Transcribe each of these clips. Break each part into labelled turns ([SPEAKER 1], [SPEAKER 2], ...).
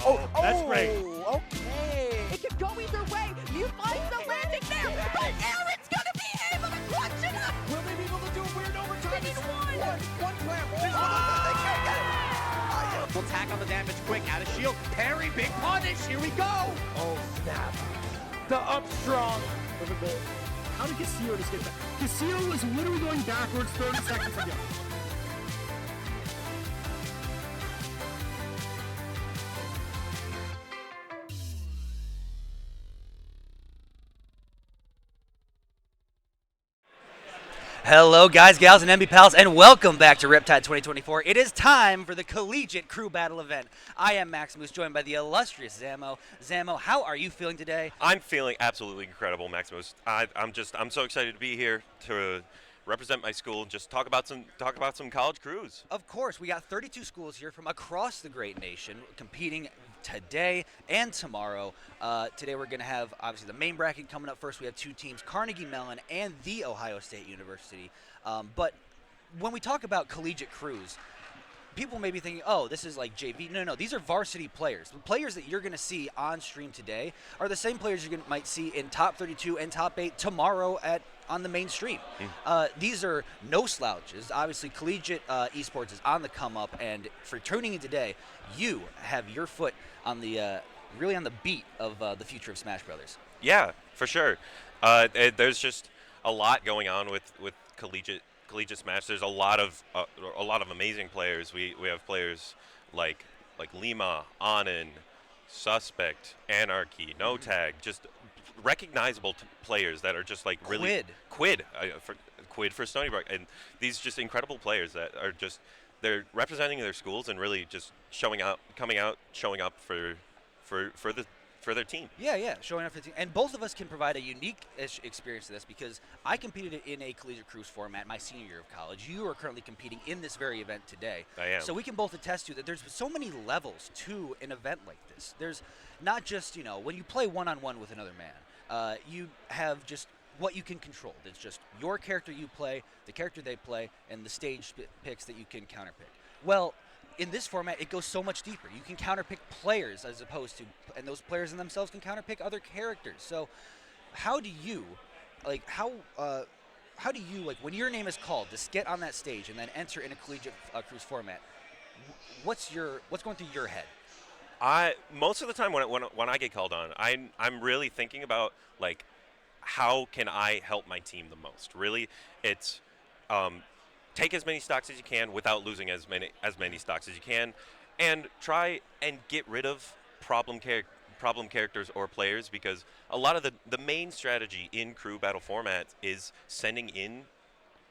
[SPEAKER 1] That's great.
[SPEAKER 2] Okay.
[SPEAKER 3] It could go either way. You find the landing there, but Aaron's gonna be able to clutch it up.
[SPEAKER 1] Will they be able to do a weird overtime?
[SPEAKER 3] They need one.
[SPEAKER 1] One clamp.
[SPEAKER 2] There's one of them. They can't get it.
[SPEAKER 4] We'll tack on the damage quick, out of shield. Parry, big punish, here we go.
[SPEAKER 1] Oh, snap. The up strong. How did Castillo just get that? Castillo was literally going backwards 30 seconds ago.
[SPEAKER 5] Hello guys, gals, and MB pals, and welcome back to Riptide 2024. It is time for the Collegiate Crew Battle event. I am Maximus, joined by the illustrious Zamo. Zamo, how are you feeling today?
[SPEAKER 6] I'm feeling absolutely incredible, Maximus. I'm so excited to be here to represent my school and just talk about some college crews.
[SPEAKER 5] Of course, we got 32 schools here from across the great nation competing today and tomorrow. Today we're going to have, obviously, the main bracket coming up first. We have two teams, Carnegie Mellon and The Ohio State University. But when we talk about collegiate crews, people may be thinking, oh, this is like JV. No, these are varsity players. The players that you're going to see on stream today are the same players you might see in top 32 and top 8 tomorrow on the main stream. These are no slouches. Obviously, collegiate esports is on the come up, and for tuning in today, you have your foot on the really on the beat of the future of Smash Brothers.
[SPEAKER 6] Yeah, for sure. There's just a lot going on with collegiate Smash. There's a lot of amazing players. We have players like Lima, Anin, Suspect, Anarchy, No Tag, just recognizable players that are just like really Quid for Stony Brook, and these just incredible players that are just they're representing their schools and really just showing up for their team.
[SPEAKER 5] Yeah, showing up for the team. And both of us can provide a unique experience to this because I competed in a collegiate cruise format my senior year of college. You are currently competing in this very event today.
[SPEAKER 6] I am.
[SPEAKER 5] So we can both attest to that there's so many levels to an event like this. There's not just, when you play one-on-one with another man, you have just what you can control. It's just your character you play, the character they play, and the stage picks that you can counterpick. Well, in this format, it goes so much deeper. You can counterpick players as opposed to, and those players in themselves can counterpick other characters. So, how do you, when your name is called to get on that stage and then enter in a collegiate cruise format? What's going through your head?
[SPEAKER 6] Most of the time when I get called on, I'm really thinking about how can I help my team the most. Really, it's take as many stocks as you can without losing as many stocks as you can, and try and get rid of problem characters or players, because a lot of the main strategy in crew battle format is sending in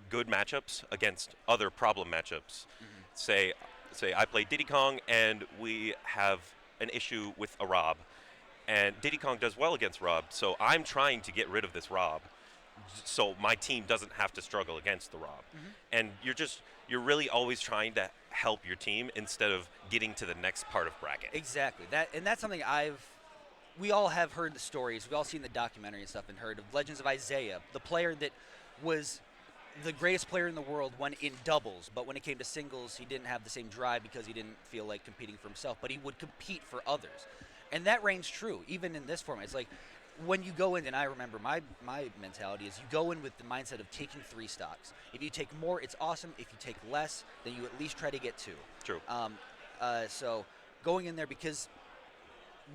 [SPEAKER 6] good matchups against other problem matchups. Say I play Diddy Kong and we have an issue with a Rob, and Diddy Kong does well against Rob, so I'm trying to get rid of this Rob so my team doesn't have to struggle against the Rob. And you're really always trying to help your team instead of getting to the next part of bracket.
[SPEAKER 5] Exactly. That's something we all have heard the stories. We've all seen the documentary and stuff and heard of Legends of Isaiah, the player that was the greatest player in the world when in doubles, but when it came to singles, he didn't have the same drive because he didn't feel like competing for himself, but he would compete for others. And that reigns true, even in this format. It's like, when you go in, and I remember my mentality is you go in with the mindset of taking 3 stocks. If you take more, it's awesome. If you take less, then you at least try to get 2.
[SPEAKER 6] True.
[SPEAKER 5] So going in there, because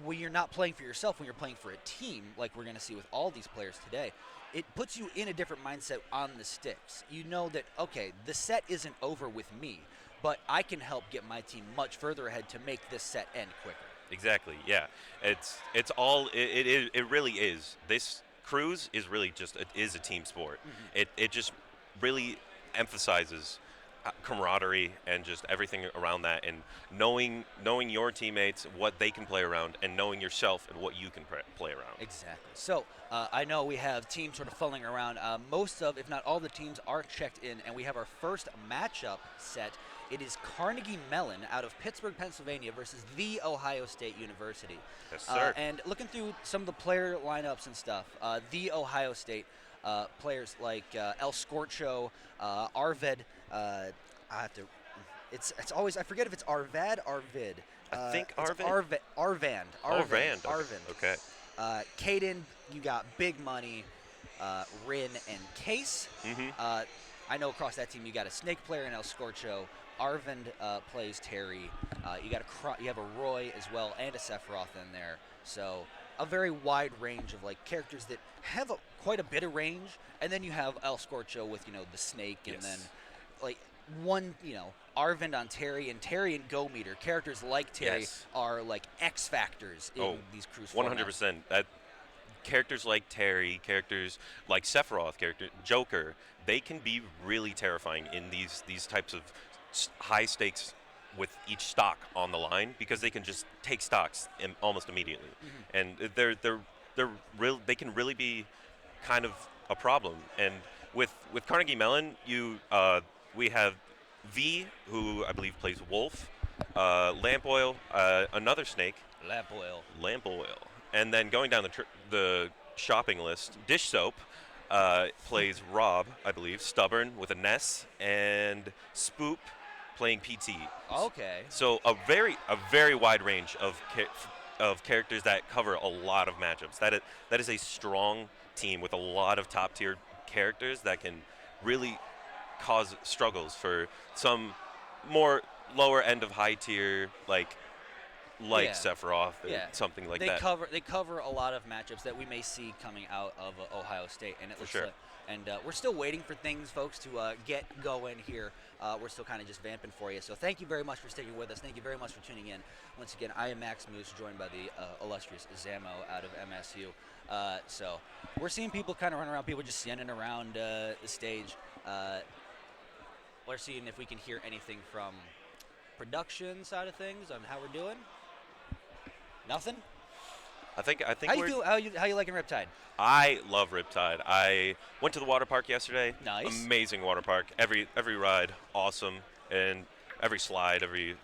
[SPEAKER 5] when you're not playing for yourself, when you're playing for a team, like we're going to see with all these players today, it puts you in a different mindset on the sticks. You know that, okay, the set isn't over with me, but I can help get my team much further ahead to make this set end quicker.
[SPEAKER 6] Exactly. Yeah. It really is. This cruise is really just is a team sport. It just really emphasizes camaraderie and just everything around that, and knowing your teammates, what they can play around, and knowing yourself and what you can play around.
[SPEAKER 5] Exactly. So I know we have teams sort of fumbling around. Most of, if not all, the teams are checked in, and we have our first matchup set. It is Carnegie Mellon out of Pittsburgh, Pennsylvania versus The Ohio State University.
[SPEAKER 6] Yes, sir.
[SPEAKER 5] And looking through some of the player lineups and stuff, The Ohio State players like El Scorcho, Arved, I have to It's always, I forget if it's Arvad, Arvid.
[SPEAKER 6] I think
[SPEAKER 5] it's
[SPEAKER 6] Arvid.
[SPEAKER 5] Arvand.
[SPEAKER 6] Arvand.
[SPEAKER 5] Arvand.
[SPEAKER 6] Okay.
[SPEAKER 5] Caden, you got Big Money, Rin, and Case. I know across that team you got a Snake player in El Scorcho. Arvind plays Terry. You have a Roy as well and a Sephiroth in there. So a very wide range of like characters that have quite a bit of range. And then you have El Scorcho with the Snake, and then like Arvind on Terry and Go Meter. Characters like Terry are like X factors in these cruise.
[SPEAKER 6] 100%. Characters like Terry, characters like Sephiroth, Joker, they can be really terrifying in these types of high stakes with each stock on the line, because they can just take stocks almost immediately, and they can really be kind of a problem. And with Carnegie Mellon, we have V, who I believe plays Wolf, Lamp Oil, another Snake,
[SPEAKER 5] Lamp Oil.
[SPEAKER 6] And then going down the shopping list, Dish Soap plays Rob, I believe, Stubborn with a Ness, and Spoop playing PT.
[SPEAKER 5] Okay.
[SPEAKER 6] So a very wide range of characters that cover a lot of matchups. That is a strong team with a lot of top tier characters that can really cause struggles for some more lower end of high tier like Sephiroth or something like that.
[SPEAKER 5] They cover a lot of matchups that we may see coming out of Ohio State, and it looks like, and we're still waiting for things, folks, to get going here. We're still kind of just vamping for you. So thank you very much for sticking with us. Thank you very much for tuning in. Once again, I am Max Moose, joined by the illustrious Zamo out of MSU. So we're seeing people kind of run around, people just standing around the stage. We're seeing if we can hear anything from production side of things on how we're doing. Nothing?
[SPEAKER 6] I think
[SPEAKER 5] how you feel? How you liking Riptide?
[SPEAKER 6] I love Riptide. I went to the water park yesterday.
[SPEAKER 5] Nice.
[SPEAKER 6] Amazing water park. Every ride awesome, and every slide, every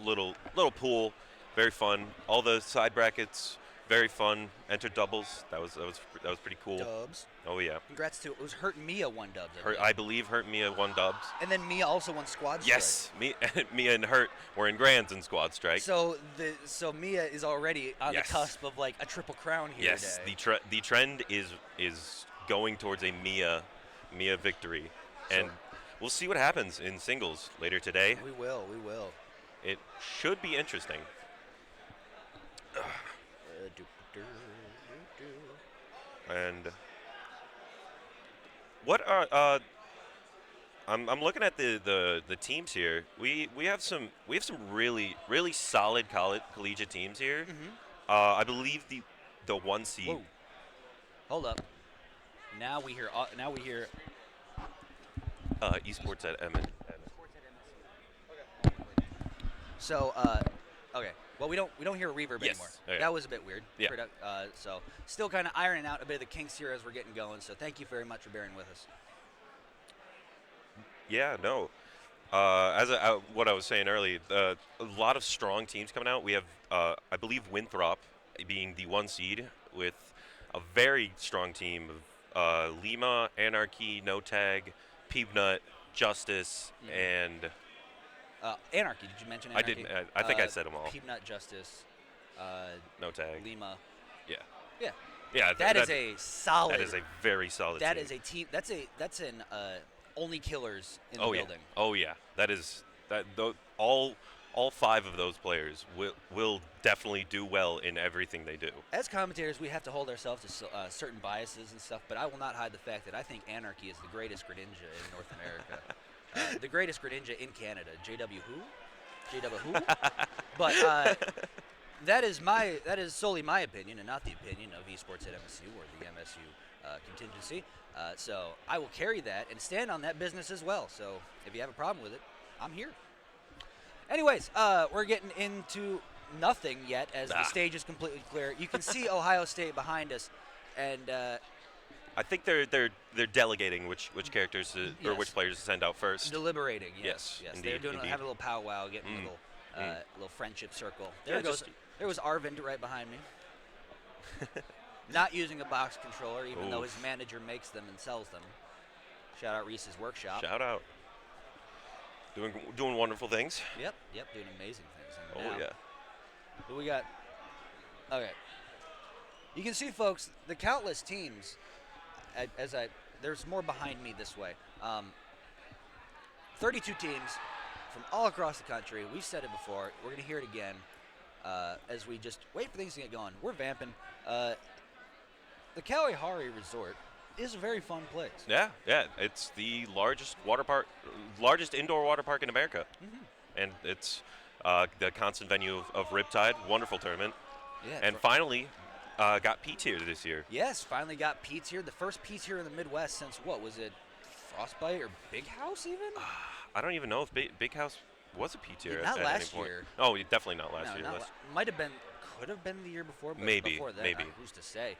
[SPEAKER 6] little pool, very fun. All the side brackets, very fun. Entered doubles. That was pretty cool.
[SPEAKER 5] Dubs.
[SPEAKER 6] Oh yeah.
[SPEAKER 5] Congrats to it was Hurt Mia won dubs.
[SPEAKER 6] I believe Hurt Mia won dubs.
[SPEAKER 5] And then Mia also won Squad Strike.
[SPEAKER 6] Yes, Mia and Hurt were in grands in Squad Strike.
[SPEAKER 5] So Mia is already on the cusp of like a triple crown here.
[SPEAKER 6] Yes,
[SPEAKER 5] today.
[SPEAKER 6] the trend is going towards a Mia victory, and we'll see what happens in singles later today.
[SPEAKER 5] We will.
[SPEAKER 6] It should be interesting. And what are I'm looking at the teams here. We have some really solid collegiate teams here. I believe the 1 seed.
[SPEAKER 5] Whoa. Hold up. Now we hear
[SPEAKER 6] esports at Emmett.
[SPEAKER 5] So okay. Well, we don't hear a reverb anymore.
[SPEAKER 6] Okay.
[SPEAKER 5] That was a bit weird.
[SPEAKER 6] Yeah.
[SPEAKER 5] So still kind of ironing out a bit of the kinks here as we're getting going. So thank you very much for bearing with us.
[SPEAKER 6] Yeah, no. What I was saying earlier, a lot of strong teams coming out. We have, I believe, Winthrop being the 1 seed with a very strong team of Lima, Anarchy, No Tag, Peanut, Justice, and
[SPEAKER 5] Anarchy. Did you mention Anarchy?
[SPEAKER 6] I didn't. I think I said them all.
[SPEAKER 5] Peanut, Justice,
[SPEAKER 6] No Tag,
[SPEAKER 5] Lima.
[SPEAKER 6] Yeah.
[SPEAKER 5] Yeah.
[SPEAKER 6] Yeah.
[SPEAKER 5] That is a solid.
[SPEAKER 6] That is a very solid.
[SPEAKER 5] That
[SPEAKER 6] team.
[SPEAKER 5] is a team. That's an only killers in the
[SPEAKER 6] Oh
[SPEAKER 5] building.
[SPEAKER 6] Yeah. Oh yeah. That is that. All 5 of those players will definitely do well in everything they do.
[SPEAKER 5] As commentators, we have to hold ourselves to certain biases and stuff, but I will not hide the fact that I think Anarchy is the greatest Greninja in North America. The greatest Greninja in Canada. JW who? But that is solely my opinion and not the opinion of esports at MSU or the MSU contingency. So I will carry that and stand on that business as well. So if you have a problem with it, I'm here. Anyways, we're getting into nothing yet as the stage is completely clear. You can see Ohio State behind us, and
[SPEAKER 6] I think they're delegating which characters or which players to send out first.
[SPEAKER 5] Deliberating. Yes.
[SPEAKER 6] Indeed,
[SPEAKER 5] They're having a little powwow, getting a little friendship circle. There was Arvind right behind me. Not using a box controller, even though his manager makes them and sells them. Shout out Reese's Workshop.
[SPEAKER 6] Shout out. doing wonderful things.
[SPEAKER 5] Yep, doing amazing things. And
[SPEAKER 6] Oh
[SPEAKER 5] now,
[SPEAKER 6] yeah.
[SPEAKER 5] Who we got? Okay. You can see, folks, the countless teams. There's more behind me this way. 32 teams from all across the country. We've said it before. We're gonna hear it again as we just wait for things to get going. We're vamping. The Kalahari Resort is a very fun place.
[SPEAKER 6] Yeah. It's the largest indoor water park in America, and it's the constant venue of Riptide. Wonderful tournament,
[SPEAKER 5] Yeah.
[SPEAKER 6] and finally got P tier this year.
[SPEAKER 5] Yes, finally got P tier. The first P tier in the Midwest since what was it? Frostbite or Big House even?
[SPEAKER 6] I don't even know if Big House was a P tier
[SPEAKER 5] Not
[SPEAKER 6] at
[SPEAKER 5] last
[SPEAKER 6] any point.
[SPEAKER 5] year.
[SPEAKER 6] Oh, definitely not last year.
[SPEAKER 5] Might have been, could have been the year before, but
[SPEAKER 6] Maybe,
[SPEAKER 5] before that,
[SPEAKER 6] maybe.
[SPEAKER 5] Who's to say?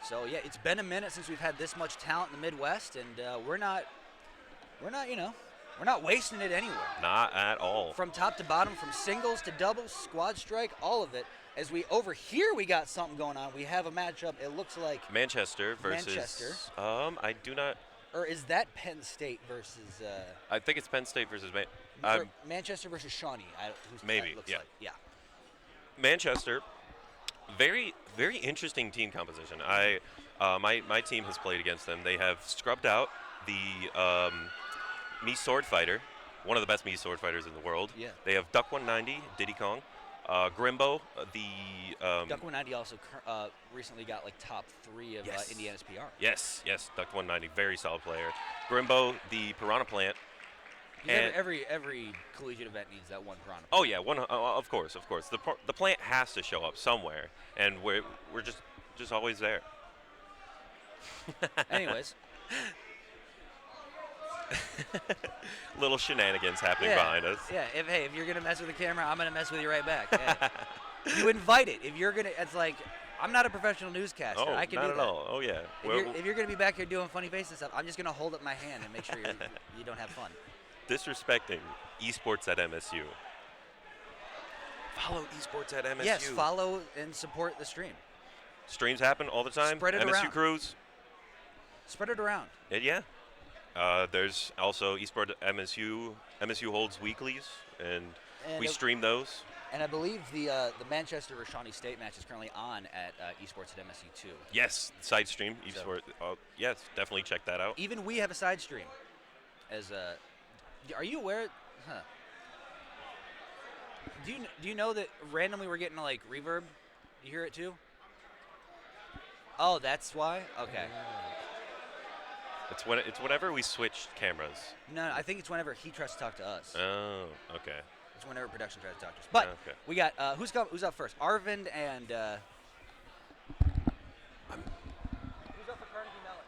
[SPEAKER 5] So yeah, it's been a minute since we've had this much talent in the Midwest, and we're not wasting it anywhere.
[SPEAKER 6] Not at all.
[SPEAKER 5] From top to bottom, from singles to doubles, squad strike, all of it. As we over here, we got something going on. We have a matchup. It looks like
[SPEAKER 6] Manchester versus.
[SPEAKER 5] Manchester.
[SPEAKER 6] I do not.
[SPEAKER 5] Or is that Penn State versus?
[SPEAKER 6] I think it's Penn State versus
[SPEAKER 5] Manchester versus Shawnee.
[SPEAKER 6] Maybe,
[SPEAKER 5] That looks
[SPEAKER 6] yeah.
[SPEAKER 5] like. Yeah.
[SPEAKER 6] Manchester. Very, very interesting team composition. My team has played against them. They have scrubbed out the Mii Sword Fighter, one of the best Mii Sword Fighters in the world.
[SPEAKER 5] Yeah.
[SPEAKER 6] They have Duck 190, Diddy Kong, Grimbo, the
[SPEAKER 5] Duck 190 also recently got like top 3 of
[SPEAKER 6] Yes.
[SPEAKER 5] Indiana's PR.
[SPEAKER 6] Yes, Duck 190, very solid player. Grimbo, the Piranha Plant. And
[SPEAKER 5] Every collegiate event needs that one piranha.
[SPEAKER 6] oh yeah, of course. The plant has to show up somewhere, and we're just always there.
[SPEAKER 5] Anyways,
[SPEAKER 6] Little shenanigans happening behind us.
[SPEAKER 5] Yeah. If you're gonna mess with the camera, I'm gonna mess with you right back. Yeah. You invite it. If you're gonna, it's like I'm not a professional newscaster.
[SPEAKER 6] Oh,
[SPEAKER 5] I can
[SPEAKER 6] not
[SPEAKER 5] do
[SPEAKER 6] at
[SPEAKER 5] that.
[SPEAKER 6] all. Oh yeah.
[SPEAKER 5] If you're gonna be back here doing funny faces and stuff, I'm just gonna hold up my hand and make sure you don't have fun.
[SPEAKER 6] Disrespecting esports at MSU. Follow esports at MSU.
[SPEAKER 5] Yes, follow and support the stream.
[SPEAKER 6] Streams happen all the time.
[SPEAKER 5] Spread it
[SPEAKER 6] MSU
[SPEAKER 5] around.
[SPEAKER 6] crews.
[SPEAKER 5] Spread it around.
[SPEAKER 6] Yeah. There's also esports at MSU. MSU holds weeklies, and we stream those.
[SPEAKER 5] And I believe the Manchester or Shawnee State match is currently on at esports at MSU too.
[SPEAKER 6] Yes, side stream esports. Yes, definitely check that out.
[SPEAKER 5] Even we have a side stream. Are you aware? Huh. Do you know that randomly we're getting like reverb? You hear it too? Oh, that's why. Okay.
[SPEAKER 6] It's whenever we switch cameras.
[SPEAKER 5] No, I think it's whenever he tries to talk to us.
[SPEAKER 6] Oh, okay.
[SPEAKER 5] It's whenever production tries to talk to us. But
[SPEAKER 6] Okay.
[SPEAKER 5] we got who's up first? Arvind and. Who's up for Carnegie Mellon?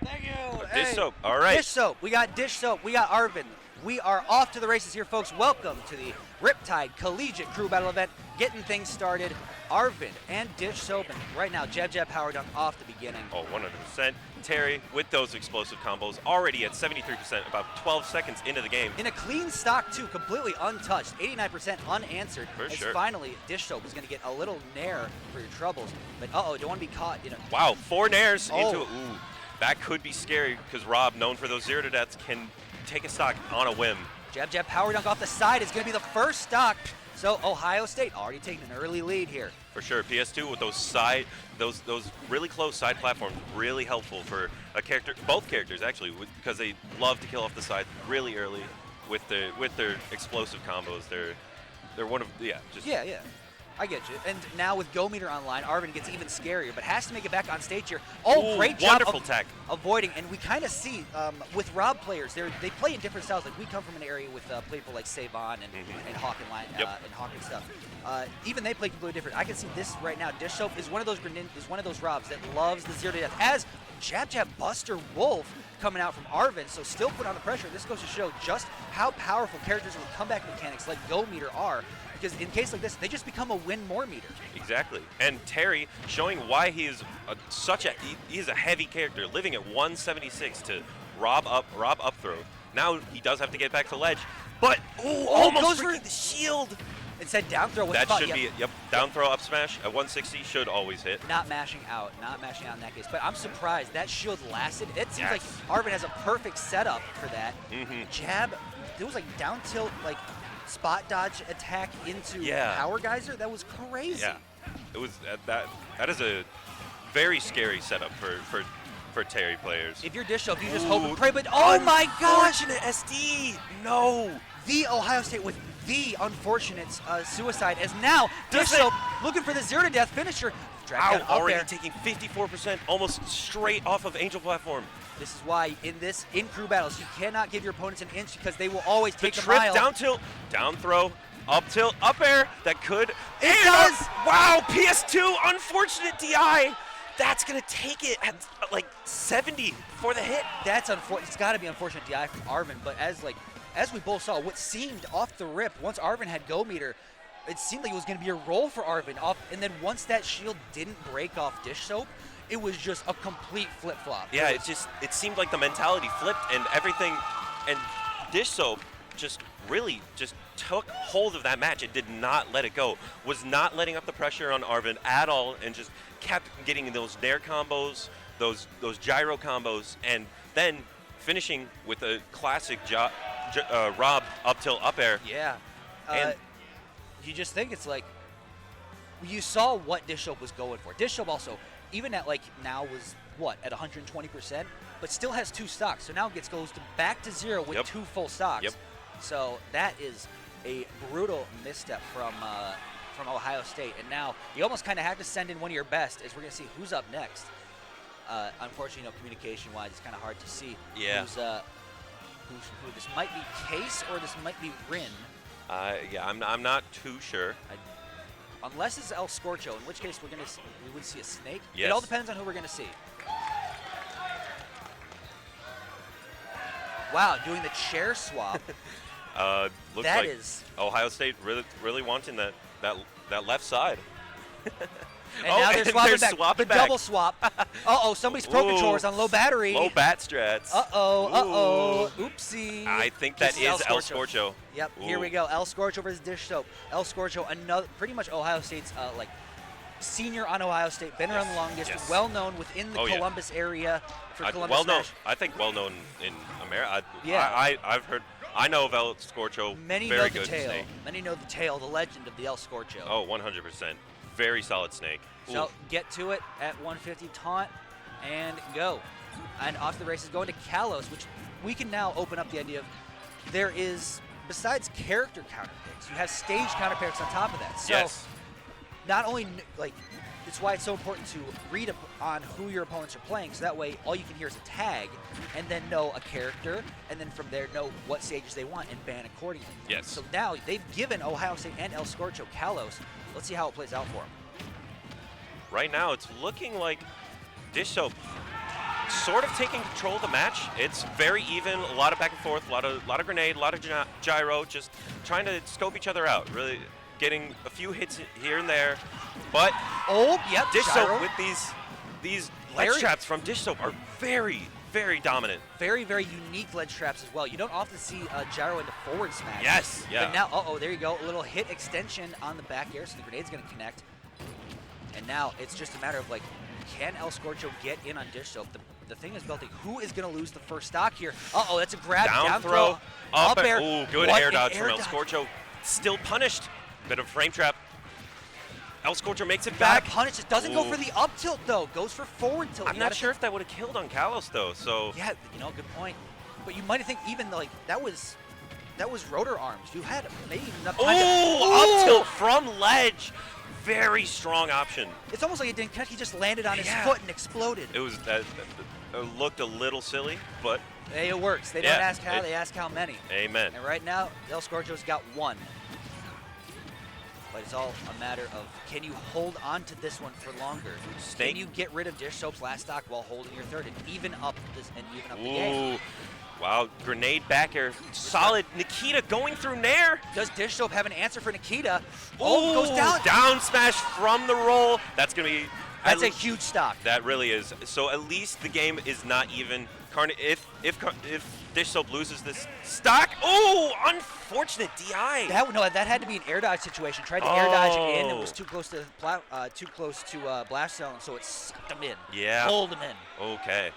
[SPEAKER 5] Thank you.
[SPEAKER 6] Dish soap. All right.
[SPEAKER 5] Dish soap. We got dish soap. We got Arvind. We are off to the races here, folks. Welcome to the Riptide Collegiate Crew Battle event. Getting things started. Arvind and Dish Soap. And right now, Jab Power Dunk off the beginning.
[SPEAKER 6] Oh, 100%. Terry, with those explosive combos, already at 73%, about 12 seconds into the game.
[SPEAKER 5] In a clean stock, too, completely untouched. 89% unanswered.
[SPEAKER 6] For
[SPEAKER 5] as
[SPEAKER 6] sure.
[SPEAKER 5] Finally, Dish Soap is going to get a little nair for your troubles. But, don't want to be caught.
[SPEAKER 6] Wow, 4 nairs
[SPEAKER 5] Oh.
[SPEAKER 6] into it. Ooh, that could be scary because Rob, known for those 0 to deaths, can take a stock on a whim.
[SPEAKER 5] Jab Power Dunk off the side is going to be the first stock. So Ohio State already taking an early lead here.
[SPEAKER 6] For sure, PS2 with those really close side platforms, really helpful for a character, both characters actually, because they love to kill off the side really early with their explosive combos. They're one of
[SPEAKER 5] Yeah. I get you. And now with Go Meter online, Arvind gets even scarier, but has to make it back on stage here. Oh,
[SPEAKER 6] Ooh,
[SPEAKER 5] great job
[SPEAKER 6] wonderful
[SPEAKER 5] of
[SPEAKER 6] tech.
[SPEAKER 5] avoiding. And we kind of see with Rob players, they play in different styles. Like we come from an area with people like Savon and Hawk and Line and Hawk and stuff. Even they play completely different. I can see this right now. Dish Soap is one of those Robs that loves the 0 to death. As Jab Buster Wolf coming out from Arvind, so still put on the pressure. This goes to show just how powerful characters with comeback mechanics like Go Meter are. Because in case like this, they just become a win more meter.
[SPEAKER 6] Exactly. And Terry showing why he is he is a heavy character, living at 176 to Rob up throw. Now he does have to get back to ledge, but almost
[SPEAKER 5] goes
[SPEAKER 6] for
[SPEAKER 5] for
[SPEAKER 6] the shield.
[SPEAKER 5] Instead, down throw with
[SPEAKER 6] That
[SPEAKER 5] spot,
[SPEAKER 6] should be, yep, down throw up smash at 160 should always hit.
[SPEAKER 5] Not mashing out in that case. But I'm surprised that shield lasted. It seems like
[SPEAKER 6] Yes.
[SPEAKER 5] Arvin has a perfect setup for that.
[SPEAKER 6] Mm-hmm.
[SPEAKER 5] Jab, it was like down tilt, like spot dodge attack into
[SPEAKER 6] Yeah.
[SPEAKER 5] power geyser. That was crazy.
[SPEAKER 6] Yeah, it was that is a very scary setup for Terry players.
[SPEAKER 5] If you're Dish Up, you just hope and pray. But oh my gosh,
[SPEAKER 6] Unfortunate SD. No.
[SPEAKER 5] the Ohio State with the unfortunate suicide as now
[SPEAKER 6] Does
[SPEAKER 5] Dish Up looking for the 0 to death finisher. Drag
[SPEAKER 6] Ow,
[SPEAKER 5] down up
[SPEAKER 6] already
[SPEAKER 5] there.
[SPEAKER 6] taking 54%, almost straight off of Angel platform.
[SPEAKER 5] This is why in crew battles you cannot give your opponents an inch because they will always
[SPEAKER 6] The
[SPEAKER 5] take a
[SPEAKER 6] trip,
[SPEAKER 5] mile.
[SPEAKER 6] down tilt, down throw, up tilt, up air. That could.
[SPEAKER 5] It
[SPEAKER 6] and
[SPEAKER 5] does!
[SPEAKER 6] Wow, PS2, unfortunate DI. That's gonna take it at like 70 for the hit.
[SPEAKER 5] That's unfortunate. It's got to be unfortunate DI from Arvin, but as we both saw, what seemed off the rip once Arvin had go meter, it seemed like it was going to be a roll for Arvin off, and then once that shield didn't break off Dish Soap, it was just a complete flip flop.
[SPEAKER 6] Yeah, it seemed like the mentality flipped and everything, and Dish Soap just really just took hold of that match. It did not let it go. Was not letting up the pressure on Arvin at all, and just kept getting those nair combos, those gyro combos, and then finishing with a classic Rob up tilt up air.
[SPEAKER 5] Yeah.
[SPEAKER 6] And-
[SPEAKER 5] You just think it's like you saw what Dish Soap was going for. Dish Soap also, even at like now was what at 120%, but still has 2 stocks. So now it goes back to 0 with
[SPEAKER 6] Yep.
[SPEAKER 5] 2 full stocks.
[SPEAKER 6] Yep.
[SPEAKER 5] So that is a brutal misstep from Ohio State. And now you almost kind of have to send in one of your best, as we're gonna see who's up next. Unfortunately, communication-wise, it's kind of hard to see
[SPEAKER 6] Yeah.
[SPEAKER 5] who. This might be Case or this might be Rin.
[SPEAKER 6] Yeah, I'm not too sure.
[SPEAKER 5] Unless it's El Scorcho, in which case we would see a snake. It
[SPEAKER 6] Yes.
[SPEAKER 5] all depends on who we're gonna see. Wow, doing the chair swap.
[SPEAKER 6] Looks
[SPEAKER 5] That
[SPEAKER 6] like
[SPEAKER 5] is-
[SPEAKER 6] Ohio State really wanting that left side.
[SPEAKER 5] And now they're
[SPEAKER 6] and
[SPEAKER 5] swapping
[SPEAKER 6] they're
[SPEAKER 5] back.
[SPEAKER 6] swapping
[SPEAKER 5] the
[SPEAKER 6] back.
[SPEAKER 5] double swap. Uh-oh, somebody's Pro
[SPEAKER 6] Ooh.
[SPEAKER 5] Controllers on low battery.
[SPEAKER 6] Low bat strats.
[SPEAKER 5] Uh-oh. Oopsie.
[SPEAKER 6] I think that
[SPEAKER 5] This
[SPEAKER 6] is El Scorcho.
[SPEAKER 5] Yep, here
[SPEAKER 6] Ooh.
[SPEAKER 5] we go. El Scorcho versus Dish Soap. El Scorcho, another pretty much Ohio State's senior on Ohio State, been around the longest,
[SPEAKER 6] Yes.
[SPEAKER 5] well known within the
[SPEAKER 6] Oh, yeah.
[SPEAKER 5] Columbus area for Columbus
[SPEAKER 6] well known.
[SPEAKER 5] Smash.
[SPEAKER 6] I think well known in America.
[SPEAKER 5] Yeah.
[SPEAKER 6] I've heard. I know of El Scorcho.
[SPEAKER 5] Many
[SPEAKER 6] very
[SPEAKER 5] know the
[SPEAKER 6] good
[SPEAKER 5] tale.
[SPEAKER 6] snake.
[SPEAKER 5] Many know the tale, the legend of the El Scorcho.
[SPEAKER 6] Oh, 100%. Very solid snake.
[SPEAKER 5] So
[SPEAKER 6] Ooh.
[SPEAKER 5] get to it at 150, taunt, and go. And off the races going to Kalos, which we can now open up the idea of there is, besides character counter picks, you have stage counter picks on top of that. So
[SPEAKER 6] Yes.
[SPEAKER 5] not only, it's why it's so important to read up on who your opponents are playing, so that way all you can hear is a tag, and then know a character, and then from there know what stages they want and ban accordingly.
[SPEAKER 6] Yes.
[SPEAKER 5] So now they've given Ohio State and El Scorcho Kalos. Let's see how it plays out for them.
[SPEAKER 6] Right now, it's looking like Dish Soap sort of taking control of the match. It's very even, a lot of back and forth, a lot of grenade, a lot of gyro, just trying to scope each other out. Really getting a few hits here and there, but
[SPEAKER 5] Oh, yep,
[SPEAKER 6] Dish
[SPEAKER 5] gyro.
[SPEAKER 6] Soap with these ledge
[SPEAKER 5] Very-
[SPEAKER 6] traps from Dish Soap are very, very dominant.
[SPEAKER 5] Very, very unique ledge traps as well. You don't often see gyro into forward smash.
[SPEAKER 6] Yes, yeah.
[SPEAKER 5] But now, there you go. A little hit extension on the back air, so the grenade's going to connect. And now it's just a matter of, can El Scorcho get in on Dish Soap? The thing is, Belty, who is going to lose the first stock here? That's a grab,
[SPEAKER 6] Down throw, up
[SPEAKER 5] air.
[SPEAKER 6] Ooh, good
[SPEAKER 5] What
[SPEAKER 6] air
[SPEAKER 5] an
[SPEAKER 6] dodge
[SPEAKER 5] air
[SPEAKER 6] from El
[SPEAKER 5] dodge.
[SPEAKER 6] Scorcho. Still punished. Bit of frame trap. El Scorcho makes it
[SPEAKER 5] Gotta
[SPEAKER 6] back.
[SPEAKER 5] punish. It doesn't go
[SPEAKER 6] Ooh.
[SPEAKER 5] for the up tilt, though. Goes for forward tilt.
[SPEAKER 6] I'm
[SPEAKER 5] You
[SPEAKER 6] not
[SPEAKER 5] gotta
[SPEAKER 6] sure if that would have killed on Kalos, though. So
[SPEAKER 5] Yeah, good point. But you might think even that was rotor arms. You had maybe enough time
[SPEAKER 6] up tilt from ledge. Very strong option.
[SPEAKER 5] It's almost like it didn't connect. He just landed on his
[SPEAKER 6] Yeah.
[SPEAKER 5] foot and exploded.
[SPEAKER 6] It was that looked a little silly, but
[SPEAKER 5] Hey, it works. They
[SPEAKER 6] Yeah,
[SPEAKER 5] don't ask how,
[SPEAKER 6] it-
[SPEAKER 5] they ask how many.
[SPEAKER 6] amen.
[SPEAKER 5] And right now, El Scorcho's got 1. But it's all a matter of, can you hold on to this one for longer?
[SPEAKER 6] Snake.
[SPEAKER 5] Can you get rid of Dish Soap's last stock while holding your third and even up the game?
[SPEAKER 6] Ooh, wow! Grenade back air, solid. Nikita going through nair.
[SPEAKER 5] Does Dish Soap have an answer for Nikita?
[SPEAKER 6] Oh,
[SPEAKER 5] Goes down.
[SPEAKER 6] Down smash from the roll. That's gonna be.
[SPEAKER 5] That's a huge stock.
[SPEAKER 6] That really is. So at least the game is not even. if Dish Soap loses this stock, oh, unfortunate DI.
[SPEAKER 5] That had to be an air dodge situation. Tried to air dodge it in. It was too close to blast zone, so it sucked him in.
[SPEAKER 6] Yeah.
[SPEAKER 5] Pulled him in.
[SPEAKER 6] Okay.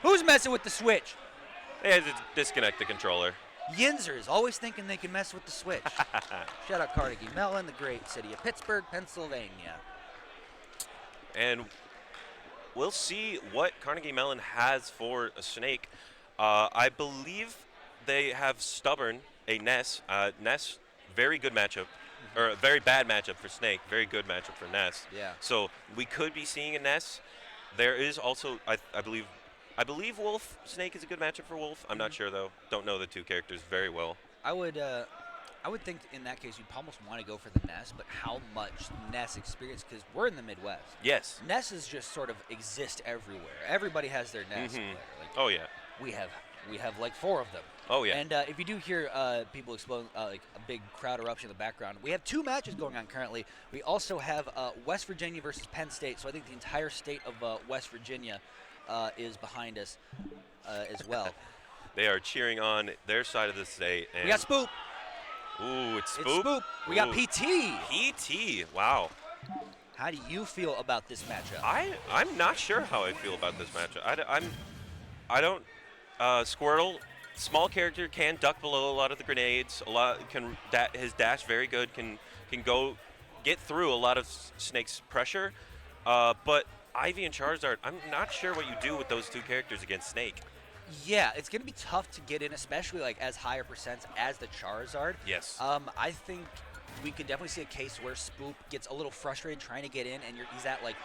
[SPEAKER 5] Who's messing with the switch?
[SPEAKER 6] They had to disconnect the controller.
[SPEAKER 5] Yinzers, always thinking they can mess with the switch. Shout out Carnegie Mellon, the great city of Pittsburgh, Pennsylvania.
[SPEAKER 6] And we'll see what Carnegie Mellon has for a Snake. I believe they have Stubborn, a Ness. Ness, very good matchup, or a very bad matchup for Snake. Very good matchup for Ness.
[SPEAKER 5] Yeah.
[SPEAKER 6] So we could be seeing a Ness. There is also, I believe Wolf Snake is a good matchup for Wolf. I'm not sure though. Don't know the two characters very well.
[SPEAKER 5] I would think in that case you'd almost want to go for the Ness, but how much Ness experience? Because we're in the Midwest.
[SPEAKER 6] Yes.
[SPEAKER 5] Nesses just sort of exist everywhere. Everybody has their Ness player. Like,
[SPEAKER 6] Oh yeah.
[SPEAKER 5] we have like 4 of them.
[SPEAKER 6] Oh yeah.
[SPEAKER 5] And if you do hear people explode, like a big crowd eruption in the background, we have 2 matches going on currently. We also have West Virginia versus Penn State, so I think the entire state of West Virginia is behind us as well.
[SPEAKER 6] They are cheering on their side of the state. And
[SPEAKER 5] We got Spoop.
[SPEAKER 6] Ooh, it's Spoop.
[SPEAKER 5] It's Spoop. We got
[SPEAKER 6] Ooh.
[SPEAKER 5] PT.
[SPEAKER 6] PT. Wow.
[SPEAKER 5] How do you feel about this matchup?
[SPEAKER 6] I'm not sure how I feel about this matchup. I don't. Squirtle, small character, can duck below a lot of the grenades. His dash very good. Can go get through a lot of Snake's pressure. But Ivy and Charizard, I'm not sure what you do with those 2 characters against Snake.
[SPEAKER 5] Yeah, it's going to be tough to get in, especially like as higher percents as the Charizard.
[SPEAKER 6] Yes.
[SPEAKER 5] I think we could definitely see a case where Spoop gets a little frustrated trying to get in, and he's at like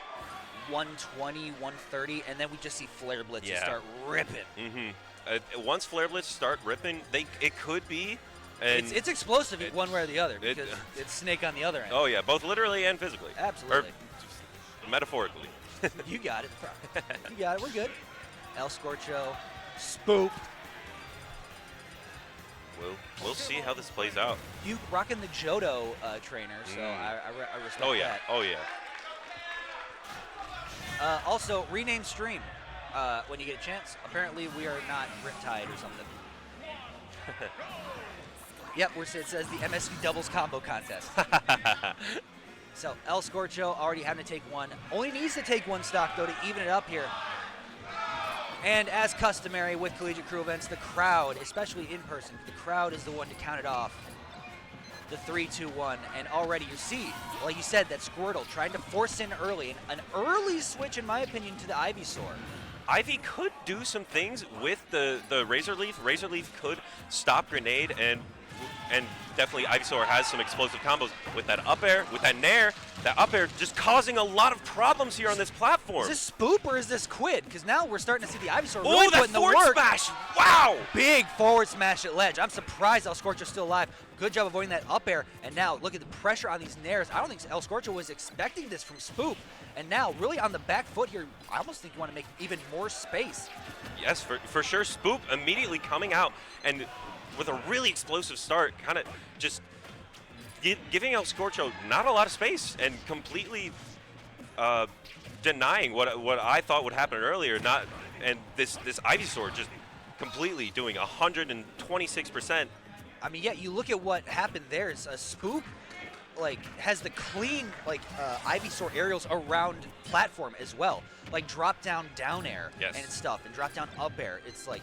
[SPEAKER 5] 120, 130, and then we just see Flare Blitz start ripping.
[SPEAKER 6] Mm-hmm. Once Flare Blitz start ripping, it could be. And
[SPEAKER 5] It's explosive one way or the other because it's Snake on the other end.
[SPEAKER 6] Oh yeah, both literally and physically.
[SPEAKER 5] Absolutely.
[SPEAKER 6] Or metaphorically.
[SPEAKER 5] You got it. You got it. We're good. El Scorcho, Spoop.
[SPEAKER 6] We'll see how this plays out.
[SPEAKER 5] You rocking the Johto trainer, so I respect
[SPEAKER 6] Oh yeah.
[SPEAKER 5] that.
[SPEAKER 6] Oh yeah.
[SPEAKER 5] Also, rename stream when you get a chance. Apparently, we are not Riptide or something. Yep, it says the MSU doubles combo contest. So El Scorcho already having to take 1. Only needs to take 1 stock though to even it up here. And as customary with Collegiate Crew events, the crowd, especially in person, the crowd is the one to count it off. The 3, 2, 1, and already you see, like you said, that Squirtle trying to force in early, an early switch, in my opinion, to the Ivysaur.
[SPEAKER 6] Ivy could do some things with the Razor Leaf. Razor Leaf could stop Grenade, and definitely Ivysaur has some explosive combos with that up air, with that nair. That up air just causing a lot of problems here on this platform.
[SPEAKER 5] Is this Spoop or is this Quid? Because now we're starting to see the Ivysaur really
[SPEAKER 6] that
[SPEAKER 5] putting the
[SPEAKER 6] forward
[SPEAKER 5] work.
[SPEAKER 6] smash! Wow!
[SPEAKER 5] Big forward smash at ledge. I'm surprised El Scorcho's still alive. Good job avoiding that up air. And now look at the pressure on these nairs. I don't think El Scorcho was expecting this from Spoop. And now really on the back foot here, I almost think you want to make even more space.
[SPEAKER 6] Yes, for sure. Spoop immediately coming out and with a really explosive start, kind of just giving El Scorcho not a lot of space and completely denying what I thought would happen earlier. And this Ivysaur just completely doing 126%.
[SPEAKER 5] I mean, yeah, you look at what happened there. It's a Spoop like has the clean like Ivysaur aerials around platform as well, like drop down air and stuff, and drop down up air. It's like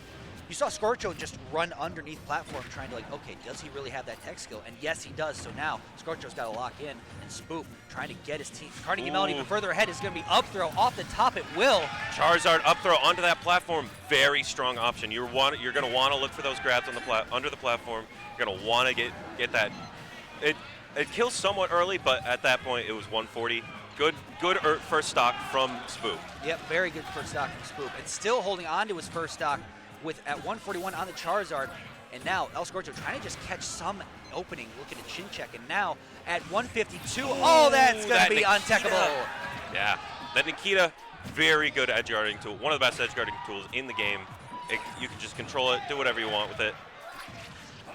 [SPEAKER 5] you saw Scorcho just run underneath platform trying to like, okay, does he really have that tech skill? And yes, he does. So now Scorcho's got to lock in, and Spoop trying to get his team. Carnegie Mellon even further ahead is going to be up throw off the top at will.
[SPEAKER 6] Charizard up throw onto that platform, very strong option. You're going to want to look for those grabs on the under the platform. You're going to want to get that. It kills somewhat early, but at that point it was 140. Good first stock from Spoop.
[SPEAKER 5] Yep, very good first stock from Spoop. And still holding on to his first stock with at 141 on the Charizard. And now El Scorcho trying to just catch some opening, looking at chin check. And now at 152, that's going to be untechable.
[SPEAKER 6] Yeah, that Nikita, very good edge guarding tool. One of the best edge guarding tools in the game. You can just control it, do whatever you want with it.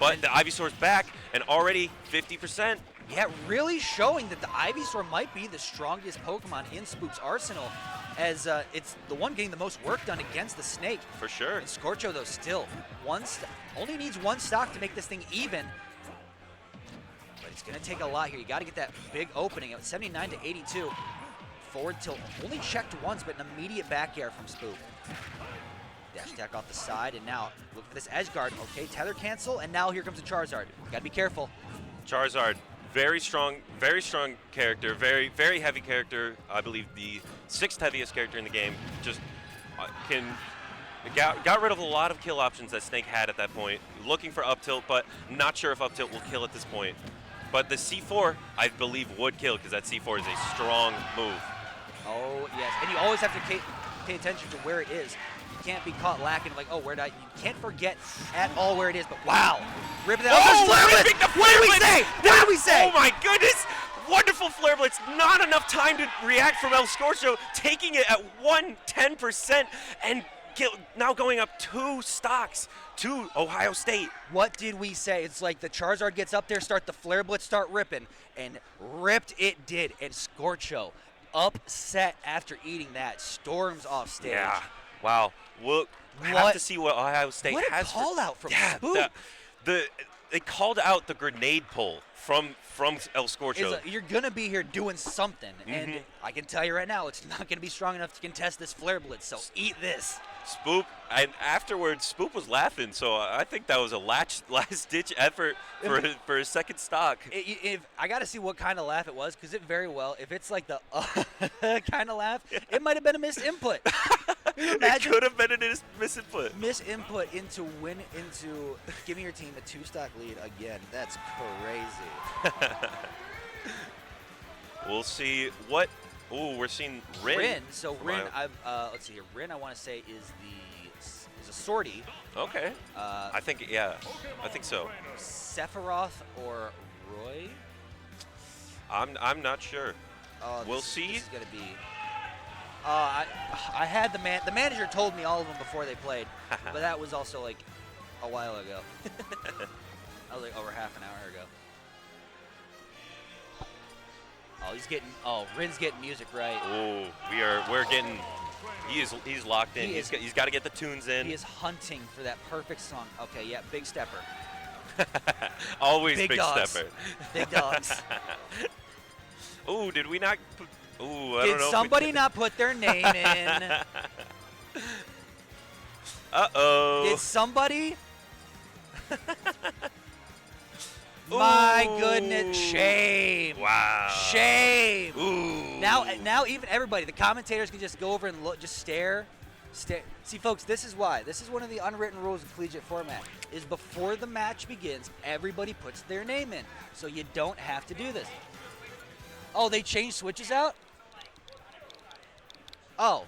[SPEAKER 6] But the Ivysaur's back, and already 50%.
[SPEAKER 5] Yeah, really showing that the Ivysaur might be the strongest Pokemon in Spook's arsenal, as it's the one getting the most work done against the Snake.
[SPEAKER 6] For sure.
[SPEAKER 5] And Scorcho, though, still only needs one stock to make this thing even. But it's going to take a lot here. You got to get that big opening at 79 to 82. Forward tilt only checked once, but an immediate back air from Spook. Dash attack off the side, and now look for this edge guard. Okay, tether cancel, and now here comes the Charizard. Got to be careful.
[SPEAKER 6] Charizard, very strong character, very, very heavy character. I believe the 6th heaviest character in the game. Just got rid of a lot of kill options that Snake had at that point. Looking for up tilt, but not sure if up tilt will kill at this point. But the C4, I believe, would kill because that C4 is a strong move.
[SPEAKER 5] Oh, yes, and you always have to pay attention to where it is. You can't be caught lacking, like, oh, where did you can't forget at all where it is, but wow. Ripping that
[SPEAKER 6] ripping the
[SPEAKER 5] What did we say? What did we say?
[SPEAKER 6] Oh my goodness! Wonderful Flare Blitz. Not enough time to react from El Scorcho, taking it at 110% and now going up 2 stocks to Ohio State.
[SPEAKER 5] What did we say? It's like the Charizard gets up there, start the Flare Blitz, start ripping, and ripped it did. And Scorcho, upset after eating that, storms off stage.
[SPEAKER 6] Yeah. Wow. We'll have to see what Ohio State has.
[SPEAKER 5] What a call out from Spook.
[SPEAKER 6] They called out the grenade pull from El Scorcho.
[SPEAKER 5] You're going to be here doing something, and I can tell you right now, it's not going to be strong enough to contest this Flare Blitz, so eat this.
[SPEAKER 6] Spoop, and afterwards, Spoop was laughing, so I think that was a last-ditch effort for his second stock.
[SPEAKER 5] I got to see what kind of laugh it was, because it very well, if it's like the kind of laugh, it might have been a missed input.
[SPEAKER 6] It could have been a misinput.
[SPEAKER 5] Misinput into giving your team a 2-stock lead again. That's crazy.
[SPEAKER 6] We'll see what. Oh, we're seeing Rin.
[SPEAKER 5] So Rin, let's see here. Rin, I want to say is a sortie.
[SPEAKER 6] Okay. I think so.
[SPEAKER 5] Sephiroth or Roy?
[SPEAKER 6] I'm not sure. We'll see.
[SPEAKER 5] This is gonna be. I had the manager told me all of them before they played, but that was also like a while ago. That was like over half an hour ago. Oh, Rin's getting music right.
[SPEAKER 6] Oh, we're getting. He's locked in. He's got to get the tunes in.
[SPEAKER 5] He is hunting for that perfect song. Okay, yeah, big stepper.
[SPEAKER 6] Always big
[SPEAKER 5] dogs.
[SPEAKER 6] stepper.
[SPEAKER 5] Big dogs.
[SPEAKER 6] Oh, did we not? I don't know.
[SPEAKER 5] Did somebody not put their name in?
[SPEAKER 6] Uh-oh.
[SPEAKER 5] Did somebody? My goodness, shame.
[SPEAKER 6] Wow.
[SPEAKER 5] Shame.
[SPEAKER 6] Ooh.
[SPEAKER 5] Now even everybody, the commentators can just go over and look, just stare. See, folks, this is why. This is one of the unwritten rules of collegiate format, is before the match begins, everybody puts their name in. So you don't have to do this. Oh, they changed switches out? Oh.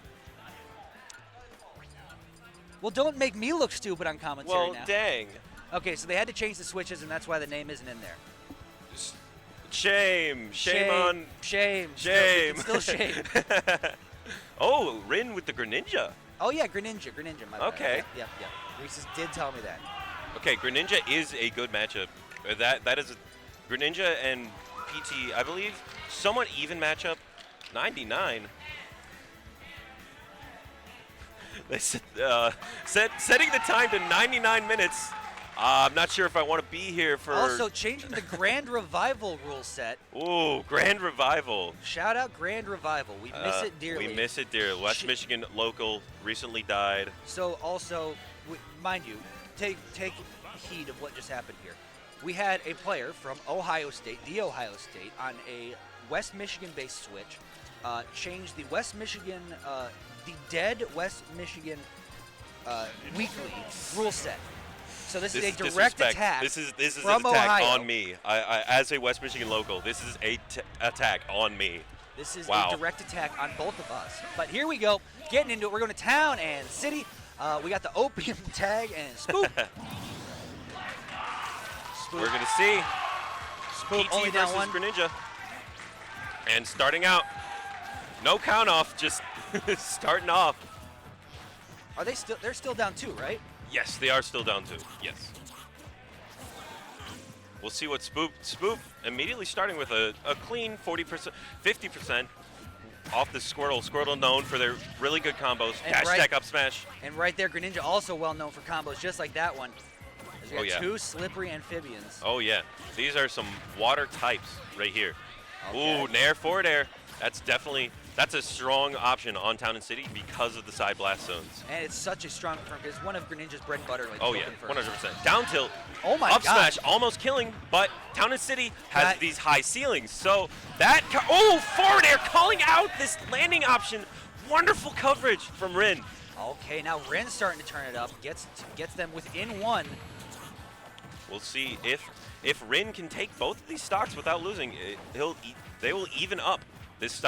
[SPEAKER 5] Well, don't make me look stupid on commentary now.
[SPEAKER 6] Well, dang.
[SPEAKER 5] Okay, so they had to change the switches, and that's why the name isn't in there.
[SPEAKER 6] Shame. Shame.
[SPEAKER 5] Shame. Still shame.
[SPEAKER 6] Oh, Rin with the Greninja.
[SPEAKER 5] Oh, yeah, Greninja, my bad.
[SPEAKER 6] Okay.
[SPEAKER 5] Yep. Reese's did tell me that.
[SPEAKER 6] Okay, Greninja is a good matchup. That is Greninja and PT, I believe, somewhat even matchup. 99. They setting the time to 99 minutes. I'm not sure if I want to be here for.
[SPEAKER 5] Also, changing the Grand Revival rule set.
[SPEAKER 6] Ooh, Grand Revival.
[SPEAKER 5] Shout out Grand Revival. We miss it dearly.
[SPEAKER 6] We miss it dearly. West Michigan local recently died.
[SPEAKER 5] So also, mind you, take heed of what just happened here. We had a player from Ohio State, on a West Michigan-based switch, change the West Michigan, the dead West Michigan weekly rule set. So this is a direct attack.
[SPEAKER 6] This is
[SPEAKER 5] from
[SPEAKER 6] an attack
[SPEAKER 5] Ohio.
[SPEAKER 6] on me. I as a West Michigan local, this is a attack on me.
[SPEAKER 5] This is
[SPEAKER 6] wow.
[SPEAKER 5] a direct attack on both of us. But here we go, getting into it. We're going to town and city. We got the opium tag and Spook.
[SPEAKER 6] We're going to see
[SPEAKER 5] Spook
[SPEAKER 6] PT
[SPEAKER 5] only down
[SPEAKER 6] versus
[SPEAKER 5] one.
[SPEAKER 6] Greninja. And starting out, no count off, just starting off.
[SPEAKER 5] Are they still? They're still down 2, right?
[SPEAKER 6] Yes, they are still down 2. Yes. we'll see what Spoop immediately starting with a clean 40%, 50% off the Squirtle. Squirtle known for their really good combos.
[SPEAKER 5] And
[SPEAKER 6] Dash
[SPEAKER 5] right-
[SPEAKER 6] tech up smash.
[SPEAKER 5] And right there, Greninja also well known for combos just like that one. As we
[SPEAKER 6] Oh,
[SPEAKER 5] got
[SPEAKER 6] yeah.
[SPEAKER 5] 2 slippery amphibians.
[SPEAKER 6] Oh yeah, these are some water types right here.
[SPEAKER 5] Okay.
[SPEAKER 6] Ooh, Nair forward air. That's a strong option on Town and City because of the side blast zones.
[SPEAKER 5] And it's such a strong confirm because it's one of Greninja's bread and butter. Like
[SPEAKER 6] Oh yeah,
[SPEAKER 5] spoken for.
[SPEAKER 6] 100%. Down tilt,
[SPEAKER 5] Oh my
[SPEAKER 6] up
[SPEAKER 5] gosh.
[SPEAKER 6] smash, almost killing, but Town and City has
[SPEAKER 5] That-
[SPEAKER 6] these high ceilings. So forward air calling out this landing option. Wonderful coverage from Rin.
[SPEAKER 5] Okay, now Rin's starting to turn it up. Gets them within 1.
[SPEAKER 6] We'll see if Rin can take both of these stocks without losing. They will even up this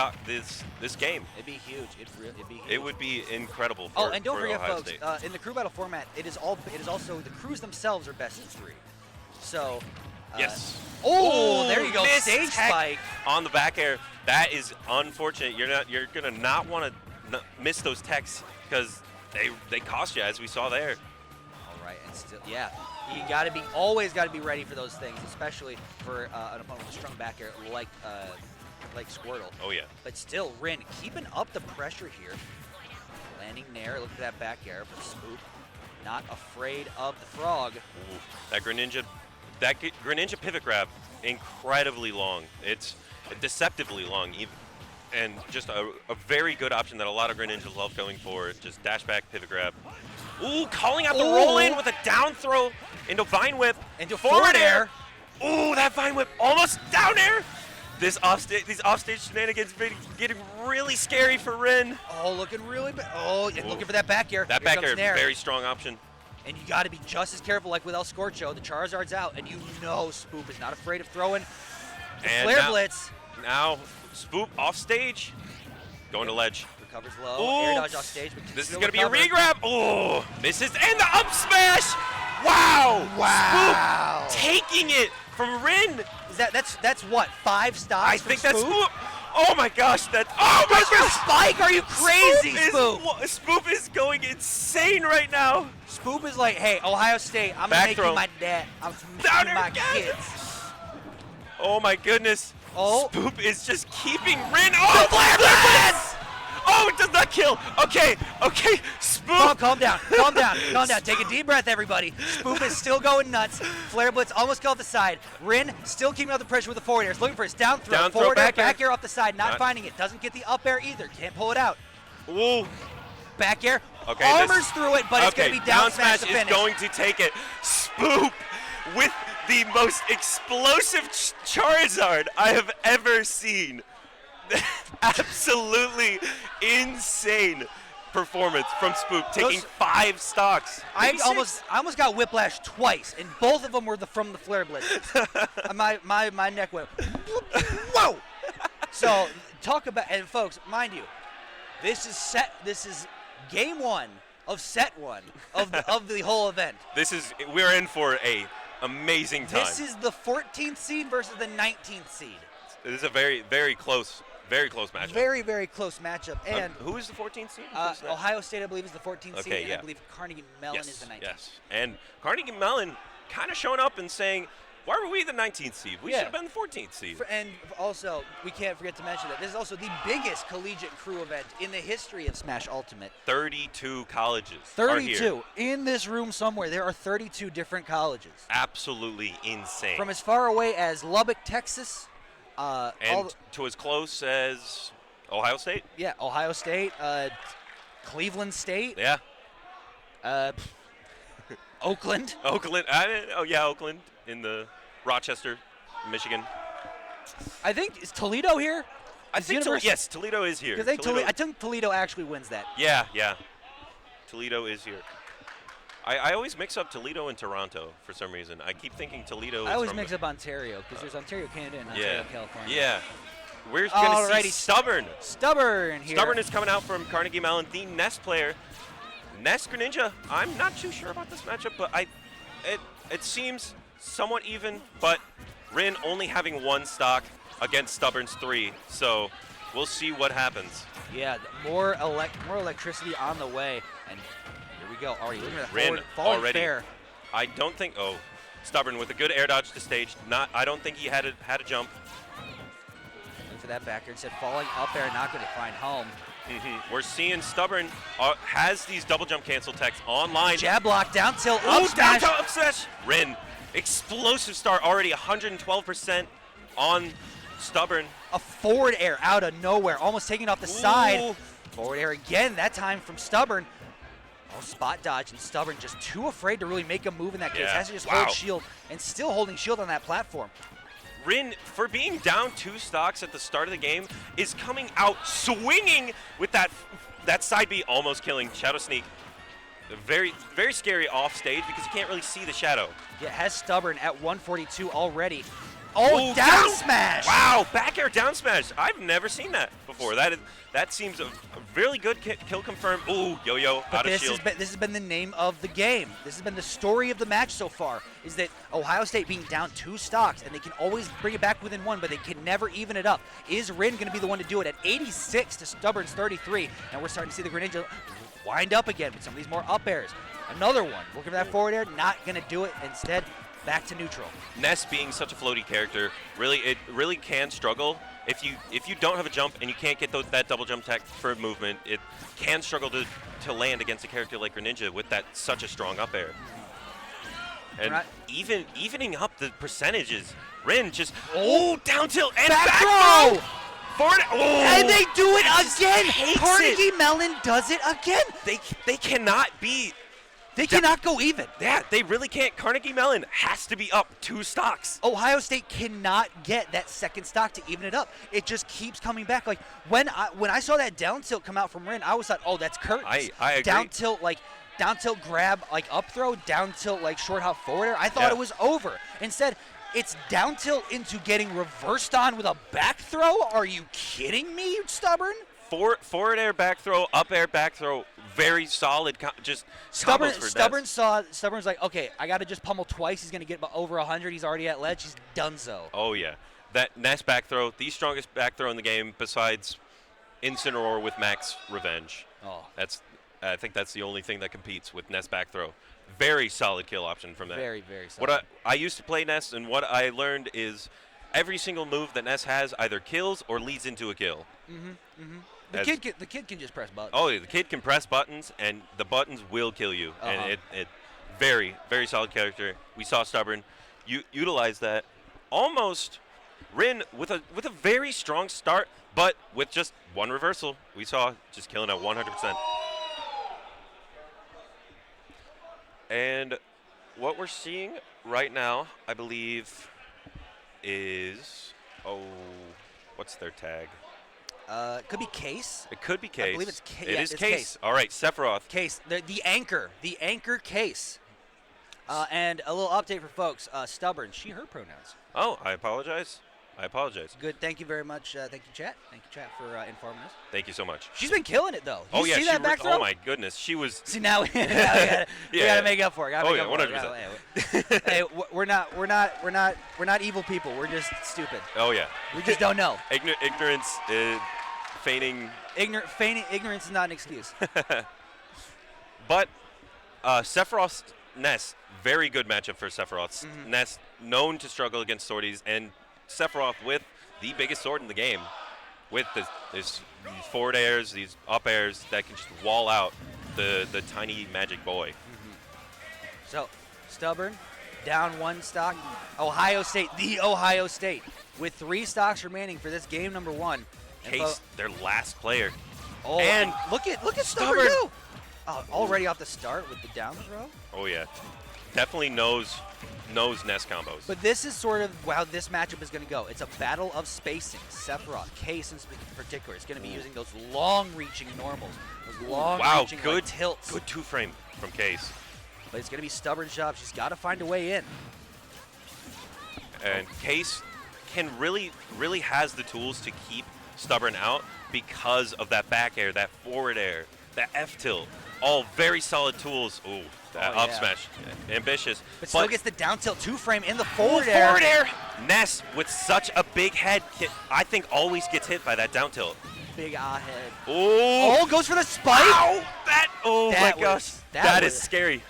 [SPEAKER 6] game.
[SPEAKER 5] It'd be huge. It'd be huge.
[SPEAKER 6] It would be incredible.
[SPEAKER 5] Oh,
[SPEAKER 6] For,
[SPEAKER 5] and don't
[SPEAKER 6] for
[SPEAKER 5] forget,
[SPEAKER 6] Ohio
[SPEAKER 5] folks,
[SPEAKER 6] State.
[SPEAKER 5] in the crew battle format, it is also the crews themselves are best of 3. So.
[SPEAKER 6] Yes.
[SPEAKER 5] Oh,
[SPEAKER 6] Ooh,
[SPEAKER 5] there you go.
[SPEAKER 6] missed
[SPEAKER 5] Stage
[SPEAKER 6] tech
[SPEAKER 5] spike.
[SPEAKER 6] on the back air. That is unfortunate. You're gonna not want to miss those techs because they cost you, as we saw there.
[SPEAKER 5] All right, and still, yeah, you always got to be ready for those things, especially for an opponent with a strong back air like Squirtle.
[SPEAKER 6] Oh yeah.
[SPEAKER 5] But still, Rin keeping up the pressure here. Landing Nair, look at that back air for Spoop. Not afraid of the frog.
[SPEAKER 6] Ooh, that Greninja pivot grab, incredibly long. It's deceptively long, even, and just a very good option that a lot of Greninjas love going for. Just dash back pivot grab. Ooh, calling out the roll in with a down throw into Vine Whip.
[SPEAKER 5] Into forward air.
[SPEAKER 6] Ooh, that Vine Whip almost down air. These offstage shenanigans getting really scary for Rin.
[SPEAKER 5] Oh, looking really bad. Oh, and looking for that back air.
[SPEAKER 6] That
[SPEAKER 5] Here
[SPEAKER 6] back
[SPEAKER 5] comes
[SPEAKER 6] air,
[SPEAKER 5] Nair.
[SPEAKER 6] very strong option.
[SPEAKER 5] And you got to be just as careful like with El Scorcho. The Charizard's out, and you know Spoop is not afraid of throwing the
[SPEAKER 6] And
[SPEAKER 5] Flare
[SPEAKER 6] now-
[SPEAKER 5] Blitz.
[SPEAKER 6] Now, Spoop off stage, going to ledge.
[SPEAKER 5] Recovers low,
[SPEAKER 6] Ooh.
[SPEAKER 5] air dodge off stage. But
[SPEAKER 6] This is
[SPEAKER 5] still
[SPEAKER 6] going to be a
[SPEAKER 5] recover.
[SPEAKER 6] re-grab. Oh, misses, and the up smash. Wow.
[SPEAKER 5] Wow.
[SPEAKER 6] Spoop taking it from Rin.
[SPEAKER 5] That's what, 5 stocks?
[SPEAKER 6] I
[SPEAKER 5] from
[SPEAKER 6] think that's
[SPEAKER 5] Spoop?
[SPEAKER 6] Spoop. Oh my gosh, oh my
[SPEAKER 5] Mr.
[SPEAKER 6] gosh.
[SPEAKER 5] Spike, are you crazy, Spoop?
[SPEAKER 6] Spoop is going insane right now.
[SPEAKER 5] Spoop is like, hey, Ohio State, I'm
[SPEAKER 6] Back
[SPEAKER 5] gonna make
[SPEAKER 6] throw.
[SPEAKER 5] you my dad. I'm
[SPEAKER 6] Down
[SPEAKER 5] gonna make you my
[SPEAKER 6] air again.
[SPEAKER 5] kids.
[SPEAKER 6] Oh my goodness.
[SPEAKER 5] Oh.
[SPEAKER 6] Spoop is just keeping Rin. Oh, Flare Blitz! Oh, it does not kill. Okay. Spoop.
[SPEAKER 5] Calm down. Take a deep breath, everybody. Spoop is still going nuts. Flare Blitz almost got off the side. Rin still keeping up the pressure with the forward air. He's looking for his down throw.
[SPEAKER 6] Down throw,
[SPEAKER 5] Forward air,
[SPEAKER 6] back air.
[SPEAKER 5] back air off the side. Not
[SPEAKER 6] Not-
[SPEAKER 5] finding it. Doesn't get the up air either. Can't pull it out.
[SPEAKER 6] Ooh.
[SPEAKER 5] Back air.
[SPEAKER 6] Okay,
[SPEAKER 5] Armors through it, but it's going to be down smash to
[SPEAKER 6] is
[SPEAKER 5] finish.
[SPEAKER 6] going to take it. Spoop with the most explosive Charizard I have ever seen. Absolutely insane performance from Spoop, taking 5 stocks.
[SPEAKER 5] I
[SPEAKER 6] Maybe
[SPEAKER 5] almost got whiplash twice, and both of them were from the Flare Blitz. my neck went whoa. So talk about, and folks, mind you, this is game 1 of set 1 of the whole event.
[SPEAKER 6] We're in for a amazing time.
[SPEAKER 5] This is the 14th seed versus the 19th seed.
[SPEAKER 6] This is a very, very close matchup.
[SPEAKER 5] Very, very close matchup. And
[SPEAKER 6] who is the 14th seed? Who's that?
[SPEAKER 5] Ohio State, I believe, is the 14th seed,
[SPEAKER 6] Okay,
[SPEAKER 5] and
[SPEAKER 6] yeah.
[SPEAKER 5] I believe Carnegie Mellon is the 19th.
[SPEAKER 6] Yes, and Carnegie Mellon kind of showing up and saying, why were we the 19th seed? We
[SPEAKER 5] Yeah.
[SPEAKER 6] should have been the 14th seed.
[SPEAKER 5] And also, we can't forget to mention that this is also the biggest collegiate crew event in the history of Smash Ultimate.
[SPEAKER 6] 32 colleges are here.
[SPEAKER 5] 32. In this room somewhere, there are 32 different colleges.
[SPEAKER 6] Absolutely insane.
[SPEAKER 5] From as far away as Lubbock, Texas.
[SPEAKER 6] and to as close as Ohio State?
[SPEAKER 5] Ohio State, Cleveland State,
[SPEAKER 6] Yeah.
[SPEAKER 5] Oakland.
[SPEAKER 6] Oakland. Oakland in the Rochester, Michigan.
[SPEAKER 5] I think, is Toledo here?
[SPEAKER 6] I think so. Yes, Toledo is here.
[SPEAKER 5] Because I think Toledo actually wins that.
[SPEAKER 6] Yeah. Toledo is here. I always mix up Toledo and Toronto for some reason. I keep thinking Toledo is
[SPEAKER 5] I always
[SPEAKER 6] from
[SPEAKER 5] mix up Ontario, because there's Ontario, Canada, and Ontario, California.
[SPEAKER 6] Yeah. We're going to
[SPEAKER 5] Alrighty.
[SPEAKER 6] see Stubborn.
[SPEAKER 5] Stubborn here.
[SPEAKER 6] Stubborn is coming out from Carnegie Mellon, the Nest player. Nest Greninja, I'm not too sure about this matchup, but it seems somewhat even, but Rin only having 1 stock against Stubborn's 3, so we'll see what happens.
[SPEAKER 5] Yeah, more electricity on the way, and here we go. Already looking at that
[SPEAKER 6] Rin
[SPEAKER 5] forward, falling
[SPEAKER 6] already.
[SPEAKER 5] fair.
[SPEAKER 6] I don't think, Stubborn with a good air dodge to stage. I don't think he had a jump.
[SPEAKER 5] Look for that backer. Instead, falling up air, not going to find home.
[SPEAKER 6] We're seeing Stubborn has these double jump cancel techs online.
[SPEAKER 5] Jab block, down tilt,
[SPEAKER 6] Oh,
[SPEAKER 5] up smash.
[SPEAKER 6] down tilt, up smash. Rin, explosive start, already 112% on Stubborn.
[SPEAKER 5] A forward air out of nowhere, almost taking off the side. Forward air again, that time from Stubborn. Oh, spot dodge, and Stubborn just too afraid to really make a move in that case. Has to just hold shield, and still holding shield on that platform.
[SPEAKER 6] Rin, for being down 2 stocks at the start of the game, is coming out swinging with that side B, almost killing Shadow Sneak. Very, very scary off stage because you can't really see the shadow.
[SPEAKER 5] Yeah, has Stubborn at 142 already. Oh, down smash!
[SPEAKER 6] Wow, back air down smash. I've never seen that before. That seems a really good kill confirmed. Ooh, yo-yo, out of shield.
[SPEAKER 5] This has been the name of the game. This has been the story of the match so far, is that Ohio State being down 2 stocks, and they can always bring it back within 1, but they can never even it up. Is Rin going to be the one to do it at 86 to Stubborn's 33? And we're starting to see the Greninja wind up again with some of these more up airs. Another one, looking for that forward air, not going to do it. Instead, back to neutral.
[SPEAKER 6] Ness being such a floaty character, it really can struggle. If you don't have a jump and you can't get that double jump tech for movement, it can struggle to land against a character like Greninja with such a strong up air. And evening up the percentages, Rin just down tilt and back throw. Forward,
[SPEAKER 5] and they do it again. Carnegie Mellon does it again.
[SPEAKER 6] They cannot be.
[SPEAKER 5] They cannot go even.
[SPEAKER 6] Yeah, they really can't. Carnegie Mellon has to be up 2 stocks.
[SPEAKER 5] Ohio State cannot get that second stock to even it up. It just keeps coming back. Like when I saw that down tilt come out from Rin, I was like, oh, that's curtains.
[SPEAKER 6] I agree.
[SPEAKER 5] Down tilt grab like up throw, down tilt like short hop forward air. I thought it was over. Instead, it's down tilt into getting reversed on with a back throw. Are you kidding me, Stubborn?
[SPEAKER 6] Forward air back throw, up air back throw, very solid.
[SPEAKER 5] Stubborn's like, okay, I got to just pummel twice. He's going to get over 100. He's already at ledge. He's donezo.
[SPEAKER 6] Oh yeah, that Ness back throw, the strongest back throw in the game besides Incineroar with Max Revenge.
[SPEAKER 5] Oh,
[SPEAKER 6] I think that's the only thing that competes with Ness back throw. Very solid kill option from that.
[SPEAKER 5] Very, very solid.
[SPEAKER 6] What I used to play Ness, and what I learned is every single move that Ness has either kills or leads into a kill.
[SPEAKER 5] The kid can just press buttons.
[SPEAKER 6] Oh, the kid can press buttons, and the buttons will kill you. And it very, very solid character. We saw Stubborn utilize that. Almost Rin with a very strong start, but with just 1 reversal. We saw just killing at 100%. And what we're seeing right now, I believe, is what's their tag?
[SPEAKER 5] It could be Case.
[SPEAKER 6] It could be Case.
[SPEAKER 5] I believe it's Case.
[SPEAKER 6] It is Case. All right, Sephiroth.
[SPEAKER 5] Case, the anchor Case. And a little update for folks. Stubborn, she, her pronouns.
[SPEAKER 6] Oh, I apologize.
[SPEAKER 5] Good. Thank you very much. Thank you, chat. Thank you, chat, for informing us.
[SPEAKER 6] Thank you so much.
[SPEAKER 5] She's been killing it, though.
[SPEAKER 6] You
[SPEAKER 5] see that back throw?
[SPEAKER 6] Oh my goodness, she was.
[SPEAKER 5] See now we gotta make up for it.
[SPEAKER 6] 100%.
[SPEAKER 5] Hey, we're not evil people. We're just stupid.
[SPEAKER 6] Oh yeah.
[SPEAKER 5] We just don't know.
[SPEAKER 6] Ignorance, feigning.
[SPEAKER 5] Ignorance is not an excuse.
[SPEAKER 6] But Sephiroth's Ness, very good matchup for Sephiroth's Ness, known to struggle against swordies, and Sephiroth with the biggest sword in the game, with these forward airs, these up airs that can just wall out the tiny magic boy.
[SPEAKER 5] So, Stubborn, down 1 stock. Ohio State, with 3 stocks remaining for this game number 1.
[SPEAKER 6] Case, their last player.
[SPEAKER 5] Oh, and look at Stubborn go. Already off the start with the down throw.
[SPEAKER 6] Oh yeah, definitely knows Ness combos.
[SPEAKER 5] But this is sort of how this matchup is going to go. It's a battle of spacing. Sephiroth, Case in particular, is going to be using those long-reaching normals, those long-reaching tilts.
[SPEAKER 6] Good 2-frame from Case.
[SPEAKER 5] But it's going to be Stubborn's job. She's got to find a way in.
[SPEAKER 6] And Case can really has the tools to keep Stubborn out because of that back air, that forward air, that F tilt. All very solid tools. Ooh, that up smash, ambitious.
[SPEAKER 5] But still gets the down tilt 2-frame in the forward air.
[SPEAKER 6] Forward air. Ness with such a big head, I think always gets hit by that down tilt.
[SPEAKER 5] Big head.
[SPEAKER 6] Oh,
[SPEAKER 5] goes for the spike.
[SPEAKER 6] Ow, my gosh, that is scary.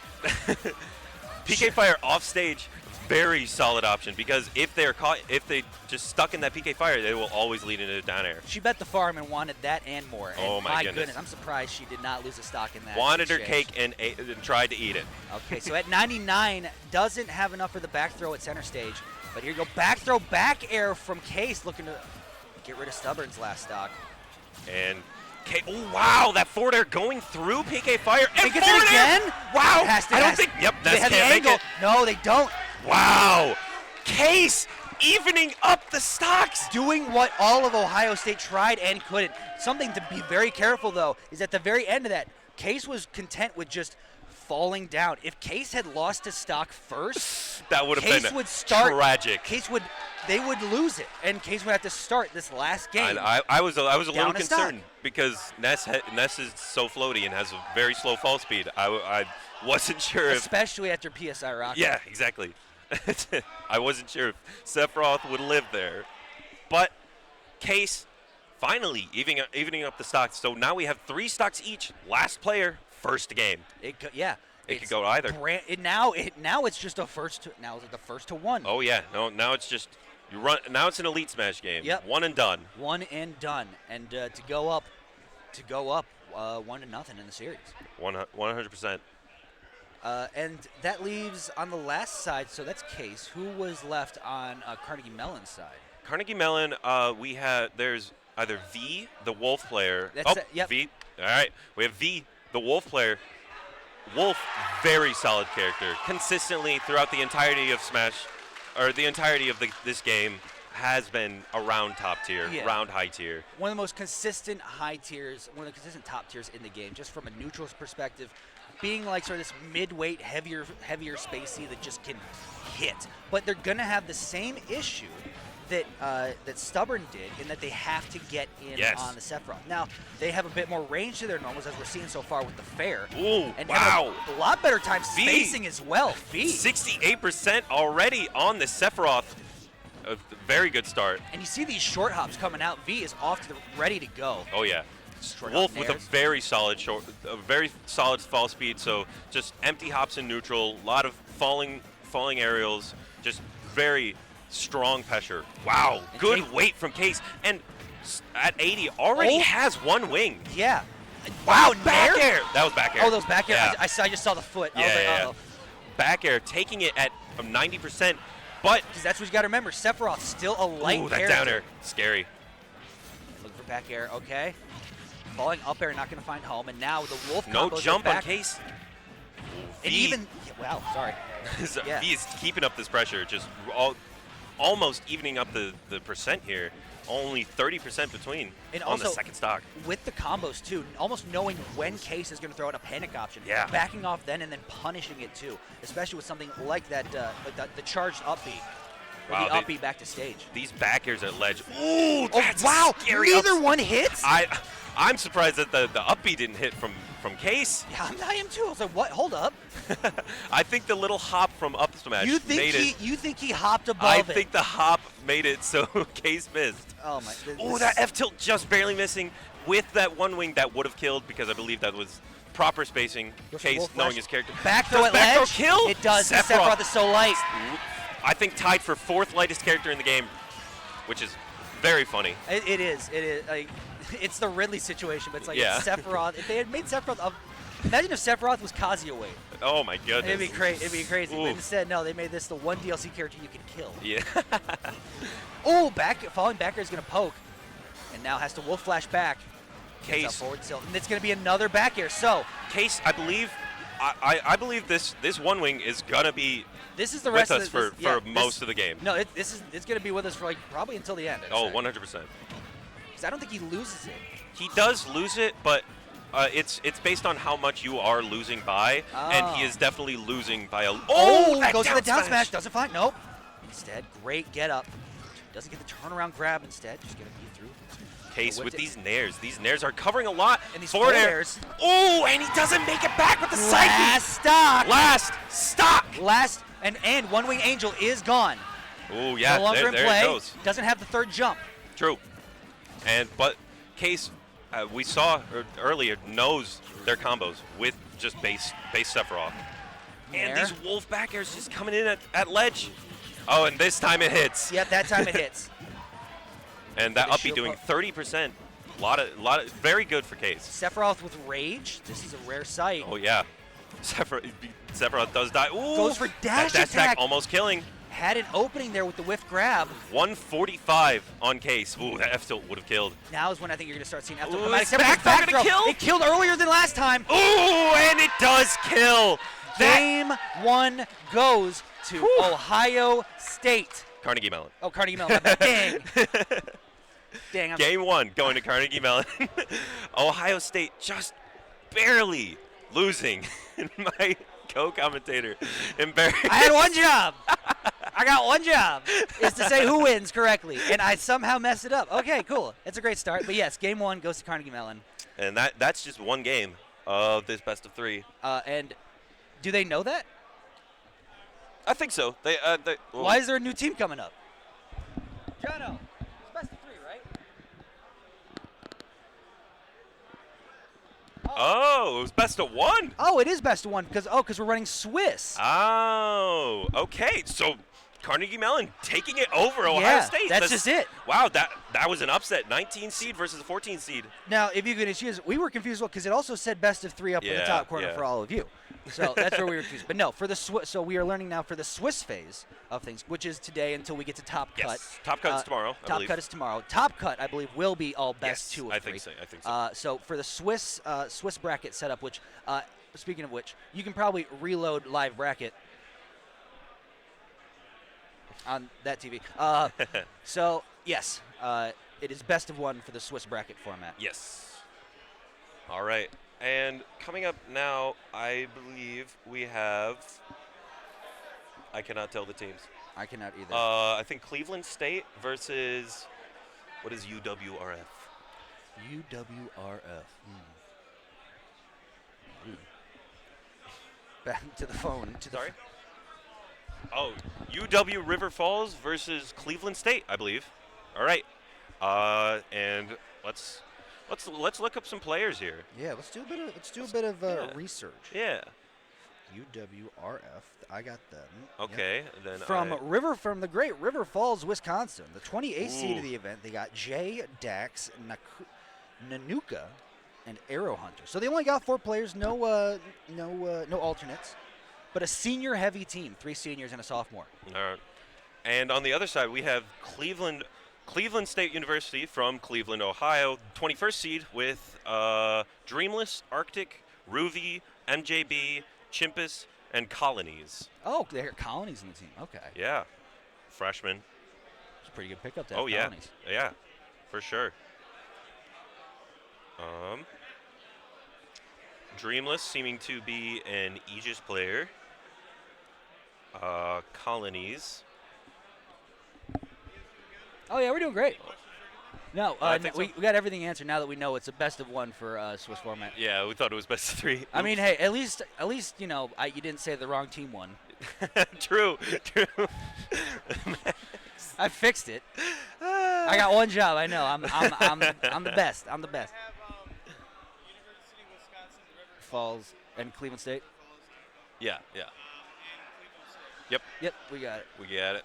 [SPEAKER 6] PK Fire off stage, very solid option because if they're caught, if they just stuck in that PK fire, they will always lead into down air.
[SPEAKER 5] She bet the farm and wanted that and more. And
[SPEAKER 6] Oh, my goodness.
[SPEAKER 5] I'm surprised she did not lose a stock in that.
[SPEAKER 6] Wanted her
[SPEAKER 5] exchange.
[SPEAKER 6] cake and tried to eat it.
[SPEAKER 5] Okay, so at 99, doesn't have enough for the back throw at center stage. But here you go, back throw, back air from Case, looking to get rid of Stubborn's last stock.
[SPEAKER 6] And oh wow, that forward air going through PK fire and
[SPEAKER 5] They get
[SPEAKER 6] forward
[SPEAKER 5] it again?
[SPEAKER 6] air. Wow, I don't think. Yep,
[SPEAKER 5] they
[SPEAKER 6] Ness
[SPEAKER 5] have the
[SPEAKER 6] can't make
[SPEAKER 5] angle.
[SPEAKER 6] it.
[SPEAKER 5] No, they don't.
[SPEAKER 6] Wow, Case evening up the stocks.
[SPEAKER 5] Doing what all of Ohio State tried and couldn't. Something to be very careful, though, is at the very end of that, Case was content with just falling down. If Case had lost his stock first,
[SPEAKER 6] that would have
[SPEAKER 5] Case
[SPEAKER 6] been
[SPEAKER 5] would start,
[SPEAKER 6] tragic.
[SPEAKER 5] They would lose it, and Case would have to start this last game.
[SPEAKER 6] I was a little
[SPEAKER 5] down a stock.
[SPEAKER 6] concerned because Ness is so floaty and has a very slow fall speed. I wasn't sure if.
[SPEAKER 5] Especially after PSI Rocket.
[SPEAKER 6] Yeah, exactly. I wasn't sure if Sephiroth would live there. But Case finally evening up the stocks. So now we have 3 stocks each. Last player, first game.
[SPEAKER 5] It could
[SPEAKER 6] go either.
[SPEAKER 5] Now it's just a first to, now it's the first to one.
[SPEAKER 6] Oh yeah, no, now it's just you run. Now it's an Elite Smash game.
[SPEAKER 5] Yep.
[SPEAKER 6] One and done.
[SPEAKER 5] One and done, and to go up 1-0 in the series.
[SPEAKER 6] 100%.
[SPEAKER 5] And that leaves on the last side. So that's Case. Who was left on Carnegie Mellon's side?
[SPEAKER 6] Carnegie Mellon. There's either V, the Wolf player.
[SPEAKER 5] That's it, yep.
[SPEAKER 6] V. All right, we have V, the Wolf player. Wolf, very solid character. Consistently throughout the entirety of Smash, or the entirety of this game, has been around top tier, around high tier.
[SPEAKER 5] One of the most consistent high tiers, one of the consistent top tiers in the game, just from a neutral's perspective, being like sort of this mid-weight, heavier spacey that just can hit. But they're gonna have the same issue that Stubborn did, in that they have to get in on the Sephiroth. Now, they have a bit more range to their normals, as we're seeing so far with the Fair.
[SPEAKER 6] Ooh,
[SPEAKER 5] and
[SPEAKER 6] wow.
[SPEAKER 5] have a lot better time spacing as well.
[SPEAKER 6] 68% already on the Sephiroth. A very good start.
[SPEAKER 5] And you see these short hops coming out. V is off to ready to go.
[SPEAKER 6] Oh, yeah.
[SPEAKER 5] Straight
[SPEAKER 6] Wolf with a very solid fall speed, so just empty hops in neutral, a lot of falling aerials, just very strong pressure. Wow, and good weight from Case, and at 80 already has one wing.
[SPEAKER 5] Yeah.
[SPEAKER 6] Wow, back air. That was back air.
[SPEAKER 5] Oh, those back air.
[SPEAKER 6] Yeah.
[SPEAKER 5] I just saw the foot.
[SPEAKER 6] Yeah,
[SPEAKER 5] I was like,
[SPEAKER 6] yeah. Back air, taking it at 90%, but
[SPEAKER 5] because that's what you got to remember. Sephiroth's still a light
[SPEAKER 6] that
[SPEAKER 5] character.
[SPEAKER 6] down air, scary.
[SPEAKER 5] Looking for back air. Okay. Falling up air, not going to find home, and now the Wolf
[SPEAKER 6] no
[SPEAKER 5] combos
[SPEAKER 6] jump
[SPEAKER 5] back.
[SPEAKER 6] on Case.
[SPEAKER 5] And even wow, sorry.
[SPEAKER 6] Yeah. He is keeping up this pressure, just almost evening up the percent here. Only 30% between
[SPEAKER 5] and
[SPEAKER 6] on
[SPEAKER 5] also,
[SPEAKER 6] the second stock.
[SPEAKER 5] With the combos too, almost knowing when Case is going to throw out a panic option.
[SPEAKER 6] Yeah.
[SPEAKER 5] Backing off then and then punishing it too, especially with something like that, the charged up B. Or the up B back to stage.
[SPEAKER 6] These back airs at ledge. Ooh, that's
[SPEAKER 5] wow!
[SPEAKER 6] Scary
[SPEAKER 5] Neither one hits.
[SPEAKER 6] I'm surprised that the up B didn't hit from Case.
[SPEAKER 5] Yeah, I am too. I was like, what? Hold up.
[SPEAKER 6] I think the little hop from up smash
[SPEAKER 5] You think he hopped above
[SPEAKER 6] I
[SPEAKER 5] it?
[SPEAKER 6] think the hop made it so Case missed.
[SPEAKER 5] Oh my!
[SPEAKER 6] Oh, that F tilt just barely missing with that one wing that would have killed, because I believe that was proper spacing. Case knowing his character.
[SPEAKER 5] Back throw at ledge.
[SPEAKER 6] Kill.
[SPEAKER 5] It does. Sephiroth is so light.
[SPEAKER 6] I think tied for 4th lightest character in the game, which is very funny.
[SPEAKER 5] It is. Like, it's the Ridley situation, but it's like it's Sephiroth. If they had made Sephiroth up, imagine if Sephiroth was Kazuya weight.
[SPEAKER 6] Oh my goodness.
[SPEAKER 5] It'd be crazy. But instead, no, they made this the one DLC character you can kill.
[SPEAKER 6] Yeah.
[SPEAKER 5] Oh, falling back air is gonna poke, and now has to wolf flash back.
[SPEAKER 6] Case
[SPEAKER 5] forward tilt, and it's gonna be another back air. So
[SPEAKER 6] Case, I believe this one wing is gonna be.
[SPEAKER 5] This is the rest
[SPEAKER 6] with us
[SPEAKER 5] of
[SPEAKER 6] for most of the game.
[SPEAKER 5] No, it's going to be with us for like probably until the end.
[SPEAKER 6] Oh, 100%.
[SPEAKER 5] Because I don't think he loses it.
[SPEAKER 6] He does lose it, but it's based on how much you are losing by, and he is definitely losing by a.
[SPEAKER 5] That goes to the down smash. Doesn't find. Nope. Instead, great get up. Doesn't get the turnaround grab. Instead, just gonna be through.
[SPEAKER 6] Case with these nairs. These nairs are covering a lot.
[SPEAKER 5] And these
[SPEAKER 6] forward
[SPEAKER 5] airs.
[SPEAKER 6] Oh, and he doesn't make it back with the psyche.
[SPEAKER 5] Last stock.
[SPEAKER 6] Last.
[SPEAKER 5] And One Wing Angel is gone.
[SPEAKER 6] Oh yeah,
[SPEAKER 5] no longer in play.
[SPEAKER 6] It goes.
[SPEAKER 5] Doesn't have the third jump.
[SPEAKER 6] True. But Case, we saw earlier, knows their combos with just base Sephiroth. And
[SPEAKER 5] There.
[SPEAKER 6] these wolf back airs just coming in at ledge. Oh, and this time it hits.
[SPEAKER 5] Yep, that time it hits.
[SPEAKER 6] And that
[SPEAKER 5] The
[SPEAKER 6] uppie
[SPEAKER 5] shield
[SPEAKER 6] doing
[SPEAKER 5] pop.
[SPEAKER 6] 30%. Lot of very good for Case.
[SPEAKER 5] Sephiroth with rage. This is a rare sight.
[SPEAKER 6] Oh yeah. Sephiroth does die. Ooh,
[SPEAKER 5] Goes for dash
[SPEAKER 6] that
[SPEAKER 5] attack.
[SPEAKER 6] almost killing.
[SPEAKER 5] Had an opening there with the whiff grab.
[SPEAKER 6] 145 on Case. Ooh, that F tilt would have killed.
[SPEAKER 5] Now is when I think you're going to start seeing F tilt
[SPEAKER 6] Ooh,
[SPEAKER 5] come out.
[SPEAKER 6] is
[SPEAKER 5] Except for the
[SPEAKER 6] back throw gonna kill?
[SPEAKER 5] It killed earlier than last time.
[SPEAKER 6] Ooh, and it does kill.
[SPEAKER 5] Game 1 goes to Ohio State.
[SPEAKER 6] Carnegie Mellon.
[SPEAKER 5] Oh, Carnegie Mellon. My bad. Dang. Dang. I'm
[SPEAKER 6] Game 1 going to Carnegie Mellon. Ohio State just barely losing. My co-commentator embarrassed.
[SPEAKER 5] I had one job. I got one job. Is to say who wins correctly. And I somehow messed it up. Okay, cool. It's a great start. But yes, game 1 goes to Carnegie Mellon.
[SPEAKER 6] And that's just one game of this best of 3.
[SPEAKER 5] And do they know that?
[SPEAKER 6] I think so. They well,
[SPEAKER 5] Why is there a new team coming up? Jono, it's best of 3, right?
[SPEAKER 6] Oh, it was best of 1.
[SPEAKER 5] Oh, it is best of 1 because we're running Swiss.
[SPEAKER 6] Oh, okay. So Carnegie Mellon taking it over Ohio
[SPEAKER 5] Yeah,
[SPEAKER 6] State.
[SPEAKER 5] that's just it.
[SPEAKER 6] Wow, that was an upset. 19 seed versus a 14 seed.
[SPEAKER 5] Now, if you could excuse, we were confused because it also said best of 3 up in the
[SPEAKER 6] Yeah,
[SPEAKER 5] top corner
[SPEAKER 6] yeah.
[SPEAKER 5] for all of you. So that's where we were confused. But no, for the so we are learning now for the Swiss phase of things, which is today until we get to Top Cut.
[SPEAKER 6] Yes, Top Cut is tomorrow, I
[SPEAKER 5] Top
[SPEAKER 6] believe.
[SPEAKER 5] Cut is tomorrow. Top Cut, I believe, will be all best
[SPEAKER 6] Yes,
[SPEAKER 5] 2 of 3.
[SPEAKER 6] I think so. I think so.
[SPEAKER 5] So for the Swiss bracket setup, which speaking of which, you can probably reload live bracket on that TV. So yes, it is best of 1 for the Swiss bracket format.
[SPEAKER 6] Yes. All right. And coming up now, I believe we have. I cannot tell the teams.
[SPEAKER 5] I cannot either.
[SPEAKER 6] I think Cleveland State versus what is UWRF?
[SPEAKER 5] UWRF. Back to the phone.
[SPEAKER 6] Sorry. Oh, UW River Falls versus Cleveland State, I believe. All right. And let's look up some players here.
[SPEAKER 5] Yeah, let's do a bit of
[SPEAKER 6] Yeah.
[SPEAKER 5] research.
[SPEAKER 6] Yeah.
[SPEAKER 5] UWRF. I got them.
[SPEAKER 6] Okay. Then
[SPEAKER 5] From the great River Falls, Wisconsin, the 28th seed
[SPEAKER 6] Ooh.
[SPEAKER 5] of the event. They got Jay, Dax, Nanuka, and Arrow Hunter. So they only got 4 players, no alternates, but a senior-heavy team, 3 seniors and a sophomore.
[SPEAKER 6] All right. And on the other side, we have Cleveland State University from Cleveland, Ohio, 21st seed with Dreamless, Arctic, Ruvi, MJB, Chimpus, and Colonies.
[SPEAKER 5] Oh, they got Colonies in the team. Okay.
[SPEAKER 6] Yeah. Freshman.
[SPEAKER 5] It's a pretty good pickup there.
[SPEAKER 6] Oh, yeah.
[SPEAKER 5] Colonies.
[SPEAKER 6] Yeah, for sure. Dreamless seeming to be an Aegis player. Colonies.
[SPEAKER 5] Oh, yeah, we're doing great. No,
[SPEAKER 6] I think
[SPEAKER 5] we
[SPEAKER 6] so.
[SPEAKER 5] got everything answered now that we know it's a best of 1 for Swiss format.
[SPEAKER 6] Yeah, we thought it was best of 3.
[SPEAKER 5] I mean, hey, at least you know you didn't say the wrong team won.
[SPEAKER 6] True.
[SPEAKER 5] I fixed it. I got one job. I know. I'm the best. I'm the best.
[SPEAKER 7] University of Wisconsin, River
[SPEAKER 5] Falls and Cleveland State.
[SPEAKER 6] Yeah.
[SPEAKER 7] and Cleveland State.
[SPEAKER 6] Yep,
[SPEAKER 5] Yep, we got it.
[SPEAKER 6] we got it.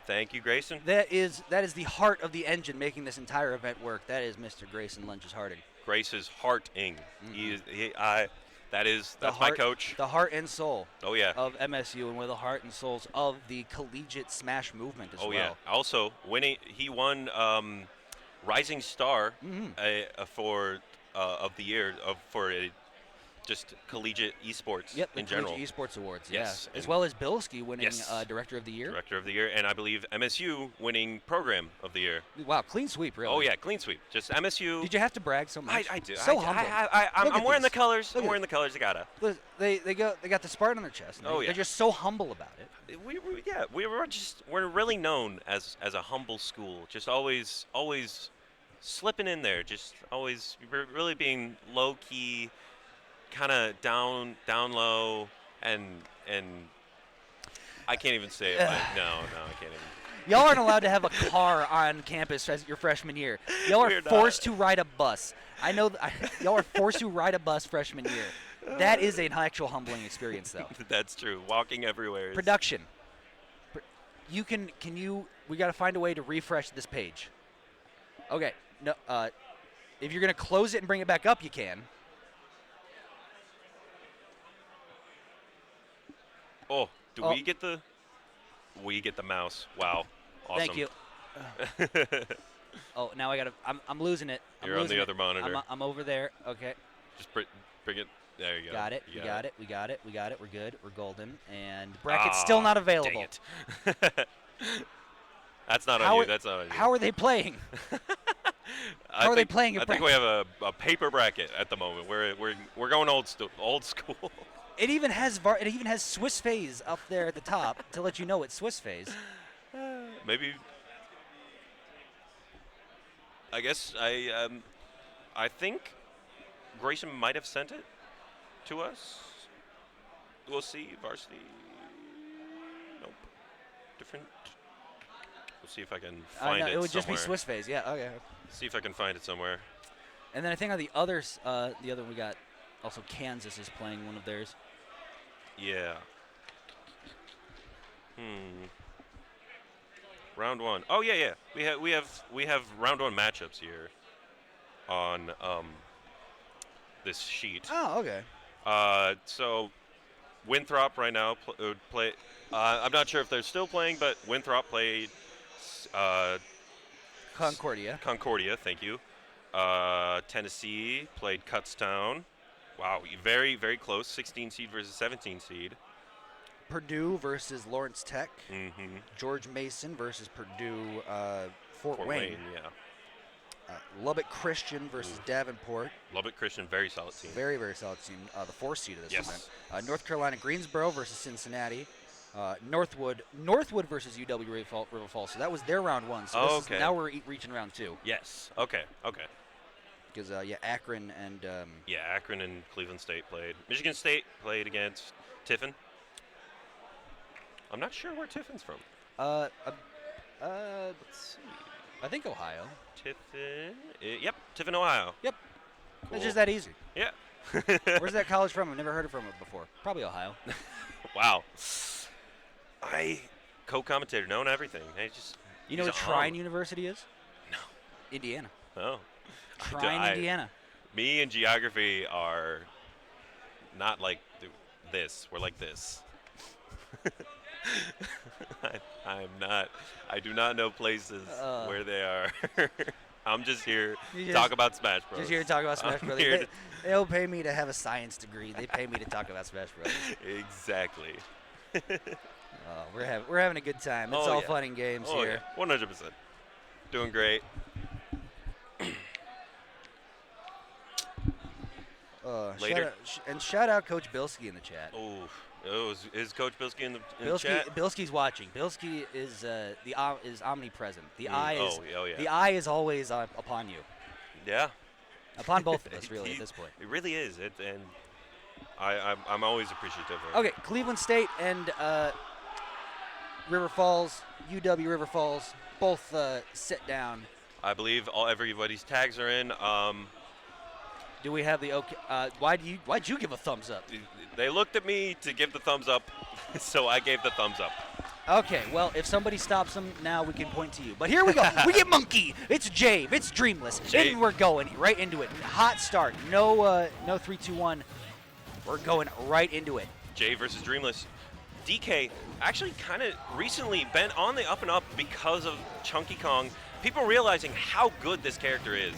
[SPEAKER 6] Thank you, Grayson.
[SPEAKER 5] That is the heart of the engine making this entire event work. That is Mr. Grayson Lunches Harding.
[SPEAKER 6] Grace's Harting. That's
[SPEAKER 5] The
[SPEAKER 6] my
[SPEAKER 5] heart-
[SPEAKER 6] coach.
[SPEAKER 5] The heart and soul
[SPEAKER 6] Oh yeah.
[SPEAKER 5] of MSU, and with the heart and souls of the collegiate smash movement as
[SPEAKER 6] Oh
[SPEAKER 5] well.
[SPEAKER 6] yeah. Also, he won Rising Star for of the year for just collegiate esports
[SPEAKER 5] Yep, the
[SPEAKER 6] in general.
[SPEAKER 5] Collegiate Esports Awards,
[SPEAKER 6] Yes,
[SPEAKER 5] yeah. As
[SPEAKER 6] and-
[SPEAKER 5] well as Bilski winning
[SPEAKER 6] Yes.
[SPEAKER 5] Director of the Year.
[SPEAKER 6] Director of the year, and I believe MSU winning Program of the year.
[SPEAKER 5] Wow, clean sweep, really.
[SPEAKER 6] Oh yeah, clean sweep. Just MSU.
[SPEAKER 5] Did you have to brag so much?
[SPEAKER 6] I do.
[SPEAKER 5] So
[SPEAKER 6] I,
[SPEAKER 5] humble.
[SPEAKER 6] I'm
[SPEAKER 5] Look at
[SPEAKER 6] wearing the
[SPEAKER 5] these.
[SPEAKER 6] colors.
[SPEAKER 5] Look
[SPEAKER 6] I'm
[SPEAKER 5] at
[SPEAKER 6] wearing the colors. I gotta.
[SPEAKER 5] Listen, they got the Spartan on their chest. And
[SPEAKER 6] Oh, yeah.
[SPEAKER 5] They're just so humble about it.
[SPEAKER 6] We're really known as a humble school. Just always slipping in there. Just always really being low key, kind of down low, and I can't even say it. But no, I can't even.
[SPEAKER 5] Y'all aren't allowed to have a car on campus as your freshman year. Y'all are
[SPEAKER 6] We're not.
[SPEAKER 5] forced to ride a bus. I know. Y'all are forced to ride a bus freshman year. That is an actual humbling experience, though.
[SPEAKER 6] That's true. Walking everywhere.
[SPEAKER 5] Production. You can you? We got to find a way to refresh this page. Okay. No. If you're gonna close it and bring it back up, you can.
[SPEAKER 6] Oh, we get the? We get the mouse. Wow. Awesome.
[SPEAKER 5] Thank you. Oh, now I gotta. I'm losing it.
[SPEAKER 6] You're on the other monitor.
[SPEAKER 5] I'm over there. Okay.
[SPEAKER 6] Just bring it. There you go.
[SPEAKER 5] Got it.
[SPEAKER 6] You
[SPEAKER 5] We got it. We got it. We got it. We're good. We're golden. And bracket's still not available.
[SPEAKER 6] Dang it. That's not on you. That's not on you.
[SPEAKER 5] How are they playing? How are they playing?
[SPEAKER 6] I think we have a paper bracket at the moment. We're going old school.
[SPEAKER 5] It even has Swiss phase up there at the top to let you know it's Swiss phase.
[SPEAKER 6] Maybe. I guess I think Grayson might have sent it to us. We'll see. Varsity. Nope. Different. We'll see if I can find it.
[SPEAKER 5] It would just be
[SPEAKER 6] somewhere.
[SPEAKER 5] Swiss phase. Yeah. Okay.
[SPEAKER 6] See if I can find it somewhere.
[SPEAKER 5] And then I think on the other one we got also Kansas is playing one of theirs.
[SPEAKER 6] Yeah. Round one. Oh yeah. We have round one matchups here on this sheet.
[SPEAKER 5] Oh, okay.
[SPEAKER 6] So Winthrop right now play. I'm not sure if they're still playing, but Winthrop played
[SPEAKER 5] Concordia.
[SPEAKER 6] Concordia, thank you. Tennessee played Kutztown. Wow, very, very close. 16 seed versus 17 seed.
[SPEAKER 5] Purdue versus Lawrence Tech.
[SPEAKER 6] Mm-hmm.
[SPEAKER 5] George Mason versus Purdue Fort
[SPEAKER 6] Wayne, yeah.
[SPEAKER 5] Lubbock Christian versus Davenport.
[SPEAKER 6] Lubbock Christian, very solid team.
[SPEAKER 5] Very, very solid team. The 4th seed of this
[SPEAKER 6] Yes.
[SPEAKER 5] event. North Carolina Greensboro versus Cincinnati. Northwood versus UW River Falls. So that was their round one. So now we're reaching round two.
[SPEAKER 6] Yes. Okay.
[SPEAKER 5] Because Akron and
[SPEAKER 6] Akron and Cleveland State played. Michigan State played against Tiffin. I'm not sure where Tiffin's from. Let's see.
[SPEAKER 5] I think Ohio.
[SPEAKER 6] Tiffin. Yep, Tiffin, Ohio.
[SPEAKER 5] Yep.
[SPEAKER 6] Cool.
[SPEAKER 5] It's just that easy.
[SPEAKER 6] Yeah.
[SPEAKER 5] Where's that college from? I've never heard from it before. Probably Ohio.
[SPEAKER 6] Wow. Co-commentator, knowing everything.
[SPEAKER 5] You know what Trine University is?
[SPEAKER 6] No.
[SPEAKER 5] Indiana.
[SPEAKER 6] Oh.
[SPEAKER 5] Trine, Indiana.
[SPEAKER 6] Me and geography are not like this. We're like this. I do not know places where they are. I'm just here to talk about Smash Bros.
[SPEAKER 5] Just here to talk about Smash Bros. They'll pay me to have a science degree. They pay me to talk about Smash Bros.
[SPEAKER 6] Exactly.
[SPEAKER 5] We're having a good time. It's all fun and games here.
[SPEAKER 6] Yeah. 100%. Doing great. Later.
[SPEAKER 5] Shout out Coach Bilski in the chat.
[SPEAKER 6] Is Coach Bilski in the chat?
[SPEAKER 5] Bilski's watching. Bilski is omnipresent. The eye is
[SPEAKER 6] yeah.
[SPEAKER 5] the eye is always upon you.
[SPEAKER 6] Yeah.
[SPEAKER 5] Upon both of us, really, at this point.
[SPEAKER 6] It really is. And I'm always appreciative of it.
[SPEAKER 5] Okay, Cleveland State and River Falls, UW River Falls, both sit down.
[SPEAKER 6] I believe everybody's tags are in.
[SPEAKER 5] Do we have the okay? Why'd you give a thumbs up?
[SPEAKER 6] They looked at me to give the thumbs up, so I gave the thumbs up.
[SPEAKER 5] Okay, well, if somebody stops them now, we can point to you. But here we go. We get Monkey. It's Jave. It's Dreamless. And we're going right into it. Hot start. No 3, 2, 1. We're going right into it.
[SPEAKER 6] Jay versus Dreamless. DK actually kind of recently been on the up and up because of Chunky Kong. People realizing how good this character is.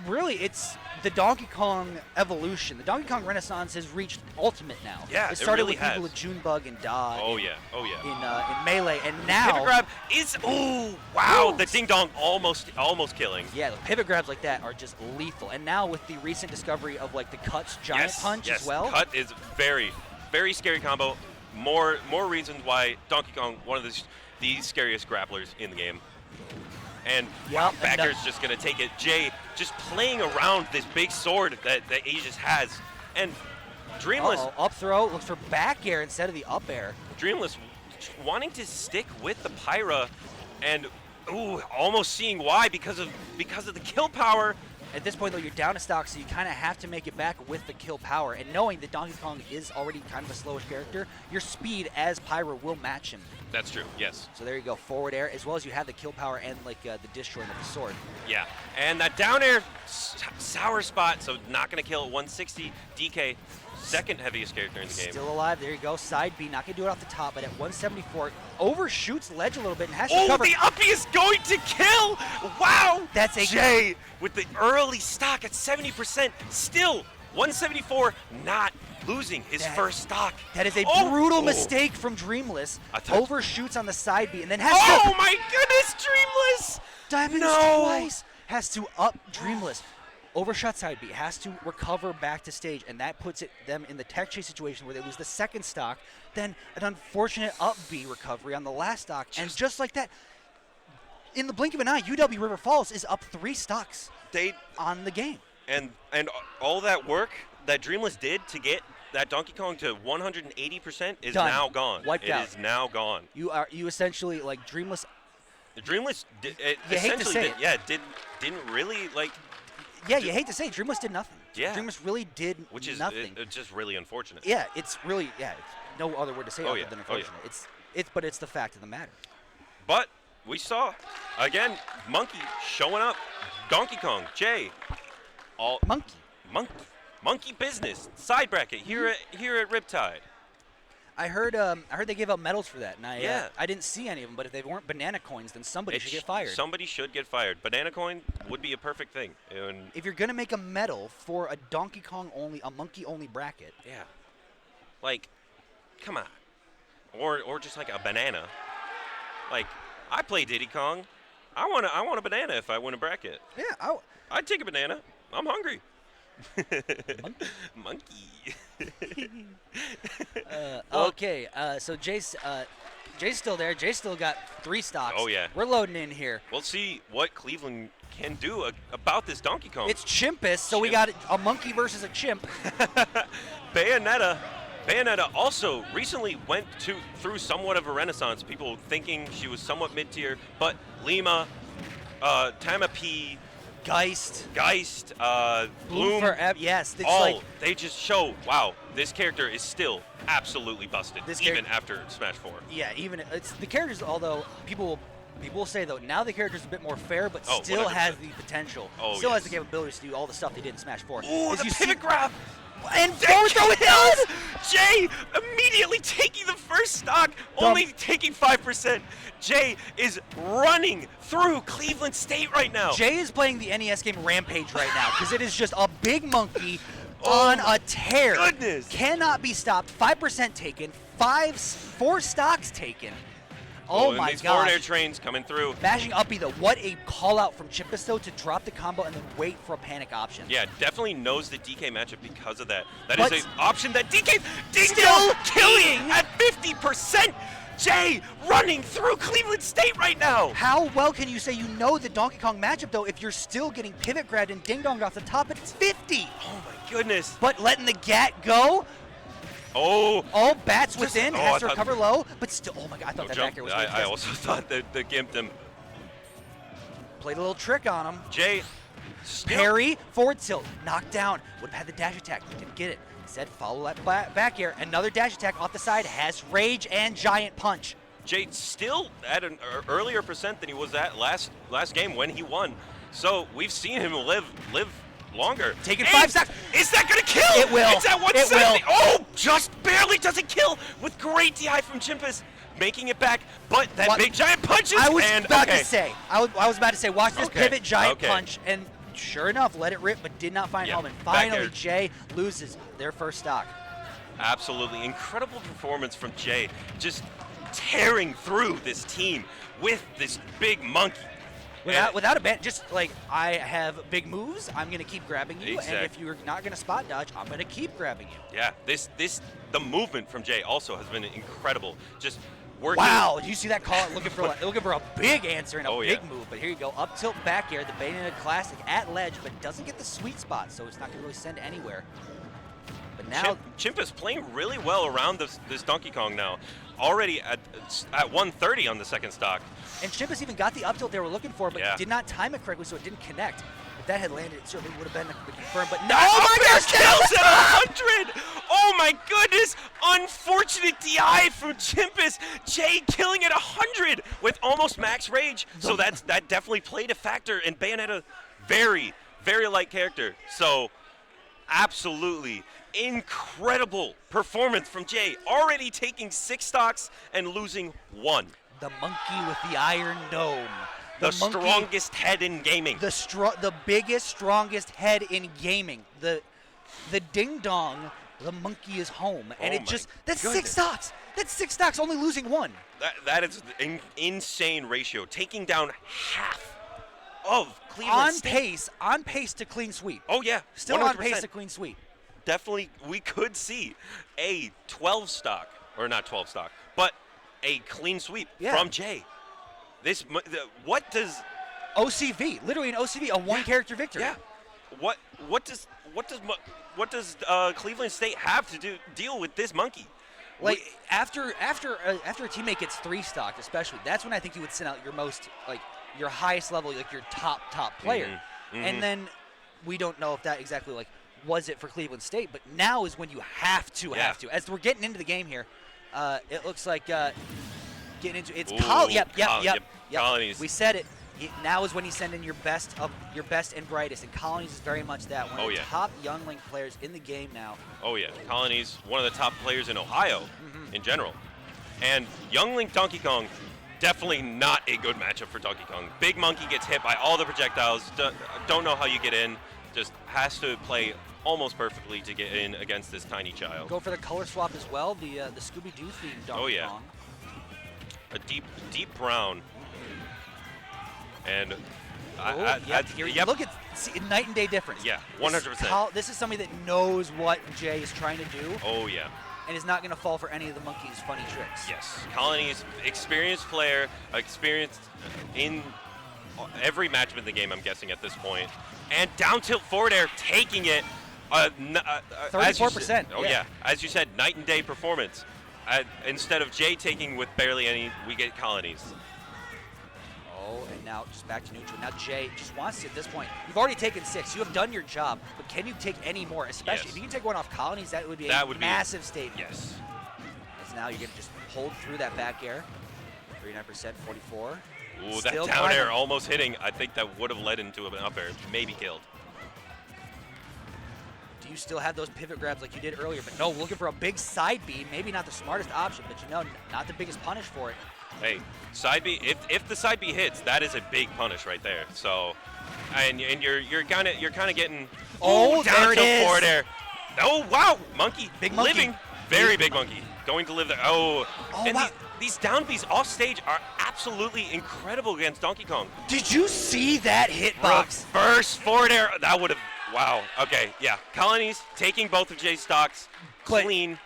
[SPEAKER 5] Really, it's the Donkey Kong evolution. The Donkey Kong Renaissance has reached ultimate now.
[SPEAKER 6] Yeah,
[SPEAKER 5] it started
[SPEAKER 6] really
[SPEAKER 5] with people with Junebug and Da.
[SPEAKER 6] Oh yeah.
[SPEAKER 5] In Melee, and now
[SPEAKER 6] pivot grab is wow! The ding dong almost killing.
[SPEAKER 5] Yeah, the pivot grabs like that are just lethal. And now with the recent discovery of like the Cuts giant punch as well.
[SPEAKER 6] Cut is very, very scary combo. More reasons why Donkey Kong one of the scariest grapplers in the game. And Backer's just going to take it. Jay just playing around this big sword that he just has. And Dreamless.
[SPEAKER 5] Up throw, looks for back air instead of the up air.
[SPEAKER 6] Dreamless wanting to stick with the Pyra and almost seeing why because of the kill power.
[SPEAKER 5] At this point, though, you're down a stock, so you kind of have to make it back with the kill power. And knowing that Donkey Kong is already kind of a slowish character, your speed as Pyro will match him.
[SPEAKER 6] That's true, yes.
[SPEAKER 5] So there you go, forward air, as well as you have the kill power and like the disjoint of the sword.
[SPEAKER 6] Yeah, and that down air sour spot, so not going to kill at 160. DK, second heaviest character in the game.
[SPEAKER 5] Still alive, there you go. Side B, not going to do it off the top, but at 174, overshoots ledge a little bit and has to
[SPEAKER 6] Oh,
[SPEAKER 5] cover.
[SPEAKER 6] the uppie is going to kill! Wow!
[SPEAKER 5] That's a
[SPEAKER 6] Jay with the early stock at 70%. Still, 174, not losing his first stock.
[SPEAKER 5] That is a
[SPEAKER 6] Oh!
[SPEAKER 5] brutal
[SPEAKER 6] Oh.
[SPEAKER 5] mistake from Dreamless.
[SPEAKER 6] I thought-
[SPEAKER 5] Overshoots on the side B and then has
[SPEAKER 6] Oh
[SPEAKER 5] to
[SPEAKER 6] my goodness, Dreamless!
[SPEAKER 5] diamonds
[SPEAKER 6] No.
[SPEAKER 5] twice. Has to up Dreamless. Overshot side B, has to recover back to stage, and that puts them in the tech chase situation where they lose the second stock, then an unfortunate up B recovery on the last stock, and just like that, in the blink of an eye, UW River Falls is up 3 stocks
[SPEAKER 6] They
[SPEAKER 5] on the game.
[SPEAKER 6] and all that work that Dreamless did to get that Donkey Kong to 180% is
[SPEAKER 5] Done.
[SPEAKER 6] now gone.
[SPEAKER 5] Wiped out.
[SPEAKER 6] It is now gone.
[SPEAKER 5] You essentially, like, Dreamless,
[SPEAKER 6] The Dreamless did, it
[SPEAKER 5] You hate to
[SPEAKER 6] essentially
[SPEAKER 5] say
[SPEAKER 6] did,
[SPEAKER 5] it.
[SPEAKER 6] yeah, didn't really like,
[SPEAKER 5] yeah, you hate to say it, Dreamless did nothing.
[SPEAKER 6] Yeah.
[SPEAKER 5] Dreamless really did
[SPEAKER 6] which is
[SPEAKER 5] nothing.
[SPEAKER 6] it's just really unfortunate.
[SPEAKER 5] Yeah, it's really, it's no other word to say
[SPEAKER 6] Oh,
[SPEAKER 5] other
[SPEAKER 6] yeah.
[SPEAKER 5] than
[SPEAKER 6] Oh, yeah.
[SPEAKER 5] unfortunate. But it's the fact of the matter.
[SPEAKER 6] But we saw again Monkey showing up. Donkey Kong, Jay, all monkey business side bracket here at Riptide.
[SPEAKER 5] I heard they gave out medals for that, and
[SPEAKER 6] Yeah.
[SPEAKER 5] I didn't see any of them. But if they weren't banana coins, then somebody should get fired.
[SPEAKER 6] Somebody should get fired. Banana coin would be a perfect thing. And
[SPEAKER 5] If you're gonna make a medal for a Donkey Kong only, a monkey only bracket,
[SPEAKER 6] yeah, like, come on, or just like a banana. Like, I play Diddy Kong. I want a banana if I win a bracket.
[SPEAKER 5] yeah,
[SPEAKER 6] I'd take a banana. I'm hungry. Monkey.
[SPEAKER 5] okay. So Jay's still there. Jay's still got 3 stocks.
[SPEAKER 6] Oh, yeah.
[SPEAKER 5] We're loading in here.
[SPEAKER 6] We'll see what Cleveland can do about this Donkey Kong.
[SPEAKER 5] It's Chimpus, so we got a monkey versus a chimp.
[SPEAKER 6] Bayonetta also recently went through somewhat of a renaissance. People thinking she was somewhat mid-tier, but Lima, Tama P,
[SPEAKER 5] Geist,
[SPEAKER 6] Bloom,
[SPEAKER 5] yes. It's
[SPEAKER 6] all
[SPEAKER 5] like
[SPEAKER 6] they just show, wow, this character is still absolutely busted,
[SPEAKER 5] This
[SPEAKER 6] even
[SPEAKER 5] character-
[SPEAKER 6] after Smash 4.
[SPEAKER 5] yeah, even it's the characters. Although people will say though now the character's a bit more fair, but
[SPEAKER 6] Oh,
[SPEAKER 5] still
[SPEAKER 6] 100%.
[SPEAKER 5] has the potential.
[SPEAKER 6] Oh,
[SPEAKER 5] still has
[SPEAKER 6] yes.
[SPEAKER 5] the capabilities to do all the stuff they did in Smash 4.
[SPEAKER 6] Ooh,
[SPEAKER 5] As
[SPEAKER 6] the
[SPEAKER 5] you
[SPEAKER 6] pivot
[SPEAKER 5] see-
[SPEAKER 6] grab!
[SPEAKER 5] and throw it does.
[SPEAKER 6] Jay immediately taking the first stock, only taking 5%. Jay is running through Cleveland State right now.
[SPEAKER 5] Jay is playing the NES game Rampage right now because it is just a big monkey
[SPEAKER 6] Oh
[SPEAKER 5] on a tear.
[SPEAKER 6] goodness.
[SPEAKER 5] Cannot be stopped. 5% taken. 4 stocks taken. Oh
[SPEAKER 6] and
[SPEAKER 5] my
[SPEAKER 6] these forward air
[SPEAKER 5] gosh.
[SPEAKER 6] trains coming through.
[SPEAKER 5] Mashing up though. What a call out from Chimpus though to drop the combo and then wait for a panic option.
[SPEAKER 6] Yeah, definitely knows the DK matchup because of that. That
[SPEAKER 5] But-
[SPEAKER 6] is an option that DK
[SPEAKER 5] Still
[SPEAKER 6] killing
[SPEAKER 5] eating.
[SPEAKER 6] at 50%. Jay running through Cleveland State right now.
[SPEAKER 5] How well can you say you know the Donkey Kong matchup though if you're still getting pivot grabbed and ding donged off the top at 50?
[SPEAKER 6] Oh my goodness.
[SPEAKER 5] But letting the gat go.
[SPEAKER 6] Oh.
[SPEAKER 5] All bats within,
[SPEAKER 6] I
[SPEAKER 5] has to
[SPEAKER 6] thought-
[SPEAKER 5] recover low, but still, oh my god, I thought
[SPEAKER 6] No
[SPEAKER 5] that
[SPEAKER 6] jump.
[SPEAKER 5] back air was
[SPEAKER 6] I
[SPEAKER 5] fantastic.
[SPEAKER 6] also thought that the gimped him.
[SPEAKER 5] Played a little trick on him.
[SPEAKER 6] Jay. still-
[SPEAKER 5] Parry, forward tilt, knocked down, would have had the dash attack, didn't get it. Instead, follow that back air, another dash attack off the side, has rage and giant punch.
[SPEAKER 6] Jay still at an earlier percent than he was at last game when he won. So we've seen him live longer.
[SPEAKER 5] Taking
[SPEAKER 6] And
[SPEAKER 5] 5 stocks.
[SPEAKER 6] Is that going to kill?
[SPEAKER 5] It will.
[SPEAKER 6] It's at
[SPEAKER 5] It
[SPEAKER 6] 170.
[SPEAKER 5] will.
[SPEAKER 6] Oh, just barely doesn't kill with great DI from Chimpus, making it back. But that
[SPEAKER 5] What-
[SPEAKER 6] big giant punches.
[SPEAKER 5] I was
[SPEAKER 6] and,
[SPEAKER 5] about
[SPEAKER 6] okay.
[SPEAKER 5] to say, watch this
[SPEAKER 6] Okay,
[SPEAKER 5] pivot giant
[SPEAKER 6] okay.
[SPEAKER 5] punch, and sure enough, let it rip, but did not find
[SPEAKER 6] Yeah,
[SPEAKER 5] home. And
[SPEAKER 6] back
[SPEAKER 5] finally,
[SPEAKER 6] air.
[SPEAKER 5] Jay loses their first stock.
[SPEAKER 6] Absolutely incredible performance from Jay, just tearing through this team with this big monkey.
[SPEAKER 5] Without a ban, just like I have big moves, I'm gonna keep grabbing you, and if
[SPEAKER 6] Exactly.
[SPEAKER 5] you're not gonna spot dodge, I'm gonna keep grabbing you.
[SPEAKER 6] Yeah, the movement from Jay also has been incredible. Just working.
[SPEAKER 5] Wow, did you see that call? Looking for a big answer and a
[SPEAKER 6] Oh,
[SPEAKER 5] big
[SPEAKER 6] yeah.
[SPEAKER 5] move. But here you go, up tilt back air, the Bayonetta classic at ledge, but doesn't get the sweet spot, so it's not gonna really send anywhere. But now,
[SPEAKER 6] Chimp is playing really well around this Donkey Kong now. Already at 130 on the second stock.
[SPEAKER 5] and Chimpus even got the up tilt they were looking for, but
[SPEAKER 6] Yeah.
[SPEAKER 5] did not time it correctly, so it didn't connect. that had landed, it certainly would have been confirmed. But no,
[SPEAKER 6] Oh
[SPEAKER 5] my gosh,
[SPEAKER 6] kills at 100! Oh my goodness! Unfortunate DI from Chimpus. Jay killing at 100 with almost max rage. So that definitely played a factor in Bayonetta. Very, very light character. So absolutely incredible performance from Jay. Already taking 6 stocks and losing 1.
[SPEAKER 5] The monkey with the iron dome.
[SPEAKER 6] The
[SPEAKER 5] monkey,
[SPEAKER 6] strongest head in gaming.
[SPEAKER 5] the biggest, strongest head in gaming. The ding dong. The monkey is home, and
[SPEAKER 6] Oh
[SPEAKER 5] it just
[SPEAKER 6] my
[SPEAKER 5] that's
[SPEAKER 6] goodness.
[SPEAKER 5] 6 stocks. That's 6 stocks, only losing 1.
[SPEAKER 6] That is an insane ratio, taking down half of Cleveland State.
[SPEAKER 5] On pace to clean sweep.
[SPEAKER 6] Oh yeah,
[SPEAKER 5] Still on
[SPEAKER 6] 100%.
[SPEAKER 5] pace to clean sweep.
[SPEAKER 6] Definitely, we could see a 12 stock, or not 12 stock, but a clean sweep from Jay. What does
[SPEAKER 5] OCV, literally an OCV, a one-character victory.
[SPEAKER 6] Yeah. What does Cleveland State have to deal with this monkey?
[SPEAKER 5] Like after a teammate gets 3 stocked, especially, that's when I think you would send out your most your highest level, like your top player. And then we don't know if that exactly was it for Cleveland State, but now is when you have to. As we're getting into the game here, it looks like getting into it's Yep.
[SPEAKER 6] Colonies.
[SPEAKER 5] We said it. Now is when you send in your best and brightest, and Colonies is very much that. One of the top youngling players in the game now.
[SPEAKER 6] Oh yeah, Colonies, one of the top players in Ohio in general. And youngling Donkey Kong, definitely not a good matchup for Donkey Kong. Big Monkey gets hit by all the projectiles, don't know how you get in, just has to play almost perfectly to get in against this tiny child.
[SPEAKER 5] Go for the color swap as well, the Scooby-Doo themed Donkey Kong.
[SPEAKER 6] A deep brown. And
[SPEAKER 5] look at night and day difference.
[SPEAKER 6] Yeah, 100%.
[SPEAKER 5] This is somebody that knows what Jay is trying to do.
[SPEAKER 6] Oh yeah.
[SPEAKER 5] And is not going to fall for any of the monkey's funny tricks.
[SPEAKER 6] Yes, Colony's experienced player, experienced in every matchup in the game, I'm guessing at this point. And down tilt forward air, taking it.
[SPEAKER 5] 34%.
[SPEAKER 6] As you said, night and day performance. Instead of Jay taking with barely any, we get Colonies.
[SPEAKER 5] Oh, and now just back to neutral. Now Jay just wants to, at this point, you've already taken 6. You have done your job, but can you take any more? Especially if you can take one off Colonies, that would be a massive statement.
[SPEAKER 6] Yes.
[SPEAKER 5] As now you're going to just hold through that back air. 39%, 44.
[SPEAKER 6] Ooh, that down air almost hitting. I think that would have led into an up air, maybe killed.
[SPEAKER 5] Do you still have those pivot grabs like you did earlier? But no, looking for a big side B. Maybe not the smartest option, but not the biggest punish for it.
[SPEAKER 6] Hey, side B. If the side B hits, that is a big punish right there. So, and you're kind of getting
[SPEAKER 5] down
[SPEAKER 6] there
[SPEAKER 5] it is.
[SPEAKER 6] Forward air. Oh wow, monkey,
[SPEAKER 5] big monkey,
[SPEAKER 6] living, very big monkey, going to live there. And
[SPEAKER 5] wow.
[SPEAKER 6] These down Bs off stage are absolutely incredible against Donkey Kong.
[SPEAKER 5] Did you see that hitbox?
[SPEAKER 6] Reverse forward air. That would have. Wow. Okay. Yeah. Colonies taking both of Jay's stocks clean.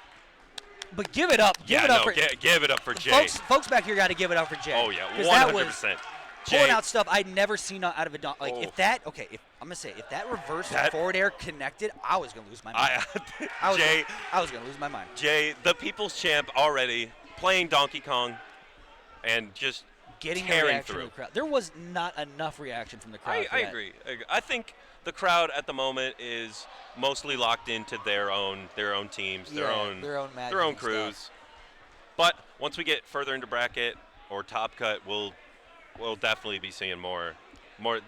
[SPEAKER 5] But give it up. Give it up for
[SPEAKER 6] Jay.
[SPEAKER 5] Folks back here got to give it up for Jay.
[SPEAKER 6] Oh yeah, 100%.
[SPEAKER 5] That was pulling out stuff I'd never seen out of a Donkey. If that reverse forward air connected, I was gonna lose my mind. I was gonna lose my mind.
[SPEAKER 6] Jay, the people's champ already playing Donkey Kong, and just
[SPEAKER 5] getting
[SPEAKER 6] tearing through.
[SPEAKER 5] From the crowd. There was not enough reaction from the crowd.
[SPEAKER 6] I agree. I think the crowd at the moment is mostly locked into their own teams, their own crews.
[SPEAKER 5] Stuff.
[SPEAKER 6] But once we get further into bracket or top cut, we'll definitely be seeing more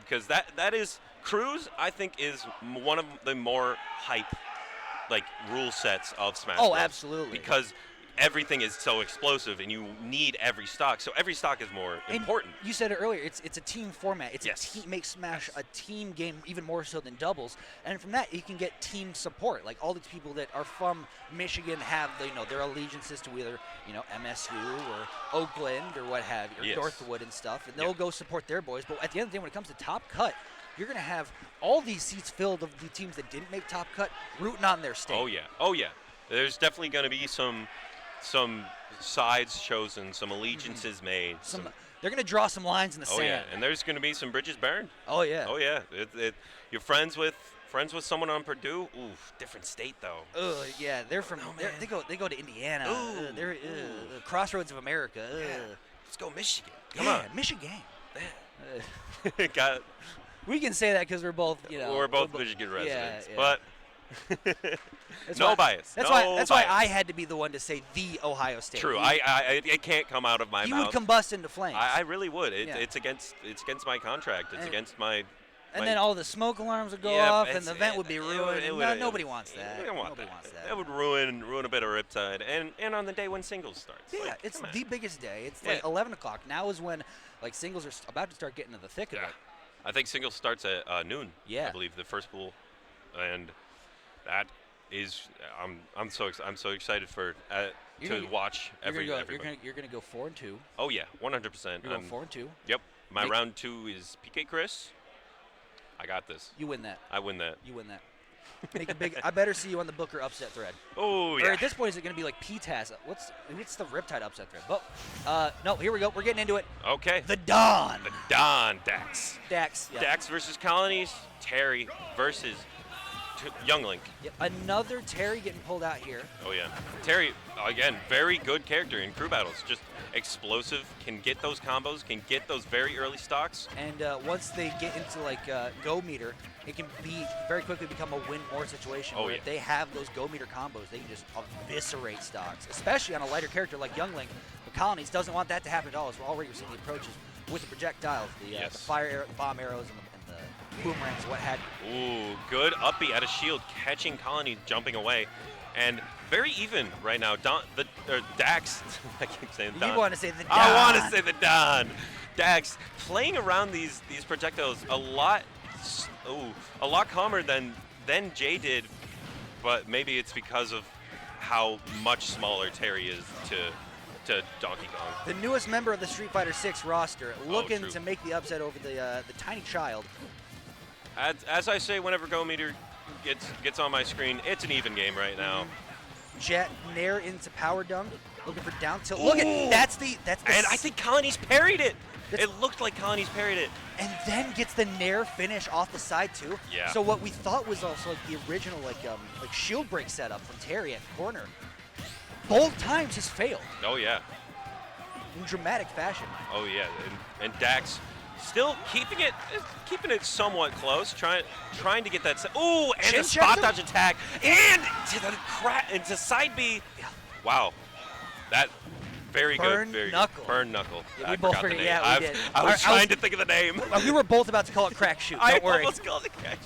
[SPEAKER 6] because that is crews. I think is one of the more hype rule sets of Smash Bros.
[SPEAKER 5] Oh, absolutely.
[SPEAKER 6] Because everything is so explosive, and you need every stock. So every stock is more important.
[SPEAKER 5] You said it earlier. It's a team format. It makes Smash a team game even more so than doubles. And from that, you can get team support. Like all these people that are from Michigan have their allegiances to either MSU or Oakland or what have you, or Northwood and stuff, and they'll go support their boys. But at the end of the day, when it comes to top cut, you're going to have all these seats filled of the teams that didn't make top cut rooting on their state.
[SPEAKER 6] Oh yeah. There's definitely going to be some sides chosen, some allegiances made.
[SPEAKER 5] They're going to draw some lines in the sand.
[SPEAKER 6] Oh yeah, and there's going to be some bridges burned.
[SPEAKER 5] Oh yeah.
[SPEAKER 6] You're friends with someone on Purdue. Ooh, different state though.
[SPEAKER 5] Yeah, they're from. They go to Indiana. They're the crossroads of America.
[SPEAKER 6] Let's go Michigan. Come on,
[SPEAKER 5] Michigan.
[SPEAKER 6] Got
[SPEAKER 5] We can say that because we're both, you know.
[SPEAKER 6] We're both Michigan residents,
[SPEAKER 5] yeah.
[SPEAKER 6] but
[SPEAKER 5] That's
[SPEAKER 6] no
[SPEAKER 5] why-
[SPEAKER 6] bias.
[SPEAKER 5] That's
[SPEAKER 6] no
[SPEAKER 5] why. That's why
[SPEAKER 6] bias.
[SPEAKER 5] I had to be the one to say the Ohio State.
[SPEAKER 6] True.
[SPEAKER 5] You-
[SPEAKER 6] It can't come out of my
[SPEAKER 5] You
[SPEAKER 6] mouth.
[SPEAKER 5] would combust into flames.
[SPEAKER 6] I really would.
[SPEAKER 5] Yeah.
[SPEAKER 6] It's against my contract. It's
[SPEAKER 5] And-
[SPEAKER 6] against my.
[SPEAKER 5] and then all the smoke alarms would go
[SPEAKER 6] Yeah,
[SPEAKER 5] off, and
[SPEAKER 6] it's-
[SPEAKER 5] the event would be
[SPEAKER 6] it
[SPEAKER 5] ruined.
[SPEAKER 6] would-
[SPEAKER 5] No, nobody wants that.
[SPEAKER 6] We don't want
[SPEAKER 5] Nobody
[SPEAKER 6] that.
[SPEAKER 5] wants that.
[SPEAKER 6] That would ruin a bit of Riptide, and on the day when singles starts.
[SPEAKER 5] Yeah,
[SPEAKER 6] Like,
[SPEAKER 5] it's
[SPEAKER 6] come on.
[SPEAKER 5] the biggest day. It's like
[SPEAKER 6] Yeah.
[SPEAKER 5] 11 o'clock. Now is when like singles are about to start getting into the thick of
[SPEAKER 6] Yeah.
[SPEAKER 5] it.
[SPEAKER 6] I think singles starts at noon.
[SPEAKER 5] Yeah.
[SPEAKER 6] I believe the first pool, and that is I'm so excited for
[SPEAKER 5] You're
[SPEAKER 6] to
[SPEAKER 5] gonna-
[SPEAKER 6] watch everybody.
[SPEAKER 5] You're gonna go 4-2.
[SPEAKER 6] Oh yeah, 100%.
[SPEAKER 5] You're going 4-2.
[SPEAKER 6] Yep. My
[SPEAKER 5] Make-
[SPEAKER 6] round 2 is PK Chris. I got this.
[SPEAKER 5] You win that.
[SPEAKER 6] I win that.
[SPEAKER 5] You win that. Make a big. I better see you on the Booker upset thread.
[SPEAKER 6] Oh
[SPEAKER 5] Or
[SPEAKER 6] yeah.
[SPEAKER 5] at this point, is it going to be like PTAS? What's the Riptide upset thread? But no, here we go. We're getting into it.
[SPEAKER 6] Okay.
[SPEAKER 5] The Dawn.
[SPEAKER 6] The Don Dax.
[SPEAKER 5] Dax. Yep.
[SPEAKER 6] Dax versus Colonies. Terry versus Youngling.
[SPEAKER 5] Yep. Another Terry getting pulled out here.
[SPEAKER 6] Oh yeah. Terry, again, very good character in crew battles. Just explosive, can get those combos, can get those very early stocks.
[SPEAKER 5] And once they get into like go meter, it can be very quickly become a win more situation.
[SPEAKER 6] Oh,
[SPEAKER 5] where
[SPEAKER 6] yeah.
[SPEAKER 5] if they have those go meter combos, they can just eviscerate stocks, especially on a lighter character like Youngling. But Colonies doesn't want that to happen at all. As we're already seeing the approaches with the projectiles, the
[SPEAKER 6] Yes.
[SPEAKER 5] fire arrow, the bomb arrows, and the boomerangs, what had you.
[SPEAKER 6] Ooh, good uppy out of shield, catching Colony, jumping away. And very even right now. Dax, I keep saying Don.
[SPEAKER 5] You want to say the Dawn.
[SPEAKER 6] I want to say the Don. Dax playing around these projectiles a lot calmer than Jay did, but maybe it's because of how much smaller Terry is to Donkey Kong.
[SPEAKER 5] The newest member of the Street Fighter 6 roster, looking
[SPEAKER 6] true.
[SPEAKER 5] to make the upset over the tiny child.
[SPEAKER 6] As I say, whenever Go Meter gets on my screen, it's an even game right now.
[SPEAKER 5] Jet Nair into power dunk, looking for down tilt. Look at
[SPEAKER 6] Ooh.
[SPEAKER 5] that's the
[SPEAKER 6] And I think Colony's parried it.
[SPEAKER 5] That's-
[SPEAKER 6] It looked like Colony's parried it.
[SPEAKER 5] and then gets the Nair finish off the side too.
[SPEAKER 6] Yeah.
[SPEAKER 5] So what we thought was also like the original like shield break setup from Terry at the corner, both times has failed
[SPEAKER 6] Oh yeah.
[SPEAKER 5] in dramatic fashion.
[SPEAKER 6] Oh yeah. And Dax still keeping it somewhat close, trying to get that. Ooh, and
[SPEAKER 5] Chin
[SPEAKER 6] the spot
[SPEAKER 5] checked him?
[SPEAKER 6] dodge attack, and into side B. Wow, that very
[SPEAKER 5] Burn
[SPEAKER 6] good. Very
[SPEAKER 5] knuckle.
[SPEAKER 6] Good. Burn knuckle.
[SPEAKER 5] Yeah,
[SPEAKER 6] I
[SPEAKER 5] we both
[SPEAKER 6] forgot the
[SPEAKER 5] forget-
[SPEAKER 6] name.
[SPEAKER 5] yeah, we did.
[SPEAKER 6] I was
[SPEAKER 5] I
[SPEAKER 6] trying
[SPEAKER 5] was-
[SPEAKER 6] to think of the name.
[SPEAKER 5] We were both about to call it crack shoot.
[SPEAKER 6] I
[SPEAKER 5] Don't worry.
[SPEAKER 6] almost called it catch.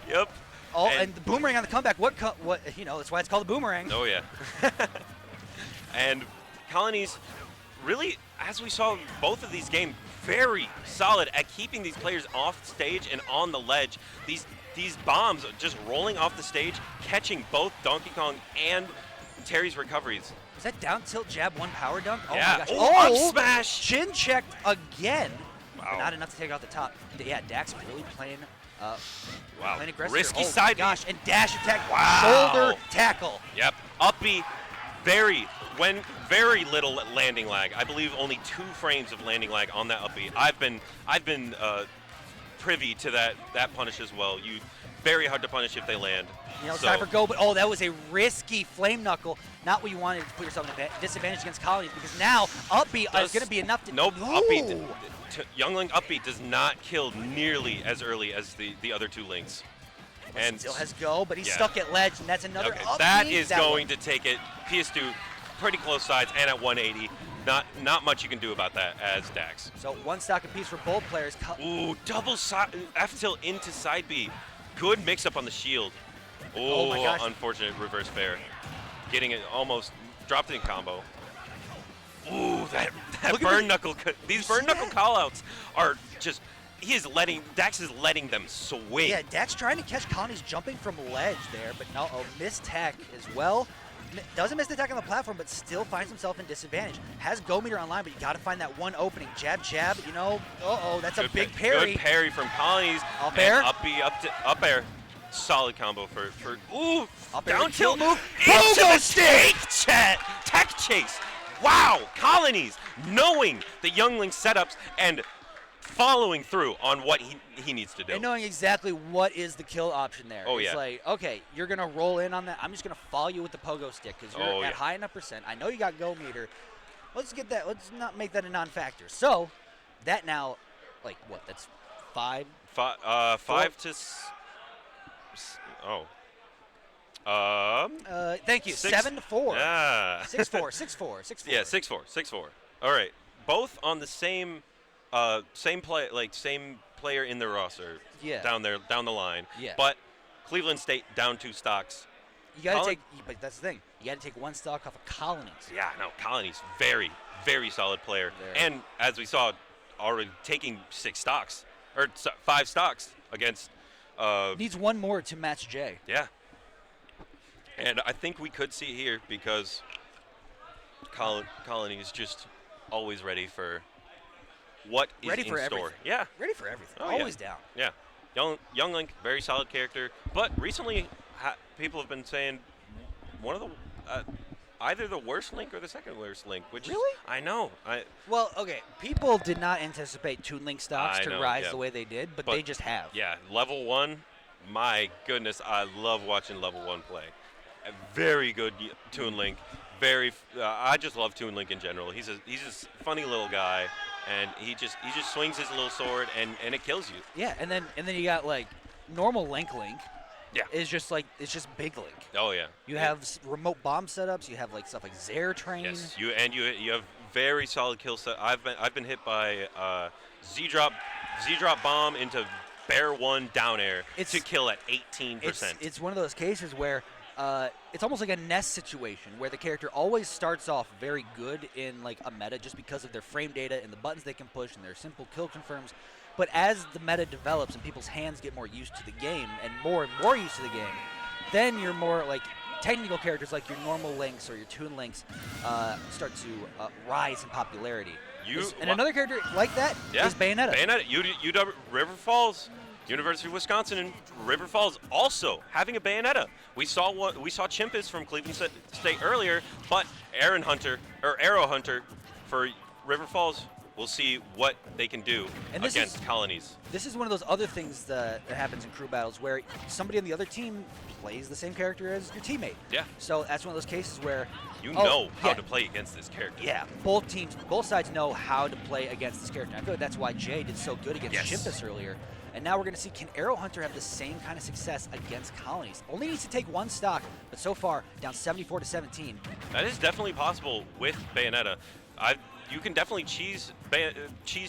[SPEAKER 6] Yep.
[SPEAKER 5] Oh, and the boomerang on the comeback. What that's why it's called the boomerang.
[SPEAKER 6] Oh yeah. And Colonies really, as we saw both of these games, very solid at keeping these players off stage and on the ledge. These bombs just rolling off the stage, catching both Donkey Kong and Terry's recoveries.
[SPEAKER 5] Is that down tilt jab one power dunk? Oh
[SPEAKER 6] Yeah.
[SPEAKER 5] my gosh.
[SPEAKER 6] Oh, up smash.
[SPEAKER 5] Chin checked again.
[SPEAKER 6] Wow.
[SPEAKER 5] But not enough to take it off the top. Yeah, Dax really playing
[SPEAKER 6] Wow.
[SPEAKER 5] playing aggressive.
[SPEAKER 6] Risky
[SPEAKER 5] here. Oh
[SPEAKER 6] side
[SPEAKER 5] my
[SPEAKER 6] B.
[SPEAKER 5] gosh, and dash attack,
[SPEAKER 6] Wow.
[SPEAKER 5] shoulder tackle.
[SPEAKER 6] Yep. Uppy, very little landing lag. I believe only 2 frames of landing lag on that uppy. I've been privy to that punish as well. Very hard to punish if they land.
[SPEAKER 5] You know,
[SPEAKER 6] So-
[SPEAKER 5] time for go, but that was a risky flame knuckle. Not what you wanted to put yourself in a disadvantage against Colonies, because now uppy is going to be enough to.
[SPEAKER 6] Nope.
[SPEAKER 5] Ooh.
[SPEAKER 6] Uppy. Youngling Uppy does not kill nearly as early as the other 2 links. And
[SPEAKER 5] Still has go, but he's
[SPEAKER 6] yeah.
[SPEAKER 5] stuck at ledge, and that's another
[SPEAKER 6] okay,
[SPEAKER 5] uppy.
[SPEAKER 6] that is
[SPEAKER 5] That
[SPEAKER 6] going
[SPEAKER 5] one.
[SPEAKER 6] to take it. PS2, pretty close sides, and at 180. Not much you can do about that as Dax.
[SPEAKER 5] So one stock apiece for both players.
[SPEAKER 6] Ooh, double F tilt into side B. Good mix up on the shield.
[SPEAKER 5] Oh my gosh.
[SPEAKER 6] Unfortunate reverse fair. Getting it almost dropped in combo. Ooh, that
[SPEAKER 5] Look at
[SPEAKER 6] burn
[SPEAKER 5] this.
[SPEAKER 6] knuckle. These burn knuckle callouts are just. Dax is letting them swing.
[SPEAKER 5] Yeah, Dax trying to catch Colonies jumping from ledge there, but no, missed tech as well. Doesn't miss the tech on the platform, but still finds himself in disadvantage. Has go meter online, but you got to find that one opening. Jab, you know. That's a big parry.
[SPEAKER 6] Good parry from Colonies.
[SPEAKER 5] Up
[SPEAKER 6] And
[SPEAKER 5] air.
[SPEAKER 6] up air. Solid combo for ooh,
[SPEAKER 5] Up air
[SPEAKER 6] down
[SPEAKER 5] kill
[SPEAKER 6] tilt
[SPEAKER 5] move.
[SPEAKER 6] into
[SPEAKER 5] Pogo
[SPEAKER 6] the stick tech chase. Wow, Colonies knowing the Youngling setups and following through on what he needs to do.
[SPEAKER 5] And knowing exactly what is the kill option there.
[SPEAKER 6] Oh,
[SPEAKER 5] it's
[SPEAKER 6] yeah.
[SPEAKER 5] like, okay, you're going to roll in on that. I'm just going to follow you with the pogo stick because you're
[SPEAKER 6] Oh,
[SPEAKER 5] at
[SPEAKER 6] yeah.
[SPEAKER 5] high enough percent. I know you got go meter. Let's not make that a non-factor. So that now, like, what, that's 5.
[SPEAKER 6] Five to. Oh.
[SPEAKER 5] Thank you. 7-4.
[SPEAKER 6] Yeah.
[SPEAKER 5] 6-4. 6-4. 6-4.
[SPEAKER 6] Yeah, 6-4. All right. Both on the same same player in the roster.
[SPEAKER 5] Yeah.
[SPEAKER 6] Down the line.
[SPEAKER 5] Yeah.
[SPEAKER 6] But Cleveland State down 2 stocks.
[SPEAKER 5] You got to take, but that's the thing. You got to take 1 stock off of Colonies.
[SPEAKER 6] Yeah, no, Colony's very, very solid player.
[SPEAKER 5] Very.
[SPEAKER 6] And as we saw, already taking 6 stocks, or 5 stocks against.
[SPEAKER 5] Needs 1 more to match Jay.
[SPEAKER 6] Yeah. And I think we could see here because Colony is just always ready for what is
[SPEAKER 5] Ready
[SPEAKER 6] in
[SPEAKER 5] for
[SPEAKER 6] store.
[SPEAKER 5] everything.
[SPEAKER 6] Yeah.
[SPEAKER 5] Ready for everything.
[SPEAKER 6] Oh,
[SPEAKER 5] Always
[SPEAKER 6] yeah.
[SPEAKER 5] down.
[SPEAKER 6] Yeah. Young Link, very solid character. But recently, people have been saying one of the either the worst Link or the second worst Link. Which
[SPEAKER 5] Really?
[SPEAKER 6] is, I know.
[SPEAKER 5] Well, okay. People did not anticipate Toon Link stocks
[SPEAKER 6] I
[SPEAKER 5] to
[SPEAKER 6] know,
[SPEAKER 5] rise
[SPEAKER 6] yeah.
[SPEAKER 5] the way they did, but
[SPEAKER 6] But-
[SPEAKER 5] they just have.
[SPEAKER 6] Yeah, level 1. My goodness, I love watching level 1 play. A very good Toon Link. I just love Toon Link in general. He's a funny little guy, and he just swings his little sword and it kills you.
[SPEAKER 5] Yeah, and then you got like normal Link.
[SPEAKER 6] Yeah.
[SPEAKER 5] Is just like it's just big Link.
[SPEAKER 6] Oh yeah.
[SPEAKER 5] You have remote bomb setups. You have like stuff like Zare Train.
[SPEAKER 6] Yes. You have very solid kill set. I've been hit by Z drop bomb into Bear 1 down air to kill at 18%.
[SPEAKER 5] It's one of those cases where it's almost like a nest situation where the character always starts off very good in like a meta just because of their frame data and the buttons they can push and their simple kill confirms. But as the meta develops and people's hands get more used to the game and more used to the game, then your more like technical characters like your normal Links or your Toon Links start to rise in popularity. Another character like that is Bayonetta.
[SPEAKER 6] UW River Falls, University of Wisconsin, and River Falls also having a Bayonetta. We saw Chimpus from Cleveland State earlier, but Arrow Hunter for River Falls. We'll see what they can do against Colonies.
[SPEAKER 5] This is one of those other things that happens in crew battles where somebody on the other team plays the same character as your teammate.
[SPEAKER 6] Yeah.
[SPEAKER 5] So that's one of those cases where
[SPEAKER 6] you know how to play against this character.
[SPEAKER 5] Yeah, both sides know how to play against this character. I feel like that's why Jay did so good against Chimpus earlier. And now we're going to see, can Arrow Hunter have the same kind of success against Colonies? Only needs to take 1 stock, but so far down 74-17.
[SPEAKER 6] That is definitely possible with Bayonetta. You can definitely cheese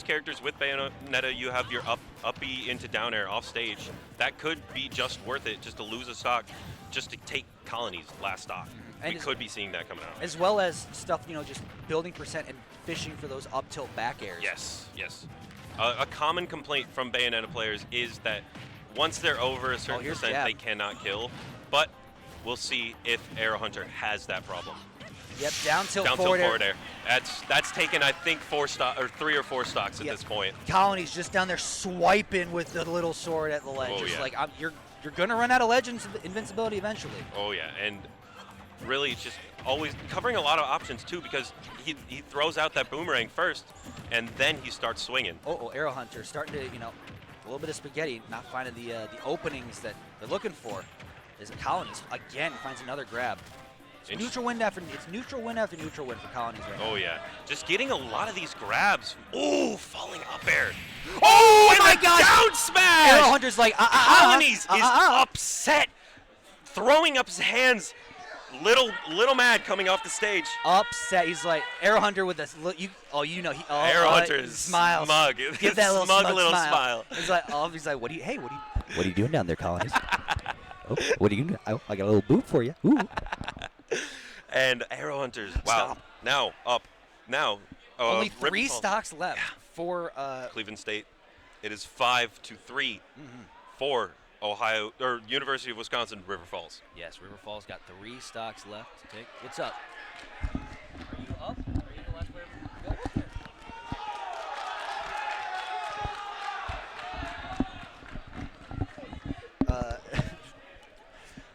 [SPEAKER 6] characters with Bayonetta. You have your up B into down air off stage. That could be just worth it, just to lose a stock, just to take Colonies last stock.
[SPEAKER 5] And
[SPEAKER 6] we could be seeing that coming out.
[SPEAKER 5] As well as stuff, just building percent and fishing for those up tilt back airs.
[SPEAKER 6] Yes. A common complaint from Bayonetta players is that once they're over a certain percent, they cannot kill. But we'll see if Arrow Hunter has that problem.
[SPEAKER 5] Yep, down tilt
[SPEAKER 6] forward air. That's taken, I think, 3 or 4 stocks at this point.
[SPEAKER 5] Colony's just down there swiping with the little sword at the ledge.
[SPEAKER 6] Oh, yeah.
[SPEAKER 5] Like you're gonna run out of Legends invincibility eventually.
[SPEAKER 6] Oh yeah, and really just always covering a lot of options too, because he throws out that boomerang first, and then he starts swinging.
[SPEAKER 5] Oh, Arrow Hunter starting to a little bit of spaghetti, not finding the openings that they're looking for. Is Colonies again finds another grab. It's neutral win after neutral win for Colonies right now.
[SPEAKER 6] Oh yeah, just getting a lot of these grabs. Ooh, falling up air.
[SPEAKER 5] Oh
[SPEAKER 6] and
[SPEAKER 5] my God!
[SPEAKER 6] Down smash!
[SPEAKER 5] Arrow Hunter's like,
[SPEAKER 6] Colonies is upset, throwing up his hands. Little mad coming off the stage.
[SPEAKER 5] Upset. He's like Arrow Hunter with this.
[SPEAKER 6] Arrow Hunter is
[SPEAKER 5] smiles.
[SPEAKER 6] Smug.
[SPEAKER 5] Give that little
[SPEAKER 6] smug
[SPEAKER 5] smile.
[SPEAKER 6] smile.
[SPEAKER 5] He's like, what are you doing down there, Colonies? What are you doing? I got a little boot for you. Ooh.
[SPEAKER 6] And Arrow Hunters, wow.
[SPEAKER 5] Stop.
[SPEAKER 6] Now up. Now.
[SPEAKER 5] Only 3 stocks left for
[SPEAKER 6] Cleveland State. It is 5-3 for Ohio or University of Wisconsin River Falls.
[SPEAKER 5] Yes, River Falls got 3 stocks left to take. It's up. Are you up? Are you the last player? Go up there.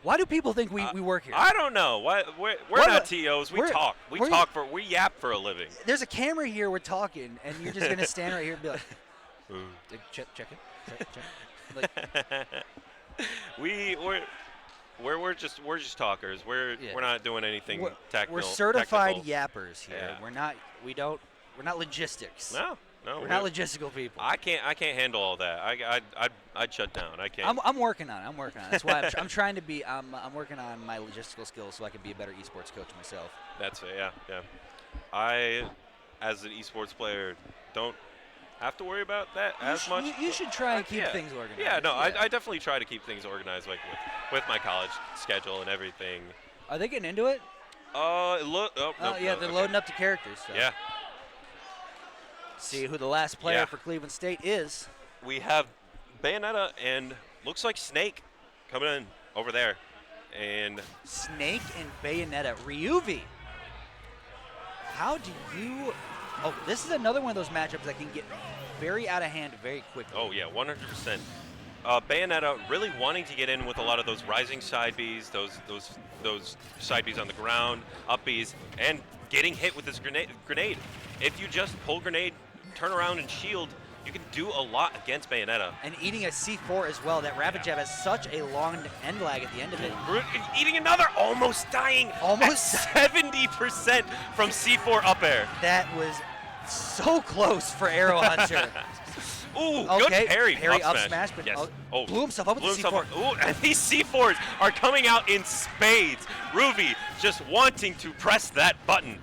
[SPEAKER 5] Why do people think we work here?
[SPEAKER 6] I don't know. We're not TOs. We talk. We yap for a living.
[SPEAKER 5] There's a camera here. We're talking, and you're just gonna stand right here and be like, check it. Like,
[SPEAKER 6] we're just talkers. We're not doing anything technical.
[SPEAKER 5] We're certified
[SPEAKER 6] technical.
[SPEAKER 5] yappers here.
[SPEAKER 6] Yeah.
[SPEAKER 5] We're not logistics.
[SPEAKER 6] No. No,
[SPEAKER 5] We're not logistical people.
[SPEAKER 6] I can't handle all that. I'd shut down. I can't.
[SPEAKER 5] I'm working on it. That's why I'm trying to be. I'm working on my logistical skills so I can be a better esports coach myself.
[SPEAKER 6] That's it. Yeah. I, as an esports player, don't have to worry about that as much.
[SPEAKER 5] You should try and keep things organized.
[SPEAKER 6] Yeah, no, I definitely try to keep things organized, like with my college schedule and everything.
[SPEAKER 5] Are they getting into it?
[SPEAKER 6] They're
[SPEAKER 5] loading up the characters. So.
[SPEAKER 6] Yeah.
[SPEAKER 5] See who the last player for Cleveland State is.
[SPEAKER 6] We have Bayonetta and looks like Snake coming in over there, and
[SPEAKER 5] Snake and Bayonetta. Ryuvi. How do you? Oh, this is another one of those matchups that can get very out of hand very quickly.
[SPEAKER 6] Oh yeah, 100%. Bayonetta really wanting to get in with a lot of those rising side Bs, those side Bs on the ground, up Bs, and getting hit with this grenade. If you just pull grenade, turn around and shield, you can do a lot against Bayonetta.
[SPEAKER 5] And eating a C4 as well. That Rapid Jab has such a long end lag at the end of it.
[SPEAKER 6] Eating another, almost dying.
[SPEAKER 5] Almost
[SPEAKER 6] 70% from C4 up air.
[SPEAKER 5] That was so close for Arrow Hunter.
[SPEAKER 6] Ooh,
[SPEAKER 5] okay,
[SPEAKER 6] good parry.
[SPEAKER 5] Parry up smash, but
[SPEAKER 6] yes.
[SPEAKER 5] blew himself up with the C4.
[SPEAKER 6] Ooh, and these C4s are coming out in spades. Ruby just wanting to press that button.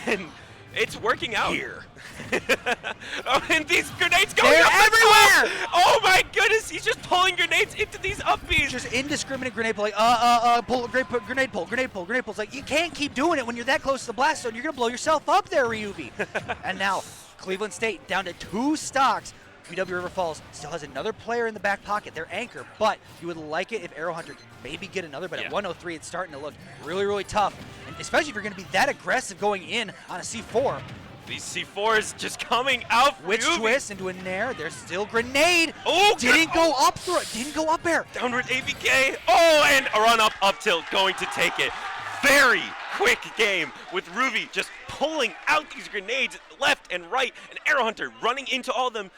[SPEAKER 6] And it's working out.
[SPEAKER 5] Here.
[SPEAKER 6] Oh, and these grenades going
[SPEAKER 5] They're
[SPEAKER 6] up
[SPEAKER 5] everywhere!
[SPEAKER 6] Oh my goodness, he's just pulling grenades into these up Bs.
[SPEAKER 5] Just indiscriminate grenade pull, grenade pull. It's like, you can't keep doing it when you're that close to the blast zone. You're going to blow yourself up there, Ryuvi. And now, Cleveland State down to 2 stocks. UW River Falls still has another player in the back pocket, their anchor, but you would like it if Arrow Hunter could maybe get another, but at 103, it's starting to look really, really tough, and especially if you're going to be that aggressive going in on a C4.
[SPEAKER 6] These C4s just coming out.
[SPEAKER 5] Witch twist into a nair. There's still grenade.
[SPEAKER 6] Oh,
[SPEAKER 5] didn't go up through it. Didn't go up there.
[SPEAKER 6] Downward ABK. Oh, and a run up tilt going to take it. Very quick game with Ruby just pulling out these grenades left and right, and Arrow Hunter running into all of them.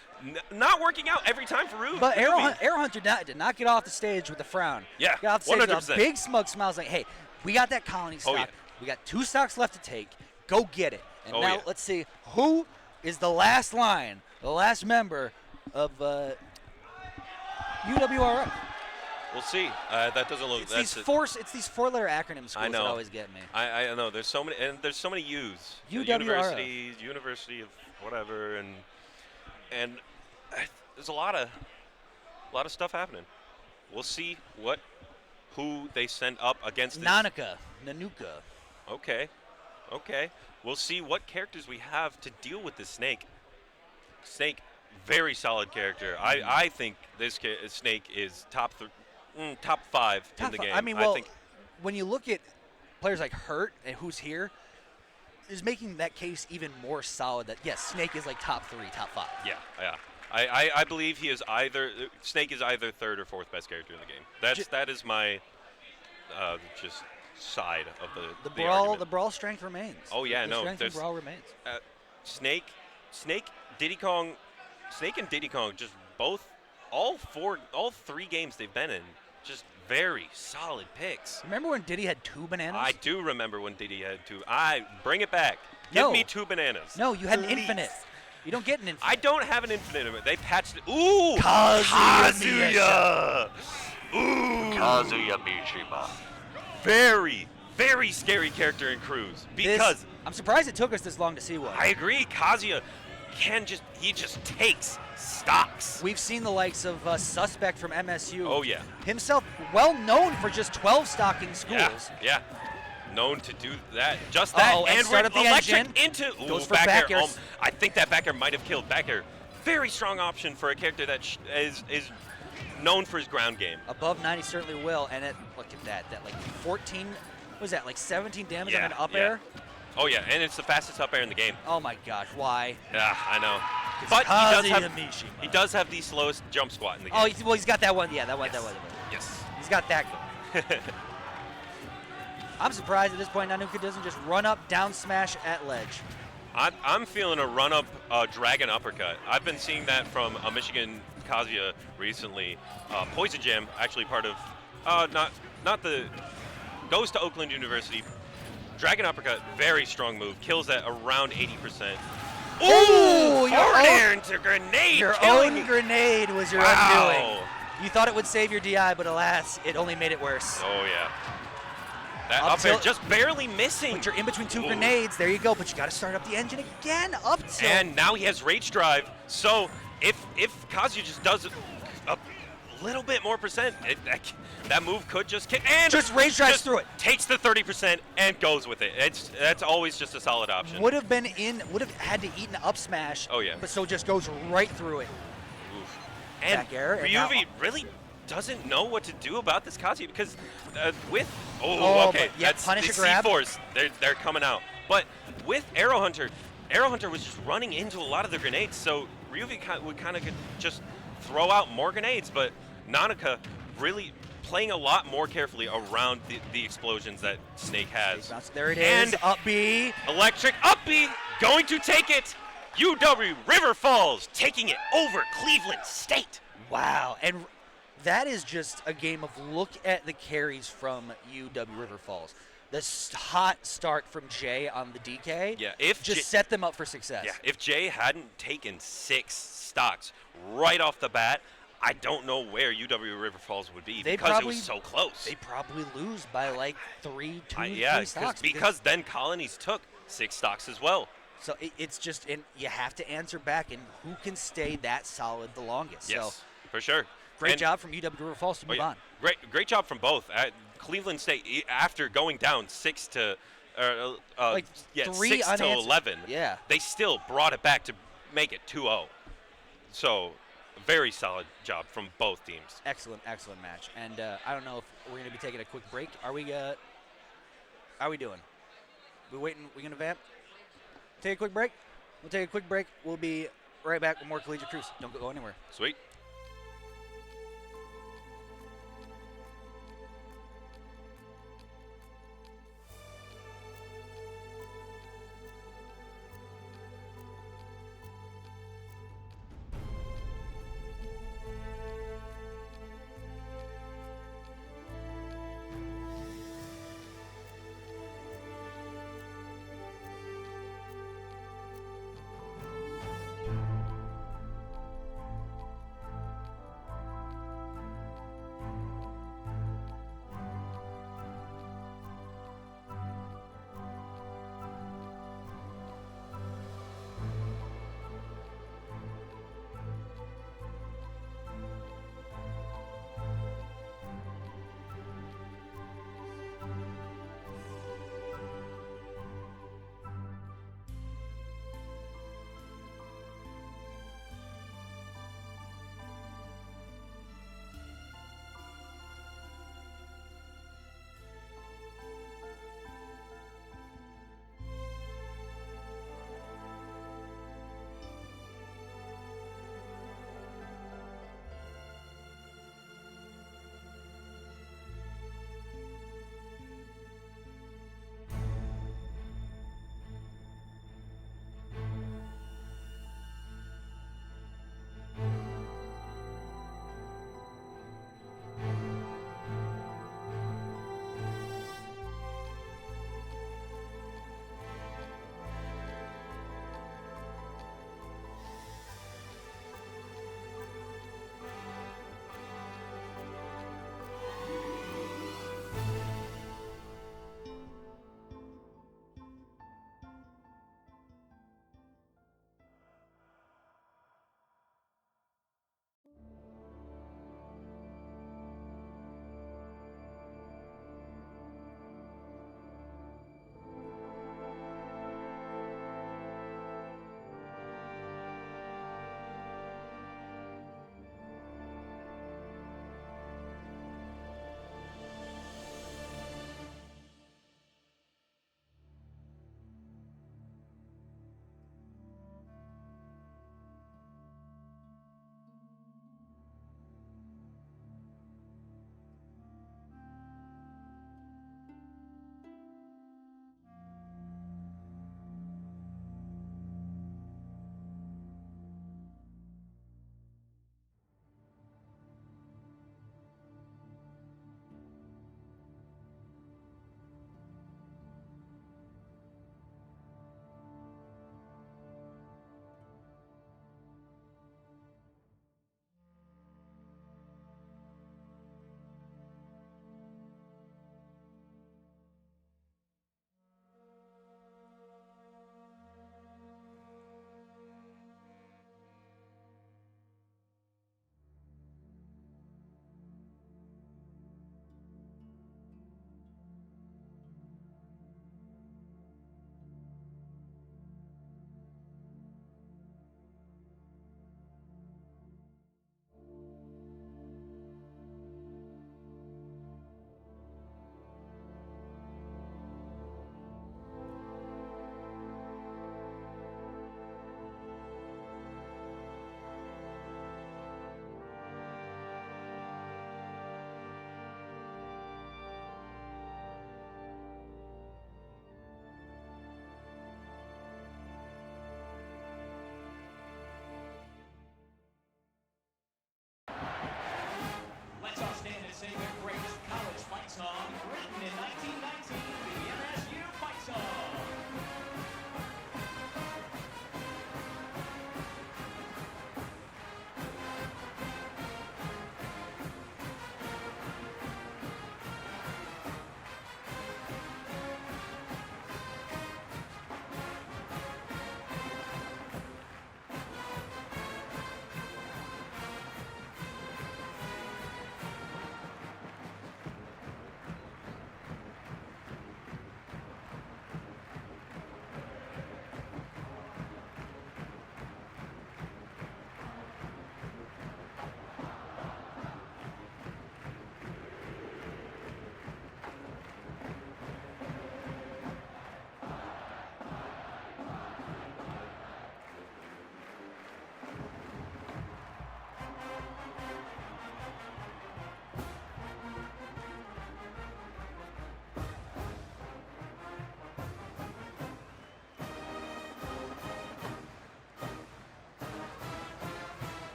[SPEAKER 6] Not working out every time for Ruby.
[SPEAKER 5] But Arrow Hunter did not get off the stage with a frown.
[SPEAKER 6] Yeah,
[SPEAKER 5] got off the stage
[SPEAKER 6] 100%.
[SPEAKER 5] with a big smug smile. Like, hey, we got that colony stock.
[SPEAKER 6] yeah.
[SPEAKER 5] We got 2 stocks left to take. Go get it. And now let's see who is the last line, the last member of UWRF.
[SPEAKER 6] We'll see. That doesn't look.
[SPEAKER 5] It's these 4-letter acronym schools
[SPEAKER 6] I know.
[SPEAKER 5] that always get me.
[SPEAKER 6] I know. There's so many, and there's so many U's.
[SPEAKER 5] UWRF.
[SPEAKER 6] University of whatever, and there's a lot of stuff happening. We'll see who they send up against.
[SPEAKER 5] Nanuka.
[SPEAKER 6] Okay. We'll see what characters we have to deal with this Snake. Snake, very solid character. I think this Snake is top 5 in the game.
[SPEAKER 5] I mean, when you look at players like Hurt and who's here, is making that case even more solid that, yes, Snake is like top 3, top 5.
[SPEAKER 6] Yeah. I believe Snake is either 3rd or 4th best character in the game. That is my just side of the
[SPEAKER 5] brawl.
[SPEAKER 6] argument.
[SPEAKER 5] The brawl strength remains.
[SPEAKER 6] Oh yeah,
[SPEAKER 5] the strength and brawl remains.
[SPEAKER 6] Snake, Diddy Kong, Snake and Diddy Kong, just all 3 games they've been in, just very solid picks.
[SPEAKER 5] Remember when Diddy had 2 bananas?
[SPEAKER 6] I do remember when Diddy had 2. Bring it back. Give me 2 bananas.
[SPEAKER 5] No, you had an infinite. You don't get an infinite.
[SPEAKER 6] I don't have an infinite. They patched it. Ooh,
[SPEAKER 5] Kazuya.
[SPEAKER 6] Ooh,
[SPEAKER 2] Kazuya Mishima.
[SPEAKER 6] Very, very scary character in Cruz because
[SPEAKER 5] I'm surprised it took us this long to see one.
[SPEAKER 6] I agree. Kazuya he just takes stocks.
[SPEAKER 5] We've seen the likes of Suspect from MSU.
[SPEAKER 6] Oh yeah.
[SPEAKER 5] Himself well known for just 12 stocking schools.
[SPEAKER 6] Yeah. Known to do that. Just that.
[SPEAKER 5] And start up the
[SPEAKER 6] electric
[SPEAKER 5] engine.
[SPEAKER 6] into
[SPEAKER 5] Goes for
[SPEAKER 6] back air.
[SPEAKER 5] airs.
[SPEAKER 6] I think that back air might have killed back air. Very strong option for a character that is known for his ground game.
[SPEAKER 5] Above 90 certainly will, and look at that like 14, what was that, like 17 damage on an up air?
[SPEAKER 6] Oh yeah, and it's the fastest up air in the game.
[SPEAKER 5] Oh my gosh, why?
[SPEAKER 6] Yeah, I know.
[SPEAKER 5] It's
[SPEAKER 6] But
[SPEAKER 5] Mishima.
[SPEAKER 6] he does have the slowest jump squat in the game.
[SPEAKER 5] Oh, he's got that one. Yeah, that one.
[SPEAKER 6] Yes.
[SPEAKER 5] He's got that going. I'm surprised at this point Nanuka doesn't just run up, down smash at ledge.
[SPEAKER 6] I'm feeling a run-up dragon uppercut. I've been seeing that from Michigan Kazuya recently. Poison Jam, actually part of, goes to Oakland University. Dragon uppercut, very strong move, kills at around 80%.
[SPEAKER 5] Oh,
[SPEAKER 6] Forward air into grenade.
[SPEAKER 5] your
[SPEAKER 6] killing
[SPEAKER 5] own
[SPEAKER 6] me.
[SPEAKER 5] grenade was your
[SPEAKER 6] Wow.
[SPEAKER 5] undoing. You thought it would save your DI, but alas, it only made it worse.
[SPEAKER 6] Oh, yeah. That
[SPEAKER 5] Up
[SPEAKER 6] up air
[SPEAKER 5] tilt.
[SPEAKER 6] just barely missing.
[SPEAKER 5] But you're in between two
[SPEAKER 6] Ooh.
[SPEAKER 5] grenades. There you go. But you got to start up the engine again. Up tilt.
[SPEAKER 6] And now he has Rage Drive. So if Kazuya just does a little bit more percent, that move could just kick. And
[SPEAKER 5] Just Rage Drives
[SPEAKER 6] just
[SPEAKER 5] through it.
[SPEAKER 6] Takes the 30% and goes with it. That's always just a solid option.
[SPEAKER 5] Would have had to eat an up smash.
[SPEAKER 6] Oh, yeah.
[SPEAKER 5] But so just goes right through it.
[SPEAKER 6] Oof. And
[SPEAKER 5] Back air, and now-
[SPEAKER 6] Ryuvi really doesn't know what to do about this Kazuya because with
[SPEAKER 5] Oh,
[SPEAKER 6] okay,
[SPEAKER 5] but yeah,
[SPEAKER 6] that's
[SPEAKER 5] punish
[SPEAKER 6] the
[SPEAKER 5] a grab.
[SPEAKER 6] C4s. They're coming out. But with Arrow Hunter was just running into a lot of the grenades, so Ryuvi would kind of just throw out more grenades, but Nanaka really playing a lot more carefully around the explosions that Snake has.
[SPEAKER 5] There it is.
[SPEAKER 6] And
[SPEAKER 5] up B.
[SPEAKER 6] Electric up B going to take it. UW River Falls taking it over Cleveland State.
[SPEAKER 5] Wow. And that is just a game of look at the carries from UW River Falls. This hot start from Jay on the DK
[SPEAKER 6] Yeah, if
[SPEAKER 5] just
[SPEAKER 6] Jay-
[SPEAKER 5] set them up for success.
[SPEAKER 6] Yeah, if Jay hadn't taken 6 stocks right off the bat, I don't know where UW River Falls would be because it was so close.
[SPEAKER 5] They probably lose by like 3
[SPEAKER 6] Yeah,
[SPEAKER 5] stocks.
[SPEAKER 6] because then Colonies took 6 stocks as well.
[SPEAKER 5] So it's just, and you have to answer back, and who can stay that solid the longest.
[SPEAKER 6] Yes,
[SPEAKER 5] So
[SPEAKER 6] for sure.
[SPEAKER 5] great
[SPEAKER 6] And-
[SPEAKER 5] job from UW River Falls to
[SPEAKER 6] oh,
[SPEAKER 5] move
[SPEAKER 6] yeah,
[SPEAKER 5] on.
[SPEAKER 6] Great job from both. Cleveland State, after going down 6 to
[SPEAKER 5] Like 3
[SPEAKER 6] 6 to
[SPEAKER 5] unanswered-
[SPEAKER 6] 11,
[SPEAKER 5] Yeah.
[SPEAKER 6] they still brought it back to make it 2-0. So, very solid job from both teams.
[SPEAKER 5] Excellent match. And I don't know if we're going to be taking a quick break. How are we doing? We waiting? We going to vamp? Take a quick break? We'll take a quick break. We'll be right back with more Collegiate Cruise. Don't go anywhere.
[SPEAKER 6] Sweet.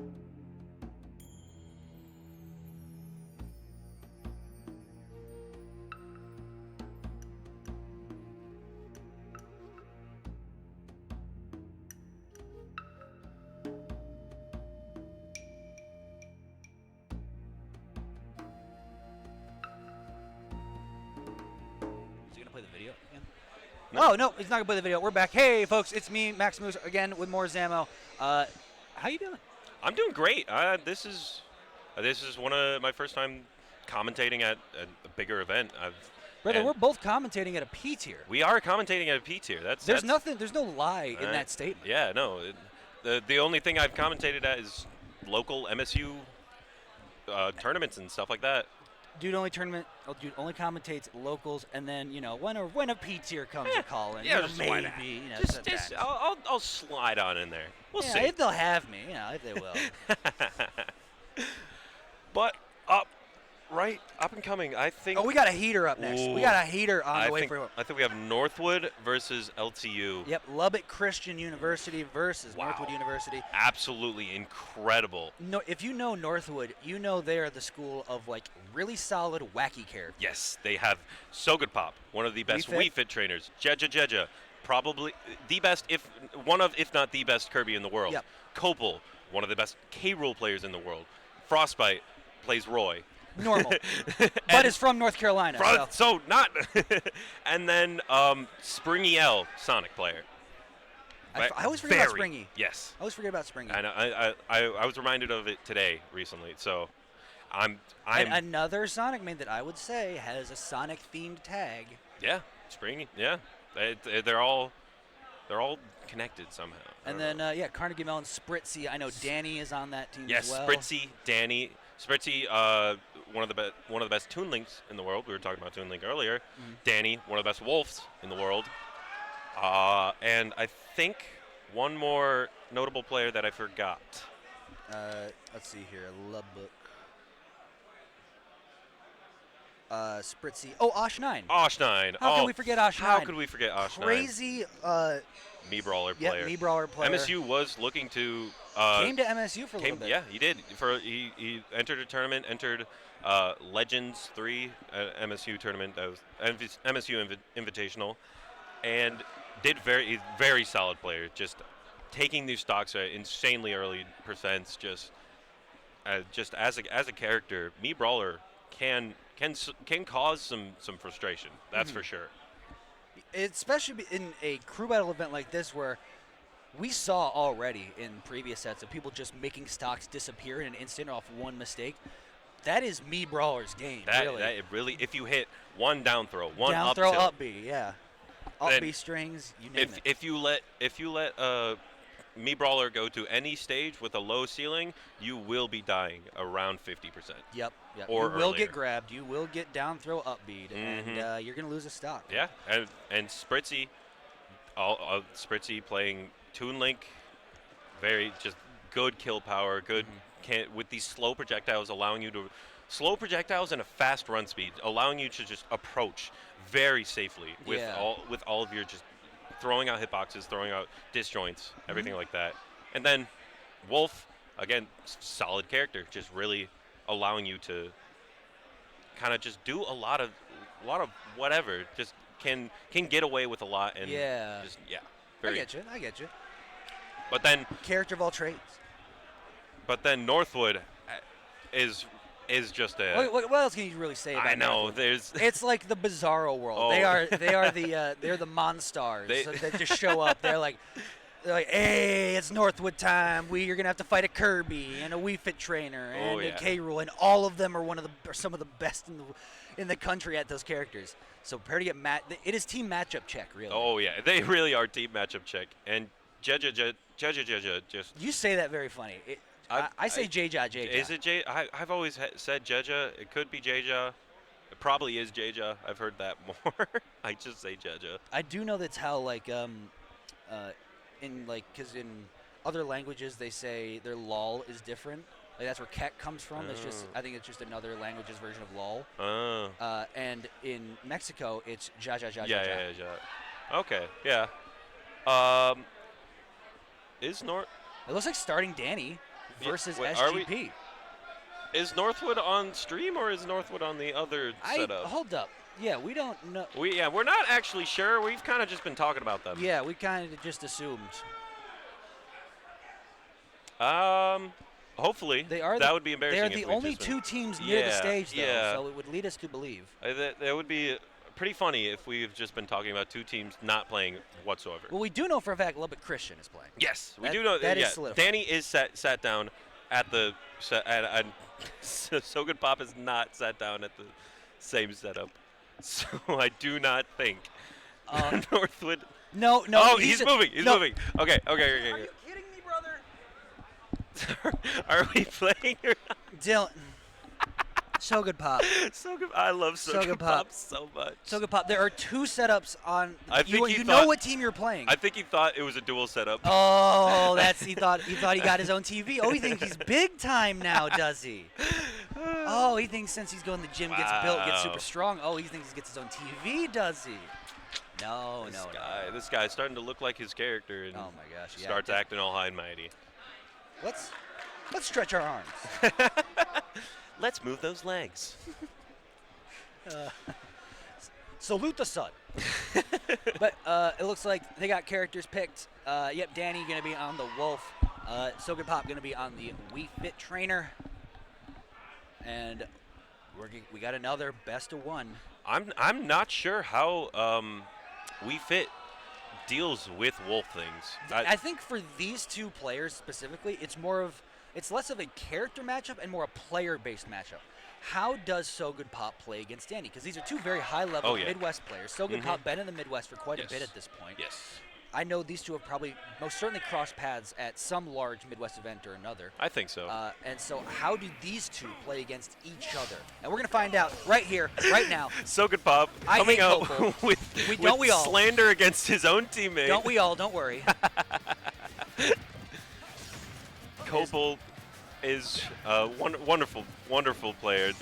[SPEAKER 5] Is he gonna play the video again? No. Oh no, he's not gonna play the video. We're back. Hey folks, it's me, Maximus, again with more Zamo. How you doing?
[SPEAKER 6] I'm doing great. This is one of my first time commentating at a bigger event.
[SPEAKER 5] Brother, we're both commentating at a P tier.
[SPEAKER 6] We are commentating at a P tier.
[SPEAKER 5] There's no lie in that statement.
[SPEAKER 6] Yeah, no. The only thing I've commentated at is local MSU tournaments and stuff like that.
[SPEAKER 5] Dude only commentates locals, and then when a P tier comes a call in,
[SPEAKER 6] yeah, just why not?
[SPEAKER 5] maybe
[SPEAKER 6] Just I'll slide on in there. We'll see
[SPEAKER 5] if they'll have me. If they will.
[SPEAKER 6] But up and coming, I think.
[SPEAKER 5] Oh, we got a heater up next. We got a heater on the way for.
[SPEAKER 6] I think we have Northwood versus LTU.
[SPEAKER 5] Yep, Lubbock Christian University versus Northwood University.
[SPEAKER 6] Absolutely incredible.
[SPEAKER 5] No, if you know Northwood, you know they are the school of really solid wacky characters.
[SPEAKER 6] Yes, they have So Good Pop, one of the best Wii Fit trainers. Jeja, probably the best, if not the best Kirby in the world.
[SPEAKER 5] Yep.
[SPEAKER 6] Kopel, one of the best K. Rool players in the world. Frostbite plays Roy.
[SPEAKER 5] Normal, but is from North Carolina.
[SPEAKER 6] So not. And then Springy L, Sonic player.
[SPEAKER 5] I always forget about Springy.
[SPEAKER 6] Yes.
[SPEAKER 5] I always forget about Springy.
[SPEAKER 6] I know. I was reminded of it today recently. So I'm
[SPEAKER 5] and another Sonic main that I would say has a Sonic themed tag.
[SPEAKER 6] Yeah, Springy. Yeah, they're all connected somehow.
[SPEAKER 5] And then Carnegie Mellon, Spritzy. I know Danny is on that team
[SPEAKER 6] as well. Yes, Spritzy, Danny. Spritzy, one of the best Toon Links in the world. We were talking about Toon Link earlier. Mm-hmm. Danny, one of the best Wolves in the world. And I think one more notable player that I forgot.
[SPEAKER 5] Let's see here. Lubbock. Spritzy. Oh, Osh9.
[SPEAKER 6] Osh9.
[SPEAKER 5] How could we forget Osh9?
[SPEAKER 6] How could we forget Osh9?
[SPEAKER 5] Crazy.
[SPEAKER 6] Me Brawler player.
[SPEAKER 5] Yeah, Me Brawler player.
[SPEAKER 6] MSU was looking to.
[SPEAKER 5] Came to MSU for a little bit.
[SPEAKER 6] Yeah, he did. He entered a tournament, entered Legends 3 MSU tournament. That was MSU Invitational, and did very solid player. Just taking these stocks at insanely early percents. Just as a character, Me Brawler can cause some frustration. That's for sure.
[SPEAKER 5] Especially in a crew battle event like this, where we saw already in previous sets of people just making stocks disappear in an instant off one mistake. That is Me Brawler's game.
[SPEAKER 6] Really, if you hit one down throw, one
[SPEAKER 5] down
[SPEAKER 6] up
[SPEAKER 5] throw,
[SPEAKER 6] tilt,
[SPEAKER 5] up B, yeah, up B strings, you name it.
[SPEAKER 6] If you let Me Brawler go to any stage with a low ceiling, you will be dying around 50%.
[SPEAKER 5] Yep.
[SPEAKER 6] Or
[SPEAKER 5] you will get grabbed. You will get down throw up beat, and you're gonna lose a stock.
[SPEAKER 6] Yeah, and Spritzy, Spritzy playing Toon Link, very just good kill power, good with these slow projectiles and a fast run speed, allowing you to just approach very safely with all of your just throwing out hitboxes, throwing out disjoints, everything like that. And then Wolf, again, solid character, just really allowing you to kind of just do a lot of whatever, just can get away with a lot and
[SPEAKER 5] I get you.
[SPEAKER 6] But then
[SPEAKER 5] character of all trades.
[SPEAKER 6] But then Northwood is just a.
[SPEAKER 5] What else can you really say about?
[SPEAKER 6] I know
[SPEAKER 5] Northwood? It's like the Bizarro world. Oh. They're the Monstars that just show up. They're like, hey, it's Northwood time. You're gonna have to fight a Kirby and a Wii Fit trainer and a K. Rool, and all of them are some of the best in the country at those characters. So prepare to get it is team matchup check, really.
[SPEAKER 6] Oh yeah, they really are team matchup check. And Jeja just.
[SPEAKER 5] You say that very funny. I say Jeja.
[SPEAKER 6] Is it J? I've always said Jeja. It could be Jeja. It probably is Jeja. I've heard that more. I just say Jeja.
[SPEAKER 5] I do know that's how because in other languages they say their lol is different. Like that's where Kek comes from. It's just I think it's just another language's version of lol. And in Mexico it's ja.
[SPEAKER 6] Yeah. Okay. Yeah. Is Nort?
[SPEAKER 5] It looks like starting Danny. versus
[SPEAKER 6] wait, are we-
[SPEAKER 5] SGP.
[SPEAKER 6] Is Northwood on stream or is Northwood on the other setup?
[SPEAKER 5] Hold up. Yeah, we don't know.
[SPEAKER 6] We're not actually sure. We've kind of just been talking about them.
[SPEAKER 5] Yeah, we kind of just assumed.
[SPEAKER 6] Hopefully.
[SPEAKER 5] They are.
[SPEAKER 6] That would be embarrassing.
[SPEAKER 5] They are
[SPEAKER 6] if
[SPEAKER 5] the
[SPEAKER 6] we've
[SPEAKER 5] only
[SPEAKER 6] just been-
[SPEAKER 5] two teams near the stage, though,
[SPEAKER 6] yeah.
[SPEAKER 5] so it would lead us to believe.
[SPEAKER 6] That would be pretty funny if we've just been talking about two teams not playing whatsoever.
[SPEAKER 5] Well, we do know for a fact Lubbock Christian is playing.
[SPEAKER 6] Yes, we
[SPEAKER 5] That-
[SPEAKER 6] do know
[SPEAKER 5] that is
[SPEAKER 6] yeah,
[SPEAKER 5] solidified.
[SPEAKER 6] Danny is sat down at the at So Good Pop is not sat down at the same setup. So I do not think Northwood.
[SPEAKER 5] No.
[SPEAKER 6] Oh, he's moving. He's
[SPEAKER 5] no.
[SPEAKER 6] moving. Okay.
[SPEAKER 5] Are you kidding me, brother?
[SPEAKER 6] Are we playing or not?
[SPEAKER 5] Dylan. So Good Pop.
[SPEAKER 6] So Good. I love So Good Pop so much.
[SPEAKER 5] So Good Pop. There are two setups on.
[SPEAKER 6] I think
[SPEAKER 5] you
[SPEAKER 6] he
[SPEAKER 5] know
[SPEAKER 6] thought-
[SPEAKER 5] what team you're playing.
[SPEAKER 6] I think he thought it was a dual setup.
[SPEAKER 5] Oh, he thought he got his own TV. Oh, he thinks he's big time now, does he? Oh, he thinks since he's going to the gym, gets built, gets super
[SPEAKER 6] Wow.
[SPEAKER 5] strong. Oh, he thinks he gets his own TV, does he? No.
[SPEAKER 6] This guy's starting to look like his character and
[SPEAKER 5] Oh my gosh, yeah.
[SPEAKER 6] starts acting all high and mighty.
[SPEAKER 5] Let's stretch our arms.
[SPEAKER 6] Let's move those legs.
[SPEAKER 5] Salute the sun. But it looks like they got characters picked. Yep, Danny gonna be on the Wolf. So Good Pop gonna be on the We Fit Trainer. And we got another best of one.
[SPEAKER 6] I'm not sure how We Fit deals with Wolf things.
[SPEAKER 5] I think for these two players specifically, it's less of a character matchup and more a player-based matchup. How does So Good Pop play against Danny? Because these are two very high-level
[SPEAKER 6] Oh, yeah.
[SPEAKER 5] Midwest players. So Good Pop been in the Midwest for quite a
[SPEAKER 6] Yes.
[SPEAKER 5] bit at this point.
[SPEAKER 6] Yes.
[SPEAKER 5] I know these two have probably most certainly crossed paths at some large Midwest event or another.
[SPEAKER 6] I think so.
[SPEAKER 5] And so how do these two play against each other? And we're going to find out right here, right now.
[SPEAKER 6] So Good Pop
[SPEAKER 5] I
[SPEAKER 6] coming
[SPEAKER 5] hate
[SPEAKER 6] out
[SPEAKER 5] Copel.
[SPEAKER 6] with
[SPEAKER 5] Don't we all?
[SPEAKER 6] slander against his own teammate.
[SPEAKER 5] Don't we all? Don't worry.
[SPEAKER 6] Copel is a wonderful player.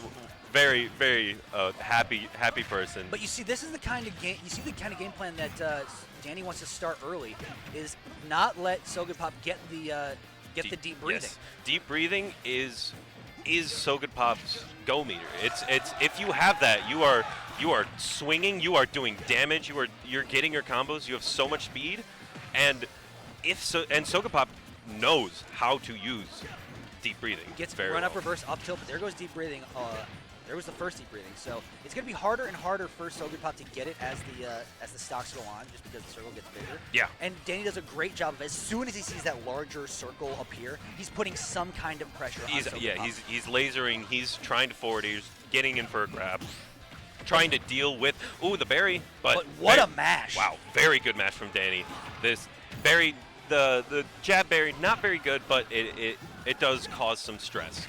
[SPEAKER 6] Very, very happy person.
[SPEAKER 5] But you see, this is the kind of game. You see the kind of game plan that Danny wants to start early. Is not let So Good Pop get the deep breathing.
[SPEAKER 6] Yes. Deep breathing is So Good Pop's go meter. It's if you have that, you are swinging, you are doing damage, you're getting your combos, you have so much speed, and So Good Pop knows how to use deep breathing.
[SPEAKER 5] Gets
[SPEAKER 6] very
[SPEAKER 5] run
[SPEAKER 6] well.
[SPEAKER 5] up, reverse, up tilt. But there goes deep breathing. There was the first deep breathing. So it's going to be harder and harder for So Good Pop to get it as the stocks go on, just because the circle gets bigger.
[SPEAKER 6] Yeah.
[SPEAKER 5] And Danny does a great job of, as soon as he sees that larger circle appear, he's putting some kind of pressure on So Good Pop.
[SPEAKER 6] He's lasering, he's trying to forward, he's getting in for a grab, trying to deal with the berry, but
[SPEAKER 5] what a mash.
[SPEAKER 6] Wow, very good match from Danny. This berry, the jab berry, not very good, but it does cause some stress.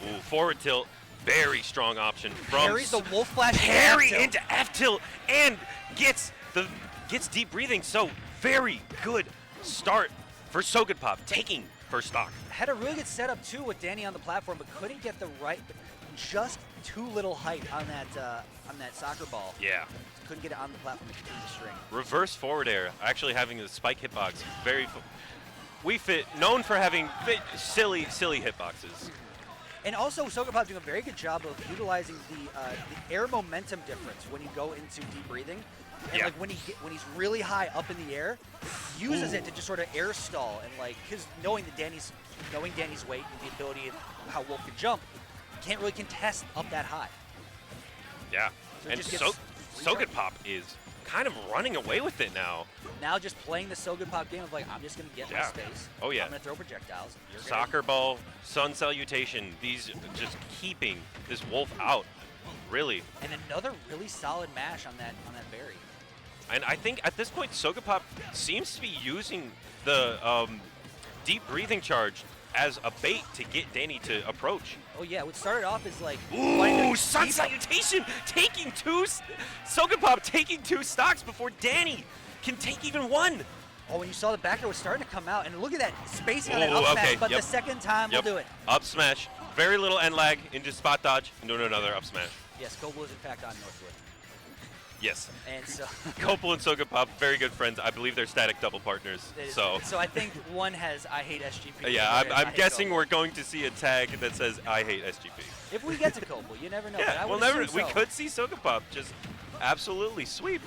[SPEAKER 6] Ooh, forward tilt, very strong option from
[SPEAKER 5] Parries the wolf flash.
[SPEAKER 6] parry
[SPEAKER 5] into
[SPEAKER 6] into F tilt and gets deep breathing. So very good start for So Good Pop, taking first stock.
[SPEAKER 5] Had a really good setup too with Danny on the platform, but couldn't get the right, just too little height on that soccer ball.
[SPEAKER 6] Yeah.
[SPEAKER 5] Couldn't get it on the platform to complete the string.
[SPEAKER 6] Reverse forward air, actually having the spike hitbox, very. We Fit, known for having silly hitboxes.
[SPEAKER 5] And also, So Good Pop doing a very good job of utilizing the air momentum difference when you go into deep breathing. And
[SPEAKER 6] Yeah.
[SPEAKER 5] like when he's really high up in the air, uses it to just sort of air stall and like because knowing Danny's weight and the ability of how Wolf can jump, can't really contest up that high.
[SPEAKER 6] Yeah,
[SPEAKER 5] So it
[SPEAKER 6] and
[SPEAKER 5] just gets
[SPEAKER 6] So Good Pop is kind of running away with it now.
[SPEAKER 5] Now just playing the So Good Pop game of like I'm just gonna get my
[SPEAKER 6] Yeah.
[SPEAKER 5] space.
[SPEAKER 6] Oh, yeah.
[SPEAKER 5] I'm gonna throw projectiles. You're gonna-
[SPEAKER 6] Soccer ball, sun salutation, these just keeping this Wolf out, really.
[SPEAKER 5] And another really solid mash on that berry.
[SPEAKER 6] And I think at this point, So Good Pop seems to be using the deep breathing charge as a bait to get Danny to approach.
[SPEAKER 5] Oh yeah, what started off as like wanting
[SPEAKER 6] Ooh,
[SPEAKER 5] to
[SPEAKER 6] sun
[SPEAKER 5] keep-
[SPEAKER 6] salutation, taking two, So Good Pop taking 2 stocks before Danny can take even 1.
[SPEAKER 5] Oh, when you saw the back air was starting to come out, and look at that spacing on that
[SPEAKER 6] Ooh,
[SPEAKER 5] up smash,
[SPEAKER 6] okay,
[SPEAKER 5] but
[SPEAKER 6] yep.
[SPEAKER 5] the second time
[SPEAKER 6] Yep.
[SPEAKER 5] we'll do it.
[SPEAKER 6] Up smash, very little end lag into spot dodge, and doing another up smash.
[SPEAKER 5] Yes, Coble is in fact on Northwood.
[SPEAKER 6] Yes.
[SPEAKER 5] And so
[SPEAKER 6] Copel and Soga Pop, very good friends. I believe they're static double partners. So
[SPEAKER 5] I think one has I hate SGP.
[SPEAKER 6] yeah,
[SPEAKER 5] the other has I
[SPEAKER 6] I'm
[SPEAKER 5] hate
[SPEAKER 6] guessing
[SPEAKER 5] Copel.
[SPEAKER 6] we're going to see a tag that says I hate SGP.
[SPEAKER 5] If we get to Copel, you never know. but I
[SPEAKER 6] Yeah,
[SPEAKER 5] would
[SPEAKER 6] we'll never.
[SPEAKER 5] assume
[SPEAKER 6] We
[SPEAKER 5] so.
[SPEAKER 6] could see Soga Pop just absolutely sweep.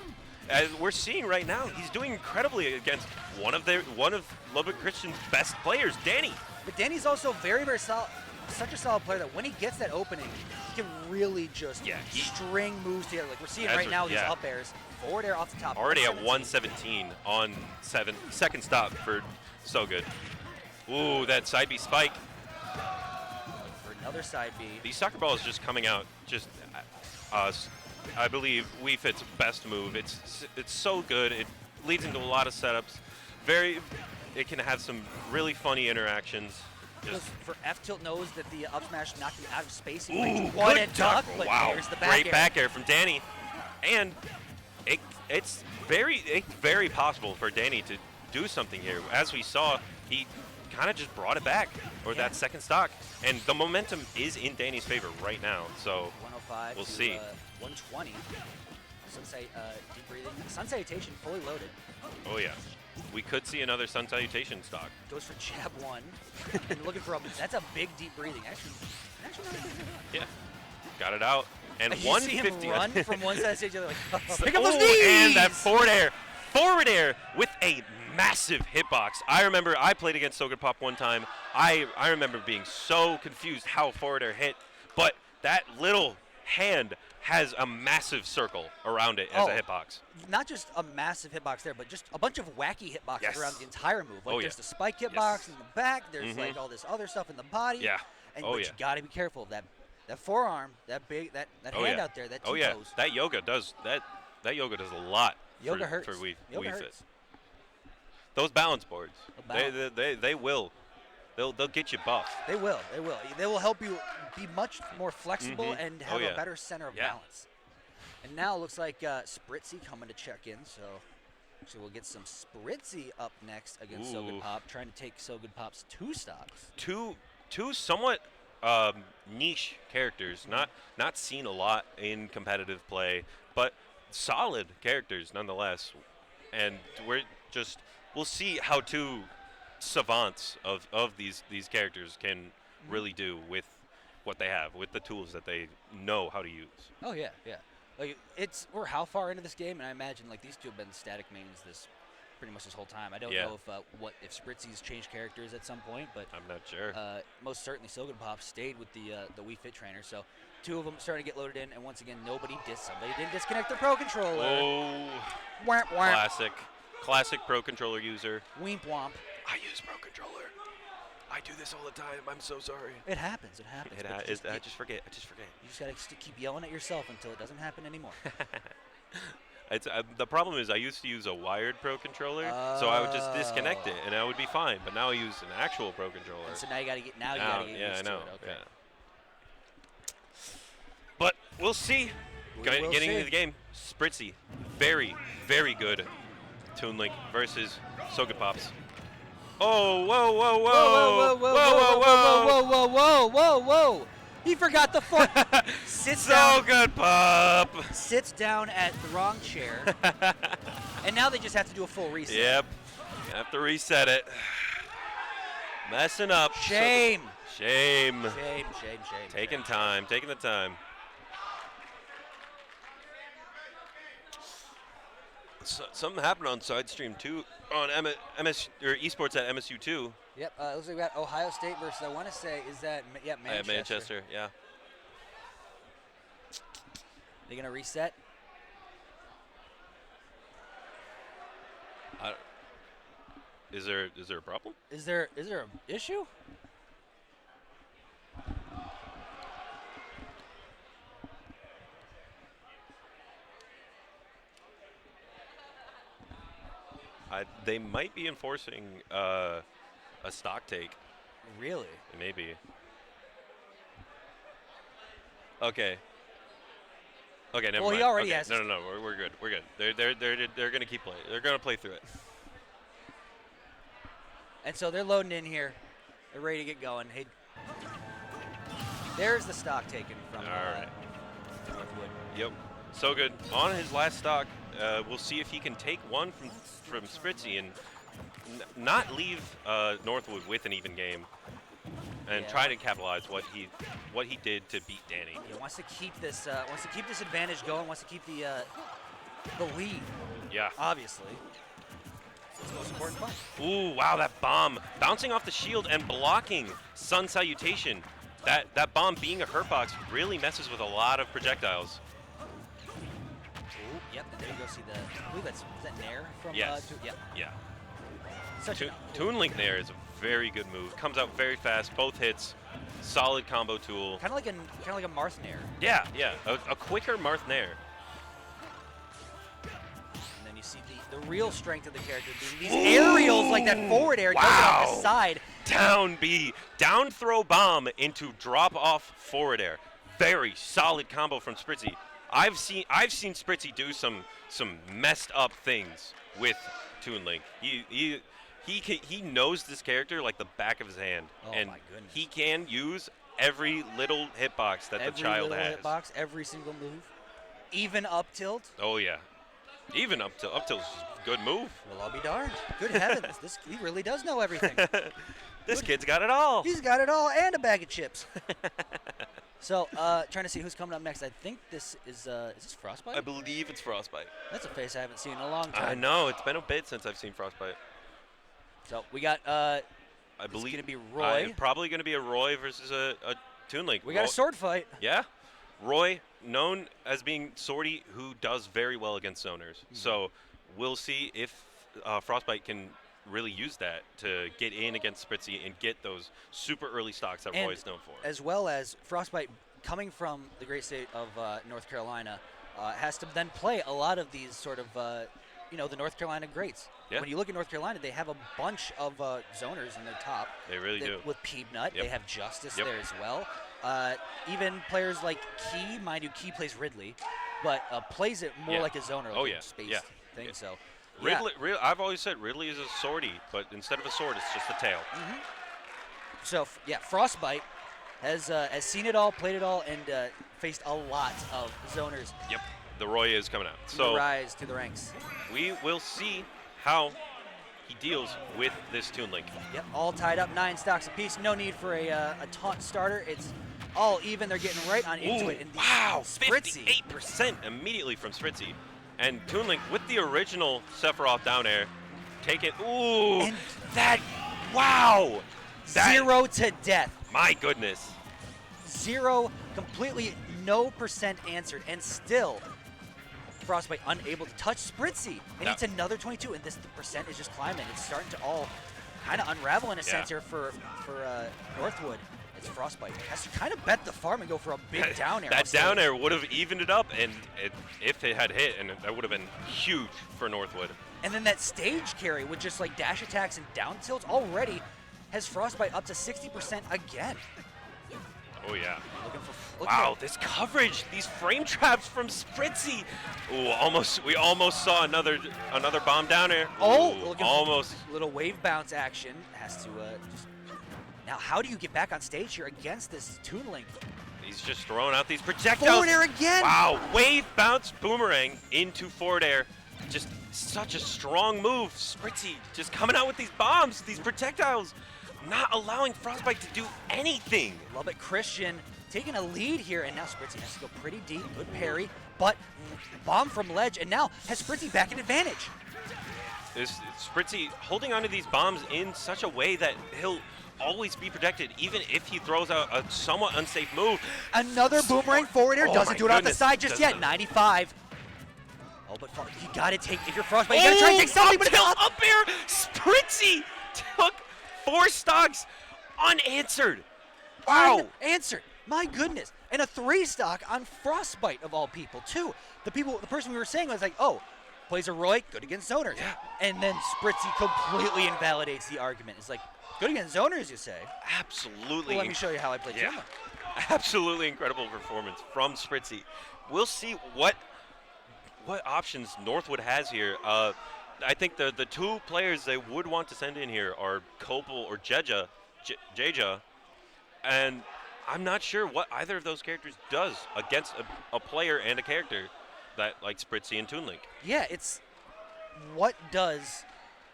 [SPEAKER 6] As we're seeing right now, he's doing incredibly against one of Lubbock Christian's best players, Danny.
[SPEAKER 5] But Danny's also very, very solid. Such a solid player that when he gets that opening, he can really just string moves together. Like we're seeing right now, these up airs, forward air off the top.
[SPEAKER 6] Already at 117 on second stop for So Good. Ooh, that side B spike.
[SPEAKER 5] For another side B.
[SPEAKER 6] These soccer balls just coming out. Just, I believe Wii Fit's best move. It's so good. It leads into a lot of setups. It can have some really funny interactions.
[SPEAKER 5] Because for F tilt knows that the up smash knocked him out of space.
[SPEAKER 6] Ooh,
[SPEAKER 5] What a
[SPEAKER 6] good
[SPEAKER 5] duck!
[SPEAKER 6] tackle.
[SPEAKER 5] But
[SPEAKER 6] Wow,
[SPEAKER 5] there's the back
[SPEAKER 6] great
[SPEAKER 5] air.
[SPEAKER 6] back air from Danny, and it's very possible for Danny to do something here. As we saw, he kind of just brought it back, or that second stock, and the momentum is in Danny's favor right now. So
[SPEAKER 5] 105
[SPEAKER 6] we'll
[SPEAKER 5] to,
[SPEAKER 6] see.
[SPEAKER 5] 120. Deep breathing. Sun salutation fully loaded.
[SPEAKER 6] Oh yeah, we could see another Sun Salutation stock.
[SPEAKER 5] Goes for jab 1. And looking for a, that's a big deep breathing. Actually not a good
[SPEAKER 6] Yeah, got it out, and
[SPEAKER 5] you see him
[SPEAKER 6] 150.
[SPEAKER 5] run from one side to the other like, pick up those
[SPEAKER 6] Ooh,
[SPEAKER 5] knees!
[SPEAKER 6] and that forward air with a massive hitbox. I remember I played against So Good Pop one time. I remember being so confused how forward air hit, but that little hand has a massive circle around it as a hitbox.
[SPEAKER 5] Not just a massive hitbox there, but just a bunch of wacky hitboxes around the entire move. Like there's the spike hitbox in the back, there's like all this other stuff in the body.
[SPEAKER 6] Yeah.
[SPEAKER 5] And but you gotta be careful of that forearm, that hand out there, that two toes.
[SPEAKER 6] That yoga does that yoga does a lot
[SPEAKER 5] Yoga
[SPEAKER 6] for
[SPEAKER 5] hurts.
[SPEAKER 6] Wii
[SPEAKER 5] Yoga
[SPEAKER 6] Fit.
[SPEAKER 5] hurts.
[SPEAKER 6] Those balance boards, they will. They'll get you buff.
[SPEAKER 5] They will. They will help you be much more flexible and have a better center of balance. And now it looks like Spritzy coming to check in, so we'll get some Spritzy up next against So Good Pop, trying to take So Good Pop's 2 stocks.
[SPEAKER 6] Two somewhat niche characters, not seen a lot in competitive play, but solid characters nonetheless. And we'll see how two savants of these characters can really do with what they have, with the tools that they know how to use.
[SPEAKER 5] Oh yeah. Like we're how far into this game, and I imagine like these two have been static mains pretty much this whole time. I don't know if Spritzy's changed characters at some point, but
[SPEAKER 6] I'm not sure.
[SPEAKER 5] Most certainly So Good Pop stayed with the Wii Fit trainer. So two of them starting to get loaded in, and once again somebody didn't disconnect their Pro Controller.
[SPEAKER 6] Oh,
[SPEAKER 5] whamp, whamp.
[SPEAKER 6] Classic Pro Controller user.
[SPEAKER 5] Wimp womp.
[SPEAKER 6] I use Pro Controller. I do this all the time. I'm so sorry.
[SPEAKER 5] It happens.
[SPEAKER 6] I just forget.
[SPEAKER 5] You just gotta keep yelling at yourself until it doesn't happen anymore.
[SPEAKER 6] The problem is I used to use a wired Pro Controller, so I would just disconnect it and I would be fine. But now I use an actual Pro Controller.
[SPEAKER 5] And so now you gotta get used to it. Okay.
[SPEAKER 6] Yeah. But we'll see. Getting into the game, Spritzy, very, very good Toon Link versus So Good Pops. Oh, whoa.
[SPEAKER 5] He forgot the foot.
[SPEAKER 6] So Good Pop.
[SPEAKER 5] Sits down at the wrong chair. And now they just have to do a full reset.
[SPEAKER 6] Yep. Have to reset it. Messing up.
[SPEAKER 5] Shame.
[SPEAKER 6] Shame.
[SPEAKER 5] Taking
[SPEAKER 6] the time. Something happened on Sidestream 2 on MS or esports at MSU 2.
[SPEAKER 5] Yep, looks like we got Ohio State versus, I want to say, is that, Manchester.
[SPEAKER 6] Manchester, yeah.
[SPEAKER 5] They going to reset?
[SPEAKER 6] Is there a problem?
[SPEAKER 5] Is there an issue?
[SPEAKER 6] They might be enforcing a stock take.
[SPEAKER 5] Really?
[SPEAKER 6] Maybe. Okay, never mind.
[SPEAKER 5] Well, he already has.
[SPEAKER 6] No, we're good. We're good. They're gonna keep playing. They're gonna play through it.
[SPEAKER 5] And so they're loading in here. They're ready to get going. Hey, there's the stock taken from
[SPEAKER 6] All right.
[SPEAKER 5] Northwood.
[SPEAKER 6] Yep. So good. On his last stock, we'll see if he can take one from Spritzy and not leave Northwood with an even game, and
[SPEAKER 5] Yeah.
[SPEAKER 6] try to capitalize what he did to beat Danny.
[SPEAKER 5] He wants to keep this advantage going. Wants to keep the lead.
[SPEAKER 6] Yeah.
[SPEAKER 5] Obviously. It's the most important part.
[SPEAKER 6] Ooh, wow, that bomb bouncing off the shield and blocking Sun Salutation. That bomb being a hurt box really messes with a lot of projectiles.
[SPEAKER 5] Ooh, yep, and there you go. See I believe is that Nair from
[SPEAKER 6] Yes.
[SPEAKER 5] yeah.
[SPEAKER 6] Yeah.
[SPEAKER 5] Such a
[SPEAKER 6] Toon Link there is a very good move. Comes out very fast, both hits, solid combo tool.
[SPEAKER 5] kind of like a Marth Nair.
[SPEAKER 6] Yeah, yeah, a quicker Marth Nair.
[SPEAKER 5] And then you see the real strength of the character being these aerials, like that forward air does it off the
[SPEAKER 6] Wow.
[SPEAKER 5] side.
[SPEAKER 6] Down B, down throw bomb into drop off forward air. Very solid combo from Spritzy. I've seen Spritzy do some messed up things with Toon Link. He knows this character like the back of his hand,
[SPEAKER 5] Oh
[SPEAKER 6] and
[SPEAKER 5] my goodness.
[SPEAKER 6] he can use every little hitbox that the child has.
[SPEAKER 5] Hitbox, every single move, even up tilt.
[SPEAKER 6] Oh yeah, even up tilt's a good move.
[SPEAKER 5] Well, I'll be darned. Good heavens, he really does know everything.
[SPEAKER 6] This kid's got it all.
[SPEAKER 5] He's got it all and a bag of chips. So, trying to see who's coming up next. I think this is this Frostbite?
[SPEAKER 6] I believe it's Frostbite.
[SPEAKER 5] That's a face I haven't seen in a long time.
[SPEAKER 6] I know, it's been a bit since I've seen Frostbite.
[SPEAKER 5] So we got
[SPEAKER 6] I believe
[SPEAKER 5] gonna be Roy.
[SPEAKER 6] Probably going to be a Roy versus a Toon Link.
[SPEAKER 5] We got a sword fight.
[SPEAKER 6] Yeah. Roy, known as being swordy, who does very well against zoners. So we'll see if Frostbite can really use that to get in against Spritzy and get those super early stocks that
[SPEAKER 5] And
[SPEAKER 6] Roy's known for.
[SPEAKER 5] As well as Frostbite, coming from the great state of North Carolina, has to then play a lot of these sort of, the North Carolina greats.
[SPEAKER 6] Yeah.
[SPEAKER 5] When you look at North Carolina, they have a bunch of zoners in their top.
[SPEAKER 6] They really do.
[SPEAKER 5] With Peanut,
[SPEAKER 6] Yep.
[SPEAKER 5] they have Justice
[SPEAKER 6] Yep.
[SPEAKER 5] there as well. Even players like Key, mind you, Key plays Ridley, but plays it more
[SPEAKER 6] Yeah.
[SPEAKER 5] like a zoner,
[SPEAKER 6] Oh,
[SPEAKER 5] like
[SPEAKER 6] yeah.
[SPEAKER 5] a spaced
[SPEAKER 6] Yeah.
[SPEAKER 5] thing.
[SPEAKER 6] Yeah.
[SPEAKER 5] So,
[SPEAKER 6] I've always said Ridley is a swordy, but instead of a sword, it's just a tail.
[SPEAKER 5] So Frostbite has seen it all, played it all, and faced a lot of zoners.
[SPEAKER 6] Yep. The Roy is coming out.
[SPEAKER 5] The
[SPEAKER 6] So
[SPEAKER 5] rise to the ranks.
[SPEAKER 6] we will see how he deals with this Toon Link.
[SPEAKER 5] Yep, all tied up, 9 stocks apiece. No need for a taunt starter. It's all even. They're getting right on into
[SPEAKER 6] Ooh,
[SPEAKER 5] it. And the
[SPEAKER 6] wow,
[SPEAKER 5] Spritzy.
[SPEAKER 6] 58% immediately from Spritzy. And Toon Link with the original Sephiroth down air. Take it. Ooh,
[SPEAKER 5] And
[SPEAKER 6] wow. That-
[SPEAKER 5] 0 to death.
[SPEAKER 6] My goodness.
[SPEAKER 5] 0, completely no percent answered. And still, Frostbite unable to touch Spritzy. And
[SPEAKER 6] That-
[SPEAKER 5] it's another 22, and the percent is just climbing. It's starting to all kind of unravel in a sense here for Northwood. It's Frostbite. Has to kind of bet the farm and go for a big down air.
[SPEAKER 6] That down air would have evened it up, and if it had hit, and that would have been huge for Northwood.
[SPEAKER 5] And then that stage carry with just like dash attacks and down tilts already has Frostbite up to 60% again.
[SPEAKER 6] Oh yeah.
[SPEAKER 5] Looking for
[SPEAKER 6] Wow, this coverage, these frame traps from Spritzy. Ooh, we almost saw another bomb down air.
[SPEAKER 5] Oh,
[SPEAKER 6] Ooh,
[SPEAKER 5] looking
[SPEAKER 6] almost.
[SPEAKER 5] for little wave bounce action. Has to just. Now, how do you get back on stage here against this Toon Link?
[SPEAKER 6] He's just throwing out these projectiles.
[SPEAKER 5] Forward air again.
[SPEAKER 6] Wow, wave bounce boomerang into forward air. Just such a strong move. Spritzy just coming out with these bombs, these projectiles, not allowing Frostbite to do anything.
[SPEAKER 5] Love it, Christian taking a lead here, and now Spritzy has to go pretty deep. Good parry, but bomb from ledge, and now has Spritzy back in advantage.
[SPEAKER 6] This Spritzy holding onto these bombs in such a way that he'll always be protected, even if he throws out a somewhat unsafe move.
[SPEAKER 5] Another boomerang forward air.
[SPEAKER 6] Oh
[SPEAKER 5] Doesn't
[SPEAKER 6] my
[SPEAKER 5] do it off the
[SPEAKER 6] goodness.
[SPEAKER 5] side just yet.
[SPEAKER 6] Doesn't.
[SPEAKER 5] 95. Oh, but you gotta take, if you're Frostbite, you gotta try and take something, but it's
[SPEAKER 6] tilt,
[SPEAKER 5] up.
[SPEAKER 6] up air. Spritzy took 4 stocks unanswered. Wow.
[SPEAKER 5] Unanswered. My goodness. And a 3 stock on Frostbite of all people, too. The person we were saying was like, oh, plays a Roy, good against zoners.
[SPEAKER 6] Yeah.
[SPEAKER 5] And then Spritzy completely invalidates the argument. It's like, good against zoners, you say?
[SPEAKER 6] Absolutely.
[SPEAKER 5] Well, let me show you how I play
[SPEAKER 6] Yeah.
[SPEAKER 5] Jumbo.
[SPEAKER 6] Absolutely incredible performance from Spritzy. We'll see what options Northwood has here. I think the 2 players they would want to send in here are Copel or Jeja, and I'm not sure what either of those characters does against a player and a character. that like Spritzy and Toon Link.
[SPEAKER 5] Yeah, it's what does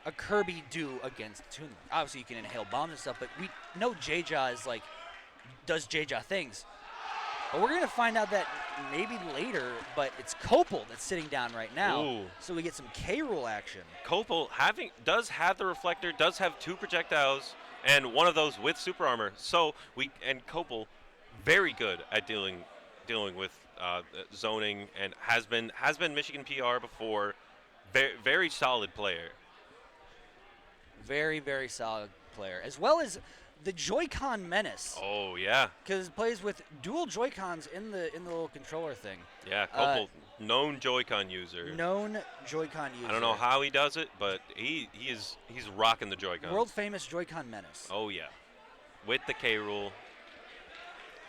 [SPEAKER 5] a Kirby do against Toon Link? Obviously, you can inhale bombs and stuff, but we know J-Jaw is like does J-Jaw things. But we're gonna find out that maybe later. But it's Copel that's sitting down right now,
[SPEAKER 6] Ooh.
[SPEAKER 5] so we get some K-Rool action.
[SPEAKER 6] Copel does have the reflector, does have 2 projectiles, and one of those with super armor. So Copel, very good at dealing with zoning, and has been Michigan PR before. Very solid player.
[SPEAKER 5] Very, very solid player, as well as the Joy-Con menace.
[SPEAKER 6] Oh yeah.
[SPEAKER 5] Because it plays with dual Joy-Cons in the little controller thing.
[SPEAKER 6] Yeah, Copel, known Joy-Con user.
[SPEAKER 5] Known Joy-Con user.
[SPEAKER 6] I don't know how he does it, but he's rocking the Joy-Con.
[SPEAKER 5] World famous Joy-Con menace.
[SPEAKER 6] Oh yeah, with the K-Rool,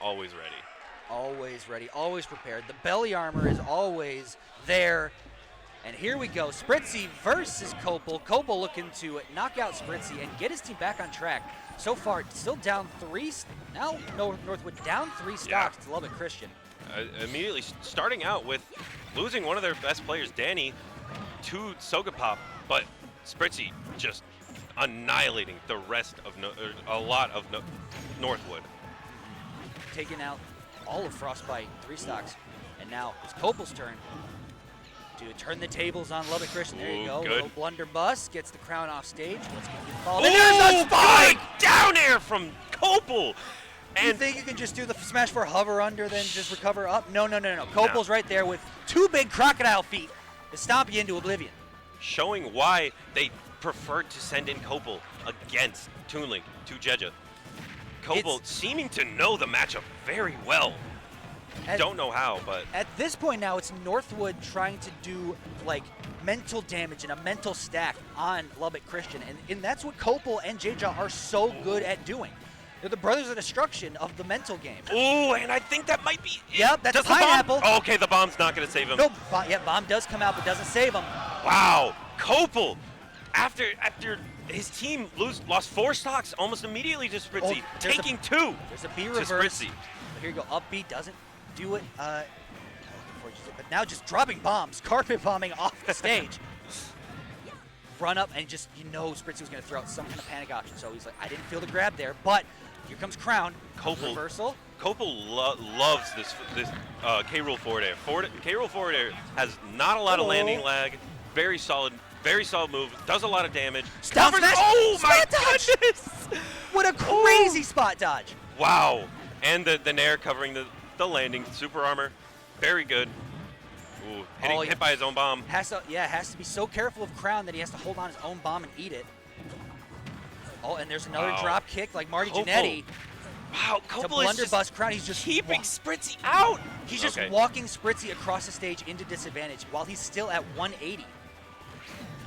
[SPEAKER 6] always ready.
[SPEAKER 5] Always ready, always prepared. The belly armor is always there. And here we go, Spritzy versus Copel. Copel looking to knock out Spritzy and get his team back on track. So far, still down 3. Now Northwood down 3 stocks to Lubbock Christian.
[SPEAKER 6] Immediately starting out with losing one of their best players, Danny, to Sogapop, but Spritzy just annihilating the rest of a lot of Northwood.
[SPEAKER 5] Taking out all of Frostbite, 3 stocks. And now it's Copel's turn to turn the tables on Lubbock Christian. There you go.
[SPEAKER 6] Good.
[SPEAKER 5] Little blunderbuss, gets the crown off stage. Let's get the ball.
[SPEAKER 6] Oh, there's a spike down air from Copel.
[SPEAKER 5] You think you can just do the smash for hover under, then just recover up? No. Copel's right there with 2 big crocodile feet to stomp you into oblivion.
[SPEAKER 6] Showing why they preferred to send in Copel against Toon Link to Jeja. Copel seeming to know the matchup very well. Don't know how, but
[SPEAKER 5] at this point now, it's Northwood trying to do like mental damage and a mental stack on Lubbock Christian, and that's what Copel and J-Jaw are so good at doing. They're the brothers of destruction of the mental game.
[SPEAKER 6] Oh, and I think that might be it.
[SPEAKER 5] Yep, that's
[SPEAKER 6] Does
[SPEAKER 5] pineapple.
[SPEAKER 6] Oh, okay, the bomb's not going to save him.
[SPEAKER 5] No, bomb does come out, but doesn't save him.
[SPEAKER 6] Wow, Copel, after his team lost 4 stocks almost immediately to Spritzy, taking 2.
[SPEAKER 5] There's a B reverse.
[SPEAKER 6] Spritzy.
[SPEAKER 5] Here you go, up B doesn't do it. But now just dropping bombs, carpet bombing off the stage. Run up and just, Spritzy was going to throw out some kind of panic option. So he's like, I didn't feel the grab there, but here comes Crown.
[SPEAKER 6] Copel,
[SPEAKER 5] reversal.
[SPEAKER 6] Copel loves this K-Rool forward air. K-Rool forward air has not a lot of landing lag. Very solid move. Does a lot of damage.
[SPEAKER 5] Down smash.
[SPEAKER 6] Oh my
[SPEAKER 5] goodness! What a crazy spot dodge.
[SPEAKER 6] Wow. And the Nair covering the landing. Super armor. Very good. Ooh, hit by his own bomb.
[SPEAKER 5] Has to be so careful of Crown that he has to hold on his own bomb and eat it. Oh, and there's another drop kick like Marty Jannetty.
[SPEAKER 6] Wow, Copel
[SPEAKER 5] to blunderbuss Crown. He's just
[SPEAKER 6] keeping Spritzy out.
[SPEAKER 5] He's just walking Spritzy across the stage into disadvantage while he's still at 180.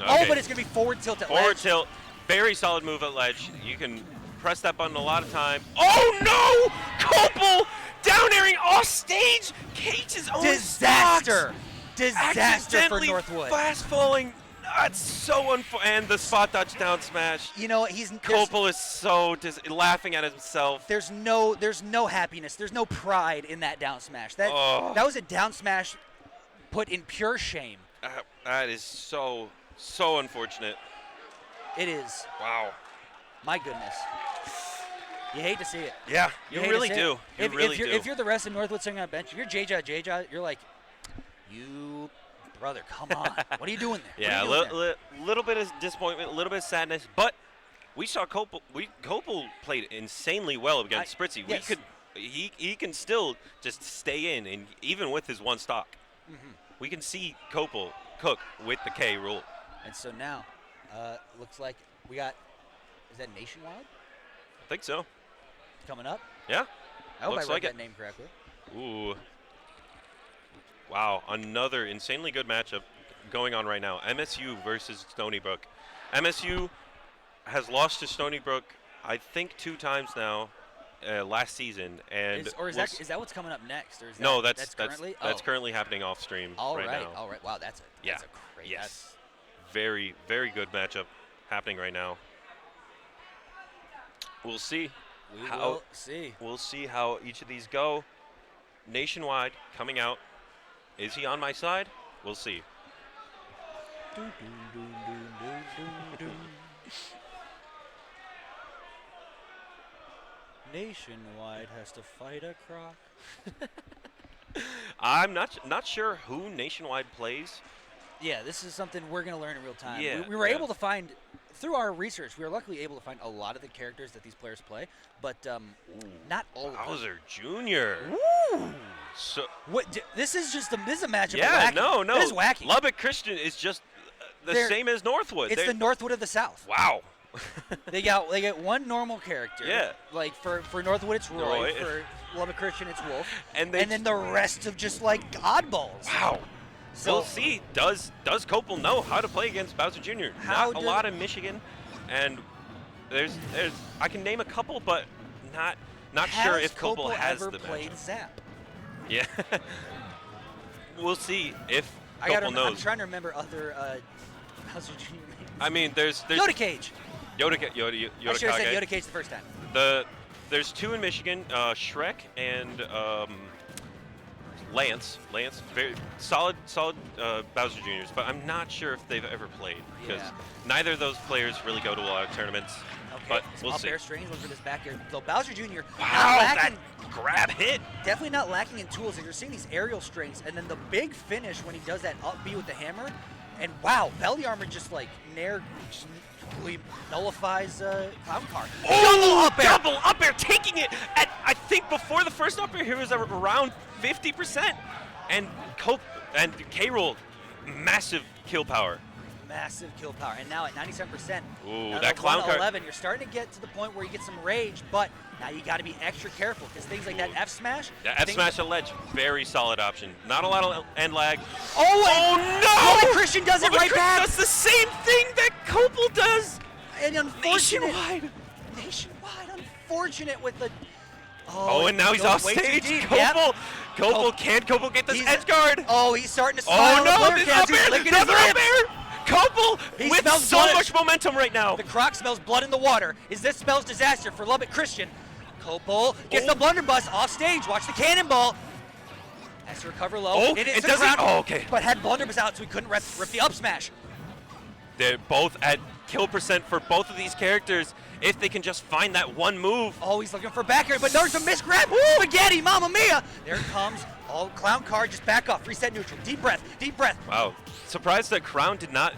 [SPEAKER 6] Okay.
[SPEAKER 5] Oh, but it's going to be forward tilt at ledge.
[SPEAKER 6] Forward tilt. Very solid move at ledge. You can press that button a lot of time. Oh, no! Copel down airing off stage. Cage's own
[SPEAKER 5] Disaster.
[SPEAKER 6] stocks.
[SPEAKER 5] Disaster for Northwood.
[SPEAKER 6] Fast falling. That's so and the spot dodge down smash. Copel is so laughing at himself.
[SPEAKER 5] There's no happiness. There's no pride in that down smash. That was a down smash put in pure shame.
[SPEAKER 6] That is so unfortunate.
[SPEAKER 5] It is.
[SPEAKER 6] Wow.
[SPEAKER 5] My goodness. You hate to see it.
[SPEAKER 6] Yeah, you really do.
[SPEAKER 5] If you're the rest of Northwood sitting on a bench, if you're J-Jaw, you're like, you brother, come on. What are you doing there?
[SPEAKER 6] Yeah, a little bit of disappointment, a little bit of sadness, but we saw Copel played insanely well against Spritzy.
[SPEAKER 5] Yes.
[SPEAKER 6] He can still just stay in, and even with his 1 stock, we can see Copel cook with the K-Rool.
[SPEAKER 5] And so now, looks like we got, is that Nationwide?
[SPEAKER 6] I think so.
[SPEAKER 5] Coming up?
[SPEAKER 6] Yeah.
[SPEAKER 5] I hope I read
[SPEAKER 6] like
[SPEAKER 5] that name correctly.
[SPEAKER 6] Ooh. Wow, another insanely good matchup going on right now. MSU versus Stony Brook. MSU has lost to Stony Brook, I think 2 times now, last season. And
[SPEAKER 5] is that what's coming up next? Or is
[SPEAKER 6] no,
[SPEAKER 5] that's currently?
[SPEAKER 6] That's currently happening off stream right now.
[SPEAKER 5] All right. Wow, that's a great.
[SPEAKER 6] Yes. Very, very good matchup happening right now. We'll see. We'll see how each of these go. Nationwide coming out. Is he on my side? We'll see.
[SPEAKER 5] Nationwide has to fight a croc.
[SPEAKER 6] I'm not sure who Nationwide plays.
[SPEAKER 5] Yeah, this is something we're going to learn in real time.
[SPEAKER 6] Yeah,
[SPEAKER 5] We were
[SPEAKER 6] yeah.
[SPEAKER 5] able to find, through our research, we were luckily able to find a lot of the characters that these players play, but not all of them.
[SPEAKER 6] Bowser Jr.
[SPEAKER 5] Woo!
[SPEAKER 6] So
[SPEAKER 5] This is just this is a matchup.
[SPEAKER 6] yeah,
[SPEAKER 5] of wacky.
[SPEAKER 6] no.
[SPEAKER 5] This is wacky.
[SPEAKER 6] Lubbock Christian is just the
[SPEAKER 5] They're-
[SPEAKER 6] same as Northwood.
[SPEAKER 5] It's the Northwood of the South.
[SPEAKER 6] Wow.
[SPEAKER 5] They get one normal character.
[SPEAKER 6] Yeah.
[SPEAKER 5] Like for Northwood, it's Roy.
[SPEAKER 6] Roy.
[SPEAKER 5] For Lubbock Christian, it's Wolf.
[SPEAKER 6] And
[SPEAKER 5] then the rest of just like oddballs.
[SPEAKER 6] Wow.
[SPEAKER 5] So
[SPEAKER 6] We'll see. Does Copel know how to play against Bowser Jr.?
[SPEAKER 5] How
[SPEAKER 6] Not a
[SPEAKER 5] do-
[SPEAKER 6] lot in Michigan, and there's I can name a couple, but not sure
[SPEAKER 5] has
[SPEAKER 6] if Copel has
[SPEAKER 5] ever
[SPEAKER 6] the
[SPEAKER 5] played
[SPEAKER 6] matchup.
[SPEAKER 5] Zap?
[SPEAKER 6] Yeah. We'll see if
[SPEAKER 5] I gotta.
[SPEAKER 6] Copel
[SPEAKER 5] I'm
[SPEAKER 6] knows.
[SPEAKER 5] trying to remember other Bowser Jr. names.
[SPEAKER 6] I mean, there's
[SPEAKER 5] Yoda Cage.
[SPEAKER 6] Yoda
[SPEAKER 5] I should have said
[SPEAKER 6] Kage.
[SPEAKER 5] Yoda Cage the first time.
[SPEAKER 6] There's two in Michigan, Shrek and Lance, very solid Bowser Juniors, but I'm not sure if they've ever played because
[SPEAKER 5] Yeah.
[SPEAKER 6] neither of those players really go to a lot of tournaments.
[SPEAKER 5] Okay.
[SPEAKER 6] But
[SPEAKER 5] so
[SPEAKER 6] we'll
[SPEAKER 5] up
[SPEAKER 6] see.
[SPEAKER 5] air strings, look for this back air. So Bowser Jr.
[SPEAKER 6] Wow,
[SPEAKER 5] not
[SPEAKER 6] that
[SPEAKER 5] lacking,
[SPEAKER 6] grab hit.
[SPEAKER 5] definitely not lacking in tools. And you're seeing these aerial strings, and then the big finish when he does that up B with the hammer, and wow, belly armor just like just completely nullifies Clown Car.
[SPEAKER 6] Oh, double up air, taking it at I think before the first up air he was around 50%, and K-Roll, massive kill power.
[SPEAKER 5] Massive kill power, and now at 97%.
[SPEAKER 6] Ooh,
[SPEAKER 5] now
[SPEAKER 6] that
[SPEAKER 5] the
[SPEAKER 6] Clown Car.
[SPEAKER 5] 111, you're starting to get to the point where you get some rage, but now you got to be extra careful because things like that F smash.
[SPEAKER 6] Yeah, F smash at ledge, very solid option. Not a lot of end lag.
[SPEAKER 5] Oh
[SPEAKER 6] no!
[SPEAKER 5] Lubbock Christian does it
[SPEAKER 6] Lubbock
[SPEAKER 5] right
[SPEAKER 6] Christian
[SPEAKER 5] back.
[SPEAKER 6] does the same thing that Copel does.
[SPEAKER 5] And unfortunate.
[SPEAKER 6] Nationwide.
[SPEAKER 5] Unfortunate with the.
[SPEAKER 6] Oh, and now he's
[SPEAKER 5] goes
[SPEAKER 6] off
[SPEAKER 5] way too
[SPEAKER 6] stage.
[SPEAKER 5] deep.
[SPEAKER 6] Copel,
[SPEAKER 5] Yep.
[SPEAKER 6] can Copel get this
[SPEAKER 5] He's-
[SPEAKER 6] edge guard?
[SPEAKER 5] Oh, he's starting to smile.
[SPEAKER 6] Oh
[SPEAKER 5] at
[SPEAKER 6] no,
[SPEAKER 5] player
[SPEAKER 6] this
[SPEAKER 5] cams.
[SPEAKER 6] up
[SPEAKER 5] He's
[SPEAKER 6] air,
[SPEAKER 5] licking his
[SPEAKER 6] another up
[SPEAKER 5] lips.
[SPEAKER 6] air. Copel
[SPEAKER 5] He
[SPEAKER 6] with
[SPEAKER 5] smells
[SPEAKER 6] so
[SPEAKER 5] blood.
[SPEAKER 6] much momentum right now.
[SPEAKER 5] The croc smells blood in the water. Is this spells disaster for Lubbock Christian? Copel gets the blunderbuss off stage. Watch the cannonball. Has to recover low.
[SPEAKER 6] Oh,
[SPEAKER 5] it
[SPEAKER 6] and
[SPEAKER 5] hits the
[SPEAKER 6] does it-
[SPEAKER 5] ground,
[SPEAKER 6] oh, okay.
[SPEAKER 5] But had blunderbuss out, so he couldn't rip the up smash.
[SPEAKER 6] They're both at kill percent for both of these characters. If they can just find that one move.
[SPEAKER 5] Oh, he's looking for back air, but there's a misgrab. Spaghetti, mamma mia. There it comes. Oh, Clown Card, just back off. Reset neutral. Deep breath. Deep breath.
[SPEAKER 6] Wow. Surprised that Crown did not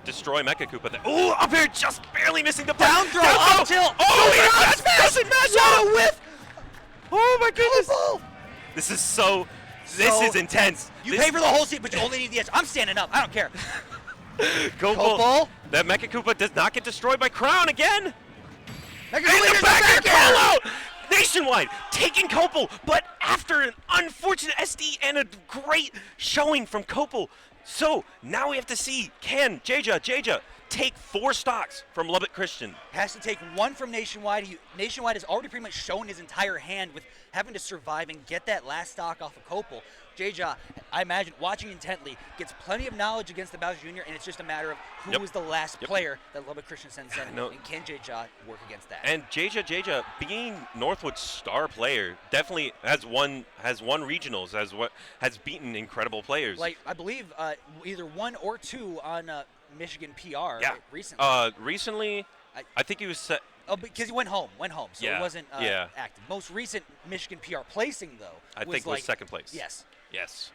[SPEAKER 6] destroy Mecha Koopa. Ooh, up here, just barely missing the
[SPEAKER 5] Down throw, up tilt.
[SPEAKER 6] Oh,
[SPEAKER 5] Super up
[SPEAKER 6] that
[SPEAKER 5] smash.
[SPEAKER 6] doesn't match
[SPEAKER 5] What
[SPEAKER 6] up.
[SPEAKER 5] a whiff.
[SPEAKER 6] Oh my goodness.
[SPEAKER 5] Copel.
[SPEAKER 6] This is so
[SPEAKER 5] So-
[SPEAKER 6] is intense.
[SPEAKER 5] You
[SPEAKER 6] This-
[SPEAKER 5] pay for the whole seat, but you only need the edge. I'm standing up. I don't care.
[SPEAKER 6] Copel. That Mecha Koopa does not get destroyed by Crown again.
[SPEAKER 5] Mega
[SPEAKER 6] And
[SPEAKER 5] Leaders
[SPEAKER 6] the
[SPEAKER 5] are
[SPEAKER 6] back air
[SPEAKER 5] air.
[SPEAKER 6] call out! Nationwide taking Copel, but after an unfortunate SD and a great showing from Copel. So now we have to see, can Jaja take 4 stocks from Lubbock Christian?
[SPEAKER 5] Has to take one from Nationwide. Nationwide has already pretty much shown his entire hand with having to survive and get that last stock off of Copel. Jaja, I imagine, watching intently, gets plenty of knowledge against the Bowser Jr., and it's just a matter of who is the last player that Lubbock Christian sends in,
[SPEAKER 6] No.
[SPEAKER 5] and can Jaja work against that?
[SPEAKER 6] And Jaja being Northwood's star player definitely has won regionals, has beaten incredible players.
[SPEAKER 5] Like, I believe either 1 or 2 on Michigan PR recently.
[SPEAKER 6] Recently, I think he was set.
[SPEAKER 5] Oh, because he went home, so
[SPEAKER 6] Yeah,
[SPEAKER 5] he wasn't
[SPEAKER 6] yeah.
[SPEAKER 5] active. Most recent Michigan PR placing, though,
[SPEAKER 6] I think was second place.
[SPEAKER 5] Yes.
[SPEAKER 6] Yes.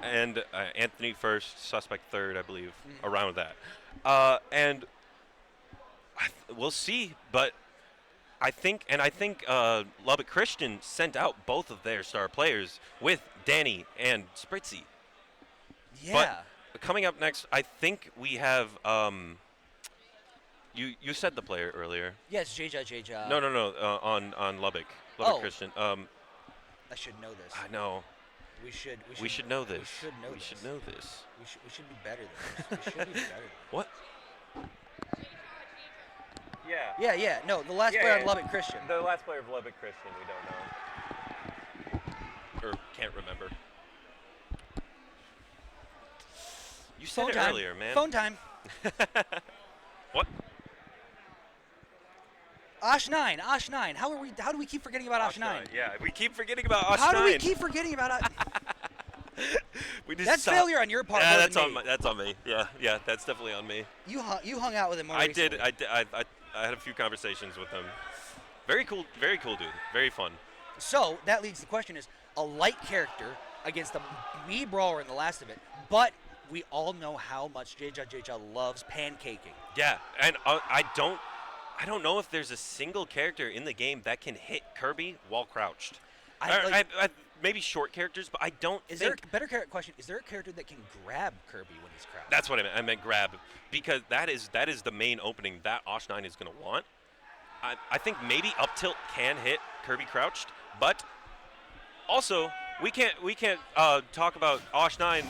[SPEAKER 6] And Anthony first, suspect third, I believe, around that. And we'll see, but I think Lubbock Christian sent out both of their star players with Danny and Spritzy.
[SPEAKER 5] Yeah.
[SPEAKER 6] But coming up next, I think we have you said the player earlier.
[SPEAKER 5] Yes, Jaja.
[SPEAKER 6] No, on Lubbock Christian.
[SPEAKER 5] I should know this.
[SPEAKER 6] I know.
[SPEAKER 5] We should
[SPEAKER 6] know this.
[SPEAKER 5] We should know
[SPEAKER 6] We
[SPEAKER 5] this.
[SPEAKER 6] should know this.
[SPEAKER 5] We should be better than this. We should be better than this.
[SPEAKER 6] What?
[SPEAKER 5] Yeah. No, the last player on Lubbock Christian.
[SPEAKER 6] The last player of Lubbock Christian, we don't know. Or can't remember. You said
[SPEAKER 5] Phone
[SPEAKER 6] it
[SPEAKER 5] time.
[SPEAKER 6] earlier, man.
[SPEAKER 5] Phone time.
[SPEAKER 6] What?
[SPEAKER 5] Osh 9. How do we keep forgetting about Osh 9?
[SPEAKER 6] Yeah, we keep forgetting about Osh
[SPEAKER 5] How
[SPEAKER 6] 9.
[SPEAKER 5] do we keep forgetting about
[SPEAKER 6] We just
[SPEAKER 5] That's
[SPEAKER 6] saw-
[SPEAKER 5] failure on your part.
[SPEAKER 6] Yeah,
[SPEAKER 5] more
[SPEAKER 6] that's
[SPEAKER 5] than
[SPEAKER 6] on
[SPEAKER 5] me.
[SPEAKER 6] my, that's on me. Yeah, that's definitely on me.
[SPEAKER 5] You hung out with him more
[SPEAKER 6] I
[SPEAKER 5] recently.
[SPEAKER 6] did. I had a few conversations with him. Very cool dude. Very fun.
[SPEAKER 5] So that leads to the question: is a light character against a me brawler in the last of it, but we all know how much JJ loves pancaking.
[SPEAKER 6] Yeah, and I don't know if there's a single character in the game that can hit Kirby while crouched. Maybe short characters, but I don't
[SPEAKER 5] Is
[SPEAKER 6] think.
[SPEAKER 5] there a better question? Is there a character that can grab Kirby when he's crouched?
[SPEAKER 6] That's what I meant. I meant grab, because that is the main opening that Osh9 is going to want. I think maybe up tilt can hit Kirby crouched, but also we can't talk about Osh9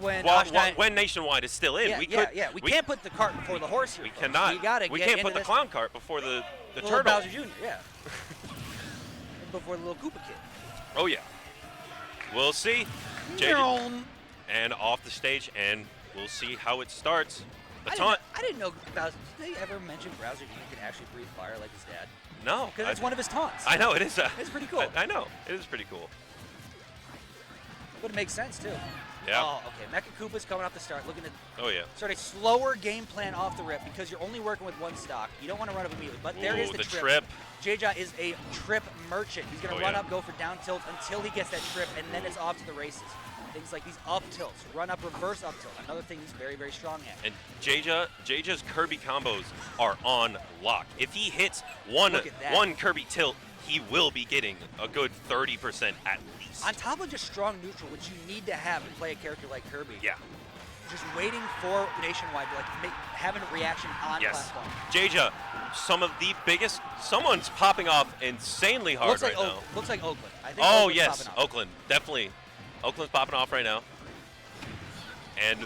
[SPEAKER 6] when Nationwide is still in. We
[SPEAKER 5] can't put the cart before the horse here.
[SPEAKER 6] We
[SPEAKER 5] folks.
[SPEAKER 6] cannot.
[SPEAKER 5] We
[SPEAKER 6] can't
[SPEAKER 5] into
[SPEAKER 6] put the
[SPEAKER 5] this
[SPEAKER 6] clown cart before the
[SPEAKER 5] little
[SPEAKER 6] turtle.
[SPEAKER 5] Bowser Jr. Yeah. Before the little Koopa kid.
[SPEAKER 6] Oh yeah. We'll see. JJ, and off the stage, and we'll see how it starts. The taunt.
[SPEAKER 5] I didn't know Bowser. Did they ever mention Bowser Jr. can actually breathe fire like his dad?
[SPEAKER 6] No.
[SPEAKER 5] Because it's one of his taunts.
[SPEAKER 6] I know it is.
[SPEAKER 5] It's pretty cool.
[SPEAKER 6] I know it is pretty cool.
[SPEAKER 5] But it makes sense too.
[SPEAKER 6] Yeah.
[SPEAKER 5] Oh, okay. Mecha Koopa's coming off the start, looking to
[SPEAKER 6] Oh yeah.
[SPEAKER 5] start a slower game plan off the rip because you're only working with one stock. You don't want to run up immediately. But there is
[SPEAKER 6] Ooh,
[SPEAKER 5] the
[SPEAKER 6] the
[SPEAKER 5] trip. JJ is a trip merchant. He's going to
[SPEAKER 6] Oh,
[SPEAKER 5] run
[SPEAKER 6] yeah.
[SPEAKER 5] up, go for down tilt until he gets that trip, and then it's off to the races. Things like these up tilts, run up, reverse up tilt. Another thing he's very, very strong at.
[SPEAKER 6] And JJ's Kirby combos are on lock. If he hits one
[SPEAKER 5] Look at that.
[SPEAKER 6] Kirby tilt, he will be getting a good 30% at least.
[SPEAKER 5] On top of just strong neutral, which you need to have to play a character like Kirby.
[SPEAKER 6] Yeah.
[SPEAKER 5] Just waiting for Nationwide to having a reaction on
[SPEAKER 6] Yes.
[SPEAKER 5] platform.
[SPEAKER 6] JJ, some of the biggest. Someone's popping off insanely hard
[SPEAKER 5] Looks like
[SPEAKER 6] right now.
[SPEAKER 5] Looks like Oakland. I think
[SPEAKER 6] Oh
[SPEAKER 5] Oakland's
[SPEAKER 6] yes,
[SPEAKER 5] popping off.
[SPEAKER 6] Oakland, definitely. Oakland's popping off right now. And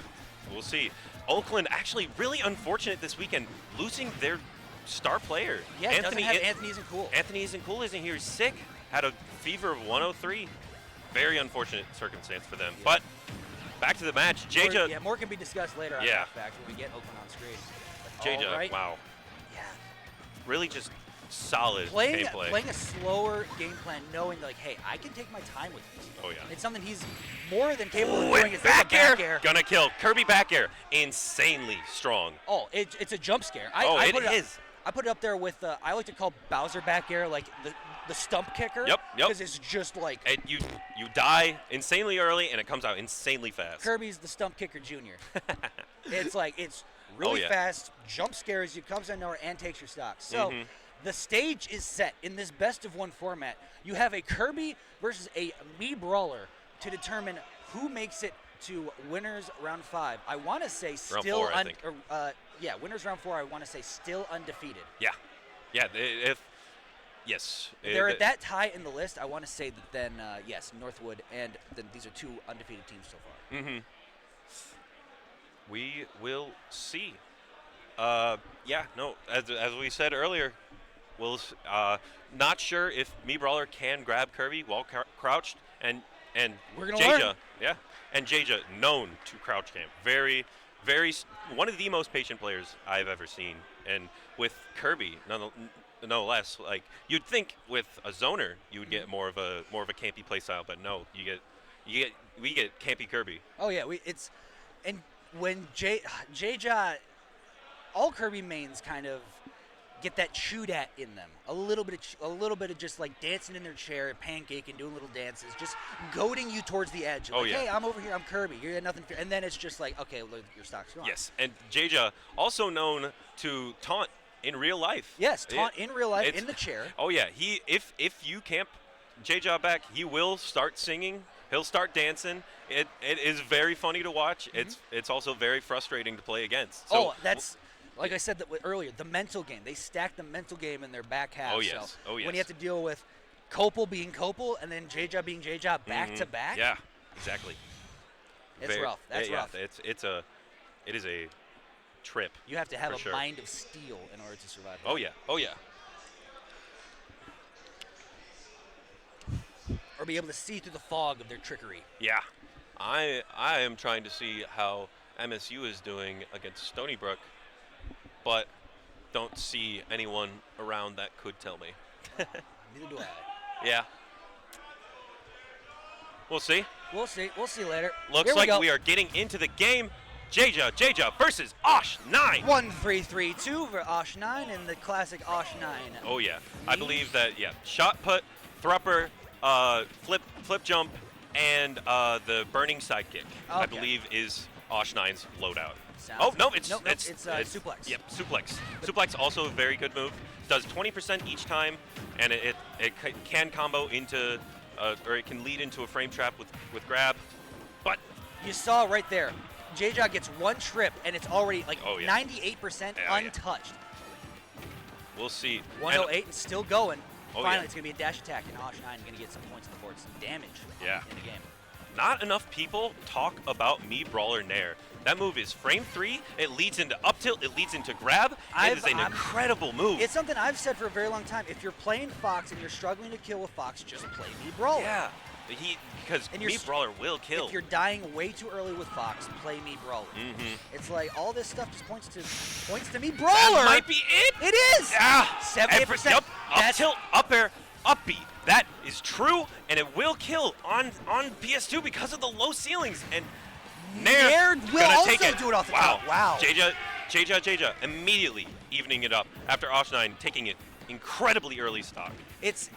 [SPEAKER 6] we'll see. Oakland actually really unfortunate this weekend, losing their star player.
[SPEAKER 5] Yeah, it doesn't have Anthony Isn't Cool.
[SPEAKER 6] Anthony Isn't Cool isn't here. He's sick. Had a fever of 103. Very unfortunate circumstance for them. But back to the match. JJ.
[SPEAKER 5] More can be discussed later on
[SPEAKER 6] Yeah.
[SPEAKER 5] that fact when we get Oakland on screen. But
[SPEAKER 6] JJ,
[SPEAKER 5] all right.
[SPEAKER 6] wow.
[SPEAKER 5] Yeah.
[SPEAKER 6] Really just solid
[SPEAKER 5] Playing
[SPEAKER 6] gameplay.
[SPEAKER 5] a slower game plan, knowing like, hey, I can take my time with this.
[SPEAKER 6] Oh yeah.
[SPEAKER 5] It's something he's more than capable of
[SPEAKER 6] Ooh,
[SPEAKER 5] doing.
[SPEAKER 6] and
[SPEAKER 5] It's like a back air.
[SPEAKER 6] Gonna kill. Kirby back air. Insanely strong.
[SPEAKER 5] Oh, it's a jump scare.
[SPEAKER 6] It
[SPEAKER 5] put
[SPEAKER 6] is.
[SPEAKER 5] I put it up there with I like to call Bowser back air like the stump kicker.
[SPEAKER 6] Yep.
[SPEAKER 5] Because it's just like
[SPEAKER 6] And you die insanely early, and it comes out insanely fast.
[SPEAKER 5] Kirby's the stump kicker junior. It's really
[SPEAKER 6] yeah.
[SPEAKER 5] fast, jump scares you, comes out of nowhere, and takes your stock. So
[SPEAKER 6] Mhm.
[SPEAKER 5] the stage is set in this best of one format. You have a Kirby versus a Mii brawler to determine who makes it to winners round 5. I want to say still
[SPEAKER 6] four, I think.
[SPEAKER 5] winners round 4. I want to say still undefeated.
[SPEAKER 6] Yeah. Yes.
[SPEAKER 5] They're at that tie in the list. I want to say that then yes, Northwood and then these are 2 undefeated teams so far.
[SPEAKER 6] Mm-hmm. We will see. As we said earlier, not sure if Mii Brawler can grab Kirby while crouched, and
[SPEAKER 5] We're gonna
[SPEAKER 6] JJ,
[SPEAKER 5] learn.
[SPEAKER 6] yeah, and JJ known to crouch camp. Very, very one of the most patient players I've ever seen, and with Kirby, no less. Like you'd think with a zoner you would get more of a campy play style, but no, we get campy Kirby.
[SPEAKER 5] Oh yeah, when JJ, all Kirby mains kind of get that chewed at in them. A little bit of just like dancing in their chair, pancaking, doing little dances, just goading you towards the edge. Like, hey, I'm over here, I'm Kirby. You got nothing. And then it's just like, okay, look, your stock's gone.
[SPEAKER 6] Yes, and JJ also known to taunt in real life.
[SPEAKER 5] Yes, taunt in real life in the chair.
[SPEAKER 6] Oh yeah, if you camp JJ back, he will start singing. He'll start dancing. It is very funny to watch.
[SPEAKER 5] Mm-hmm.
[SPEAKER 6] It's also very frustrating to play against. So,
[SPEAKER 5] that's like I said earlier. The mental game. They stack the mental game in their back half.
[SPEAKER 6] Oh, yes.
[SPEAKER 5] So
[SPEAKER 6] Oh, yes.
[SPEAKER 5] when you have to deal with Copel being Copel and then JJ being JJ back to back.
[SPEAKER 6] Yeah, exactly.
[SPEAKER 5] It's rough. That's rough.
[SPEAKER 6] It is a trip.
[SPEAKER 5] You have to have
[SPEAKER 6] for
[SPEAKER 5] a
[SPEAKER 6] sure.
[SPEAKER 5] mind of steel in order to survive.
[SPEAKER 6] Oh yeah.
[SPEAKER 5] Or be able to see through the fog of their trickery.
[SPEAKER 6] Yeah. I am trying to see how MSU is doing against Stony Brook, but don't see anyone around that could tell me.
[SPEAKER 5] Neither do I.
[SPEAKER 6] Yeah. We'll see.
[SPEAKER 5] We'll see. We'll see later.
[SPEAKER 6] Looks
[SPEAKER 5] Here
[SPEAKER 6] like
[SPEAKER 5] go.
[SPEAKER 6] we are getting into the game. Jaja versus Osh9.
[SPEAKER 5] 1-3-3-2 for Osh9 and the classic Osh9.
[SPEAKER 6] Oh yeah, I believe that. Yeah, shot put, thrupper, flip jump, and the burning sidekick. I
[SPEAKER 5] Okay.
[SPEAKER 6] believe is Osh9's loadout.
[SPEAKER 5] Sounds
[SPEAKER 6] Oh no,
[SPEAKER 5] good.
[SPEAKER 6] it's
[SPEAKER 5] Nope, it's suplex.
[SPEAKER 6] Yep, suplex. Suplex also a very good move. Does 20% each time, and it can combo into, or it can lead into a frame trap with grab. But
[SPEAKER 5] You saw right there. J-Jaw gets one trip and it's already like
[SPEAKER 6] Oh, yeah.
[SPEAKER 5] 98%
[SPEAKER 6] Yeah, yeah.
[SPEAKER 5] untouched.
[SPEAKER 6] we'll see.
[SPEAKER 5] 108 and still going.
[SPEAKER 6] Oh,
[SPEAKER 5] Finally,
[SPEAKER 6] yeah.
[SPEAKER 5] it's going to be a dash attack, and Osh9 going to get some points on the board, some damage
[SPEAKER 6] Yeah.
[SPEAKER 5] in the game.
[SPEAKER 6] Not enough people talk about me Brawler Nair. That move is frame 3. It leads into up tilt. It leads into grab. It is an incredible move.
[SPEAKER 5] It's something I've said for a very long time. If you're playing Fox and you're struggling to kill with Fox, just play me Brawler.
[SPEAKER 6] Yeah, because
[SPEAKER 5] And you're
[SPEAKER 6] me Brawler will kill.
[SPEAKER 5] If you're dying way too early with Fox, play me Brawler.
[SPEAKER 6] Mhm.
[SPEAKER 5] It's like all this stuff just points to me Brawler.
[SPEAKER 6] That might be it.
[SPEAKER 5] It is.
[SPEAKER 6] Ah,
[SPEAKER 5] 78%.
[SPEAKER 6] Yep. Up
[SPEAKER 5] That's-
[SPEAKER 6] tilt, up air, up B. That is true, and it will kill on PS2 because of the low ceilings. And
[SPEAKER 5] Nair will
[SPEAKER 6] gonna
[SPEAKER 5] also
[SPEAKER 6] take it.
[SPEAKER 5] do it off the
[SPEAKER 6] wow.
[SPEAKER 5] top. Wow.
[SPEAKER 6] Jaja immediately evening it up after Osh9 taking it incredibly early stock.
[SPEAKER 5] It's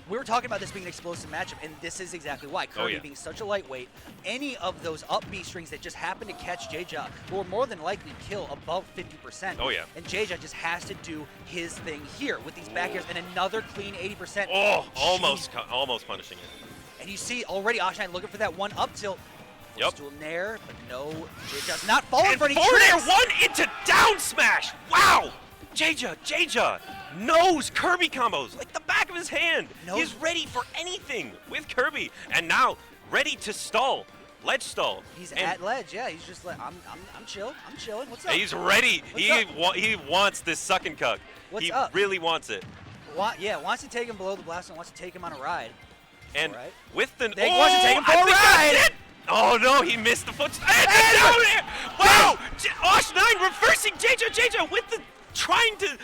[SPEAKER 5] we were talking about this being an explosive matchup, and this is exactly why. Kirby
[SPEAKER 6] yeah.
[SPEAKER 5] being such a lightweight, any of those up B strings that just happen to catch J-Jaw will more than likely kill above 50%.
[SPEAKER 6] Oh, yeah.
[SPEAKER 5] And J-Jaw just has to do his thing here with these back airs and another clean 80%.
[SPEAKER 6] Oh,
[SPEAKER 5] Jeez.
[SPEAKER 6] almost punishing it.
[SPEAKER 5] And you see already Osh9 looking for that one up tilt.
[SPEAKER 6] Yep.
[SPEAKER 5] Still Nair, but no, J-Jaw's not falling
[SPEAKER 6] And
[SPEAKER 5] for any
[SPEAKER 6] forward air
[SPEAKER 5] tricks.
[SPEAKER 6] 1 into down smash. Wow. Jaja knows Kirby combos like the back of his hand.
[SPEAKER 5] Knows-
[SPEAKER 6] He's ready for anything with Kirby, and now ready to stall, ledge stall.
[SPEAKER 5] He's
[SPEAKER 6] And
[SPEAKER 5] at ledge, yeah. He's just like, I'm chill. I'm chilling. What's up?
[SPEAKER 6] He's ready.
[SPEAKER 5] What's
[SPEAKER 6] He wants this suck and cuck.
[SPEAKER 5] What's
[SPEAKER 6] he
[SPEAKER 5] up?
[SPEAKER 6] really wants it.
[SPEAKER 5] Wants to take him below the blast and wants to take him on a ride.
[SPEAKER 6] And
[SPEAKER 5] Alright.
[SPEAKER 6] with the
[SPEAKER 5] They want to take him for
[SPEAKER 6] I
[SPEAKER 5] a
[SPEAKER 6] think that's
[SPEAKER 5] ride.
[SPEAKER 6] it. Oh no, he missed the foot. And the down air. Wow, Osh9 reversing Jaja with the trying to.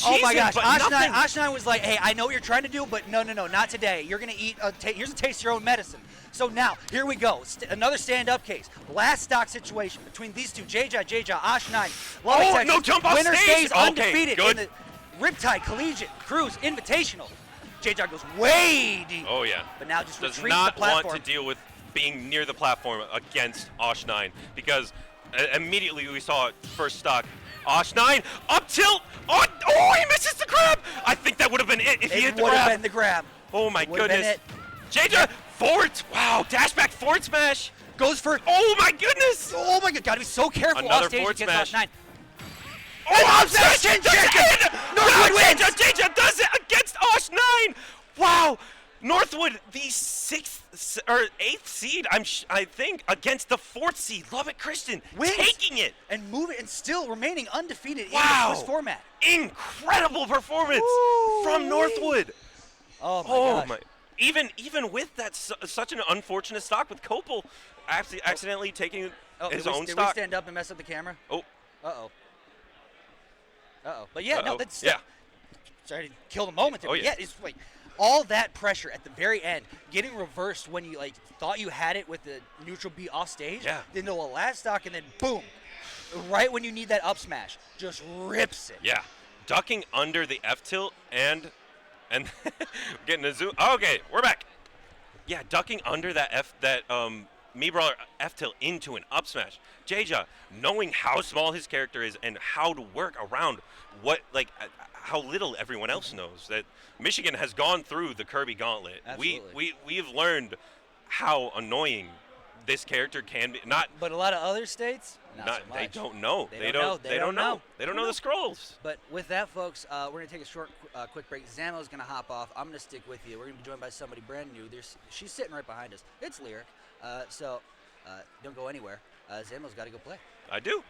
[SPEAKER 5] Oh my gosh,
[SPEAKER 6] but
[SPEAKER 5] Osh9
[SPEAKER 6] nothing.
[SPEAKER 5] was like, hey, I know what you're trying to do, but no, not today. You're going to eat, here's a taste of your own medicine. So now, here we go. Another stand-up case. Last stock situation between these two, J-Jaw, Osh9. Lubbock,
[SPEAKER 6] Oh,
[SPEAKER 5] Texas.
[SPEAKER 6] no jump off
[SPEAKER 5] Winner
[SPEAKER 6] stage.
[SPEAKER 5] stays
[SPEAKER 6] Okay,
[SPEAKER 5] undefeated
[SPEAKER 6] good.
[SPEAKER 5] in the Riptide Collegiate Cruise Invitational. J-Jaw goes way deep.
[SPEAKER 6] Oh yeah.
[SPEAKER 5] But now just
[SPEAKER 6] does
[SPEAKER 5] retreats
[SPEAKER 6] not
[SPEAKER 5] the platform.
[SPEAKER 6] want to deal with being near the platform against Osh9 because immediately we saw it first stock. Osh9 up tilt. Oh, he misses the grab. I think that would have been it if he hit
[SPEAKER 5] It
[SPEAKER 6] the
[SPEAKER 5] would have
[SPEAKER 6] grab.
[SPEAKER 5] been the grab.
[SPEAKER 6] Oh my
[SPEAKER 5] Would've been
[SPEAKER 6] goodness.
[SPEAKER 5] it.
[SPEAKER 6] Jaja forward. Wow, dash back forward smash.
[SPEAKER 5] Goes for,
[SPEAKER 6] Oh my goodness.
[SPEAKER 5] oh my god, gotta be so careful
[SPEAKER 6] Another
[SPEAKER 5] off stage
[SPEAKER 6] forward
[SPEAKER 5] against
[SPEAKER 6] smash.
[SPEAKER 5] Osh9.
[SPEAKER 6] Oh,
[SPEAKER 5] smash
[SPEAKER 6] Jaja
[SPEAKER 5] in,
[SPEAKER 6] does
[SPEAKER 5] Jaja.
[SPEAKER 6] it.
[SPEAKER 5] Northwood
[SPEAKER 6] Wow,
[SPEAKER 5] wins.
[SPEAKER 6] Jaja does it against Osh9. Wow. Northwood, the 6th or 8th seed, I think, against the 4th seed, Lubbock Christian,
[SPEAKER 5] Wins.
[SPEAKER 6] taking it.
[SPEAKER 5] And moving and still remaining undefeated
[SPEAKER 6] Wow.
[SPEAKER 5] in this format.
[SPEAKER 6] Incredible performance from
[SPEAKER 5] Ooh-wee.
[SPEAKER 6] Northwood.
[SPEAKER 5] Oh my
[SPEAKER 6] Oh
[SPEAKER 5] gosh.
[SPEAKER 6] my! Even with that, such an unfortunate stock with Kopel, accidentally taking his own
[SPEAKER 5] did
[SPEAKER 6] stock.
[SPEAKER 5] we stand up and mess up the camera?
[SPEAKER 6] Oh,
[SPEAKER 5] Uh-oh. But yeah, no,
[SPEAKER 6] Uh-oh.
[SPEAKER 5] that's
[SPEAKER 6] Yeah.
[SPEAKER 5] sorry to kill the moment there.
[SPEAKER 6] Oh,
[SPEAKER 5] but
[SPEAKER 6] yeah.
[SPEAKER 5] yeah, it's like all that pressure at the very end, getting reversed when you like thought you had it with the neutral B off stage.
[SPEAKER 6] Yeah.
[SPEAKER 5] Then to a last stock and then boom, right when you need that up smash, just rips it.
[SPEAKER 6] yeah, ducking under the F tilt and getting a zoom. Okay, we're back. Yeah, ducking under that Me Brawler F tilt into an up smash. Jaja, knowing how small his character is and how to work around how little everyone else knows, that Michigan has gone through the Kirby gauntlet.
[SPEAKER 5] Absolutely.
[SPEAKER 6] We've learned how annoying this character can be.
[SPEAKER 5] But a lot of other states, not so much.
[SPEAKER 6] They don't know.
[SPEAKER 5] They don't know.
[SPEAKER 6] They don't know. They don't know the scrolls.
[SPEAKER 5] But with that, folks, we're going to take a short, quick break. Zamo's going to hop off. I'm going to stick with you. We're going to be joined by somebody brand new. She's sitting right behind us. It's Lyric. So don't go anywhere. Zamo's got to go play.
[SPEAKER 6] I do.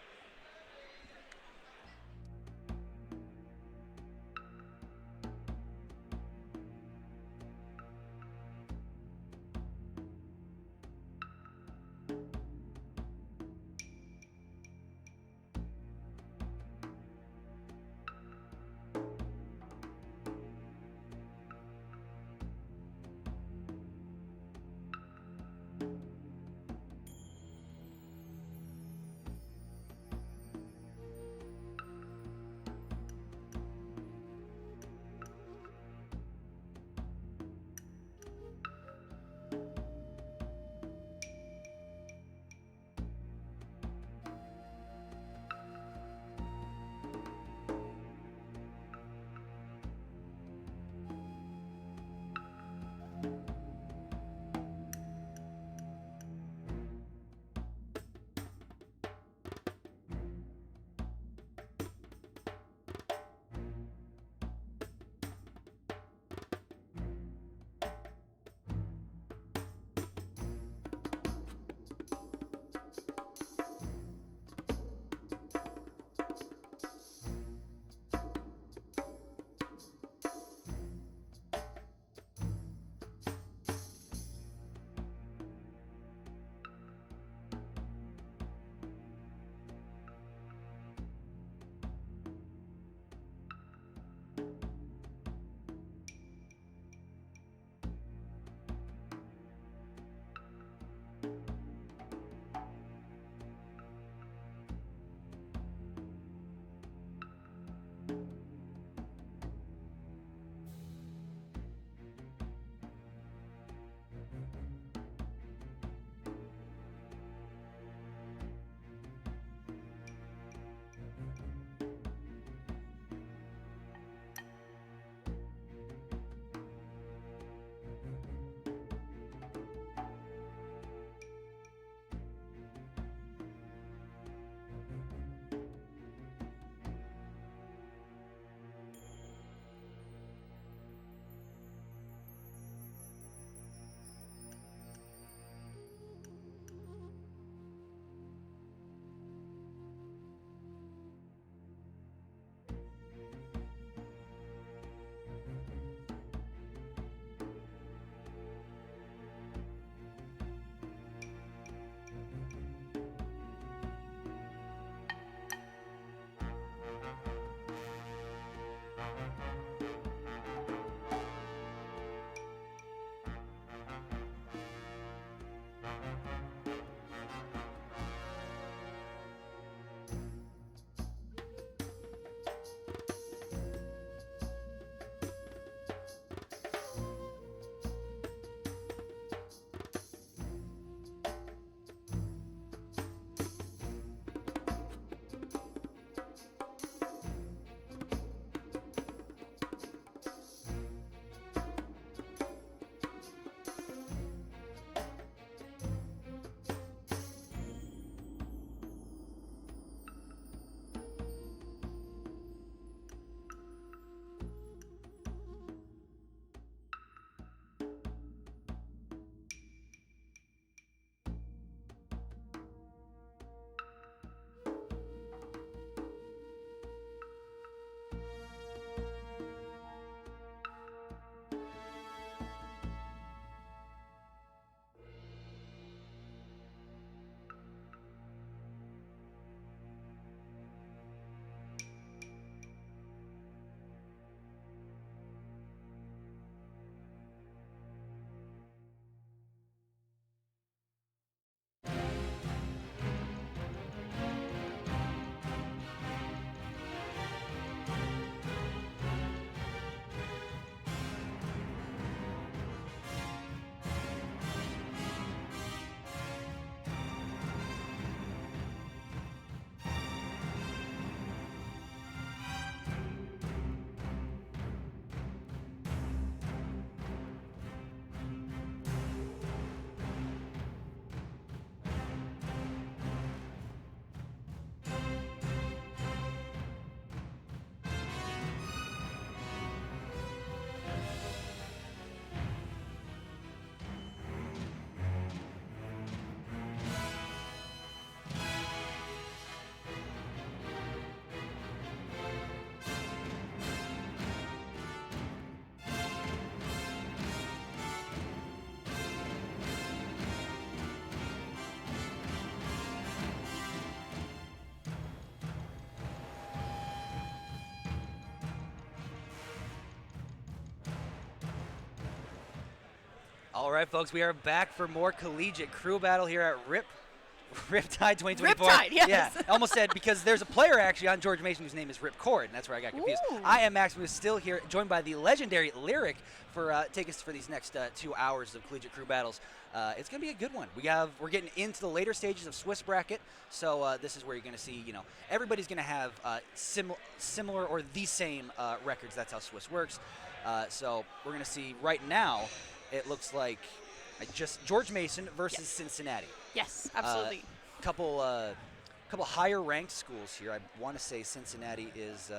[SPEAKER 5] All right, folks, we are back for more collegiate crew battle here at Riptide 2024.
[SPEAKER 3] Riptide, yes.
[SPEAKER 5] Yeah, I almost said because there's a player actually on George Mason whose name is Ripcord, and that's where I got confused.
[SPEAKER 3] Ooh.
[SPEAKER 5] I am Max, who's still here, joined by the legendary Lyric for take us for these next 2 hours of collegiate crew battles. It's going to be a good one. We're getting into the later stages of Swiss bracket, so this is where you're going to see, everybody's going to have similar or the same records. That's how Swiss works. So we're going to see right now. It looks like George Mason versus Cincinnati.
[SPEAKER 3] Yes, absolutely.
[SPEAKER 5] Couple higher ranked schools here. I want to say Cincinnati is.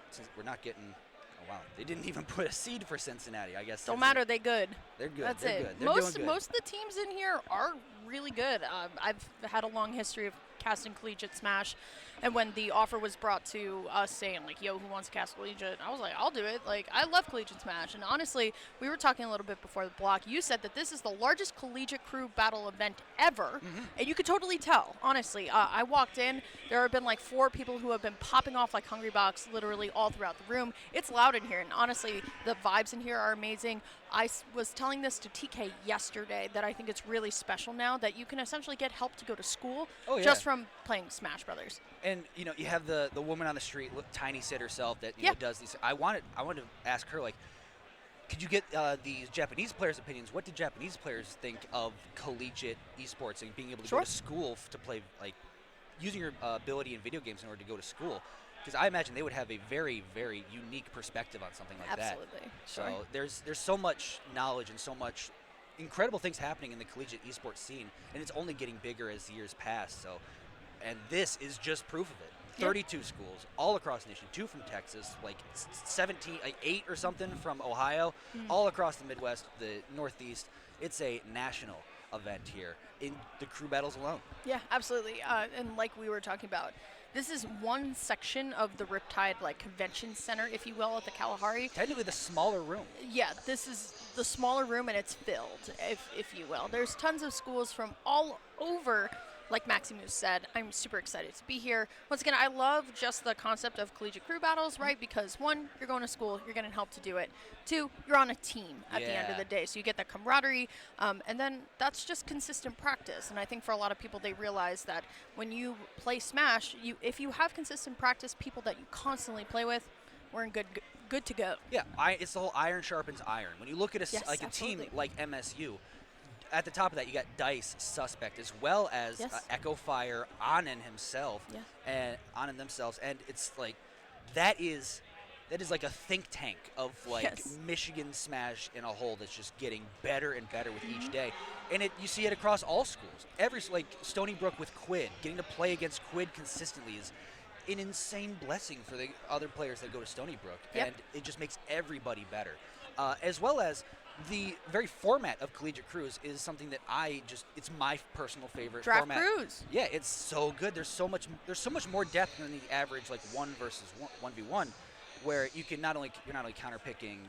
[SPEAKER 5] Since we're not getting. Oh wow, they didn't even put a seed for Cincinnati. I guess.
[SPEAKER 3] Don't matter. They good.
[SPEAKER 5] They're good.
[SPEAKER 3] That's
[SPEAKER 5] They're
[SPEAKER 3] it.
[SPEAKER 5] good. They're doing good.
[SPEAKER 3] Most of the teams in here are really good. I've had a long history of casting Collegiate Smash, and when the offer was brought to us saying like, "Yo, who wants to cast Collegiate?" I was like, "I'll do it." Like, I love Collegiate Smash, and honestly, we were talking a little bit before the block. You said that this is the largest collegiate crew battle event ever, and you could totally tell. Honestly, I walked in. There have been like 4 people who have been popping off like hungry box, literally all throughout the room. It's loud in here, and honestly, the vibes in here are amazing. I was telling this to TK yesterday that I think it's really special now that you can essentially get help to go to school just from playing Smash Brothers.
[SPEAKER 5] And you have the woman on the street, Tiny Sid herself, that does these. I wanted to ask her, like, could you get the Japanese players' opinions? What did Japanese players think of collegiate esports and being able to go to school to play, like, using your ability in video games in order to go to school? Because I imagine they would have a very, very unique perspective on something like that.
[SPEAKER 3] Absolutely.
[SPEAKER 5] So there's so much knowledge and so much incredible things happening in the collegiate esports scene, and it's only getting bigger as the years pass. So, and this is just proof of it. 32 schools all across the nation, 2 from Texas, like 8 or something from Ohio, all across the Midwest, the Northeast. It's a national event here in the crew battles alone.
[SPEAKER 3] Yeah, absolutely. And like we were talking about, this is one section of the Riptide like convention center, if you will, at the Kalahari.
[SPEAKER 5] Technically the smaller room.
[SPEAKER 3] Yeah, this is the smaller room, and it's filled, if you will. There's tons of schools from all over. Like Maximus said, I'm super excited to be here. Once again, I love just the concept of collegiate crew battles, right? Because 1, you're going to school, you're getting help to do it. 2, you're on a team at the end of the day, so you get that camaraderie. And then that's just consistent practice. And I think for a lot of people, they realize that when you play Smash, if you have consistent practice, people that you constantly play with, we're in good to go.
[SPEAKER 5] Yeah, it's the whole iron sharpens iron. When you look at a team like MSU, at the top of that, you got Dice, Suspect, as well as Echo Fire, Anand himself, and Anand themselves, and it's like that is like a think tank of like Michigan Smash in a whole that's just getting better and better with each day, and you see it across all schools. Like Stony Brook with Quid, getting to play against Quid consistently is an insane blessing for the other players that go to Stony Brook, and it just makes everybody better, as well as. The very format of collegiate crews is something that it's my personal favorite
[SPEAKER 3] Draft
[SPEAKER 5] format.
[SPEAKER 3] crews.
[SPEAKER 5] Yeah, it's so good. There's so much more depth than the average like 1v1, where you're not only counterpicking,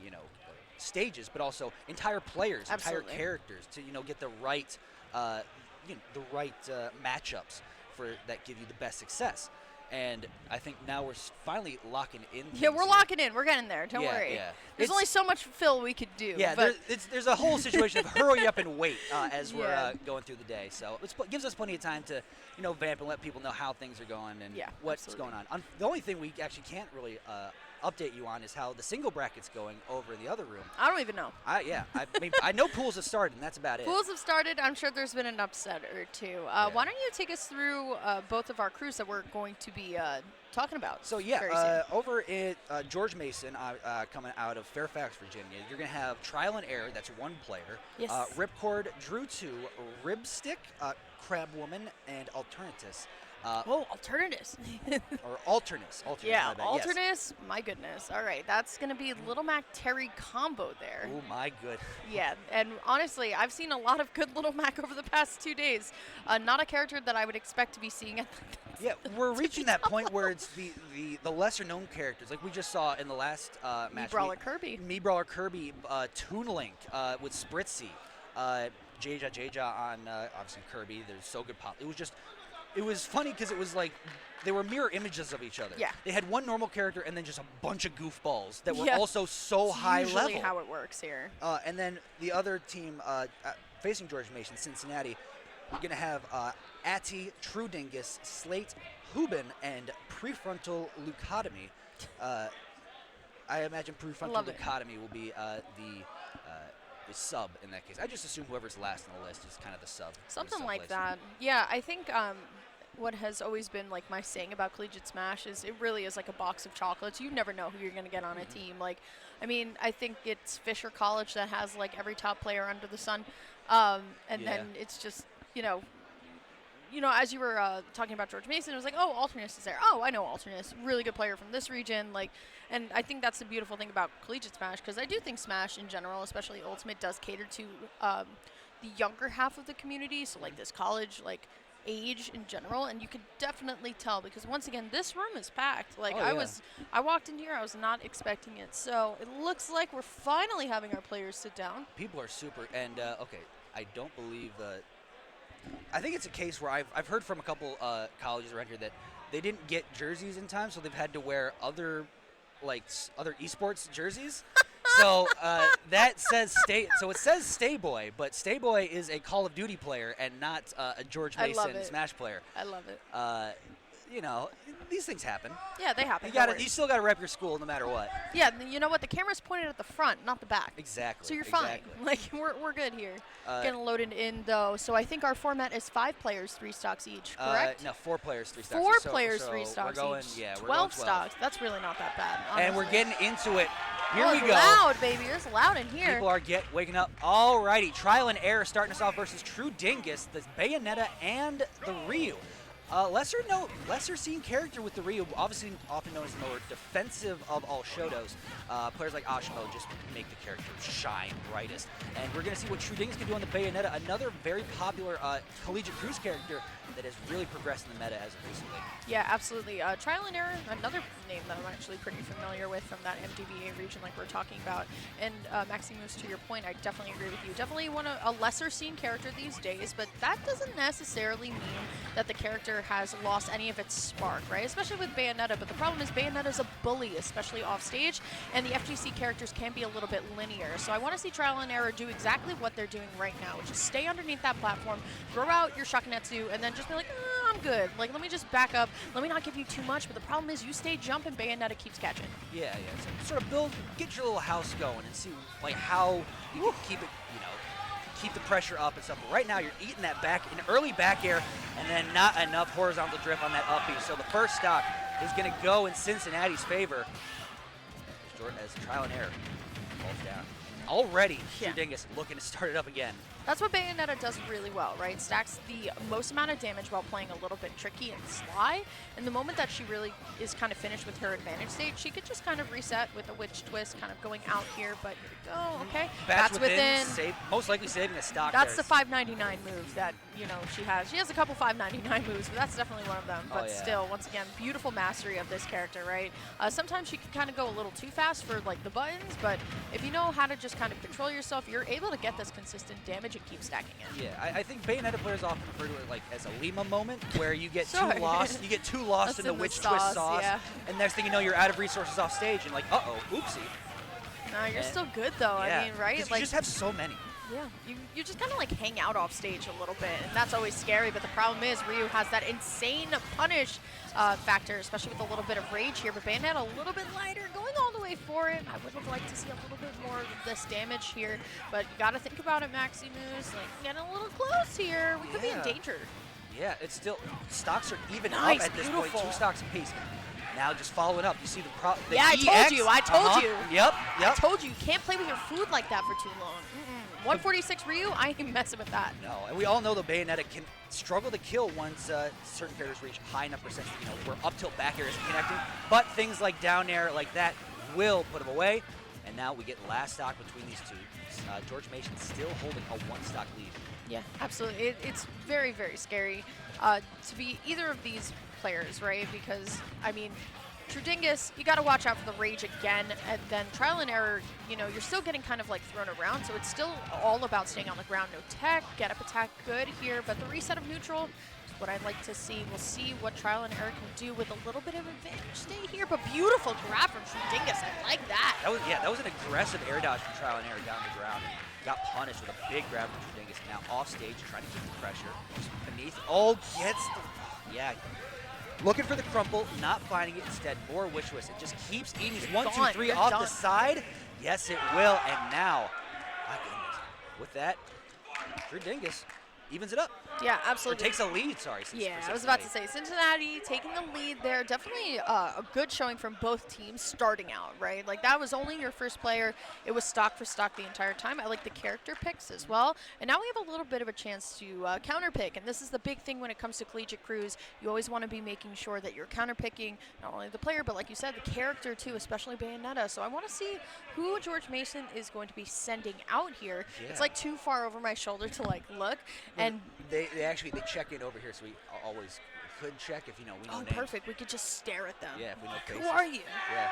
[SPEAKER 5] stages, but also entire players, entire characters to get the right matchups that give you the best success. And I think now we're finally locking in.
[SPEAKER 3] Yeah, we're locking in. We're getting there. Don't worry.
[SPEAKER 5] Yeah.
[SPEAKER 3] There's only so much fill we could do.
[SPEAKER 5] Yeah, there's a whole situation of hurry up and wait as we're going through the day. So it gives us plenty of time to, vamp and let people know how things are going and what's going on. The only thing we actually can't really update you on is how the single bracket's going over in the other room.
[SPEAKER 3] I don't even know.
[SPEAKER 5] I know pools have started, and that's about it.
[SPEAKER 3] Pools have started. I'm sure there's been an upset or two. Why don't you take us through both of our crews that we're going to be talking about?
[SPEAKER 5] So over at George Mason, coming out of Fairfax, Virginia, you're going to have Trial and Error. That's 1 player.
[SPEAKER 3] Yes.
[SPEAKER 5] Ripcord, Drew 2, Ribstick, Crab Woman, and Alternatus.
[SPEAKER 3] Alternatives.
[SPEAKER 5] Or Alternus.
[SPEAKER 3] Yeah,
[SPEAKER 5] my bad,
[SPEAKER 3] Alternus.
[SPEAKER 5] yes.
[SPEAKER 3] My goodness. All right, that's going to be Little Mac Terry combo there.
[SPEAKER 5] Oh, my good.
[SPEAKER 3] Yeah, and honestly, I've seen a lot of good Little Mac over the past 2 days. Not a character that I would expect to be seeing at
[SPEAKER 5] Yeah, we're reaching that point where it's the lesser-known characters, like we just saw in the last match.
[SPEAKER 3] Brawler Kirby.
[SPEAKER 5] Brawler Kirby, Toon Link with Spritzy, Jaja on obviously Kirby. There's so good pop. It was just it was funny because it was like they were mirror images of each other.
[SPEAKER 3] Yeah.
[SPEAKER 5] They had one normal character and then just a bunch of goofballs that were
[SPEAKER 3] Yeah.
[SPEAKER 5] also so
[SPEAKER 3] It's
[SPEAKER 5] high
[SPEAKER 3] usually
[SPEAKER 5] level.
[SPEAKER 3] how it works here.
[SPEAKER 5] And then the other team facing George Mason, Cincinnati, we're going to have Ati, True Dingus, Slate, Hubin, and Prefrontal Leucotomy. I imagine Prefrontal
[SPEAKER 3] Love it.
[SPEAKER 5] Leucotomy will be the sub in that case. I just assume whoever's last on the list is kind of the sub.
[SPEAKER 3] Something
[SPEAKER 5] the
[SPEAKER 3] like
[SPEAKER 5] sub
[SPEAKER 3] that. Yeah, I think what has always been like my saying about Collegiate Smash is it really is like a box of chocolates. You never know who you're going to get on a team. Like, I mean, I think it's Fisher College that has like every top player under the sun. And then it's just, you know, as you were talking about George Mason, it was like, oh, Alternus is there. Oh, I know Alternus, really good player from this region. Like, and I think that's the beautiful thing about Collegiate Smash, because I do think Smash in general, especially Ultimate, does cater to the younger half of the community. So like this college, like age in general, and you can definitely tell because once again, this room is packed. Like I walked in here, I was not expecting it. So it looks like we're finally having our players sit down.
[SPEAKER 5] People are super, and okay, I don't believe I think it's a case where I've heard from a couple colleges around here that they didn't get jerseys in time, so they've had to wear other esports jerseys. So that says so it says Stay Boy, but Stay Boy is a Call of Duty player and not a George Mason Smash player.
[SPEAKER 3] I love it.
[SPEAKER 5] You know, these things happen.
[SPEAKER 3] Yeah, they happen.
[SPEAKER 5] You still got to rep your school no matter what.
[SPEAKER 3] Yeah, you know what? The camera's pointed at the front, not the back.
[SPEAKER 5] Exactly.
[SPEAKER 3] So you're fine. Like we're good here. Getting loaded in though. So I think our format is 5 players, 3 stocks each. Correct?
[SPEAKER 5] No, 4 players, 3 stocks.
[SPEAKER 3] 4
[SPEAKER 5] So
[SPEAKER 3] players, 3 stocks
[SPEAKER 5] we're going,
[SPEAKER 3] each.
[SPEAKER 5] Yeah, we're
[SPEAKER 3] 12
[SPEAKER 5] going 12
[SPEAKER 3] stocks. That's really not that bad. Honestly.
[SPEAKER 5] And we're getting into it. Here
[SPEAKER 3] oh,
[SPEAKER 5] we
[SPEAKER 3] it's
[SPEAKER 5] go.
[SPEAKER 3] Loud, baby. It's loud in here.
[SPEAKER 5] People are waking up. Alrighty, Trial and Error starting us off versus True Dingus, the Bayonetta, and the Ryu. Lesser seen character with the Ryu, obviously often known as the more defensive of all Shotos. Players like Ashimo just make the character shine brightest. And we're going to see what True Dingus can do on the Bayonetta, another very popular Collegiate Cruise character that has really progressed in the meta as of recently.
[SPEAKER 3] Yeah, absolutely. Trial and Error, another name that I'm actually pretty familiar with from that MDVA region like we're talking about. And Maximus, to your point, I definitely agree with you. Definitely a lesser seen character these days, but that doesn't necessarily mean that the character has lost any of its spark, right? Especially with Bayonetta, but the problem is Bayonetta's a bully, especially off stage, and the FGC characters can be a little bit linear. So I want to see Trial and Error do exactly what they're doing right now, which is stay underneath that platform, throw out your Shakunetsu, and then just be like, I'm good. Like, let me just back up. Let me not give you too much, but the problem is you stay jumping, Bayonetta keeps catching.
[SPEAKER 5] Yeah. So sort of get your little house going and see like how you can keep it, keep the pressure up and stuff. But right now you're eating that early back air and then not enough horizontal drift on that up B. So the first stock is going to go in Cincinnati's favor as Trial and Error falls down. Already, True Dingus looking to start it up again.
[SPEAKER 3] That's what Bayonetta does really well, right? Stacks the most amount of damage while playing a little bit tricky and sly. And the moment that she really is kind of finished with her advantage state, she could just kind of reset with a Witch Twist, kind of going out here. But here we go, okay.
[SPEAKER 5] That's within. Most likely saving a stock.
[SPEAKER 3] That's the 599 move that, she has. She has a couple 599 moves, but that's definitely one of them. But still, once again, beautiful mastery of this character, right? Sometimes she can kind of go a little too fast for, like, the buttons, but if you know how to just kind of control yourself, you're able to get this consistent damage and keep stacking it.
[SPEAKER 5] Yeah, I think Bayonetta players often refer to it like as a Lima moment, where you get too lost. You get too lost in the Witch Twist sauce, and next thing you know, you're out of resources off stage, and like, oopsie.
[SPEAKER 3] No, you're still good though. I mean, right?
[SPEAKER 5] You just have so many.
[SPEAKER 3] Yeah, you just kind of like hang out off stage a little bit, and that's always scary. But the problem is Ryu has that insane punish factor, especially with a little bit of rage here. But Bayonetta a little bit lighter, going all the way for it. I would have liked to see a little bit more of this damage here, but you got to think about it, Maximus. Like getting a little close here, we could be in danger.
[SPEAKER 5] Yeah, it's still stocks are even up at this point, 2 stocks apiece. Now just following up, you see the
[SPEAKER 3] I told you.
[SPEAKER 5] Yep.
[SPEAKER 3] I told you can't play with your food like that for too long. 146 Ryu, I ain't messing with that.
[SPEAKER 5] No, and we all know the Bayonetta can struggle to kill once certain characters reach high enough percentage, where up tilt back air is connecting. But things like down air like that will put them away. And now we get last stock between these two. George Mason still holding a 1-stock lead.
[SPEAKER 3] Yeah, absolutely. It's very, very scary to be either of these players, right? Because, I mean, Trudingus, you got to watch out for the rage again, and then trial and error, you know, you're still getting kind of like thrown around, so it's still all about staying on the ground. No tech, get up attack good here, but the reset of neutral is what I'd like to see. We'll see what trial and error can do with a little bit of advantage stay here, but beautiful grab from Trudingus. I like that.
[SPEAKER 5] That was an aggressive air dodge from trial and error down the ground. Got punished with a big grab from Trudingus. Now off stage, trying to keep the pressure. Just beneath. Oh, gets the. Yeah. Looking for the crumple, not finding it. Instead, more wish twist. It just keeps eating. He's 1, 2, 3 off the side. Yes, it will. And now, my goodness, with that, Trudingus evens it up.
[SPEAKER 3] Yeah,
[SPEAKER 5] Or
[SPEAKER 3] absolutely.
[SPEAKER 5] takes a lead, sorry.
[SPEAKER 3] Yeah, I was about to say, Cincinnati taking the lead there. Definitely a good showing from both teams starting out, right? Like, that was only your first player. It was stock for stock the entire time. I like the character picks as well. And now we have a little bit of a chance to counter pick. And this is the big thing when it comes to Collegiate Crews. You always want to be making sure that you're counter picking not only the player, but like you said, the character too, especially Bayonetta. So I want to see who George Mason is going to be sending out here.
[SPEAKER 5] Yeah.
[SPEAKER 3] It's like too far over my shoulder to like look. And
[SPEAKER 5] They check in over here, so we always could check if we know
[SPEAKER 3] oh,
[SPEAKER 5] names.
[SPEAKER 3] perfect. We could just stare at them.
[SPEAKER 5] Yeah, if we know faces.
[SPEAKER 3] Who are you?
[SPEAKER 5] Yeah.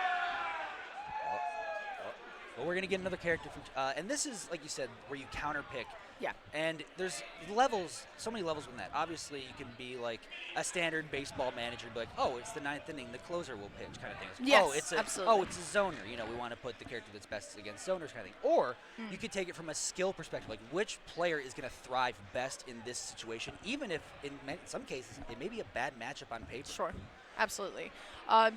[SPEAKER 5] Well, we're gonna get another character from, and this is like you said, where you counter pick.
[SPEAKER 3] Yeah.
[SPEAKER 5] And there's levels, so many levels with that. Obviously, you can be like a standard baseball manager, be like, oh, it's the 9th inning, the closer will pitch, kind of thing.
[SPEAKER 3] Yes,
[SPEAKER 5] oh, it's
[SPEAKER 3] absolutely.
[SPEAKER 5] it's a zoner. You know, we want to put the character that's best against zoners, kind of thing. Or you could take it from a skill perspective, like which player is going to thrive best in this situation, even if in some cases it may be a bad matchup on paper.
[SPEAKER 3] Sure. Absolutely.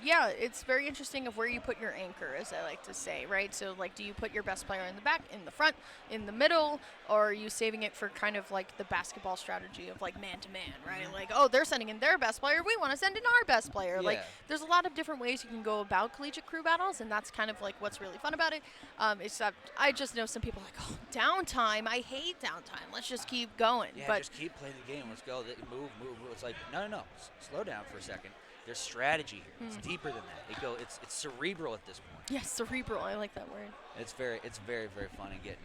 [SPEAKER 3] Yeah, it's very interesting of where you put your anchor, as I like to say, right? So, like, do you put your best player in the back, in the front, in the middle, or are you saving it for kind of like the basketball strategy of like man-to-man, right? Like, oh, they're sending in their best player. We want to send in our best player.
[SPEAKER 5] Yeah.
[SPEAKER 3] Like, there's a lot of different ways you can go about Collegiate Crew battles, and that's kind of like what's really fun about it. Except I just know some people are like, oh, downtime. I hate downtime. Let's just keep going.
[SPEAKER 5] Yeah,
[SPEAKER 3] but
[SPEAKER 5] just keep playing the game. Let's go. Move. It's like, no. Slow down for a second. There's strategy here. It's deeper than that. It's cerebral at this point.
[SPEAKER 3] yes, cerebral. I like that word.
[SPEAKER 5] It's very very fun and getting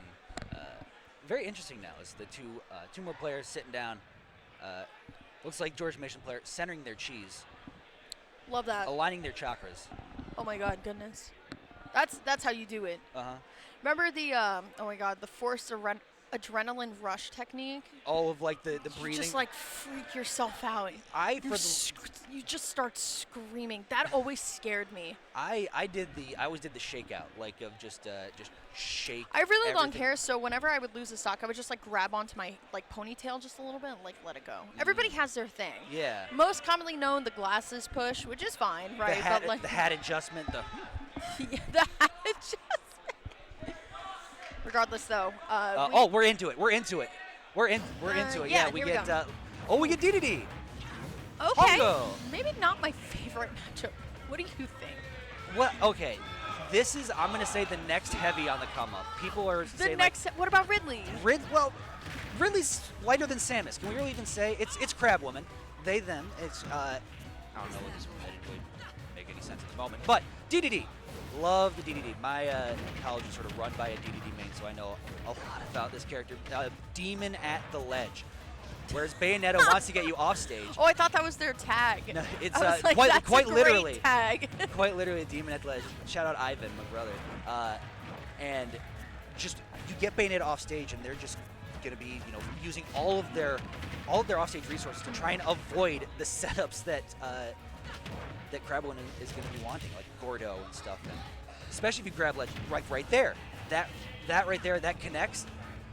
[SPEAKER 5] very interesting now. Is the two more players sitting down. Looks like George Mason player centering their cheese,
[SPEAKER 3] Love that.
[SPEAKER 5] aligning their chakras.
[SPEAKER 3] Oh my God, goodness. That's how you do it. Remember the oh my God, the forced adrenaline rush technique?
[SPEAKER 5] All of like the
[SPEAKER 3] You
[SPEAKER 5] breathing.
[SPEAKER 3] just like freak yourself out. You just start screaming. That always scared me.
[SPEAKER 5] I always did the shakeout, like of just shake.
[SPEAKER 3] I have really long
[SPEAKER 5] everything.
[SPEAKER 3] hair, so whenever I would lose a stock, I would just like grab onto my like ponytail just a little bit and like let it go. Everybody has their thing.
[SPEAKER 5] Yeah.
[SPEAKER 3] Most commonly known, the glasses push, which is fine, right?
[SPEAKER 5] The hat adjustment.
[SPEAKER 3] Yeah, the hat adjustment. Regardless, though.
[SPEAKER 5] We're into it. We're into it. We're into it.
[SPEAKER 3] yeah,
[SPEAKER 5] we
[SPEAKER 3] here we
[SPEAKER 5] get.
[SPEAKER 3] go.
[SPEAKER 5] We get DDD.
[SPEAKER 3] Okay.
[SPEAKER 5] Hongo.
[SPEAKER 3] Maybe not my favorite matchup. What do you think?
[SPEAKER 5] What? Okay. This is. I'm gonna say the next heavy on the come up. People are
[SPEAKER 3] The
[SPEAKER 5] saying
[SPEAKER 3] next. What about Ridley?
[SPEAKER 5] Ridley's lighter than Samus. Can we really even say it's Crab Woman? They them. It's I don't know what this didn't really make any sense at the moment. But DDD. Love the DDD. My college is sort of run by a DDD main, so I know a lot about this character. Demon at the ledge. Whereas Bayonetta wants to get you off stage.
[SPEAKER 3] Oh, I thought that was their tag.
[SPEAKER 5] No, it's
[SPEAKER 3] I was like,
[SPEAKER 5] quite
[SPEAKER 3] that's
[SPEAKER 5] quite
[SPEAKER 3] a great
[SPEAKER 5] literally.
[SPEAKER 3] tag.
[SPEAKER 5] Quite literally a demon at the ledge. Shout out Ivan, my brother. And just you get Bayonetta off stage, and they're just gonna be using all of their offstage resources to try and avoid the setups that Crabwin is gonna be wanting, like Gordo and stuff. And especially if you grab ledge right there. That right there, that connects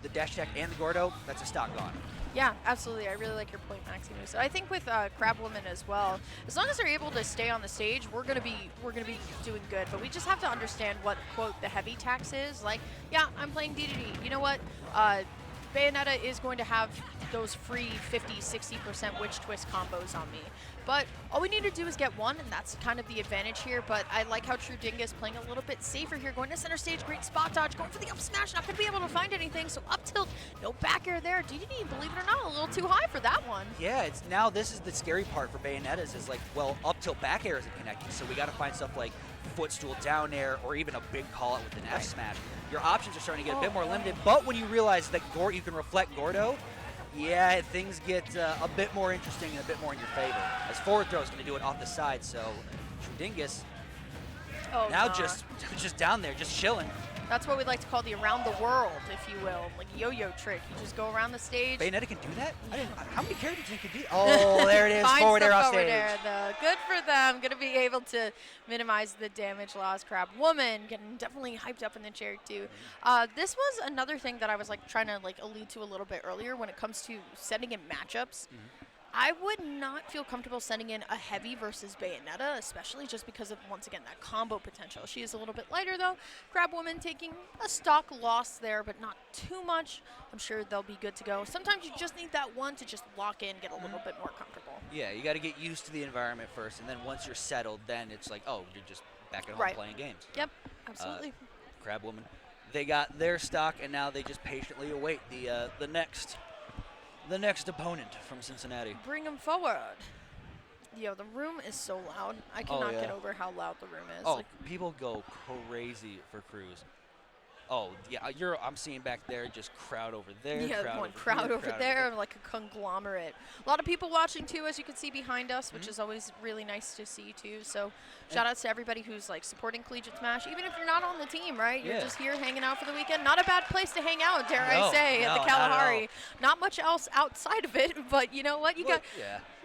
[SPEAKER 5] the dash attack and the Gordo. That's a stock gone.
[SPEAKER 3] Yeah, absolutely. I really like your point, Maximus. So I think with Crab Woman as well, as long as they're able to stay on the stage, we're gonna be doing good. But we just have to understand what quote the heavy tax is. Like, yeah, I'm playing DDD. You know what? Bayonetta is going to have those free 50, 60% witch twist combos on me. But all we need to do is get one, and that's kind of the advantage here. But I like how Trudingus playing a little bit safer here, going to center stage, great spot dodge, going for the up smash, not going to be able to find anything. So up tilt, no back air there. DDD, believe it or not, a little too high for that one.
[SPEAKER 5] Yeah, this is the scary part for Bayonettas is like, well, up tilt back air isn't connecting, so we got to find stuff like footstool down air or even a big call out with an F smash. Your options are starting to get a bit more limited, but when you realize that you can reflect Gordo, yeah, things get a bit more interesting and a bit more in your favor. As forward throw is going to do it off the side, so Trudingus
[SPEAKER 3] Oh,
[SPEAKER 5] now
[SPEAKER 3] nah.
[SPEAKER 5] just down there, just chilling.
[SPEAKER 3] That's what we like to call the around the world, if you will, like yo-yo trick. You just go around the stage.
[SPEAKER 5] Bayonetta can do that? How many characters can do? Oh, there it is.
[SPEAKER 3] Finds
[SPEAKER 5] Forward
[SPEAKER 3] the
[SPEAKER 5] air off
[SPEAKER 3] forward
[SPEAKER 5] stage.
[SPEAKER 3] air, though. Good for them. Going to be able to minimize the damage loss. Crab Woman getting definitely hyped up in the chair too. This was another thing that I was like trying to like allude to a little bit earlier when it comes to setting in matchups. I would not feel comfortable sending in a heavy versus Bayonetta, especially just because of, once again, that combo potential. She is a little bit lighter, though. Crab Woman taking a stock loss there, but not too much. I'm sure they'll be good to go. Sometimes you just need that one to just lock in, get a little bit more comfortable.
[SPEAKER 5] Yeah, you got to get used to the environment first, and then once you're settled, then it's like, oh, you're just back at home playing games.
[SPEAKER 3] Yep, absolutely.
[SPEAKER 5] Crab Woman, they got their stock, and now they just patiently await the next opponent from Cincinnati.
[SPEAKER 3] Bring them forward. Yo, the room is so loud. I cannot get over how loud the room is.
[SPEAKER 5] Oh,
[SPEAKER 3] Like,
[SPEAKER 5] people go crazy for Cruz. Oh, yeah, I'm seeing back there just crowd over there.
[SPEAKER 3] yeah, one crowd over there, like a conglomerate. A lot of people watching too, as you can see behind us, which is always really nice to see too. So shout outs to everybody who's like supporting Collegiate Smash, even if you're not on the team, right? You're just here hanging out for the weekend. Not a bad place to hang out, dare I say, at the Kalahari. Not much else outside of it, but you know what? You got.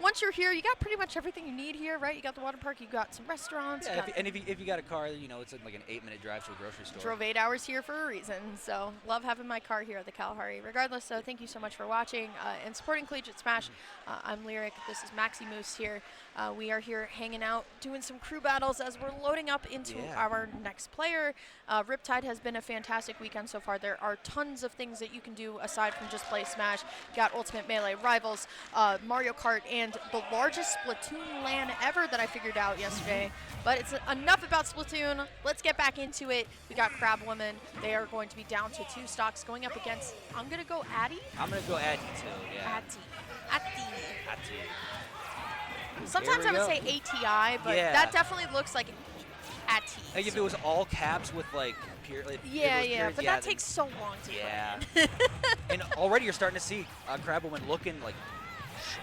[SPEAKER 3] Once you're here, you got pretty much everything you need here, right? You got the water park, you got some restaurants.
[SPEAKER 5] Yeah, if you got a car, you know, it's like an 8-minute drive to a grocery store.
[SPEAKER 3] Drove 8 hours here for a reason, so love having my car here at the Kalahari. Regardless, so thank you so much for watching and supporting Collegiate Smash. I'm Lyric. This is Maxi Moose here. We are here hanging out, doing some crew battles as we're loading up into our next player. Riptide has been a fantastic weekend so far. There are tons of things that you can do aside from just play Smash. You got Ultimate Melee, Rivals, Mario Kart, and the largest Splatoon LAN ever that I figured out yesterday. But it's enough about Splatoon. Let's get back into it. We got Crab Woman. They are going to be down to 2 stocks going up against, I'm going to go Addy.
[SPEAKER 5] I'm going to go Addy too, yeah.
[SPEAKER 3] Addy.
[SPEAKER 5] Addy.
[SPEAKER 3] Sometimes I would say ATI, but that definitely looks like Addy.
[SPEAKER 5] Like if it was all caps with like pure. Like
[SPEAKER 3] but that takes so long to put in.
[SPEAKER 5] And already you're starting to see Crab Woman looking like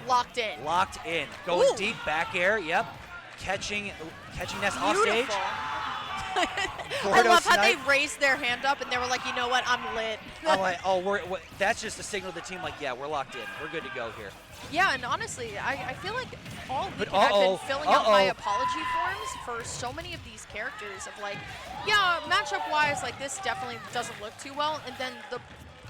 [SPEAKER 3] locked in.
[SPEAKER 5] Locked in. Going deep back air. Yep. Catching Ness off stage.
[SPEAKER 3] I love how they raised their hand up and they were like, you know what, I'm lit.
[SPEAKER 5] I'm like, oh, that's just a signal to the team, like, yeah, we're locked in. We're good to go here.
[SPEAKER 3] Yeah, and honestly, I feel like all weekend I've been filling out my apology forms for so many of these characters of like, yeah, matchup-wise, like this definitely doesn't look too well, and then the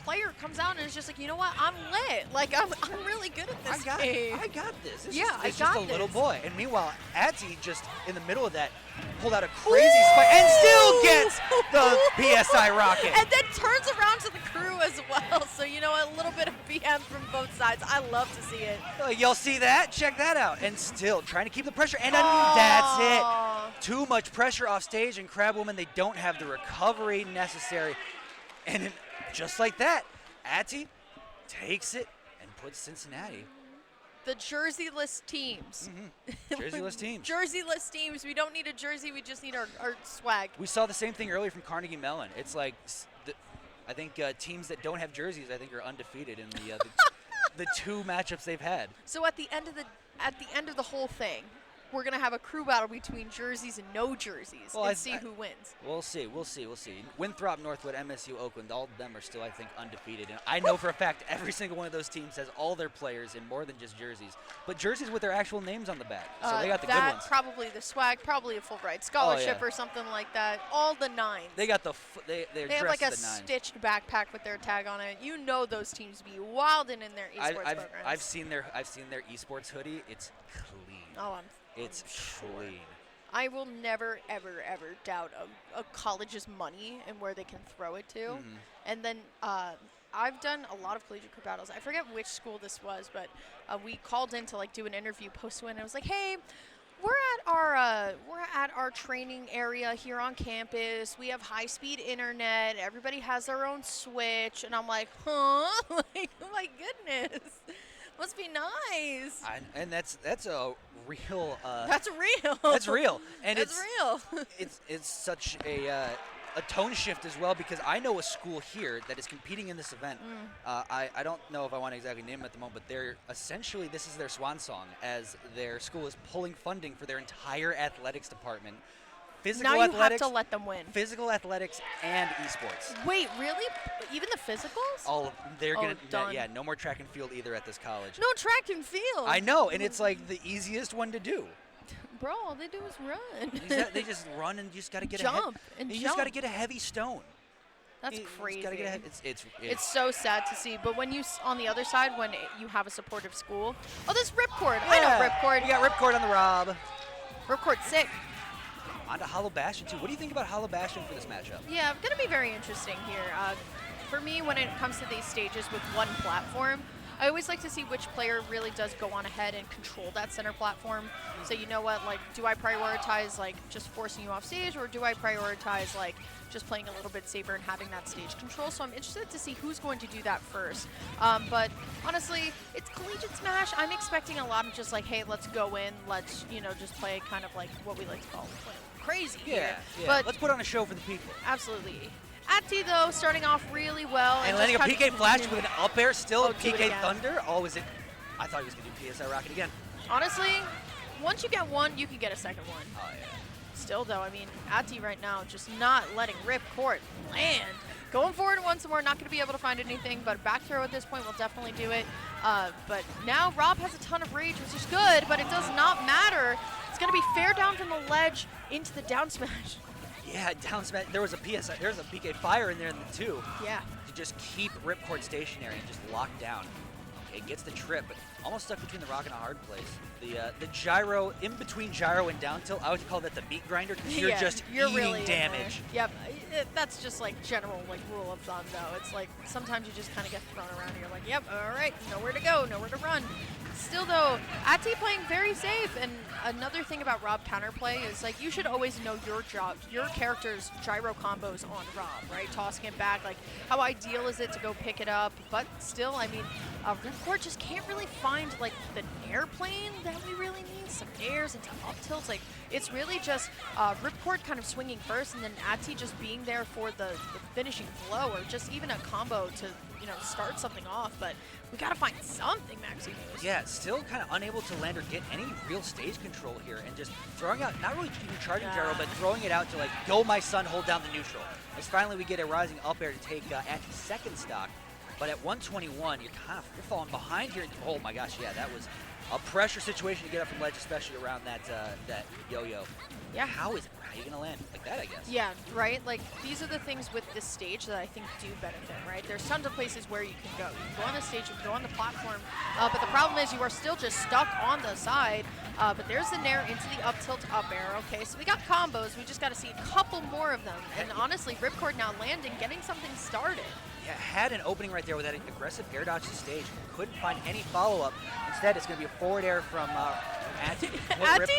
[SPEAKER 3] player comes out and is just like, you know what, I'm lit. Like, I'm really good at this game.
[SPEAKER 5] I got this. It's
[SPEAKER 3] I
[SPEAKER 5] just
[SPEAKER 3] got
[SPEAKER 5] a little
[SPEAKER 3] this.
[SPEAKER 5] boy. And meanwhile, Adzi just in the middle of that pulled out a crazy spike and still gets the PSI rocket.
[SPEAKER 3] And then turns around to the crew as well. So, you know, a little bit of BM from both sides. I love to see it.
[SPEAKER 5] Y'all see that? Check that out. And still trying to keep the pressure. And that's it. Too much pressure off stage. And Crab Woman, they don't have the recovery necessary. And just like that, Adzi takes it and puts Cincinnati.
[SPEAKER 3] The jersey-less teams.
[SPEAKER 5] Jersey-less teams.
[SPEAKER 3] Jersey-less teams. We don't need a jersey. We just need our swag.
[SPEAKER 5] We saw the same thing earlier from Carnegie Mellon. It's like, I think teams that don't have jerseys, I think, are undefeated in the 2 matchups they've had.
[SPEAKER 3] So at the end of the whole thing, we're gonna have a crew battle between jerseys and no jerseys and see who wins.
[SPEAKER 5] We'll see. Winthrop, Northwood, MSU, Oakland, all of them are still, I think, undefeated. And I know for a fact every single one of those teams has all their players in more than just jerseys, but jerseys with their actual names on the back. So they got the good ones.
[SPEAKER 3] Probably the swag, probably a full ride scholarship or something like that. All the 9s.
[SPEAKER 5] They got they
[SPEAKER 3] have like a
[SPEAKER 5] the 9s.
[SPEAKER 3] stitched backpack with their tag on it. You know those teams be wilding in their esports programs.
[SPEAKER 5] I've seen their esports hoodie. It's clean. It's clean.
[SPEAKER 3] I will never, ever, ever doubt a college's money and where they can throw it to. And then I've done a lot of collegiate crew battles. I forget which school this was, but we called in to like do an interview post-win. And I was like, hey, we're at our training area here on campus. We have high-speed internet. Everybody has their own Switch. And I'm like, huh? Like, oh my goodness. Must be nice.
[SPEAKER 5] And that's a real.
[SPEAKER 3] That's real.
[SPEAKER 5] That's real. And
[SPEAKER 3] it's real.
[SPEAKER 5] it's such a tone shift as well, because I know a school here that is competing in this event. I don't know if I want to exactly name them at the moment, but they're essentially, this is their swan song, as their school is pulling funding for their entire athletics department Physical
[SPEAKER 3] now you
[SPEAKER 5] athletics,
[SPEAKER 3] have to let them win.
[SPEAKER 5] physical athletics, and esports.
[SPEAKER 3] Wait, really? Even the physicals?
[SPEAKER 5] All of they're
[SPEAKER 3] Oh,
[SPEAKER 5] gonna
[SPEAKER 3] done.
[SPEAKER 5] yeah, no more track and field either at this college.
[SPEAKER 3] No track and field.
[SPEAKER 5] I know, and it's like the easiest one to do.
[SPEAKER 3] Bro, all they do is run.
[SPEAKER 5] They just run and you just got to get
[SPEAKER 3] Jump
[SPEAKER 5] a
[SPEAKER 3] and
[SPEAKER 5] you just got to
[SPEAKER 3] jump.
[SPEAKER 5] get a heavy stone.
[SPEAKER 3] That's
[SPEAKER 5] You just
[SPEAKER 3] crazy.
[SPEAKER 5] gotta get
[SPEAKER 3] It's so sad to see. But when on the other side, when you have a supportive school, oh, this Ripcord. I know Ripcord.
[SPEAKER 5] We got Ripcord on the Rob.
[SPEAKER 3] Ripcord sick.
[SPEAKER 5] On to Hollow Bastion too. What do you think about Hollow Bastion for this matchup?
[SPEAKER 3] Yeah, going to be very interesting here. For me, when it comes to these stages with one platform, I always like to see which player really does go on ahead and control that center platform. So you know what, like, do I prioritize like just forcing you off stage, or do I prioritize like just playing a little bit safer and having that stage control? So I'm interested to see who's going to do that first. But honestly, it's Collegiate Smash. I'm expecting a lot of just like, hey, let's go in, let's just play kind of like what we like to call crazy here. But
[SPEAKER 5] let's put on a show for the people.
[SPEAKER 3] absolutely. Ati, though, starting off really well.
[SPEAKER 5] And
[SPEAKER 3] just
[SPEAKER 5] landing a
[SPEAKER 3] kind
[SPEAKER 5] PK
[SPEAKER 3] of-
[SPEAKER 5] Flash with an up air, still
[SPEAKER 3] Oh, do it
[SPEAKER 5] PK
[SPEAKER 3] again.
[SPEAKER 5] Thunder. Oh, is it? I thought he was going to do PSI Rocket again.
[SPEAKER 3] Honestly, once you get one, you can get a second one.
[SPEAKER 5] Oh, yeah.
[SPEAKER 3] Still, though, I mean, Ati right now just not letting Ripcord land. Going forward once more, not going to be able to find anything, but back throw at this point will definitely do it. But now Rob has a ton of rage, which is good, but it does not matter. It's going to be fair down from the ledge into the down smash.
[SPEAKER 5] Yeah, down smash. There was a PK Fire in there in the 2.
[SPEAKER 3] Yeah.
[SPEAKER 5] To just keep Ripcord stationary and just lock down. It gets the trip, but almost stuck between the rock and a hard place. The gyro, in between gyro and down tilt, I would call that the meat grinder, because you're just eating
[SPEAKER 3] really in there.
[SPEAKER 5] damage.
[SPEAKER 3] Yep, that's just like general like rule of thumb though. It's like sometimes you just kind of get thrown around and you're like, yep, all right, nowhere to go, nowhere to run. Still though, Ati playing very safe, and another thing about Rob counterplay is like you should always know your character's gyro combos on Rob, right? Tossing it back, like how ideal is it to go pick it up? But still, I mean, Ripcord just can't really find like the airplane that we really need, some airs into up tilts. Like it's really just Ripcord kind of swinging first, and then Ati just being there for the finishing blow, or just even a combo to start something off. But we gotta find something, Maximus.
[SPEAKER 5] Yeah, still kind of unable to land or get any real stage control here, and just throwing out, not really even charging gyro, but throwing it out to like, go my son, hold down the neutral. As finally we get a rising up air to take Ati's second stock, but at 121, you're falling behind here. Oh my gosh, yeah, that was a pressure situation to get up from ledge, especially around that yo-yo.
[SPEAKER 3] Yeah.
[SPEAKER 5] How are you gonna land like that, I guess?
[SPEAKER 3] Yeah, right? Like, these are the things with this stage that I think do benefit, right? There's tons of places where you can go. You can go on the stage, you can go on the platform, but the problem is you are still just stuck on the side. But there's the nair into the up tilt up air. Okay, so we got combos. We just got to see a couple more of them. And honestly, Ripcord now landing, getting something started.
[SPEAKER 5] Yeah, had an opening right there with that aggressive air dodge to stage. Couldn't find any follow-up. Instead, it's going to be a forward air from Ati.
[SPEAKER 3] Ati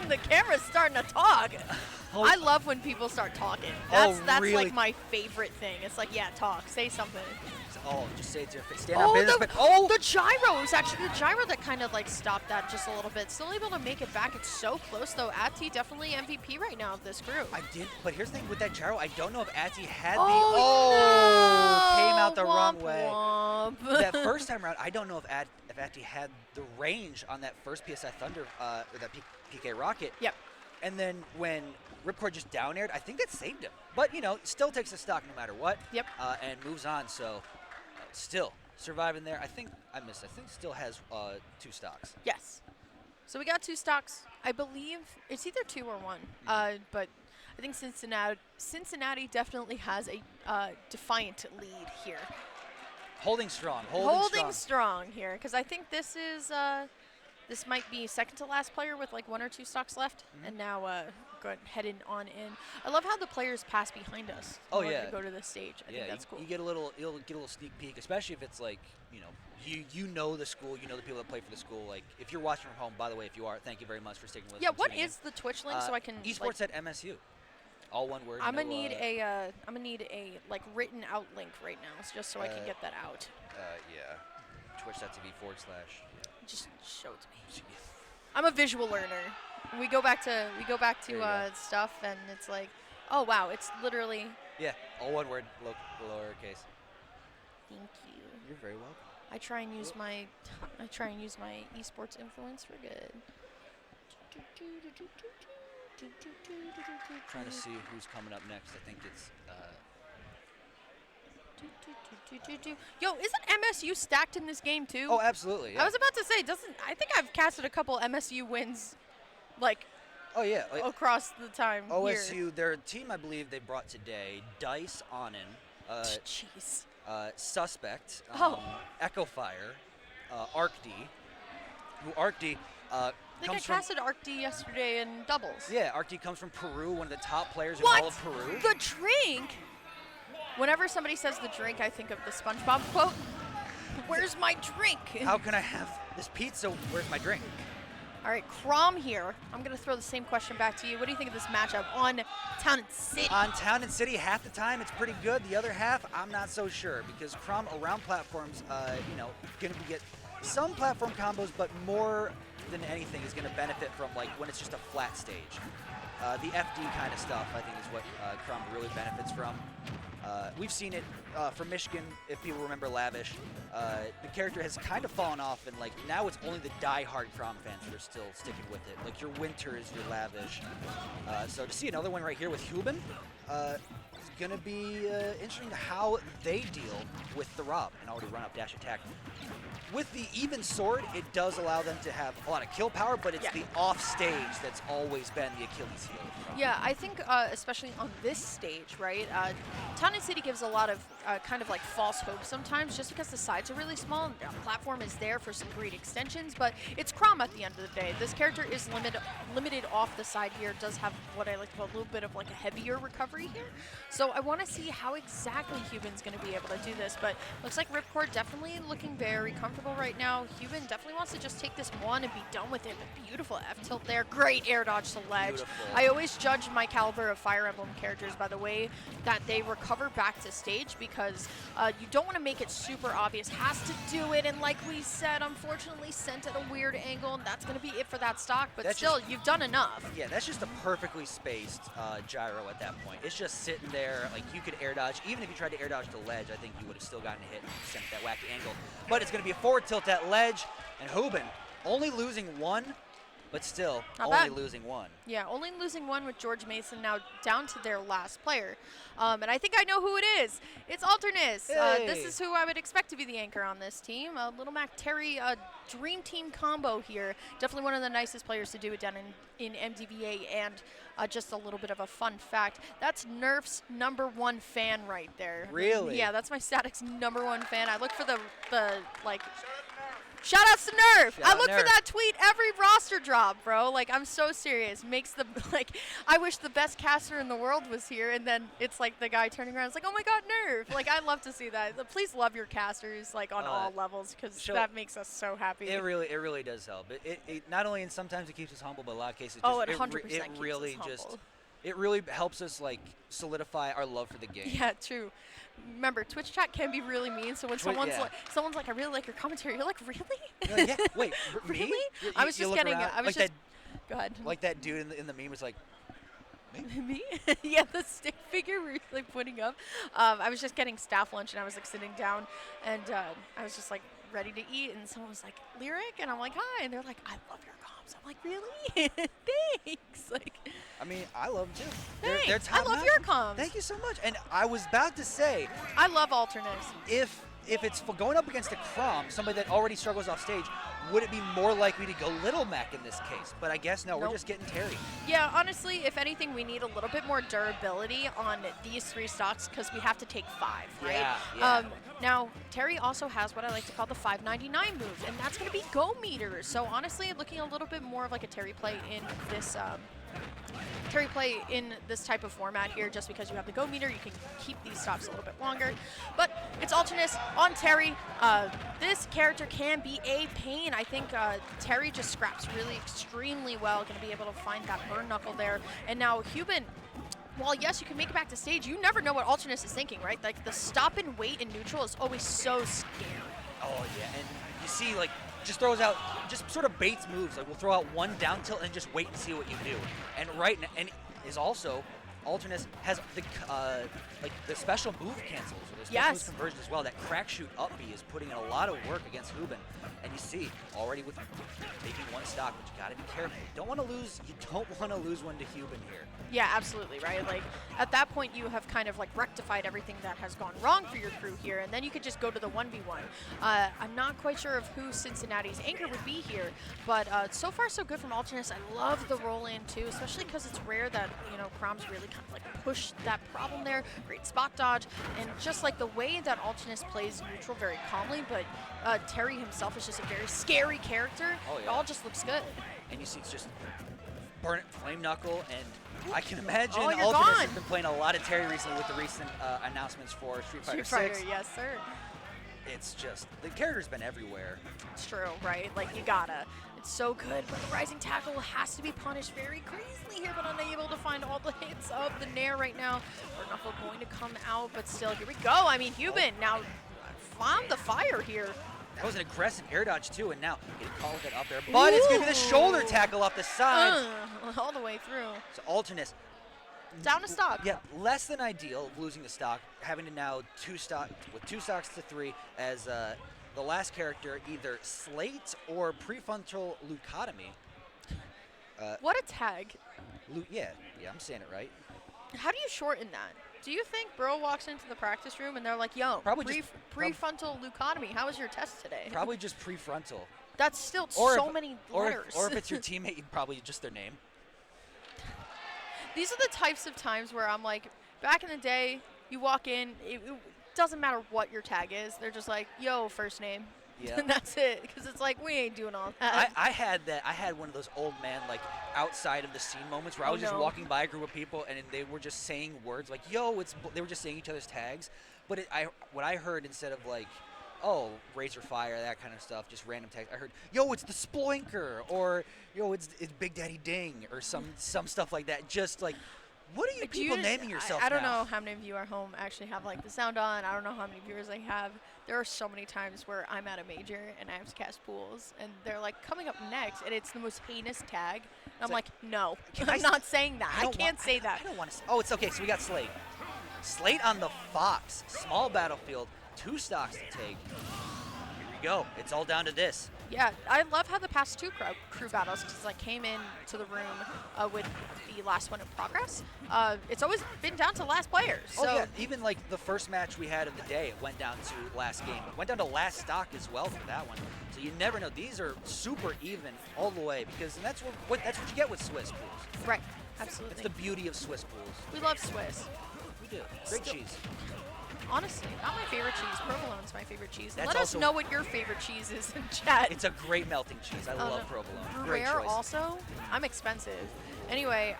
[SPEAKER 3] in the camera starting to talk. I love when people start talking. That's
[SPEAKER 5] really?
[SPEAKER 3] like my favorite thing. It's like, yeah, talk, say something.
[SPEAKER 5] Oh, just say it to your face. Stand on business, but
[SPEAKER 3] the gyro was actually the gyro that kind of like stopped that just a little bit. Still able to make it back. It's so close though. Ati definitely MVP right now of this group.
[SPEAKER 5] I did, but here's the thing with that gyro. I don't know if Ati had
[SPEAKER 3] no!
[SPEAKER 5] came out the wrong
[SPEAKER 3] Womp
[SPEAKER 5] way.
[SPEAKER 3] womp.
[SPEAKER 5] That first time around, I don't know if Ati had the range on that first PSI Thunder or that PK Rocket.
[SPEAKER 3] Yep.
[SPEAKER 5] And then when Ripcord just down aired, I think that saved him. But still takes a stock no matter what.
[SPEAKER 3] Yep.
[SPEAKER 5] And moves on. So still surviving there. I think still has 2 stocks.
[SPEAKER 3] Yes. So we got 2 stocks. I believe it's either 2 or 1. But I think Cincinnati definitely has a defiant lead here.
[SPEAKER 5] Holding strong.
[SPEAKER 3] Holding strong here, because I think this is this might be second to last player with like 1 or 2 stocks left, and now heading on in. I love how the players pass behind us.
[SPEAKER 5] Oh,
[SPEAKER 3] in order
[SPEAKER 5] yeah.
[SPEAKER 3] to go to the stage. I think that's cool.
[SPEAKER 5] You get a little sneak peek, especially if it's like you know the school, you know the people that play for the school. Like if you're watching from home, by the way, if you are, thank you very much for sticking with us.
[SPEAKER 3] Yeah. What is the Twitch link so I can?
[SPEAKER 5] Esports at MSU. All one word.
[SPEAKER 3] I'm gonna need a like written out link right now, just so I can get that out.
[SPEAKER 5] Yeah. Twitch.tv/.
[SPEAKER 3] Just show it to me. I'm a visual learner. We go back to stuff, and it's like, oh wow, it's literally.
[SPEAKER 5] Yeah, all one word, lowercase.
[SPEAKER 3] Thank you.
[SPEAKER 5] You're very welcome.
[SPEAKER 3] I try and use my esports influence for good.
[SPEAKER 5] Trying to see who's coming up next. I think it's.
[SPEAKER 3] Yo, isn't MSU stacked in this game too?
[SPEAKER 5] Oh, absolutely. Yeah.
[SPEAKER 3] I was about to say, I think I've casted a couple MSU wins, like,
[SPEAKER 5] Oh yeah. Like,
[SPEAKER 3] across the time
[SPEAKER 5] OSU,
[SPEAKER 3] here.
[SPEAKER 5] their team, I believe they brought today: Dice, Onin,
[SPEAKER 3] Jeez.
[SPEAKER 5] Suspect,
[SPEAKER 3] Oh.
[SPEAKER 5] Echo Fire, ArcD. Who ArcD
[SPEAKER 3] I think I
[SPEAKER 5] comes from.
[SPEAKER 3] casted ArcD yesterday in doubles.
[SPEAKER 5] Yeah, ArcD comes from Peru, one of the top players in
[SPEAKER 3] What?
[SPEAKER 5] all of Peru.
[SPEAKER 3] The drink? Whenever somebody says the drink, I think of the SpongeBob quote. Where's my drink?
[SPEAKER 5] How can I have this pizza? Where's my drink?
[SPEAKER 3] All right, Crom here. I'm going to throw the same question back to you. What do you think of this matchup on Town and City?
[SPEAKER 5] On Town and City, half the time it's pretty good. The other half, I'm not so sure because Crom around platforms, going to get some platform combos, but more than anything is going to benefit from like when it's just a flat stage. The FD kind of stuff, I think, is what Crom really benefits from. We've seen it from Michigan, if people remember Lavish. The character has kind of fallen off, and like now it's only the die-hard Crom fans that are still sticking with it. Like your Winters, your Lavish. So to see another one right here with Huben, is going to be interesting how they deal with the Rob and already run up dash attack. With the even sword, it does allow them to have a lot of kill power, but it's the off stage that's always been the Achilles heel.
[SPEAKER 3] Yeah, I think especially on this stage, right? Town and City gives a lot of kind of like false hope sometimes just because the sides are really small and the platform is there for some great extensions, but it's Crom at the end of the day. This character is limited off the side here, does have what I like to call a little bit of like a heavier recovery here. So I want to see how exactly Huben's going to be able to do this, but looks like Ripcord definitely looking very comfortable right now. Huben definitely wants to just take this one and be done with it, but beautiful F-tilt there. Great air dodge to ledge.
[SPEAKER 5] Beautiful.
[SPEAKER 3] I always judge my caliber of Fire Emblem characters by the way that they recover back to stage because you don't want to make it super obvious. Has to do it, and like we said, unfortunately sent at a weird angle, and that's going to be it for that stock, but
[SPEAKER 5] That's
[SPEAKER 3] still,
[SPEAKER 5] just-
[SPEAKER 3] you've done enough.
[SPEAKER 5] Yeah, that's just a perfectly spaced gyro at that point. It's just sitting there, like you could air dodge. Even if you tried to air dodge to ledge, I think you would have still gotten a hit and sent that wacky angle. But it's going to be a forward tilt at ledge, and Huben only losing one, but still
[SPEAKER 3] Not
[SPEAKER 5] only
[SPEAKER 3] bad.
[SPEAKER 5] losing one.
[SPEAKER 3] Yeah, only losing one with George Mason now down to their last player. And I think I know who it is. It's Alternus.
[SPEAKER 5] Hey.
[SPEAKER 3] This is who I would expect to be the anchor on this team. Little Mac Terry, dream team combo here. Definitely one of the nicest players to do it down in MDVA, and just a little bit of a fun fact. That's Nerf's #1 fan right there.
[SPEAKER 5] Really?
[SPEAKER 3] Yeah, that's my Static's #1 fan. I look for the like... Shout outs to Nerf!
[SPEAKER 5] Shout
[SPEAKER 3] I
[SPEAKER 5] out
[SPEAKER 3] look for
[SPEAKER 5] Nerf.
[SPEAKER 3] that tweet every roster drop, bro. Like, I'm so serious. Makes the, like, I wish the best caster in the world was here, and then it's like the guy turning around, it's like, oh my god, Nerf! Like, I love to see that. Please love your casters, like, on all levels, because
[SPEAKER 5] so
[SPEAKER 3] that makes us so happy.
[SPEAKER 5] It really does help. It not only, and sometimes it keeps us humble, but a lot of cases,
[SPEAKER 3] Oh,
[SPEAKER 5] just,
[SPEAKER 3] it 100%
[SPEAKER 5] it
[SPEAKER 3] keeps
[SPEAKER 5] really
[SPEAKER 3] us
[SPEAKER 5] just,
[SPEAKER 3] humble.
[SPEAKER 5] it really helps us like solidify our love for the game.
[SPEAKER 3] Yeah, true. Remember, Twitch chat can be really mean, so when someone's like, I really like your commentary, you're like, really?
[SPEAKER 5] You're like, yeah, wait, me?
[SPEAKER 3] Really?
[SPEAKER 5] You-
[SPEAKER 3] I was
[SPEAKER 5] you
[SPEAKER 3] just
[SPEAKER 5] look
[SPEAKER 3] getting,
[SPEAKER 5] around,
[SPEAKER 3] I was
[SPEAKER 5] like
[SPEAKER 3] just, go ahead.
[SPEAKER 5] like that dude in the meme was like,
[SPEAKER 3] Me? Yeah, the stick figure we were like putting up. I was just getting staff lunch and I was like sitting down and I was just like ready to eat and someone was like, Lyric? And I'm like, hi. And they're like, I love your comms. I'm like, really? Thanks. Like,
[SPEAKER 5] I mean, I love them too.
[SPEAKER 3] thanks.
[SPEAKER 5] They're
[SPEAKER 3] I love
[SPEAKER 5] top-notch.
[SPEAKER 3] your comms.
[SPEAKER 5] Thank you so much. And I was about to say,
[SPEAKER 3] I love alternates.
[SPEAKER 5] if it's for going up against a Crom, somebody that already struggles off stage, would it be more likely to go Little Mac in this case? But I guess no, we're
[SPEAKER 3] Nope.
[SPEAKER 5] just getting Terry.
[SPEAKER 3] Yeah, honestly, if anything, we need a little bit more durability on these 3 stocks because we have to take 5, right?
[SPEAKER 5] Yeah.
[SPEAKER 3] Now, Terry also has what I like to call the 599 move, and that's going to be go meters. So honestly, looking a little bit more of like a Terry play in this type of format here, just because you have the go meter, you can keep these stops a little bit longer. But it's Alternus on Terry. This character can be a pain. I think Terry just scraps really extremely well, going to be able to find that burn knuckle there. And now Huben, while yes, you can make it back to stage, you never know what Alternus is thinking, right? Like the stop and wait in neutral is always so scary.
[SPEAKER 5] Oh yeah, and you see like just throws out, just sort of baits moves. Like we'll throw out one down tilt and just wait and see what you do. And and is also Alternus has the like the special move cancels or the special
[SPEAKER 3] Yes.
[SPEAKER 5] move conversion as well. That crack shoot up B is putting in a lot of work against Hubin. And you see already with making one stock, but you gotta be careful. You don't want to lose one to Hubin here.
[SPEAKER 3] Yeah, absolutely, right? Like, at that point, you have kind of, like, rectified everything that has gone wrong for your crew here, and then you could just go to the 1v1. I'm not quite sure of who Cincinnati's anchor would be here, but so far so good from Alternus. I love the roll-in, too, especially because it's rare that, you know, Crom's really kind of, like, push that problem there. Great spot dodge, and just, like, the way that Alternus plays neutral very calmly, but Terry himself is just a very scary character.
[SPEAKER 5] Oh, yeah.
[SPEAKER 3] It all just looks good.
[SPEAKER 5] And you see it's just burn it, flame knuckle, and I can imagine
[SPEAKER 3] Oh, you're
[SPEAKER 5] Alternus
[SPEAKER 3] gone.
[SPEAKER 5] has been playing a lot of Terry recently with the recent announcements for Street Fighter
[SPEAKER 3] Street Fighter,
[SPEAKER 5] 6.
[SPEAKER 3] yes, sir.
[SPEAKER 5] It's just, the character's been everywhere.
[SPEAKER 3] It's true, right? Like, you gotta. It's so good, but the rising tackle has to be punished very crazily here, but unable to find all the hits of the Nair right now. Burn Knuckle going to come out, but still, here we go. I mean, Hubin now found the fire here.
[SPEAKER 5] That was an aggressive air dodge too, and now getting caught with it up there. But it's going to be the shoulder tackle off the side.
[SPEAKER 3] All the way through.
[SPEAKER 5] So Alternus,
[SPEAKER 3] Down to stock.
[SPEAKER 5] yeah, less than ideal of losing the stock, having to now two stocks to 3 as the last character either slate or prefrontal leucotomy.
[SPEAKER 3] What a tag.
[SPEAKER 5] Yeah, I'm saying it right.
[SPEAKER 3] How do you shorten that? Do you think Bro walks into the practice room and they're like, yo,
[SPEAKER 5] Probably just-
[SPEAKER 3] prefrontal leucotomy, how was your test today?
[SPEAKER 5] Probably just prefrontal.
[SPEAKER 3] That's still
[SPEAKER 5] Or
[SPEAKER 3] so
[SPEAKER 5] if-
[SPEAKER 3] many
[SPEAKER 5] Or
[SPEAKER 3] letters.
[SPEAKER 5] if it's your teammate, probably just their name.
[SPEAKER 3] These are the types of times where I'm like, back in the day, you walk in, it doesn't matter what your tag is. They're just like, yo, first name.
[SPEAKER 5] Yeah.
[SPEAKER 3] And that's it. Because it's like, we ain't doing all that.
[SPEAKER 5] I had that. I had one of those old man like outside of the scene moments where I
[SPEAKER 3] Oh,
[SPEAKER 5] was just
[SPEAKER 3] no.
[SPEAKER 5] walking by a group of people and they were just saying words like "yo," they were just saying each other's tags. But what I heard instead of like, "oh, Razor Fire," that kind of stuff, just random tags. I heard, "yo, it's the Sploinker," or "yo, it's Big Daddy Ding," or some stuff like that. Just like, what are you
[SPEAKER 3] Do
[SPEAKER 5] people naming yourself
[SPEAKER 3] I don't
[SPEAKER 5] now?
[SPEAKER 3] know how many of you at home actually have like the sound on. I don't know how many viewers I have. There are so many times where I'm at a major and I have to cast pools and they're like coming up next and it's the most heinous tag. And I'm like, no, I'm not saying that. I can't say that.
[SPEAKER 5] I don't want to. Oh, it's okay. So we got Slate. Slate on the Fox. Small battlefield. 2 stocks to take. Here we go. It's all down to this.
[SPEAKER 3] Yeah, I love how the past 2 crew battles, because I came in to the room with the last one in progress. It's always been down to last player. So
[SPEAKER 5] Oh yeah, even like the first match we had of the day, it went down to last game. It went down to last stock as well for that one. So you never know. These are super even all the way because that's what you get with Swiss pools.
[SPEAKER 3] right, absolutely.
[SPEAKER 5] It's the beauty of Swiss pools.
[SPEAKER 3] We love Swiss.
[SPEAKER 5] We do. Great
[SPEAKER 3] Still-
[SPEAKER 5] cheese.
[SPEAKER 3] Honestly, not my favorite cheese. Provolone's my favorite cheese.
[SPEAKER 5] That's
[SPEAKER 3] Let us
[SPEAKER 5] also-
[SPEAKER 3] know what your favorite cheese is in chat.
[SPEAKER 5] It's a great melting cheese. I love
[SPEAKER 3] no.
[SPEAKER 5] provolone. Great
[SPEAKER 3] Rare
[SPEAKER 5] choice.
[SPEAKER 3] also. I'm expensive. Anyway,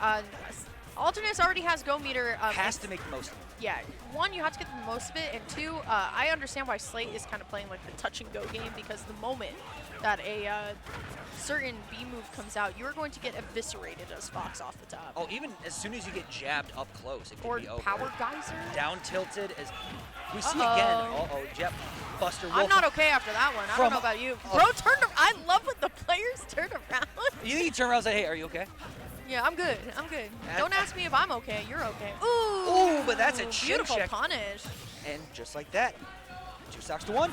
[SPEAKER 3] Alternus already has go meter.
[SPEAKER 5] Has to make the most of it.
[SPEAKER 3] Yeah, 1, you have to get the most of it, and 2, I understand why Slate is kind of playing like the touch and go game because the moment that a certain B move comes out, you are going to get eviscerated as Fox off the top.
[SPEAKER 5] Oh, even as soon as you get jabbed up close, it can
[SPEAKER 3] Or
[SPEAKER 5] be over.
[SPEAKER 3] Power Geyser.
[SPEAKER 5] Down tilted as we see
[SPEAKER 3] Uh-oh.
[SPEAKER 5] again. Uh-oh, Jep Buster Wolf.
[SPEAKER 3] I'm not okay after that one. I don't
[SPEAKER 5] From-
[SPEAKER 3] know about you.
[SPEAKER 5] oh.
[SPEAKER 3] Bro, I love when the players turn around.
[SPEAKER 5] You think you turn around and say, hey, are you okay?
[SPEAKER 3] Yeah, I'm good. I'm good.
[SPEAKER 5] That-
[SPEAKER 3] Don't ask me if I'm okay. You're okay. Ooh.
[SPEAKER 5] Ooh, but that's a chin
[SPEAKER 3] beautiful
[SPEAKER 5] check.
[SPEAKER 3] punish.
[SPEAKER 5] And just like that, 2 stocks to 1.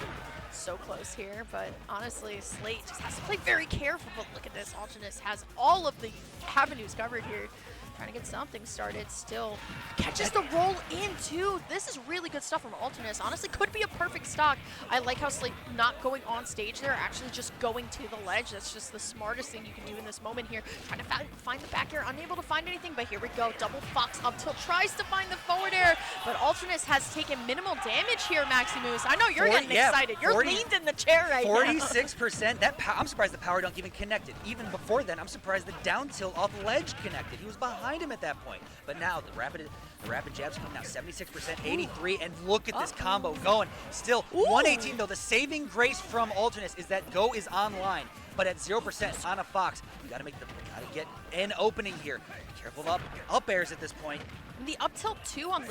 [SPEAKER 3] So close here, but honestly, Slate just has to play very careful. But look at this. Alternus has all of the avenues covered here. Trying to get something started still. Catches the roll in, too. This is really good stuff from Alternus. Honestly, could be a perfect stock. I like how Slate not going on stage there, actually just going to the ledge. That's just the smartest thing you can do in this moment here. Trying to find the back air, unable to find anything, but here we go. Double Fox up tilt, tries to find the forward air, but Alternus has taken minimal damage here, Maximus. I know you're
[SPEAKER 5] 40
[SPEAKER 3] getting
[SPEAKER 5] yeah,
[SPEAKER 3] excited. You're
[SPEAKER 5] 40
[SPEAKER 3] leaned in the chair right now.
[SPEAKER 5] 46%. I'm surprised the power dunk even connected. Even before then, I'm surprised the down tilt off ledge connected. He was behind him at that point. But now the rapid jabs coming now 76%, 83, and look at this combo going. Still 118 though. The saving grace from Alternus is that go is online, but at 0% on a Fox, you gotta get an opening here. Be careful of up airs at this point.
[SPEAKER 3] The up tilt too on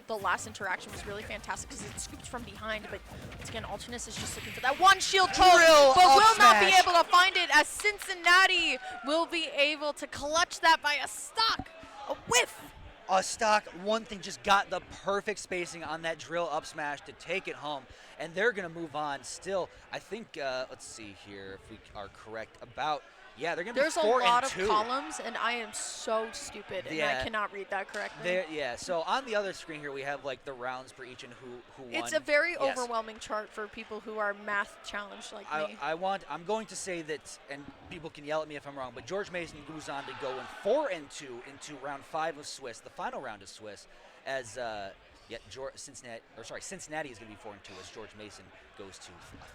[SPEAKER 3] the last interaction was really fantastic because it scooped from behind, but once again, Alternus is just looking for that one shield poke,
[SPEAKER 5] Drill
[SPEAKER 3] but
[SPEAKER 5] up
[SPEAKER 3] will not be
[SPEAKER 5] smash.
[SPEAKER 3] able to find it as Cincinnati will be able to clutch that by a stock, a whiff.
[SPEAKER 5] Stock, one thing, just got the perfect spacing on that drill up smash to take it home, and they're going to move on still. I think, let's see here if we are correct about, yeah, they're going to be
[SPEAKER 3] There's
[SPEAKER 5] 4
[SPEAKER 3] a
[SPEAKER 5] and
[SPEAKER 3] lot of
[SPEAKER 5] 2.
[SPEAKER 3] columns, and I am so stupid, and
[SPEAKER 5] Yeah.
[SPEAKER 3] I cannot read that correctly.
[SPEAKER 5] Yeah, so on the other screen here, we have like the rounds for each and who won.
[SPEAKER 3] It's a very
[SPEAKER 5] Yes.
[SPEAKER 3] overwhelming chart for people who are math challenged like me.
[SPEAKER 5] I'm going to say that, and people can yell at me if I'm wrong, but George Mason goes on to go in 4 and 2 into round 5 of Swiss, the final round of Swiss, as Cincinnati is going to be 4 and 2 as George Mason goes to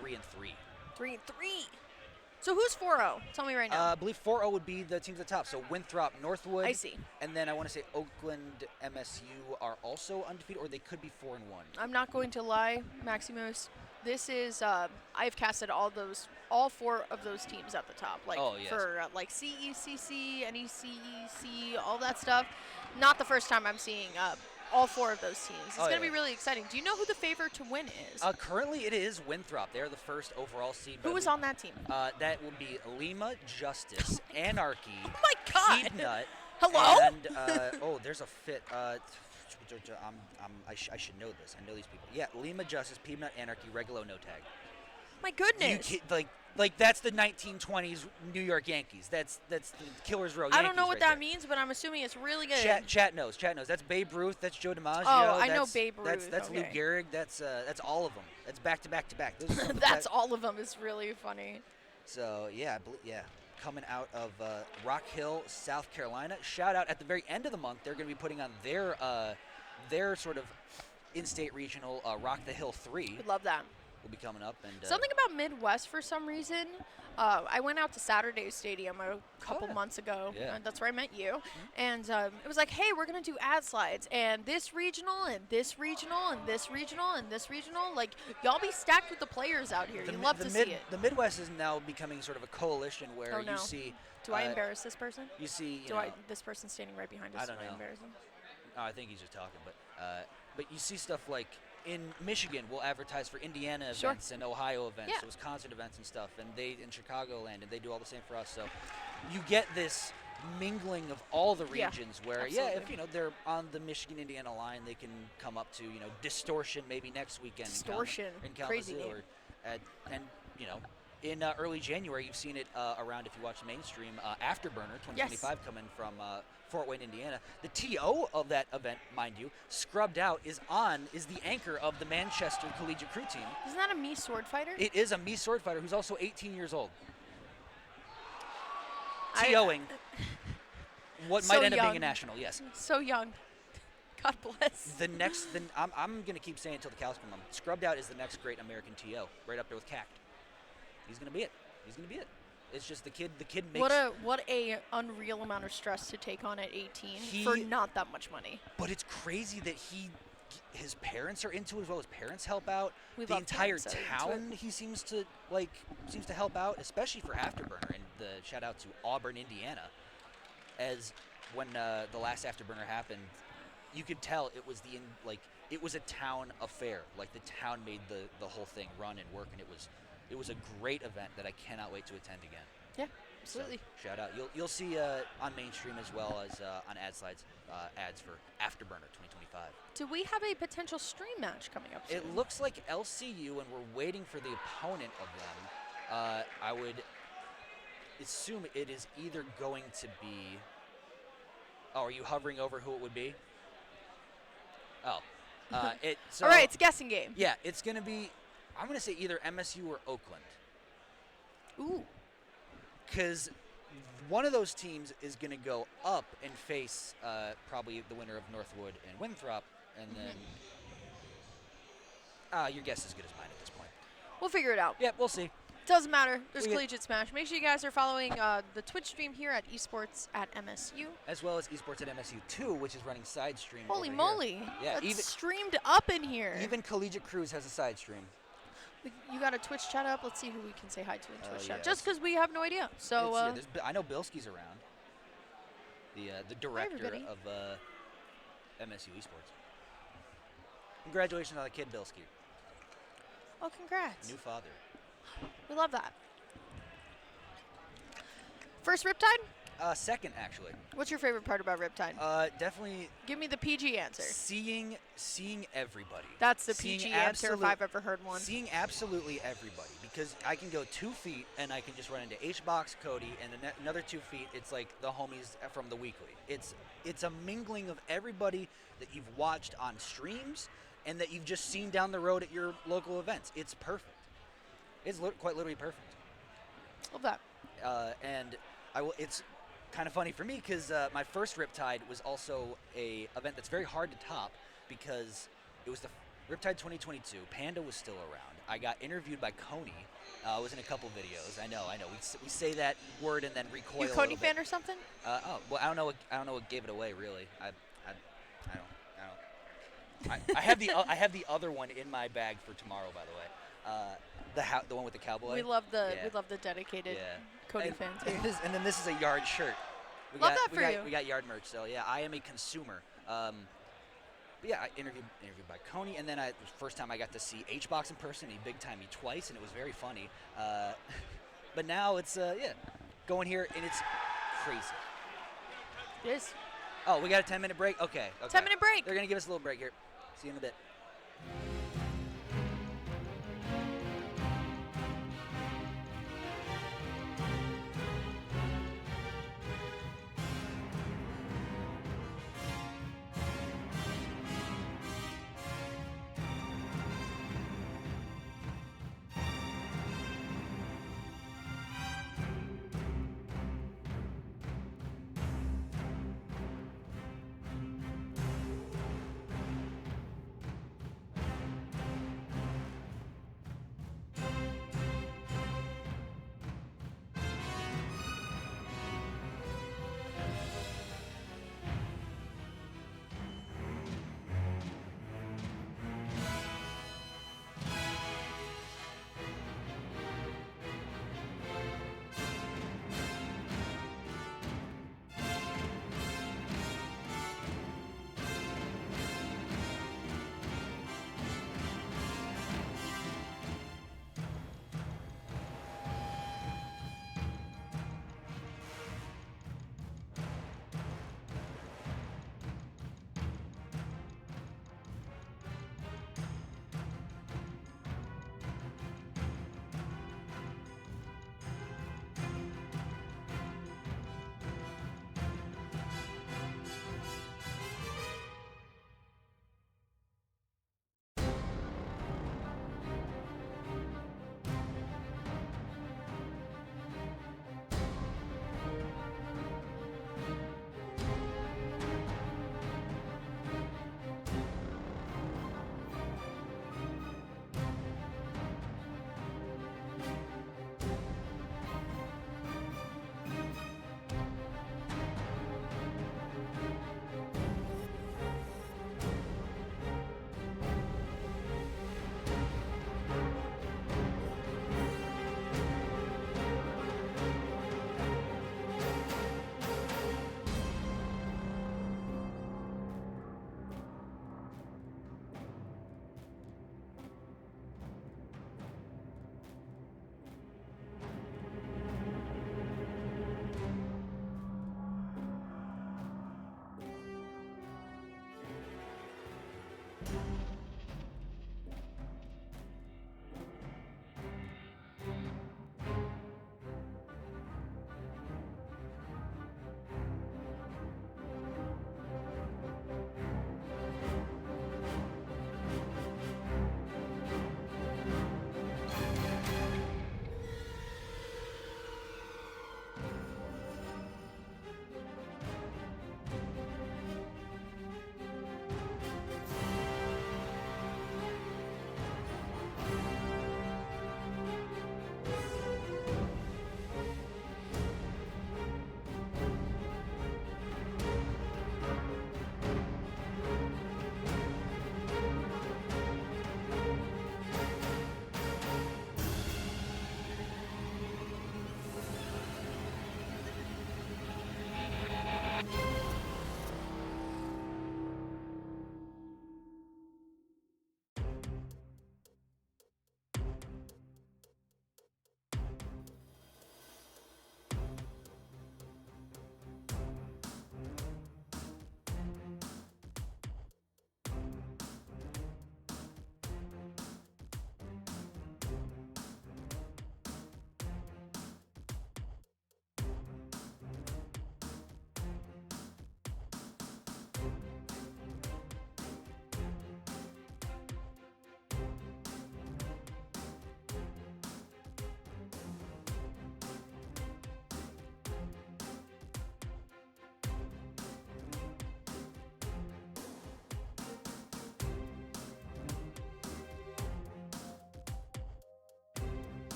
[SPEAKER 5] 3 and 3.
[SPEAKER 3] 3 and 3. So who's 4-0? Tell me right now.
[SPEAKER 5] I believe 4-0 would be the teams at the top. So Winthrop, Northwood.
[SPEAKER 3] I see.
[SPEAKER 5] And then I want to say Oakland, MSU are also undefeated, or they could be 4 and 1.
[SPEAKER 3] I'm not going to lie, Maximus. This is I've casted all 4 of those teams at the top, like for like CECC, NECEC, all that stuff. Not the first time I'm seeing all 4 of those teams. It's going to be really exciting. Do you know who the favorite to win is?
[SPEAKER 5] Currently, it is Winthrop. They're the first overall seed.
[SPEAKER 3] Who was on that team?
[SPEAKER 5] That will be Lima, Justice, Anarchy,
[SPEAKER 3] Oh my God!
[SPEAKER 5] Nut.
[SPEAKER 3] Hello?
[SPEAKER 5] And there's a fit. I should know this. I know these people. Yeah, Lima, Justice, Peanut, Anarchy, Regulo, No Tag.
[SPEAKER 3] My goodness.
[SPEAKER 5] Like that's the 1920s New York Yankees. That's the Killers Row Yankees.
[SPEAKER 3] I don't know what
[SPEAKER 5] right
[SPEAKER 3] that
[SPEAKER 5] there.
[SPEAKER 3] means, but I'm assuming it's really good.
[SPEAKER 5] Chat knows. That's Babe Ruth. That's Joe DiMaggio.
[SPEAKER 3] Oh, I know
[SPEAKER 5] that's,
[SPEAKER 3] Babe Ruth.
[SPEAKER 5] That's Lou
[SPEAKER 3] okay.
[SPEAKER 5] Gehrig. That's all of them. That's back to back to back. Those are some of the
[SPEAKER 3] That's
[SPEAKER 5] best-
[SPEAKER 3] all of them. It's really funny.
[SPEAKER 5] So yeah, coming out of Rock Hill, South Carolina. Shout out at the very end of the month. They're going to be putting on their sort of in-state regional Rock the Hill 3.
[SPEAKER 3] We love that.
[SPEAKER 5] Will be coming up and
[SPEAKER 3] Something about Midwest for some reason. I went out to Saturday Stadium a couple months ago.
[SPEAKER 5] Yeah.
[SPEAKER 3] And that's where I met you. And it was like, hey, we're going to do ad slides. And this regional, and this regional, and this regional, and this regional. Like, y'all be stacked with the players out here. You love to see it.
[SPEAKER 5] The Midwest is now becoming sort of a coalition where
[SPEAKER 3] Oh, no.
[SPEAKER 5] you see.
[SPEAKER 3] Do I embarrass this person?
[SPEAKER 5] You see.
[SPEAKER 3] This person standing right behind us?
[SPEAKER 5] I don't
[SPEAKER 3] do
[SPEAKER 5] know.
[SPEAKER 3] I embarrass him?
[SPEAKER 5] Oh, I think he's just talking, but you see stuff like in Michigan, we'll advertise for Indiana events and Ohio events, Wisconsin events and stuff, and they in Chicagoland, and they do all the same for us. So you get this mingling of all the regions where,
[SPEAKER 3] absolutely.
[SPEAKER 5] if they're on the Michigan-Indiana line, they can come up to Distortion maybe next weekend.
[SPEAKER 3] Distortion,
[SPEAKER 5] in
[SPEAKER 3] crazy
[SPEAKER 5] Kalamazoo,
[SPEAKER 3] name.
[SPEAKER 5] in early January, you've seen it around if you watch the mainstream. Afterburner 2025 coming from Fort Wayne, Indiana. The TO of that event, mind you, Scrubbed Out, is the anchor of the Manchester Collegiate Crew team.
[SPEAKER 3] Isn't that a me sword fighter?
[SPEAKER 5] It is a me sword fighter who's also 18 years old. TOing what might end up being a national, yes.
[SPEAKER 3] So young. God bless.
[SPEAKER 5] I'm going to keep saying until the cows come home. Scrubbed Out is the next great American TO, right up there with Cact. He's going to be it. It's just the kid makes.
[SPEAKER 3] What a unreal amount of stress to take on at 18 for not that much money.
[SPEAKER 5] But it's crazy that his parents are into it as well. His parents help out.
[SPEAKER 3] We
[SPEAKER 5] the
[SPEAKER 3] love
[SPEAKER 5] entire
[SPEAKER 3] parents that are into
[SPEAKER 5] town he seems to help out, especially for Afterburner. And the shout out to Auburn, Indiana, as when the last Afterburner happened, you could tell it was a town affair. Like the town made the whole thing run and work, and it was a great event that I cannot wait to attend again.
[SPEAKER 3] Yeah, absolutely.
[SPEAKER 5] So, shout out. You'll see on mainstream as well as on ad slides ads for Afterburner 2025.
[SPEAKER 3] Do we have a potential stream match coming up soon?
[SPEAKER 5] It looks like LCU, and we're waiting for the opponent of them. I would assume it is either going to be. Oh, are you hovering over who it would be? Oh,
[SPEAKER 3] all right, it's a guessing game.
[SPEAKER 5] Yeah, it's going to be. I'm going to say either MSU or Oakland.
[SPEAKER 3] Ooh.
[SPEAKER 5] Because one of those teams is going to go up and face probably the winner of Northwood and Winthrop, and then your guess is as good as mine at this point.
[SPEAKER 3] We'll figure it out.
[SPEAKER 5] Yeah, we'll see.
[SPEAKER 3] Doesn't matter. There's Collegiate Smash. Make sure you guys are following the Twitch stream here at Esports at MSU.
[SPEAKER 5] As well as Esports at MSU 2, which is running side stream.
[SPEAKER 3] Holy
[SPEAKER 5] over
[SPEAKER 3] moly.
[SPEAKER 5] Here. Yeah,
[SPEAKER 3] it's streamed up in here.
[SPEAKER 5] Even Collegiate Cruise has a side stream.
[SPEAKER 3] You got a Twitch chat up? Let's see who we can say hi to in Twitch chat.
[SPEAKER 5] Yeah.
[SPEAKER 3] Just because we have no idea. So
[SPEAKER 5] I know Bilski's around. The director of MSU Esports. Congratulations on the kid, Bilski.
[SPEAKER 3] Oh, congrats.
[SPEAKER 5] New father.
[SPEAKER 3] We love that. First Riptide?
[SPEAKER 5] Second, actually.
[SPEAKER 3] What's your favorite part about Riptide?
[SPEAKER 5] Definitely
[SPEAKER 3] Give me the PG answer.
[SPEAKER 5] seeing everybody.
[SPEAKER 3] That's the
[SPEAKER 5] Seeing
[SPEAKER 3] PG answer if I've ever heard one.
[SPEAKER 5] Seeing absolutely everybody, because I can go 2 feet and I can just run into H-Box, Cody, and another 2 feet. It's like the homies from the weekly. It's a mingling of everybody that you've watched on streams and that you've just seen down the road at your local events. It's perfect. It's quite literally perfect.
[SPEAKER 3] Love that.
[SPEAKER 5] And it's kind of funny for me because my first Riptide was also a event that's very hard to top because it was the Riptide 2022. Panda was still around. I got interviewed by Coney. I was in a couple videos. I know. We say that word and then recoil.
[SPEAKER 3] You a Cody fan or something?
[SPEAKER 5] Well, I don't know what gave it away really. I don't. I have the other one in my bag for tomorrow, by the way. The one with the cowboy.
[SPEAKER 3] We love the
[SPEAKER 5] Yeah.
[SPEAKER 3] dedicated
[SPEAKER 5] Yeah.
[SPEAKER 3] Cody
[SPEAKER 5] and,
[SPEAKER 3] fans here.
[SPEAKER 5] and then this is a Yard shirt.
[SPEAKER 3] Love that for you.
[SPEAKER 5] We got Yard merch, so yeah, I am a consumer. But yeah, I interviewed by Coney, and then the first time I got to see H-Box in person. He big timed me twice, and it was very funny. But now it's going here, and it's crazy.
[SPEAKER 3] It is.
[SPEAKER 5] Oh, we got a 10-minute break? Okay.
[SPEAKER 3] 10-minute break.
[SPEAKER 5] They're going to give us a little break here. See you in a bit.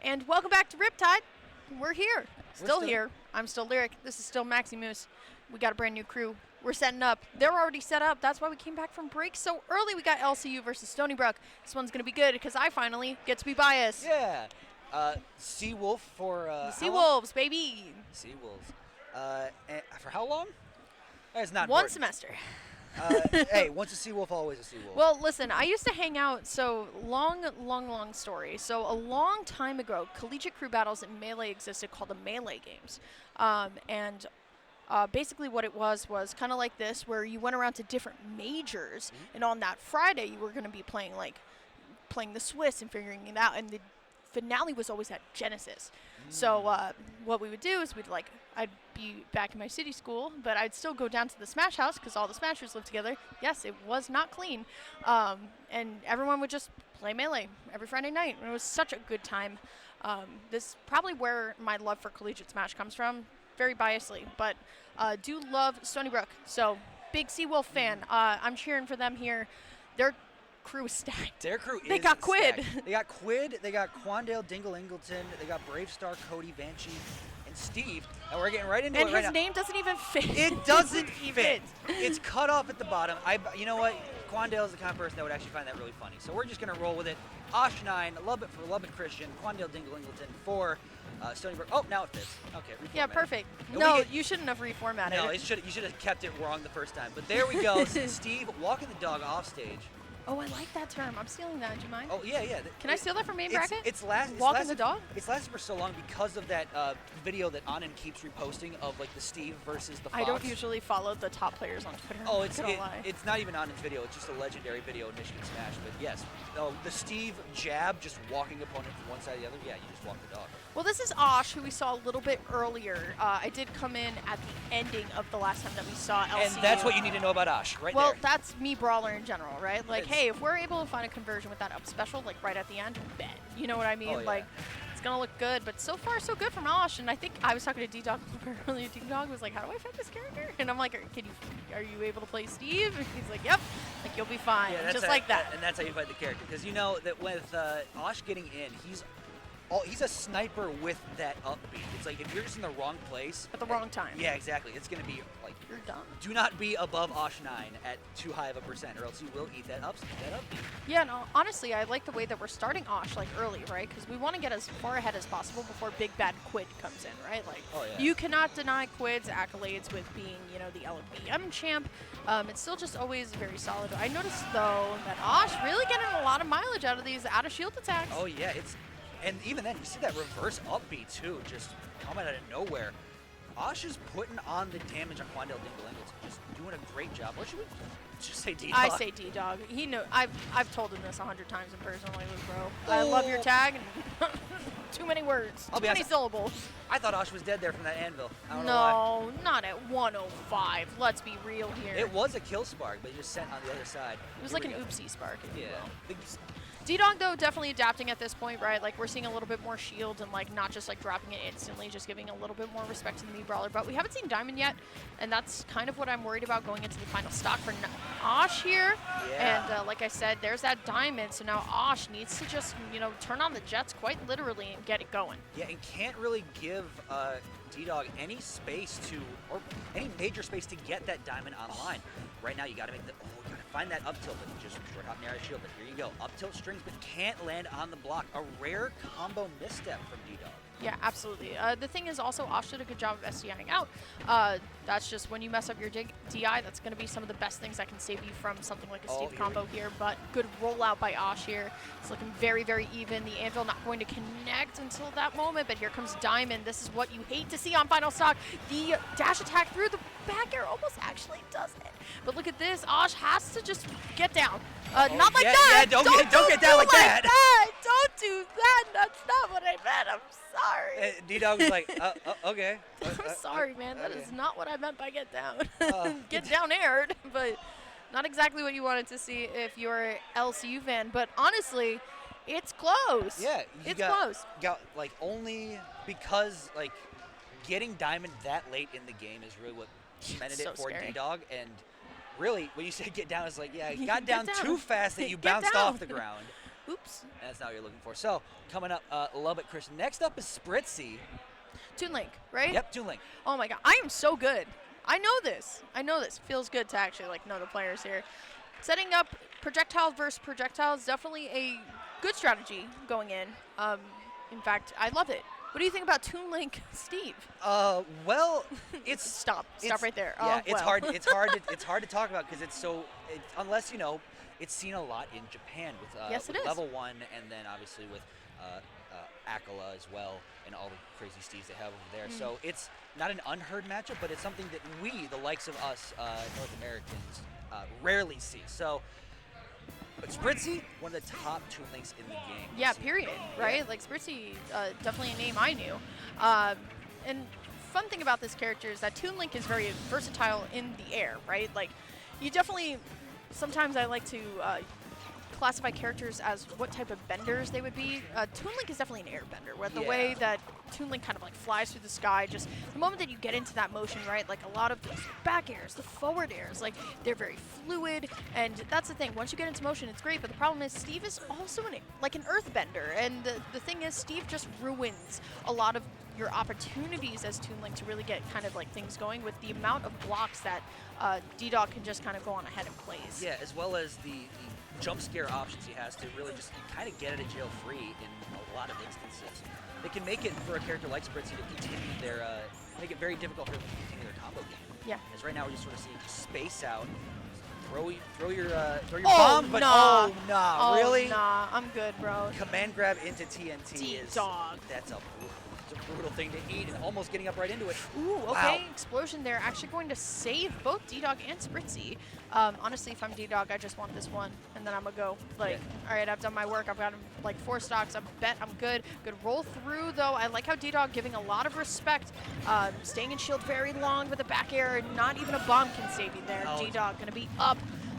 [SPEAKER 3] And welcome back to Riptide. We're here. Still
[SPEAKER 5] still-
[SPEAKER 3] here. I'm still Lyric. This is still Maximus. We got a brand new crew. We're setting up. They're already set up. That's why we came back from break so early. We got LCU versus Stony Brook. This one's going to be good because I finally get to be biased.
[SPEAKER 5] Yeah. Seawolf for
[SPEAKER 3] The
[SPEAKER 5] how long?
[SPEAKER 3] Seawolves, baby.
[SPEAKER 5] Seawolves. And for how long? It's not
[SPEAKER 3] One
[SPEAKER 5] important.
[SPEAKER 3] semester.
[SPEAKER 5] Hey, once a Seawolf, always a Seawolf.
[SPEAKER 3] Well, listen, I used to hang out, so long story. So a long time ago, collegiate crew battles in Melee existed called the Melee Games. Basically what it was kind of like this, where you went around to different majors, and on that Friday, you were going to be playing the Swiss and figuring it out, and the finale was always at Genesis. So what we would do is I'd be back in my city school, but I'd still go down to the Smash house because all the Smashers lived together. Yes, it was not clean. And everyone would just play Melee every Friday night. And it was such a good time. This is probably where my love for Collegiate Smash comes from, very biasly, but do love Stony Brook. So big Seawolf fan. I'm cheering for them here. Their crew is stacked.
[SPEAKER 5] Their crew
[SPEAKER 3] They
[SPEAKER 5] is
[SPEAKER 3] got Quid.
[SPEAKER 5] stacked. They got Quid. They got Quandale Dingle Ingleton. They got Bravestar, Cody, Banshee, and Steve. And we're getting right into
[SPEAKER 3] And
[SPEAKER 5] it right
[SPEAKER 3] his
[SPEAKER 5] now.
[SPEAKER 3] name doesn't even fit.
[SPEAKER 5] It doesn't
[SPEAKER 3] even
[SPEAKER 5] fit. It's cut off at the bottom. You know what? Quandale is the kind of person that would actually find that really funny. So we're just going to roll with it. Osh9, Lubbock for Lubbock Christian, Quandale Dingle Ingleton for Stony Brook. Oh, now it fits. Okay,
[SPEAKER 3] Yeah,
[SPEAKER 5] reformatted.
[SPEAKER 3] perfect.
[SPEAKER 5] And
[SPEAKER 3] No,
[SPEAKER 5] we get-
[SPEAKER 3] you shouldn't have reformatted
[SPEAKER 5] No,
[SPEAKER 3] it.
[SPEAKER 5] you should have kept it wrong the first time. But there we go. Steve walking the dog off stage.
[SPEAKER 3] Oh, I like that term. I'm stealing that. Do you mind?
[SPEAKER 5] Oh, yeah.
[SPEAKER 3] Can I steal that from main bracket?
[SPEAKER 5] It's
[SPEAKER 3] Walking
[SPEAKER 5] lasted,
[SPEAKER 3] the dog?
[SPEAKER 5] It's lasted for so long because of that video that Anand keeps reposting of the Steve versus the Fox.
[SPEAKER 3] I don't usually follow the top players on Twitter.
[SPEAKER 5] Oh,
[SPEAKER 3] I'm not gonna lie.
[SPEAKER 5] it's not even Anand's video. It's just a legendary video in Michigan Smash. But yes, the Steve jab, just walking opponent from one side to the other. Yeah, you just walk the dog.
[SPEAKER 3] Well, this is Osh, who we saw a little bit earlier. I did come in at the ending of the last time that we saw LCU.
[SPEAKER 5] And that's what you need to know about Osh, right
[SPEAKER 3] Well,
[SPEAKER 5] there.
[SPEAKER 3] that's me brawler in general, right? Like,
[SPEAKER 5] It's-
[SPEAKER 3] hey, if we're able to find a conversion with that up special, right at the end, bet. You know what I mean?
[SPEAKER 5] Oh, yeah.
[SPEAKER 3] It's gonna look good. But so far, so good from Osh. And I think I was talking to D-Dog earlier. D-Dog was like, how do I fit this character? And I'm like, are you able to play Steve? And he's like, yep. Like, you'll be fine.
[SPEAKER 5] Yeah, that's
[SPEAKER 3] Just
[SPEAKER 5] how-
[SPEAKER 3] like that.
[SPEAKER 5] And that's how you fight the character. Because you know that with Osh getting in, he's a sniper with that upbeat. It's like if you're just in the wrong place
[SPEAKER 3] At the wrong time.
[SPEAKER 5] Yeah, exactly. It's gonna be like
[SPEAKER 3] You're done.
[SPEAKER 5] do not be above Osh9 at too high of a percent, or else you will eat that upbeat.
[SPEAKER 3] Yeah, no, honestly, I like the way that we're starting Osh early, right? Because we want to get as far ahead as possible before Big Bad Quid comes in, right?
[SPEAKER 5] Oh, yeah.
[SPEAKER 3] You cannot deny Quid's accolades with being, the LBM champ. It's still just always very solid. I noticed though that Osh really getting a lot of mileage out of these out of shield attacks.
[SPEAKER 5] Oh yeah, and even then you see that reverse upbeat too, just coming out of nowhere. Osh is putting on the damage on Quandale Dingle Ingleton, just doing a great job. Or should we just say D-Dog?
[SPEAKER 3] I say D-Dog. He know. I've told him this 100 times in person. Like, bro, I love your tag. And too many words.
[SPEAKER 5] I'll
[SPEAKER 3] Too
[SPEAKER 5] be
[SPEAKER 3] many
[SPEAKER 5] honest,
[SPEAKER 3] syllables.
[SPEAKER 5] I thought Osh was dead there from that anvil. I don't know why.
[SPEAKER 3] No, not at 105. Let's be real here.
[SPEAKER 5] It was a kill spark, but he just sent on the other side.
[SPEAKER 3] It was
[SPEAKER 5] Here
[SPEAKER 3] like
[SPEAKER 5] we
[SPEAKER 3] an
[SPEAKER 5] go.
[SPEAKER 3] oopsie spark, if you
[SPEAKER 5] Yeah.
[SPEAKER 3] will. D-Dog, though, definitely adapting at this point, right? Like, we're seeing a little bit more shield and, not just, dropping it instantly, just giving a little bit more respect to the Mii Brawler. But we haven't seen Diamond yet, and that's kind of what I'm worried about going into the final stock for Osh here.
[SPEAKER 5] Yeah.
[SPEAKER 3] And, like I said, there's that Diamond, so now Osh needs to just, turn on the jets quite literally and get it going.
[SPEAKER 5] Yeah, and can't really give D-Dog any space or any major space to get that diamond online. Right now, you got to you got to find that up tilt, but just short hop narrow shield. But here you go, up tilt strings, but can't land on the block. A rare combo misstep from D-Dog.
[SPEAKER 3] Yeah, absolutely. The thing is also, Osh did a good job of SDIing out. That's just when you mess up your DI, that's going to be some of the best things that can save you from something like a Steve combo here. But good rollout by Osh here. It's looking very, very even. The anvil not going to connect until that moment, but here comes Diamond. This is what you hate to see on final stock. The dash attack through the back air almost actually does it. But look at this. Osh has to just get down. Not like
[SPEAKER 5] yeah,
[SPEAKER 3] that.
[SPEAKER 5] yeah, don't get down like that.
[SPEAKER 3] Don't do that. That's not what I meant. I'm sorry.
[SPEAKER 5] D-Dog was like, okay.
[SPEAKER 3] I'm sorry, man. That
[SPEAKER 5] okay.
[SPEAKER 3] is not what I meant by get down.
[SPEAKER 5] Uh,
[SPEAKER 3] Get down aired, but not exactly what you wanted to see if you're an LCU fan. But honestly, it's close.
[SPEAKER 5] Yeah,
[SPEAKER 3] it's close.
[SPEAKER 5] Got only because getting diamond that late in the game is really what cemented
[SPEAKER 3] So
[SPEAKER 5] it for
[SPEAKER 3] scary.
[SPEAKER 5] D-Dog. And really, when you say get down, it's you got
[SPEAKER 3] Get
[SPEAKER 5] down
[SPEAKER 3] down.
[SPEAKER 5] too fast that you
[SPEAKER 3] Get
[SPEAKER 5] bounced
[SPEAKER 3] down.
[SPEAKER 5] off the ground.
[SPEAKER 3] Oops.
[SPEAKER 5] That's not what you're looking for. So, coming up, love it, Chris. Next up is Spritzy.
[SPEAKER 3] Toon Link, right?
[SPEAKER 5] Yep, Toon Link.
[SPEAKER 3] Oh my god, I am so good. I know this. Feels good to actually like know the players here. Setting up projectile versus projectile is definitely a good strategy going in. In fact, I love it. What do you think about Toon Link, Steve?
[SPEAKER 5] Well, it's
[SPEAKER 3] Stop right there.
[SPEAKER 5] Yeah,
[SPEAKER 3] Oh,
[SPEAKER 5] it's
[SPEAKER 3] well.
[SPEAKER 5] hard. It's hard to talk about because it's so. Unless you know, it's seen a lot in Japan with,
[SPEAKER 3] Yes, it
[SPEAKER 5] with
[SPEAKER 3] is.
[SPEAKER 5] level 1, and then obviously with Akala as well, and all the crazy steeds they have over there. So it's not an unheard matchup, but it's something that we, the likes of us, North Americans, rarely see. So. But Spritzy, one of the top Toon Links in the game.
[SPEAKER 3] Yeah, period, right?
[SPEAKER 5] Yeah.
[SPEAKER 3] Like Spritzy, definitely a name I knew. And fun thing about this character is that Toon Link is very versatile in the air, right? Like, you definitely, sometimes I like to classify characters as what type of benders they would be. Toon Link is definitely an air bender, where the way that Toon Link kind of like flies through the sky, just the moment that you get into that motion, right? Like a lot of those back airs, the forward airs, like they're very fluid, and that's the thing. Once you get into motion, it's great, but the problem is Steve is also like an earth bender, and the thing is Steve just ruins a lot of your opportunities as Toon Link to really get kind of like things going with the amount of blocks that D-Dog can just kind of go on ahead and plays.
[SPEAKER 5] Yeah, as well as the jump scare options he has to really just kind of get out of jail free in a lot of instances. They can make it for a character like Spritzy to continue their, make it very difficult for them to continue their combo game.
[SPEAKER 3] Yeah.
[SPEAKER 5] As right now we're just sort of seeing space out, throw your
[SPEAKER 3] Oh,
[SPEAKER 5] bomb, but
[SPEAKER 3] nah.
[SPEAKER 5] oh nah, really?
[SPEAKER 3] Nah, I'm good, bro.
[SPEAKER 5] Command grab into TNT is
[SPEAKER 3] D-Dog.
[SPEAKER 5] that's a brutal thing to eat, and almost getting up right into it.
[SPEAKER 3] Ooh, okay,
[SPEAKER 5] Wow.
[SPEAKER 3] explosion there. Actually going to save both D-Dog and Spritzy. Honestly, if I'm D-Dog, I just want this one, and then I'm going to go. Like, all right, I've done my work. I've got like 4 stocks. I bet I'm good. Good roll through, though. I like how D-Dog giving a lot of respect, staying in shield very long with a back air, and not even a bomb can save you there.
[SPEAKER 5] Oh.
[SPEAKER 3] D-Dog going to be up,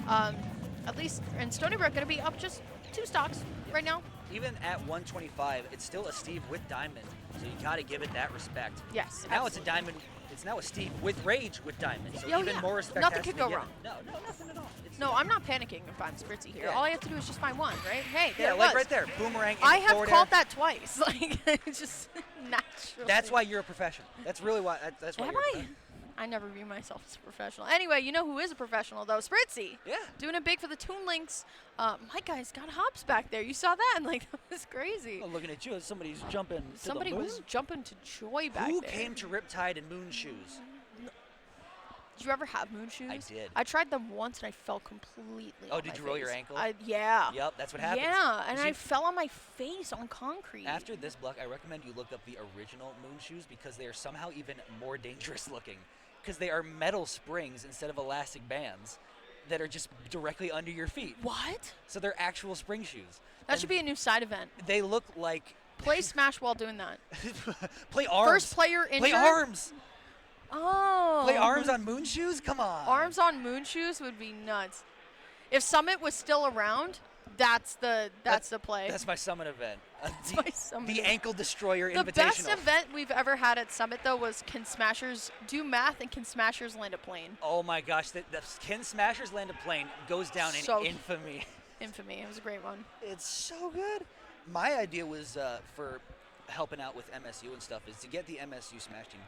[SPEAKER 3] at least, and Stony Brook going to be up just 2 stocks right now.
[SPEAKER 5] Even at 125, it's still a Steve with Diamond, so you got to give it that respect.
[SPEAKER 3] Yes,
[SPEAKER 5] And now it's a Diamond. It's now a Steve with Rage with Diamond, so
[SPEAKER 3] Oh,
[SPEAKER 5] even
[SPEAKER 3] yeah.
[SPEAKER 5] more respect.
[SPEAKER 3] Nothing
[SPEAKER 5] has to
[SPEAKER 3] could
[SPEAKER 5] be
[SPEAKER 3] go
[SPEAKER 5] given.
[SPEAKER 3] wrong.
[SPEAKER 5] No, nothing at all. It's
[SPEAKER 3] No, I'm not panicking if I'm Spritzy here.
[SPEAKER 5] Yeah.
[SPEAKER 3] All I have to do is just find one, right? Hey, there
[SPEAKER 5] yeah,
[SPEAKER 3] it
[SPEAKER 5] like
[SPEAKER 3] was.
[SPEAKER 5] right there, boomerang. into
[SPEAKER 3] I have
[SPEAKER 5] forward
[SPEAKER 3] called
[SPEAKER 5] air.
[SPEAKER 3] that twice. Like, it's just natural.
[SPEAKER 5] That's why you're a professional. That's really why. That's why.
[SPEAKER 3] Am
[SPEAKER 5] you're a
[SPEAKER 3] I?
[SPEAKER 5] professional.
[SPEAKER 3] I never view myself as a professional. Anyway, you know who is a professional, though? Spritzy.
[SPEAKER 5] Yeah.
[SPEAKER 3] Doing it big for the Toon Links. My guy's got hops back there. You saw that? And, like, that was crazy.
[SPEAKER 5] I'm looking at you as somebody's jumping. to
[SPEAKER 3] Somebody
[SPEAKER 5] the moon.
[SPEAKER 3] was jumping to joy back
[SPEAKER 5] Who
[SPEAKER 3] there.
[SPEAKER 5] came to Riptide in moon shoes?
[SPEAKER 3] Did you ever have moon shoes?
[SPEAKER 5] I did.
[SPEAKER 3] I tried them once and I fell completely.
[SPEAKER 5] Oh,
[SPEAKER 3] on
[SPEAKER 5] did
[SPEAKER 3] my
[SPEAKER 5] you roll your
[SPEAKER 3] face.
[SPEAKER 5] ankle?
[SPEAKER 3] Yeah.
[SPEAKER 5] Yep, that's what happens.
[SPEAKER 3] Yeah, and
[SPEAKER 5] You
[SPEAKER 3] I
[SPEAKER 5] see,
[SPEAKER 3] fell on my face on concrete.
[SPEAKER 5] After this block, I recommend you look up the original moon shoes because they are somehow even more dangerous looking. Because they are metal springs instead of elastic bands that are just directly under your feet.
[SPEAKER 3] What?
[SPEAKER 5] So they're actual spring shoes.
[SPEAKER 3] That
[SPEAKER 5] And
[SPEAKER 3] should be a new side event.
[SPEAKER 5] They look like
[SPEAKER 3] Play Smash while doing that.
[SPEAKER 5] play arms.
[SPEAKER 3] First player injured.
[SPEAKER 5] Play arms.
[SPEAKER 3] Oh.
[SPEAKER 5] Play arms on moon shoes. Come on.
[SPEAKER 3] Arms on moon shoes would be nuts. If Summit was still around, that's the play.
[SPEAKER 5] That's my summit event.
[SPEAKER 3] That's my Summit
[SPEAKER 5] the
[SPEAKER 3] event.
[SPEAKER 5] Ankle Destroyer
[SPEAKER 3] The
[SPEAKER 5] Invitational.
[SPEAKER 3] best event we've ever had at Summit, though, was Can Smashers do math and Can Smashers land a plane?
[SPEAKER 5] Oh my gosh, the Ken Smasher's Land a Plane goes down
[SPEAKER 3] So-
[SPEAKER 5] in infamy.
[SPEAKER 3] Infamy. It was a great one.
[SPEAKER 5] It's so good. My idea was for helping out with MSU and stuff is to get the MSU Smash team,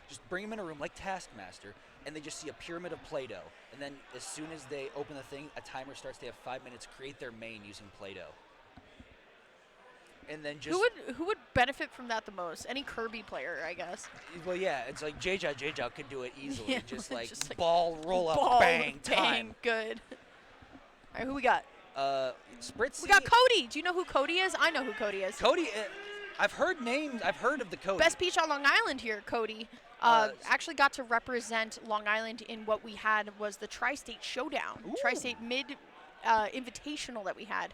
[SPEAKER 5] just bring them in a room like Taskmaster, and they just see a pyramid of Play-Doh. And then as soon as they open the thing, a timer starts. They have 5 minutes. Create their main using Play-Doh. And then just
[SPEAKER 3] Who would benefit from that the most? Any Kirby player, I guess.
[SPEAKER 5] well, yeah, it's like J-Jaw could do it easily.
[SPEAKER 3] Yeah,
[SPEAKER 5] just like
[SPEAKER 3] just like
[SPEAKER 5] ball, roll up,
[SPEAKER 3] Ball,
[SPEAKER 5] bang, time.
[SPEAKER 3] good. All right, who we got?
[SPEAKER 5] Spritzy.
[SPEAKER 3] We got Cody. Do you know who Cody is? I know who Cody is.
[SPEAKER 5] Cody. I've heard names. I've heard of the Cody.
[SPEAKER 3] Best Peach on Long Island here, Cody. Actually got to represent Long Island in what we had was the Tri-State Showdown.
[SPEAKER 5] Ooh.
[SPEAKER 3] Tri-State Mid Invitational that we had.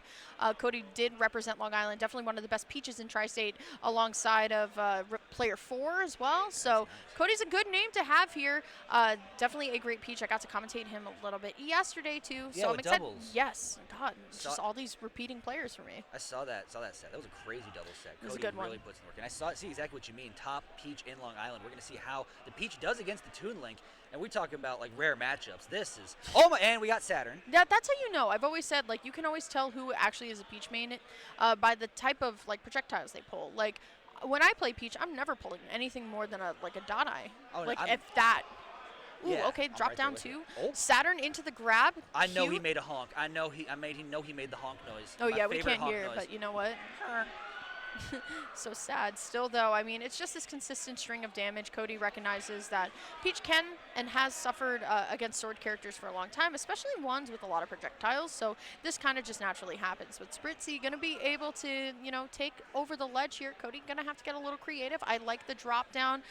[SPEAKER 3] Cody did represent Long Island. Definitely one of the best Peaches in Tri-State alongside of player 4 as well. So Cody's a good name to have here. Definitely a great Peach. I got to commentate him a little bit yesterday too.
[SPEAKER 5] Yeah,
[SPEAKER 3] so I'm
[SPEAKER 5] with
[SPEAKER 3] excited.
[SPEAKER 5] doubles.
[SPEAKER 3] Yes. God, it's just all these repeating players for me.
[SPEAKER 5] I saw that set. That was a crazy double set.
[SPEAKER 3] It was a
[SPEAKER 5] Cody
[SPEAKER 3] good one.
[SPEAKER 5] really puts in work. And I see exactly what you mean. Top Peach in Long Island. We're going to see how the Peach does against the Toon Link. And we talking about like rare matchups. This is and we got Saturn.
[SPEAKER 3] That's how you know. I've always said, like, you can always tell who actually is a Peach main by the type of, like, projectiles they pull. Like, when I play Peach, I'm never pulling anything more than a dot eye.
[SPEAKER 5] Oh,
[SPEAKER 3] like,
[SPEAKER 5] I'm-
[SPEAKER 3] if that. Ooh,
[SPEAKER 5] Yeah,
[SPEAKER 3] okay,
[SPEAKER 5] I'm
[SPEAKER 3] drop
[SPEAKER 5] right there
[SPEAKER 3] down
[SPEAKER 5] with you.
[SPEAKER 3] 2.
[SPEAKER 5] Oh.
[SPEAKER 3] Saturn into the grab.
[SPEAKER 5] I know he
[SPEAKER 3] Cute.
[SPEAKER 5] made a honk. I know he made the honk noise.
[SPEAKER 3] Oh,
[SPEAKER 5] My
[SPEAKER 3] yeah, we
[SPEAKER 5] favorite
[SPEAKER 3] can't
[SPEAKER 5] honk
[SPEAKER 3] hear,
[SPEAKER 5] noise.
[SPEAKER 3] but you know what? So sad. Still, though, I mean, it's just this consistent string of damage. Cody recognizes that Peach can and has suffered against sword characters for a long time, especially ones with a lot of projectiles. So this kind of just naturally happens. But Spritzy going to be able to, you know, take over the ledge here. Cody going to have to get a little creative. I like the drop down.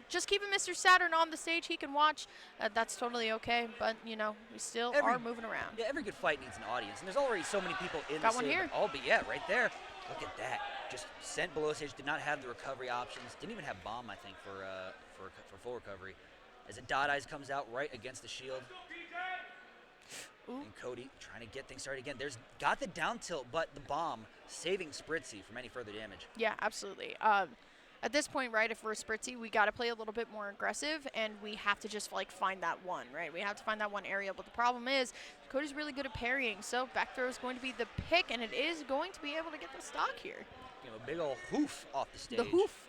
[SPEAKER 3] Just keeping Mr. Saturn on the stage. He can watch. That's totally okay. But, you know, we still are moving around.
[SPEAKER 5] Yeah, every good fight needs an audience, and there's already so many people in
[SPEAKER 3] Got
[SPEAKER 5] the
[SPEAKER 3] one
[SPEAKER 5] stadium.
[SPEAKER 3] here.
[SPEAKER 5] Oh, but yeah, right there. Look at that. Just sent below stage. Did not have the recovery options. Didn't even have bomb, I think, for full recovery. As a dot eyes comes out right against the shield.
[SPEAKER 3] Ooh.
[SPEAKER 5] And Cody trying to get things started again. There's got the down tilt, but the bomb saving Spritzy from any further damage.
[SPEAKER 3] Yeah, absolutely. At this point, right, if we're Spritzy, we got to play a little bit more aggressive, and we have to just, like, find that one, right? We have to find that one area, but the problem is Cody's really good at parrying, so back throw is going to be the pick, and it is going to be able to get the stock here.
[SPEAKER 5] You know, a big old hoof off the stage.
[SPEAKER 3] The hoof.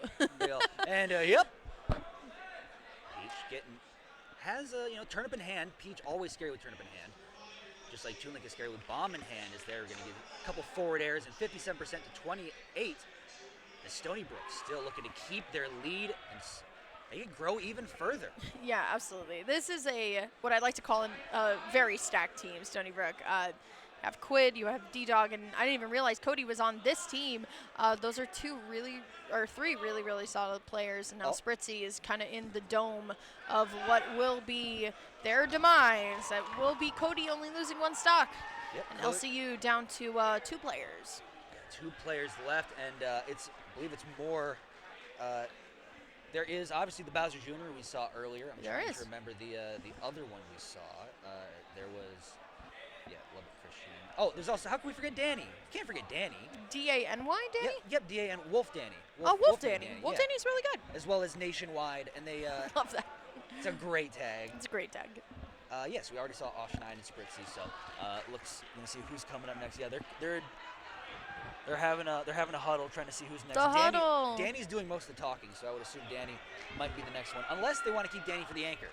[SPEAKER 5] And, yep. Peach has a, turnip in hand. Peach always scary with turnip in hand. Just like Toon Link is scary with bomb in hand, is they're going to give a couple forward airs and 57% to 28. The Stony Brook still looking to keep their lead and make it grow even further.
[SPEAKER 3] Yeah, absolutely. This is what I like to call a very stacked team, Stony Brook. You have Quid, you have D-Dog, and I didn't even realize Cody was on this team. Those are three really, really solid players, and now Spritzy is kind of in the dome of what will be their demise. That will be Cody only losing one stock,
[SPEAKER 5] Yep,
[SPEAKER 3] and LCU down to 2 players.
[SPEAKER 5] 2 players left, and I believe it's more. There is obviously the Bowser Jr. we saw earlier. I'm trying to remember the other one we saw. There was, Lubbock Christian. Oh, there's also, how can we forget Danny? Can't forget Danny.
[SPEAKER 3] D-A-N-Y, Danny?
[SPEAKER 5] Yep, D-A and Wolf Danny.
[SPEAKER 3] Wolf Danny. Wolf Danny's really good.
[SPEAKER 5] As well as Nationwide, and they.
[SPEAKER 3] Love that.
[SPEAKER 5] It's a great tag.
[SPEAKER 3] It's a great tag.
[SPEAKER 5] Yes, we already saw Osh9 and Spritzy, so looks. You see who's coming up next. Yeah, they're having a huddle, trying to see who's next.
[SPEAKER 3] Huddle.
[SPEAKER 5] Danny's doing most of the talking, so I would assume Danny might be the next one, unless they want to keep Danny for the anchor.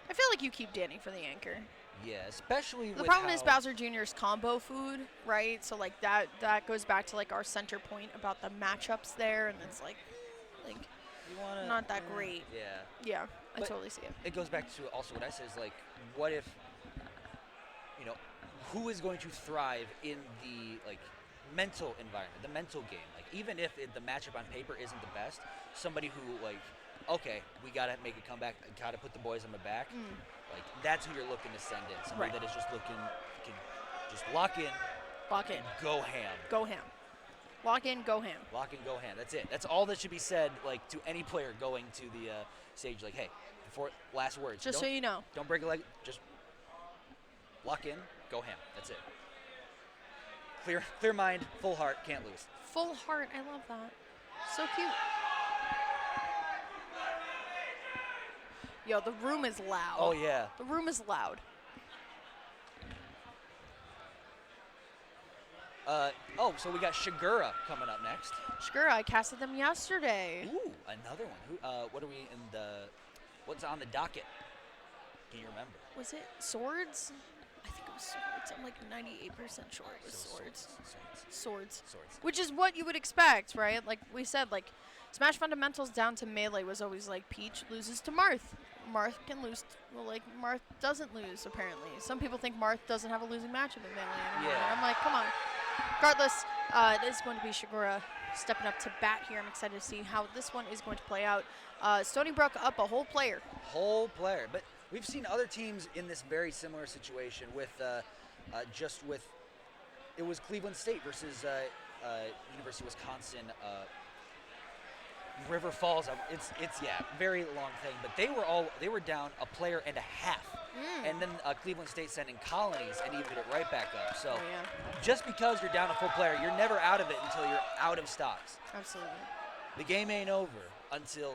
[SPEAKER 3] I feel like you keep Danny for the anchor.
[SPEAKER 5] Yeah, especially
[SPEAKER 3] The problem is Bowser Jr.'s combo food, right? So like that goes back to like our center point about the matchups there, and it's like not that great.
[SPEAKER 5] Yeah.
[SPEAKER 3] Yeah, I
[SPEAKER 5] But
[SPEAKER 3] totally see it.
[SPEAKER 5] It goes back to also what I said is like, what if, who is going to thrive in the mental environment, the mental game? Like even if the matchup on paper isn't the best, somebody who okay, we gotta make a comeback, gotta put the boys on the back. Like that's who you're looking to send in. Somebody that is just looking, can just lock in.
[SPEAKER 3] Lock in.
[SPEAKER 5] Go ham.
[SPEAKER 3] Go ham. Lock in, go ham.
[SPEAKER 5] Lock in, go ham. That's it. That's all that should be said, to any player going to the stage. Like, hey, before last words.
[SPEAKER 3] Just so you know.
[SPEAKER 5] Don't break a leg. Just lock in, go ham. That's it. Clear mind, full heart, can't lose.
[SPEAKER 3] Full heart. I love that. So cute. Yo, the room is loud.
[SPEAKER 5] Oh yeah.
[SPEAKER 3] The room is loud.
[SPEAKER 5] So we got Shigura coming up next.
[SPEAKER 3] Shigura, I casted them yesterday.
[SPEAKER 5] Ooh, another one. What are we in what's on the docket? Can you remember?
[SPEAKER 3] Was it swords? I think it was swords. I'm like 98% sure it was swords. Swords. Which is what you would expect, right? Like we said, Smash Fundamentals down to Melee was always Peach loses to Marth. Marth can lose. Marth doesn't lose, apparently. Some people think Marth doesn't have a losing matchup in Melee anymore.
[SPEAKER 5] Yeah.
[SPEAKER 3] I'm like, come on. Regardless, it is going to be Shigura stepping up to bat here. I'm excited to see how this one is going to play out. Stony Brook up a whole player.
[SPEAKER 5] But we've seen other teams in this very similar situation with it was Cleveland State versus University of Wisconsin. River Falls. It's very long thing. But they were down a player and a half, and then Cleveland State sent in Colonies and evened it right back up. So just because you're down a full player, you're never out of it until you're out of stocks.
[SPEAKER 3] Absolutely.
[SPEAKER 5] The game ain't over until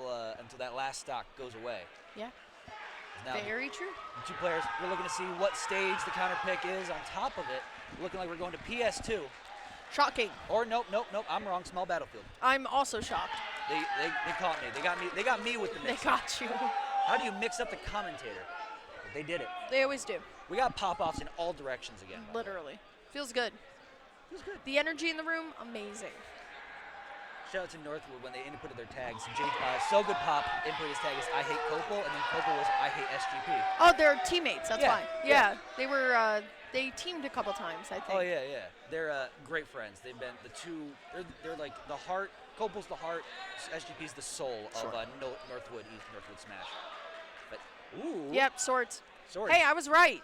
[SPEAKER 5] that last stock goes away.
[SPEAKER 3] Yeah.
[SPEAKER 5] Now,
[SPEAKER 3] Very true.
[SPEAKER 5] the 2 players, we're looking to see what stage the counter pick is on top of it. Looking like we're going to PS2.
[SPEAKER 3] Shocking.
[SPEAKER 5] Or nope, I'm wrong. Small battlefield.
[SPEAKER 3] I'm also shocked.
[SPEAKER 5] They caught me. They got me with the
[SPEAKER 3] They
[SPEAKER 5] mix.
[SPEAKER 3] got you.
[SPEAKER 5] How do you mix up the commentator? But they did it.
[SPEAKER 3] They always do.
[SPEAKER 5] We got pop-offs in all directions again.
[SPEAKER 3] Literally. Feels good.
[SPEAKER 5] Feels good.
[SPEAKER 3] The energy in the room, amazing.
[SPEAKER 5] Shout out to Northwood when they inputted their tags. So Good Pop input his tag is I hate Copel, and then Copel was I hate SGP.
[SPEAKER 3] Oh, they're teammates. That's
[SPEAKER 5] Yeah,
[SPEAKER 3] fine.
[SPEAKER 5] yeah.
[SPEAKER 3] Yeah. They were. They teamed a couple times, I think.
[SPEAKER 5] Oh yeah. They're great friends. They've been the two. They're like the heart. Copel's the heart. SGP's the soul of Northwood Smash. But ooh.
[SPEAKER 3] Yep. Swords.
[SPEAKER 5] Swords.
[SPEAKER 3] Hey, I was right.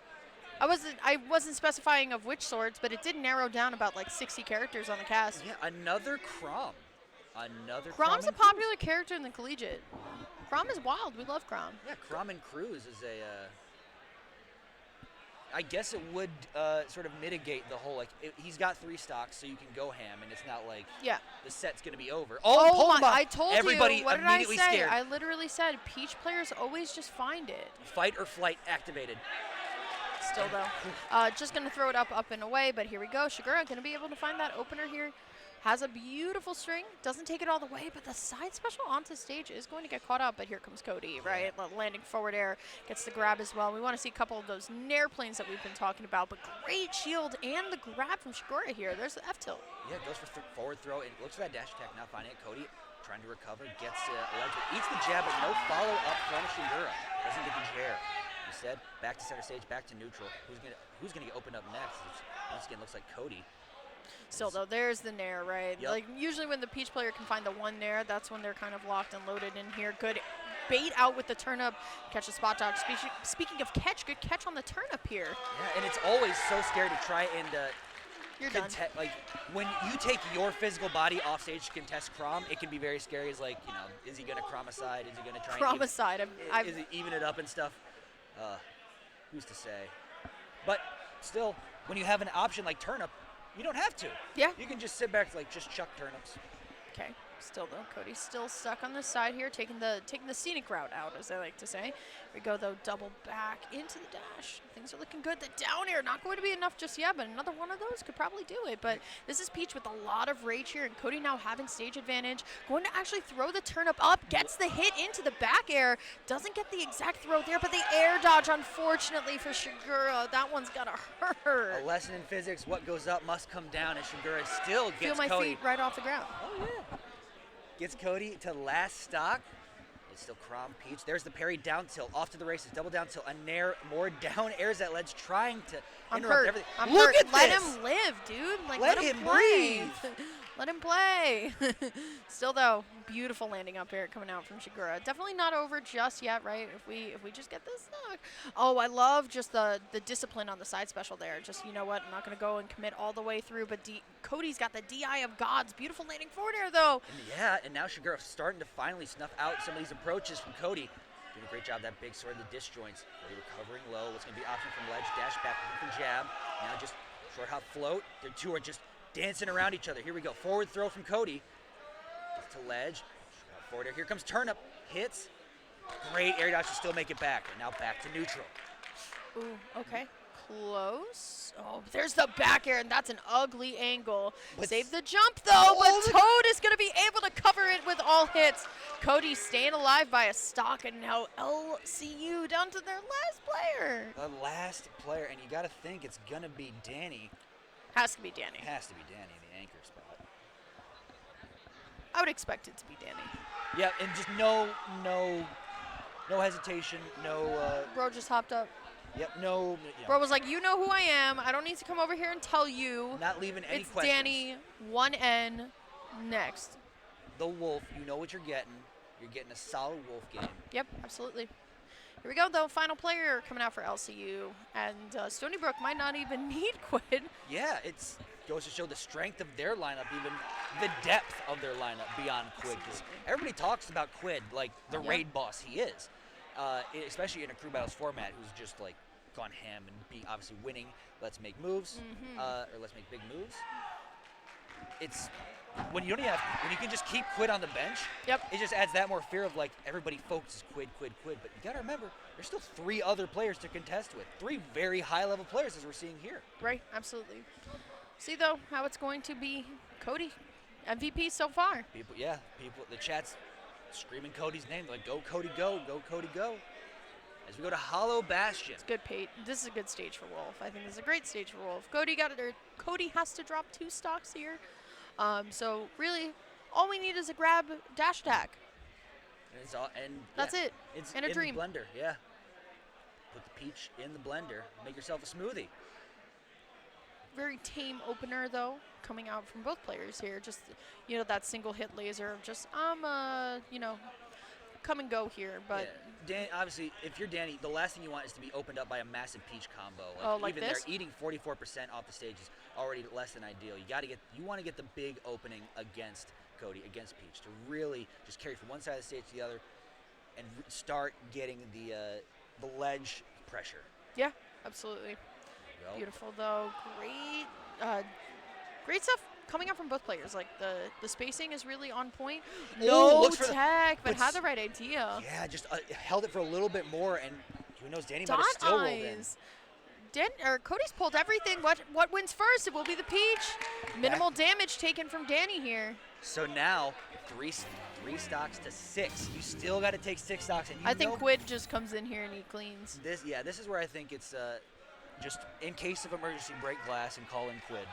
[SPEAKER 3] I wasn't specifying of which swords, but it did narrow down about like 60 characters on the cast.
[SPEAKER 5] Yeah, another Crom.
[SPEAKER 3] Crom's a popular character in the Collegiate. Crom is wild. We love Crom.
[SPEAKER 5] Yeah, Crom and Cruz is a. I guess it would sort of mitigate the whole he's got 3 stocks, so you can go ham, and it's not like the set's gonna be over.
[SPEAKER 3] Oh my! I told
[SPEAKER 5] Everybody
[SPEAKER 3] you. What did I
[SPEAKER 5] immediately
[SPEAKER 3] say?
[SPEAKER 5] scared.
[SPEAKER 3] I literally said Peach players always just find it.
[SPEAKER 5] Fight or flight activated.
[SPEAKER 3] Still though, just gonna throw it up and away. But here we go. Shigura gonna be able to find that opener here. Has a beautiful string, doesn't take it all the way, but the side special onto stage is going to get caught up, but here comes Cody, right? Landing forward air, gets the grab as well. We want to see a couple of those nair planes that we've been talking about, but great shield and the grab from Shigura here. There's the F-tilt.
[SPEAKER 5] Yeah, goes for forward throw, and looks for that dash attack, now finding it. Cody trying to recover, gets ledge, but eats the jab, but no follow-up from Shigura. Doesn't get the chair. Instead, back to center stage, back to neutral. Who's gonna get opened up next? Once again, looks like Cody.
[SPEAKER 3] Still though, there's the nair, right?
[SPEAKER 5] Yep.
[SPEAKER 3] Like usually when the Peach player can find the one nair, that's when they're kind of locked and loaded in here. Good bait out with the turnip, catch the spot dodge. Speaking of catch, good catch on the turnip here.
[SPEAKER 5] Yeah, and it's always so scary to try and
[SPEAKER 3] You're done.
[SPEAKER 5] like when you take your physical body off stage to contest Crom, it can be very scary. It's like, is he gonna Crom aside? Is he gonna try
[SPEAKER 3] Crom
[SPEAKER 5] and
[SPEAKER 3] aside.
[SPEAKER 5] is he even it up and stuff? Who's to say? But still, when you have an option like turnip, you don't have to.
[SPEAKER 3] Yeah.
[SPEAKER 5] You can just sit back just chuck turnips.
[SPEAKER 3] Okay. Still though, Cody's still stuck on the side here, taking the scenic route out, as I like to say. Here we go though, double back into the dash. Things are looking good. The down air not going to be enough just yet, but another one of those could probably do it. But this is Peach with a lot of rage here, and Cody now having stage advantage. Going to actually throw the turnip up, gets the hit into the back air. Doesn't get the exact throw there, but the air dodge, unfortunately for Shigura, that one's gonna hurt.
[SPEAKER 5] A lesson in physics: what goes up must come down, and Shigura still gets
[SPEAKER 3] Feel my
[SPEAKER 5] Cody.
[SPEAKER 3] feet right off the ground.
[SPEAKER 5] Oh yeah. Gets Cody to last stock. It's still Crom Peach. There's the parry down tilt, off to the races, double down tilt, a nair, more down airs that ledge, trying to interrupt everything.
[SPEAKER 3] I'm
[SPEAKER 5] Look
[SPEAKER 3] hurt.
[SPEAKER 5] at
[SPEAKER 3] Let
[SPEAKER 5] this.
[SPEAKER 3] him live, dude. Like,
[SPEAKER 5] Let
[SPEAKER 3] let him
[SPEAKER 5] him
[SPEAKER 3] play.
[SPEAKER 5] breathe.
[SPEAKER 3] Let him play. Still though, beautiful landing up here coming out from Shigura. Definitely not over just yet, right? If we just get this stock. Oh, I love just the discipline on the side special there. Just, you know what? I'm not gonna go and commit all the way through, but Cody's got the DI of gods. Beautiful landing forward air though.
[SPEAKER 5] And now Shigura starting to finally snuff out some of these approaches from Cody. Doing a great job, that big sword, the disjoints. Cody recovering low. What's going to be option from ledge, dash back, looking for jab. Now just short hop float. The two are just dancing around each other. Here we go. Forward throw from Cody. Gets to ledge. Short hop forward air. Here comes turnip. Hits. Great air dodge to still make it back. And now back to neutral.
[SPEAKER 3] Ooh, okay. Close. Oh, there's the back air, and that's an ugly angle.
[SPEAKER 5] But
[SPEAKER 3] Save the jump, though, but Toad is going to be able to cover it with all hits. Cody staying alive by a stock, and now LCU down to their last player.
[SPEAKER 5] The last player, and you got to think it's going to be Danny.
[SPEAKER 3] Has to be Danny.
[SPEAKER 5] It has to be Danny in the anchor spot.
[SPEAKER 3] I would expect it to be Danny.
[SPEAKER 5] Yeah, and just no hesitation, no.
[SPEAKER 3] Bro just hopped up.
[SPEAKER 5] Yep, no.
[SPEAKER 3] Bro was like, you know who I am. I don't need to come over here and tell you.
[SPEAKER 5] Not leaving any
[SPEAKER 3] It's
[SPEAKER 5] questions.
[SPEAKER 3] Danny, 1N, next.
[SPEAKER 5] The Wolf, you know what you're getting. You're getting a solid Wolf game.
[SPEAKER 3] Yep, absolutely. Here we go, though. Final player coming out for LCU. And Stony Brook might not even need Quid.
[SPEAKER 5] Yeah, it goes to show the strength of their lineup, even the depth of their lineup beyond Quid. 'Cause everybody talks about Quid like the raid boss he is, especially in a crew battles format, who's just like gone ham and obviously winning. Let's make moves, or let's make big moves. it's when you can just keep Quid on the bench.
[SPEAKER 3] Yep.
[SPEAKER 5] It just adds that more fear of like everybody focuses Quid. But you got to remember, there's still 3 other players to contest with. 3 very high-level players as we're seeing here.
[SPEAKER 3] Right, absolutely. See, though, how it's going to be Cody. MVP so far.
[SPEAKER 5] People, the chat's screaming Cody's name. Like, go Cody, go Cody, go. As we go to Hollow Bastion.
[SPEAKER 3] It's good, Pate. This is a good stage for Wolf. I think this is a great stage for Wolf. Cody has to drop 2 stocks here. So really, all we need is a grab dash attack. That's it.
[SPEAKER 5] It's
[SPEAKER 3] and a
[SPEAKER 5] in
[SPEAKER 3] dream.
[SPEAKER 5] The blender, yeah. Put the peach in the blender. Make yourself a smoothie.
[SPEAKER 3] Very tame opener, though, coming out from both players here. Just, that single hit laser of just, come and go here. But
[SPEAKER 5] Dan, obviously, if you're Danny, the last thing you want is to be opened up by a massive peach combo.
[SPEAKER 3] Like
[SPEAKER 5] even
[SPEAKER 3] this?
[SPEAKER 5] They're eating 44% off the stage is already less than ideal. You want to get the big opening against Cody, against Peach, to really just carry from one side of the stage to the other and start getting the ledge pressure.
[SPEAKER 3] Yeah, absolutely. Beautiful, though. Great stuff coming out from both players. Like, the spacing is really on point. No tech, but had the right idea.
[SPEAKER 5] Yeah, just held it for a little bit more, and who knows, Danny might have still rolled in.
[SPEAKER 3] Cody's pulled everything. What wins first? It will be the Peach. Minimal damage taken from Danny here.
[SPEAKER 5] So now, 3 stocks to 6. You still got to take 6 stocks. And
[SPEAKER 3] I think Quid just comes in here and he cleans.
[SPEAKER 5] This is where I think it's just in case of emergency, break glass and call in Quid.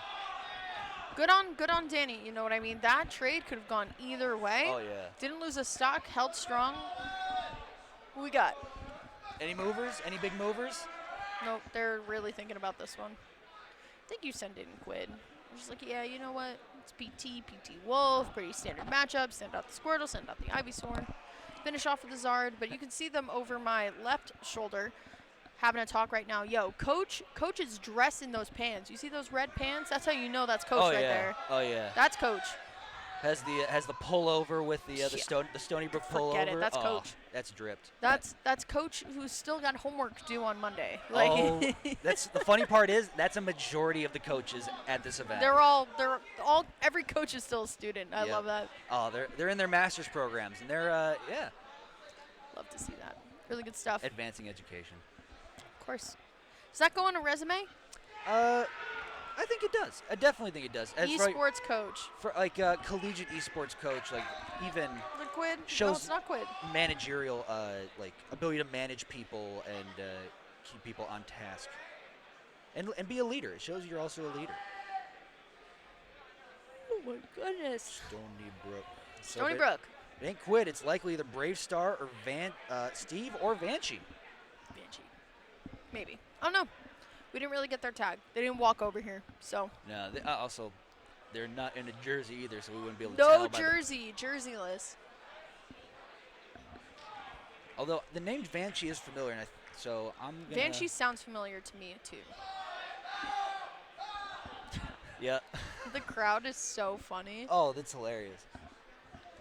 [SPEAKER 3] Good on Danny. You know what I mean? That trade could have gone either way.
[SPEAKER 5] Oh yeah.
[SPEAKER 3] Didn't lose a stock. Held strong. Who we got?
[SPEAKER 5] Any movers? Any big movers?
[SPEAKER 3] Nope. They're really thinking about this one. I think you send in Quid. I'm just like, yeah, you know what? It's PT Wolf. Pretty standard matchup. Send out the Squirtle. Send out the Ivysaur. Finish off with the Zard. But you can see them over my left shoulder. Having a talk right now. Yo, Coach is dressed in those pants. You see those red pants? That's how you know that's Coach there.
[SPEAKER 5] Oh yeah.
[SPEAKER 3] That's Coach.
[SPEAKER 5] Has the pullover with the Stony Brook pullover.
[SPEAKER 3] Forget it. That's Coach.
[SPEAKER 5] That's dripped.
[SPEAKER 3] That's Coach who's still got homework due on Monday.
[SPEAKER 5] That's the funny part is that's a majority of the coaches at this event.
[SPEAKER 3] Every coach is still a student. I love that.
[SPEAKER 5] Oh, they're in their master's programs and they're
[SPEAKER 3] Love to see that. Really good stuff.
[SPEAKER 5] Advancing education.
[SPEAKER 3] Of course. Does that go on a resume?
[SPEAKER 5] I think it does. I definitely think it does.
[SPEAKER 3] Esports coach.
[SPEAKER 5] For like collegiate esports coach, like even
[SPEAKER 3] the Quid.
[SPEAKER 5] shows
[SPEAKER 3] no, it's not Quid.
[SPEAKER 5] Managerial, like ability to manage people and keep people on task, and be a leader. It shows you're also a leader.
[SPEAKER 3] Oh my goodness.
[SPEAKER 5] Stony Brook. It ain't Quid. It's likely either Brave Star or Steve or Vanchi.
[SPEAKER 3] Maybe. I don't know. We didn't really get their tag. They didn't walk over here, so.
[SPEAKER 5] No, they're not in a jersey either, so we wouldn't be able to tell.
[SPEAKER 3] No jersey, jerseyless.
[SPEAKER 5] Although the name Vanchi is familiar, and so I'm gonna.
[SPEAKER 3] Vanchi sounds familiar to me too.
[SPEAKER 5] Yeah.
[SPEAKER 3] The crowd is so funny.
[SPEAKER 5] Oh, that's hilarious.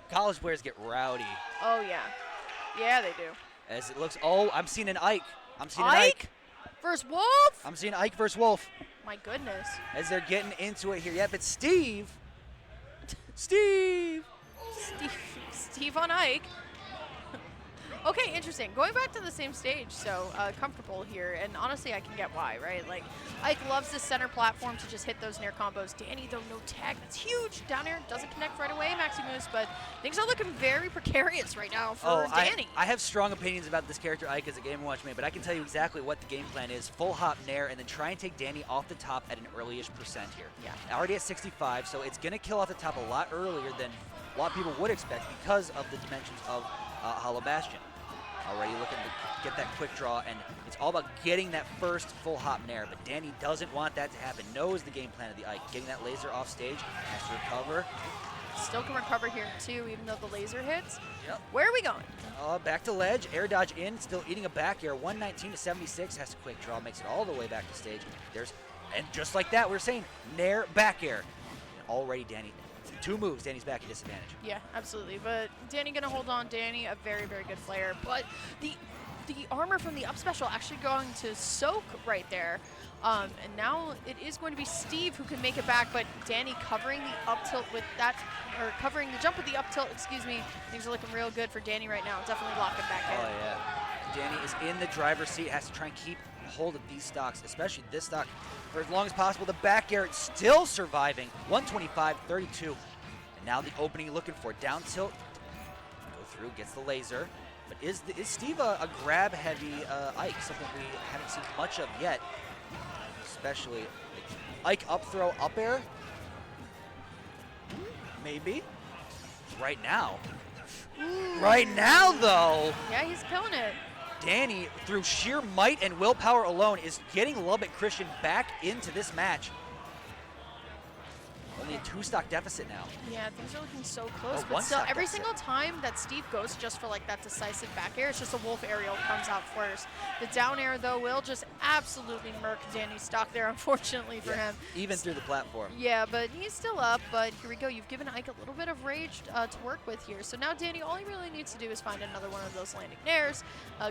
[SPEAKER 5] College players get rowdy.
[SPEAKER 3] Oh yeah, yeah they do.
[SPEAKER 5] As it looks, I'm seeing an Ike.
[SPEAKER 3] Ike versus Wolf.
[SPEAKER 5] I'm seeing Ike versus Wolf.
[SPEAKER 3] My goodness.
[SPEAKER 5] As they're getting into it here. Yeah, but Steve
[SPEAKER 3] on Ike. Okay, interesting. Going back to the same stage, so comfortable here, and honestly, I can get why, right? Like, Ike loves the center platform to just hit those nair combos. Danny, though, no tag. That's huge. Down air doesn't connect right away, Maximus, but things are looking very precarious right now for Danny.
[SPEAKER 5] I have strong opinions about this character, Ike, as a Game & Watch man, but I can tell you exactly what the game plan is. Full hop nair, and then try and take Danny off the top at an early-ish percent here.
[SPEAKER 3] Yeah.
[SPEAKER 5] Already at 65, so it's going to kill off the top a lot earlier than a lot of people would expect because of the dimensions of Hollow Bastion. Already looking to get that quick draw, and it's all about getting that first full hop nair, but Danny doesn't want that to happen, knows the game plan of the Ike. Getting that laser off stage, has to recover.
[SPEAKER 3] Still can recover here, too, even though the laser hits.
[SPEAKER 5] Yep.
[SPEAKER 3] Where are we going?
[SPEAKER 5] Back to ledge, air dodge in, still eating a back air. 119 to 76, has to quick draw, makes it all the way back to stage. And just like that, we're saying nair, back air. And already Danny, 2 moves, Danny's back at disadvantage.
[SPEAKER 3] Yeah, absolutely. But Danny gonna hold on. Danny, a very, very good player. But the the armor from the up special actually going to soak right there. And now it is going to be Steve who can make it back, but Danny covering the up tilt with that, or covering the jump with the up tilt, excuse me. Things are looking real good for Danny right now. Definitely locking back in.
[SPEAKER 5] Oh, yeah. Danny is in the driver's seat, has to try and keep hold of these stocks, especially this stock, for as long as possible. The back air still surviving, 125-32. And now the opening looking for down tilt. Go through, gets the laser. But is Steve a grab-heavy Ike, something we haven't seen much of yet? Especially like, Ike up throw, up air? Maybe. Right now. Right now, though.
[SPEAKER 3] Yeah, he's killing it.
[SPEAKER 5] Danny, through sheer might and willpower alone, is getting Lubbock Christian back into this match. Only a 2-stock deficit now.
[SPEAKER 3] Yeah, things are looking so close,
[SPEAKER 5] Oh,
[SPEAKER 3] but still,
[SPEAKER 5] 1-stock
[SPEAKER 3] every
[SPEAKER 5] deficit.
[SPEAKER 3] single time that Steve goes just for like that decisive back air, it's just a wolf aerial comes out first. The down air, though, will just absolutely murk Danny's stock there, unfortunately for him.
[SPEAKER 5] Even through the platform.
[SPEAKER 3] Yeah, but he's still up, but here we go. You've given Ike a little bit of rage to work with here. So now Danny, all he really needs to do is find another one of those landing nairs,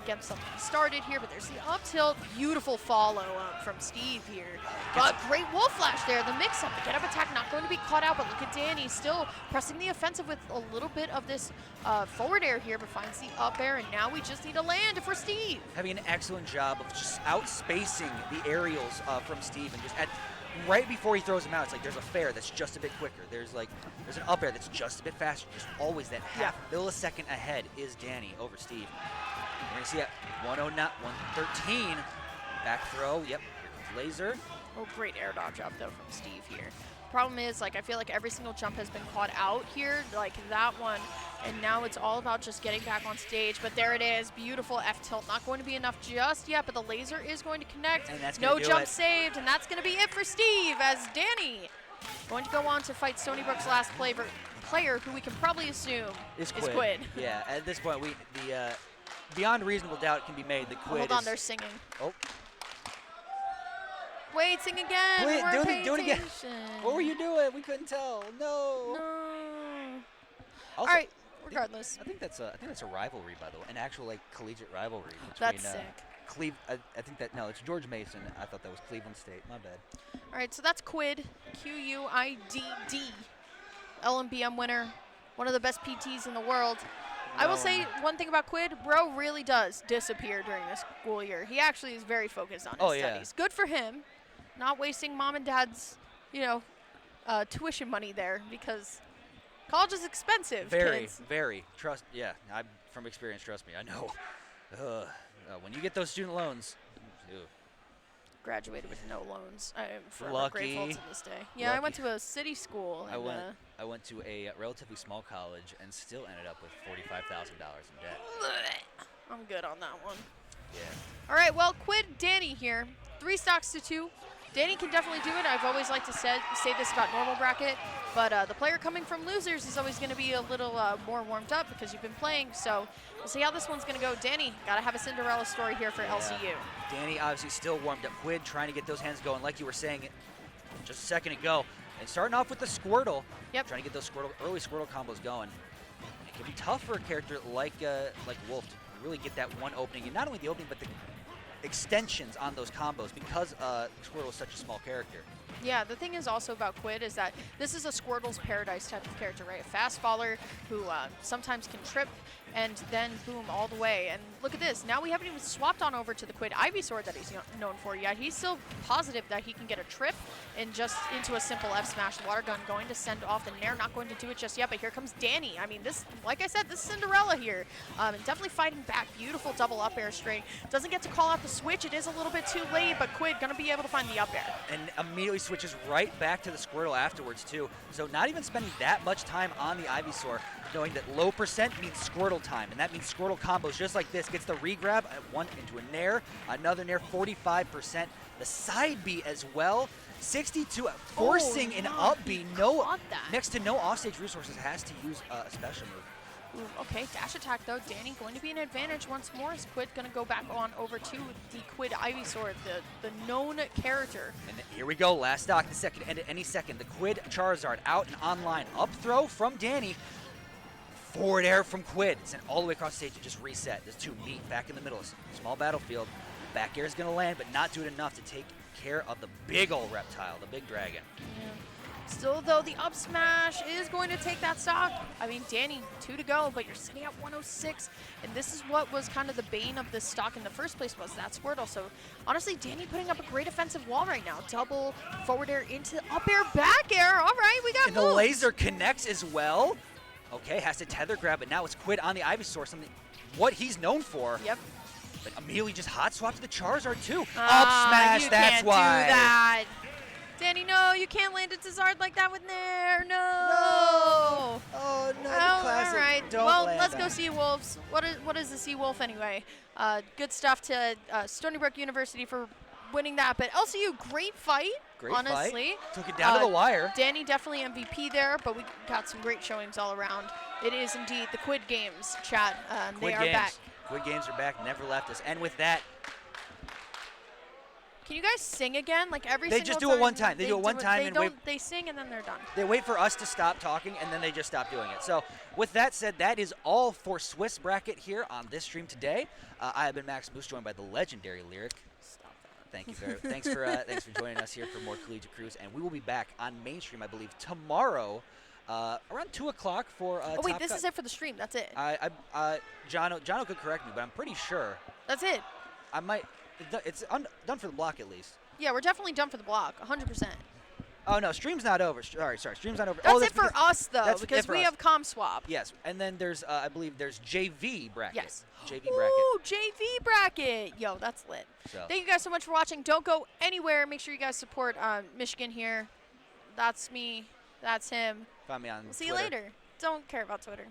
[SPEAKER 3] get something started here, but there's the up tilt. Beautiful follow up from Steve here. But great wolf flash there. The mix-up, the get-up attack not going to be caught out, but look at Danny still pressing the offensive with a little bit of this forward air here, but finds the up air, and now we just need to land for Steve.
[SPEAKER 5] Having an excellent job of just outspacing the aerials from Steve, and just right before he throws them out, it's like there's a fair that's just a bit quicker. There's an up air that's just a bit faster. Just always that half millisecond ahead is Danny over Steve. We're gonna see at 109, 113 back throw. Yep, here comes laser.
[SPEAKER 3] Oh, great air dodge up though from Steve here. Problem is, like, I feel like every single jump has been caught out here, like that one, and now it's all about just getting back on stage. But there it is, beautiful F tilt. Not going to be enough just yet, but the laser is going to connect.
[SPEAKER 5] And that's
[SPEAKER 3] no
[SPEAKER 5] gonna do
[SPEAKER 3] jump
[SPEAKER 5] it.
[SPEAKER 3] saved, and that's going to be it for Steve, as Danny going to go on to fight Stony Brook's last player, who we can probably assume is Quid.
[SPEAKER 5] Yeah, at this point, beyond reasonable doubt can be made. The Quid.
[SPEAKER 3] Hold on, they're singing.
[SPEAKER 5] Oh.
[SPEAKER 3] Wait, sing again.
[SPEAKER 5] Wait,
[SPEAKER 3] We weren't
[SPEAKER 5] do it
[SPEAKER 3] paying
[SPEAKER 5] again.
[SPEAKER 3] attention.
[SPEAKER 5] What were you doing? We couldn't tell. No.
[SPEAKER 3] No.
[SPEAKER 5] Also,
[SPEAKER 3] All right, regardless.
[SPEAKER 5] I think that's a rivalry, by the way, an actual like collegiate rivalry between.
[SPEAKER 3] That's sick.
[SPEAKER 5] I think that it's George Mason. I thought that was Cleveland State. My bad.
[SPEAKER 3] All right, so that's Quid, Q-U-I-D-D, LMBM winner, one of the best PTs in the world. I will say one thing about Quid, bro really does disappear during this school year. He actually is very focused on his studies. Good for him, not wasting mom and dad's, tuition money there, because college is expensive, kids.
[SPEAKER 5] Very. From experience, trust me, I know. When you get those student loans, ew.
[SPEAKER 3] Graduated with no loans. I am forever
[SPEAKER 5] Lucky.
[SPEAKER 3] grateful to this day. Yeah, I
[SPEAKER 5] Lucky.
[SPEAKER 3] went to a city school.
[SPEAKER 5] I
[SPEAKER 3] And,
[SPEAKER 5] went to a relatively small college and still ended up with $45,000 in debt.
[SPEAKER 3] I'm good on that one.
[SPEAKER 5] Yeah.
[SPEAKER 3] All right, well, Quid, Danny here. 3 stocks to 2. Danny can definitely do it. I've always liked to say this about normal bracket, but the player coming from losers is always going to be a little more warmed up because you've been playing. So we'll see how this one's going to go. Danny, got to have a Cinderella story here for LCU.
[SPEAKER 5] Danny obviously still warmed up. Quid trying to get those hands going, like you were saying just a second ago. And starting off with the Squirtle.
[SPEAKER 3] Yep.
[SPEAKER 5] Trying to get those early Squirtle combos going. It can be tough for a character like Wolf to really get that one opening. And not only the opening, but the extensions on those combos because Squirtle is such a small character.
[SPEAKER 3] Yeah, the thing is also about Quid is that this is a Squirtle's Paradise type of character, right? A fast faller who sometimes can trip and then boom all the way. And look at this. Now we haven't even swapped on over to the Quid Ivy Sword that he's known for yet. He's still positive that he can get a trip and just into a simple F smash water gun, going to send off the Nair, not going to do it just yet, but here comes Danny. I mean, this, like I said, this is Cinderella here. And definitely fighting back. Beautiful double up air string. Doesn't get to call out the switch. It is a little bit too late, but Quid gonna be able to find the up air.
[SPEAKER 5] And immediately switches right back to the Squirtle afterwards too. So not even spending that much time on the Ivysaur, knowing that low percent means Squirtle time, and that means Squirtle combos just like this. Gets the regrab, one into a Nair, another Nair, 45%. The side B as well, 62, forcing an up B. Next to no offstage resources, has to use a special move.
[SPEAKER 3] Ooh, okay, dash attack though. Danny going to be an advantage once more. Is Quid going to go back on over to the Quid Ivysaur, the known character.
[SPEAKER 5] And here we go, last stock, the second, and at any second, the Quid Charizard out and online. Up throw from Danny. Forward air from Quid. Sent all the way across the stage and just reset. Those two meet back in the middle. Small battlefield. Back air is going to land, but not do it enough to take care of the big old reptile, the big dragon.
[SPEAKER 3] Yeah. Still, though, the up smash is going to take that stock. I mean, Danny, 2 to go, but you're sitting at 106. And this is what was kind of the bane of this stock in the first place, was that Squirtle. So, honestly, Danny putting up a great offensive wall right now. Double forward air into up air, back air. All right, we got
[SPEAKER 5] And the
[SPEAKER 3] moves.
[SPEAKER 5] laser connects as well. Okay, has to tether grab, but now it's Quid on the Ivysaur, something what he's known for.
[SPEAKER 3] Yep.
[SPEAKER 5] But immediately just hot swap to the Charizard too. Up
[SPEAKER 3] Ah,
[SPEAKER 5] smash,
[SPEAKER 3] you
[SPEAKER 5] that's
[SPEAKER 3] can't
[SPEAKER 5] why.
[SPEAKER 3] do that. Danny, no, you can't land it to Zard like that with Nair. No.
[SPEAKER 5] Oh no, the classic.
[SPEAKER 3] All right.
[SPEAKER 5] Don't
[SPEAKER 3] Well,
[SPEAKER 5] land
[SPEAKER 3] let's
[SPEAKER 5] on
[SPEAKER 3] go
[SPEAKER 5] it.
[SPEAKER 3] Sea Wolves. What is the Sea Wolf anyway? Good stuff to Stony Brook University for winning that. But LCU, great fight.
[SPEAKER 5] Great
[SPEAKER 3] honestly.
[SPEAKER 5] fight. Took it down to the wire.
[SPEAKER 3] Danny definitely MVP there, but we got some great showings all around. It is indeed the Quid Games, Chad. They
[SPEAKER 5] Quid
[SPEAKER 3] are
[SPEAKER 5] games.
[SPEAKER 3] back.
[SPEAKER 5] Quid games are back, never left us. And with that,
[SPEAKER 3] Can you guys sing again? Like every
[SPEAKER 5] They
[SPEAKER 3] single
[SPEAKER 5] just do it one time. They do it one time
[SPEAKER 3] They
[SPEAKER 5] and
[SPEAKER 3] don't.
[SPEAKER 5] wait-
[SPEAKER 3] They sing and then they're done.
[SPEAKER 5] they wait for us to stop talking, and then they just stop doing it. So with that said, that is all for Swiss Bracket here on this stream today. I have been Max Moose, joined by the legendary Lyric.
[SPEAKER 3] Stop that.
[SPEAKER 5] Thank you thanks for joining us here for more Collegiate Cruise, and we will be back on mainstream, I believe, tomorrow around 2 o'clock for.
[SPEAKER 3] Oh wait,
[SPEAKER 5] Top
[SPEAKER 3] this
[SPEAKER 5] Cut.
[SPEAKER 3] is it for the stream. That's it.
[SPEAKER 5] Jono could correct me, but I'm pretty sure
[SPEAKER 3] That's it.
[SPEAKER 5] I might. It's done for the block at least.
[SPEAKER 3] Yeah, we're definitely done for the block, 100%.
[SPEAKER 5] Oh no, stream's not over. Sorry, stream's not over.
[SPEAKER 3] That's
[SPEAKER 5] oh,
[SPEAKER 3] it for
[SPEAKER 5] because-
[SPEAKER 3] us though,
[SPEAKER 5] that's
[SPEAKER 3] because
[SPEAKER 5] it for
[SPEAKER 3] we
[SPEAKER 5] us.
[SPEAKER 3] have Com Swap.
[SPEAKER 5] Yes, and then there's I believe there's JV bracket.
[SPEAKER 3] Yes.
[SPEAKER 5] JV bracket.
[SPEAKER 3] Ooh, JV bracket. Yo, that's lit.
[SPEAKER 5] So.
[SPEAKER 3] Thank you guys so much for watching. Don't go anywhere. Make sure you guys support Michigan here. That's me. That's him.
[SPEAKER 5] Find me on
[SPEAKER 3] We'll see you
[SPEAKER 5] Twitter.
[SPEAKER 3] later. Don't care about Twitter.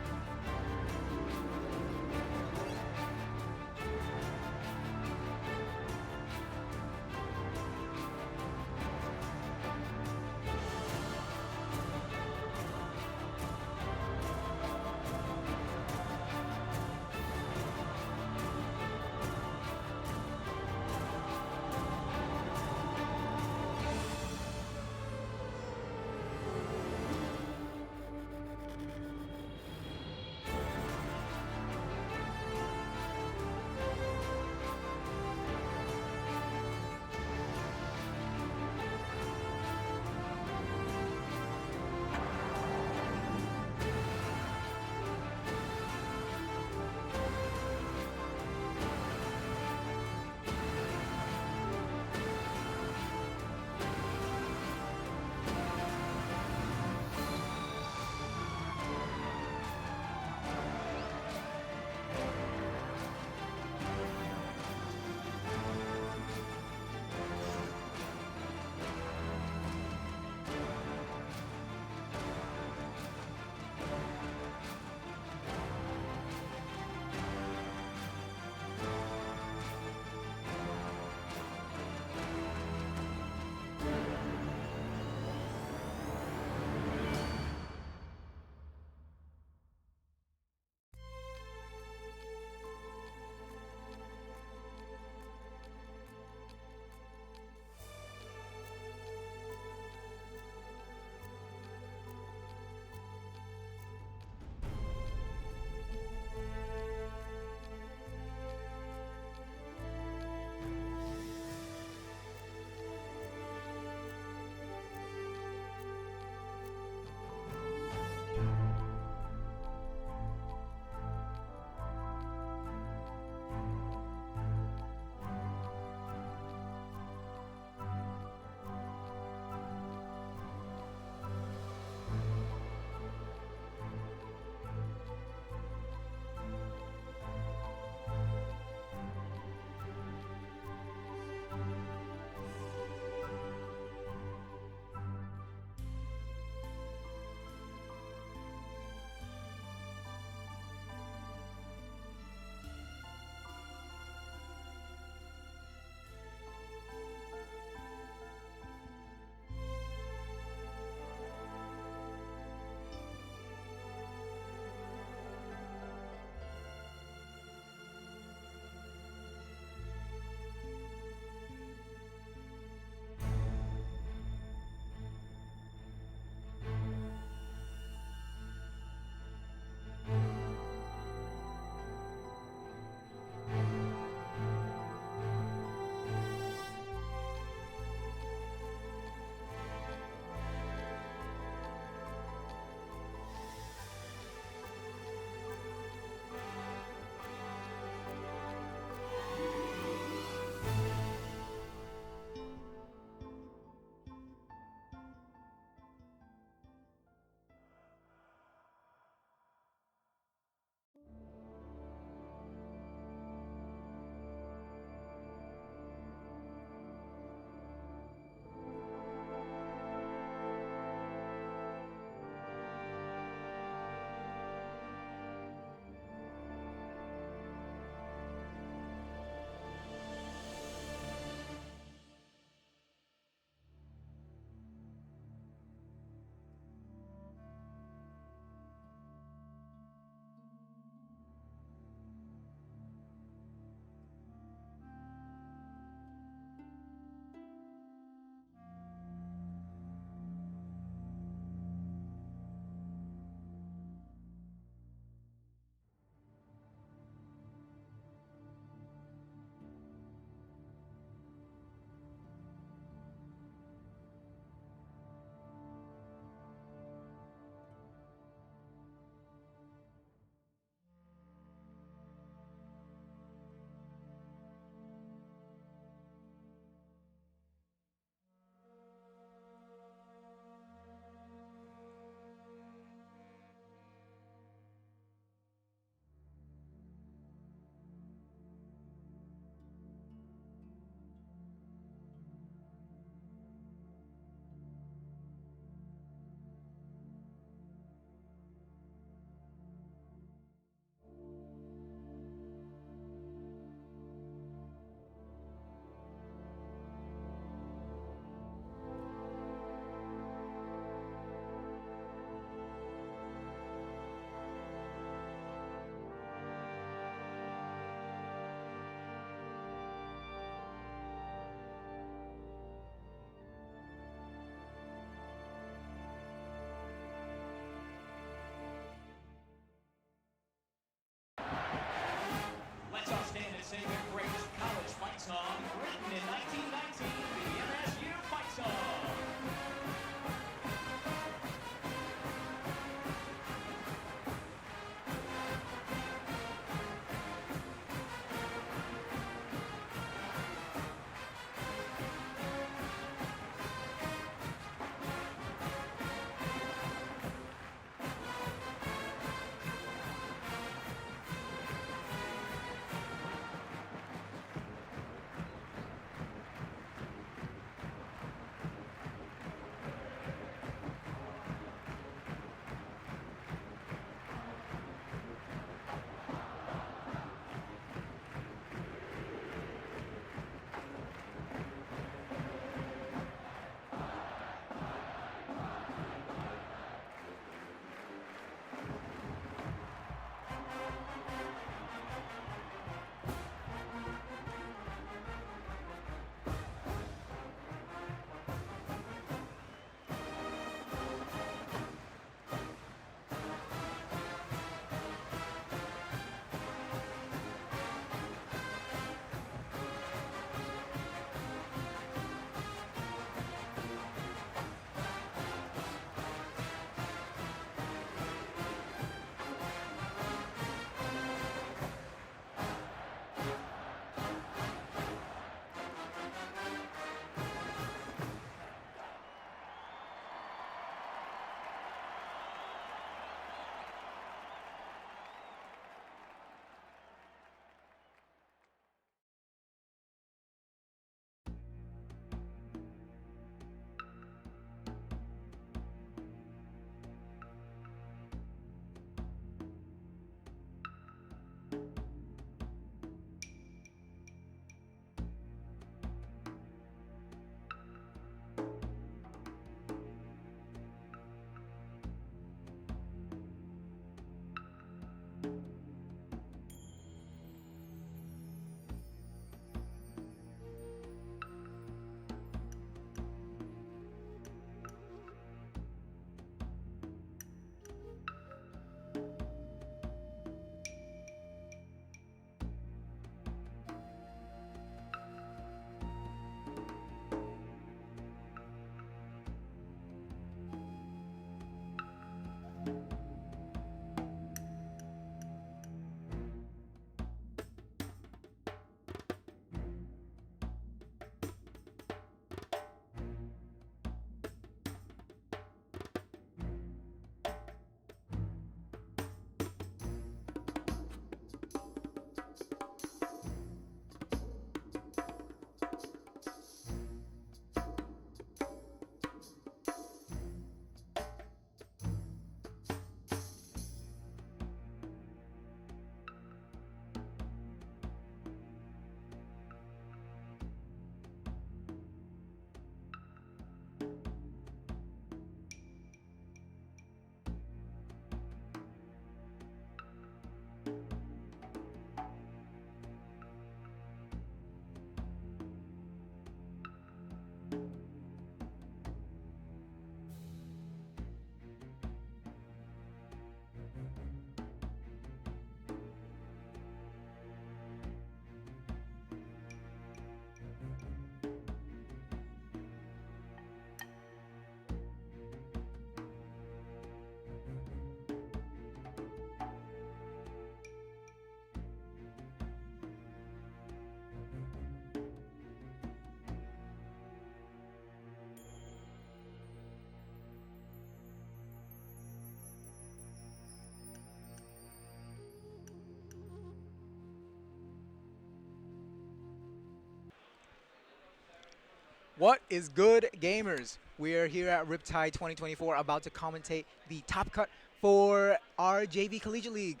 [SPEAKER 1] What is good, gamers? We are here at Riptide 2024 about to commentate the top cut for our JV Collegiate League.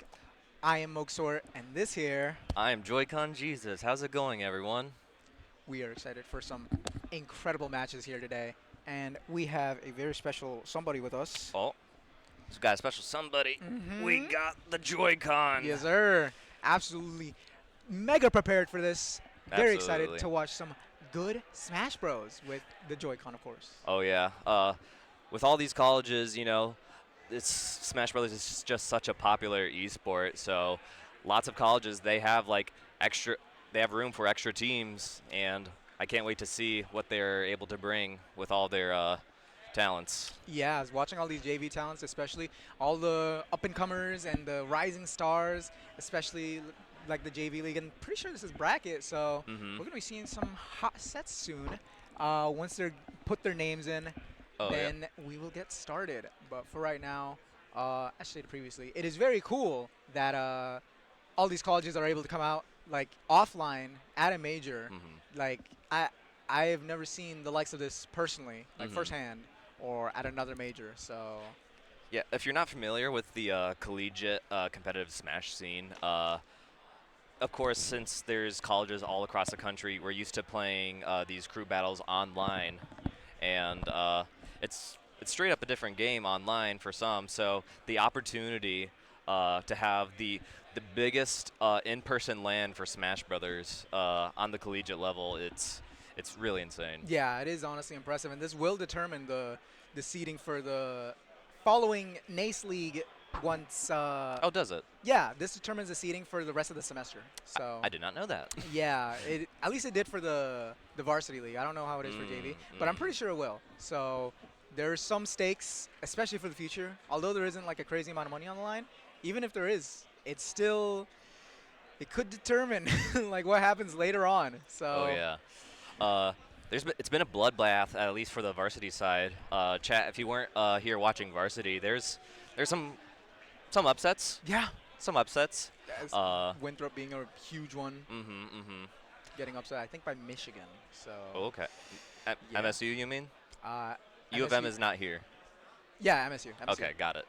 [SPEAKER 1] I am Moksor, and this here,
[SPEAKER 8] I am Joy-Con Jesus. How's it going, everyone?
[SPEAKER 1] we are excited for some incredible matches here today. And we have a very special somebody with us.
[SPEAKER 8] Oh, we've got a special somebody. We got the Joy-Con.
[SPEAKER 1] Yes, sir. Absolutely mega prepared for this. Very excited
[SPEAKER 8] Absolutely.
[SPEAKER 1] to watch some good Smash Bros with the Joy-Con, of course.
[SPEAKER 8] Oh, yeah. With all these colleges, you know, Smash Brothers is just such a popular esport. So lots of colleges, they have room for extra teams, and I can't wait to see what they're able to bring with all their talents.
[SPEAKER 1] Yeah, I was watching all these JV talents, especially all the up-and-comers and the rising stars, especially like the JV League. And pretty sure this is bracket, so we're going to be seeing some hot sets soon. Once they put their names in, then we will get started. But for right now, as stated previously, it is very cool that all these colleges are able to come out like offline at a major. Like I have never seen the likes of this personally, like firsthand, or at another major. So
[SPEAKER 8] Yeah, if you're not familiar with the collegiate competitive Smash scene, of course, since there's colleges all across the country, we're used to playing these crew battles online, and it's straight up a different game online for some. So the opportunity to have the biggest in-person LAN for Smash Brothers on the collegiate level, it's really insane.
[SPEAKER 1] yeah, it is honestly impressive, and this will determine the seeding for the following NACE League once.
[SPEAKER 8] Oh, does it?
[SPEAKER 1] Yeah, this determines the seeding for the rest of the semester. So
[SPEAKER 8] I did not know that.
[SPEAKER 1] yeah, at least it did for the varsity league. I don't know how it is for JV, but I'm pretty sure it will. So there's some stakes, especially for the future. Although there isn't like a crazy amount of money on the line, even if there is, it's still, it could determine like what happens later on. So
[SPEAKER 8] Oh yeah. It's been a bloodbath, at least for the varsity side. Chat, if you weren't here watching varsity, there's some upsets.
[SPEAKER 1] yeah,
[SPEAKER 8] Some upsets.
[SPEAKER 1] Winthrop being a huge one, getting upset I think by Michigan. So
[SPEAKER 8] Oh, okay.
[SPEAKER 1] Yeah.
[SPEAKER 8] MSU, you mean? U of
[SPEAKER 1] MSU
[SPEAKER 8] M is not here.
[SPEAKER 1] Yeah, MSU.
[SPEAKER 8] Okay, got it.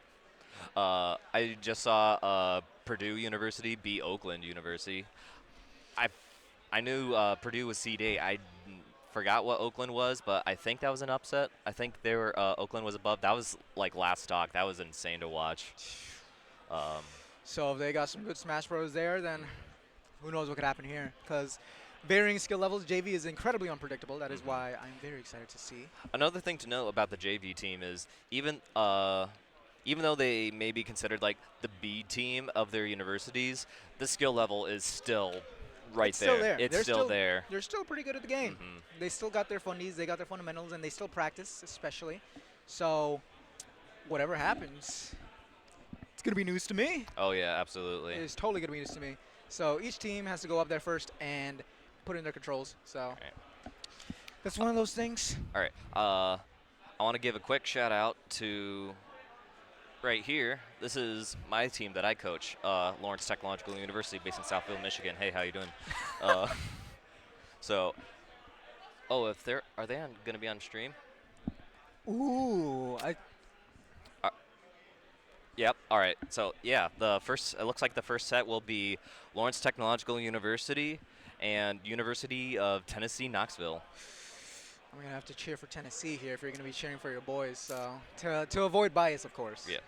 [SPEAKER 8] I just saw Purdue University beat Oakland University. I knew Purdue was seed 8. I forgot what Oakland was, but I think that was an upset. I think they were Oakland was above. That was like last stock. That was insane to watch.
[SPEAKER 1] So if they got some good Smash Bros there, then who knows what could happen here? Because varying skill levels, JV is incredibly unpredictable. That is why I'm very excited to see.
[SPEAKER 8] Another thing to note about the JV team is even though they may be considered like the B team of their universities, the skill level is still right
[SPEAKER 1] It's still there.
[SPEAKER 8] It's
[SPEAKER 1] They're
[SPEAKER 8] still there.
[SPEAKER 1] They're still pretty good at the game. They still got their fundies, they got their fundamentals, and they still practice, especially. So whatever happens, it's going to be news to me.
[SPEAKER 8] Oh yeah, absolutely.
[SPEAKER 1] It is totally going to be news to me. So each team has to go up there first and put in their controls. So that's one of those things.
[SPEAKER 8] All right. I want to give a quick shout out to right here. This is my team that I coach, Lawrence Technological University, based in Southfield, Michigan. Hey, how you doing? So, are they going to be on stream?
[SPEAKER 1] Ooh,
[SPEAKER 8] Yep. All right. So yeah, it looks like the first set will be Lawrence Technological University and University of Tennessee, Knoxville.
[SPEAKER 1] I'm going to have to cheer for Tennessee here if you're going to be cheering for your boys. So to avoid bias, of course.
[SPEAKER 8] Yeah.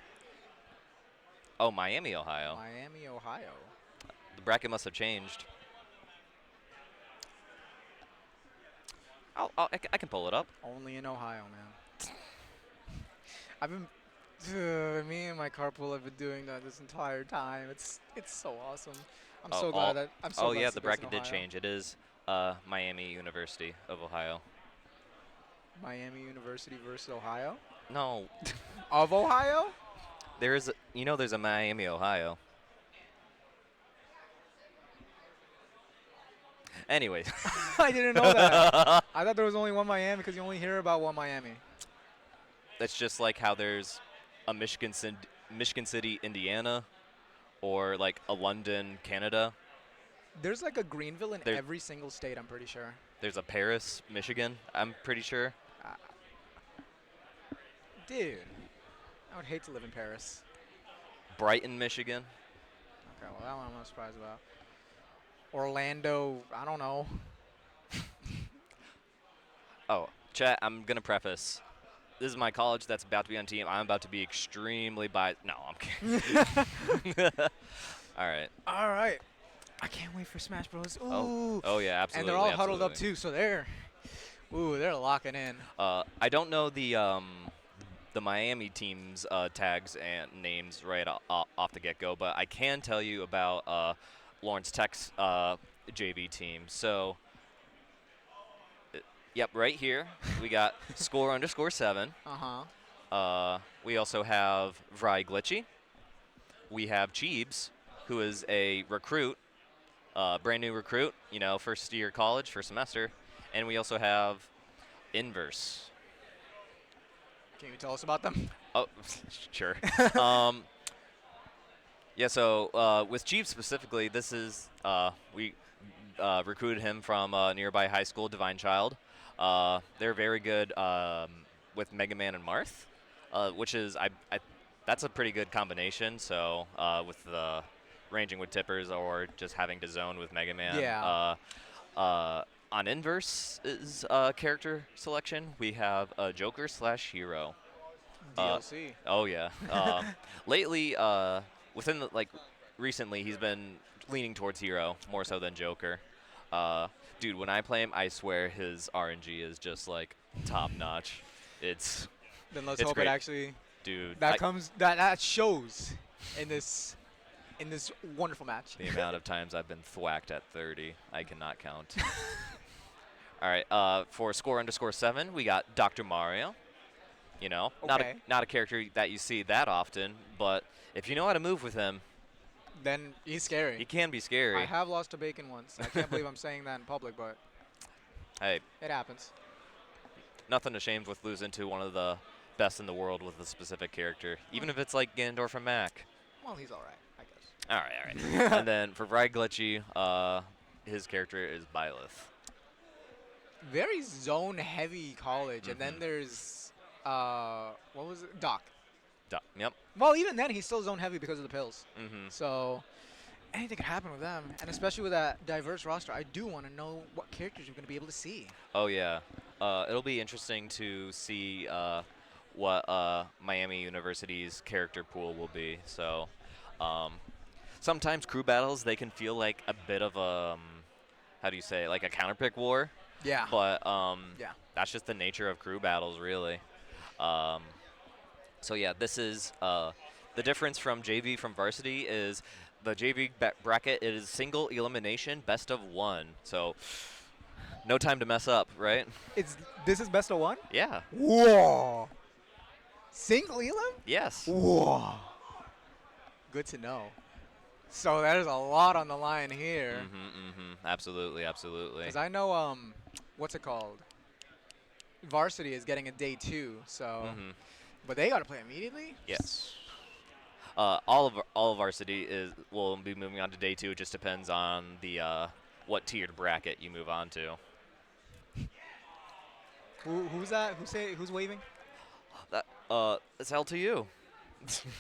[SPEAKER 8] Oh, Miami, Ohio.
[SPEAKER 1] Miami, Ohio.
[SPEAKER 8] The bracket must have changed. I can pull it up.
[SPEAKER 1] Only in Ohio, man. I've been, me and my carpool have been doing that this entire time. It's so awesome. I'm so glad that I'm so
[SPEAKER 8] Oh
[SPEAKER 1] glad
[SPEAKER 8] yeah,
[SPEAKER 1] it's
[SPEAKER 8] the
[SPEAKER 1] based in
[SPEAKER 8] bracket did
[SPEAKER 1] Ohio.
[SPEAKER 8] change. It is Miami University of Ohio.
[SPEAKER 1] Miami University versus Ohio.
[SPEAKER 8] No,
[SPEAKER 1] Of Ohio?
[SPEAKER 8] there's a Miami, Ohio. Anyways,
[SPEAKER 1] I didn't know that. I thought there was only one Miami because you only hear about one Miami.
[SPEAKER 8] that's just like how there's a Michigan City, Indiana, or like a London, Canada.
[SPEAKER 1] There's like a Greenville in
[SPEAKER 8] There-
[SPEAKER 1] every single state, I'm pretty sure.
[SPEAKER 8] There's a Paris, Michigan, I'm pretty sure.
[SPEAKER 1] Dude, I would hate to live in Paris.
[SPEAKER 8] Brighton, Michigan.
[SPEAKER 1] Okay, well, that one I'm not surprised about. Orlando, I don't know.
[SPEAKER 8] Oh, chat, I'm going to preface. This is my college that's about to be on team. I'm about to be extremely biased. No, I'm kidding. All right.
[SPEAKER 1] All right. I can't wait for Smash Bros. Ooh.
[SPEAKER 8] Oh yeah, absolutely.
[SPEAKER 1] And they're all huddled up
[SPEAKER 8] absolutely.
[SPEAKER 1] too, so they're locking in.
[SPEAKER 8] I don't know the Miami team's tags and names right off the get-go, but I can tell you about Lawrence Tech's JV team. So, yep, right here we got score_7. We also have Vry Glitchy. We have Cheebs, who is a recruit, brand new recruit, first year college, first semester. And we also have Inverse.
[SPEAKER 1] Can you tell us about them?
[SPEAKER 8] Oh, sure. Yeah, so with Cheebs specifically, this is, we recruited him from a nearby high school, Divine Child. They're very good with Mega Man and Marth, which is, that's a pretty good combination. So with the ranging with tippers or just having to zone with Mega Man.
[SPEAKER 1] Yeah.
[SPEAKER 8] On Inverse's character selection, we have a Joker/Hero.
[SPEAKER 1] DLC.
[SPEAKER 8] Oh yeah. Lately, recently, he's been leaning towards Hero more so than Joker. Dude, when I play him, I swear his RNG is just like top notch. It's
[SPEAKER 1] Then let's
[SPEAKER 8] it's
[SPEAKER 1] hope
[SPEAKER 8] great.
[SPEAKER 1] it actually
[SPEAKER 8] dude.
[SPEAKER 1] that shows in this wonderful match.
[SPEAKER 8] The amount of times I've been thwacked at 30, I cannot count. All right, for score_7, we got Dr. Mario.
[SPEAKER 1] Okay.
[SPEAKER 8] Not a character that you see that often, but if you know how to move with him,
[SPEAKER 1] Then he's scary.
[SPEAKER 8] he can be scary.
[SPEAKER 1] I have lost to Bacon once. I can't believe I'm saying that in public, but
[SPEAKER 8] Hey,
[SPEAKER 1] it happens.
[SPEAKER 8] nothing ashamed with losing to one of the best in the world with a specific character, even if it's like Ganondorf from Mac.
[SPEAKER 1] Well, he's all right, I guess.
[SPEAKER 8] All right. And then for Vry Glitchy, his character is Byleth.
[SPEAKER 1] Very zone-heavy college, and then there's what was it? Doc.
[SPEAKER 8] Yep.
[SPEAKER 1] Well, even then, he's still zone-heavy because of the pills.
[SPEAKER 8] Mm-hmm.
[SPEAKER 1] So anything could happen with them, and especially with that diverse roster, I do want to know what characters you're going to be able to see.
[SPEAKER 8] Oh yeah, it'll be interesting to see what Miami University's character pool will be. So sometimes crew battles, they can feel like a bit of a how do you say it, like a counterpick war.
[SPEAKER 1] Yeah.
[SPEAKER 8] But
[SPEAKER 1] Yeah.
[SPEAKER 8] that's just the nature of crew battles, really. So yeah, this is the difference from JV from varsity is the JV bracket is single elimination, best of one. So no time to mess up, right?
[SPEAKER 1] This is best of one?
[SPEAKER 8] Yeah.
[SPEAKER 1] Whoa. Single elim?
[SPEAKER 8] Yes.
[SPEAKER 1] Whoa. Good to know. So there's a lot on the line here.
[SPEAKER 8] Absolutely, absolutely.
[SPEAKER 1] Because I know, what's it called? Varsity is getting a day 2, so. But they got to play immediately?
[SPEAKER 8] Yes. All of varsity will be moving on to day 2. It just depends on the what tiered bracket you move on to.
[SPEAKER 1] Who's that? Who's waving?
[SPEAKER 8] It's hell to you.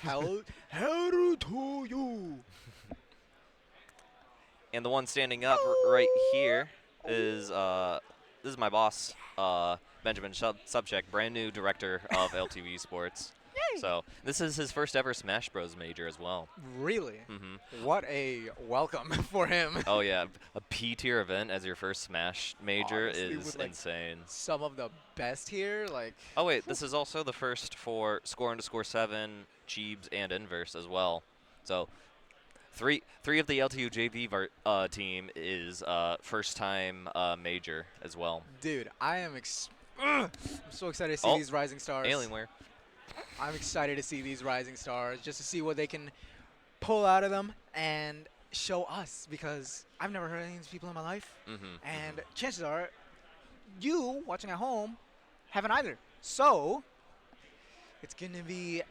[SPEAKER 1] Hell to you.
[SPEAKER 8] And the one standing up right here is this is my boss, Benjamin Subcheck, brand new director of LTV Sports. Yay! So this is his first ever Smash Bros. Major as well.
[SPEAKER 1] Really? What a welcome for him.
[SPEAKER 8] Oh yeah, a P tier event as your first Smash Major
[SPEAKER 1] Honestly,
[SPEAKER 8] is
[SPEAKER 1] with, like,
[SPEAKER 8] insane.
[SPEAKER 1] Some of the best here, like.
[SPEAKER 8] Oh wait, this is also the first for score_7, Cheebs, and Inverse as well. So three of the LTU JV team is first time major as well.
[SPEAKER 1] Dude, I'm so excited to see these rising stars.
[SPEAKER 8] Alienware.
[SPEAKER 1] I'm excited to see these rising stars, just to see what they can pull out of them and show us, because I've never heard of any of these people in my life. And chances are, you watching at home haven't either. So it's going to be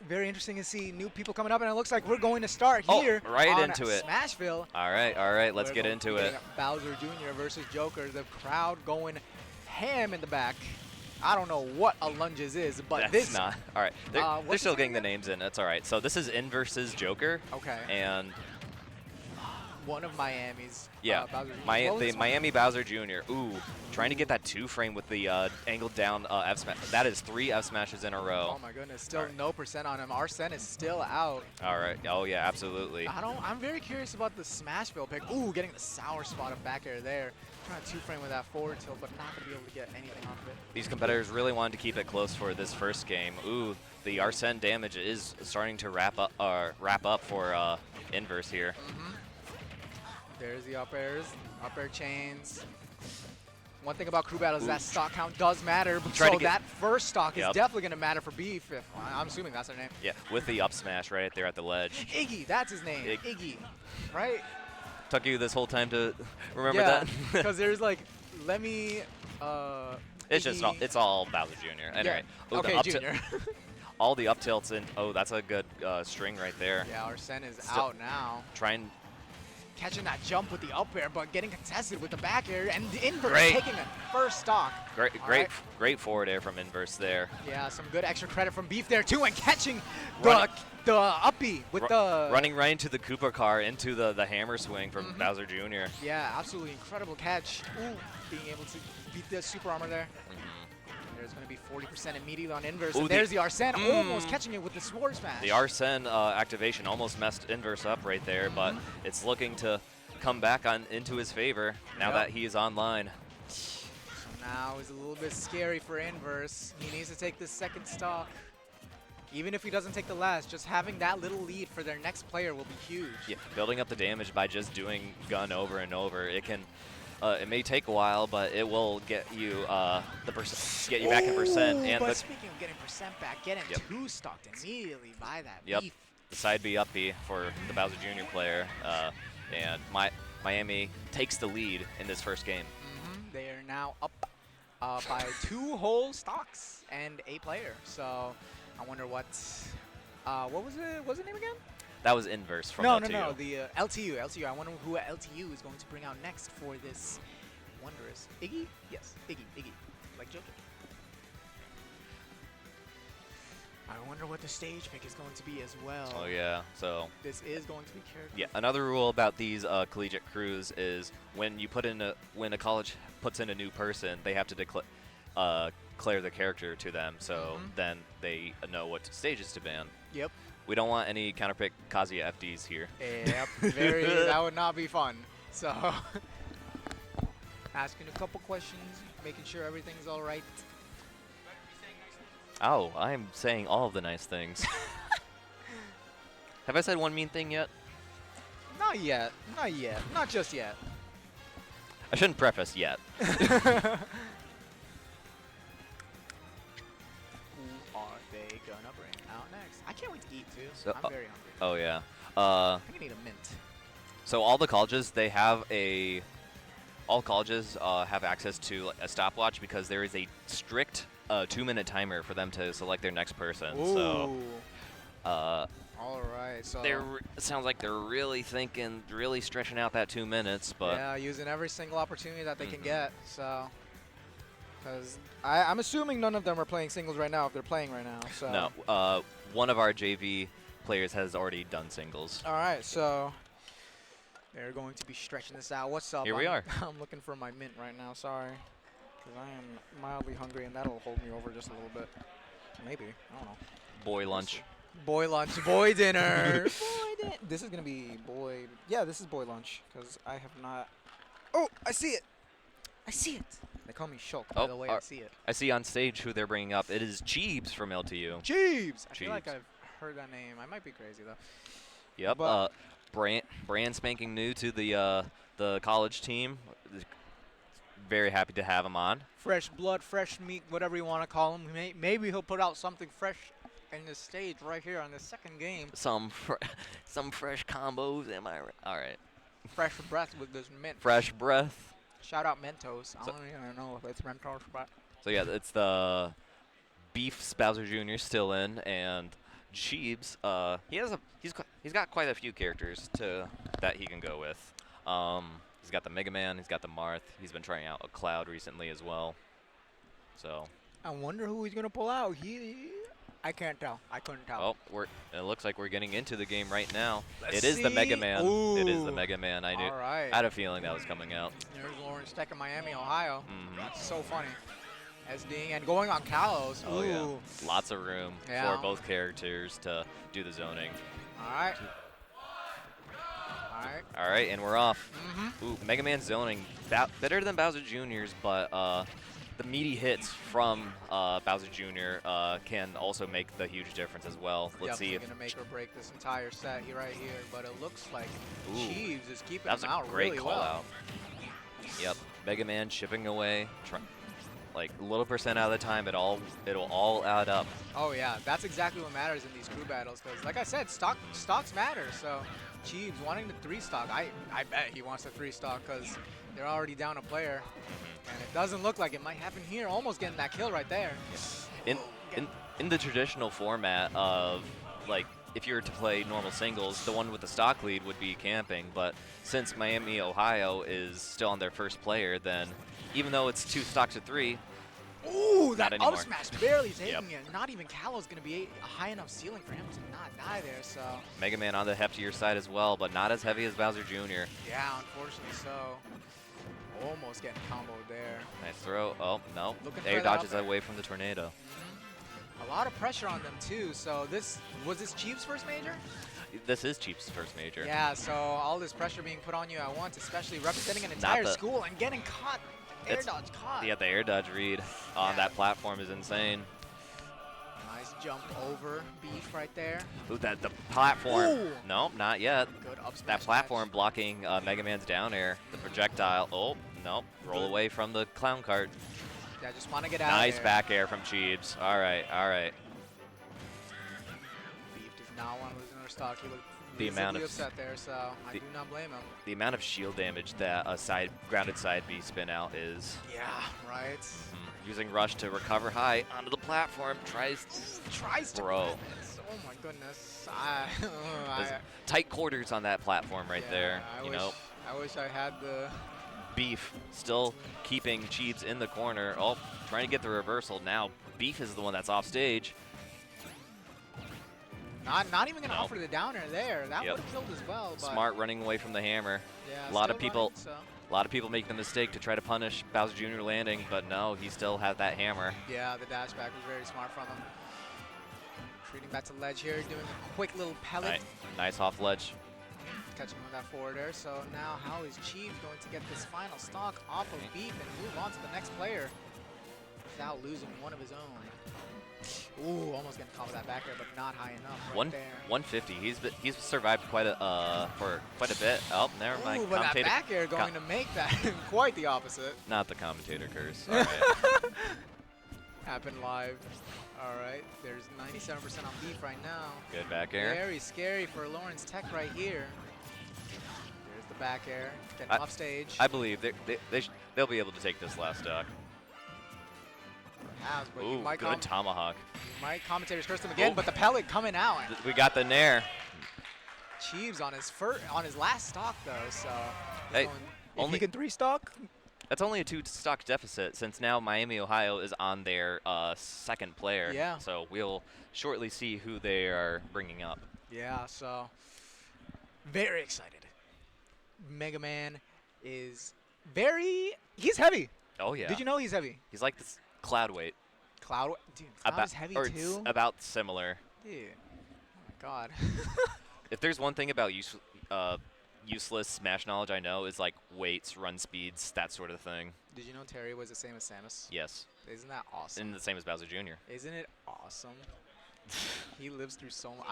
[SPEAKER 1] very interesting to see new people coming up, and it looks like we're going to start
[SPEAKER 8] Oh,
[SPEAKER 1] here
[SPEAKER 8] right
[SPEAKER 1] on
[SPEAKER 8] into it.
[SPEAKER 1] Smashville.
[SPEAKER 8] All right, let's
[SPEAKER 1] We're
[SPEAKER 8] get
[SPEAKER 1] going
[SPEAKER 8] into
[SPEAKER 1] to be
[SPEAKER 8] it.
[SPEAKER 1] getting Bowser Jr. versus Joker. The crowd going ham in the back. I don't know what a lunges is, but
[SPEAKER 8] That's
[SPEAKER 1] this
[SPEAKER 8] not. All right, they're
[SPEAKER 1] what's
[SPEAKER 8] still
[SPEAKER 1] the
[SPEAKER 8] getting the
[SPEAKER 1] name
[SPEAKER 8] names in. That's all right. So this is In versus Joker.
[SPEAKER 1] Okay.
[SPEAKER 8] And
[SPEAKER 1] one of Miami's.
[SPEAKER 8] yeah,
[SPEAKER 1] Bowser Jr.
[SPEAKER 8] the
[SPEAKER 1] What was this one?
[SPEAKER 8] Miami Bowser Jr. Ooh, trying to get that 2-frame with the angled down F smash. That is 3 F smashes in a row.
[SPEAKER 1] Oh my goodness, still
[SPEAKER 8] Alright.
[SPEAKER 1] no percent on him. Arsene is still out.
[SPEAKER 8] All right. Oh yeah, absolutely.
[SPEAKER 1] I'm very curious about the Smashville pick. Ooh, getting the sour spot of back air there. Trying to 2-frame with that forward tilt, but not gonna be able to get anything off of it.
[SPEAKER 8] These competitors really wanted to keep it close for this first game. Ooh, the Arsene damage is starting to wrap up for Inverse here.
[SPEAKER 1] There's the up airs, up air chains. One thing about crew battles is that stock count does matter.
[SPEAKER 8] Try to
[SPEAKER 1] So
[SPEAKER 8] get-
[SPEAKER 1] that first stock is
[SPEAKER 8] Yep.
[SPEAKER 1] definitely going to matter for Beef. I'm assuming that's their name.
[SPEAKER 8] Yeah, with the up smash right there at the ledge.
[SPEAKER 1] Iggy, that's his name. Iggy, right?
[SPEAKER 8] Took you this whole time to remember
[SPEAKER 1] yeah,
[SPEAKER 8] that?
[SPEAKER 1] because there's like, let me.
[SPEAKER 8] It's just all, it's all Bowser Jr. Anyway,
[SPEAKER 1] Yeah.
[SPEAKER 8] ooh,
[SPEAKER 1] Okay,
[SPEAKER 8] the up
[SPEAKER 1] Junior.
[SPEAKER 8] all the up tilts and oh, that's a good string right there.
[SPEAKER 1] Yeah, Arsene is
[SPEAKER 8] Still-
[SPEAKER 1] out now.
[SPEAKER 8] Trying.
[SPEAKER 1] Catching that jump with the up air, but getting contested with the back air and the inverse
[SPEAKER 8] Great.
[SPEAKER 1] taking a first stock.
[SPEAKER 8] Great,
[SPEAKER 1] All
[SPEAKER 8] great,
[SPEAKER 1] right.
[SPEAKER 8] great forward air from Inverse there.
[SPEAKER 1] Yeah, some good extra credit from Beef there too, and catching
[SPEAKER 8] Running-
[SPEAKER 1] the uppy with the
[SPEAKER 8] Running right into the Koopa car into the hammer swing from
[SPEAKER 1] Mm-hmm.
[SPEAKER 8] Bowser Jr.
[SPEAKER 1] Yeah, absolutely incredible catch. Ooh, being able to beat the super armor there. There's going to be 40% immediately on Inverse.
[SPEAKER 8] Ooh,
[SPEAKER 1] And
[SPEAKER 8] the-
[SPEAKER 1] there's the Arsene almost catching it with the sword smash.
[SPEAKER 8] The Arsene activation almost messed Inverse up right there, but it's looking to come back on into his favor now
[SPEAKER 1] Yep.
[SPEAKER 8] that he is online.
[SPEAKER 1] So now it's a little bit scary for Inverse. He needs to take this second stock. Even if he doesn't take the last, just having that little lead for their next player will be huge.
[SPEAKER 8] Yeah, building up the damage by just doing gun over and over. It can, it may take a while, but it will get you get you back in percent. And
[SPEAKER 1] but
[SPEAKER 8] the,
[SPEAKER 1] speaking of getting percent back, getting
[SPEAKER 8] Yep.
[SPEAKER 1] two stocked immediately by that
[SPEAKER 8] Yep.
[SPEAKER 1] Beef.
[SPEAKER 8] the side B up B for the Bowser Jr. player, and Miami takes the lead in this first game.
[SPEAKER 1] They are now up by 2 whole stocks and a player. So I wonder what was it? What's the name again?
[SPEAKER 8] That was Inverse from
[SPEAKER 1] No,
[SPEAKER 8] LTU.
[SPEAKER 1] no, no. The LTU. I wonder who LTU is going to bring out next for this wondrous Iggy. Yes, Iggy, like Joker. I wonder what the stage pick is going to be as well.
[SPEAKER 8] Oh yeah, so
[SPEAKER 1] This is going to be character.
[SPEAKER 8] yeah. Another rule about these collegiate crews is when a college puts in a new person, they have to declare the character to them, so then they know what stages to ban.
[SPEAKER 1] Yep.
[SPEAKER 8] We don't want any counterpick Kazuya FDs here.
[SPEAKER 1] Yep. That would not be fun. So asking a couple questions, making sure everything's all right.
[SPEAKER 8] Oh, I'm saying all of the nice things. Have I said one mean thing yet?
[SPEAKER 1] Not yet. Not yet. Not just yet.
[SPEAKER 8] I shouldn't preface yet.
[SPEAKER 1] Who are they gonna bring out next? I can't wait to eat too.
[SPEAKER 8] So-
[SPEAKER 1] I'm very hungry.
[SPEAKER 8] Oh yeah.
[SPEAKER 1] I think I need a mint.
[SPEAKER 8] So all the colleges have access to like, a stopwatch because there is a strict 2-minute timer for them to select their next person. So
[SPEAKER 1] all right. So
[SPEAKER 8] it sounds like they're really stretching out that 2 minutes, but
[SPEAKER 1] yeah, using every single opportunity that they can get. So because I'm assuming none of them are playing singles right now if they're playing right now. So
[SPEAKER 8] no. One of our JV players has already done singles.
[SPEAKER 1] All right. So they're going to be stretching this out. What's up?
[SPEAKER 8] Here we are.
[SPEAKER 1] I'm looking for my mint right now. Sorry. Because I am mildly hungry, and that'll hold me over just a little bit. Maybe. I don't know.
[SPEAKER 8] Boy lunch.
[SPEAKER 1] Boy lunch, boy dinner. This is going to be boy. Yeah, this is boy lunch, because I have not. Oh, I see it. I see it. They call me Shulk, by the way. I see it.
[SPEAKER 8] I see on stage who they're bringing up. It is Cheebs from LTU.
[SPEAKER 1] Jeeves. I feel like
[SPEAKER 8] Jeeves.
[SPEAKER 1] I've heard that name. I might be crazy, though.
[SPEAKER 8] Yep.
[SPEAKER 1] But-
[SPEAKER 8] Brand spanking new to the college team. Very happy to have him on.
[SPEAKER 1] Fresh blood, fresh meat, whatever you want to call him. Maybe he'll put out something fresh in this stage right here on the second game.
[SPEAKER 8] Some fresh combos. Am I right? All right.
[SPEAKER 1] Fresh breath with this mint.
[SPEAKER 8] Fresh breath.
[SPEAKER 1] Shout out Mentos. I
[SPEAKER 8] So-
[SPEAKER 1] don't even know if it's Mentos, but
[SPEAKER 8] So yeah, it's the Beef Bowser Jr. still in, and Cheebs, he's got quite a few characters that he can go with. He's got the Mega Man, he's got the Marth. He's been trying out a Cloud recently as well. So.
[SPEAKER 1] I wonder who he's gonna pull out. I can't tell. I couldn't tell.
[SPEAKER 8] Well, it looks like we're getting into the game right now.
[SPEAKER 1] Let's
[SPEAKER 8] It is the Mega
[SPEAKER 1] see.
[SPEAKER 8] Man. It is the Mega Man. I knew.
[SPEAKER 1] All right.
[SPEAKER 8] I had a feeling that was coming out.
[SPEAKER 1] There's Lawrence Tech in Miami, Ohio.
[SPEAKER 8] Mhm.
[SPEAKER 1] That's so funny. SDing and going on Kalos.
[SPEAKER 8] Oh
[SPEAKER 1] Ooh.
[SPEAKER 8] yeah. Lots of room
[SPEAKER 1] Yeah.
[SPEAKER 8] for both characters to do the zoning.
[SPEAKER 1] All right. All right.
[SPEAKER 8] All right, and we're off.
[SPEAKER 1] Mm-hmm.
[SPEAKER 8] Ooh, Mega Man zoning, better than Bowser Jr.'s, but the meaty hits from Bowser Jr. Can also make the huge difference as well. Let's see if
[SPEAKER 1] gonna make or break this entire set here right here, but it looks like
[SPEAKER 8] Ooh.
[SPEAKER 1] Cheeves is keeping
[SPEAKER 8] that was
[SPEAKER 1] him
[SPEAKER 8] a
[SPEAKER 1] out
[SPEAKER 8] great
[SPEAKER 1] really
[SPEAKER 8] call
[SPEAKER 1] well.
[SPEAKER 8] out. Yep, Mega Man chipping away, like a little percent out of the time, it'll all add up.
[SPEAKER 1] Oh yeah, that's exactly what matters in these crew battles. Because like I said, stocks matter. So Cheeves wanting the 3-stock, I bet he wants the 3-stock because they're already down a player, and it doesn't look like it might happen here. Almost getting that kill right there.
[SPEAKER 8] In the traditional format of like if you were to play normal singles, the one with the stock lead would be camping. But since Miami, Ohio is still on their first player, then even though it's 2 stocks to 3,
[SPEAKER 1] Ooh,
[SPEAKER 8] not
[SPEAKER 1] that
[SPEAKER 8] anymore.
[SPEAKER 1] up smash barely taking
[SPEAKER 8] Yep.
[SPEAKER 1] it. Not even Callow's going to be a high enough ceiling for him to not die there. So
[SPEAKER 8] Mega Man on the heftier side as well, but not as heavy as Bowser Jr.
[SPEAKER 1] yeah, unfortunately so. Almost getting comboed there.
[SPEAKER 8] Nice throw. Oh, no.
[SPEAKER 1] Looking for
[SPEAKER 8] Air
[SPEAKER 1] that
[SPEAKER 8] dodges
[SPEAKER 1] up air.
[SPEAKER 8] away from the tornado.
[SPEAKER 1] A lot of pressure on them too. So was this Cheeves' first major?
[SPEAKER 8] This is Cheap's first major.
[SPEAKER 1] Yeah, so all this pressure being put on you at once, especially representing an entire school and getting caught, air dodge caught.
[SPEAKER 8] Yeah, the air dodge read on that platform is insane.
[SPEAKER 1] Nice jump over Beef right there.
[SPEAKER 8] Ooh, the platform.
[SPEAKER 1] Ooh.
[SPEAKER 8] Nope, not yet.
[SPEAKER 1] Good up smash
[SPEAKER 8] That platform blocking Mega Man's down air. The projectile. Oh, nope. Roll
[SPEAKER 1] Good.
[SPEAKER 8] away from the clown cart.
[SPEAKER 1] Yeah, just want to get out
[SPEAKER 8] Nice
[SPEAKER 1] there.
[SPEAKER 8] back air from Cheebs. All right, all right.
[SPEAKER 1] Beef does not want to lose another stock. He looked
[SPEAKER 8] The amount
[SPEAKER 1] visibly
[SPEAKER 8] of
[SPEAKER 1] upset there, so I do not blame him.
[SPEAKER 8] The amount of shield damage that a grounded side B spin out is.
[SPEAKER 1] Yeah, right.
[SPEAKER 8] Using rush to recover high onto the platform. Tries
[SPEAKER 1] to
[SPEAKER 8] throw.
[SPEAKER 1] miss. Oh my goodness.
[SPEAKER 8] There's tight quarters on that platform right
[SPEAKER 1] yeah,
[SPEAKER 8] there.
[SPEAKER 1] I wish I had the.
[SPEAKER 8] Beef still keeping Cheebs in the corner. Oh, trying to get the reversal. Now Beef is the one that's off stage.
[SPEAKER 1] Not even gonna
[SPEAKER 8] Nope.
[SPEAKER 1] offer the downer there. That
[SPEAKER 8] Yep.
[SPEAKER 1] would have killed as well. But
[SPEAKER 8] Smart running away from the hammer.
[SPEAKER 1] yeah,
[SPEAKER 8] A lot of
[SPEAKER 1] still
[SPEAKER 8] people,
[SPEAKER 1] running, so.
[SPEAKER 8] a lot of people make the mistake to try to punish Bowser Jr. landing, but no, he still had that hammer.
[SPEAKER 1] Yeah, the dash back was very smart from him. Retreating back to ledge here, doing a quick little pellet.
[SPEAKER 8] Nice off ledge.
[SPEAKER 1] Catching him with that forward air. So now how is Chief going to get this final stock off of Beef and move on to the next player without losing one of his own? Ooh, almost getting caught with that back air, but not high enough right there.
[SPEAKER 8] 150. He's survived for quite a bit. Oh, never mind.
[SPEAKER 1] Ooh, but that
[SPEAKER 8] Commentator-
[SPEAKER 1] back air going to make that quite the opposite.
[SPEAKER 8] Not the commentator curse. All right.
[SPEAKER 1] Happened live. All right, there's 97% on Beef right now.
[SPEAKER 8] Good back air.
[SPEAKER 1] Very scary for Lawrence Tech right here. There's the back air, getting off stage.
[SPEAKER 8] I believe they'll be able to take this last stock.
[SPEAKER 1] Perhaps, but you
[SPEAKER 8] Ooh,
[SPEAKER 1] might
[SPEAKER 8] good tomahawk.
[SPEAKER 1] commentators curse him again,
[SPEAKER 8] Oh.
[SPEAKER 1] but the pellet coming out.
[SPEAKER 8] We got the nair.
[SPEAKER 1] Cheeves on his last stock though, so
[SPEAKER 8] Hey,
[SPEAKER 1] if
[SPEAKER 8] only-
[SPEAKER 1] he can 3-stock.
[SPEAKER 8] That's only a 2-stock deficit since now Miami, Ohio is on their second player.
[SPEAKER 1] Yeah.
[SPEAKER 8] So we'll shortly see who they are bringing up.
[SPEAKER 1] Yeah, so very excited. Mega Man is he's heavy.
[SPEAKER 8] Oh yeah.
[SPEAKER 1] Did you know he's heavy?
[SPEAKER 8] He's like this Cloud weight.
[SPEAKER 1] Cloud, dude, Cloud is heavy
[SPEAKER 8] or it's
[SPEAKER 1] too.
[SPEAKER 8] about similar.
[SPEAKER 1] Dude, oh my god.
[SPEAKER 8] If there's one thing about useless Smash knowledge I know is like weights, run speeds, that sort of thing.
[SPEAKER 1] Did you know Terry was the same as Samus?
[SPEAKER 8] Yes.
[SPEAKER 1] Isn't that awesome?
[SPEAKER 8] And the same as Bowser Jr.
[SPEAKER 1] Isn't it awesome? He lives through so much.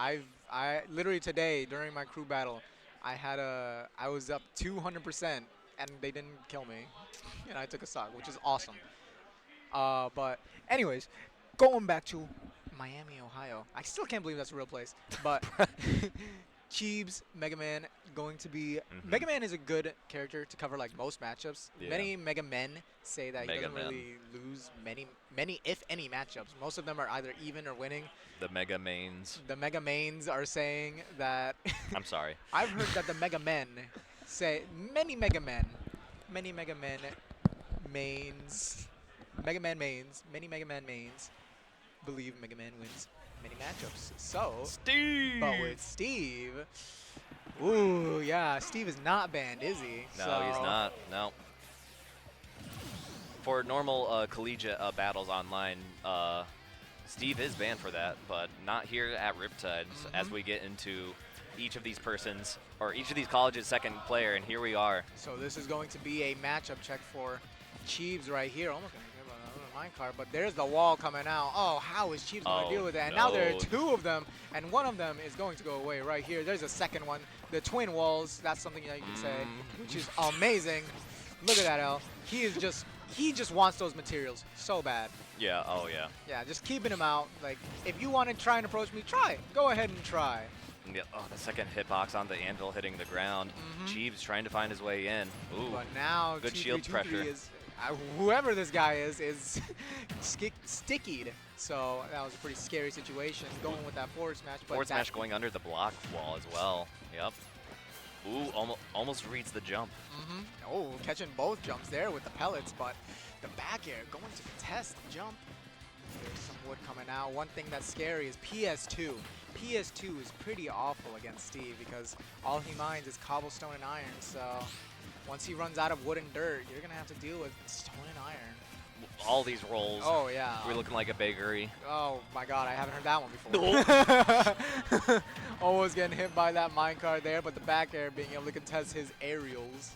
[SPEAKER 1] I literally today during my crew battle, I was up 200% and they didn't kill me, and I took a stock, which is awesome. But anyways, going back to Miami, Ohio. I still can't believe that's a real place. But Cheebs, Mega Man going to be. Mega Man is a good character to cover like most matchups.
[SPEAKER 8] Yeah.
[SPEAKER 1] Many Mega Men say that he
[SPEAKER 8] Mega
[SPEAKER 1] doesn't
[SPEAKER 8] Men.
[SPEAKER 1] really lose many if any matchups. Most of them are either even or winning.
[SPEAKER 8] The Mega Mains.
[SPEAKER 1] The Mega Mains are saying that.
[SPEAKER 8] I'm sorry.
[SPEAKER 1] I've heard that the Mega Men say many Mega Men mains, Mega Man mains, many Mega Man mains believe Mega Man wins many matchups. So,
[SPEAKER 8] Steve.
[SPEAKER 1] but with Steve, ooh, yeah, Steve is not banned, is he?
[SPEAKER 8] No,
[SPEAKER 1] So-
[SPEAKER 8] he's not. No. For normal collegiate battles online, Steve is banned for that, but not here at Riptide. As we get into each of these persons, or each of these colleges' second player, and here we are.
[SPEAKER 1] So this is going to be a matchup check for Cheebs right here. Almost going to give another minecart, but there's the wall coming out. Oh, how is Cheebs going to deal with that? And now there are
[SPEAKER 8] no.
[SPEAKER 1] two of them, and one of them is going to go away right here. There's a second one. The twin walls, that's something that you can say, which is amazing. Look at that, L. He just wants those materials so bad.
[SPEAKER 8] Yeah, oh yeah.
[SPEAKER 1] Yeah, just keeping him out. Like, if you want to try and approach me, try. Go ahead and try.
[SPEAKER 8] Yeah, oh, the second hitbox on the anvil hitting the ground. Cheebs trying to find his way in. Ooh,
[SPEAKER 1] But now
[SPEAKER 8] good shield
[SPEAKER 1] 2-3-2-3
[SPEAKER 8] pressure.
[SPEAKER 1] is whoever this guy is stickied. So that was a pretty scary situation going with that forward smash. But
[SPEAKER 8] forward
[SPEAKER 1] that-
[SPEAKER 8] smash going under the block wall as well. Yep. Ooh, almost reads the jump.
[SPEAKER 1] Oh, catching both jumps there with the pellets, but the back air going to contest the jump. There's some wood coming out. One thing that's scary is PS2. PS2 is pretty awful against Steve because all he mines is cobblestone and iron. So once he runs out of wood and dirt, you're going to have to deal with stone and iron.
[SPEAKER 8] All these rolls.
[SPEAKER 1] Oh, yeah.
[SPEAKER 8] We're looking like a bakery.
[SPEAKER 1] Oh, my God. I haven't heard that one before. Almost getting hit by that minecart there, but the back air being able to contest his aerials.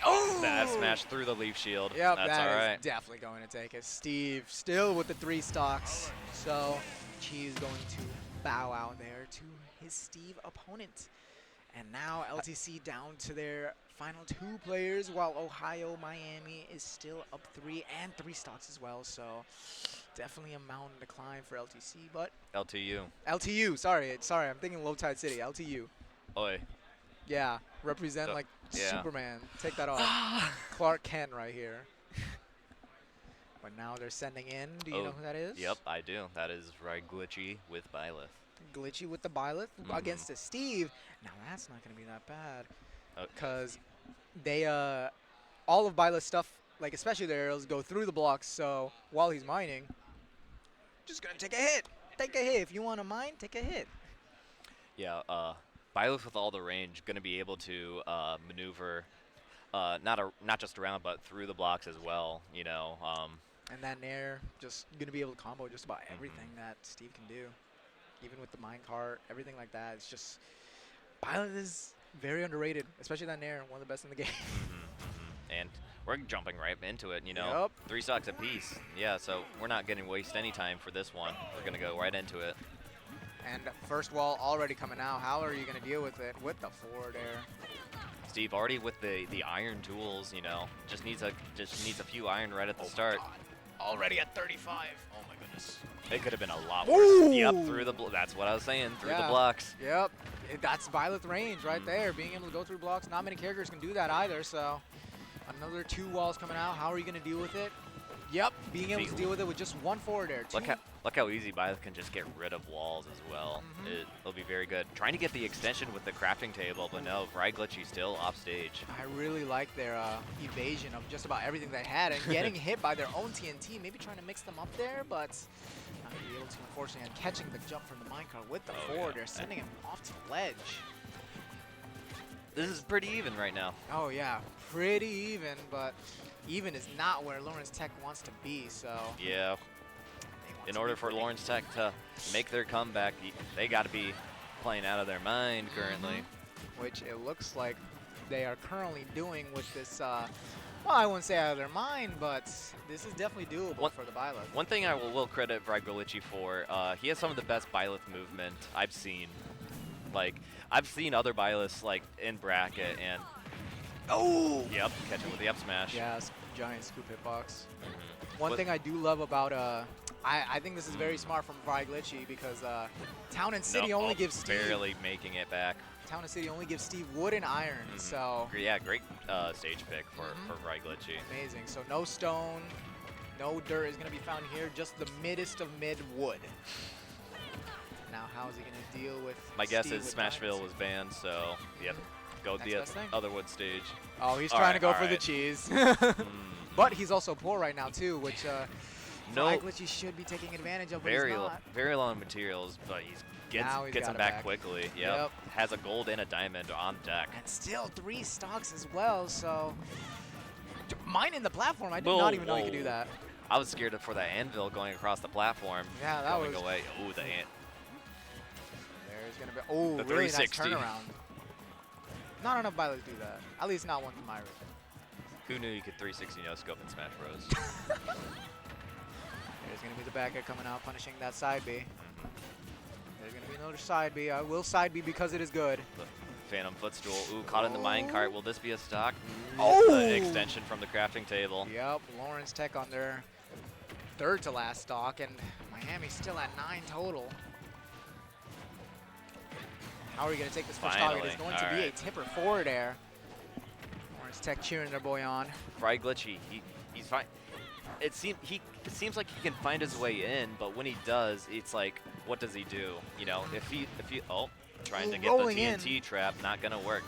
[SPEAKER 1] Oh!
[SPEAKER 8] That smash through the leaf shield.
[SPEAKER 1] Yep,
[SPEAKER 8] That's
[SPEAKER 1] that
[SPEAKER 8] all
[SPEAKER 1] is
[SPEAKER 8] right.
[SPEAKER 1] definitely going to take it. Steve still with the 3 stocks. So Cheese going to bow out there to his Steve opponent. And now LTC down to their final 2 players, while Ohio Miami is still up 3 and 3 stocks as well. So definitely a mountain to climb for LTC, but
[SPEAKER 8] LTU.
[SPEAKER 1] LTU, sorry, I'm thinking Low Tide City, LTU.
[SPEAKER 8] Oi.
[SPEAKER 1] Yeah, represent like
[SPEAKER 8] yeah.
[SPEAKER 1] Superman. Take that off. Clark Kent right here. But now they're sending in. Do you know who that is?
[SPEAKER 8] Yep, I do. That is Glitchy with Byleth.
[SPEAKER 1] Glitchy with the Byleth against a Steve. Now that's not going to be that bad. Because they, all of Byleth's stuff, like especially the arrows, go through the blocks. So while he's mining, just going to take a hit. Take a hit. If you want to mine, take a hit.
[SPEAKER 8] Yeah, Byleth with all the range, going to be able to maneuver not just around, but through the blocks as well, you know.
[SPEAKER 1] And that Nair just going to be able to combo just about everything that Steve can do. Even with the minecart, everything like that. It's just, Byleth is very underrated, especially that Nair, one of the best in the game.
[SPEAKER 8] And we're jumping right into it, you know. 3 stocks apiece. Yeah, so we're not going to waste any time for this one. We're going to go right into it.
[SPEAKER 1] And first wall already coming out. How are you going to deal with it with the forward air?
[SPEAKER 8] Steve already with the iron tools, you know. Just needs a few iron right at the start.
[SPEAKER 1] God. Already at 35. Oh my goodness.
[SPEAKER 8] It could have been a lot
[SPEAKER 1] Ooh.
[SPEAKER 8] worse. Yep, through the that's what I was saying, through the blocks.
[SPEAKER 1] Yep. That's Byleth range right there. Being able to go through blocks. Not many characters can do that either. So another 2 walls coming out. How are you going to deal with it? Yep. Being able to deal with it with just 1 forward air.
[SPEAKER 8] Look how easy Byleth can just get rid of walls as well. It'll be very good. Trying to get the extension with the crafting table, but no, Glitchy still off stage.
[SPEAKER 1] I really like their evasion of just about everything they had and getting hit by their own TNT. Maybe trying to mix them up there, but not going to be able to, unfortunately, and catching the jump from the minecart with the forward. They're sending him off to the ledge.
[SPEAKER 8] This is pretty even right now.
[SPEAKER 1] Oh, yeah. Pretty even, but even is not where Lawrence Tech wants to be, so.
[SPEAKER 8] Yeah. In order for Lawrence Tech to make their comeback, they got to be playing out of their mind currently.
[SPEAKER 1] Which it looks like they are currently doing with this, well, I wouldn't say out of their mind, but this is definitely doable for the Byleth.
[SPEAKER 8] One thing I will credit Glitchy for, he has some of the best Byleth movement I've seen. Like, I've seen other Byleths, like, in bracket, and yep, catch it with the up smash.
[SPEAKER 1] Yeah, giant scoop hitbox. One thing I do love about I think this is very smart from Glitchy because Town and City
[SPEAKER 8] No,
[SPEAKER 1] only gives Steve
[SPEAKER 8] barely making it back.
[SPEAKER 1] Town and City only gives Steve wood and iron. So
[SPEAKER 8] Yeah, great stage pick for Glitchy.
[SPEAKER 1] amazing. So no stone, no dirt is going to be found here. Just the middest of mid wood. Now how is he going to deal with?
[SPEAKER 8] My guess
[SPEAKER 1] Steve
[SPEAKER 8] is
[SPEAKER 1] with
[SPEAKER 8] Smashville
[SPEAKER 1] diamonds?
[SPEAKER 8] was banned, so yep, go with
[SPEAKER 1] Next
[SPEAKER 8] the
[SPEAKER 1] best thing.
[SPEAKER 8] other wood stage.
[SPEAKER 1] Oh, he's
[SPEAKER 8] All
[SPEAKER 1] trying
[SPEAKER 8] right,
[SPEAKER 1] to go
[SPEAKER 8] all
[SPEAKER 1] for the
[SPEAKER 8] right.
[SPEAKER 1] cheese.
[SPEAKER 8] Mm,
[SPEAKER 1] But he's also poor right now too, which
[SPEAKER 8] No.
[SPEAKER 1] Glitchy should be taking advantage of. But
[SPEAKER 8] very
[SPEAKER 1] he's
[SPEAKER 8] lo-
[SPEAKER 1] not.
[SPEAKER 8] very low in materials, but
[SPEAKER 1] Now he's
[SPEAKER 8] gets
[SPEAKER 1] got
[SPEAKER 8] them
[SPEAKER 1] it
[SPEAKER 8] back
[SPEAKER 1] back.
[SPEAKER 8] quickly. Yep.
[SPEAKER 1] Yep.
[SPEAKER 8] Has a gold and a diamond on deck.
[SPEAKER 1] And still 3 stocks as well. So mine in the platform. I did
[SPEAKER 8] Whoa,
[SPEAKER 1] not even know you
[SPEAKER 8] whoa.
[SPEAKER 1] could do that.
[SPEAKER 8] I was scared for that anvil going across the platform.
[SPEAKER 1] Yeah, that
[SPEAKER 8] going
[SPEAKER 1] was.
[SPEAKER 8] away. Oh, the ant.
[SPEAKER 1] There's gonna be. Oh,
[SPEAKER 8] The
[SPEAKER 1] really nice
[SPEAKER 8] 360.
[SPEAKER 1] turnaround. Not enough pilots do that. At least not one to my room.
[SPEAKER 8] Who knew you could 360 no scope in Smash Bros?
[SPEAKER 1] There's gonna be the back air coming out, punishing that side B. There's gonna be another side B. I will side B because it is good.
[SPEAKER 8] The Phantom Footstool. Ooh, caught in the minecart. Will this be a stock?
[SPEAKER 1] Oh!
[SPEAKER 8] Extension from the crafting table.
[SPEAKER 1] Yep, Lawrence Tech on their 3rd to last stock, and Miami's still at 9 total. How are you going to take this first stock? It is
[SPEAKER 8] Finally.
[SPEAKER 1] going to be a tipper forward air. Lawrence Tech cheering their boy on.
[SPEAKER 8] Fry Glitchy, he's fine. It seems like he can find his way in, but when he does, it's like, what does he do? You know, if he trying to get the
[SPEAKER 1] Rolling
[SPEAKER 8] TNT trap, not gonna work.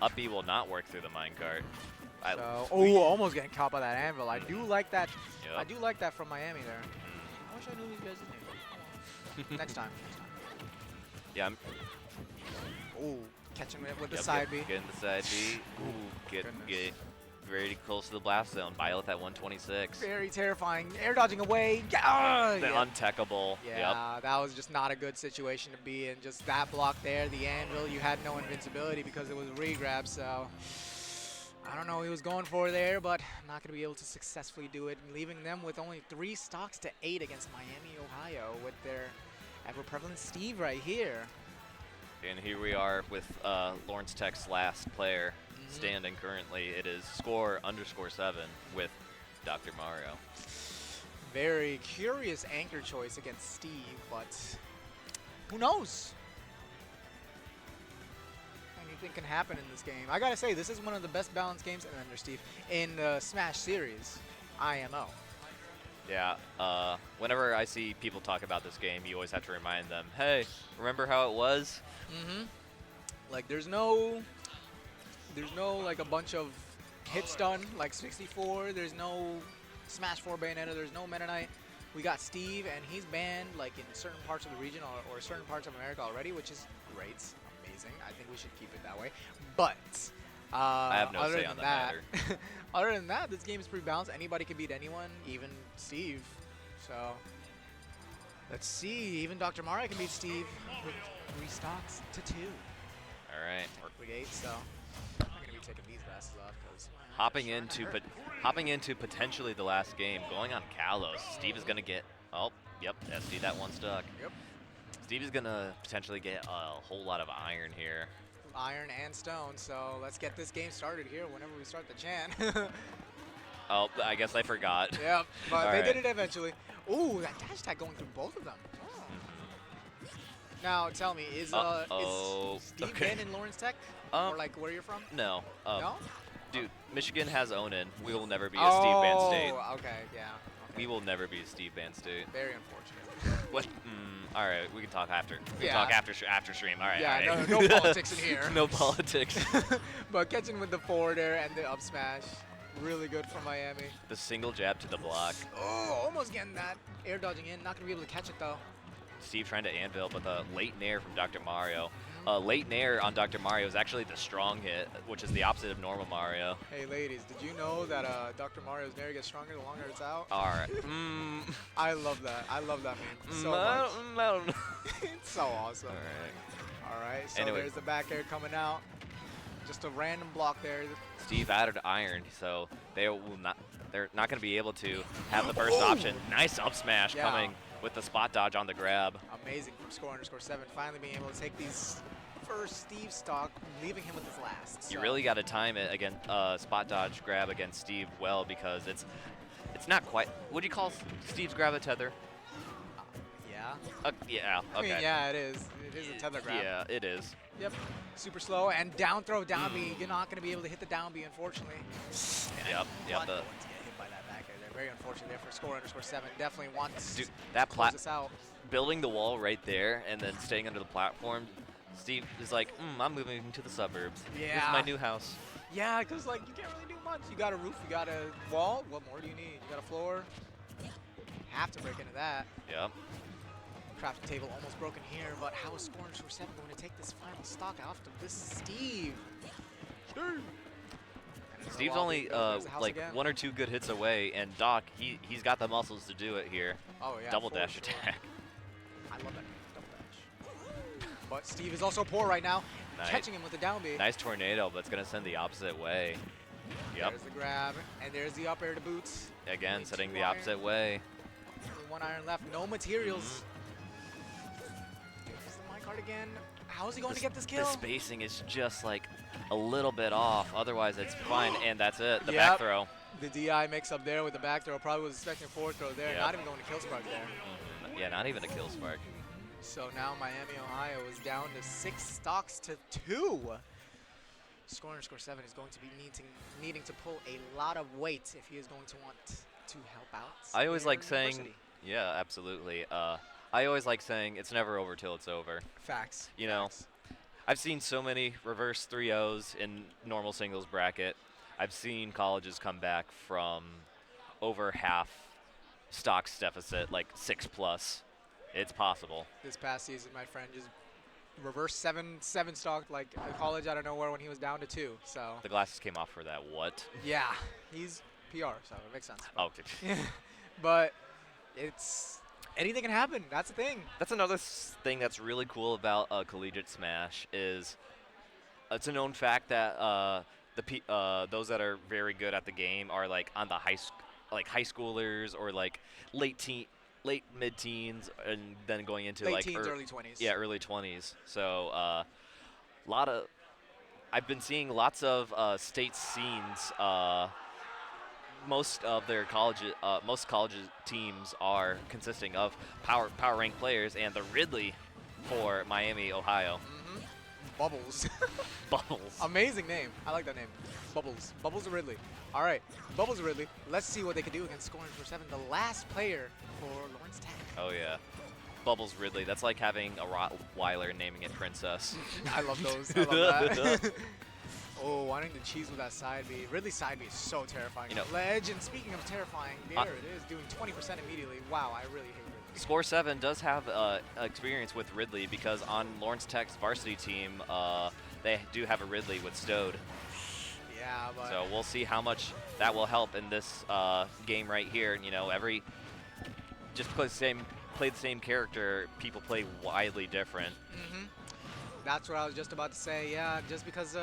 [SPEAKER 8] Up B will not work through the minecart.
[SPEAKER 1] So, almost getting caught by that anvil. I do like that.
[SPEAKER 8] Yep.
[SPEAKER 1] I do like that from Miami there. I wish I knew these guys' names. Next time.
[SPEAKER 8] Yeah,
[SPEAKER 1] Ooh, catching it with the
[SPEAKER 8] yep,
[SPEAKER 1] side B.
[SPEAKER 8] Getting the side B. Ooh, get very close to the blast zone. Byleth at 126.
[SPEAKER 1] Very terrifying. Air dodging away. Yeah.
[SPEAKER 8] The untechable.
[SPEAKER 1] Yeah, that was just not a good situation to be in. Just that block there, the anvil, you had no invincibility because it was regrab, so I don't know what he was going for there, but not going to be able to successfully do it, leaving them with only 3 stocks to 8 against Miami, Ohio, with their ever-prevalent Steve right here.
[SPEAKER 8] And here we are with Lawrence Tech's last player standing currently. It is score_7 with Dr. Mario.
[SPEAKER 1] Very curious anchor choice against Steve, but who knows? Anything can happen in this game. I gotta say, this is one of the best balanced games, and then there's Steve, in the Smash series, IMO.
[SPEAKER 8] Yeah, whenever I see people talk about this game, you always have to remind them, hey, remember how it was?
[SPEAKER 1] Like, there's no like a bunch of hits done like 64. There's no Smash 4 Bayonetta. There's no Meta Knight. We got Steve, and he's banned like in certain parts of the region or certain parts of America already, which is great, amazing. I think we should keep it that way. But
[SPEAKER 8] I have no
[SPEAKER 1] other
[SPEAKER 8] say
[SPEAKER 1] than
[SPEAKER 8] on the
[SPEAKER 1] that,
[SPEAKER 8] matter.
[SPEAKER 1] other than that, this game is pretty balanced. Anybody can beat anyone, even Steve. So let's see. Even Dr. Mario can beat Steve with 3 stocks to 2.
[SPEAKER 8] All right.
[SPEAKER 1] Brigade, so I'm gonna be taking these glasses off because
[SPEAKER 8] Hopping into potentially the last game, going on Kalos. Steve is gonna get. Oh, yep. SD that 1 stock.
[SPEAKER 1] Yep.
[SPEAKER 8] Steve is gonna potentially get a whole lot of iron here.
[SPEAKER 1] iron and stone. So let's get this game started here. Whenever we start the chan.
[SPEAKER 8] Oh, I guess I forgot.
[SPEAKER 1] Yep, but
[SPEAKER 8] All
[SPEAKER 1] they
[SPEAKER 8] right.
[SPEAKER 1] did it eventually. Ooh, that dash attack going through both of them. Now tell me, is Steve
[SPEAKER 8] okay.
[SPEAKER 1] been in Lawrence Tech, or like where you're from?
[SPEAKER 8] No.
[SPEAKER 1] No.
[SPEAKER 8] Dude, Michigan has Onan. We will never be a Steve Band State.
[SPEAKER 1] Oh, okay, yeah. Okay.
[SPEAKER 8] We will never be a Steve Band State.
[SPEAKER 1] Very unfortunate.
[SPEAKER 8] What? All right, we can talk after. We
[SPEAKER 1] Yeah.
[SPEAKER 8] can talk after stream. All right.
[SPEAKER 1] Yeah,
[SPEAKER 8] all right.
[SPEAKER 1] no politics in here.
[SPEAKER 8] No politics.
[SPEAKER 1] But catching with the forward air and the up smash, really good from Miami.
[SPEAKER 8] The single jab to the block.
[SPEAKER 1] Oh, almost getting that. Air dodging in, not gonna be able to catch it though.
[SPEAKER 8] Steve trying to anvil, but the late nair from Dr. Mario. Late nair on Dr. Mario is actually the strong hit, which is the opposite of normal Mario.
[SPEAKER 1] Hey ladies, did you know that Dr. Mario's nair gets stronger the longer it's out?
[SPEAKER 8] All right.
[SPEAKER 1] I love that. I love that meme so
[SPEAKER 8] I
[SPEAKER 1] much.
[SPEAKER 8] don't know.
[SPEAKER 1] It's so awesome.
[SPEAKER 8] All right.
[SPEAKER 1] All right, so
[SPEAKER 8] Anyway.
[SPEAKER 1] there's the back air coming out. Just a random block there.
[SPEAKER 8] Steve added iron, so they're not going to be able to have the first option. Nice up smash
[SPEAKER 1] Yeah.
[SPEAKER 8] coming with the spot dodge on the grab.
[SPEAKER 1] Amazing from score_7. Finally being able to take these first Steve stock, leaving him with his last.
[SPEAKER 8] You
[SPEAKER 1] So,
[SPEAKER 8] really got to time it against spot dodge grab against Steve well, because it's not quite. What do you call Steve's grab a tether?
[SPEAKER 1] Yeah.
[SPEAKER 8] Yeah.
[SPEAKER 1] I
[SPEAKER 8] Okay.
[SPEAKER 1] mean, yeah, it is. It is a tether grab.
[SPEAKER 8] Yeah, it is.
[SPEAKER 1] Yep. Super slow and down throw, down B. You're not going to be able to hit the down B, unfortunately.
[SPEAKER 8] Yep. Yep.
[SPEAKER 1] But no one to get hit by that back air there. Very unfortunate there for score_7. Definitely wants
[SPEAKER 8] Dude,
[SPEAKER 1] to
[SPEAKER 8] that
[SPEAKER 1] close this out.
[SPEAKER 8] building the wall right there and then staying under the platform. Steve is like, I'm moving to the suburbs. This is my
[SPEAKER 1] Yeah.
[SPEAKER 8] new house.
[SPEAKER 1] Yeah, because like you can't really do much. You got a roof, you got a wall. What more do you need? You got a floor. Have to break into that.
[SPEAKER 8] Yep.
[SPEAKER 1] Crafting table almost broken here, but how is score_7 going to take this final stock off of this Steve?
[SPEAKER 8] Steve's only like
[SPEAKER 1] again.
[SPEAKER 8] 1 or 2 good hits away, and Doc, he's got the muscles to do it here.
[SPEAKER 1] Oh yeah,
[SPEAKER 8] Double
[SPEAKER 1] for
[SPEAKER 8] dash
[SPEAKER 1] sure.
[SPEAKER 8] attack.
[SPEAKER 1] I love that double dash. But Steve is also poor right now,
[SPEAKER 8] Nice.
[SPEAKER 1] catching him with the down B.
[SPEAKER 8] Nice tornado, but it's gonna send the opposite way. Yep.
[SPEAKER 1] There's the grab, and there's the up air to boots.
[SPEAKER 8] Again,
[SPEAKER 1] Only
[SPEAKER 8] setting
[SPEAKER 1] 2
[SPEAKER 8] the
[SPEAKER 1] iron.
[SPEAKER 8] opposite way.
[SPEAKER 1] Only 1 iron left, no materials. There's the minecart again. How is he going to get this kill?
[SPEAKER 8] The spacing is just like a little bit off. Otherwise, it's fine, and that's it. The
[SPEAKER 1] Yep.
[SPEAKER 8] back throw.
[SPEAKER 1] The DI mix up there with the back throw. Probably was expecting a forward throw there.
[SPEAKER 8] Yep.
[SPEAKER 1] Not even going to kill spark there.
[SPEAKER 8] Yeah, not even a kill spark.
[SPEAKER 1] So now Miami, Ohio is down to 6 stocks to 2. Score_7 is going to be needing to pull a lot of weight if he is going to want to help out.
[SPEAKER 8] I always like
[SPEAKER 1] Sierra
[SPEAKER 8] saying,
[SPEAKER 1] University.
[SPEAKER 8] yeah, absolutely. I always like saying it's never over till it's over.
[SPEAKER 1] Facts.
[SPEAKER 8] You know,
[SPEAKER 1] Facts.
[SPEAKER 8] I've seen so many reverse 3-0s in normal singles bracket. I've seen colleges come back from over half stocks deficit, like 6+. It's possible.
[SPEAKER 1] This past season, my friend just reverse 7 stocked like a college out of nowhere when he was down to 2. So
[SPEAKER 8] The glasses came off for that. What?
[SPEAKER 1] yeah, he's PR, so it makes sense.
[SPEAKER 8] Oh,
[SPEAKER 1] But it's anything can happen. That's the thing.
[SPEAKER 8] that's another thing that's really cool about Collegiate Smash is it's a known fact that those that are very good at the game are like on the high schoolers or like late mid-teens and then going into
[SPEAKER 1] Late
[SPEAKER 8] like
[SPEAKER 1] teens, early 20s.
[SPEAKER 8] Yeah, early 20s. So I've been seeing lots of state scenes. Most college teams are consisting of power ranked players, and the Ridley for Miami, Ohio.
[SPEAKER 1] Bubbles.
[SPEAKER 8] Bubbles.
[SPEAKER 1] Amazing name. I like that name. Bubbles. Bubbles of Ridley. All right. Bubbles of Ridley. Let's see what they can do against score_7. The last player for Lawrence Tech.
[SPEAKER 8] Oh yeah, Bubbles Ridley. That's like having a Rottweiler naming it Princess.
[SPEAKER 1] I love those. I love that. Oh, wanting to cheese with that side B. Ridley's side B is so terrifying.
[SPEAKER 8] You know-
[SPEAKER 1] Ledge, and speaking of terrifying, there it is, doing 20% immediately. Wow, I really hate Ridley.
[SPEAKER 8] Score7 does have experience with Ridley because on Lawrence Tech's varsity team, they do have a Ridley with Stowed.
[SPEAKER 1] Yeah, but
[SPEAKER 8] So we'll see how much that will help in this game right here. You know, just play the same character, people play widely different.
[SPEAKER 1] that's what I was just about to say. Yeah, just because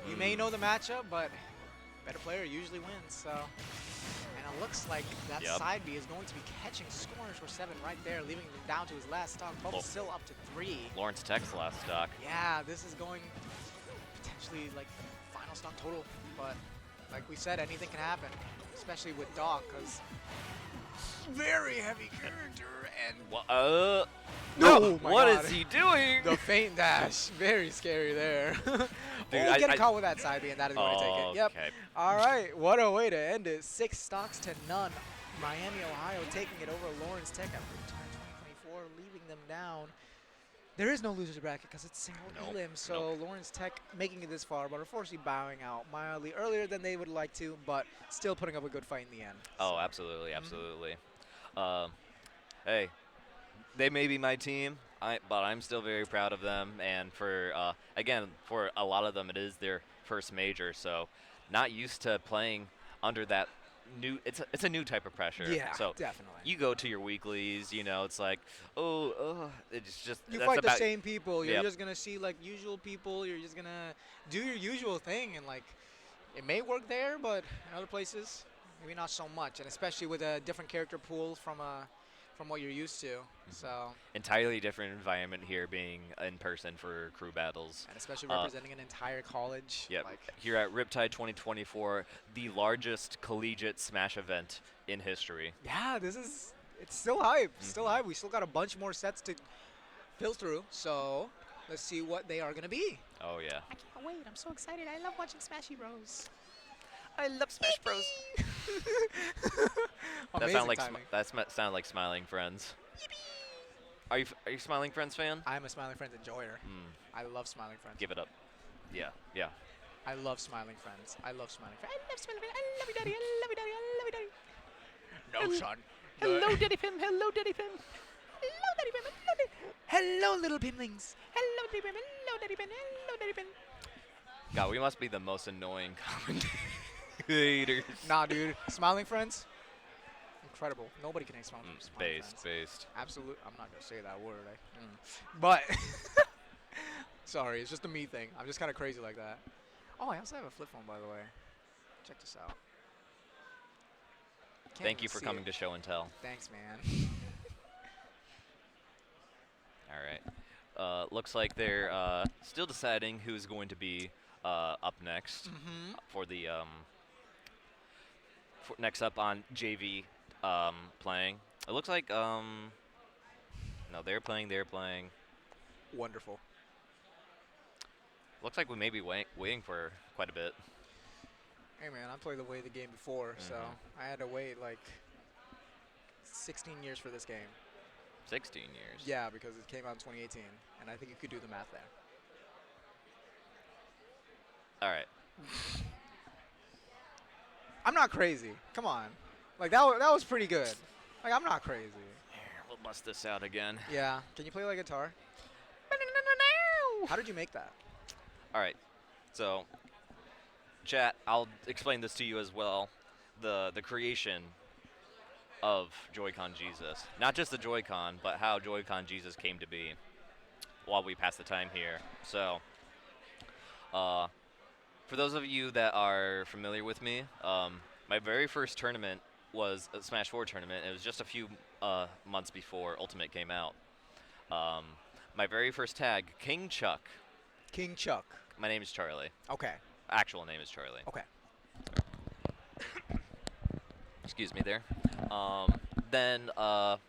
[SPEAKER 1] you may know the matchup, but better player usually wins. So, and it looks like that
[SPEAKER 8] Yep.
[SPEAKER 1] side B is going to be catching score_7 right there, leaving him down to his last stock. Bubbles still up to 3.
[SPEAKER 8] Lawrence Tech's last stock.
[SPEAKER 1] Yeah, this is going potentially like final stock total, but like we said, anything can happen, especially with Doc, because very heavy character and
[SPEAKER 8] No,
[SPEAKER 1] Oh my
[SPEAKER 8] what
[SPEAKER 1] God.
[SPEAKER 8] is he doing?
[SPEAKER 1] the feint dash, very scary there.
[SPEAKER 8] Dude,
[SPEAKER 1] oh,
[SPEAKER 8] I-
[SPEAKER 1] getting caught with that side B, and that is going to take it. Yep.
[SPEAKER 8] Okay.
[SPEAKER 1] All right, what a way to end it. 6 stocks to none. Miami, Ohio taking it over Lawrence Tech at Riptide 2024, leaving them down. There is no loser's bracket because it's single
[SPEAKER 8] Nope,
[SPEAKER 1] elim, so Lawrence Tech making it this far, but unfortunately bowing out mildly earlier than they would like to, but still putting up a good fight in the end.
[SPEAKER 8] Oh, absolutely, absolutely. Hey, they may be my team, but I'm still very proud of them. And for for a lot of them, it is their first major, so not used to playing under that new. It's a new type of pressure.
[SPEAKER 1] Yeah,
[SPEAKER 8] so
[SPEAKER 1] definitely.
[SPEAKER 8] you go to your weeklies, you know, it's like, it's just
[SPEAKER 1] You
[SPEAKER 8] that's
[SPEAKER 1] fight the
[SPEAKER 8] about-
[SPEAKER 1] same people. You're
[SPEAKER 8] Yep.
[SPEAKER 1] just gonna see like usual people. You're just gonna do your usual thing, and like it may work there, but in other places, maybe not so much. And especially with a different character pool from what you're used to. So,
[SPEAKER 8] entirely different environment here, being in person for crew battles.
[SPEAKER 1] and especially representing an entire college.
[SPEAKER 8] Yep.
[SPEAKER 1] Like,
[SPEAKER 8] Here at Riptide 2024, the largest collegiate Smash event in history.
[SPEAKER 1] yeah, this is It's still hype. Still hype. We still got a bunch more sets to fill through. So let's see what they are going to be.
[SPEAKER 8] Oh yeah.
[SPEAKER 1] I can't wait. I'm so excited. I love watching Smashy Bros.
[SPEAKER 5] I love Smash Bros.
[SPEAKER 8] That
[SPEAKER 1] Amazing
[SPEAKER 8] sound like
[SPEAKER 1] timing.
[SPEAKER 8] sound like Smiling Friends. Are you Smiling Friends fan?
[SPEAKER 1] I'm a Smiling Friends enjoyer. I love Smiling Friends.
[SPEAKER 8] Give it up. Yeah, yeah.
[SPEAKER 1] I love Smiling Friends. I love Smiling Friends. I love Smiling Friends. I love you, Daddy. I love you, Daddy. I love you, Daddy. No, son.
[SPEAKER 3] Hello, Daddy Pim. Hello, Daddy Pim.
[SPEAKER 1] Hello, Daddy Pim. Hello, Daddy. Hello, little Pimlings. Hello, Daddy Pim. Hello, Daddy Pim. Hello, Daddy Pim.
[SPEAKER 8] God, we must be the most annoying commentators.
[SPEAKER 1] Nah, dude. Smiling Friends. Incredible. Nobody can hate Smiling Friends.
[SPEAKER 8] Based.
[SPEAKER 1] Absolute. I'm not gonna say that word. But sorry, it's just a me thing. I'm just kind of crazy like that. Oh, I also have a flip phone, by the way. Check this out. Can't
[SPEAKER 8] Thank you
[SPEAKER 1] even
[SPEAKER 8] for
[SPEAKER 1] see
[SPEAKER 8] coming
[SPEAKER 1] it.
[SPEAKER 8] to show and tell.
[SPEAKER 1] Thanks, man.
[SPEAKER 8] All right. Looks like they're still deciding who's going to be up next for the next up on JV playing. It looks like no, they're playing.
[SPEAKER 1] Wonderful.
[SPEAKER 8] Looks like we may be waiting for quite a bit.
[SPEAKER 1] Hey, man, I played the game before, so I had to wait like 16 years for this game.
[SPEAKER 8] 16 years.
[SPEAKER 1] Yeah, because it came out in 2018, and I think you could do the math there.
[SPEAKER 8] All right.
[SPEAKER 1] I'm not crazy. Come on. Like, that was pretty good. Like, I'm not crazy.
[SPEAKER 8] Here, we'll bust this out again.
[SPEAKER 1] Yeah. Can you play like guitar? How did you make that?
[SPEAKER 8] All right. So, chat, I'll explain this to you as well. The creation of Joy-Con Jesus. Not just the Joy-Con, but how Joy-Con Jesus came to be while we pass the time here. So, for those of you that are familiar with me, my very first tournament was a Smash 4 tournament. It was just a few months before Ultimate came out. My very first tag, King Chuck.
[SPEAKER 1] King Chuck.
[SPEAKER 8] My name is Charlie.
[SPEAKER 1] Okay.
[SPEAKER 8] Actual name is Charlie.
[SPEAKER 1] Okay.
[SPEAKER 8] Excuse me there. Then a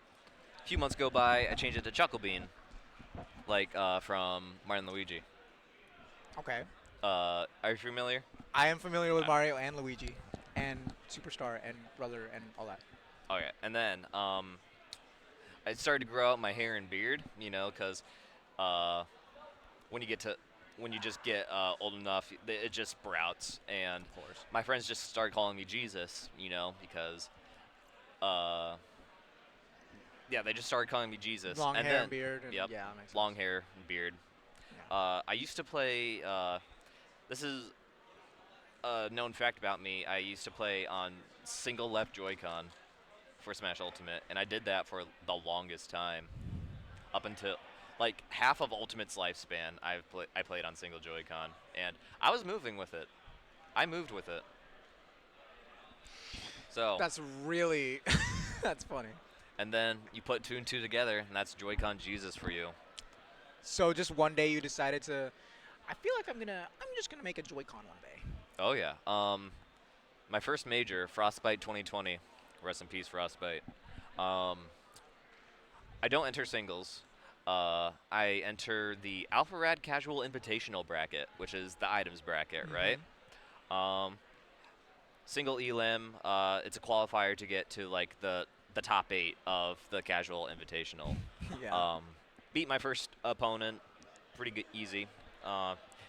[SPEAKER 8] few months go by, I changed it to Chuckle Bean, like from Mario and Luigi.
[SPEAKER 1] Okay.
[SPEAKER 8] Are you familiar?
[SPEAKER 1] I am familiar with Mario and Luigi and Superstar and Brother and all that.
[SPEAKER 8] Okay. And then I started to grow out my hair and beard, you know, because when you just get old enough, it just sprouts. And
[SPEAKER 1] Of course.
[SPEAKER 8] my friends just started calling me Jesus, you know, because yeah, they just started calling me Jesus.
[SPEAKER 1] Long
[SPEAKER 8] and
[SPEAKER 1] hair
[SPEAKER 8] then,
[SPEAKER 1] and beard. And
[SPEAKER 8] Yep.
[SPEAKER 1] Yeah, that makes sense.
[SPEAKER 8] Long hair and beard. I used to play. This is a known fact about me. I used to play on single left Joy-Con for Smash Ultimate, and I did that for the longest time, up until like half of Ultimate's lifespan. I played on single Joy-Con, and I was moving with it. I moved with it. So.
[SPEAKER 1] That's really, that's funny.
[SPEAKER 8] And then you put two and two together, and that's Joy-Con Jesus for you.
[SPEAKER 1] So just one day you decided to, I feel like I'm just gonna make a Joy-Con one day.
[SPEAKER 8] Oh yeah. My first major, Frostbite 2020. Rest in peace, Frostbite. I don't enter singles. I enter the Alpha Rad Casual Invitational bracket, which is the items bracket, right? Single elim. It's a qualifier to get to like the top 8 of the Casual Invitational.
[SPEAKER 1] Yeah.
[SPEAKER 8] Beat my first opponent, pretty good, easy.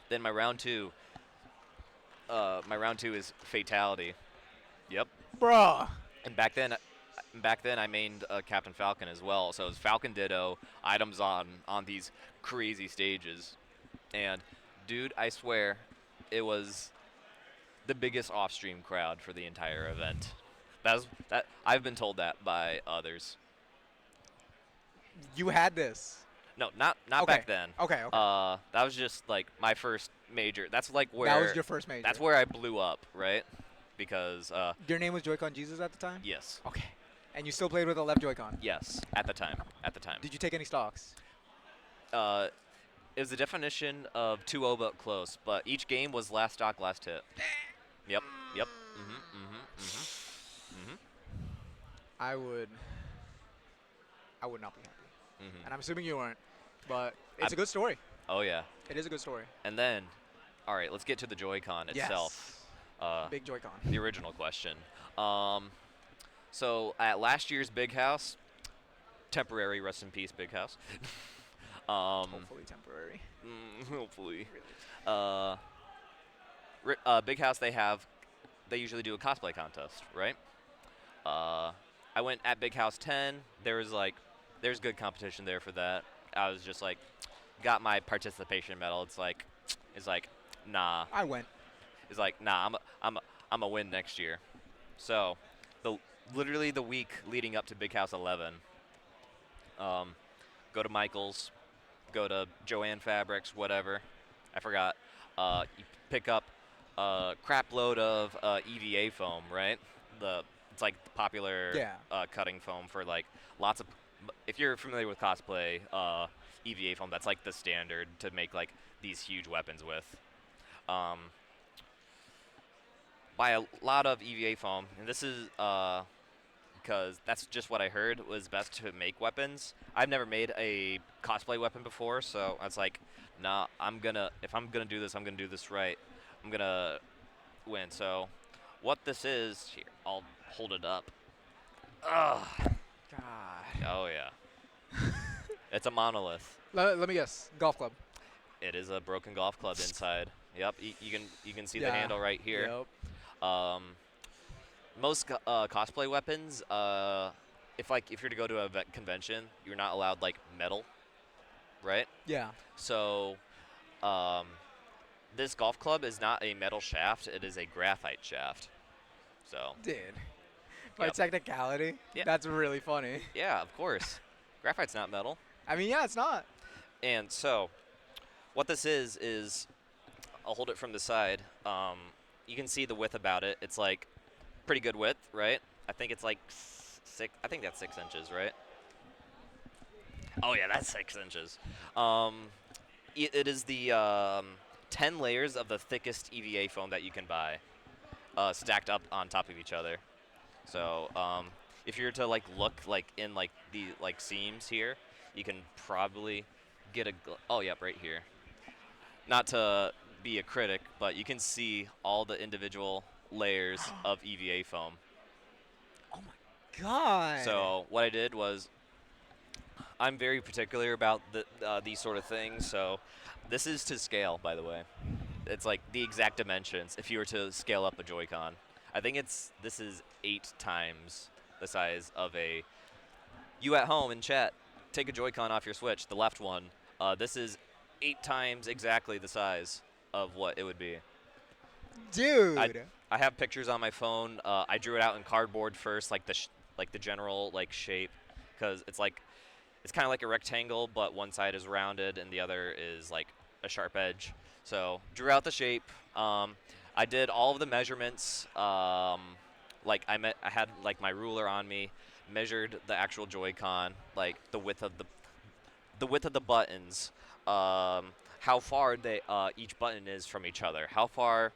[SPEAKER 8] Then my round two is Fatality. Yep.
[SPEAKER 1] Bruh.
[SPEAKER 8] And back then I mained Captain Falcon as well. So it was Falcon Ditto, items on these crazy stages. And dude, I swear, it was the biggest off-stream crowd for the entire event. That I've been told that by others.
[SPEAKER 1] You had this.
[SPEAKER 8] No, not
[SPEAKER 1] Okay.
[SPEAKER 8] back then.
[SPEAKER 1] Okay.
[SPEAKER 8] That was just like my first major. That's like where
[SPEAKER 1] That was your first major.
[SPEAKER 8] That's where I blew up, right? Because
[SPEAKER 1] Your name was Joy-Con Jesus at the time?
[SPEAKER 8] yes,
[SPEAKER 1] Okay. And you still played with a left Joy-Con?
[SPEAKER 8] yes, at the time.
[SPEAKER 1] Did you take any stocks?
[SPEAKER 8] It was the definition of 2-0 but close, but each game was last stock, last hit. Yep.
[SPEAKER 1] I would I would not be happy.
[SPEAKER 8] Mhm.
[SPEAKER 1] And I'm assuming you weren't, but it's
[SPEAKER 8] I'm-
[SPEAKER 1] a good story.
[SPEAKER 8] Oh yeah.
[SPEAKER 1] It is a good story.
[SPEAKER 8] And then, all right, let's get to the Joy-Con itself.
[SPEAKER 1] Big Joy-Con.
[SPEAKER 8] The original question. So at last year's Big House, temporary, rest in peace, Big House.
[SPEAKER 1] Hopefully temporary.
[SPEAKER 8] Hopefully. Big House, they usually do a cosplay contest, right? I went at Big House 10. There's good competition there for that. I was just like, got my participation medal. It's like, nah.
[SPEAKER 1] I went.
[SPEAKER 8] It's like, nah. I'm a win next year. So, literally the week leading up to Big House 11, go to Michael's, go to Joanne Fabrics, whatever. I forgot. You pick up a crap load of EVA foam, right? It's like the popular cutting foam for like lots of. If you're familiar with cosplay, EVA foam, that's like the standard to make like these huge weapons with. Buy a lot of EVA foam, and this is because that's just what I heard was best to make weapons. I've never made a cosplay weapon before, so I was like, nah, if I'm gonna do this, I'm gonna do this right. I'm gonna win. So, what this is, here, I'll hold it up. Ugh.
[SPEAKER 1] God.
[SPEAKER 8] Oh yeah. It's a monolith.
[SPEAKER 1] Let me guess. Golf club.
[SPEAKER 8] It is a broken golf club inside. Yep, you can see the
[SPEAKER 1] Yeah.
[SPEAKER 8] handle right here.
[SPEAKER 1] Yep.
[SPEAKER 8] Most cosplay weapons, if you're to go to a convention, you're not allowed like metal, right?
[SPEAKER 1] Yeah.
[SPEAKER 8] So, this golf club is not a metal shaft; it is a graphite shaft. So,
[SPEAKER 1] Dude. By
[SPEAKER 8] Yep.
[SPEAKER 1] technicality,
[SPEAKER 8] Yeah.
[SPEAKER 1] that's really funny.
[SPEAKER 8] yeah, of course, graphite's not metal.
[SPEAKER 1] I mean, yeah, it's not.
[SPEAKER 8] And so, what this is I'll hold it from the side. You can see the width about it. It's like pretty good width, right? I think it's like 6. I think that's 6 inches, right? Oh yeah, that's 6 inches. It is the 10 layers of the thickest EVA foam that you can buy, stacked up on top of each other. So if you're to like look like in like the like seams here, you can probably get oh yep, right here. Not to be a critic, but you can see all the individual layers of EVA foam.
[SPEAKER 1] Oh my God.
[SPEAKER 8] So what I did was, I'm very particular about these sort of things. So this is to scale, by the way. It's like the exact dimensions if you were to scale up a Joy-Con. I think this is 8 times the size of a. You at home in chat, take a Joy-Con off your Switch, the left one. This is 8 times exactly the size of what it would be.
[SPEAKER 1] Dude.
[SPEAKER 8] I have pictures on my phone. I drew it out in cardboard first, like the general like shape, because it's kind of like a rectangle, but one side is rounded and the other is like a sharp edge. So drew out the shape. I did all of the measurements. Like I had like my ruler on me, measured the actual Joy-Con, like the width of the buttons, how far each button is from each other, how far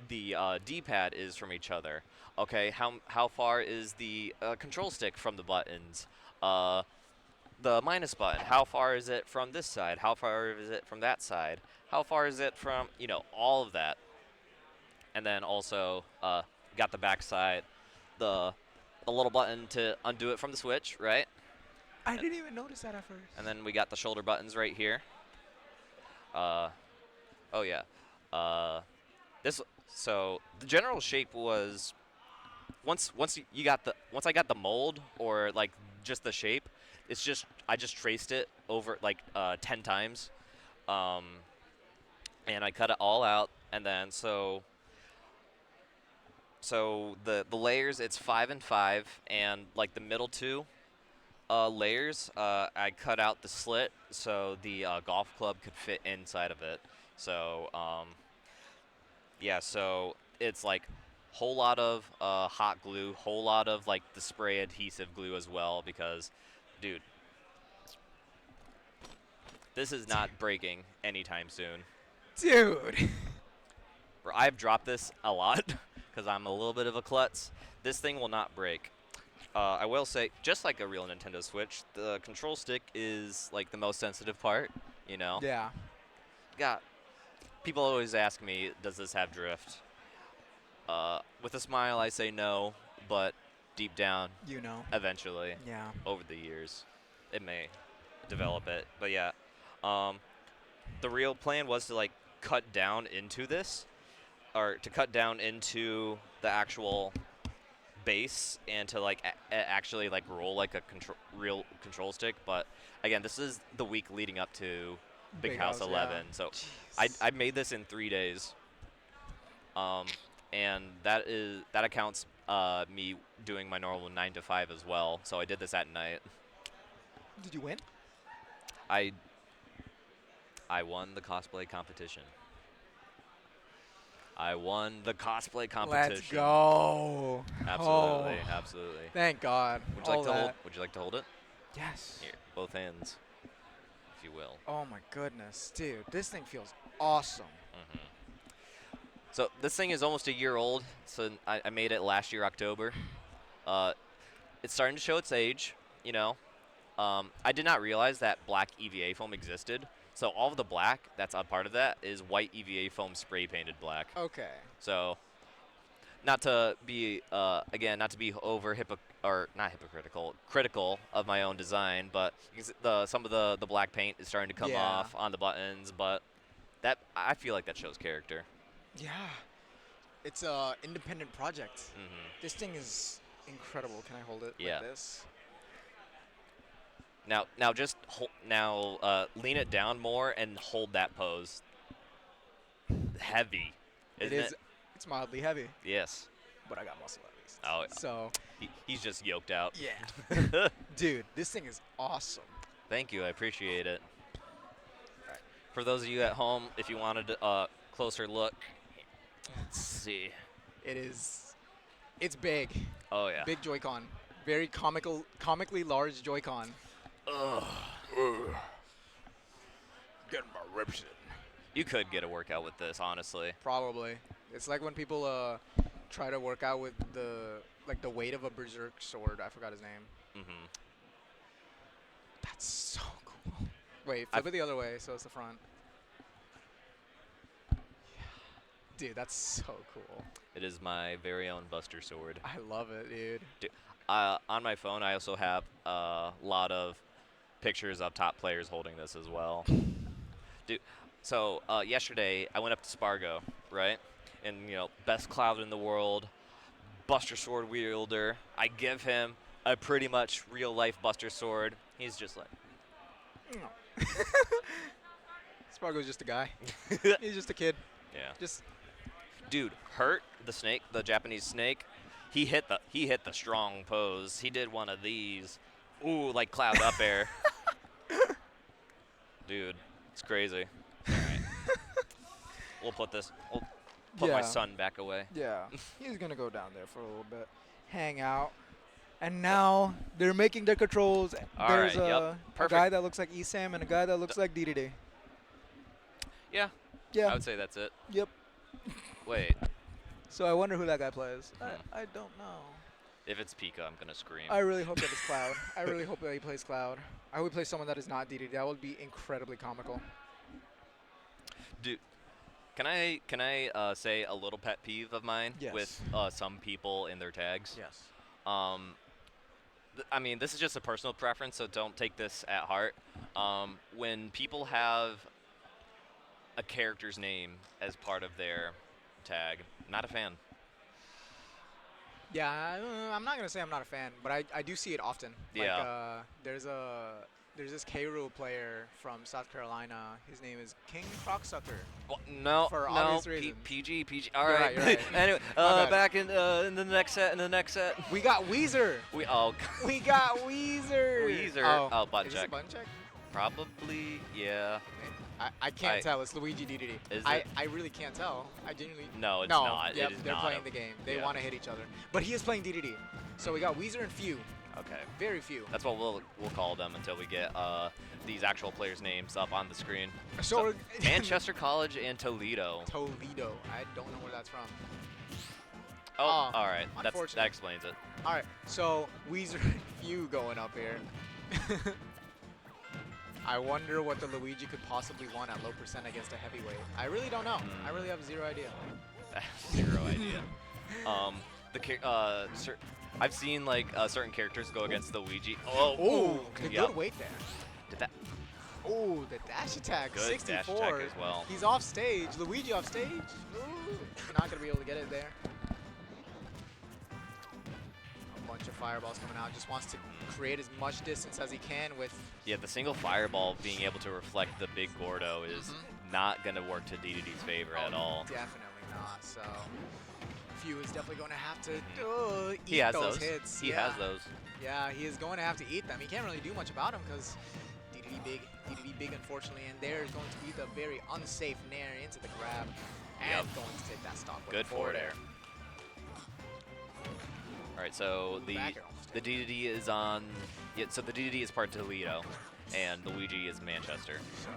[SPEAKER 8] the D-pad is from each other. Okay, how far is the control stick from the buttons? The minus button, how far is it from this side? How far is it from that side? How far is it from, all of that? And then also got the back side, the little button to undo it from the Switch, right?
[SPEAKER 1] I didn't even notice that at first.
[SPEAKER 8] And then we got the shoulder buttons right here. Oh yeah. So the general shape was once I got the mold or like just the shape, I just traced it over like 10 times, and I cut it all out, and then so the layers, it's 5 and 5, and like the middle 2 layers, I cut out the slit so the golf club could fit inside of it. So yeah, so it's like whole lot of hot glue, whole lot of like the spray adhesive glue as well, because dude, this is not breaking anytime soon.
[SPEAKER 1] Dude.
[SPEAKER 8] I've dropped this a lot because I'm a little bit of a klutz. This thing will not break. I will say, just like a real Nintendo Switch, the control stick is like the most sensitive part. You know.
[SPEAKER 1] Yeah.
[SPEAKER 8] Got people always ask me, does this have drift? With a smile, I say no, but deep down,
[SPEAKER 1] You know.
[SPEAKER 8] eventually,
[SPEAKER 1] Yeah.
[SPEAKER 8] over the years, it may develop it. But yeah, the real plan was to like cut down into this, or to cut down into the actual base and to like actually like roll like a real control stick. But again, this is the week leading up to Big House 11,
[SPEAKER 1] yeah.
[SPEAKER 8] so I made this in 3 days. And that accounts me doing my normal 9 to 5 as well. So I did this at night.
[SPEAKER 1] Did you win?
[SPEAKER 8] I won the cosplay competition. I won the cosplay competition.
[SPEAKER 1] Let's go.
[SPEAKER 8] Absolutely,
[SPEAKER 1] Oh,
[SPEAKER 8] absolutely.
[SPEAKER 1] thank God.
[SPEAKER 8] Would you
[SPEAKER 1] All
[SPEAKER 8] like to hold?
[SPEAKER 1] that.
[SPEAKER 8] Would you like to hold it?
[SPEAKER 1] Yes.
[SPEAKER 8] Here, both hands, if you will.
[SPEAKER 1] Oh my goodness, dude, this thing feels awesome.
[SPEAKER 8] So this thing is almost a year old. So I made it last year, October. It's starting to show its age, you know. I did not realize that black EVA foam existed. So all of the black that's a part of that is white EVA foam spray painted black.
[SPEAKER 1] Okay.
[SPEAKER 8] So not to be again, not to be over not hypocritical, critical of my own design, but some of the black paint is starting to come
[SPEAKER 1] Yeah.
[SPEAKER 8] off on the buttons, but that I feel like that shows character.
[SPEAKER 1] Yeah. It's a independent project.
[SPEAKER 8] Mm-hmm.
[SPEAKER 1] This thing is incredible. Can I hold it
[SPEAKER 8] Yeah.
[SPEAKER 1] like this?
[SPEAKER 8] Now just lean it down more and hold that pose. Heavy, isn't it?
[SPEAKER 1] It's mildly heavy,
[SPEAKER 8] Yes.
[SPEAKER 1] but I got muscle at least.
[SPEAKER 8] Oh,
[SPEAKER 1] So,
[SPEAKER 8] he's just yoked out.
[SPEAKER 1] yeah. Dude, this thing is awesome.
[SPEAKER 8] Thank you, I appreciate it. For those of you at home, if you wanted a closer look, let's see.
[SPEAKER 1] It's big.
[SPEAKER 8] Oh yeah.
[SPEAKER 1] Big Joy-Con. Very comically large Joy-Con.
[SPEAKER 8] Ugh.
[SPEAKER 1] Getting my rips in.
[SPEAKER 8] You could get a workout with this, honestly.
[SPEAKER 1] Probably. It's like when people try to work out with the weight of a berserk sword. I forgot his name.
[SPEAKER 8] Mm-hmm.
[SPEAKER 1] That's so cool. Wait, flip it the other way so it's the front. Yeah. Dude, that's so cool.
[SPEAKER 8] It is my very own Buster Sword.
[SPEAKER 1] I love it, dude.
[SPEAKER 8] On my phone, I also have a lot of pictures of top players holding this as well. Dude, so yesterday I went up to Spargo, right? And best cloud in the world, Buster Sword wielder. I give him a pretty much real life Buster Sword. He's just like,
[SPEAKER 1] No. Spargo's just a guy. He's just a kid.
[SPEAKER 8] yeah.
[SPEAKER 1] Just
[SPEAKER 8] Dude, Hurt the snake, the Japanese snake, he hit the strong pose. He did one of these. Ooh, like cloud up air. Dude, it's crazy. All right. We'll put my
[SPEAKER 1] Yeah.
[SPEAKER 8] son back away.
[SPEAKER 1] Yeah, he's gonna go down there for a little bit, hang out, and now they're making their controls.
[SPEAKER 8] All
[SPEAKER 1] There's
[SPEAKER 8] right, yep,
[SPEAKER 1] a
[SPEAKER 8] perfect.
[SPEAKER 1] guy that looks like Esam and a guy that looks like DDD.
[SPEAKER 8] Yeah,
[SPEAKER 1] Yeah.
[SPEAKER 8] I would say that's it.
[SPEAKER 1] Yep.
[SPEAKER 8] Wait,
[SPEAKER 1] So I wonder who that guy plays.
[SPEAKER 8] Hmm.
[SPEAKER 1] I don't know.
[SPEAKER 8] if it's Pika, I'm gonna scream.
[SPEAKER 1] I really hope that it's Cloud. I really hope that he plays Cloud. I would play someone that is not DDD. That would be incredibly comical.
[SPEAKER 8] Dude, can I say a little pet peeve of mine
[SPEAKER 1] Yes.
[SPEAKER 8] with some people in their tags?
[SPEAKER 1] Yes.
[SPEAKER 8] I mean, this is just a personal preference, so don't take this at heart. When people have a character's name as part of their tag, not a fan.
[SPEAKER 1] Yeah, I'm not gonna say I'm not a fan, but I do see it often.
[SPEAKER 8] Yeah.
[SPEAKER 1] Like, there's this K-Rule player from South Carolina. His name is King Crocksucker.
[SPEAKER 8] Well, no,
[SPEAKER 1] For
[SPEAKER 8] no,
[SPEAKER 1] obvious reasons.
[SPEAKER 8] PG. All
[SPEAKER 1] You're
[SPEAKER 8] right.
[SPEAKER 1] right, you're right.
[SPEAKER 8] Anyway,
[SPEAKER 1] My bad.
[SPEAKER 8] back in the next set.
[SPEAKER 1] We got Weezer.
[SPEAKER 8] We
[SPEAKER 1] We got Weezer.
[SPEAKER 8] Weezer. Oh, button
[SPEAKER 1] is this a
[SPEAKER 8] check.
[SPEAKER 1] button check?
[SPEAKER 8] Probably, yeah.
[SPEAKER 1] I can't tell. It's Luigi DDD.
[SPEAKER 8] Is
[SPEAKER 1] I
[SPEAKER 8] it?
[SPEAKER 1] really can't tell. I genuinely.
[SPEAKER 8] No, it's
[SPEAKER 1] no,
[SPEAKER 8] not.
[SPEAKER 1] Yep,
[SPEAKER 8] It is
[SPEAKER 1] they're
[SPEAKER 8] not
[SPEAKER 1] playing
[SPEAKER 8] a-
[SPEAKER 1] the game. They
[SPEAKER 8] yeah.
[SPEAKER 1] want to hit each other. But he is playing DDD. So we got Weezer and Few.
[SPEAKER 8] Okay.
[SPEAKER 1] Very few.
[SPEAKER 8] That's what we'll call them until we get these actual players' names up on the screen.
[SPEAKER 1] So
[SPEAKER 8] Manchester College and Toledo.
[SPEAKER 1] Toledo. I don't know where that's from.
[SPEAKER 8] Oh,
[SPEAKER 1] Oh,
[SPEAKER 8] all right. That
[SPEAKER 1] unfortunate.
[SPEAKER 8] explains it.
[SPEAKER 1] All right, so Weezer Few going up here. I wonder what the Luigi could possibly want at low percent against a heavyweight. I really don't know. I really have zero idea.
[SPEAKER 8] Zero idea. I've seen like certain characters go against the Luigi.
[SPEAKER 1] Oh, the
[SPEAKER 8] yep.
[SPEAKER 1] good weight there.
[SPEAKER 8] Did that?
[SPEAKER 1] Oh, the dash attack,
[SPEAKER 8] Good
[SPEAKER 1] 64.
[SPEAKER 8] dash attack as well.
[SPEAKER 1] He's off stage. Luigi off stage. Ooh, not gonna be able to get it there. A bunch of fireballs coming out. Just wants to create as much distance as he can with.
[SPEAKER 8] Yeah, the single fireball being able to reflect the big Gordo is not gonna work to DDD's favor at all.
[SPEAKER 1] Definitely not. So Few is definitely going to have to eat
[SPEAKER 8] He has
[SPEAKER 1] those
[SPEAKER 8] those.
[SPEAKER 1] hits.
[SPEAKER 8] He has those.
[SPEAKER 1] Yeah, he is going to have to eat them. He can't really do much about them because DDD big, unfortunately, and there is going to be the very unsafe nair into the grab, and going to take that stock.
[SPEAKER 8] Good forward air. All right, so the DDD is on. Yeah, so the DDD is part Toledo, and Luigi is Manchester.
[SPEAKER 1] So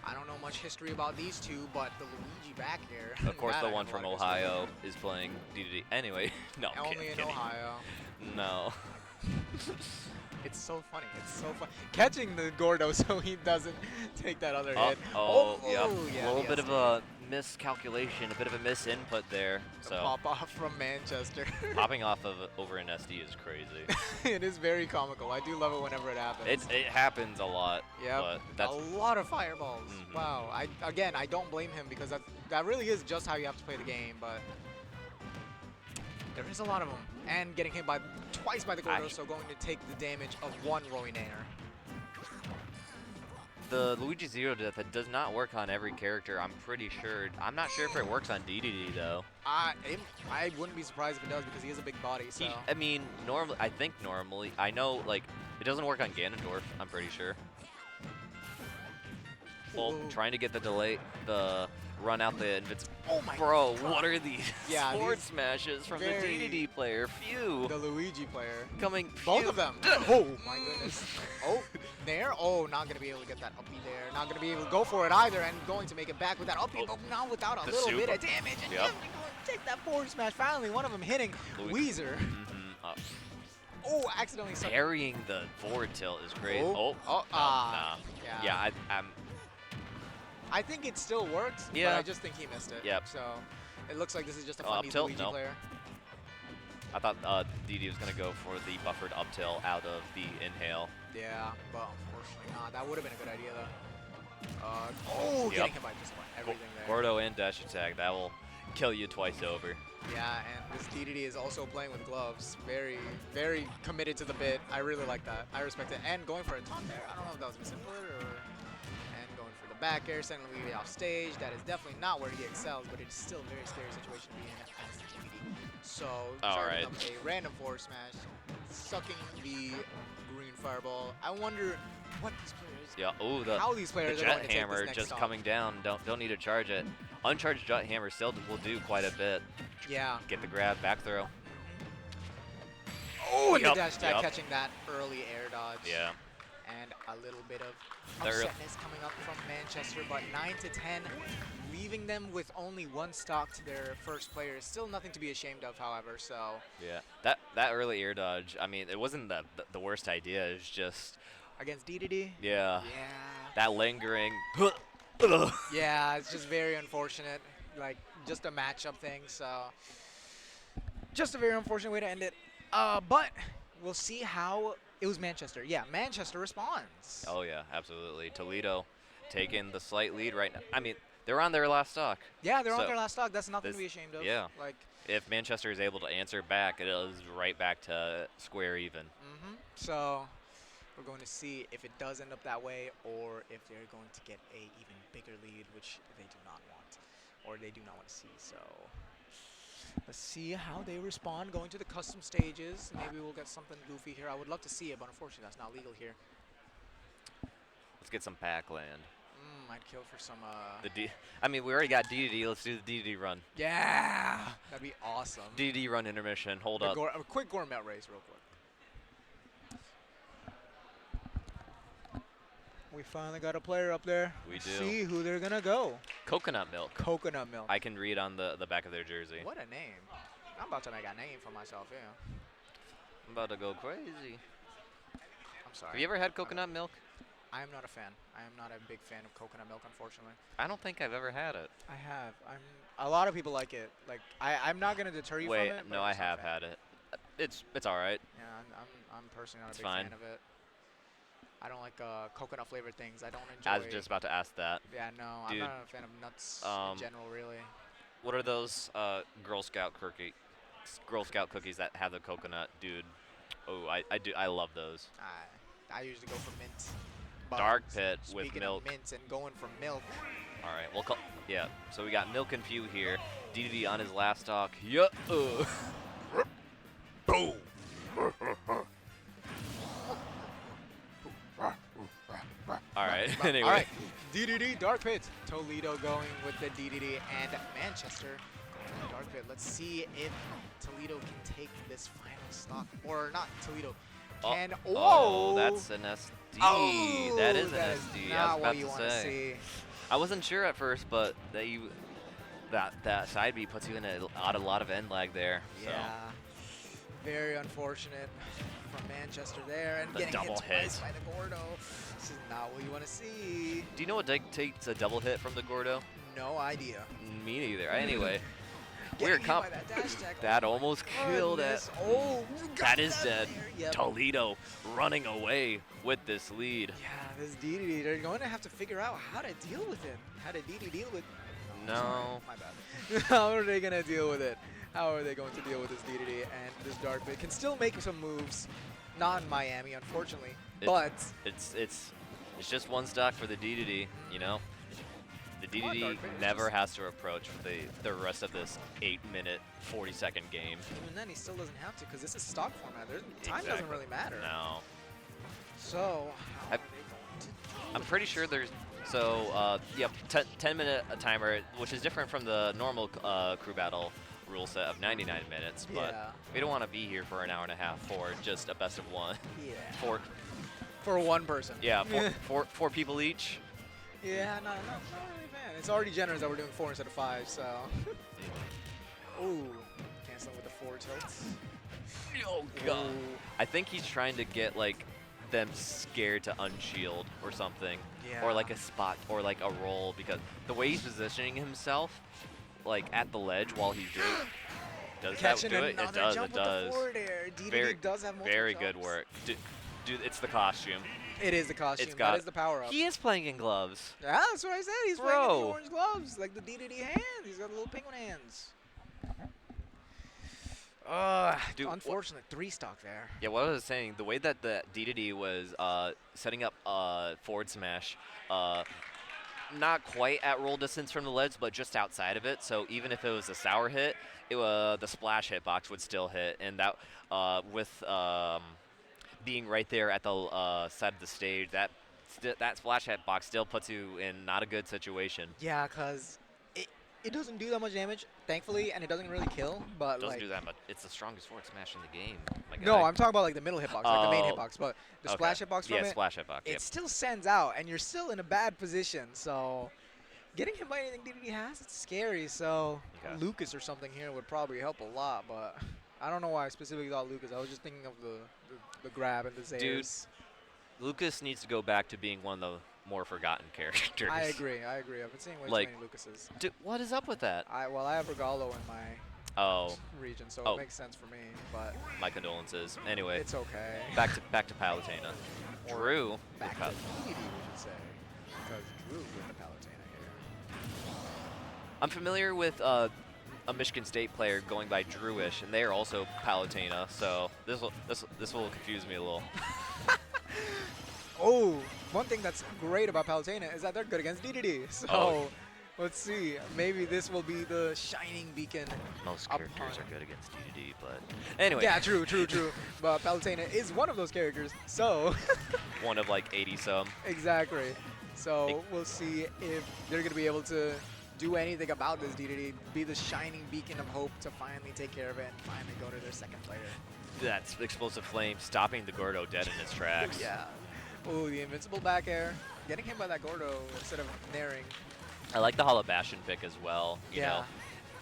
[SPEAKER 1] I don't know much history about these two, but the Luigi back here.
[SPEAKER 8] Of course,
[SPEAKER 1] that
[SPEAKER 8] the
[SPEAKER 1] I
[SPEAKER 8] one
[SPEAKER 1] know
[SPEAKER 8] from
[SPEAKER 1] a lot of history
[SPEAKER 8] Ohio
[SPEAKER 1] about.
[SPEAKER 8] is playing DDD. Anyway, no, I'm
[SPEAKER 1] Only in
[SPEAKER 8] kidding.
[SPEAKER 1] Ohio.
[SPEAKER 8] No.
[SPEAKER 1] It's so funny. It's so fun. Catching the Gordo so he doesn't take that other hit.
[SPEAKER 8] Oh, yeah.
[SPEAKER 1] Yeah,
[SPEAKER 8] A little
[SPEAKER 1] he
[SPEAKER 8] bit
[SPEAKER 1] has
[SPEAKER 8] of a miscalculation, a bit of a misinput there.
[SPEAKER 1] the
[SPEAKER 8] So
[SPEAKER 1] pop off from Manchester.
[SPEAKER 8] popping off of over an SD is crazy.
[SPEAKER 1] It is very comical. I do love it whenever it happens.
[SPEAKER 8] It happens a lot.
[SPEAKER 1] Yeah,
[SPEAKER 8] But that's
[SPEAKER 1] a lot of fireballs.
[SPEAKER 8] Mhm.
[SPEAKER 1] Wow. I don't blame him because that really is just how you have to play the game. But there is a lot of them, and getting hit by twice by the Gordo, so going to take the damage of one rolling air.
[SPEAKER 8] the Luigi Zero Death. That does not work on every character. I'm pretty sure. I'm not sure if it works on DDD though.
[SPEAKER 1] I wouldn't be surprised if it does because he has a big body. So
[SPEAKER 8] I mean, normally, I know like it doesn't work on Ganondorf. I'm pretty sure. Well,
[SPEAKER 1] Ooh.
[SPEAKER 8] trying to get the delay, the run out the invincible.
[SPEAKER 1] Oh my
[SPEAKER 8] Bro,
[SPEAKER 1] God.
[SPEAKER 8] what are these
[SPEAKER 1] Yeah,
[SPEAKER 8] sword
[SPEAKER 1] these
[SPEAKER 8] smashes from the
[SPEAKER 1] very-
[SPEAKER 8] DDD player? Phew.
[SPEAKER 1] the Luigi player.
[SPEAKER 8] Coming.
[SPEAKER 1] Both
[SPEAKER 8] phew.
[SPEAKER 1] of them. Oh my goodness. Oh, there. Oh, not gonna be able to get that uppy there. Not gonna be able to go for it either, and going to make it back with that uppy, but now without a
[SPEAKER 8] The
[SPEAKER 1] little bit
[SPEAKER 8] super.
[SPEAKER 1] of damage. And
[SPEAKER 8] Yep.
[SPEAKER 1] definitely going to take that forward smash. Finally, one of them hitting Weezer. Oh, accidentally.
[SPEAKER 8] Parrying the forward tilt is great.
[SPEAKER 1] Oh.
[SPEAKER 8] Oh,
[SPEAKER 1] Nah.
[SPEAKER 8] yeah.
[SPEAKER 1] Yeah.
[SPEAKER 8] I'm.
[SPEAKER 1] I think it still works,
[SPEAKER 8] Yeah.
[SPEAKER 1] but I just think he missed it.
[SPEAKER 8] Yep.
[SPEAKER 1] So it looks like this is just a
[SPEAKER 8] Oh, up
[SPEAKER 1] funny
[SPEAKER 8] tilt?
[SPEAKER 1] Luigi
[SPEAKER 8] No.
[SPEAKER 1] player.
[SPEAKER 8] I thought DD was gonna go for the buffered up tilt out of the inhale.
[SPEAKER 1] Yeah, but unfortunately not. That would have been a good idea though.
[SPEAKER 8] Yep.
[SPEAKER 1] Getting hit by just about everything there.
[SPEAKER 8] Gordo and dash attack. That will kill you twice over.
[SPEAKER 1] Yeah, and this DDD is also playing with gloves. Very, very committed to the bit. I really like that. I respect it. And going for a taunt there. I don't know if that was misinput or... And going for the back air, sending Luigi off stage. That is definitely not where he excels, but it's still a very scary situation to be in as the DDD. So, charging up a random forward smash, sucking the green fireball. I wonder what these players...
[SPEAKER 8] Yeah. Oh,
[SPEAKER 1] how these players
[SPEAKER 8] the
[SPEAKER 1] are going
[SPEAKER 8] jet
[SPEAKER 1] to take
[SPEAKER 8] hammer
[SPEAKER 1] this next
[SPEAKER 8] just
[SPEAKER 1] stock.
[SPEAKER 8] coming down. Don't need to charge it. Uncharged jet hammer still will do quite a bit.
[SPEAKER 1] Yeah.
[SPEAKER 8] Get the grab, back throw.
[SPEAKER 1] Oh, and
[SPEAKER 8] Yep,
[SPEAKER 1] the dash attack
[SPEAKER 8] yep.
[SPEAKER 1] catching that early air dodge.
[SPEAKER 8] Yeah.
[SPEAKER 1] And a little bit of
[SPEAKER 8] The ear-
[SPEAKER 1] upsetness coming up from Manchester, but 9 to 10, leaving them with only one stock to their first player is still nothing to be ashamed of, however. So
[SPEAKER 8] Yeah. That early air dodge. I mean, it wasn't the worst idea. It's just
[SPEAKER 1] against DDD,
[SPEAKER 8] yeah.
[SPEAKER 1] yeah,
[SPEAKER 8] That lingering.
[SPEAKER 1] yeah, it's just very unfortunate. Like just a matchup thing. So just a very unfortunate way to end it. But we'll see how. It was Manchester. Yeah, Manchester responds.
[SPEAKER 8] Oh yeah, absolutely. Toledo taking the slight lead right now. I mean, they're on their last stock.
[SPEAKER 1] Yeah, they're on
[SPEAKER 8] So,
[SPEAKER 1] their last stock. That's nothing to
[SPEAKER 8] this-
[SPEAKER 1] be ashamed of.
[SPEAKER 8] yeah.
[SPEAKER 1] Like,
[SPEAKER 8] If Manchester is able to answer back, it is right back to square even.
[SPEAKER 1] so we're going to see if it does end up that way or if they're going to get a even bigger lead, which they do not want, or they do not want to see. So let's see how they respond going to the custom stages. Maybe we'll get something goofy here. I would love to see it, but unfortunately that's not legal here.
[SPEAKER 8] Let's get some pack land.
[SPEAKER 1] I'd kill for some,
[SPEAKER 8] I mean, we already got DDD. Let's do the DDD run.
[SPEAKER 1] yeah, that'd be awesome.
[SPEAKER 8] DDD run intermission. Hold up.
[SPEAKER 1] A quick gourmet race real quick. We finally got a player up there.
[SPEAKER 8] We do.
[SPEAKER 1] See who they're gonna go.
[SPEAKER 8] Coconut milk.
[SPEAKER 1] Coconut milk.
[SPEAKER 8] I can read on the back of their jersey.
[SPEAKER 1] What a name. I'm about to make a name for myself, yeah.
[SPEAKER 8] I'm about to go crazy.
[SPEAKER 1] I'm sorry.
[SPEAKER 8] Have you ever had coconut milk?
[SPEAKER 1] I am not a fan. I am not a big fan of coconut milk, unfortunately.
[SPEAKER 8] I don't think I've ever had it.
[SPEAKER 1] I have. A lot of people like it. Like I'm not gonna deter you
[SPEAKER 8] Wait,
[SPEAKER 1] from it. but
[SPEAKER 8] no,
[SPEAKER 1] I'm
[SPEAKER 8] I
[SPEAKER 1] just not a
[SPEAKER 8] have
[SPEAKER 1] fan.
[SPEAKER 8] had it. It's all right.
[SPEAKER 1] Yeah, I'm personally not
[SPEAKER 8] It's
[SPEAKER 1] a big
[SPEAKER 8] fine.
[SPEAKER 1] fan of it. I don't like coconut flavored things. I don't
[SPEAKER 8] I
[SPEAKER 1] enjoy.
[SPEAKER 8] was just about to ask that.
[SPEAKER 1] Yeah, no, I'm
[SPEAKER 8] Dude,
[SPEAKER 1] not a fan of nuts in general, really.
[SPEAKER 8] What are those Girl Scout cookies that have the coconut, dude? Oh, I love those.
[SPEAKER 1] I usually go for mint. But
[SPEAKER 8] Dark Pit with
[SPEAKER 1] speaking
[SPEAKER 8] milk.
[SPEAKER 1] of mint and going for milk.
[SPEAKER 8] All right, we'll call. Yeah, so we got Milk and Few here. DDD on his last stock. Yup.
[SPEAKER 6] Boom.
[SPEAKER 8] All right. Anyway.
[SPEAKER 1] All right, DDD Dark Pit. Toledo going with the DDD and Manchester going to the Dark Pit. Let's see if Toledo can take this final stock, or not Toledo. Can
[SPEAKER 8] Oh, that's an SD.
[SPEAKER 1] Oh,
[SPEAKER 8] that is an
[SPEAKER 1] that is
[SPEAKER 8] SD. I
[SPEAKER 1] not
[SPEAKER 8] was
[SPEAKER 1] what you
[SPEAKER 8] about
[SPEAKER 1] want
[SPEAKER 8] to
[SPEAKER 1] to
[SPEAKER 8] say.
[SPEAKER 1] see.
[SPEAKER 8] I wasn't sure at first, but that side B puts you in a lot of end lag there. So.
[SPEAKER 1] Yeah, very unfortunate from Manchester there, and
[SPEAKER 8] The
[SPEAKER 1] getting
[SPEAKER 8] double
[SPEAKER 1] hit twice
[SPEAKER 8] hit.
[SPEAKER 1] by the Gordo. This is not what you want to see.
[SPEAKER 8] Do you know what takes a double hit from the Gordo?
[SPEAKER 1] No idea.
[SPEAKER 8] Me neither. Anyway,
[SPEAKER 1] Getting
[SPEAKER 8] we're
[SPEAKER 1] hit by that dash attack.
[SPEAKER 8] That almost killed it.
[SPEAKER 1] Goodness. Oh, you got
[SPEAKER 8] That is dead.
[SPEAKER 1] there. Yep.
[SPEAKER 8] Toledo running away with this lead.
[SPEAKER 1] Yeah, this DDD, they're going to have to figure out how to deal with it. How to DD deal with.
[SPEAKER 8] No.
[SPEAKER 1] Sorry, my bad. How are they going to deal with it? How are they going to deal with this DDD and this Dark Pit? Can still make some moves. Not in Miami, unfortunately. But
[SPEAKER 8] It's just one stock for the DDD, you know? The
[SPEAKER 1] Come on,
[SPEAKER 8] DDD
[SPEAKER 1] Dark Pit,
[SPEAKER 8] never
[SPEAKER 1] just-
[SPEAKER 8] has to approach for the rest of this 8-minute, 40-second game.
[SPEAKER 1] even then, he still doesn't have to because this is stock format. Time doesn't
[SPEAKER 8] Exactly.
[SPEAKER 1] really matter.
[SPEAKER 8] No.
[SPEAKER 1] So, how
[SPEAKER 8] I-
[SPEAKER 1] are they going to deal
[SPEAKER 8] I'm
[SPEAKER 1] with
[SPEAKER 8] pretty
[SPEAKER 1] this?
[SPEAKER 8] sure there's, so, yep, 10-minute timer, which is different from the normal crew battle rule set of 99 minutes, but
[SPEAKER 1] Yeah.
[SPEAKER 8] we don't want to be here for an hour and a half for just a best of one.
[SPEAKER 1] Yeah.
[SPEAKER 8] Four,
[SPEAKER 1] For one person.
[SPEAKER 8] yeah, four people each.
[SPEAKER 1] Yeah, not really a fan. It's already generous that we're doing 4 instead of 5, so. Ooh, canceling with the 4 tilts.
[SPEAKER 8] Oh, God. I think he's trying to get, like, them scared to unshield or something. Or, like, a spot or, like, a roll, because the way he's positioning himself, like, at the ledge while he's doing it, does
[SPEAKER 1] Catching
[SPEAKER 8] that do it? It
[SPEAKER 1] another
[SPEAKER 8] does,
[SPEAKER 1] jump
[SPEAKER 8] it
[SPEAKER 1] with
[SPEAKER 8] does.
[SPEAKER 1] the forward air. DDD
[SPEAKER 8] Very,
[SPEAKER 1] does have multiple
[SPEAKER 8] very good
[SPEAKER 1] jumps.
[SPEAKER 8] work. Dude, it's the costume.
[SPEAKER 1] It is the costume.
[SPEAKER 8] It's got,
[SPEAKER 1] that is the power up.
[SPEAKER 8] He is playing in gloves.
[SPEAKER 1] Yeah, that's what I said. He's playing in the
[SPEAKER 8] Bro.
[SPEAKER 1] orange gloves, like the DDD hands. He's got little penguin hands.
[SPEAKER 8] Dude,
[SPEAKER 1] Unfortunate 3 stock there.
[SPEAKER 8] Yeah, what I was saying, the way that the DDD was setting up forward smash, not quite at roll distance from the ledge, but just outside of it. So even if it was a sour hit, the splash hitbox would still hit, and that with being right there at the side of the stage, that splash hitbox still puts you in not a good situation.
[SPEAKER 1] Yeah, because it doesn't do that much damage, thankfully, and it doesn't really kill. But
[SPEAKER 8] It doesn't
[SPEAKER 1] like,
[SPEAKER 8] do that much. It's the strongest forward smash in the game. My
[SPEAKER 1] no,
[SPEAKER 8] guy.
[SPEAKER 1] I'm talking about like the middle hitbox, like the main
[SPEAKER 8] Oh,
[SPEAKER 1] hitbox. But the
[SPEAKER 8] okay.
[SPEAKER 1] splash hitbox from
[SPEAKER 8] Yeah,
[SPEAKER 1] it,
[SPEAKER 8] splash hitbox.
[SPEAKER 1] it
[SPEAKER 8] Yep.
[SPEAKER 1] still sends out, and you're still in a bad position. So getting hit by anything DDD has, it's scary. So
[SPEAKER 8] Okay.
[SPEAKER 1] Lucas or something here would probably help a lot, but I don't know why I specifically thought Lucas. I was just thinking of the grab and the Zayers.
[SPEAKER 8] Dude, Lucas needs to go back to being one of the more forgotten characters.
[SPEAKER 1] I agree. I've been seeing way too
[SPEAKER 8] Like-
[SPEAKER 1] many Lucases.
[SPEAKER 8] Dude, what is up with that?
[SPEAKER 1] I have Regalo in my
[SPEAKER 8] Oh,
[SPEAKER 1] region, so
[SPEAKER 8] Oh.
[SPEAKER 1] it makes sense for me. But
[SPEAKER 8] my condolences. Anyway,
[SPEAKER 1] it's okay.
[SPEAKER 8] back to Palutena. Drew.
[SPEAKER 1] Back to
[SPEAKER 8] Pal-
[SPEAKER 1] DDD, we should say, because Drew with the Palutena here.
[SPEAKER 8] I'm familiar with a Michigan State player going by Drewish, and they are also Palutena. So this will confuse me a little.
[SPEAKER 1] Oh, one thing that's great about Palutena is that they're good against DDD. So
[SPEAKER 8] Oh.
[SPEAKER 1] let's see. Maybe this will be the shining beacon.
[SPEAKER 8] Most
[SPEAKER 1] Up
[SPEAKER 8] characters
[SPEAKER 1] high.
[SPEAKER 8] are good against DDD, but anyway.
[SPEAKER 1] Yeah, true. But Palutena is one of those characters. So
[SPEAKER 8] One of like 80 some.
[SPEAKER 1] exactly. So we'll see if they're going to be able to do anything about this DDD, be the shining beacon of hope to finally take care of it and finally go to their second player.
[SPEAKER 8] That's explosive flame stopping the Gordo dead in its tracks.
[SPEAKER 1] Yeah. Oh, the invincible back air. Getting hit by that Gordo instead of naring.
[SPEAKER 8] I like the Hollow Bastion pick as well. You
[SPEAKER 1] Yeah.
[SPEAKER 8] know,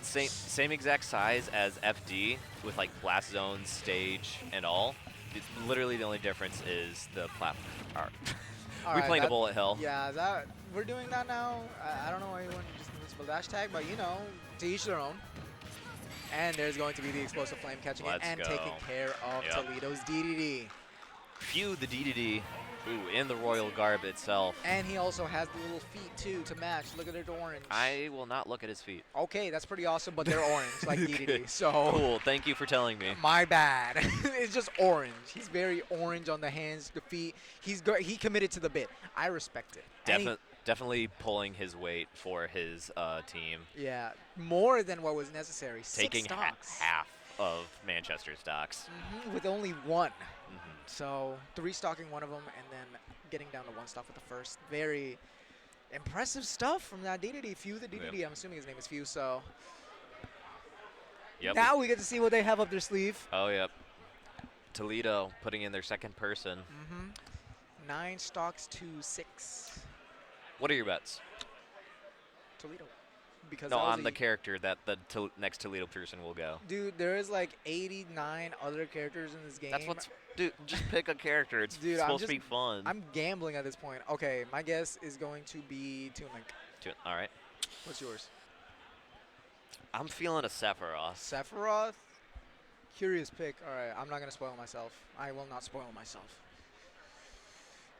[SPEAKER 8] Same exact size as FD with like blast zones, stage, and all. It's literally the only difference is the platform.
[SPEAKER 1] All
[SPEAKER 8] We
[SPEAKER 1] right,
[SPEAKER 8] playing a
[SPEAKER 1] that-
[SPEAKER 8] bullet hell.
[SPEAKER 1] Yeah, we're doing that now. I don't know why you want just invincible dash tag, but you know, to each their own. And there's going to be the explosive flame catching
[SPEAKER 8] Let's
[SPEAKER 1] it and
[SPEAKER 8] go.
[SPEAKER 1] taking care of
[SPEAKER 8] Yep.
[SPEAKER 1] Toledo's DDD.
[SPEAKER 8] Phew, the DDD. Ooh, in the royal garb itself.
[SPEAKER 1] And he also has the little feet too to match. Look at it, orange.
[SPEAKER 8] I will not look at his feet.
[SPEAKER 1] Okay, that's pretty awesome, but they're orange like DDD. So
[SPEAKER 8] Cool, thank you for telling me.
[SPEAKER 1] my bad. It's just orange. He's very orange on the hands, the feet. He committed to the bit. I respect it. And
[SPEAKER 8] Definitely pulling his weight for his team.
[SPEAKER 1] yeah, more than what was necessary.
[SPEAKER 8] Taking
[SPEAKER 1] Six stocks.
[SPEAKER 8] half of Manchester stocks.
[SPEAKER 1] With only one.
[SPEAKER 8] Mhm.
[SPEAKER 1] So 3 stocking one of them and then getting down to 1 stock with the first. Very impressive stuff from that DDD. Few the DDD. I'm assuming his name is Few. So
[SPEAKER 8] Yep.
[SPEAKER 1] now we get to see what they have up their sleeve.
[SPEAKER 8] Oh, yep. Toledo putting in their second person.
[SPEAKER 1] 9 stocks to 6.
[SPEAKER 8] What are your bets?
[SPEAKER 1] Toledo. Because
[SPEAKER 8] No,
[SPEAKER 1] that was
[SPEAKER 8] on the character that the next Toledo person will go.
[SPEAKER 1] dude, there is like 89 other characters in this game.
[SPEAKER 8] That's what's. Dude, just pick a character. It's
[SPEAKER 1] Dude,
[SPEAKER 8] supposed to be fun.
[SPEAKER 1] I'm gambling at this point. Okay, my guess is going to be Toon-Link.
[SPEAKER 8] All right.
[SPEAKER 1] What's yours?
[SPEAKER 8] I'm feeling a Sephiroth.
[SPEAKER 1] Sephiroth? Curious pick. All right, I'm not going to spoil myself. I will not spoil myself.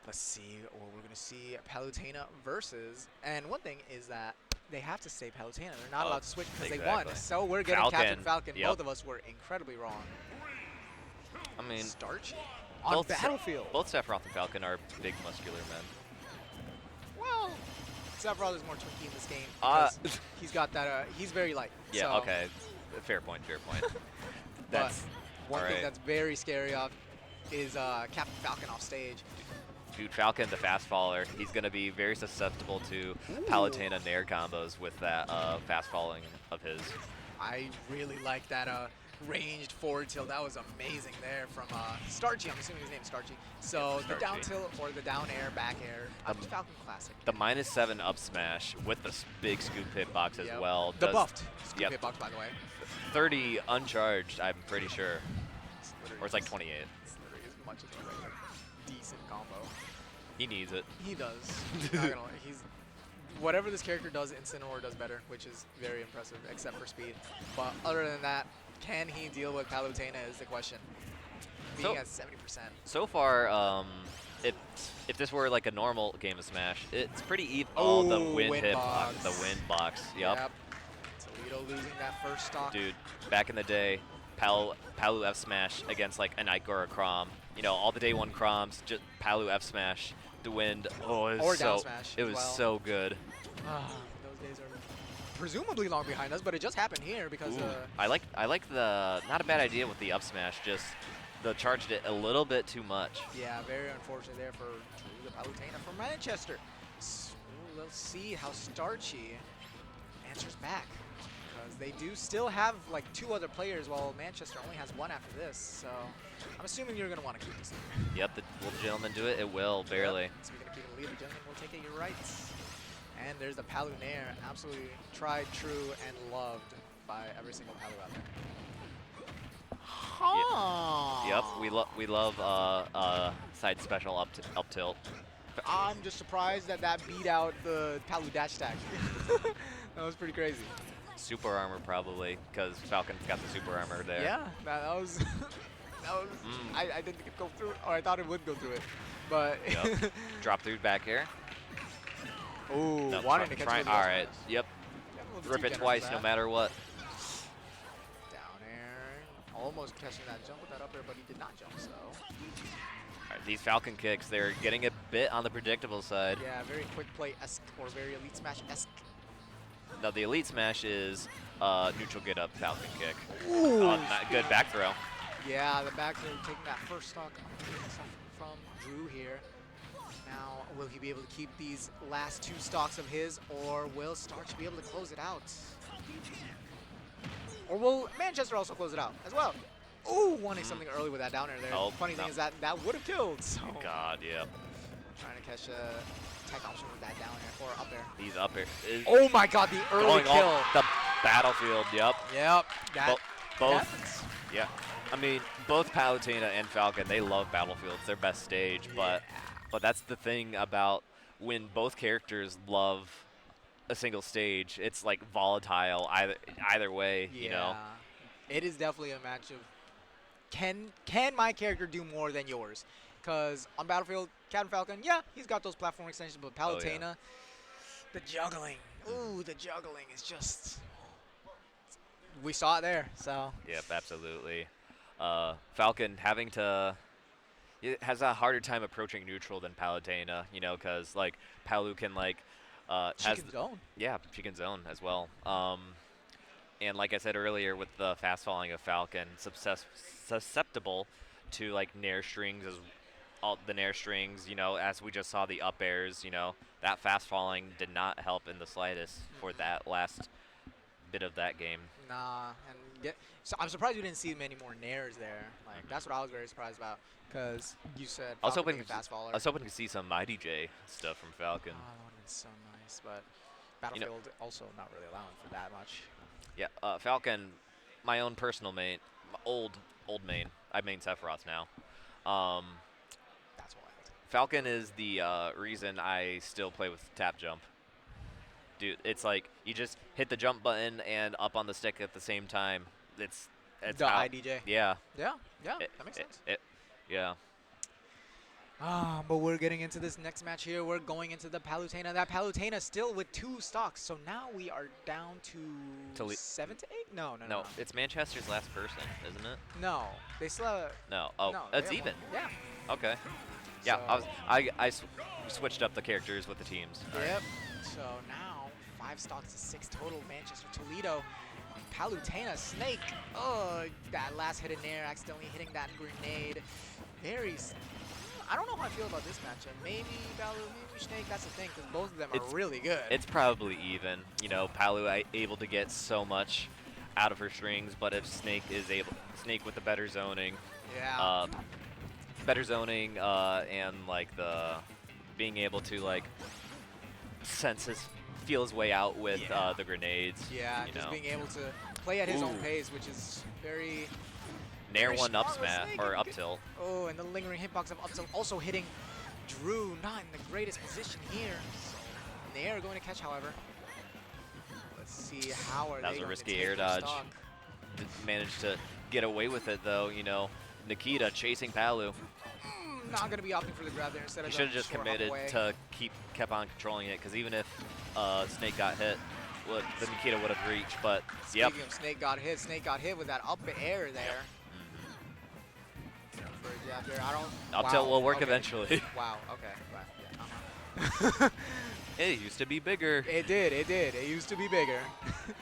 [SPEAKER 1] Let's see what we're going to see. Palutena versus. And one thing is that they have to stay Palutena. They're not
[SPEAKER 8] Oh,
[SPEAKER 1] allowed to switch because they won.
[SPEAKER 8] exactly.
[SPEAKER 1] So we're getting
[SPEAKER 8] Falcon.
[SPEAKER 1] Captain Falcon.
[SPEAKER 8] Yep.
[SPEAKER 1] Both of us were incredibly wrong.
[SPEAKER 8] I mean,
[SPEAKER 1] Starchy. On
[SPEAKER 8] both
[SPEAKER 1] Battlefield.
[SPEAKER 8] both Sephiroth and Falcon are big, muscular men.
[SPEAKER 1] Well, Sephiroth is more twinky in this game
[SPEAKER 8] Uh,
[SPEAKER 1] because he's got that. He's very light.
[SPEAKER 8] Yeah.
[SPEAKER 1] so,
[SPEAKER 8] Okay. Fair point. Fair point.
[SPEAKER 1] But
[SPEAKER 8] That's
[SPEAKER 1] one thing
[SPEAKER 8] alright.
[SPEAKER 1] that's very scary of is Captain Falcon off stage.
[SPEAKER 8] Dude, Falcon, the fast faller, he's going to be very susceptible to Palutena Nair combos with that fast falling of his.
[SPEAKER 1] I really like that ranged forward tilt. That was amazing there from Starchy. I'm assuming his name is Starchy. So the down
[SPEAKER 8] Starchy.
[SPEAKER 1] tilt or the down air, back air. Falcon classic.
[SPEAKER 8] The -7 up smash with the big scoop hitbox as
[SPEAKER 1] Yep.
[SPEAKER 8] well.
[SPEAKER 1] The
[SPEAKER 8] does
[SPEAKER 1] buffed scoop
[SPEAKER 8] yep.
[SPEAKER 1] hitbox, by the way.
[SPEAKER 8] 30 uncharged, I'm pretty sure. Or it's like 28.
[SPEAKER 1] It's literally as much as a regular decent combo.
[SPEAKER 8] He needs it.
[SPEAKER 1] He does. Not gonna lie. He's whatever this character does, Incineroar does better, which is very impressive, except for speed. But other than that, can he deal with Palutena is the question. Being
[SPEAKER 8] So-
[SPEAKER 1] at 70%.
[SPEAKER 8] So far, if this were like a normal game of Smash, it's pretty even. Oh, the wind
[SPEAKER 1] wind
[SPEAKER 8] hitbox.
[SPEAKER 1] box.
[SPEAKER 8] The wind box. Yep.
[SPEAKER 1] Toledo losing that first stock.
[SPEAKER 8] Dude, back in the day, Palu F Smash against like an Ike or a Chrom. You know, all the day 1 Chroms, just Palu F Smash to wind. Oh, it was
[SPEAKER 1] Or
[SPEAKER 8] so,
[SPEAKER 1] down smash
[SPEAKER 8] it
[SPEAKER 1] as
[SPEAKER 8] was
[SPEAKER 1] well.
[SPEAKER 8] so good.
[SPEAKER 1] Those days are presumably long behind us, but it just happened here because
[SPEAKER 8] Ooh, I like the, not a bad idea with the up smash, just the charged it a little bit too much.
[SPEAKER 1] yeah, very unfortunate there for the Palutena from Manchester. So let's see how Starchy answers back. Because they do still have like 2 other players while Manchester only has 1 after this. So I'm assuming you're going to want to keep this in.
[SPEAKER 8] Yep, will the gentleman do it? It will, barely.
[SPEAKER 1] Yep. Speaking of keeping the lead, the gentleman will take it, you're right. And there's the Palu Nair, absolutely tried, true, and loved by every single Palu out there.
[SPEAKER 8] Yep, we love side special up tilt.
[SPEAKER 1] I'm just surprised that beat out the Palu dash attack. That was pretty crazy.
[SPEAKER 8] Super armor probably, because Falcon's got the super armor there.
[SPEAKER 1] Yeah, that was. I didn't think it'd go through it, or I thought it would go through it, but.
[SPEAKER 8] Yep. Drop through back air.
[SPEAKER 1] Ooh,
[SPEAKER 8] No,
[SPEAKER 1] wanting to catch
[SPEAKER 8] try,
[SPEAKER 1] it.
[SPEAKER 8] all right. Yep. Rip it twice, no matter what.
[SPEAKER 1] Down air, almost catching that jump with that up air, but he did not jump. So.
[SPEAKER 8] All right, these Falcon kicks, they're getting a bit on the predictable side.
[SPEAKER 1] Yeah, very quick play-esque or very Elite Smash-esque.
[SPEAKER 8] Now the Elite Smash is neutral get up Falcon kick.
[SPEAKER 1] Ooh.
[SPEAKER 8] Not good back throw.
[SPEAKER 1] Yeah, the back throw taking that first stock from Drew here. Now, will he be able to keep these last 2 stocks of his, or will Starch be able to close it out? Or will Manchester also close it out as well? Ooh, wanting something early with that down air there.
[SPEAKER 8] Oh,
[SPEAKER 1] Funny thing
[SPEAKER 8] no.
[SPEAKER 1] is that would have killed. So
[SPEAKER 8] God, yeah.
[SPEAKER 1] trying to catch a tech option with that down air or up air.
[SPEAKER 8] These up air.
[SPEAKER 1] Oh my God, the early
[SPEAKER 8] going
[SPEAKER 1] kill.
[SPEAKER 8] all, Battlefield, yep.
[SPEAKER 1] Yep. That
[SPEAKER 8] Both.
[SPEAKER 1] happens.
[SPEAKER 8] Yeah. I mean, both Palutena and Falcon, they love Battlefield. It's their best stage, but that's the thing about when both characters love a single stage, it's like volatile either way, you know.
[SPEAKER 1] It is definitely a match of can my character do more than yours? Because on Battlefield, Captain Falcon, yeah, he's got those platform extensions, but Palutena, the juggling, the juggling is just. We saw it there, so.
[SPEAKER 8] Yep, absolutely. Falcon has a harder time approaching neutral than Palutena, you know, because like Palu can like
[SPEAKER 1] She can zone.
[SPEAKER 8] Yeah, she can zone as well. And like I said earlier, with the fast falling of Falcon, susceptible to like nair strings as all the nair strings, you know, as we just saw the up airs, you know, that fast falling did not help in the slightest for that last bit of that game.
[SPEAKER 1] Nah, and so I'm surprised we didn't see many more nairs there. Like that's what I was very surprised about, because you said
[SPEAKER 8] I was
[SPEAKER 1] Falcon
[SPEAKER 8] hoping
[SPEAKER 1] being a fast faller.
[SPEAKER 8] I was hoping to see some IDJ stuff from Falcon.
[SPEAKER 1] Oh, that would have been so nice, but Battlefield also not really allowing for that much.
[SPEAKER 8] Yeah, Falcon, my own personal main, old main. I main Sephiroth now.
[SPEAKER 1] That's wild.
[SPEAKER 8] Falcon is the reason I still play with tap jump. Dude, it's like you just hit the jump button and up on the stick at the same time. It's
[SPEAKER 1] the IDJ.
[SPEAKER 8] Yeah.
[SPEAKER 1] Yeah, that makes sense.
[SPEAKER 8] Yeah.
[SPEAKER 1] But we're getting into this next match here. We're going into the Palutena. That Palutena still with 2 stocks. So now we are down to 7 to 8? No.
[SPEAKER 8] It's Manchester's last person, isn't it?
[SPEAKER 1] No. They still have.
[SPEAKER 8] No. Oh,
[SPEAKER 1] no,
[SPEAKER 8] it's
[SPEAKER 1] they have
[SPEAKER 8] even.
[SPEAKER 1] one. Yeah.
[SPEAKER 8] Okay. Yeah,
[SPEAKER 1] So-
[SPEAKER 8] I switched up the characters with the teams.
[SPEAKER 1] Yep. So now 5 stocks to 6 total. Manchester, Toledo. Palutena, Snake. Oh, that last hit in there, accidentally hitting that grenade. I don't know how I feel about this matchup. Maybe Palu, maybe Snake. That's the thing, because both of them are really good.
[SPEAKER 8] It's probably even. You know, Palu able to get so much out of her strings, but if Snake with the better zoning.
[SPEAKER 1] Yeah.
[SPEAKER 8] Better zoning and like the being able to like feel his way out with the grenades.
[SPEAKER 1] Yeah, just being able to play at his own pace, which is very.
[SPEAKER 8] Nair
[SPEAKER 1] very
[SPEAKER 8] one up
[SPEAKER 1] smart with
[SPEAKER 8] smash
[SPEAKER 1] Snake
[SPEAKER 8] or
[SPEAKER 1] and
[SPEAKER 8] up
[SPEAKER 1] good-
[SPEAKER 8] tilt.
[SPEAKER 1] Oh, and the lingering hitbox of up tilt also hitting Drew, not in the greatest position here. Nair going to catch, however. Let's see how are
[SPEAKER 8] That
[SPEAKER 1] they
[SPEAKER 8] was a
[SPEAKER 1] going
[SPEAKER 8] risky
[SPEAKER 1] to take
[SPEAKER 8] air
[SPEAKER 1] their
[SPEAKER 8] dodge.
[SPEAKER 1] stock.
[SPEAKER 8] Managed to get away with it though. You know, Nikita chasing Palu.
[SPEAKER 1] Not going to be opting for the grab there instead
[SPEAKER 8] He
[SPEAKER 1] of
[SPEAKER 8] should have just
[SPEAKER 1] short hop
[SPEAKER 8] committed
[SPEAKER 1] away.
[SPEAKER 8] to kept on controlling it, because even if Snake got hit, the Nikita would have reached. But
[SPEAKER 1] Speaking of Snake got hit with that up air there. For a jab there. I don't.
[SPEAKER 8] Up tilt will work
[SPEAKER 1] okay.
[SPEAKER 8] eventually.
[SPEAKER 1] Wow. Okay. Wow. Yeah.
[SPEAKER 8] It used to be bigger.
[SPEAKER 1] It did. It used to be bigger.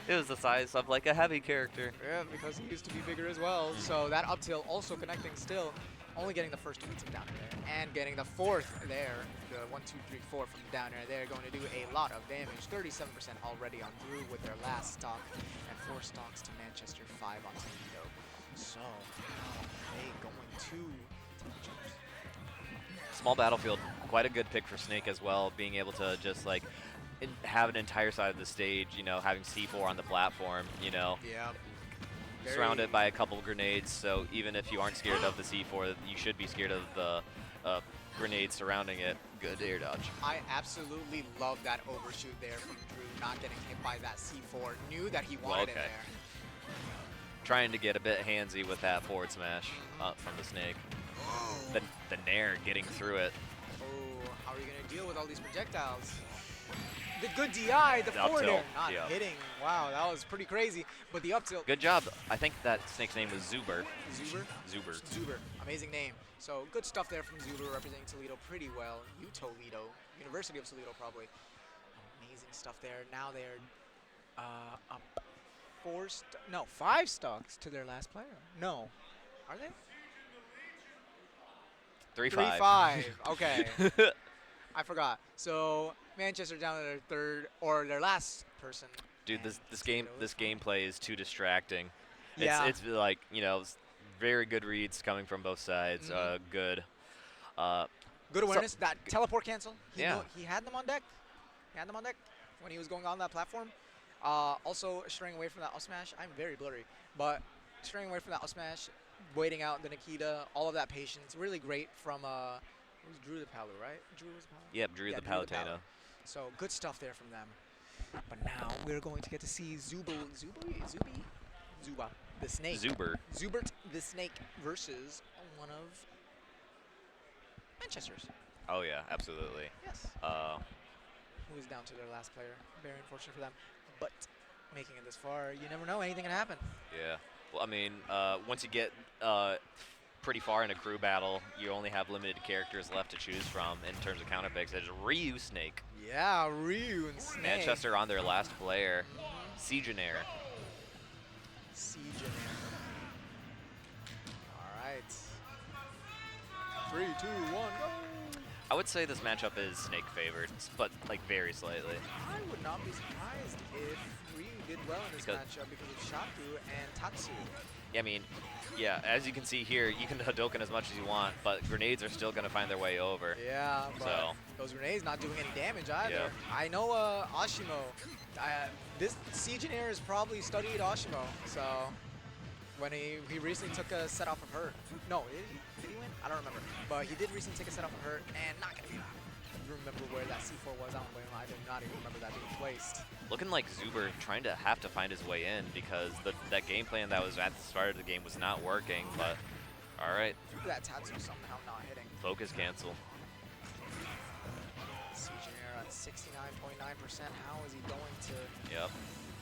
[SPEAKER 8] It was the size of like a heavy character.
[SPEAKER 1] Yeah, because he used to be bigger as well. So that up tilt also connecting still. Only getting the first 2 hits from down there. And getting the 4th there. The 1, 2, 3, 4 from down there. They're going to do a lot of damage. 37% already on Drew with their last stock. And 4 stocks to Manchester, 5 on Toledo. So now they going to temperatures.
[SPEAKER 8] Small battlefield, quite a good pick for Snake as well, being able to just like have an entire side of the stage, you know, having C4 on the platform, you know.
[SPEAKER 1] Yeah.
[SPEAKER 8] Surrounded by a couple grenades, so even if you aren't scared of the C4, you should be scared of the grenades surrounding it. Good air dodge.
[SPEAKER 1] I absolutely love that overshoot there from Drew, not getting hit by that C4. Knew that he wanted it there.
[SPEAKER 8] Trying to get a bit handsy with that forward smash from the Snake. The Nair getting through it.
[SPEAKER 1] Oh, how are you going to deal with all these projectiles? The good DI, the
[SPEAKER 8] up
[SPEAKER 1] forward
[SPEAKER 8] tilt,
[SPEAKER 1] air, not hitting. Wow, that was pretty crazy. But the up tilt.
[SPEAKER 8] Good job. I think that Snake's name was Zuber.
[SPEAKER 1] Zuber? Zuber. Amazing name. So good stuff there from Zuber, representing Toledo pretty well. Toledo. University of Toledo, probably. Amazing stuff there. Now they're up 5 stocks to their last player. No. Are they?
[SPEAKER 8] 3-5.
[SPEAKER 1] 3-5. Okay. I forgot. So Manchester down to their third or their last person.
[SPEAKER 8] Dude, this gameplay is too distracting.
[SPEAKER 1] Yeah.
[SPEAKER 8] It's like, you know, very good reads coming from both sides. Good.
[SPEAKER 1] Good awareness. That teleport cancel. He
[SPEAKER 8] Yeah.
[SPEAKER 1] He had them on deck. He had them on deck when he was going on that platform. Also, straying away from that up smash. I'm very blurry, but straying away from that up smash, waiting out the Nikita, all of that patience, really great from it was Drew the Palu, right? Drew was the Palu?
[SPEAKER 8] Yep, Drew
[SPEAKER 1] Yeah,
[SPEAKER 8] the
[SPEAKER 1] Drew
[SPEAKER 8] Palutena.
[SPEAKER 1] So good stuff there from them. But now we're going to get to see Zuba, the snake. Zubert the snake versus one of Manchester's.
[SPEAKER 8] Oh yeah, absolutely.
[SPEAKER 1] Yes. Who is down to their last player. Very unfortunate for them. But making it this far, you never know. Anything can happen.
[SPEAKER 8] Yeah. Well, I mean, once you get pretty far in a crew battle, you only have limited characters left to choose from in terms of counter picks. It's Ryu Snake.
[SPEAKER 1] Yeah, Ryu and Snake.
[SPEAKER 8] Manchester on their last player. Seagenair.
[SPEAKER 1] All right. 3, 2, 1, go.
[SPEAKER 8] I would say this matchup is Snake favored, but like very slightly.
[SPEAKER 1] I would not be surprised if Ryu did well in this matchup because of Shaku and Tatsu.
[SPEAKER 8] Yeah, I mean, yeah, as you can see here, you can Hadouken as much as you want, but grenades are still going to find their way over.
[SPEAKER 1] Yeah, but
[SPEAKER 8] so
[SPEAKER 1] those grenades not doing any damage either.
[SPEAKER 8] Yeah.
[SPEAKER 1] I know Ashimo. This Seagenair has probably studied Ashimo, so when he recently took a set off of her. No, did he win? I don't remember. But he did recently take a set off of her and not gonna be that. Remember where that C4 was? I don't blame him. I do not even remember that being placed.
[SPEAKER 8] looking like Zuber trying to have to find his way in because that game plan that was at the start of the game was not working, but all right.
[SPEAKER 1] That Tatsu somehow not hitting.
[SPEAKER 8] Focus cancel.
[SPEAKER 1] Seagenair at 69.9%. How is he going to
[SPEAKER 8] Yep.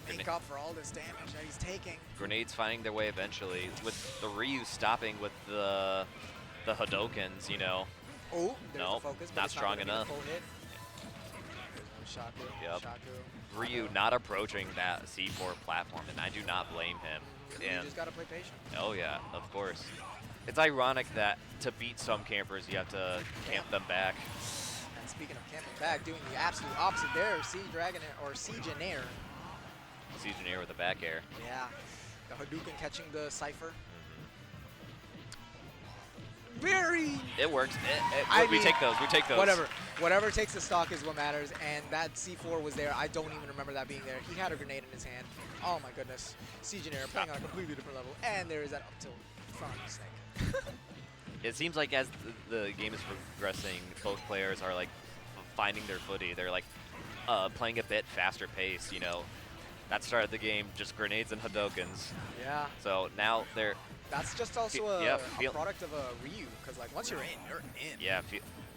[SPEAKER 1] make up for all this damage that he's taking?
[SPEAKER 8] Grenades finding their way eventually with the Ryu stopping with the Hadoukens, you know.
[SPEAKER 1] Oh, there's
[SPEAKER 8] Nope,
[SPEAKER 1] the focus, but
[SPEAKER 8] not
[SPEAKER 1] it's
[SPEAKER 8] strong
[SPEAKER 1] not gonna be
[SPEAKER 8] enough.
[SPEAKER 1] the full hit. There's no Shaku.
[SPEAKER 8] Yep.
[SPEAKER 1] Shaku.
[SPEAKER 8] Ryu not approaching that C4 platform, and I do not blame him.
[SPEAKER 1] You
[SPEAKER 8] And
[SPEAKER 1] just gotta play patient.
[SPEAKER 8] oh yeah, of course. It's ironic that to beat some campers, you have to camp them back.
[SPEAKER 1] And speaking of camping back, doing the absolute opposite there, Seagenair.
[SPEAKER 8] Seagenair with a back air.
[SPEAKER 1] Yeah, the Hadouken catching the Cypher. Very.
[SPEAKER 8] It works.
[SPEAKER 1] I
[SPEAKER 8] we
[SPEAKER 1] mean,
[SPEAKER 8] take those. We take those.
[SPEAKER 1] Whatever takes the stock is what matters. And that C4 was there. I don't even remember that being there. He had a grenade in his hand. Oh my goodness. Seagenair playing on a completely different level. And there is that up tilt from Snake.
[SPEAKER 8] It seems like as the game is progressing, both players are like finding their footing. They're like playing a bit faster pace. You know, that started the game just grenades and Hadoukens.
[SPEAKER 1] Yeah.
[SPEAKER 8] So now they're.
[SPEAKER 1] That's just also a
[SPEAKER 8] Yep,
[SPEAKER 1] product of a Ryu, because like once you're in, you're in.
[SPEAKER 8] Yeah,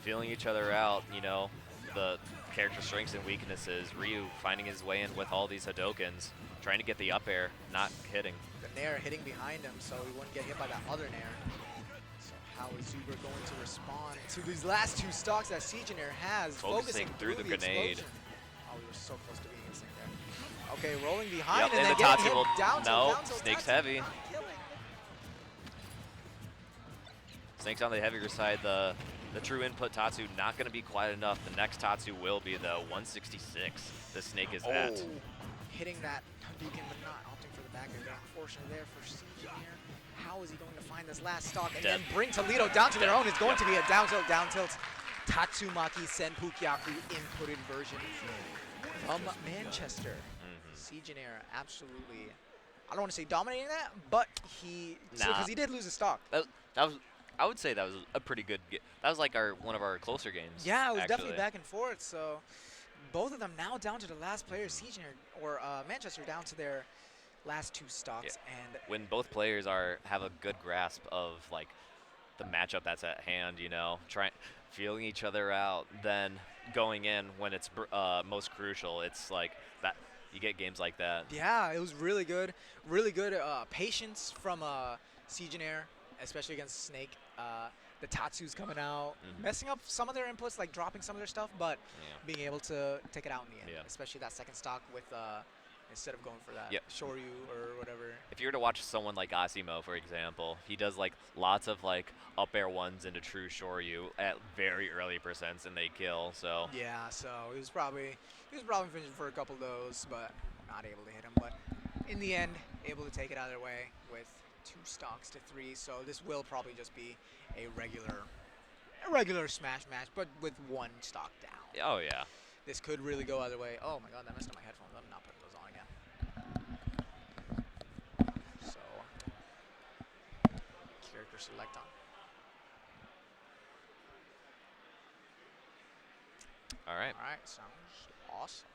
[SPEAKER 8] feeling each other out. You know, the character strengths and weaknesses. Ryu finding his way in with all these Hadoukens, trying to get the up air, not hitting.
[SPEAKER 1] The Nair hitting behind him, so he wouldn't get hit by that other Nair. So how is Zuber going to respond to these last two stocks that Seagenair has?
[SPEAKER 8] Focusing through the grenade.
[SPEAKER 1] Explosion. Oh, we were so close to being insane there. Okay, rolling behind
[SPEAKER 8] Yep,
[SPEAKER 1] and then
[SPEAKER 8] the
[SPEAKER 1] getting
[SPEAKER 8] Tatsu
[SPEAKER 1] hit
[SPEAKER 8] will.
[SPEAKER 1] down
[SPEAKER 8] No,
[SPEAKER 1] tilt,
[SPEAKER 8] Snake's
[SPEAKER 1] Tatsu
[SPEAKER 8] heavy.
[SPEAKER 1] not killing.
[SPEAKER 8] Snake's on the heavier side. The true input Tatsu not going to be quite enough. The next Tatsu will be the 166. The Snake is at.
[SPEAKER 1] Hitting that Hadouken, but not opting for the back air. Unfortunately there for Seagenair. How is he going to find this last stock and then bring Toledo down to their own? It's going to be a down tilt. Tatsumaki Senpukyaku inputted version from Manchester. Seagenair absolutely, I don't want to say dominating that, but because he did lose a stock.
[SPEAKER 8] That was. I would say that was a pretty good. That was like one of our closer games.
[SPEAKER 1] Yeah, it was
[SPEAKER 8] actually.
[SPEAKER 1] definitely back and forth. So both of them now down to the last player, Seagenair or Manchester down to their last two stocks.
[SPEAKER 8] Yeah.
[SPEAKER 1] And
[SPEAKER 8] when both players have a good grasp of like the matchup that's at hand, you know, feeling each other out, then going in when it's most crucial, it's like that. You get games like that.
[SPEAKER 1] Yeah, it was really good patience from Seagenair, especially against Snake. The Tatsu's coming out, messing up some of their inputs, like dropping some of their stuff, but being able to take it out in the end, especially that second stock with instead of going for that Shoryu or whatever.
[SPEAKER 8] If you were to watch someone like Asimo, for example, he does like lots of like up air ones into true Shoryu at very early percents and they kill. So
[SPEAKER 1] yeah, so he was probably finishing for a couple of those, but not able to hit him. But in the end, able to take it either way with 2 stocks to 3. So this will probably just be a regular smash match, but with 1 stock down.
[SPEAKER 8] oh yeah.
[SPEAKER 1] This could really go either way. Oh my god, that messed up my headphones. I'm not putting those on again. So, character select on.
[SPEAKER 8] All right.
[SPEAKER 1] All right, sounds awesome.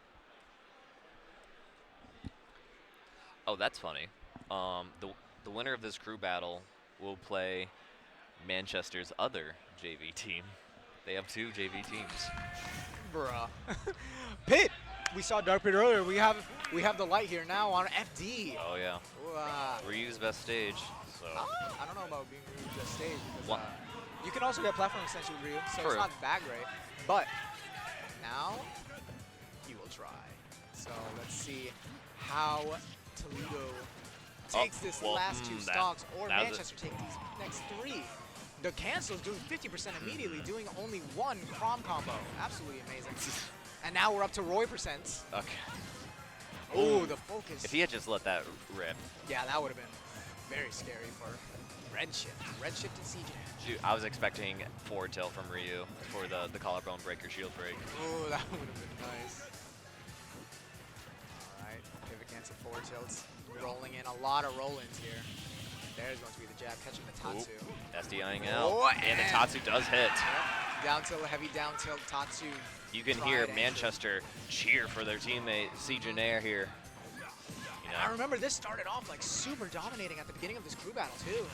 [SPEAKER 8] Oh, that's funny. The winner of this crew battle will play Manchester's other JV team. They have 2 JV teams.
[SPEAKER 1] Bruh. Pit! We saw Dark Pit earlier. We have the light here now on FD.
[SPEAKER 8] Oh yeah.
[SPEAKER 1] Ooh,
[SPEAKER 8] Ryu's best stage. So
[SPEAKER 1] I don't know about being Ryu's best stage because
[SPEAKER 8] What?
[SPEAKER 1] You can also get platform extension with Ryu, so
[SPEAKER 8] True.
[SPEAKER 1] it's not that great. But now he will try. So let's see how Toledo takes this last 2 stocks, or
[SPEAKER 8] that was
[SPEAKER 1] Manchester take these next 3. The cancel's doing 50% immediately, doing only 1 Crom combo. Absolutely amazing. And now we're up to Roy percents.
[SPEAKER 8] okay.
[SPEAKER 1] Oh, the focus.
[SPEAKER 8] If he had just let that rip,
[SPEAKER 1] Yeah, that would have been very scary for Redshift. Redshift and CJ.
[SPEAKER 8] shoot, I was expecting forward tilt from Ryu for the collarbone breaker shield break.
[SPEAKER 1] Oh, that would have been nice. All right, pivot cancel forward tilts. Rolling in, a lot of roll-ins here. There's going to be the jab, catching the Tatsu.
[SPEAKER 8] SDIing out.
[SPEAKER 1] Oh,
[SPEAKER 8] and the Tatsu does hit.
[SPEAKER 1] Yep. Down tilt, heavy down tilt, Tatsu.
[SPEAKER 8] You can hear Manchester cheer for their teammate, Sejonair here. You
[SPEAKER 1] I
[SPEAKER 8] know,
[SPEAKER 1] remember this started off like super dominating at the beginning of this crew battle too.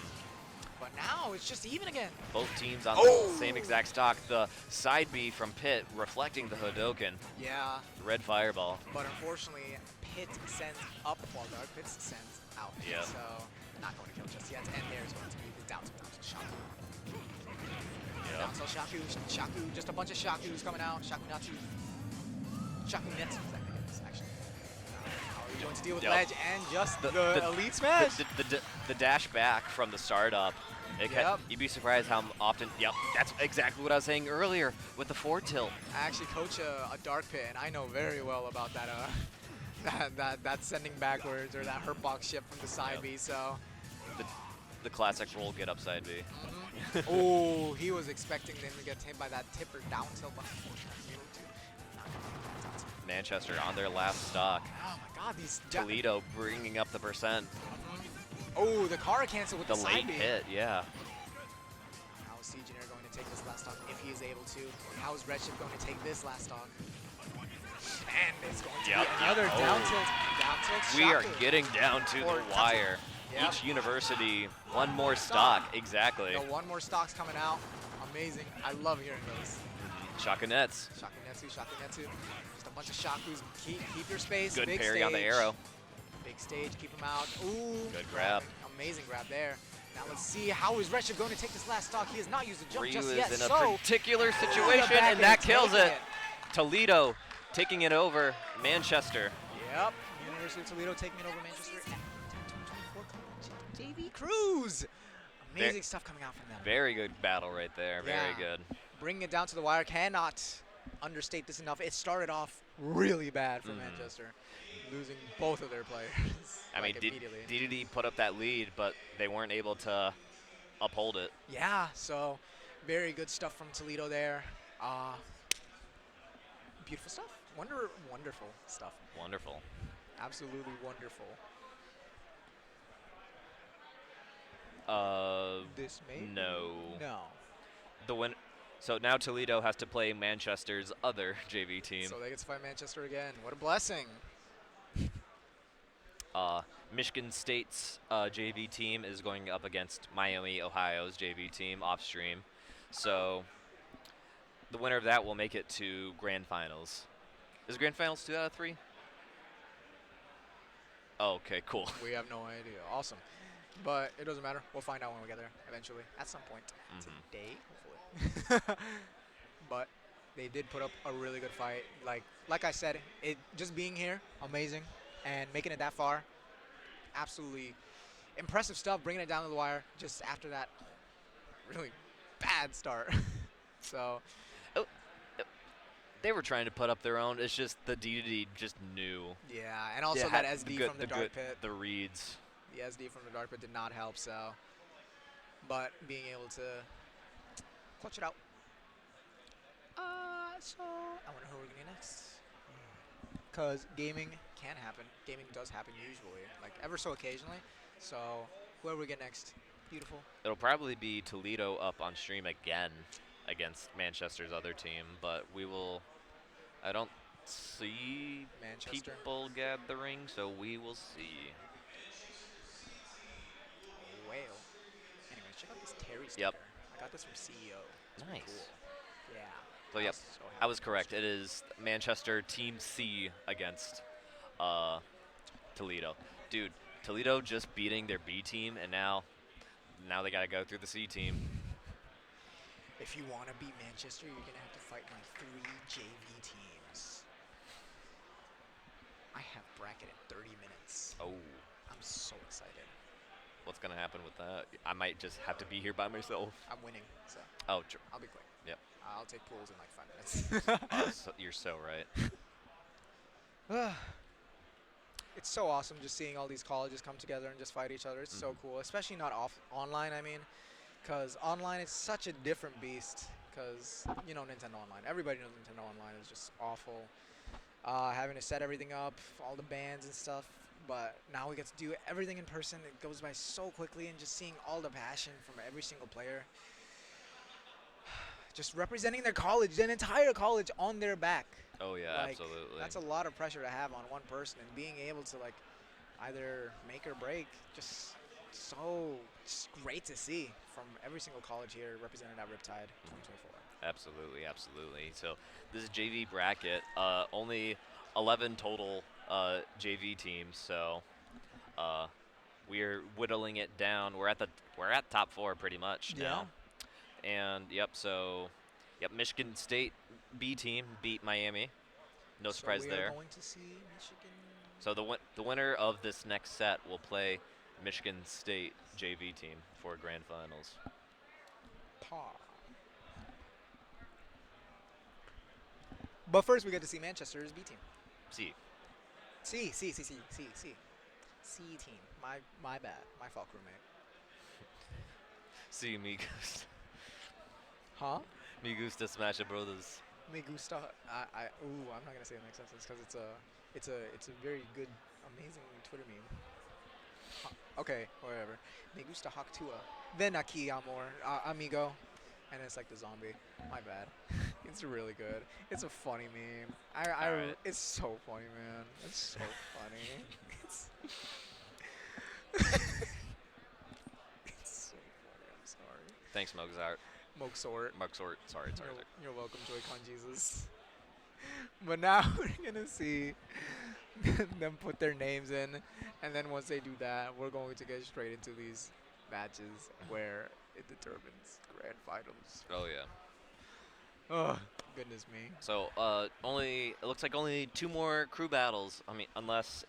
[SPEAKER 1] But now it's just even again.
[SPEAKER 8] both teams on the same exact stock. The side B from Pitt reflecting the Hadoken.
[SPEAKER 1] Yeah,
[SPEAKER 8] Red Fireball.
[SPEAKER 1] but unfortunately, Pit sends up while Dark Pit sends out.
[SPEAKER 8] Yeah.
[SPEAKER 1] So not going to kill just yet. And there's going to be the down tilt Shaku.
[SPEAKER 8] Yeah.
[SPEAKER 1] Down tilt Shaku, Shaku, just a bunch of Shakus coming out. Shaku Natsu. Shaku Netsu, I think it is actually. How are you going to deal with
[SPEAKER 8] Yep.
[SPEAKER 1] ledge and just the elite smash?
[SPEAKER 8] The dash back from the startup.
[SPEAKER 1] Yep.
[SPEAKER 8] You'd be surprised how often. Yep, that's exactly what I was saying earlier with the forward tilt.
[SPEAKER 1] I actually coach a Dark Pit, and I know very well about that that sending backwards or that hurt box shift from the side B. So,
[SPEAKER 8] The classic roll get upside B.
[SPEAKER 1] oh, he was expecting them to get hit by that tipper down tilt, but unfortunately, not gonna get that down tilt.
[SPEAKER 8] Manchester on their last stock.
[SPEAKER 1] Oh my God, these
[SPEAKER 8] Toledo bringing up the percent.
[SPEAKER 1] Oh, the Kara cancel with
[SPEAKER 8] The
[SPEAKER 1] the
[SPEAKER 8] late
[SPEAKER 1] side B.
[SPEAKER 8] hit, yeah.
[SPEAKER 1] How is Sejonair going to take this last stock if he is able to? How is Redshift going to take this last stock? And it's going to
[SPEAKER 8] Yep,
[SPEAKER 1] be another
[SPEAKER 8] yep.
[SPEAKER 1] down
[SPEAKER 8] Oh.
[SPEAKER 1] tilt
[SPEAKER 8] We are
[SPEAKER 1] Shaku.
[SPEAKER 8] getting down to
[SPEAKER 1] Or
[SPEAKER 8] the
[SPEAKER 1] Tatsu.
[SPEAKER 8] wire.
[SPEAKER 1] Yep.
[SPEAKER 8] Each university, one more stock. Exactly.
[SPEAKER 1] The one more stock's coming out. Amazing. I love hearing those.
[SPEAKER 8] Shaka Nets.
[SPEAKER 1] Shaku Netsu, Shaku Netsu. Just a bunch of Shakus. Keep your space.
[SPEAKER 8] Good
[SPEAKER 1] Big
[SPEAKER 8] parry on the
[SPEAKER 1] stage.
[SPEAKER 8] arrow.
[SPEAKER 1] Big stage, keep him out. Ooh.
[SPEAKER 8] Good grab.
[SPEAKER 1] Amazing grab there. Now let's see, how is Redshift going to take this last stock? He has not used the jump
[SPEAKER 8] Ryu
[SPEAKER 1] just
[SPEAKER 8] is
[SPEAKER 1] yet.
[SPEAKER 8] in a
[SPEAKER 1] So,
[SPEAKER 8] particular
[SPEAKER 1] the
[SPEAKER 8] situation,
[SPEAKER 1] back
[SPEAKER 8] and that
[SPEAKER 1] end
[SPEAKER 8] kills
[SPEAKER 1] taking
[SPEAKER 8] it. Toledo taking it over Manchester.
[SPEAKER 1] Yep. University of Toledo taking it over Manchester at 10-24. JV Cruz. Amazing stuff coming out from them.
[SPEAKER 8] Very good battle right there. Very
[SPEAKER 1] Yeah.
[SPEAKER 8] good.
[SPEAKER 1] Bringing it down to the wire. Cannot understate this enough. It started off really bad for Manchester, losing both of their players.
[SPEAKER 8] I mean,
[SPEAKER 1] immediately.
[SPEAKER 8] DDD put up that lead, but they weren't able to uphold it.
[SPEAKER 1] Yeah, so very good stuff from Toledo there. Beautiful stuff. Wonderful stuff.
[SPEAKER 8] Wonderful.
[SPEAKER 1] Absolutely wonderful. This may
[SPEAKER 8] No.
[SPEAKER 1] No.
[SPEAKER 8] The win. So now Toledo has to play Manchester's other JV team.
[SPEAKER 1] So they get to fight Manchester again. What a blessing.
[SPEAKER 8] Michigan State's JV team is going up against Miami, Ohio's JV team off stream. So the winner of that will make it to grand finals. Is grand finals 2 out of 3? Oh, okay, cool.
[SPEAKER 1] We have no idea. Awesome. But it doesn't matter. We'll find out when we get there eventually. At some point. Today, hopefully. But they did put up a really good fight. Like I said, it just being here, amazing. And making it that far, absolutely impressive stuff. Bringing it down to the wire just after that really bad start. So
[SPEAKER 8] They were trying to put up their own. It's just the DDD just knew.
[SPEAKER 1] yeah, and also that SD from the dark pit.
[SPEAKER 8] The reads.
[SPEAKER 1] The SD from the dark pit did not help. So, but being able to clutch it out. So I wonder who we're gonna get next. Because gaming can happen. Gaming does happen usually, like ever so occasionally. So whoever we get next, beautiful.
[SPEAKER 8] It'll probably be Toledo up on stream again against Manchester's other team, but we will. I don't see
[SPEAKER 1] Manchester.
[SPEAKER 8] people gathering, so we will see.
[SPEAKER 1] Whale. Anyways, check out this Terry sticker.
[SPEAKER 8] Yep.
[SPEAKER 1] I got this from CEO. It's pretty
[SPEAKER 8] Nice.
[SPEAKER 1] cool. Yeah.
[SPEAKER 8] So
[SPEAKER 1] I
[SPEAKER 8] yep,
[SPEAKER 1] was so happy
[SPEAKER 8] I was
[SPEAKER 1] with
[SPEAKER 8] correct.
[SPEAKER 1] this.
[SPEAKER 8] It is Manchester Team C against Toledo. Dude, Toledo just beating their B team, and now they gotta go through the C team.
[SPEAKER 1] If you want to beat Manchester, you're gonna have to fight like 3 JV teams. I have bracket in 30 minutes.
[SPEAKER 8] Oh,
[SPEAKER 1] I'm so excited.
[SPEAKER 8] what's gonna happen with that? I might just have to be here by myself.
[SPEAKER 1] I'm winning, so
[SPEAKER 8] Oh, true.
[SPEAKER 1] I'll be quick.
[SPEAKER 8] Yep.
[SPEAKER 1] I'll take pools in like 5 minutes.
[SPEAKER 8] You're so right.
[SPEAKER 1] It's so awesome just seeing all these colleges come together and just fight each other. It's so cool, especially not online. I mean, because online is such a different beast. Because Nintendo Online, everybody knows Nintendo Online is just awful. Having to set everything up, all the bands and stuff. But now we get to do everything in person. It goes by so quickly, and just seeing all the passion from every single player. Just representing their college, an entire college on their back.
[SPEAKER 8] Oh yeah,
[SPEAKER 1] Like,
[SPEAKER 8] absolutely.
[SPEAKER 1] That's a lot of pressure to have on one person, and being able to like either make or break, just great to see from every single college here represented at Riptide 2024.
[SPEAKER 8] Absolutely, absolutely. So this is JV bracket. Only 11 total JV teams. So we're whittling it down. We're at top 4 pretty much now. And yep. So Michigan State B team beat Miami. No surprise
[SPEAKER 1] we
[SPEAKER 8] there.
[SPEAKER 1] are going to see Michigan.
[SPEAKER 8] So the winner of this next set will play Michigan State JV team for grand finals.
[SPEAKER 1] But first, we get to see Manchester's B team.
[SPEAKER 8] See.
[SPEAKER 1] C team. My bad. My fault, crewmate.
[SPEAKER 8] See me gusta.
[SPEAKER 1] Huh?
[SPEAKER 8] Me gusta Smash Brothers.
[SPEAKER 1] Me gusta. I'm not gonna say it makes sense because it's a very good, amazing Twitter meme. Okay, whatever. Me gusta Haktua. Ven aquí, amor, amigo. And it's like the zombie. My bad. It's really good. It's a funny meme.
[SPEAKER 8] Alright.
[SPEAKER 1] It's so funny, man. It's so funny. It's so funny. I'm sorry.
[SPEAKER 8] Thanks, Mozart.
[SPEAKER 1] Moksort.
[SPEAKER 8] Sorry.
[SPEAKER 1] You're welcome, Joy-Con Jesus. But now we're gonna see them put their names in, and then once they do that, we're going to get straight into these matches where it determines grand finals.
[SPEAKER 8] Oh yeah.
[SPEAKER 1] Oh, goodness me.
[SPEAKER 8] So it looks like only 2 more crew battles. I mean, unless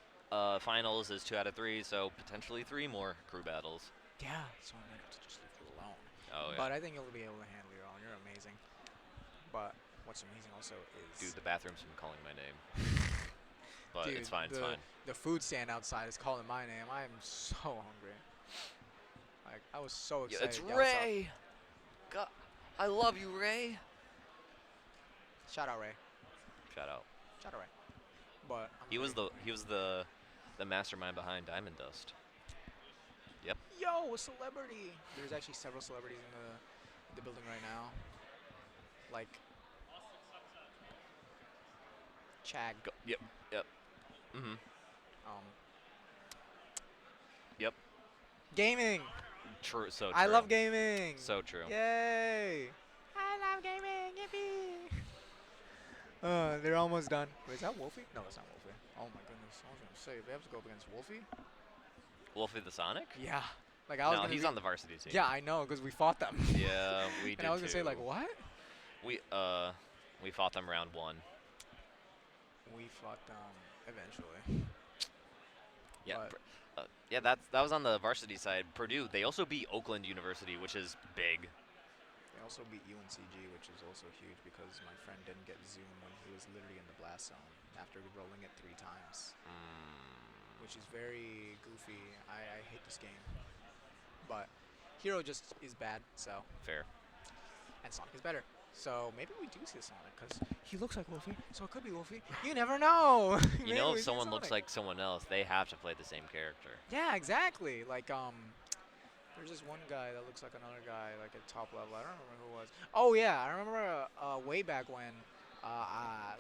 [SPEAKER 8] finals is 2 out of 3, so potentially 3 more crew battles.
[SPEAKER 1] Yeah, so I'm gonna have to just leave it alone.
[SPEAKER 8] Oh yeah.
[SPEAKER 1] But I think you'll be able to handle your own. You're amazing. But what's amazing also is
[SPEAKER 8] Dude, the bathroom's been calling my name. But
[SPEAKER 1] dude,
[SPEAKER 8] it's fine. It's fine.
[SPEAKER 1] The food stand outside is calling my name. I am so hungry. Like I was so
[SPEAKER 8] Yeah,
[SPEAKER 1] excited.
[SPEAKER 8] it's
[SPEAKER 1] to get outside.
[SPEAKER 8] Ray. God, I love you, Ray.
[SPEAKER 1] Shout out Ray.
[SPEAKER 8] Shout out.
[SPEAKER 1] Shout out Ray. But
[SPEAKER 8] He was the mastermind behind Diamond Dust. Yep.
[SPEAKER 1] Yo, a celebrity. There's actually several celebrities in the building right now. Like Chag.
[SPEAKER 8] Yep. Mhm. Yep.
[SPEAKER 1] Gaming.
[SPEAKER 8] True. So true.
[SPEAKER 1] I love gaming.
[SPEAKER 8] So true.
[SPEAKER 1] Yay. I love gaming. Yippee. They're almost done. Wait, is that Wolfie? No, that's not Wolfie. Oh my goodness. I was gonna say they have to go up against Wolfie.
[SPEAKER 8] Wolfie the Sonic?
[SPEAKER 1] Yeah. Like I was
[SPEAKER 8] No,
[SPEAKER 1] gonna
[SPEAKER 8] he's
[SPEAKER 1] be-
[SPEAKER 8] on the varsity team.
[SPEAKER 1] Yeah, I know, because we fought them.
[SPEAKER 8] Yeah, we did
[SPEAKER 1] And I was gonna say like
[SPEAKER 8] too.
[SPEAKER 1] what?
[SPEAKER 8] We fought them round 1.
[SPEAKER 1] We fought them eventually.
[SPEAKER 8] Yeah.
[SPEAKER 1] But-
[SPEAKER 8] Yeah, that was on the varsity side. Purdue, they also beat Oakland University, which is big.
[SPEAKER 1] They also beat UNCG, which is also huge because my friend didn't get Zoom when he was literally in the blast zone after rolling it 3 times, which is very goofy. I hate this game, but Hero just is bad, so
[SPEAKER 8] Fair.
[SPEAKER 1] and Sonic is better. So maybe we do see Sonic because he looks like Wolfie, so it could be Wolfie. You never know.
[SPEAKER 8] You
[SPEAKER 1] Maybe
[SPEAKER 8] know,
[SPEAKER 1] we
[SPEAKER 8] if
[SPEAKER 1] see
[SPEAKER 8] someone looks
[SPEAKER 1] Sonic.
[SPEAKER 8] like someone else, they have to play the same character.
[SPEAKER 1] Yeah, exactly. Like there's this one guy that looks like another guy, like at top level. I don't remember who it was. Oh yeah, I remember way back when,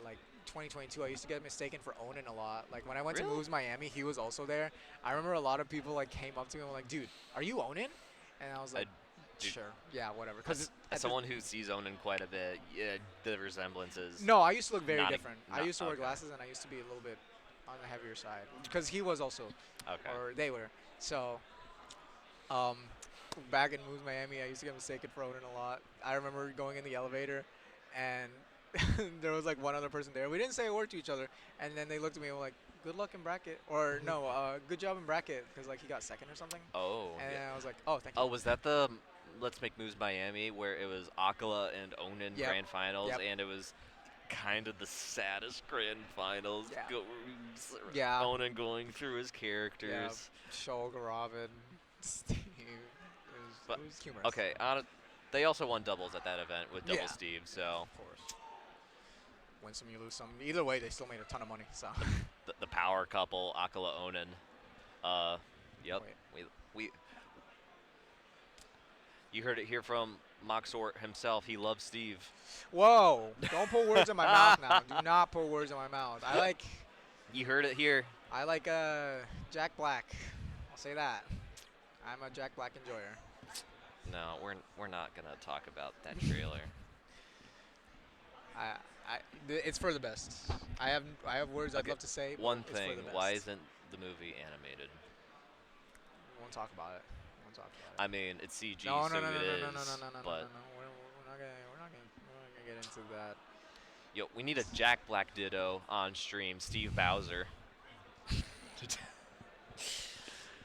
[SPEAKER 1] like 2022, I used to get mistaken for Onan a lot. Like when I went to
[SPEAKER 8] Really?
[SPEAKER 1] Moves Miami, he was also there. I remember a lot of people like came up to me and were like, "Dude, are you Onan?" And I was like,
[SPEAKER 8] dude,
[SPEAKER 1] "Sure, yeah, whatever." Because
[SPEAKER 8] As someone who sees Onan quite a bit, yeah, the resemblance is.
[SPEAKER 1] no, I used to look very
[SPEAKER 8] Not a-
[SPEAKER 1] different. I
[SPEAKER 8] not-
[SPEAKER 1] used to wear
[SPEAKER 8] okay.
[SPEAKER 1] glasses and I used to be a little bit on the heavier side because he was also,
[SPEAKER 8] Okay.
[SPEAKER 1] or they were. So, um, back in Moves Miami, I used to get mistaken for Onan a lot. I remember going in the elevator, and there was like one other person there. We didn't say a word to each other, and then they looked at me and were like, "Good luck in bracket," or no, "Good job in bracket," because like he got second or something.
[SPEAKER 8] Oh.
[SPEAKER 1] And
[SPEAKER 8] Yeah.
[SPEAKER 1] I was like, "Oh, thank you."
[SPEAKER 8] Oh, was that the Let's Make Moves Miami where it was Akala and Onan
[SPEAKER 1] Yep.
[SPEAKER 8] grand finals,
[SPEAKER 1] Yep.
[SPEAKER 8] and it was kind of the saddest grand finals.
[SPEAKER 1] Yeah. Yeah.
[SPEAKER 8] Onan going through his characters.
[SPEAKER 1] Shulk, Robin, Steve. It
[SPEAKER 8] But-
[SPEAKER 1] was humorous.
[SPEAKER 8] Okay. They also won doubles at that event with Double
[SPEAKER 1] Yeah.
[SPEAKER 8] Steve, so
[SPEAKER 1] Of course. Win some, you lose some. Either way, they still made a ton of money. So.
[SPEAKER 8] the power couple, Akala Onan. Yep. We You heard it here from Moxort himself. He loves Steve.
[SPEAKER 1] Whoa! Don't put words in my mouth now. Do not put words in my mouth.
[SPEAKER 8] You heard it here.
[SPEAKER 1] I like Jack Black. I'll say that. I'm a Jack Black enjoyer.
[SPEAKER 8] No, we're not gonna talk about that trailer.
[SPEAKER 1] It's for the best. I have words I'd
[SPEAKER 8] Okay,
[SPEAKER 1] love to say. But
[SPEAKER 8] One
[SPEAKER 1] it's
[SPEAKER 8] thing,
[SPEAKER 1] For the best.
[SPEAKER 8] why isn't the movie animated?
[SPEAKER 1] We won't talk about it. We won't talk about it.
[SPEAKER 8] I mean, it's CG,
[SPEAKER 1] No,
[SPEAKER 8] so
[SPEAKER 1] no, no,
[SPEAKER 8] it
[SPEAKER 1] no,
[SPEAKER 8] is.
[SPEAKER 1] no, no, no, no, no, no,
[SPEAKER 8] but
[SPEAKER 1] no. We're not gonna get into that.
[SPEAKER 8] yo, we need a Jack Black Ditto on stream. Steve Bowser.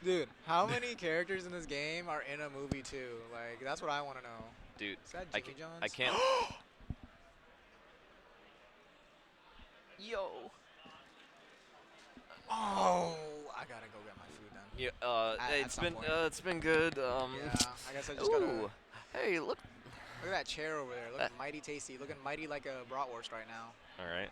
[SPEAKER 1] Dude, how many characters in this game are in a movie too? Like, that's what I want to know.
[SPEAKER 8] Dude,
[SPEAKER 1] Is that
[SPEAKER 8] I
[SPEAKER 1] Jimmy
[SPEAKER 8] can't.
[SPEAKER 1] Jones?
[SPEAKER 8] I can't. Yo.
[SPEAKER 1] Oh, I gotta go get my food then.
[SPEAKER 8] Yeah.
[SPEAKER 1] At some point.
[SPEAKER 8] It's been good.
[SPEAKER 1] Yeah, I guess I just gotta.
[SPEAKER 8] Ooh.
[SPEAKER 1] Look
[SPEAKER 8] Hey, look.
[SPEAKER 1] at that chair over there. Looking mighty tasty. Looking mighty like a bratwurst right now.
[SPEAKER 8] All right.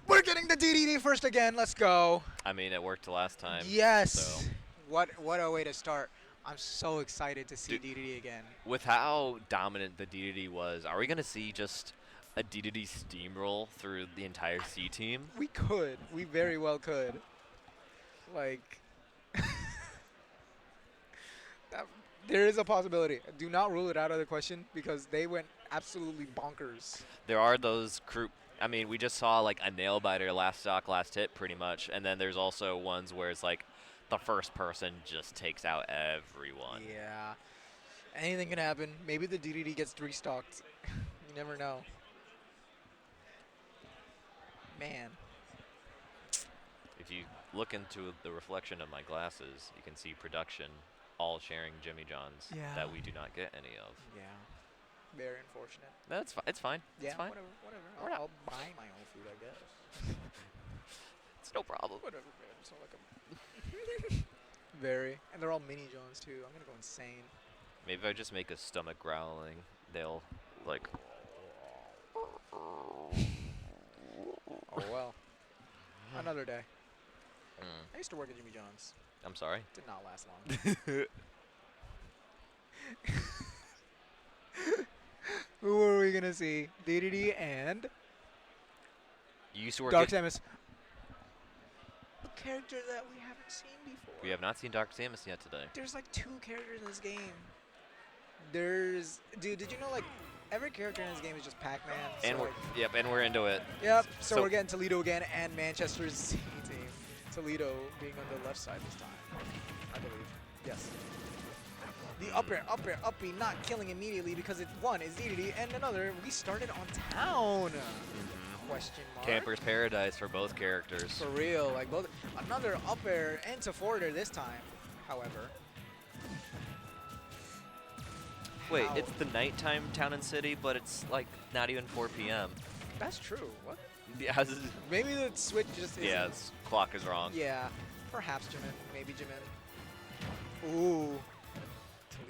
[SPEAKER 1] We're getting the DDD first again. Let's go.
[SPEAKER 8] I mean, it worked last time.
[SPEAKER 1] Yes.
[SPEAKER 8] so.
[SPEAKER 1] What a way to start. I'm so excited to see
[SPEAKER 8] Dude.
[SPEAKER 1] DDD again.
[SPEAKER 8] With how dominant the DDD was, are we gonna see just a DDD steamroll through the entire C team?
[SPEAKER 1] We could. We very well could. Like, there is a possibility. Do not rule it out of the question because they went absolutely bonkers.
[SPEAKER 8] There are those crew. I mean, we just saw like a nail biter last stock, last hit, pretty much, and then there's also ones where it's like the first person just takes out everyone.
[SPEAKER 1] Yeah. Anything can happen. Maybe the DDD gets restocked. You never know. Man.
[SPEAKER 8] If you look into the reflection of my glasses, you can see production all sharing Jimmy John's
[SPEAKER 1] Yeah.
[SPEAKER 8] that we do not get any of.
[SPEAKER 1] Yeah. Very unfortunate.
[SPEAKER 8] That's fine. It's fine.
[SPEAKER 1] Yeah,
[SPEAKER 8] It's fine.
[SPEAKER 1] whatever.
[SPEAKER 8] We're not-
[SPEAKER 1] I'll buy my own food, I guess.
[SPEAKER 8] It's no problem.
[SPEAKER 1] Whatever, man. It's not like I'm very. And they're all mini Johns, too. I'm going to go insane.
[SPEAKER 8] Maybe if I just make a stomach growling, they'll like.
[SPEAKER 1] Oh, well. Another day.
[SPEAKER 8] Mm,
[SPEAKER 1] I used to work at Jimmy John's.
[SPEAKER 8] I'm sorry.
[SPEAKER 1] Did not last long. Who are we going to see? DDD and
[SPEAKER 8] You used to work.
[SPEAKER 1] Dark
[SPEAKER 8] at,
[SPEAKER 1] Samus. A character that we haven't seen before.
[SPEAKER 8] we have not seen Dark Samus yet today.
[SPEAKER 1] There's like 2 characters in this game. Dude, did you know like every character in this game is just Pac-Man?
[SPEAKER 8] And
[SPEAKER 1] So,
[SPEAKER 8] we're
[SPEAKER 1] like,
[SPEAKER 8] and we're into it.
[SPEAKER 1] yep. So,
[SPEAKER 8] so-
[SPEAKER 1] we're getting Toledo again and Manchester's C team. Toledo being on the left side this time, I believe. Yes. The up air, uppy, not killing immediately because one is DDD and another we started on town. Question mark.
[SPEAKER 8] Camper's Paradise for both characters.
[SPEAKER 1] For real, like both. Another up air into forwarder this time, however.
[SPEAKER 8] Wait,
[SPEAKER 1] How-
[SPEAKER 8] it's the nighttime town and city, but it's like not even 4 p.m.
[SPEAKER 1] That's true. What?
[SPEAKER 8] Yeah, this is-
[SPEAKER 1] Maybe the switch just isn't.
[SPEAKER 8] yeah, this clock is wrong.
[SPEAKER 1] Yeah. Perhaps Jimin. Maybe Jimin. Ooh.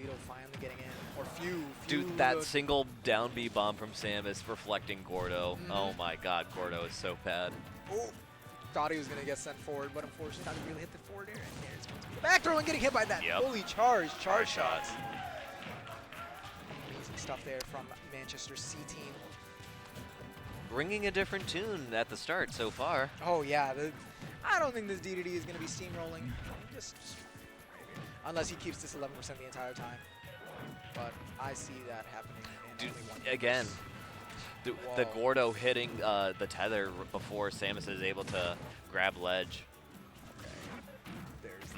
[SPEAKER 1] Vito finally getting in. Or Few.
[SPEAKER 8] Dude, that single down B bomb from Samus reflecting Gordo. Oh my god, Gordo is so bad.
[SPEAKER 1] Oh, thought he was going to get sent forward, but unfortunately, not really hit the forward air. And there's going to be the back throw and getting hit by that.
[SPEAKER 8] Yep.
[SPEAKER 1] Holy charge shots. Amazing stuff there from Manchester C team.
[SPEAKER 8] Bringing a different tune at the start so far.
[SPEAKER 1] Oh, yeah. I don't think this DDD is going to be steamrolling. Just unless he keeps this 11% the entire time. But I see that happening in
[SPEAKER 8] Dude,
[SPEAKER 1] only one
[SPEAKER 8] again,
[SPEAKER 1] verse.
[SPEAKER 8] the
[SPEAKER 1] Whoa.
[SPEAKER 8] Gordo hitting the tether before Samus is able to grab ledge.
[SPEAKER 1] There's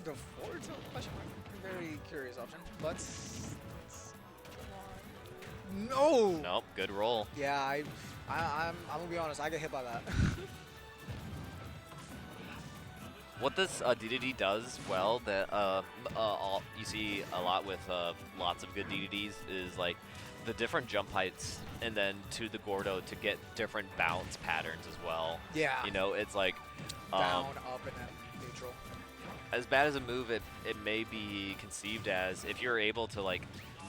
[SPEAKER 1] the forward tilt question mark. Very curious option. Let's no.
[SPEAKER 8] Nope, good roll.
[SPEAKER 1] Yeah, I'm gonna be honest. I get hit by that.
[SPEAKER 8] What this DDD does well that you see a lot with lots of good DDDs is like the different jump heights and then to the Gordo to get different bounce patterns as well.
[SPEAKER 1] Yeah.
[SPEAKER 8] You know, it's like
[SPEAKER 1] Down, up, and then neutral.
[SPEAKER 8] as bad as a move it may be conceived as, if you're able to like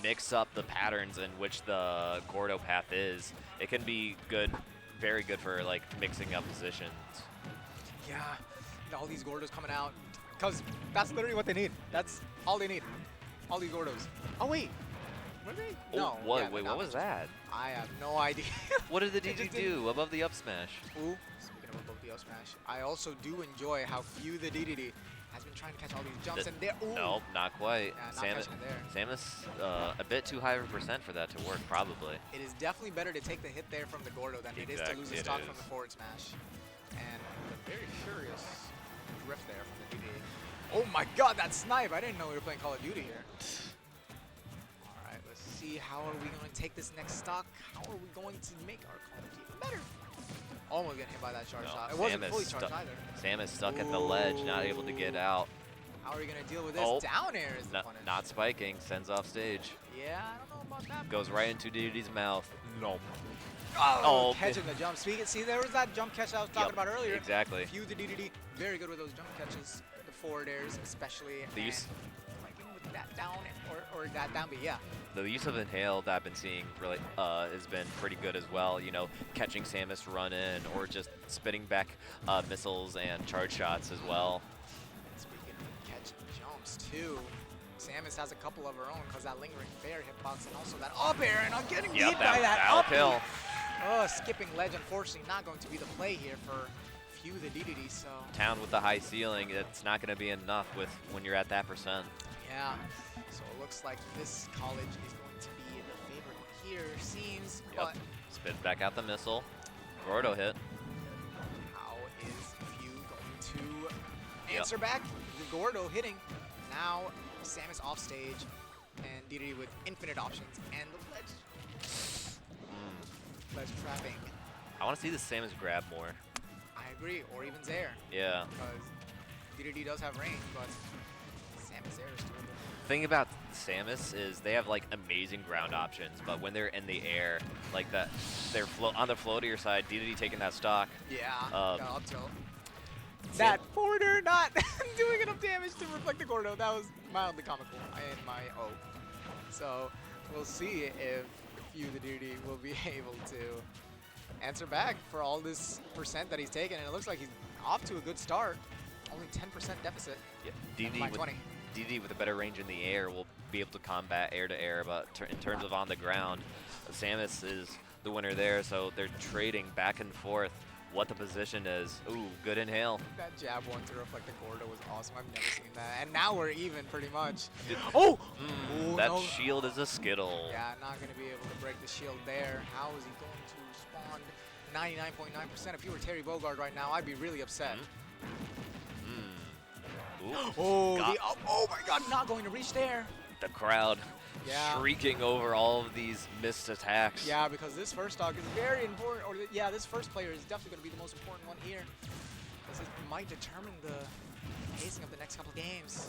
[SPEAKER 8] mix up the patterns in which the Gordo path is, it can be good, very good for like mixing up positions.
[SPEAKER 1] Yeah. All these Gordos coming out, because that's literally what they need. That's all they need. All these Gordos. Oh wait, were they?
[SPEAKER 8] Oh,
[SPEAKER 1] No.
[SPEAKER 8] what?
[SPEAKER 1] yeah,
[SPEAKER 8] Wait,
[SPEAKER 1] not
[SPEAKER 8] what was that?
[SPEAKER 1] I have no idea.
[SPEAKER 8] What did the
[SPEAKER 1] They just
[SPEAKER 8] DD do above the up smash?
[SPEAKER 1] Ooh, speaking of above the up smash, I also do enjoy how few the DDD has been trying to catch all these jumps, and there. Ooh.
[SPEAKER 8] Nope, not quite.
[SPEAKER 1] Yeah, not catching it there.
[SPEAKER 8] Samus, a bit too high of a percent for that to work, probably.
[SPEAKER 1] It is definitely better to take the hit there from the Gordo than it is to lose the
[SPEAKER 8] Exactly, it
[SPEAKER 1] stock from
[SPEAKER 8] is.
[SPEAKER 1] the forward smash. And a very curious drift there from the DD. Oh my god, that snipe! I didn't know we were playing Call of Duty here. Alright, let's see how are we going to take this next stock? How are we going to make our Call of Duty even better? Almost getting hit by that charge
[SPEAKER 8] No,
[SPEAKER 1] shot. It wasn't
[SPEAKER 8] Samus
[SPEAKER 1] fully charged
[SPEAKER 8] stuck-
[SPEAKER 1] either.
[SPEAKER 8] Samus stuck at the ledge, not able to get out.
[SPEAKER 1] How are we going to deal with this?
[SPEAKER 8] Oh,
[SPEAKER 1] Down air is the punish.
[SPEAKER 8] Not spiking, sends off stage.
[SPEAKER 1] Yeah, I don't know about that.
[SPEAKER 8] Goes right into DDD's mouth. No.
[SPEAKER 1] Oh,
[SPEAKER 8] Oh,
[SPEAKER 1] catching the jump. See, there was that jump catch I was talking about earlier.
[SPEAKER 8] Exactly.
[SPEAKER 1] Few the DDD, very good with those jump catches, the forward airs especially.
[SPEAKER 8] The use-
[SPEAKER 1] and spiking with that down or that down B, yeah.
[SPEAKER 8] The use of inhale that I've been seeing really has been pretty good as well. You know, catching Samus run in or just spitting back missiles and charge shots as well.
[SPEAKER 1] Speaking of catching jumps too, Samus has a couple of her own because that lingering fair hitbox and also that up air, and I'm getting
[SPEAKER 8] Yep,
[SPEAKER 1] hit by that
[SPEAKER 8] that'll
[SPEAKER 1] up
[SPEAKER 8] kill.
[SPEAKER 1] B. Oh, skipping ledge, unfortunately not going to be the play here for Few the DDD, so.
[SPEAKER 8] Town with the high ceiling, it's not going to be enough with when you're at that percent.
[SPEAKER 1] Yeah, so it looks like this college is going to be the favorite one here, seems,
[SPEAKER 8] Yep.
[SPEAKER 1] but
[SPEAKER 8] Spit back out the missile. Gordo hit.
[SPEAKER 1] how is Few going to answer back? The Gordo hitting. Now Samus off stage and DDD with infinite options and the ledge trapping.
[SPEAKER 8] I want to see the Samus grab more.
[SPEAKER 1] I agree, or even Zaire,
[SPEAKER 8] Yeah.
[SPEAKER 1] because DDD does have range, but Samus Zaire is doable.
[SPEAKER 8] The thing about Samus is they have like amazing ground options, but when they're in the air, like that, they're on the floatier side. DDD taking that stock.
[SPEAKER 1] Yeah,
[SPEAKER 8] Um,
[SPEAKER 1] got up tilt. That forwarder not doing enough damage to reflect the Gordo. That was mildly comical in my O. So we'll see if Few the DD will be able to answer back for all this percent that he's taken. And it looks like he's off to a good start. Only 10% deficit.
[SPEAKER 8] Yeah.
[SPEAKER 1] By
[SPEAKER 8] DD
[SPEAKER 1] 20.
[SPEAKER 8] with a better range in the air will be able to combat air to air, but in terms of on the ground, Samus is the winner there. So they're trading back and forth what the position is. Ooh, good inhale.
[SPEAKER 1] That jab one to reflect the Gordo was awesome. I've never seen that. And now we're even pretty much.
[SPEAKER 8] Did-
[SPEAKER 1] Oh! Ooh,
[SPEAKER 8] That
[SPEAKER 1] no.
[SPEAKER 8] shield is a skittle.
[SPEAKER 1] Yeah, not going to be able to break the shield there. How is he going to spawn 99.9%? If you were Terry Bogard right now, I'd be really upset.
[SPEAKER 8] Ooh,
[SPEAKER 1] Oh,
[SPEAKER 8] got
[SPEAKER 1] oh my god, not going to reach there.
[SPEAKER 8] the crowd
[SPEAKER 1] Yeah.
[SPEAKER 8] shrieking over all of these missed attacks.
[SPEAKER 1] Yeah, because this first stock is very important. Or yeah, this first player is definitely going to be the most important one here. Because it might determine the pacing of the next couple games.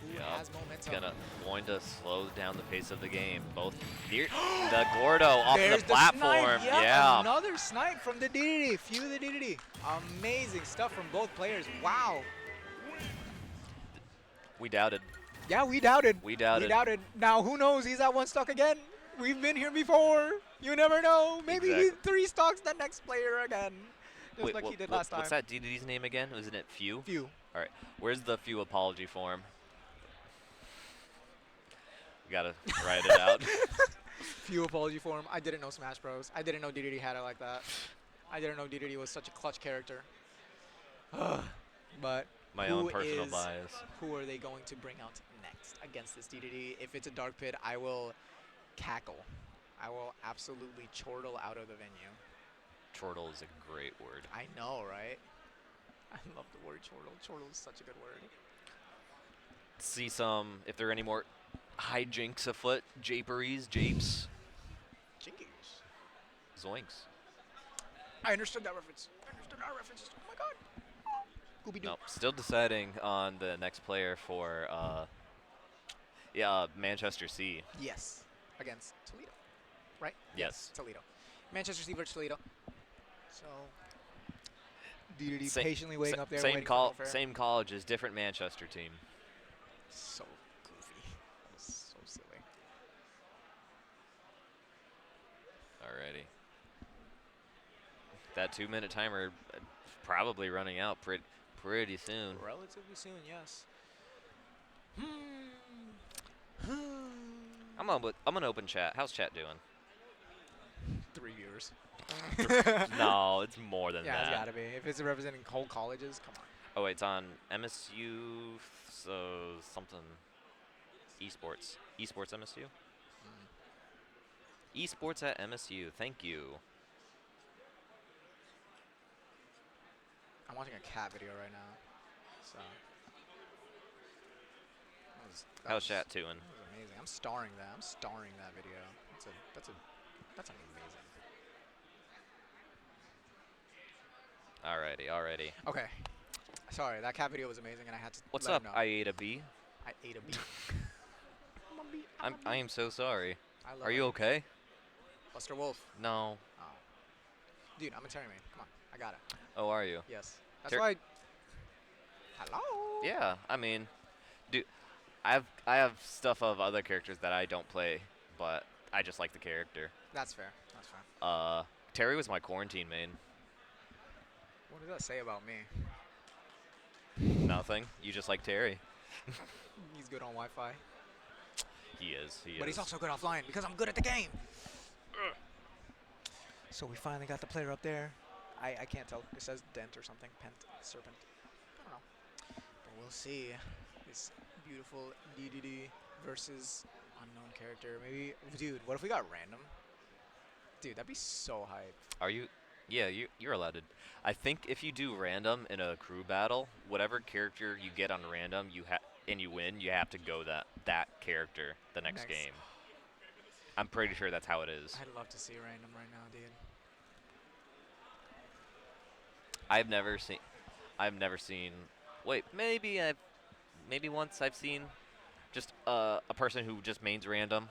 [SPEAKER 1] Who
[SPEAKER 8] Yeah,
[SPEAKER 1] has
[SPEAKER 8] it's
[SPEAKER 1] momentum?
[SPEAKER 8] going to slow down the pace of the game. Both near the Gordo off
[SPEAKER 1] There's
[SPEAKER 8] the platform.
[SPEAKER 1] Snipe. Yep,
[SPEAKER 8] Yeah.
[SPEAKER 1] another snipe from the DDD. Few the DDD. Amazing stuff from both players. Wow.
[SPEAKER 8] We doubted.
[SPEAKER 1] Yeah, we doubted.
[SPEAKER 8] We doubted.
[SPEAKER 1] We doubted. Now, who knows? He's at 1 stock again. We've been here before. You never know. Maybe
[SPEAKER 8] Exactly.
[SPEAKER 1] he's 3 stocks the next player again. Just
[SPEAKER 8] Wait,
[SPEAKER 1] like he did
[SPEAKER 8] what-
[SPEAKER 1] last time.
[SPEAKER 8] What's that DDD's name again? Wasn't it Few?
[SPEAKER 1] Few.
[SPEAKER 8] All right. Where's the Few apology form? We gotta write it out.
[SPEAKER 1] Few apology for him. I didn't know Smash Bros. I didn't know DDD had it like that. I didn't know DDD was such a clutch character. But
[SPEAKER 8] My
[SPEAKER 1] who
[SPEAKER 8] own personal
[SPEAKER 1] is-
[SPEAKER 8] bias.
[SPEAKER 1] Who are they going to bring out next against this DDD? If it's a Dark Pit, I will cackle. I will absolutely chortle out of the venue.
[SPEAKER 8] Chortle is a great word.
[SPEAKER 1] I know, right? I love the word chortle. Chortle is such a good word.
[SPEAKER 8] See some, if there are any more hijinks afoot, japeries, japes,
[SPEAKER 1] Jinkies.
[SPEAKER 8] zoinks.
[SPEAKER 1] I understood that reference. I understood our references. Oh my god. Scooby-Doo.
[SPEAKER 8] Nope. Still deciding on the next player for, Manchester C.
[SPEAKER 1] Yes. Against Toledo. Right?
[SPEAKER 8] Yes.
[SPEAKER 1] Toledo. Manchester City versus Toledo. So, DDD
[SPEAKER 8] Sa-
[SPEAKER 1] patiently waiting up there.
[SPEAKER 8] Same
[SPEAKER 1] waiting
[SPEAKER 8] call,
[SPEAKER 1] for no fair.
[SPEAKER 8] same colleges, different Manchester team.
[SPEAKER 1] So goofy. That was so silly.
[SPEAKER 8] Alrighty. That 2-minute timer probably running out pretty soon.
[SPEAKER 1] Relatively soon, yes.
[SPEAKER 8] I'm gonna open chat. How's chat doing?
[SPEAKER 1] 3 years.
[SPEAKER 8] No, it's more than
[SPEAKER 1] Yeah,
[SPEAKER 8] that.
[SPEAKER 1] it's gotta be. If it's representing whole colleges, come on.
[SPEAKER 8] Oh, it's on MSU, so something. Esports. Esports MSU? Esports at MSU. Thank you.
[SPEAKER 1] I'm watching a cat video right now. So. that
[SPEAKER 8] How's
[SPEAKER 1] was-
[SPEAKER 8] chat doing?
[SPEAKER 1] That was amazing. I'm starring that. I'm starring that video. That's amazing.
[SPEAKER 8] Alrighty.
[SPEAKER 1] Okay. Sorry, that cat video was amazing, and I had to.
[SPEAKER 8] What's
[SPEAKER 1] let
[SPEAKER 8] up,
[SPEAKER 1] him know.
[SPEAKER 8] I ate a bee?
[SPEAKER 1] I ate a bee.
[SPEAKER 8] I am so sorry.
[SPEAKER 1] I love
[SPEAKER 8] Are you
[SPEAKER 1] it.
[SPEAKER 8] okay?
[SPEAKER 1] Buster Wolf.
[SPEAKER 8] No.
[SPEAKER 1] Oh. Dude, I'm a Terry man. Come on, I got it.
[SPEAKER 8] Oh, are you?
[SPEAKER 1] Yes. That's
[SPEAKER 8] Ter-
[SPEAKER 1] why. Hello.
[SPEAKER 8] Yeah, I mean, dude, I have stuff of other characters that I don't play, but I just like the character.
[SPEAKER 1] That's fair. That's fair.
[SPEAKER 8] Terry was my quarantine main.
[SPEAKER 1] What does that say about me?
[SPEAKER 8] Nothing. You just like Terry.
[SPEAKER 1] He's good on Wi-Fi,
[SPEAKER 8] He is.
[SPEAKER 1] but he's also good offline because I'm good at the game. So we finally got the player up there. I can't tell. It says Dent or something. Pent, Serpent. I don't know. But we'll see. This beautiful DDD versus unknown character. Maybe, dude. What if we got random? Dude, that'd be so hype.
[SPEAKER 8] Are you? Yeah, you're allowed to. I think if you do random in a crew battle, whatever character you get on random, and you win, you have to go that character the next game. I'm pretty sure that's how it is.
[SPEAKER 1] I'd love to see random right now, dude.
[SPEAKER 8] I've never seen. Wait, maybe once I've seen just a person who just mains random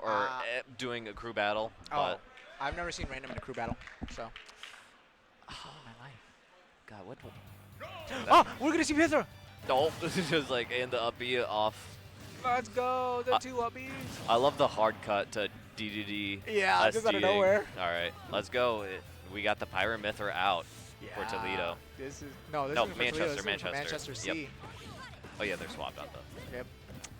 [SPEAKER 8] or doing a crew battle. But
[SPEAKER 1] I've never seen random in a crew battle. So.
[SPEAKER 8] oh, my life. God, what?
[SPEAKER 1] Oh, we're gonna see Pithra.
[SPEAKER 8] No, this is just like and the up B off.
[SPEAKER 1] Let's go. The 2 upbeats.
[SPEAKER 8] I love the hard cut to DDD.
[SPEAKER 1] Yeah, just out of
[SPEAKER 8] SDing.
[SPEAKER 1] nowhere.
[SPEAKER 8] All right, let's go. We got the Pyramithra out for Toledo.
[SPEAKER 1] This is
[SPEAKER 8] No,
[SPEAKER 1] isn't for Toledo,
[SPEAKER 8] Manchester,
[SPEAKER 1] this is for
[SPEAKER 8] Manchester.
[SPEAKER 1] Manchester C.
[SPEAKER 8] Yep. Oh yeah, they're swapped out though.
[SPEAKER 1] Yep.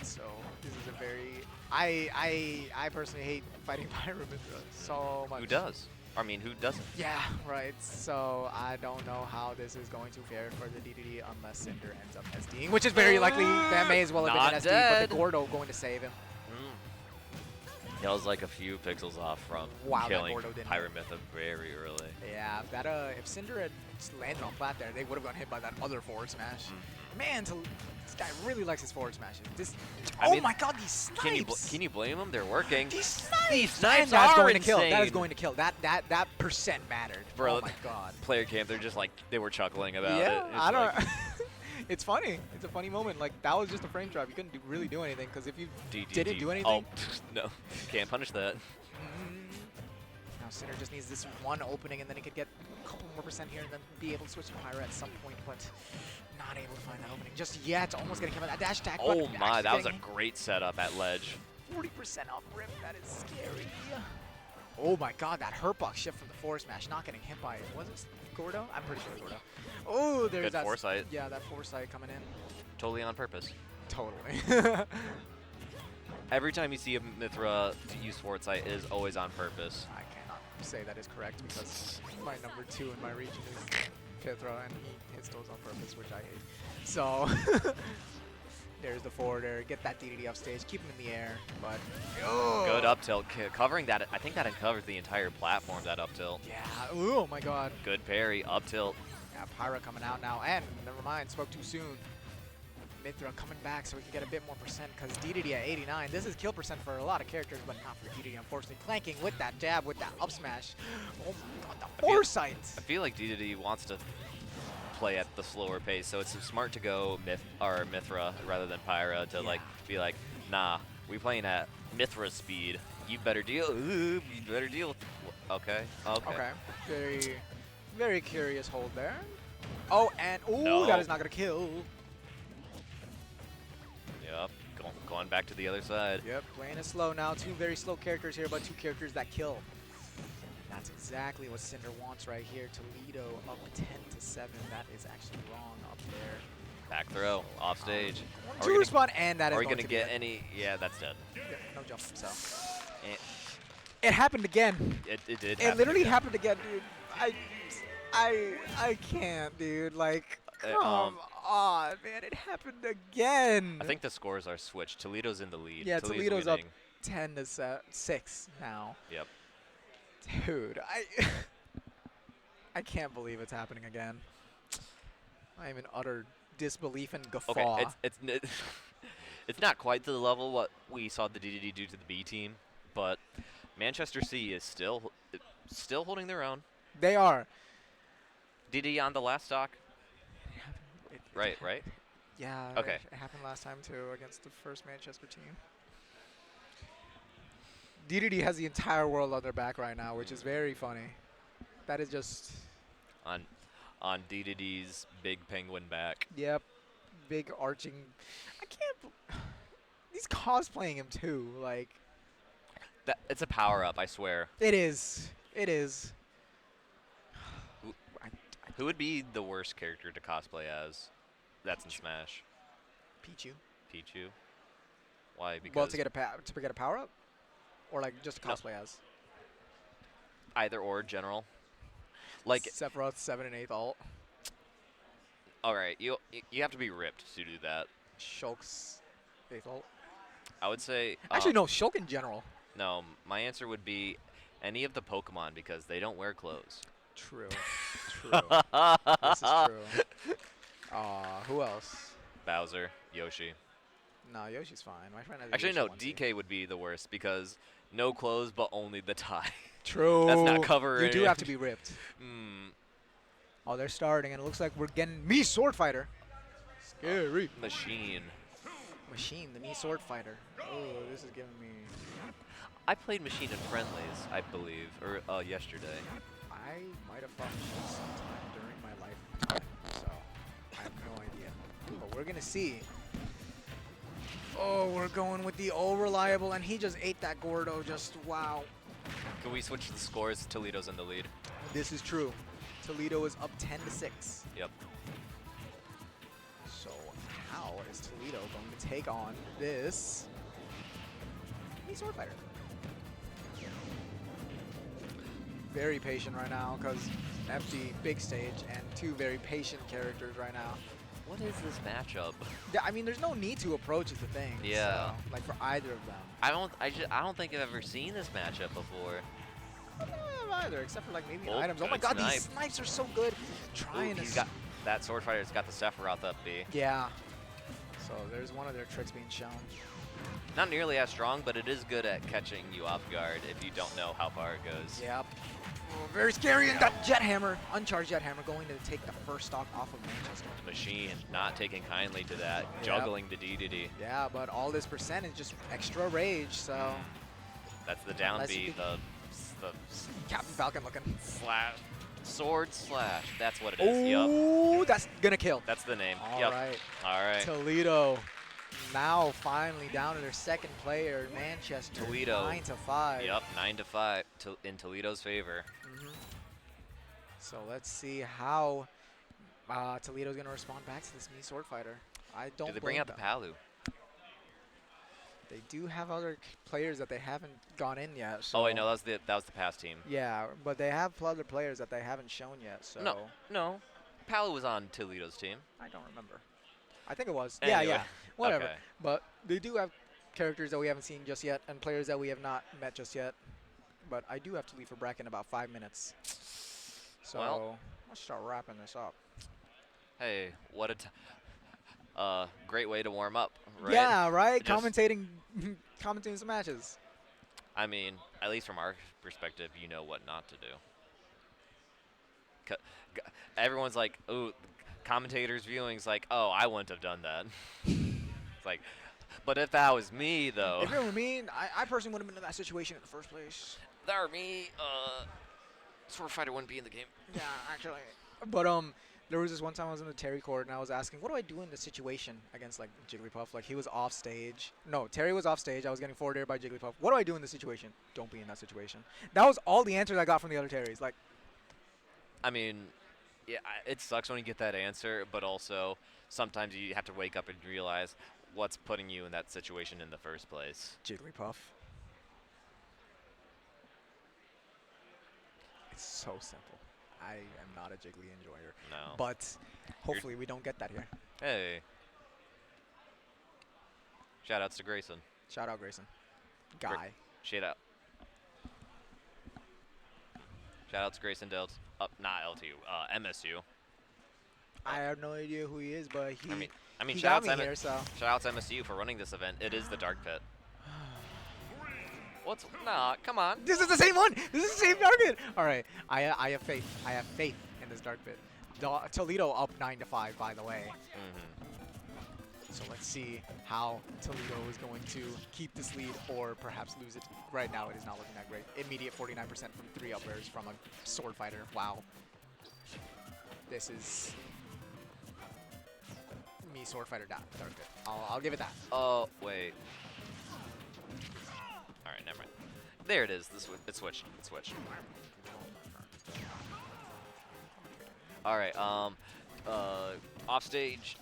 [SPEAKER 1] So this is a very I personally hate fighting Pyramithra so much.
[SPEAKER 8] Who does? I mean, who doesn't?
[SPEAKER 1] Yeah, right. So I don't know how this is going to fare for the DDD unless Cinder ends up SDing, which is very likely. That may as well have
[SPEAKER 8] Not
[SPEAKER 1] been an SD,
[SPEAKER 8] dead.
[SPEAKER 1] but the Gordo going to save him.
[SPEAKER 8] That was like a few pixels off from
[SPEAKER 1] Wow, that
[SPEAKER 8] killing
[SPEAKER 1] Gordo didn't.
[SPEAKER 8] Pyramithra very early.
[SPEAKER 1] Yeah, that if Cinder had landed on flat there, they would have gotten hit by that other forward smash. Man, this guy really likes his forward smashes.
[SPEAKER 8] I
[SPEAKER 1] oh
[SPEAKER 8] mean,
[SPEAKER 1] my God, these snipes!
[SPEAKER 8] Can you blame them? They're working.
[SPEAKER 1] These snipes!
[SPEAKER 8] These snipes
[SPEAKER 1] And that's
[SPEAKER 8] are
[SPEAKER 1] going to kill. That is
[SPEAKER 8] insane.
[SPEAKER 1] going to kill. That percent mattered.
[SPEAKER 8] Bro,
[SPEAKER 1] oh my God.
[SPEAKER 8] Player camp, they're just like they were chuckling about
[SPEAKER 1] Yeah,
[SPEAKER 8] it. It's
[SPEAKER 1] I don't.
[SPEAKER 8] like,
[SPEAKER 1] It's funny. It's a funny moment. Like that was just a frame drop. You couldn't really do anything because if you
[SPEAKER 8] DDD.
[SPEAKER 1] didn't do anything,
[SPEAKER 8] Oh no, can't punish that.
[SPEAKER 1] Now Cinder just needs this one opening, and then he could get a couple more percent here, and then be able to switch to Pyra at some point, but not able to find that opening just yet. Almost getting hit by that dash attack. but
[SPEAKER 8] Oh my,
[SPEAKER 1] actually
[SPEAKER 8] that was a
[SPEAKER 1] getting
[SPEAKER 8] great setup at ledge.
[SPEAKER 1] 40% off Rip. That is scary. Oh my god, that hurt box shift from the forward smash, not getting hit by it. Was it Gordo? I'm pretty sure it was Gordo. Oh, there's
[SPEAKER 8] Good
[SPEAKER 1] that
[SPEAKER 8] foresight.
[SPEAKER 1] Yeah, that foresight coming in.
[SPEAKER 8] Totally on purpose.
[SPEAKER 1] Totally.
[SPEAKER 8] Every time you see a Mithra use foresight, it is always on purpose.
[SPEAKER 1] I cannot say that is correct because my number 2 in my region is Pithra, and he hits those on purpose, which I hate. So, there's the forwarder. Get that DDD off stage, keep him in the air, but...
[SPEAKER 8] Good up tilt. Covering that, I think that covers the entire platform, that up tilt.
[SPEAKER 1] Yeah, oh my god.
[SPEAKER 8] Good parry, up tilt.
[SPEAKER 1] Yeah, Pyra coming out now, and never mind, spoke too soon. Mithra coming back so we can get a bit more percent, because DDD at 89. This is kill percent for a lot of characters, but not for DDD, unfortunately. Clanking with that jab, with that up smash. Oh my god, the foresight!
[SPEAKER 8] I feel like DDD wants to play at the slower pace, so it's smart to go Mithra rather than Pyra to like be like, nah, we playing at Mithra speed. You better deal. You better deal. Okay.
[SPEAKER 1] Okay. Very, very curious hold there. Oh, and
[SPEAKER 8] No.
[SPEAKER 1] that is not gonna kill.
[SPEAKER 8] Yep. Going back to the other side.
[SPEAKER 1] Yep, playing it slow now. 2 very slow characters here, but 2 characters that kill. That's exactly what Cinder wants right here. Toledo up 10-7. That is actually wrong up there.
[SPEAKER 8] Back throw, off stage.
[SPEAKER 1] 1-2 respawn, and that is
[SPEAKER 8] Are we
[SPEAKER 1] going
[SPEAKER 8] gonna
[SPEAKER 1] to be
[SPEAKER 8] get
[SPEAKER 1] it.
[SPEAKER 8] any? Yeah, that's dead.
[SPEAKER 1] Yeah, no jump, so.
[SPEAKER 8] Eh,
[SPEAKER 1] It happened again.
[SPEAKER 8] It did.
[SPEAKER 1] It literally happened again, dude. I can't, dude. Like, come on, man. It happened again.
[SPEAKER 8] I think the scores are switched. Toledo's in the lead.
[SPEAKER 1] Yeah, Toledo's up
[SPEAKER 8] winning.
[SPEAKER 1] 10-6 now.
[SPEAKER 8] Yep.
[SPEAKER 1] Dude, I can't believe it's happening again. I am in utter disbelief and guffaw.
[SPEAKER 8] Okay, it's not quite to the level what we saw the DDD do to the B team, but Manchester C is still holding their own.
[SPEAKER 1] They are.
[SPEAKER 8] DD on the last stock.
[SPEAKER 1] It
[SPEAKER 8] Right.
[SPEAKER 1] Yeah.
[SPEAKER 8] Okay.
[SPEAKER 1] It happened last time too against the first Manchester team. DDD has the entire world on their back right now, which is very funny. That is just.
[SPEAKER 8] On DDD's big penguin back.
[SPEAKER 1] Yep. Big arching. I can't. He's cosplaying him too. Like.
[SPEAKER 8] It's a power up, I swear.
[SPEAKER 1] It is. It is.
[SPEAKER 8] Who would be the worst character to cosplay as? That's in Smash.
[SPEAKER 1] Pichu.
[SPEAKER 8] Pichu. Why? Because
[SPEAKER 1] Well, to get a power up, or like just to cosplay as.
[SPEAKER 8] either or general. Like
[SPEAKER 1] Sephiroth 7 and 8 ult.
[SPEAKER 8] all right, you have to be ripped to do that.
[SPEAKER 1] Shulk's 8th ult.
[SPEAKER 8] I would say
[SPEAKER 1] Actually, no, Shulk in general.
[SPEAKER 8] No, my answer would be any of the Pokemon because they don't wear clothes.
[SPEAKER 1] True. True. This is true. Who else?
[SPEAKER 8] Bowser, Yoshi.
[SPEAKER 1] No, Yoshi's fine. My friend has a
[SPEAKER 8] Actually,
[SPEAKER 1] Yoshi
[SPEAKER 8] no,
[SPEAKER 1] onesie.
[SPEAKER 8] DK would be the worst because no clothes but only the tie.
[SPEAKER 1] True.
[SPEAKER 8] That's not covering.
[SPEAKER 1] You do have to be ripped.
[SPEAKER 8] Mm,
[SPEAKER 1] Oh, they're starting, and it looks like we're getting me Sword Fighter. Scary.
[SPEAKER 8] machine.
[SPEAKER 1] Machine, the me Sword Fighter. Oh, this is giving me.
[SPEAKER 8] I played Machine in friendlies, I believe, or yesterday.
[SPEAKER 1] I might have fought Machine sometime during my lifetime, so I have no idea. But we're gonna see. Oh, we're going with the all reliable, and he just ate that Gordo. Just wow.
[SPEAKER 8] Can we switch the scores? Toledo's in the lead.
[SPEAKER 1] This is true. Toledo is up 10-6.
[SPEAKER 8] Yep.
[SPEAKER 1] So how is Toledo going to take on this me Sword Fighter? Very patient right now because FD big stage and 2 very patient characters right now.
[SPEAKER 8] What is this matchup?
[SPEAKER 1] Yeah, I mean, there's no need to approach is the thing.
[SPEAKER 8] Yeah.
[SPEAKER 1] So, like for either of them.
[SPEAKER 8] I don't think I've ever seen this matchup before.
[SPEAKER 1] I don't have either, except for like maybe
[SPEAKER 8] Oh,
[SPEAKER 1] items. Oh my
[SPEAKER 8] good
[SPEAKER 1] god,
[SPEAKER 8] snipe.
[SPEAKER 1] these snipes are so good.
[SPEAKER 8] Ooh,
[SPEAKER 1] Trying to.
[SPEAKER 8] he's got that sword fighter's got the Sephiroth up B.
[SPEAKER 1] Yeah. So there's one of their tricks being shown.
[SPEAKER 8] Not nearly as strong, but it is good at catching you off guard if you don't know how far it goes.
[SPEAKER 1] Yep. Oh, very scary, and that Jet Hammer, uncharged Jet Hammer, going to take the first stock off of Manchester.
[SPEAKER 8] Machine not taking kindly to that,
[SPEAKER 1] Yep.
[SPEAKER 8] juggling the DDD.
[SPEAKER 1] Yeah, but all this percent is just extra rage, so.
[SPEAKER 8] That's the down
[SPEAKER 1] Unless you
[SPEAKER 8] B,
[SPEAKER 1] could-
[SPEAKER 8] the the
[SPEAKER 1] Captain Falcon looking.
[SPEAKER 8] slash, sword slash. That's what it is. Yep.
[SPEAKER 1] Ooh, that's gonna kill.
[SPEAKER 8] That's the name.
[SPEAKER 1] All
[SPEAKER 8] Yep.
[SPEAKER 1] right.
[SPEAKER 8] All right.
[SPEAKER 1] Toledo now finally down to their second player, Manchester.
[SPEAKER 8] Toledo.
[SPEAKER 1] 9-5.
[SPEAKER 8] Yep. 9-5 in Toledo's favor.
[SPEAKER 1] So let's see how Toledo's going to respond back to this Mii Sword Fighter. I don't
[SPEAKER 8] Do they bring
[SPEAKER 1] blame
[SPEAKER 8] out the
[SPEAKER 1] them.
[SPEAKER 8] Palu?
[SPEAKER 1] They do have other players that they haven't gone in yet. So
[SPEAKER 8] Oh wait, no, that was the past team.
[SPEAKER 1] yeah, but they have other players that they haven't shown yet. So
[SPEAKER 8] No. Palu was on Toledo's team.
[SPEAKER 1] I don't remember. I think it was.
[SPEAKER 8] Anyway,
[SPEAKER 1] Yeah, whatever.
[SPEAKER 8] okay.
[SPEAKER 1] But they do have characters that we haven't seen just yet and players that we have not met just yet. But I do have to leave for bracket in about 5 minutes. So
[SPEAKER 8] Well.
[SPEAKER 1] let's start wrapping this up.
[SPEAKER 8] Hey, what a great way to warm up, right?
[SPEAKER 1] Yeah, right.
[SPEAKER 8] Just-
[SPEAKER 1] Commentating some matches.
[SPEAKER 8] I mean, at least from our perspective, you know what not to do. Everyone's like, "Ooh, commentators viewing's like, oh, I wouldn't have done that." It's like, but if that was me, though,
[SPEAKER 1] If it were me, I personally wouldn't have been in that situation in the first place.
[SPEAKER 8] if that were me, Sword Fighter wouldn't be in the game.
[SPEAKER 1] Yeah, actually. But there was this one time I was in the Terry court and I was asking, what do I do in this situation against like Jigglypuff? Like he was off stage. No, Terry was off stage. I was getting forward air by Jigglypuff. What do I do in this situation? Don't be in that situation. That was all the answers I got from the other Terrys. Like,
[SPEAKER 8] I mean, yeah, it sucks when you get that answer, but also sometimes you have to wake up and realize what's putting you in that situation in the first place.
[SPEAKER 1] Jigglypuff. It's so simple. I am not a Jiggly enjoyer.
[SPEAKER 8] No.
[SPEAKER 1] But hopefully we don't get that here.
[SPEAKER 8] Hey. Shout outs to Grayson.
[SPEAKER 1] Shout out Grayson. Guy.
[SPEAKER 8] Shout out. Shout outs to Grayson Delts. Not LTU. MSU.
[SPEAKER 1] I have no idea who he is, but he.
[SPEAKER 8] I mean,
[SPEAKER 1] he
[SPEAKER 8] shout
[SPEAKER 1] got
[SPEAKER 8] outs
[SPEAKER 1] me here, so.
[SPEAKER 8] shout outs MSU for running this event. It is the Dark Pit. Nah, come on.
[SPEAKER 1] This is the same one. This is the same Dark Pit. All right, I have faith. I have faith in this Dark Pit. Toledo up 9-5, by the way. So let's see how Toledo is going to keep this lead or perhaps lose it. Right now, it is not looking that great. Immediate 49% from 3 up airs from a Sword Fighter. Wow. This is me Sword Fighter down. Dark Pit. I'll give it that.
[SPEAKER 8] Oh, wait. All right, never mind. There it is. It switched. It switched. All right. Off stage.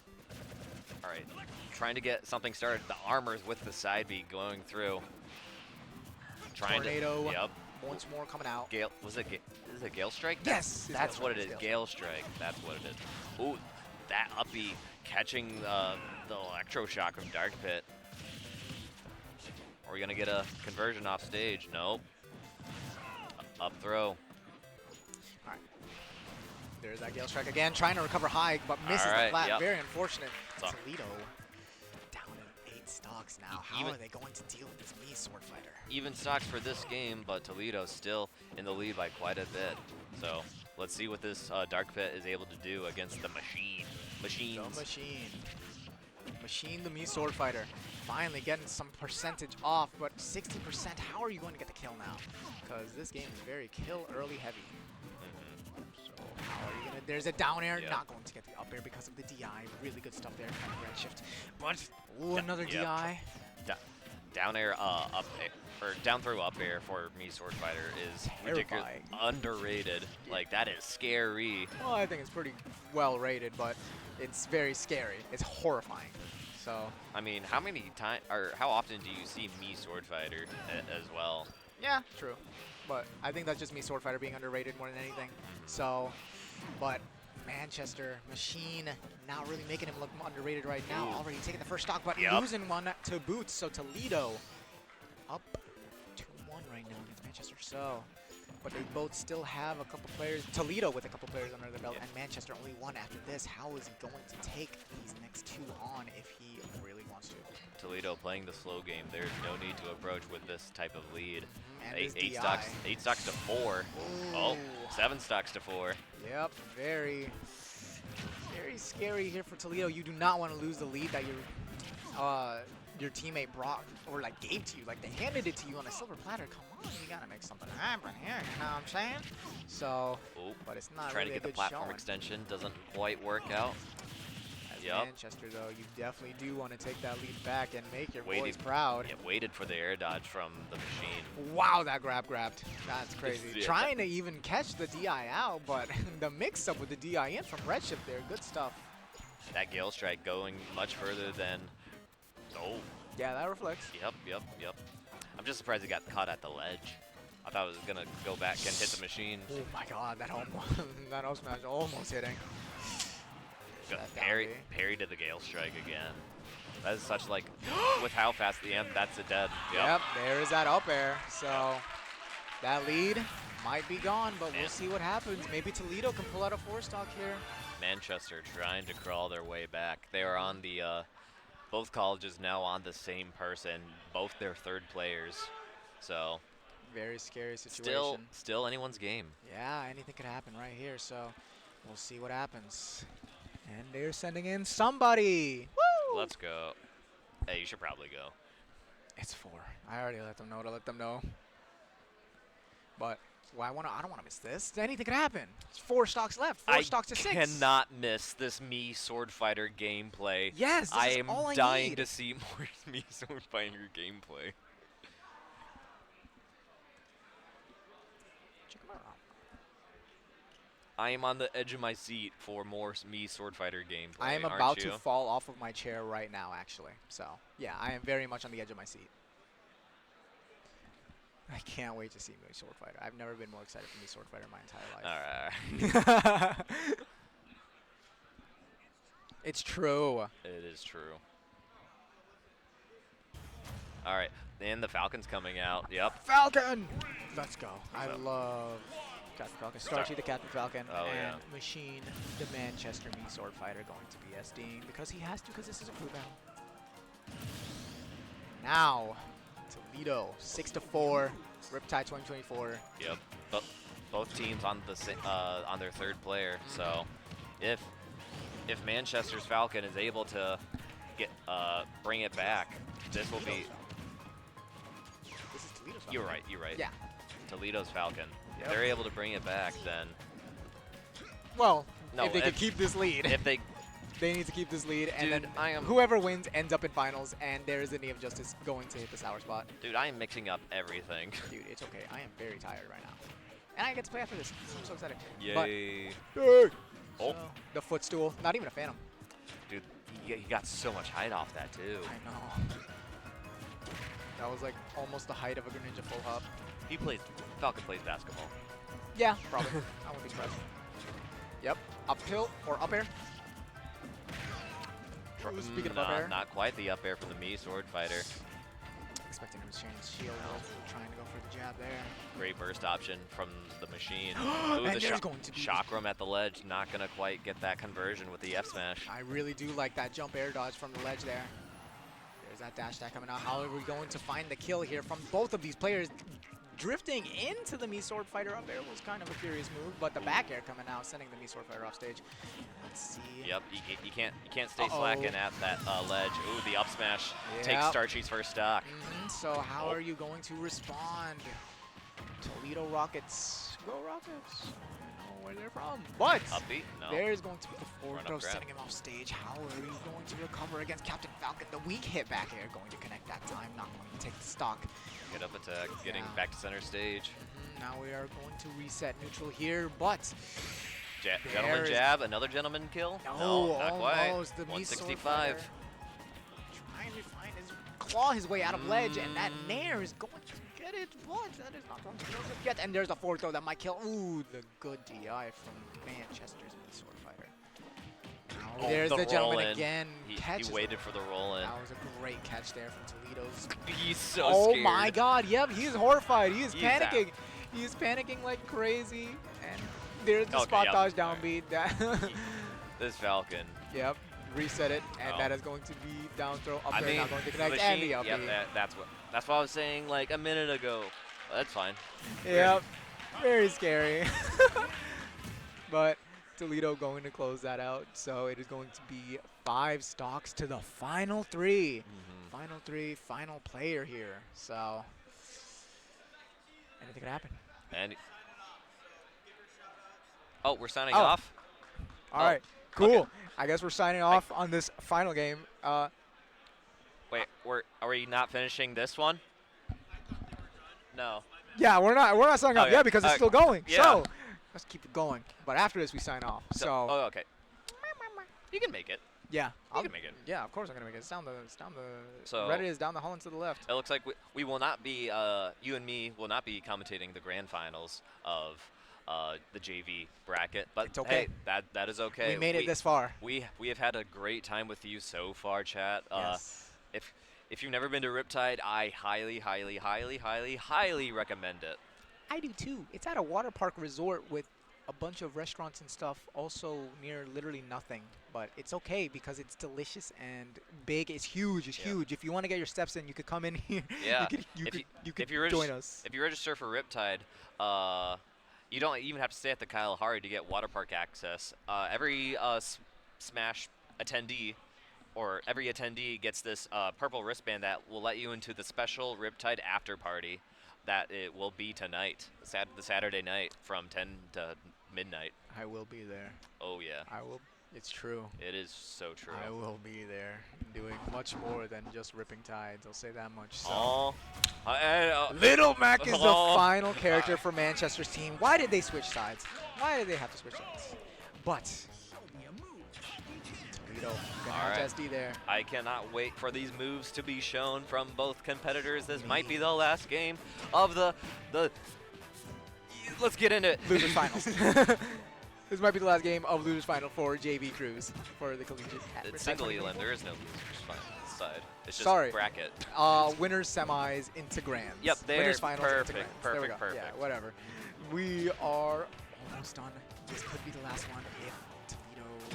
[SPEAKER 8] All right. Trying to get something started. The armor's with the side B going through. Trying
[SPEAKER 1] Tornado.
[SPEAKER 8] to. Yep.
[SPEAKER 1] Once more coming out.
[SPEAKER 8] Gale. Was it? Is it Gale Strike?
[SPEAKER 1] Yes.
[SPEAKER 8] That's what it
[SPEAKER 1] It's
[SPEAKER 8] is.
[SPEAKER 1] Gale
[SPEAKER 8] Gale Strike. That's what it is. Ooh, that uppy catching the electroshock from Dark Pit. Are we gonna get a conversion off stage? Nope. Up throw.
[SPEAKER 1] There's that Gale Strike again, trying to recover high, but misses
[SPEAKER 8] All right,
[SPEAKER 1] the flat.
[SPEAKER 8] yep.
[SPEAKER 1] Very unfortunate.
[SPEAKER 8] So-
[SPEAKER 1] Toledo down in 8 stocks now. How
[SPEAKER 8] Even-
[SPEAKER 1] are they going to deal with this Mii Sword Fighter?
[SPEAKER 8] Even stocks for this game, but Toledo still in the lead by quite a bit. So let's see what this Dark Pit is able to do against the machine. Machines.
[SPEAKER 1] The Machine. Machine the Mii Sword Fighter. Finally getting some percentage off, but 60%, how are you going to get the kill now? Because this game is very kill early heavy. So how are you going to, there's a down air,
[SPEAKER 8] Yep.
[SPEAKER 1] not going to get the up air because of the DI. Really good stuff there, kind of redshift. But, ooh,
[SPEAKER 8] Da-
[SPEAKER 1] another
[SPEAKER 8] yep.
[SPEAKER 1] DI.
[SPEAKER 8] Down air up air, or down throw up air for Mii Sword Fighter is ridiculous,
[SPEAKER 1] Terrifying.
[SPEAKER 8] underrated. Like that is scary.
[SPEAKER 1] Well, I think it's pretty well rated, but it's very scary. It's horrifying. So,
[SPEAKER 8] I mean, how many times or how often do you see Mii Sword Fighter as well?
[SPEAKER 1] yeah, true. But I think that's just me Sword Fighter being underrated more than anything. So, but Manchester Machine not really making him look underrated right now.
[SPEAKER 8] Ooh.
[SPEAKER 1] Already taking the first stock, but
[SPEAKER 8] Yep.
[SPEAKER 1] losing one to Boots. So Toledo up 2-1 right now against Manchester. So, but they both still have a couple players. Toledo with a couple players under their belt,
[SPEAKER 8] Yep.
[SPEAKER 1] and Manchester only one after this. How is he going to take these next 2 on if he really wants to?
[SPEAKER 8] Toledo playing the slow game. There's no need to approach with this type of lead.
[SPEAKER 1] And
[SPEAKER 8] Eight,
[SPEAKER 1] this
[SPEAKER 8] eight
[SPEAKER 1] DI.
[SPEAKER 8] stocks. 8 stocks to 4. Oh,
[SPEAKER 1] Ooh.
[SPEAKER 8] 7 stocks to 4.
[SPEAKER 1] Yep, very scary here for Toledo. You do not want to lose the lead that you're your teammate brought or like gave to you, like they handed it to you on a silver platter. Come on, you gotta make something happen here. You know what I'm saying? So,
[SPEAKER 8] Oh,
[SPEAKER 1] but it's not
[SPEAKER 8] trying
[SPEAKER 1] really
[SPEAKER 8] to get
[SPEAKER 1] a
[SPEAKER 8] the
[SPEAKER 1] good
[SPEAKER 8] platform
[SPEAKER 1] showing.
[SPEAKER 8] extension doesn't quite work out.
[SPEAKER 1] As
[SPEAKER 8] Yup.
[SPEAKER 1] Manchester, though, you definitely do want to take that lead back and make your boys
[SPEAKER 8] Waited-
[SPEAKER 1] proud.
[SPEAKER 8] Yeah, waited for the air dodge from the machine.
[SPEAKER 1] Wow, that grabbed. That's crazy.
[SPEAKER 8] Yeah,
[SPEAKER 1] Trying to even catch the DI out, but the mix-up with the DI in from Redshift there, good stuff.
[SPEAKER 8] That Gale Strike going much further than. Oh,
[SPEAKER 1] Yeah, that reflects.
[SPEAKER 8] yep. I'm just surprised he got caught at the ledge. I thought it was gonna go back and hit the machine.
[SPEAKER 1] Oh my god, that almost, that up smash almost hitting.
[SPEAKER 8] Go-
[SPEAKER 1] that
[SPEAKER 8] Parry,
[SPEAKER 1] down B.
[SPEAKER 8] parry to the Gale Strike again. That is such like, with how fast the amp, that's a dead.
[SPEAKER 1] Yep, there is that up air. So that lead might be gone, but we'll
[SPEAKER 8] Man.
[SPEAKER 1] see what happens. Maybe Toledo can pull out a 4-stock here.
[SPEAKER 8] Manchester trying to crawl their way back. They are on the, both colleges now on the same person, both their third players. So
[SPEAKER 1] Very scary situation.
[SPEAKER 8] still anyone's game.
[SPEAKER 1] Yeah, anything could happen right here, so we'll see what happens. And they're sending in somebody. Woo!
[SPEAKER 8] Let's go. Hey, you should probably go.
[SPEAKER 1] It's 4. I already let them know to let them know. But well, I don't want to miss this. Anything could happen. It's 4 stocks left. 4 stocks to 6.
[SPEAKER 8] I cannot miss this Mii Sword Fighter gameplay.
[SPEAKER 1] Yes, this
[SPEAKER 8] I
[SPEAKER 1] is
[SPEAKER 8] am
[SPEAKER 1] all I
[SPEAKER 8] dying
[SPEAKER 1] need.
[SPEAKER 8] to see more Mii Sword Fighter gameplay.
[SPEAKER 1] Check 'em out.
[SPEAKER 8] I am on the edge of my seat for more Mii Sword Fighter gameplay.
[SPEAKER 1] I am
[SPEAKER 8] aren't
[SPEAKER 1] about
[SPEAKER 8] you?
[SPEAKER 1] to fall off of my chair right now, actually. So, yeah, I am very much on the edge of my seat. I can't wait to see Mii Sword Fighter. I've never been more excited for Mii Sword Fighter in my entire life.
[SPEAKER 8] All right.
[SPEAKER 1] It's true.
[SPEAKER 8] It is true. All right, and the Falcon's coming out. Yep.
[SPEAKER 1] Falcon! Let's go. I love Captain Falcon. Starchy the Captain Falcon.
[SPEAKER 8] Oh,
[SPEAKER 1] and
[SPEAKER 8] yeah.
[SPEAKER 1] Machine the Manchester Mii Sword Fighter going to be SDing because he has to because this is a crew battle. Now, Toledo 6-4. Riptide 2024.
[SPEAKER 8] Yep. Both teams on the on their third player. So, if Manchester's Falcon is able to get bring it back, this will be.
[SPEAKER 1] This is Toledo's Falcon.
[SPEAKER 8] You're right.
[SPEAKER 1] Yeah.
[SPEAKER 8] Toledo's Falcon.
[SPEAKER 1] Yep.
[SPEAKER 8] If they're able to bring it back, then
[SPEAKER 1] Well,
[SPEAKER 8] No,
[SPEAKER 1] if they could
[SPEAKER 8] if-
[SPEAKER 1] keep this lead,
[SPEAKER 8] if they
[SPEAKER 1] they need to keep this lead, and
[SPEAKER 8] Dude,
[SPEAKER 1] then
[SPEAKER 8] I am-
[SPEAKER 1] whoever wins ends up in finals, and there is a Knee of Justice going to hit the sour spot.
[SPEAKER 8] Dude, I am mixing up everything.
[SPEAKER 1] Dude, it's okay. I am very tired right now. And I get to play after this. I'm so excited.
[SPEAKER 8] Yay.
[SPEAKER 1] But,
[SPEAKER 8] Oh.
[SPEAKER 1] so, the footstool. Not even a phantom.
[SPEAKER 8] Dude, he got so much height off that too.
[SPEAKER 1] I know. That was like almost the height of a Greninja full hop.
[SPEAKER 8] Falcon plays basketball.
[SPEAKER 1] Yeah, probably. I wouldn't be surprised. Yep. Up tilt or up air. Ooh, speaking of up air.
[SPEAKER 8] Not quite the up air for the Mii Sword Fighter.
[SPEAKER 1] Expecting him to change his shield. Trying to go for the jab there.
[SPEAKER 8] Great burst option from the machine.
[SPEAKER 1] And
[SPEAKER 8] the
[SPEAKER 1] there's going to be-
[SPEAKER 8] Chakram at the ledge, not gonna quite get that conversion with the F smash.
[SPEAKER 1] I really do like that jump air dodge from the ledge there. There's that dash attack coming out. How are we going to find the kill here from both of these players? Drifting into the Mii Sword Fighter up air was kind of a curious move, but the back air coming out, sending the Mii Sword Fighter off stage. Let's see.
[SPEAKER 8] Yep, you can't stay slacking at that ledge. Ooh, the up smash takes
[SPEAKER 1] Yep.
[SPEAKER 8] Starchy's first stock.
[SPEAKER 1] So how
[SPEAKER 8] Oh.
[SPEAKER 1] are you going to respond? Toledo Rockets. Go Rockets. I don't know where they're from. But
[SPEAKER 8] Upbeat? No.
[SPEAKER 1] there's going to be the forward
[SPEAKER 8] Run up
[SPEAKER 1] throw,
[SPEAKER 8] grab.
[SPEAKER 1] sending him off stage. How are you going to recover against Captain Falcon? The weak hit back air going to connect that time, not going to take the stock.
[SPEAKER 8] Get up attack, getting
[SPEAKER 1] Yeah.
[SPEAKER 8] back to center stage.
[SPEAKER 1] Now we are going to reset neutral here, but
[SPEAKER 8] Gentleman
[SPEAKER 1] There is-
[SPEAKER 8] jab, another gentleman kill?
[SPEAKER 1] no,
[SPEAKER 8] not quite.
[SPEAKER 1] almost. The Mii Sword
[SPEAKER 8] 165.
[SPEAKER 1] Fighter trying to find claw his way out of ledge, and that Nair is going to get it, but that is not going to kill him yet. And there's a forward throw that might kill. Ooh, the good DI from Manchester's Mii Sword Fighter. Now
[SPEAKER 8] Oh,
[SPEAKER 1] there's the
[SPEAKER 8] roll
[SPEAKER 1] gentleman
[SPEAKER 8] in.
[SPEAKER 1] again.
[SPEAKER 8] He
[SPEAKER 1] Catches
[SPEAKER 8] waited
[SPEAKER 1] it.
[SPEAKER 8] for the roll in.
[SPEAKER 1] That was a great catch there from Toledo's.
[SPEAKER 8] He's so
[SPEAKER 1] Oh
[SPEAKER 8] scared.
[SPEAKER 1] my God! Yep, he is horrified. He is
[SPEAKER 8] He's
[SPEAKER 1] panicking. He is panicking like crazy. And there's the
[SPEAKER 8] Okay,
[SPEAKER 1] spot
[SPEAKER 8] yep.
[SPEAKER 1] dodge downbeat. That
[SPEAKER 8] This Falcon.
[SPEAKER 1] Yep, reset it, and
[SPEAKER 8] Oh.
[SPEAKER 1] that is going to be down throw up
[SPEAKER 8] I
[SPEAKER 1] there,
[SPEAKER 8] mean,
[SPEAKER 1] not going to
[SPEAKER 8] the
[SPEAKER 1] connect, and
[SPEAKER 8] machine,
[SPEAKER 1] the up
[SPEAKER 8] yep,
[SPEAKER 1] B.
[SPEAKER 8] that's what I was saying like a minute ago. That's fine.
[SPEAKER 1] Yep, very scary. But Toledo going to close that out, so it is going to be 5 stocks to the final 3. final 3, final player here. So anything could happen.
[SPEAKER 8] And oh, we're signing
[SPEAKER 1] Oh.
[SPEAKER 8] off.
[SPEAKER 1] All right, cool. I guess we're signing off on this final game.
[SPEAKER 8] Wait, are we not finishing this one? No.
[SPEAKER 1] Yeah, we're not signing off.
[SPEAKER 8] Okay.
[SPEAKER 1] Yeah, because it's still going.
[SPEAKER 8] yeah.
[SPEAKER 1] So let's keep it going. But after this, we sign off. So
[SPEAKER 8] Oh, okay. You can make it.
[SPEAKER 1] yeah,
[SPEAKER 8] You can make it.
[SPEAKER 1] Yeah, of course I'm gonna make it. It's down the.
[SPEAKER 8] So-
[SPEAKER 1] Reddit is down the hall and to the left.
[SPEAKER 8] It looks like we will not be, you and me will not be commentating the grand finals of the JV bracket, but
[SPEAKER 1] It's okay.
[SPEAKER 8] hey, that is okay.
[SPEAKER 1] We made it this far.
[SPEAKER 8] We have had a great time with you so far, chat.
[SPEAKER 1] Yes.
[SPEAKER 8] If you've never been to Riptide, I highly, highly, highly, highly, highly recommend it.
[SPEAKER 1] I do too. It's at a water park resort with a bunch of restaurants and stuff, also near literally nothing. But it's okay because it's delicious and big. It's huge. It's
[SPEAKER 8] Yeah.
[SPEAKER 1] huge. If you want to get your steps in, you could come in here.
[SPEAKER 8] Yeah.
[SPEAKER 1] You could
[SPEAKER 8] if you
[SPEAKER 1] join us.
[SPEAKER 8] If you register for Riptide, you don't even have to stay at the Kalahari to get water park access. Every Smash attendee, or every attendee gets this purple wristband that will let you into the special Riptide after party that it will be tonight, the Saturday night from 10 to midnight.
[SPEAKER 1] I will be there.
[SPEAKER 8] Oh yeah,
[SPEAKER 1] I will. It's true.
[SPEAKER 8] it is so true.
[SPEAKER 1] I will be there doing much more than just ripping tides. I'll say that much. So.
[SPEAKER 8] Oh,
[SPEAKER 1] Little Mac is the
[SPEAKER 8] Oh.
[SPEAKER 1] final character for Manchester's team. Why did they switch sides? Why did they have to switch sides? But Toledo gonna
[SPEAKER 8] All right.
[SPEAKER 1] have SD there.
[SPEAKER 8] I cannot wait for these moves to be shown from both competitors. This might be the last game of the. Let's get into it.
[SPEAKER 1] Losers finals. This might be the last game of losers final for JV Crews for the collegiate.
[SPEAKER 8] It's single elim. There is no losers final side. It's just
[SPEAKER 1] Sorry.
[SPEAKER 8] bracket.
[SPEAKER 1] Winners semis into grands.
[SPEAKER 8] Yep, there.
[SPEAKER 1] Winners finals into
[SPEAKER 8] Perfect,
[SPEAKER 1] grands. There we go.
[SPEAKER 8] perfect,
[SPEAKER 1] Yeah,
[SPEAKER 8] perfect.
[SPEAKER 1] whatever. We are almost done. This could be the last one if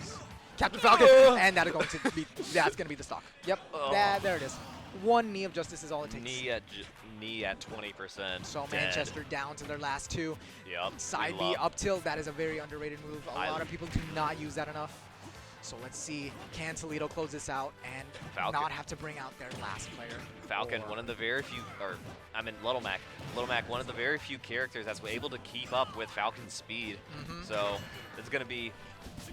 [SPEAKER 1] Toledo's Captain Falcon, and that's going to be the stock. Yep,
[SPEAKER 8] Oh.
[SPEAKER 1] there it is. One knee of justice is all it takes.
[SPEAKER 8] Knee at 20%.
[SPEAKER 1] So
[SPEAKER 8] dead.
[SPEAKER 1] Manchester down to their last two.
[SPEAKER 8] Yep.
[SPEAKER 1] Side
[SPEAKER 8] we
[SPEAKER 1] B
[SPEAKER 8] love-
[SPEAKER 1] up tilt, that is a very underrated move. A
[SPEAKER 8] I
[SPEAKER 1] lot of people do not use that enough. So let's see, can Toledo close this out and
[SPEAKER 8] Falcon.
[SPEAKER 1] not have to bring out their last player?
[SPEAKER 8] Falcon,
[SPEAKER 1] Or-
[SPEAKER 8] one of the very few, Little Mac. Little Mac, one of the very few characters that's able to keep up with Falcon's speed.
[SPEAKER 1] Mhm.
[SPEAKER 8] So it's going to be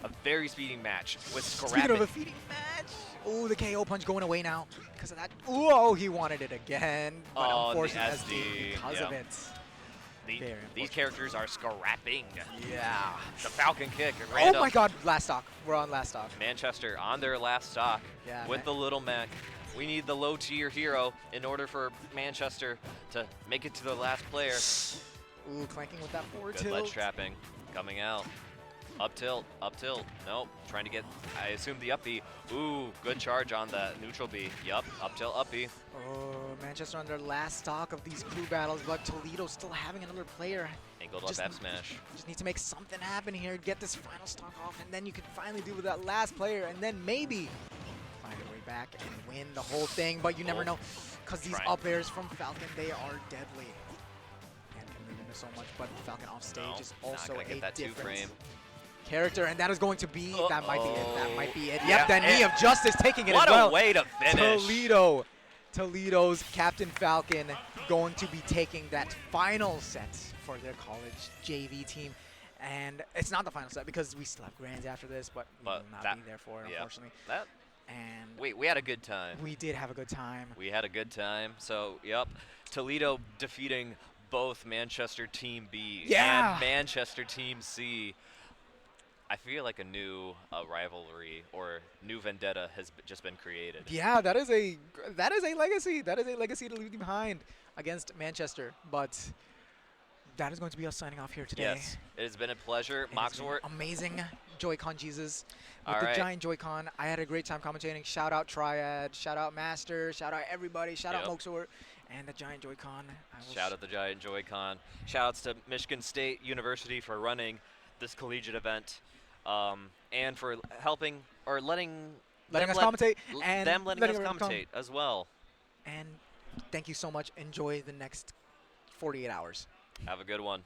[SPEAKER 8] a very speedy match with
[SPEAKER 1] Speaking of
[SPEAKER 8] scrapping.
[SPEAKER 1] a feeding match, oh, the KO punch going away now because of that. Whoa, he wanted it again, but
[SPEAKER 8] Oh, the
[SPEAKER 1] unfortunately
[SPEAKER 8] SD,
[SPEAKER 1] because of
[SPEAKER 8] yeah.
[SPEAKER 1] it.
[SPEAKER 8] These
[SPEAKER 1] unfortunate.
[SPEAKER 8] characters are scrapping.
[SPEAKER 1] Yeah.
[SPEAKER 8] The Falcon kick.
[SPEAKER 1] Oh
[SPEAKER 8] random.
[SPEAKER 1] my God, last stock. We're on last stock.
[SPEAKER 8] Manchester on their last stock
[SPEAKER 1] Yeah,
[SPEAKER 8] with the Little Mac. We need the low tier hero in order for Manchester to make it to the last player.
[SPEAKER 1] Ooh, clanking with that forward
[SPEAKER 8] Good ledge
[SPEAKER 1] tilt.
[SPEAKER 8] trapping coming out. Up tilt, up tilt. Nope. Trying to get, I assume, the up B. Ooh, good charge on the neutral B. Yup, up tilt, up B.
[SPEAKER 1] Oh, Manchester on their last stock of these crew battles, but Toledo still having another player.
[SPEAKER 8] Angled up
[SPEAKER 1] Just-
[SPEAKER 8] F smash.
[SPEAKER 1] Just need to make something happen here, get this final stock off, and then you can finally do with that last player, and then maybe find a way back and win the whole thing. But you never
[SPEAKER 8] Oh.
[SPEAKER 1] know, because these
[SPEAKER 8] Trying.
[SPEAKER 1] up airs from Falcon, they are deadly. And can lead into so much, but Falcon off stage
[SPEAKER 8] No,
[SPEAKER 1] is
[SPEAKER 8] not
[SPEAKER 1] also
[SPEAKER 8] gonna
[SPEAKER 1] a
[SPEAKER 8] get that two
[SPEAKER 1] different
[SPEAKER 8] frame.
[SPEAKER 1] character, and that is going to be, that might be it, that might be it.
[SPEAKER 8] Yeah,
[SPEAKER 1] Yep, that knee of justice taking it
[SPEAKER 8] What
[SPEAKER 1] as well.
[SPEAKER 8] a way to finish.
[SPEAKER 1] Toledo's Captain Falcon going to be taking that final set for their college JV team. And it's not the final set because we still have grands after this, but we
[SPEAKER 8] But
[SPEAKER 1] will not
[SPEAKER 8] that-
[SPEAKER 1] be there for it,
[SPEAKER 8] yeah.
[SPEAKER 1] unfortunately.
[SPEAKER 8] That,
[SPEAKER 1] And
[SPEAKER 8] we had a good time.
[SPEAKER 1] we did have a good time.
[SPEAKER 8] We had a good time. So, yep. Toledo defeating both Manchester Team B
[SPEAKER 1] Yeah.
[SPEAKER 8] and Manchester Team C. I feel like a new rivalry or new vendetta has just been created.
[SPEAKER 1] Yeah, that is a legacy. That is a legacy to leave behind against Manchester. But that is going to be us signing off here today.
[SPEAKER 8] Yes, it has been a pleasure.
[SPEAKER 1] It has been
[SPEAKER 8] Moxwort,
[SPEAKER 1] amazing Joy-Con Jesus with
[SPEAKER 8] All
[SPEAKER 1] the
[SPEAKER 8] right.
[SPEAKER 1] giant Joy-Con. I had a great time commentating. Shout out Triad, shout out Master, shout out everybody, shout out
[SPEAKER 8] Yep.
[SPEAKER 1] Moxwort and the giant Joy-Con. I will
[SPEAKER 8] shout out the Giant Joy-Con. Shout outs to Michigan State University for running this collegiate event and for helping or letting
[SPEAKER 1] letting
[SPEAKER 8] them
[SPEAKER 1] us commentate
[SPEAKER 8] l-
[SPEAKER 1] and
[SPEAKER 8] them letting us
[SPEAKER 1] everyone come.
[SPEAKER 8] commentate as well.
[SPEAKER 1] And thank you so much. Enjoy the next 48 hours.
[SPEAKER 8] Have a good one.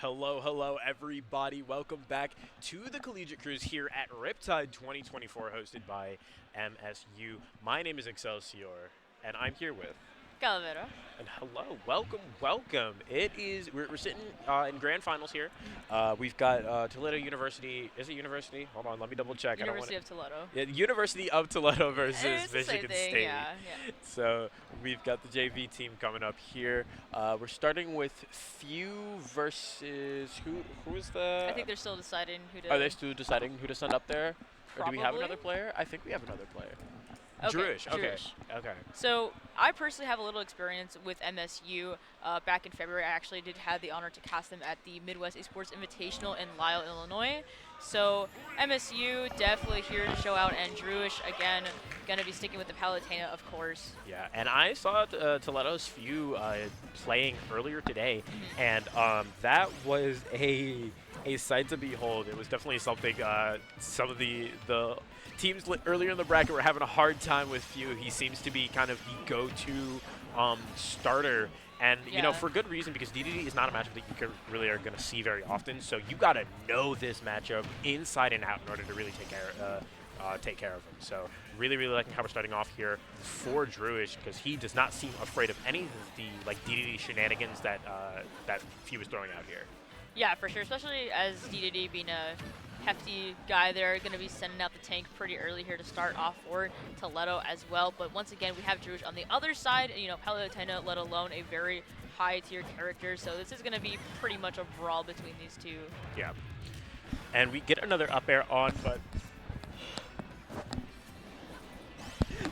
[SPEAKER 9] Hello, everybody. Welcome back to the Collegiate Cruise here at Riptide 2024, hosted by MSU. My name is Excelsior, and I'm here with.
[SPEAKER 3] Calavera.
[SPEAKER 9] And hello, welcome. We're sitting in grand finals here. We've got Toledo University. Is it University? Hold on, let me double check.
[SPEAKER 3] University of Toledo.
[SPEAKER 9] Yeah, University of Toledo versus
[SPEAKER 3] It's the same
[SPEAKER 9] Michigan
[SPEAKER 3] thing,
[SPEAKER 9] State.
[SPEAKER 3] yeah.
[SPEAKER 9] So we've got the JV team coming up here. We're starting with Few versus who is the?
[SPEAKER 3] I think they're still deciding who to.
[SPEAKER 9] Are they still deciding who to send up there? Or do we have
[SPEAKER 3] Probably.
[SPEAKER 9] another player? I think we have another player.
[SPEAKER 3] Okay,
[SPEAKER 9] Druish. Okay.
[SPEAKER 3] Druish.
[SPEAKER 9] Okay.
[SPEAKER 3] So I personally have a little experience with MSU. Back in February, I actually did have the honor to cast them at the Midwest Esports Invitational in Lisle, Illinois. So MSU definitely here to show out, and Druish again gonna be sticking with the Palutena, of course.
[SPEAKER 9] Yeah, and I saw Toledo's Few playing earlier today, and that was a sight to behold. It was definitely something. Some of the teams earlier in the bracket were having a hard time with Few. He seems to be kind of the go-to starter, and you know, for good reason, because DDD is not a matchup that you really are going to see very often. So you got to know this matchup inside and out in order to really take care of him. So really liking how we're starting off here for Druish, because he does not seem afraid of any of the DDD shenanigans that that Few is throwing out here.
[SPEAKER 3] Yeah, for sure, especially as DDD being a hefty guy there, going to be sending out the tank pretty early here to start off for Toledo as well. But once again, we have Druish on the other side, you know, Palutena, let alone a very high-tier character. So this is going to be pretty much a brawl between these two.
[SPEAKER 9] Yeah. And we get another up air on, but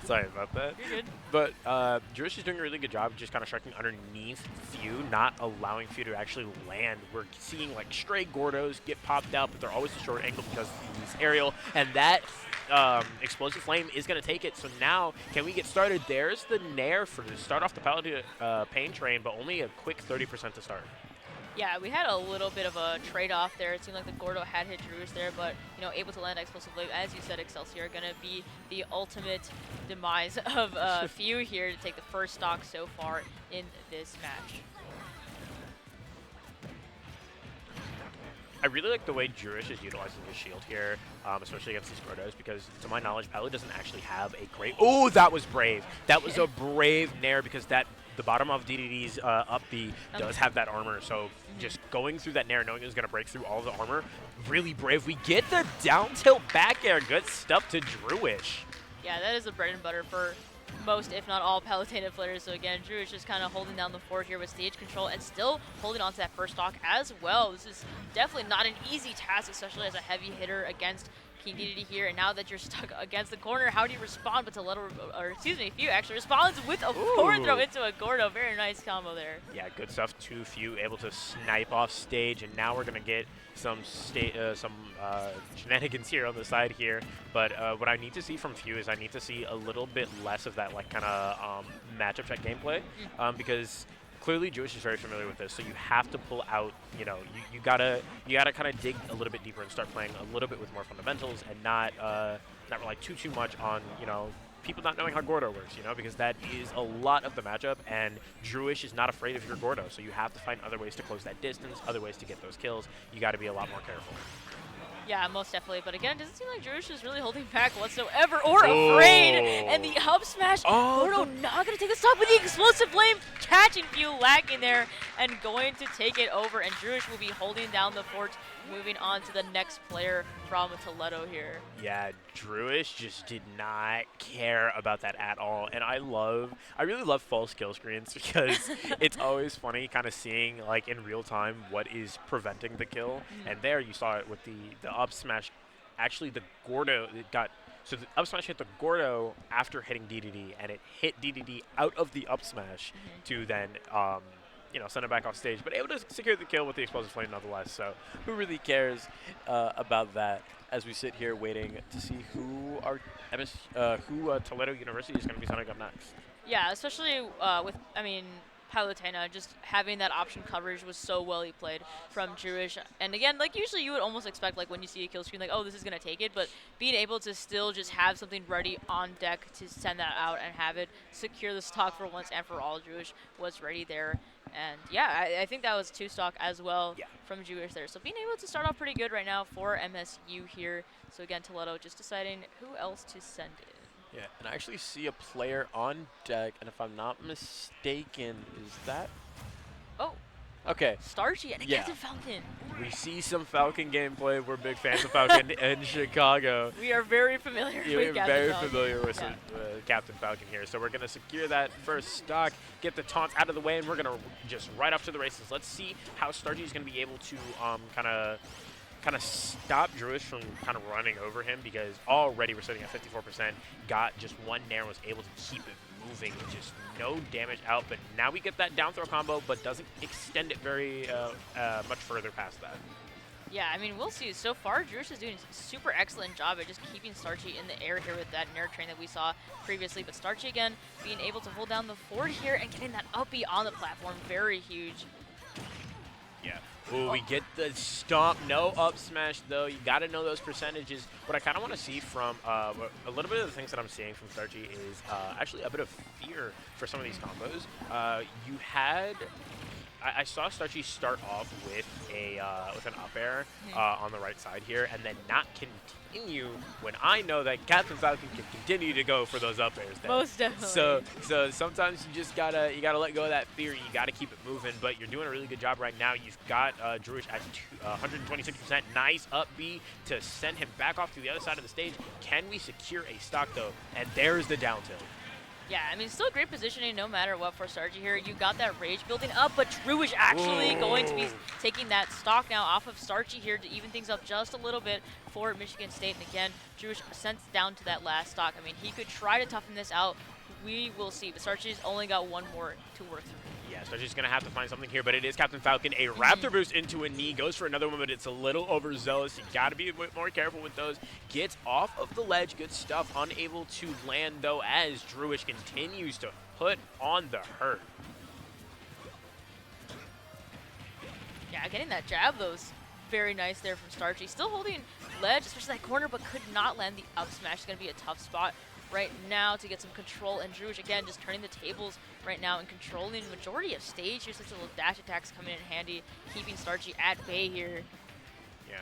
[SPEAKER 9] sorry about that.
[SPEAKER 3] You're good.
[SPEAKER 9] But Druish is doing a really good job just kind of striking underneath Few, not allowing Few to actually land. We're seeing like stray Gordos get popped out, but they're always a short angle because he's aerial, and that explosive flame is going to take it. So now, can we get started? There's the Nair for to start off the Paladin Pain Train, but only a quick 30% to start.
[SPEAKER 3] Yeah, we had a little bit of a trade-off there. It seemed like the Gordo had hit Druish there, but, you know, able to land explosive blade. As you said, Excelsior going to be the ultimate demise of Few here to take the first stock so far in this match.
[SPEAKER 9] I really like the way Druish is utilizing his shield here, especially against these Gordos, because to my knowledge, Palu doesn't actually have a great... Oh, that was brave. That was a brave Nair, because the bottom of DDD's up B does have that armor, so just going through that Nair, knowing it was going to break through all of the armor, really brave. We get the down tilt back air. Good stuff to Druish.
[SPEAKER 3] Yeah, that is the bread and butter for most, if not all, Palutena players. So again, Druish just kind of holding down the fort here with stage control and still holding on to that first stock as well. This is definitely not an easy task, especially as a heavy hitter against King DDD here. And now that you're stuck against the corner, how do you respond? But Few actually responds with a forward throw into a Gordo. Very nice combo there.
[SPEAKER 9] Yeah, good stuff too. Few able to snipe off stage, and now we're gonna get some shenanigans here on the side here. But what I need to see from Few is I need to see a little bit less of that kind of matchup check gameplay, because clearly Druish is very familiar with this, so you have to pull out, you know, you gotta kind of dig a little bit deeper and start playing a little bit with more fundamentals, and not rely too much on, you know, people not knowing how Gordo works, you know, because that is a lot of the matchup, and Druish is not afraid of your Gordo, so you have to find other ways to close that distance, other ways to get those kills. You got to be a lot more careful.
[SPEAKER 3] Yeah, most definitely. But again, it doesn't seem like Druish is really holding back whatsoever or afraid. And the up smash, Gordo not going to take the stock with the explosive flame, catching Few lacking there and going to take it over. And Druish will be holding down the fort, moving on to the next player from Toledo here.
[SPEAKER 9] Yeah, Druish just did not care about that at all. And I really love false kill screens, because it's always funny kind of seeing like in real time what is preventing the kill. And there you saw it with the up smash. Actually, the Gordo, so the up smash hit the Gordo after hitting DDD, and it hit DDD out of the up smash to then you know, send it back off stage, but able to secure the kill with the explosive flame nonetheless. So who really cares about that, as we sit here waiting to see who Toledo University is going to be signing up next.
[SPEAKER 3] Yeah, especially with, I mean, Palutena, just having that option coverage was so well played from Druish. And again, like usually you would almost expect, like when you see a kill screen, like, oh, this is going to take it, but being able to still just have something ready on deck to send that out and have it secure the stock for once and for all, Druish was ready there.
[SPEAKER 10] And yeah, I think that was 2 stock as well
[SPEAKER 9] Yeah.
[SPEAKER 10] from Jewish there. So being able to start off pretty good right now for MSU here. So again, Toledo just deciding who else to send in.
[SPEAKER 9] Yeah, and I actually see a player on deck, and if I'm not mistaken, is that?
[SPEAKER 10] Oh,
[SPEAKER 9] Okay.
[SPEAKER 10] Starchy and a
[SPEAKER 9] Yeah.
[SPEAKER 10] Captain Falcon.
[SPEAKER 9] We see some Falcon gameplay. We're big fans of Falcon in Chicago.
[SPEAKER 10] We are very familiar
[SPEAKER 9] Yeah,
[SPEAKER 10] with
[SPEAKER 9] we're
[SPEAKER 10] Captain
[SPEAKER 9] very
[SPEAKER 10] Falcon.
[SPEAKER 9] familiar with
[SPEAKER 10] Yeah.
[SPEAKER 9] Captain Falcon here. So we're going to secure that first stock, get the taunts out of the way, and we're going to just right off to the races. Let's see how Starchy is going to be able to kind of stop Druish from kind of running over him, because already we're sitting at 54%, got just one nair, was able to keep it moving, just no damage out. But now we get that down throw combo, but doesn't extend it very much further past that.
[SPEAKER 10] Yeah, I mean, we'll see. So far, Druish is doing a super excellent job at just keeping Starchy in the air here with that Nair train that we saw previously. But Starchy, again, being able to hold down the fort here and getting that up B on the platform, very huge.
[SPEAKER 9] Yeah. Ooh, we get the stomp. No up smash, though. You got to know those percentages. What I kind of want to see from a little bit of the things that I'm seeing from Starchy is actually a bit of fear for some of these combos. You had... I saw Starchy start off with an up air on the right side here, and then not continue when I know that Captain Falcon can continue to go for those up airs there.
[SPEAKER 10] Most definitely.
[SPEAKER 9] So sometimes you just gotta let go of that fear. You gotta keep it moving. But you're doing a really good job right now. You've got Druish at 126%. Nice up B to send him back off to the other side of the stage. Can we secure a stock though? And there's the down tilt.
[SPEAKER 10] Yeah, I mean, still great positioning no matter what for Starchy here. You got that rage building up, but Druish actually going to be taking that stock now off of Starchy here to even things up just a little bit for Michigan State. And again, Druish sent down to that last stock. I mean, he could try to toughen this out. We will see, but Starchy's only got one more to work through.
[SPEAKER 9] Yeah, Starchy's going to have to find something here, but it is Captain Falcon. A Raptor boost into a knee, goes for another one, but it's a little overzealous. You got to be a bit more careful with those. Gets off of the ledge, good stuff. Unable to land, though, as Druish continues to put on the hurt.
[SPEAKER 10] Yeah, getting that jab, though, is very nice there from Starchy. Still holding ledge, especially that corner, but could not land the up smash. It's going to be a tough spot right now to get some control. And Druish, again, just turning the tables right now and controlling the majority of stage. Here's such little dash attacks coming in handy, keeping Starchy at bay here.
[SPEAKER 9] Yeah,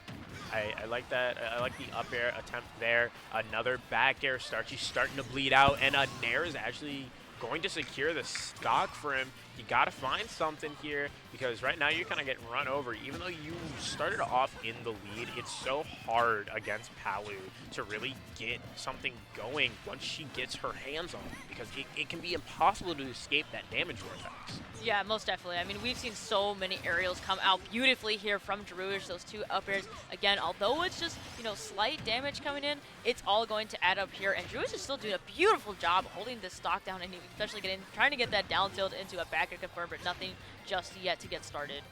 [SPEAKER 9] I like that. I like the up air attempt there. Another back air. Starchy starting to bleed out, and a Nair is actually going to secure the stock for him. You got to find something here, because right now you're kind of getting run over. Even though you started off in the lead, it's so hard against Palu to really get something going once she gets her hands on it, because it can be impossible to escape that damage vortex.
[SPEAKER 10] Yeah, most definitely. I mean, we've seen so many aerials come out beautifully here from Druish. Those 2 up airs, again, although it's just, slight damage coming in, it's all going to add up here. And Druish is still doing a beautiful job holding this stock down, and especially trying to get that down tilt into a back air confirm, but nothing just yet to get started.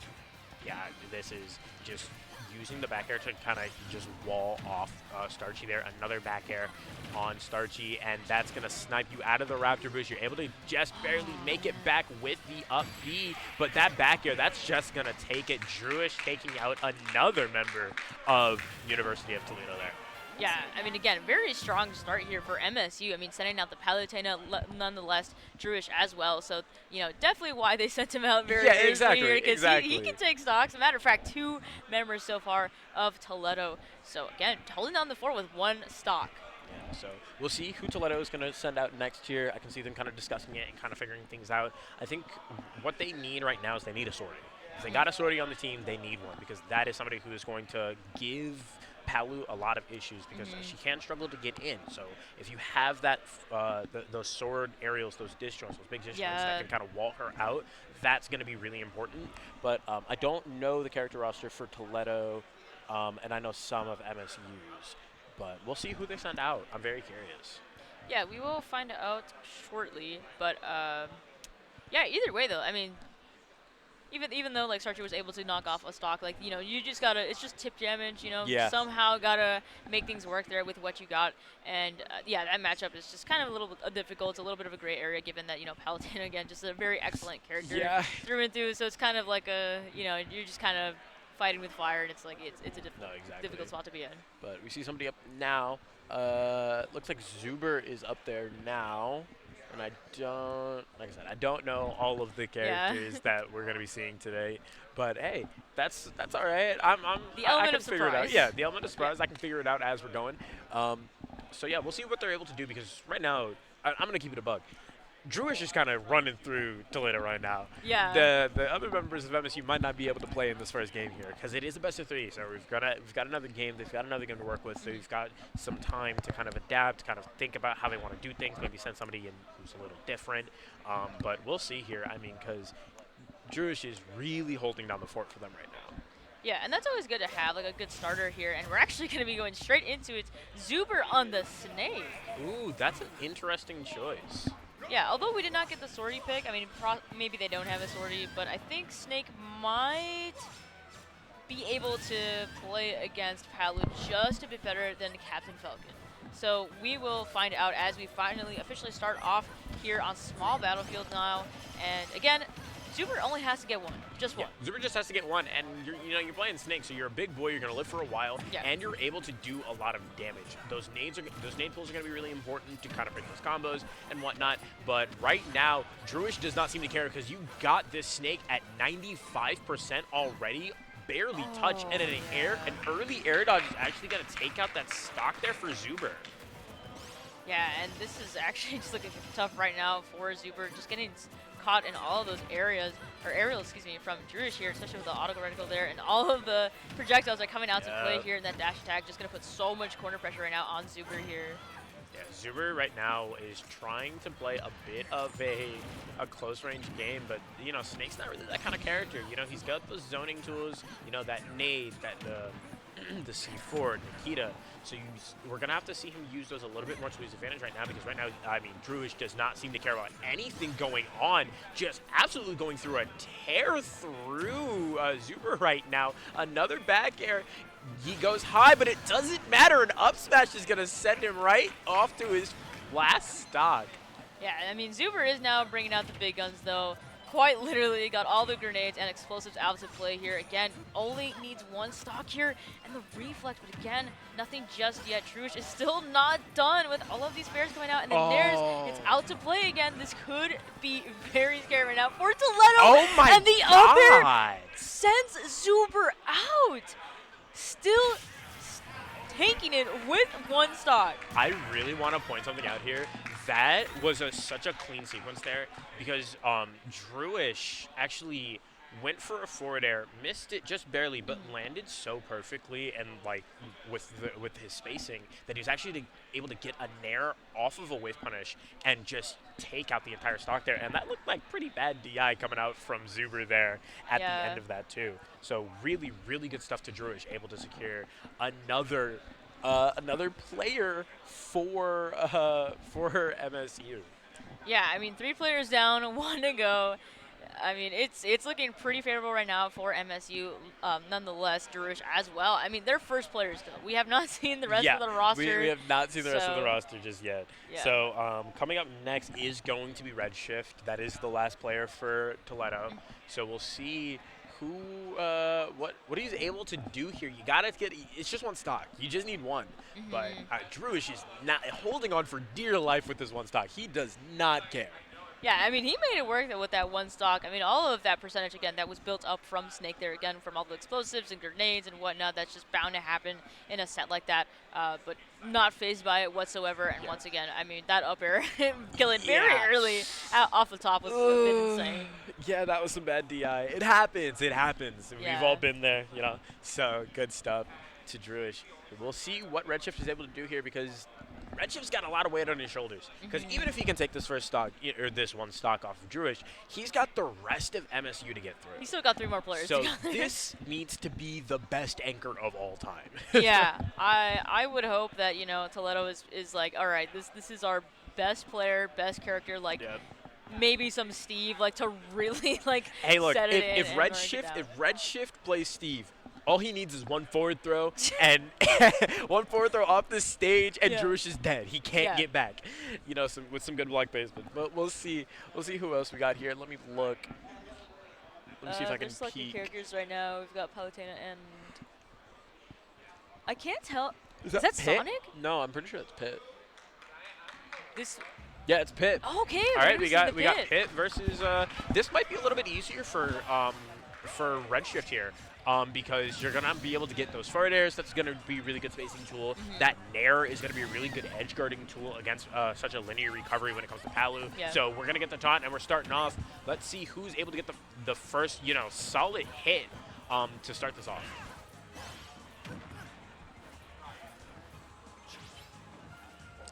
[SPEAKER 9] Yeah, this is just using the back air to kind of just wall off Starchy there. Another back air on Starchy, and that's going to snipe you out of the Raptor boost. You're able to just barely make it back with the up B, but that back air, that's just going to take it. Druish taking out another member of University of Toledo there.
[SPEAKER 10] Yeah, I mean, again, very strong start here for MSU. I mean, sending out the Palutena, nonetheless, Druish as well. So, definitely why they sent him out very early here, because he can take stocks. As a matter of fact, 2 members so far of Toledo. So, again, holding down the fort with 1 stock.
[SPEAKER 9] Yeah, so we'll see who Toledo is going to send out next year. I can see them kind of discussing it and kind of figuring things out. I think what they need right now is they need a sortie. If they got a sortie on the team, they need one, because that is somebody who is going to give Palu a lot of issues, because she can struggle to get in. So if you have that, those sword aerials, those disjoints, those big disjoints that can kind of wall her out, that's going to be really important. But I don't know the character roster for Toledo, and I know some of MSU's, but we'll see who they send out. I'm very curious.
[SPEAKER 10] Yeah, we will find out shortly. But yeah, either way though, I mean, even though like Starchy was able to knock off a stock, like you just gotta, it's just tip damage, somehow gotta make things work there with what you got. And yeah, that matchup is just kind of a little bit difficult. It's a little bit of a gray area, given that Palutena, again, just a very excellent character through and through. So it's kind of like a you're just kind of fighting with fire, and it's like it's a difficult spot to be in.
[SPEAKER 9] But we see somebody up now. Looks like Zuber is up there now. And I don't, like I said, I don't know all of the characters that we're gonna be seeing today. But hey, that's all right.
[SPEAKER 10] The
[SPEAKER 9] I
[SPEAKER 10] element
[SPEAKER 9] can
[SPEAKER 10] of
[SPEAKER 9] figure it out.
[SPEAKER 10] surprise.
[SPEAKER 9] Yeah, the element of surprise. I can figure it out as we're going. So yeah, we'll see what they're able to do because right now I'm gonna keep it a bug. Drewish is kind of running through Toledo right now.
[SPEAKER 10] Yeah.
[SPEAKER 9] The other members of MSU might not be able to play in this first game here because it is a best of 3. So we've got another game. They've got another game to work with. So we've got some time to kind of adapt, kind of think about how they want to do things. Maybe send somebody in who's a little different. But we'll see here. I mean, because Drewish is really holding down the fort for them right now.
[SPEAKER 10] Yeah, and that's always good to have, like a good starter here. And we're actually going to be going straight into it. Zuber on the Snake.
[SPEAKER 9] Ooh, that's an interesting choice.
[SPEAKER 10] Yeah, although we did not get the sortie pick. I mean, maybe they don't have a sortie, but I think Snake might be able to play against Palu just a bit better than Captain Falcon. So we will find out as we finally officially start off here on small battlefield now. And again, Zuber only has to get one, just one.
[SPEAKER 9] Zuber just has to get one, and you're playing Snake, so you're a big boy. You're gonna live for a while, and you're able to do a lot of damage. Those nade pulls are gonna be really important to kind of break those combos and whatnot. But right now, Drewish does not seem to care because you got this Snake at 95% already. Barely touch, and an early air dodge is actually gonna take out that stock there for Zuber.
[SPEAKER 10] Yeah, and this is actually just looking tough right now for Zuber, just getting caught in all of those areas, or aerial, excuse me, from Drewish here, especially with the auto reticle there, and all of the projectiles are coming out to play here in that dash attack, just going to put so much corner pressure right now on Zuber here.
[SPEAKER 9] Yeah, Zuber right now is trying to play a bit of a close range game, but Snake's not really that kind of character. He's got those zoning tools, that nade, that the C4, Nikita. So we're going to have to see him use those a little bit more to his advantage right now because right now, I mean, Drewish does not seem to care about anything going on. Just absolutely going through a tear through Zuber right now. Another back air. He goes high, but it doesn't matter. An up smash is going to send him right off to his last stock.
[SPEAKER 10] Yeah, I mean, Zuber is now bringing out the big guns, though. Quite literally got all the grenades and explosives out to play here. Again, only needs one stock here and the reflex, but again, nothing just yet. Drewish is still not done with all of these bears going out, and then it's out to play again. This could be very scary right now for Toledo.
[SPEAKER 9] Oh my
[SPEAKER 10] and the
[SPEAKER 9] God.
[SPEAKER 10] up air sends Zuber out. Still taking it with one stock.
[SPEAKER 9] I really want to point something out here. That was such a clean sequence there because Drewish actually went for a forward air, missed it just barely, but landed so perfectly and like with his spacing that he was actually able to get a nair off of a wave punish and just take out the entire stock there. And that looked like pretty bad DI coming out from Zuber there at the end of that too. So really, really good stuff to Drewish, able to secure another player for MSU.
[SPEAKER 10] Yeah, I mean, 3 players down, 1 to go. I mean, it's looking pretty favorable right now for MSU. Nonetheless, Drewish as well. I mean, they're first players still. We have not seen the rest of the roster.
[SPEAKER 9] We have not seen the rest of the roster just yet.
[SPEAKER 10] Yeah.
[SPEAKER 9] So coming up next is going to be Redshift. That is the last player for Toledo. So we'll see who what he's able to do here. You gotta it's just one stock. You just need one. But Drewish is not holding on for dear life with this one stock. He does not care.
[SPEAKER 10] Yeah, I mean, he made it work with that one stock. I mean, all of that percentage, again, that was built up from Snake there, again, from all the explosives and grenades and whatnot. That's just bound to happen in a set like that, but not phased by it whatsoever. And once again, I mean, that up air killing very early off the top was a bit insane.
[SPEAKER 9] Yeah, that was some bad DI. It happens. It happens.
[SPEAKER 10] Yeah.
[SPEAKER 9] We've all been there, So good stuff to Drewish. We'll see what Redshift is able to do here because Redshift's got a lot of weight on his shoulders. Because even if he can take this first stock, or this one stock off of Drewish, he's got the rest of MSU to get through.
[SPEAKER 10] He's still got 3 more players.
[SPEAKER 9] So this needs to be the best anchor of all time.
[SPEAKER 10] Yeah, I would hope that, Toledo is like, all right, this is our best player, best character, like maybe some Steve, like to really like
[SPEAKER 9] hey, look,
[SPEAKER 10] set it
[SPEAKER 9] if Redshift plays Steve, all he needs is one forward throw and one forward throw off the stage, and Drewish is dead. He can't get back. With some good block placement. But we'll see. We'll see who else we got here. Let me look. Let me see if I can
[SPEAKER 10] selecting
[SPEAKER 9] peek.
[SPEAKER 10] characters right now. We've got Palutena and I can't tell. Is
[SPEAKER 9] that
[SPEAKER 10] that
[SPEAKER 9] Pit?
[SPEAKER 10] Sonic?
[SPEAKER 9] No, I'm pretty sure that's Pit.
[SPEAKER 10] This
[SPEAKER 9] Yeah, it's Pitt.
[SPEAKER 10] Okay.
[SPEAKER 9] All right, we got
[SPEAKER 10] Pitt.
[SPEAKER 9] Pitt versus. This might be a little bit easier for Redshift here. Because you're going to be able to get those forward airs. That's going to be a really good spacing tool. That Nair is going to be a really good edge guarding tool against such a linear recovery when it comes to Palu.
[SPEAKER 10] Yeah.
[SPEAKER 9] So we're going to get the taunt, and we're starting off. Let's see who's able to get the first, solid hit to start this off.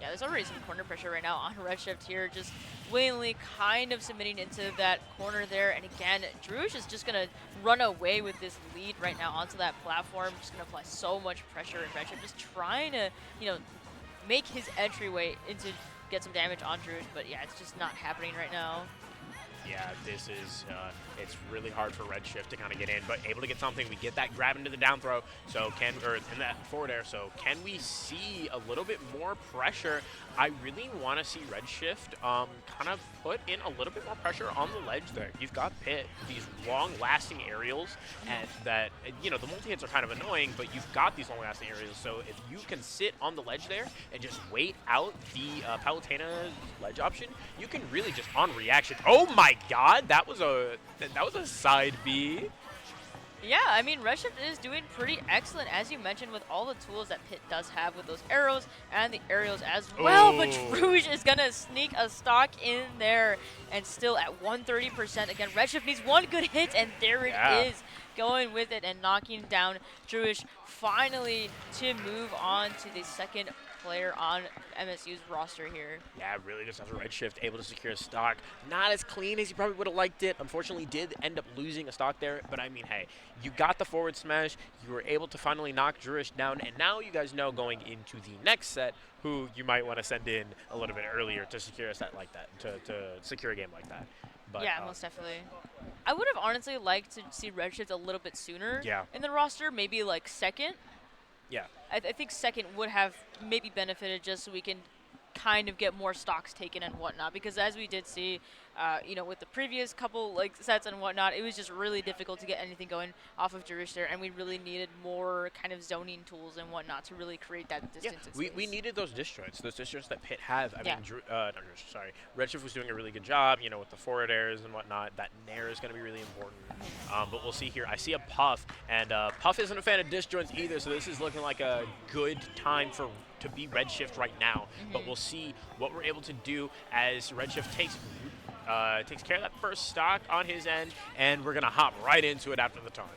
[SPEAKER 10] Yeah, there's already some corner pressure right now on Redshift here, just willingly kind of submitting into that corner there. And again, Druge is just going to run away with this lead right now onto that platform, just going to apply so much pressure, and Redshift just trying to, make his entryway into get some damage on Druge. But yeah, it's just not happening right now.
[SPEAKER 9] Yeah, this is, it's really hard for Redshift to kind of get in, but able to get something. We get that grab into the down throw, or in that forward air. So can we see a little bit more pressure? I really want to see Redshift kind of put in a little bit more pressure on the ledge there. You've got Pitt, these long-lasting aerials, and that, the multi-hits are kind of annoying, but you've got these long-lasting aerials. So if you can sit on the ledge there and just wait out the Palutena ledge option, you can really just on reaction. Oh my God, that was a side B.
[SPEAKER 10] Yeah, I mean, Redshift is doing pretty excellent, as you mentioned, with all the tools that Pitt does have with those arrows and the aerials as well. But Druge is going to sneak a stock in there and still at 130%. Again, Redshift needs one good hit, and there it is, going with it and knocking down Druge finally to move on to the second player on MSU's roster here.
[SPEAKER 9] Yeah, really just after Redshift able to secure a stock. Not as clean as you probably would have liked it. Unfortunately, did end up losing a stock there. But I mean, hey, you got the forward smash. You were able to finally knock Druish down. And now you guys know going into the next set who you might want to send in a little bit earlier to secure a set like that, to secure a game like that. But,
[SPEAKER 10] yeah, most definitely. I would have honestly liked to see Redshift a little bit sooner in the roster, maybe like second.
[SPEAKER 9] Yeah.
[SPEAKER 10] I think second would have maybe benefited just so we can kind of get more stocks taken and whatnot, because as we did see, with the previous couple sets and whatnot, it was just really difficult to get anything going off of Druish there, and we really needed more kind of zoning tools and whatnot to really create that distance.
[SPEAKER 9] Yeah, we needed those disjoints that Pitt have. I mean, Redshift was doing a really good job, with the forward airs and whatnot. That Nair is going to be really important. But we'll see here. I see a Puff, and Puff isn't a fan of disjoints either, so this is looking like a good time to be Redshift right now. But we'll see what we're able to do as Redshift takes care of that first stock on his end, and we're going to hop right into it after the taunt.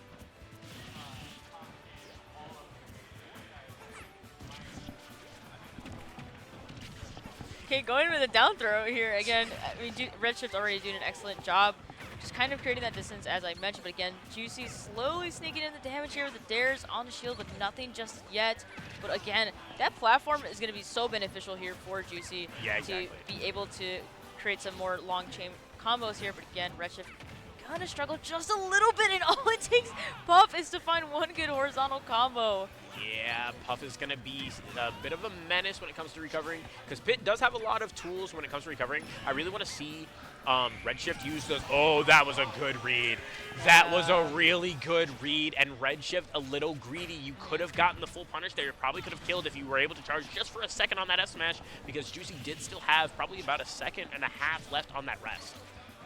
[SPEAKER 10] Okay, going with the down throw here again. I mean, Redshift's already doing an excellent job, just kind of creating that distance as I mentioned. But again, Juicy slowly sneaking in the damage here with the dares on the shield, but nothing just yet. But again, that platform is going to be so beneficial here for Juicy to be able to create some more long chain combos here. But again, Redshift gonna struggle just a little bit, and all it takes Puff is to find one good horizontal combo.
[SPEAKER 9] Yeah, Puff is going to be a bit of a menace when it comes to recovering, because Pitt does have a lot of tools when it comes to recovering. I really want to see Redshift use those. Oh, that was a good read. That was a really good read, and Redshift a little greedy. You could have gotten the full punish there. You probably could have killed if you were able to charge just for a second on that S smash, because Juicy did still have probably about a second and a half left on that rest.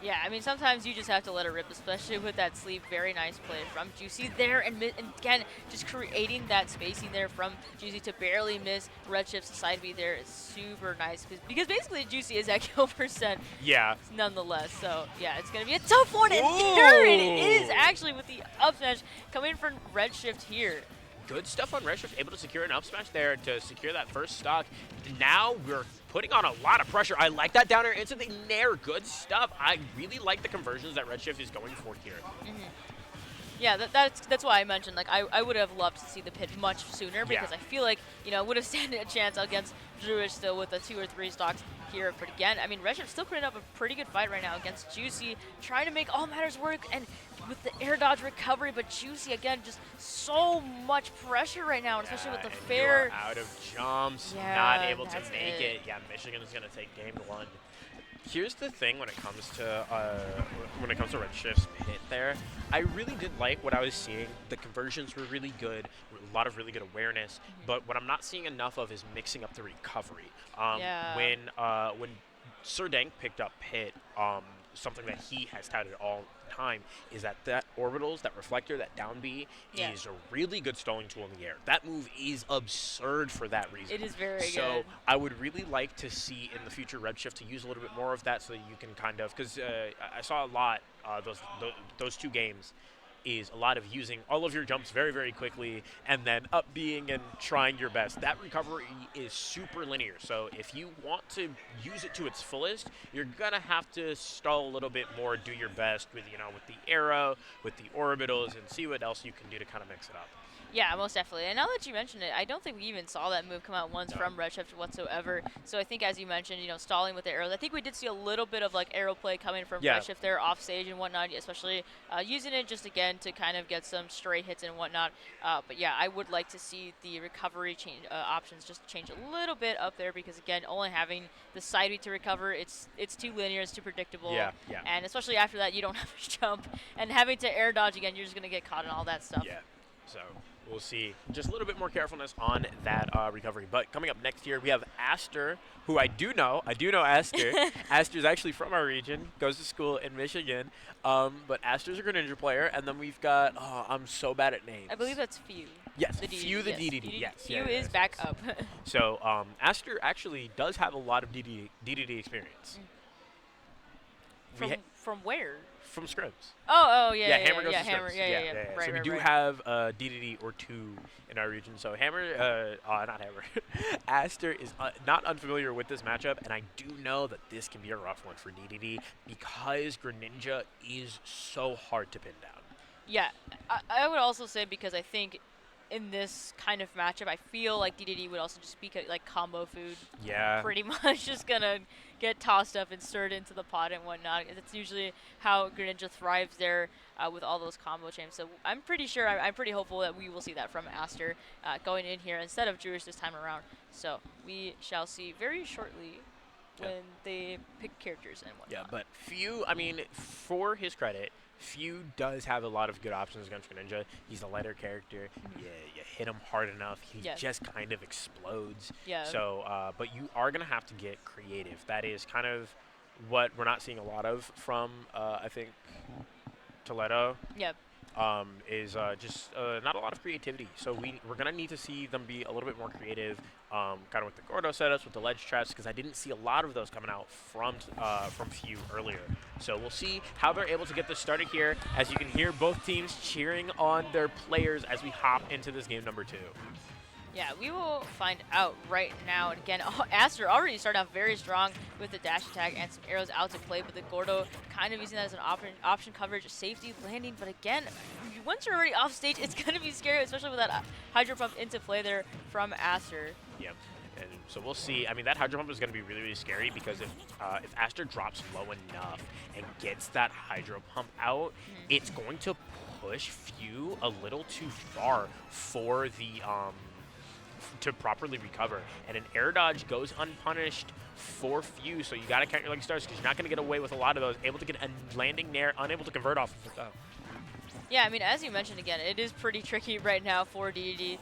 [SPEAKER 10] Yeah, I mean, sometimes you just have to let it rip, especially with that sleeve. Very nice play from Juicy there. And again, just creating that spacing there from Juicy to barely miss Redshift's side B there is super nice. Because basically Juicy is at kill percent.
[SPEAKER 9] Yeah.
[SPEAKER 10] Nonetheless. So, yeah, it's going to be a tough one. And there it is, actually, with the up smash coming from Redshift here.
[SPEAKER 9] Good stuff on Redshift, able to secure an up smash there to secure that first stock. Now we're putting on a lot of pressure. I like that down air into the Nair. Good stuff. I really like the conversions that Redshift is going for here.
[SPEAKER 3] Yeah, that's why I mentioned, like, I would have loved to see the pit much sooner, because I feel like, would have stand a chance against Druish still with the 2 or 3 stocks here. But again, I mean, Redshift still putting up a pretty good fight right now against Juicy, trying to make all matters work, and with the air dodge recovery. But Juicy, again, just so much pressure right now, especially with the fair.
[SPEAKER 9] You are out of jumps, not able to make it. Yeah, Michigan is going to take game 1. Here's the thing when it comes to Redshift's pit there. I really did like what I was seeing. The conversions were really good, a lot of really good awareness. But what I'm not seeing enough of is mixing up the recovery. When Sir Dank picked up Pit. Something that he has touted all the time is that orbitals, that reflector, that down B is a really good stalling tool in the air. That move is absurd for that reason.
[SPEAKER 3] It is very
[SPEAKER 9] so
[SPEAKER 3] good.
[SPEAKER 9] I would really like to see in the future Redshift to use a little bit more of that so that you can kind of, because I saw a lot those 2 games is a lot of using all of your jumps very, very quickly and then up being and trying your best. That recovery is super linear. So if you want to use it to its fullest, you're going to have to stall a little bit more, do your best with, with the arrow, with the orbitals, and see what else you can do to kind of mix it up.
[SPEAKER 10] Yeah, most definitely. And now that you mention it, I don't think we even saw that move come out once from Redshift whatsoever. So I think, as you mentioned, stalling with the arrows. I think we did see a little bit of arrow play coming from Redshift there off stage and whatnot, especially using it just again to kind of get some stray hits and whatnot. But yeah, I would like to see the recovery change options just change a little bit up there because again, only having the side beat to recover, it's too linear, it's too predictable.
[SPEAKER 9] Yeah.
[SPEAKER 10] And especially after that, you don't have a jump, and having to air dodge again, you're just gonna get caught in all that stuff.
[SPEAKER 9] Yeah. So we'll see. Just a little bit more carefulness on that recovery. But coming up next here, we have Aster, who I do know Aster. Aster's actually from our region, goes to school in Michigan. But Aster's a Greninja player. And then we've got, I'm so bad at names.
[SPEAKER 10] I believe that's Few.
[SPEAKER 9] Yes,
[SPEAKER 10] the
[SPEAKER 9] Few the DDD. Yes.
[SPEAKER 10] Few is back up.
[SPEAKER 9] So Aster actually does have a lot of DDD experience.
[SPEAKER 10] From where?
[SPEAKER 9] From scrims.
[SPEAKER 10] Yeah,
[SPEAKER 9] Hammer goes to
[SPEAKER 10] Hammer,
[SPEAKER 9] scrims.
[SPEAKER 10] yeah. Right,
[SPEAKER 9] so we
[SPEAKER 10] right,
[SPEAKER 9] do
[SPEAKER 10] right.
[SPEAKER 9] have a DDD or 2 in our region. So Hammer, not Hammer, Aster is not unfamiliar with this matchup, and I do know that this can be a rough one for DDD because Greninja is so hard to pin down.
[SPEAKER 10] Yeah, I would also say because I think in this kind of matchup, I feel like DDD would also just be like combo food.
[SPEAKER 9] Yeah.
[SPEAKER 10] Pretty much just gonna get tossed up and stirred into the pot and whatnot. That's usually how Greninja thrives there with all those combo chains. So I'm pretty sure, I'm pretty hopeful that we will see that from Aster going in here instead of Jewish this time around. So we shall see very shortly when they pick characters and whatnot.
[SPEAKER 9] Yeah, but Few, I mean, for his credit, Few does have a lot of good options against Greninja. He's a lighter character. You hit him hard enough, he just kind of explodes.
[SPEAKER 10] Yeah.
[SPEAKER 9] So, but you are going to have to get creative. That is kind of what we're not seeing a lot of from, I think, Toledo.
[SPEAKER 10] Yep.
[SPEAKER 9] Is just not a lot of creativity. So we're going to need to see them be a little bit more creative, kind of with the Gordo setups, with the ledge traps, because I didn't see a lot of those coming out from Few earlier. So we'll see how they're able to get this started here. As you can hear both teams cheering on their players as we hop into this game number 2.
[SPEAKER 10] Yeah, we will find out right now. And again, Aster already started off very strong with the dash attack and some arrows out to play, but the Gordo kind of using that as an option coverage, safety landing. But again, once you're already off stage, it's going to be scary, especially with that Hydro Pump into play there from Aster.
[SPEAKER 9] Yep. And so we'll see. I mean, that Hydro Pump is going to be really, really scary because if Aster drops low enough and gets that Hydro Pump out, it's going to push Few a little too far for the to properly recover, and an air dodge goes unpunished for Few, so you got to count your lucky stars because you're not going to get away with a lot of those. Able to get a landing nair, unable to convert off of it.
[SPEAKER 10] Yeah, I mean, as you mentioned again, it is pretty tricky right now for DDD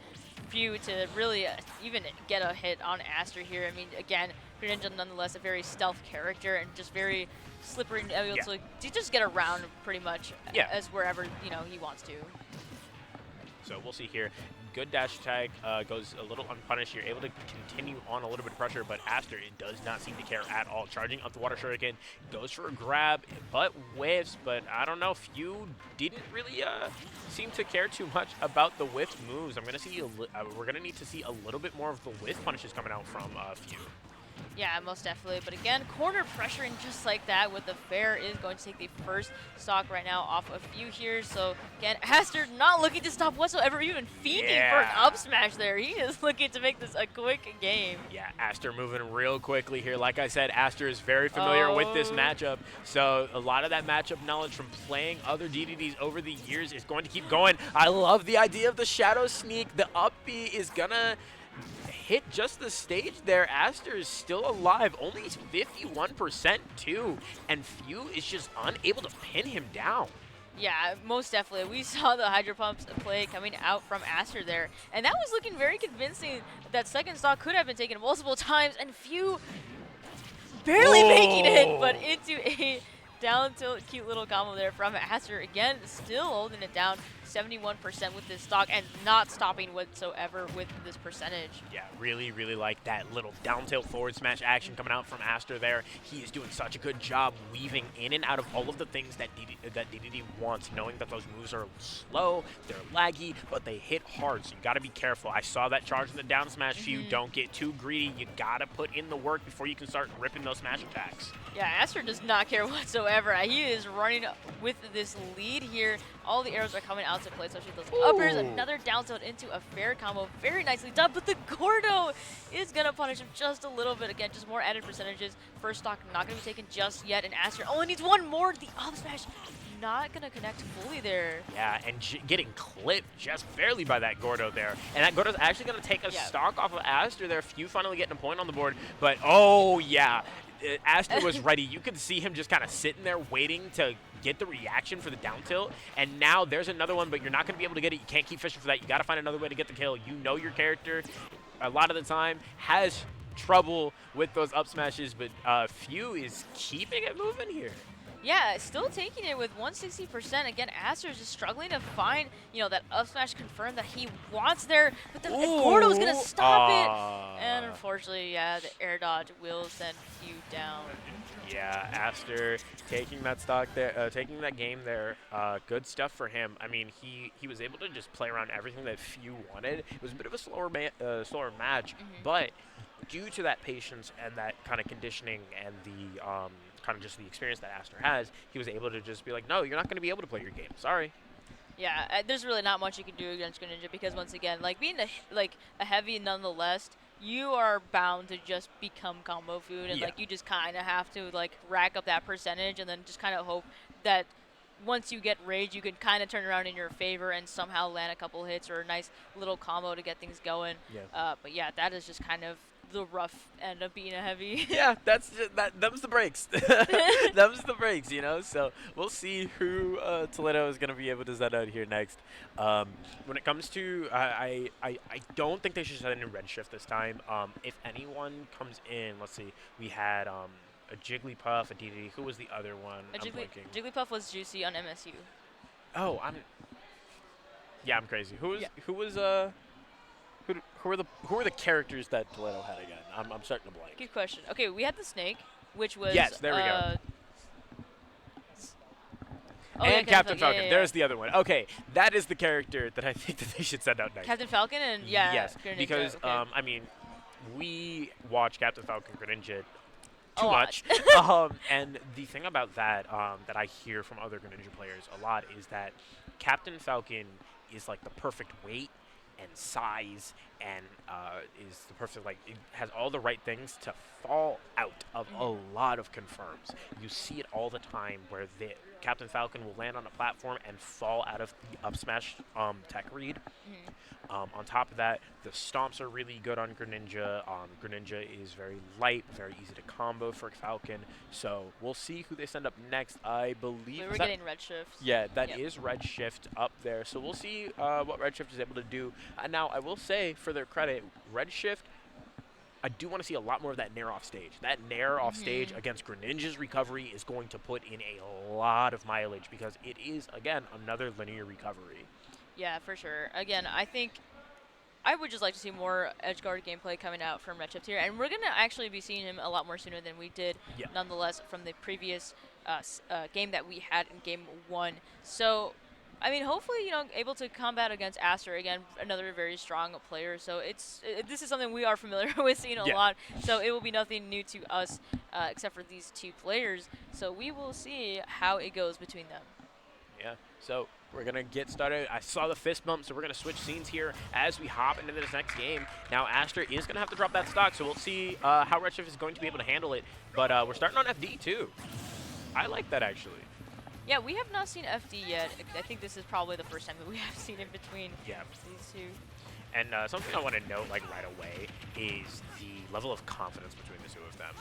[SPEAKER 10] Few to really even get a hit on Aster here. I mean, again, Greninja nonetheless a very stealth character and just very slippery and able to just get around pretty much as wherever he wants to.
[SPEAKER 9] So we'll see here. Good dash attack goes a little unpunished. You're able to continue on a little bit of pressure, but Aster, it does not seem to care at all. Charging up the water shuriken, goes for a grab, but whiffs. But I don't know, Few didn't really seem to care too much about the whiffed moves. I'm gonna see we're gonna need to see a little bit more of the whiff punishes coming out from Few.
[SPEAKER 10] Yeah, most definitely. But again, corner pressuring just like that with the fair is going to take the first stock right now off of Few here. So again, Aster not looking to stop whatsoever, even fiending for an up smash there. He is looking to make this a quick game.
[SPEAKER 9] Yeah, Aster moving real quickly here. Like I said, Aster is very familiar with this matchup. So a lot of that matchup knowledge from playing other DDDs over the years is going to keep going. I love the idea of the Shadow Sneak. The up B is going to hit just the stage there. Aster is still alive, only 51% too, and Few is just unable to pin him down.
[SPEAKER 10] Yeah, most definitely. We saw the Hydro Pumps play coming out from Aster there, and that was looking very convincing. That second stock could have been taken multiple times, and Few barely making it, but into a down tilt, cute little combo there from Aster. Again, still holding it down 71% with this stock and not stopping whatsoever with this percentage.
[SPEAKER 9] Yeah, really, really like that little down tilt forward smash action coming out from Aster there. He is doing such a good job weaving in and out of all of the things that DDD wants, knowing that those moves are slow, they're laggy, but they hit hard, so you got to be careful. I saw that charge in the down smash few. Don't get too greedy. You got to put in the work before you can start ripping those smash attacks.
[SPEAKER 10] Yeah, Aster does not care whatsoever. He is running with this lead here. All the arrows are coming out to play, especially those uppers. Another down tilt into a fair combo. Very nicely done, but the Gordo is going to punish him just a little bit. Again, just more added percentages. First stock not going to be taken just yet, and Aster only needs one more. The up smash not going to connect fully there.
[SPEAKER 9] Yeah, and getting clipped just barely by that Gordo there. And that Gordo's actually going to take a stock off of Aster there. Few finally getting a point on the board, but oh yeah. Aster was ready. You could see him just kind of sitting there waiting to get the reaction for the down tilt. And now there's another one, but you're not going to be able to get it. You can't keep fishing for that. You got to find another way to get the kill. You know your character a lot of the time has trouble with those up smashes, but Few is keeping it moving here.
[SPEAKER 10] Yeah, still taking it with 160%. Again, Aster is just struggling to find, that up smash confirmed that he wants there, but the Gordo is going to stop it. And unfortunately, yeah, the air dodge will send Few down.
[SPEAKER 9] Yeah, Aster taking that stock there, taking that game there. Good stuff for him. I mean, he was able to just play around everything that Few wanted. It was a bit of a slower match, but due to that patience and that kind of conditioning and the kind of just the experience that Aster has, he was able to just be like, no, you're not going to be able to play your game. Sorry.
[SPEAKER 10] Yeah, there's really not much you can do against Greninja because once again, being a heavy nonetheless, you are bound to just become combo food, and you just kind of have to rack up that percentage and then just kind of hope that once you get rage, you can kind of turn around in your favor and somehow land a couple hits or a nice little combo to get things going.
[SPEAKER 9] Yeah.
[SPEAKER 10] But yeah, that is just kind of the rough end of being a heavy.
[SPEAKER 9] Yeah, them's the breaks. Them's the breaks, So we'll see who Toledo is going to be able to send out here next. When it comes to, I don't think they should send in Redshift this time. If anyone comes in, let's see, we had a Jigglypuff, a DDD. Who was the other one?
[SPEAKER 10] Jigglypuff was Juicy on MSU.
[SPEAKER 9] Oh, I'm crazy. Who are the characters that Toledo had again? I'm starting to blank.
[SPEAKER 10] Good question. Okay, we had the snake, which was
[SPEAKER 9] yes, there we go.
[SPEAKER 10] And
[SPEAKER 9] Captain Falcon.
[SPEAKER 10] Yeah.
[SPEAKER 9] There's the other one. Okay, that is the character that I think that they should send out next.
[SPEAKER 10] Captain Falcon and yes,
[SPEAKER 9] Greninja, because
[SPEAKER 10] okay.
[SPEAKER 9] I mean, we watch Captain Falcon Greninja
[SPEAKER 10] a
[SPEAKER 9] too
[SPEAKER 10] lot.
[SPEAKER 9] much, and the thing about that that I hear from other Greninja players a lot is that Captain Falcon is the perfect weight and size and is the perfect, it has all the right things to fall out of a lot of confirms. You see it all the time where the Captain Falcon will land on a platform and fall out of the up smash tech read. On top of that, the stomps are really good on Greninja. Greninja is very light, very easy to combo for Falcon. So we'll see who they send up next. I believe
[SPEAKER 10] we were getting Redshift.
[SPEAKER 9] Yeah, that is Redshift up there. So we'll see what Redshift is able to do. Now, I will say, for their credit, Redshift, I do want to see a lot more of that Nair off stage. That Nair off stage against Greninja's recovery is going to put in a lot of mileage because it is, again, another linear recovery.
[SPEAKER 10] Yeah, for sure. Again, I think I would just like to see more edgeguard gameplay coming out from Redshift here, and we're going to actually be seeing him a lot more sooner than we did, nonetheless, from the previous game that we had in Game 1. So, I mean, hopefully, able to combat against Aster, again, another very strong player. So this is something we are familiar with seeing a lot. So it will be nothing new to us except for these two players. So we will see how it goes between them.
[SPEAKER 9] Yeah, so we're going to get started. I saw the fist bump, so we're going to switch scenes here as we hop into this next game. Now, Aster is going to have to drop that stock, so we'll see how Redshift is going to be able to handle it. But we're starting on FD, too. I like that, actually.
[SPEAKER 10] Yeah, we have not seen FD yet. I think this is probably the first time that we have seen it between these two.
[SPEAKER 9] And something I want to note right away is the level of confidence between the two of them.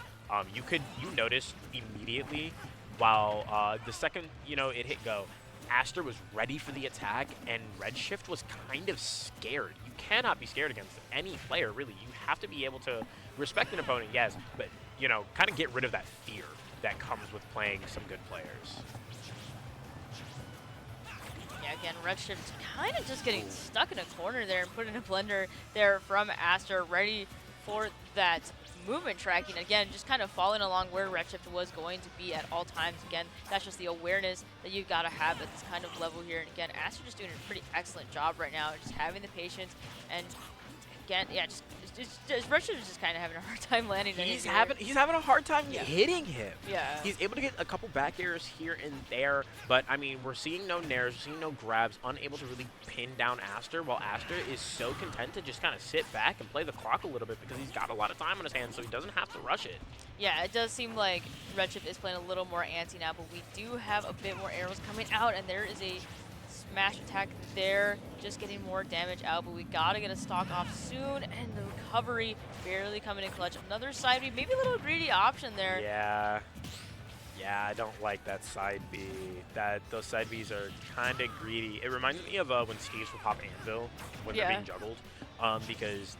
[SPEAKER 9] You notice immediately while the second it hit go, Aster was ready for the attack and Redshift was kind of scared. You cannot be scared against any player, really. You have to be able to respect an opponent, yes, but you know, kind of get rid of that fear that comes with playing some good players.
[SPEAKER 10] Yeah, again, Redshift kind of just getting stuck in a corner there and put in a blender there from Aster, ready for that movement tracking. Again, just kind of following along where Redshift was going to be at all times. Again, that's just the awareness that you've got to have at this kind of level here. And again, Aster just doing a pretty excellent job right now, just having the patience. And again, yeah, just Redshift is just kind of having a hard time landing.
[SPEAKER 9] He's having a hard time hitting him.
[SPEAKER 10] Yeah.
[SPEAKER 9] He's able to get a couple back airs here and there, but I mean, we're seeing no nairs, we're seeing no grabs, unable to really pin down Aster, while Aster is so content to just kind of sit back and play the clock a little bit because he's got a lot of time on his hands, so he doesn't have to rush it.
[SPEAKER 10] Yeah, it does seem like Redshift is playing a little more antsy now, but we do have a bit more arrows coming out, and there is a smash attack there, just getting more damage out, but we gotta get a stock off soon, and the recovery barely coming in clutch. Another side B, maybe a little greedy option there.
[SPEAKER 9] Yeah, I don't like that side B. Those side Bs are kind of greedy. It reminds me of when Steves would pop Anvil when they're being juggled, because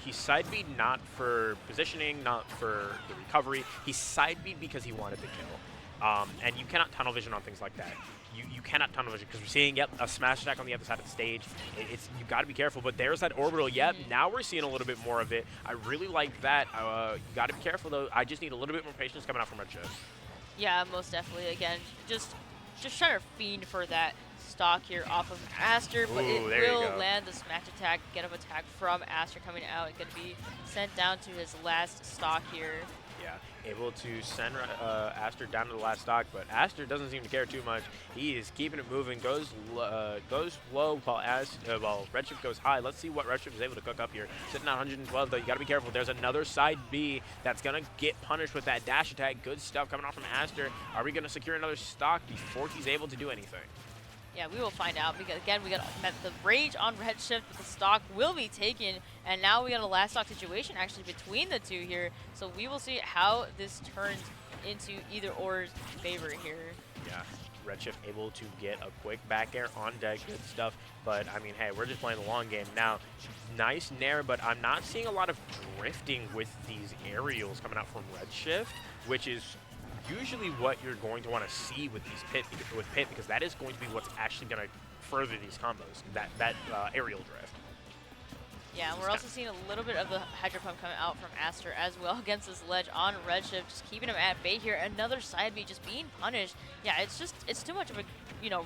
[SPEAKER 9] he's side B not for positioning, not for the recovery. He's side B because he wanted the kill, and you cannot tunnel vision on things like that. You cannot tunnel vision because we're seeing a smash attack on the other side of the stage. You got to be careful. But there's that orbital. Now we're seeing a little bit more of it. I really like that. You got to be careful though. I just need a little bit more patience coming out from Redshift.
[SPEAKER 10] Yeah, most definitely. Again, just trying to fiend for that stock here off of Aster, but it will land the smash attack, get up attack from Aster coming out. It's going to be sent down to his last stock here.
[SPEAKER 9] Yeah, able to send Aster down to the last stock, but Aster doesn't seem to care too much. He is keeping it moving, goes low while Redshift goes high. Let's see what Redshift is able to cook up here. Sitting at 112 though, you got to be careful. There's another side B that's going to get punished with that dash attack. Good stuff coming off from Aster. Are we going to secure another stock before he's able to do anything?
[SPEAKER 10] Yeah, we will find out because again, we got the rage on Redshift, but the stock will be taken, and now we got a last stock situation actually between the two here. So we will see how this turns into either or's favor here.
[SPEAKER 9] Yeah, Redshift able to get a quick back air on deck, good stuff. But I mean, hey, we're just playing the long game now. Nice nair, but I'm not seeing a lot of drifting with these aerials coming out from Redshift, which is usually what you're going to want to see with these Pit because that is going to be what's actually going to further these combos, that aerial drift.
[SPEAKER 10] Yeah, and we're also seeing a little bit of the Hydro Pump coming out from Aster as well against this ledge on Redshift, just keeping him at bay here. Another side B just being punished. Yeah, it's too much of a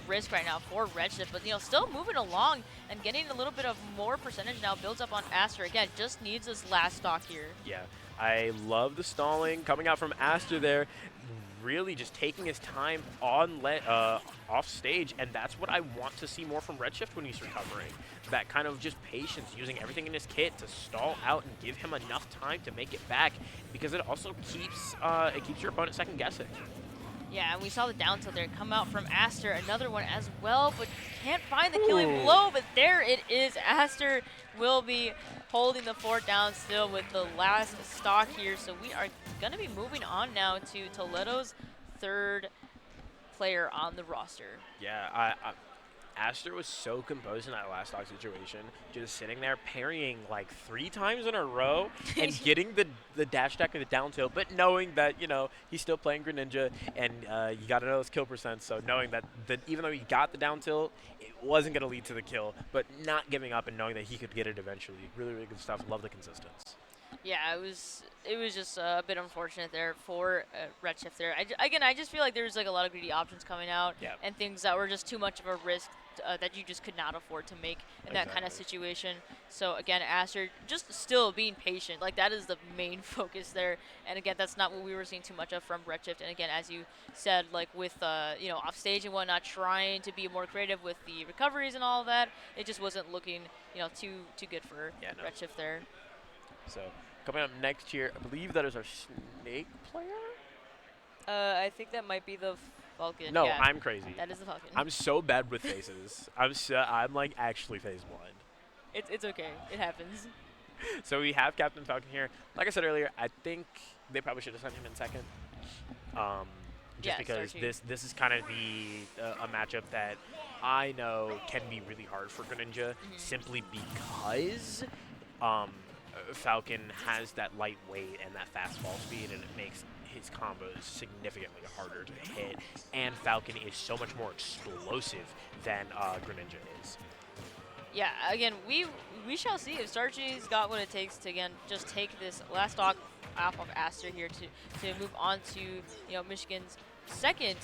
[SPEAKER 10] risk right now for Redshift, but still moving along and getting a little bit of more percentage now. Builds up on Aster again. Just needs this last stock here.
[SPEAKER 9] Yeah, I love the stalling coming out from Aster there. Really just taking his time on off stage, and that's what I want to see more from Redshift when he's recovering. That kind of just patience, using everything in his kit to stall out and give him enough time to make it back, because it also keeps your opponent second guessing.
[SPEAKER 10] Yeah, and we saw the down tilt there come out from Aster, another one as well, but can't find the killing blow, but there it is. Aster will be holding the fort down still with the last stock here, so we are going to be moving on now to Toledo's third player on the roster.
[SPEAKER 9] Yeah, Aster was so composed in that last stock situation, just sitting there parrying like 3 times in a row and getting the dash attack and the down tilt, but knowing that, he's still playing Greninja, and you got to know his kill percent, so knowing that even though he got the down tilt, it wasn't going to lead to the kill, but not giving up and knowing that he could get it eventually. Really, really good stuff. Love the consistency.
[SPEAKER 10] Yeah, it was just a bit unfortunate there for Redshift there. I just feel like there's like a lot of greedy options coming out and things that were just too much of a risk that you just could not afford to make in that kind of situation. So again, Aster just still being patient. Like, that is the main focus there. And again, that's not what we were seeing too much of from Redshift. And again, as you said, like with off stage and whatnot, trying to be more creative with the recoveries and all of that, it just wasn't looking too good for Redshift there.
[SPEAKER 9] So coming up next here, I believe that is our Snake player.
[SPEAKER 10] I think that might be the Falcon.
[SPEAKER 9] No,
[SPEAKER 10] yeah,
[SPEAKER 9] I'm crazy.
[SPEAKER 10] That is the Falcon.
[SPEAKER 9] I'm so bad with faces. I'm like actually phase blind.
[SPEAKER 10] It's okay. It happens.
[SPEAKER 9] So we have Captain Falcon here. Like I said earlier, I think they probably should have sent him in second. Just because this is kind of a matchup that I know can be really hard for Greninja, simply because Falcon has that light weight and that fastball speed, and it makes his combos significantly harder to hit. And Falcon is so much more explosive than Greninja is.
[SPEAKER 10] Yeah, again, we shall see if Starchy's got what it takes to, again, just take this last stock off of Aster here to move on to, Michigan's second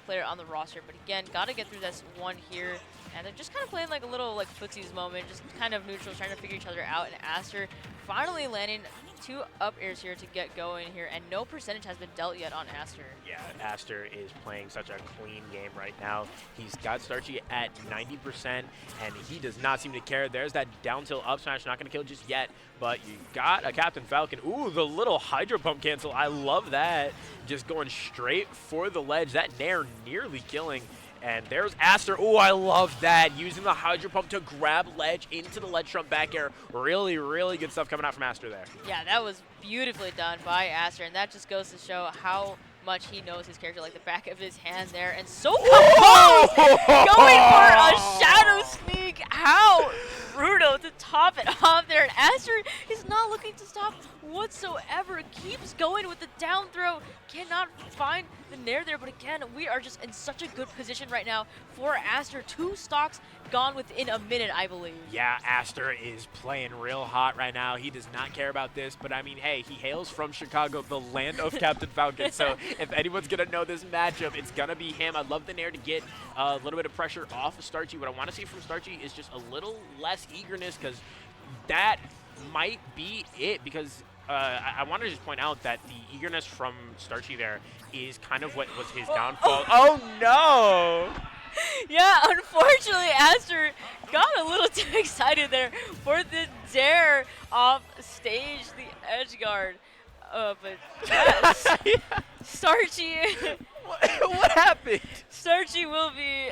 [SPEAKER 10] player on the roster. But again, got to get through this one here. And they're just kind of playing like a little like footsies moment, just kind of neutral, trying to figure each other out. And Aster finally landing 2 up airs here to get going here, and no percentage has been dealt yet on Aster.
[SPEAKER 9] Yeah, Aster is playing such a clean game right now. He's got Starchy at 90%, and he does not seem to care. There's that down tilt up smash, not going to kill just yet, but you got a Captain Falcon. Ooh, the little Hydro Pump cancel. I love that. Just going straight for the ledge. That Nair nearly killing. And there's Aster. Oh, I love that. Using the Hydro Pump to grab ledge into the ledge trump back air. Really, really good stuff coming out from Aster there.
[SPEAKER 10] Yeah, that was beautifully done by Aster, and that just goes to show how much he knows his character like the back of his hand there. And so composed! Going for a shadow sneak. How brutal to top it off there. And Aster is not looking to stop whatsoever. Keeps going with the down throw. Cannot find the nair there, but again, we are just in such a good position right now for Aster. 2 stocks gone within a minute, I believe.
[SPEAKER 9] Yeah, Aster is playing real hot right now. He does not care about this, but I mean, hey, he hails from Chicago, the land of Captain Falcon, so if anyone's going to know this matchup, it's going to be him. I'd love the nair to get a little bit of pressure off of Starchy. What I want to see from Starchy is just a little less eagerness, because that might be it, because I want to just point out that the eagerness from Starchy there is kind of what was his downfall. Oh, no!
[SPEAKER 10] Yeah, unfortunately, Aster got a little too excited there for the dare off stage, the edge guard. But yes, Starchy.
[SPEAKER 9] What happened?
[SPEAKER 10] Starchy will be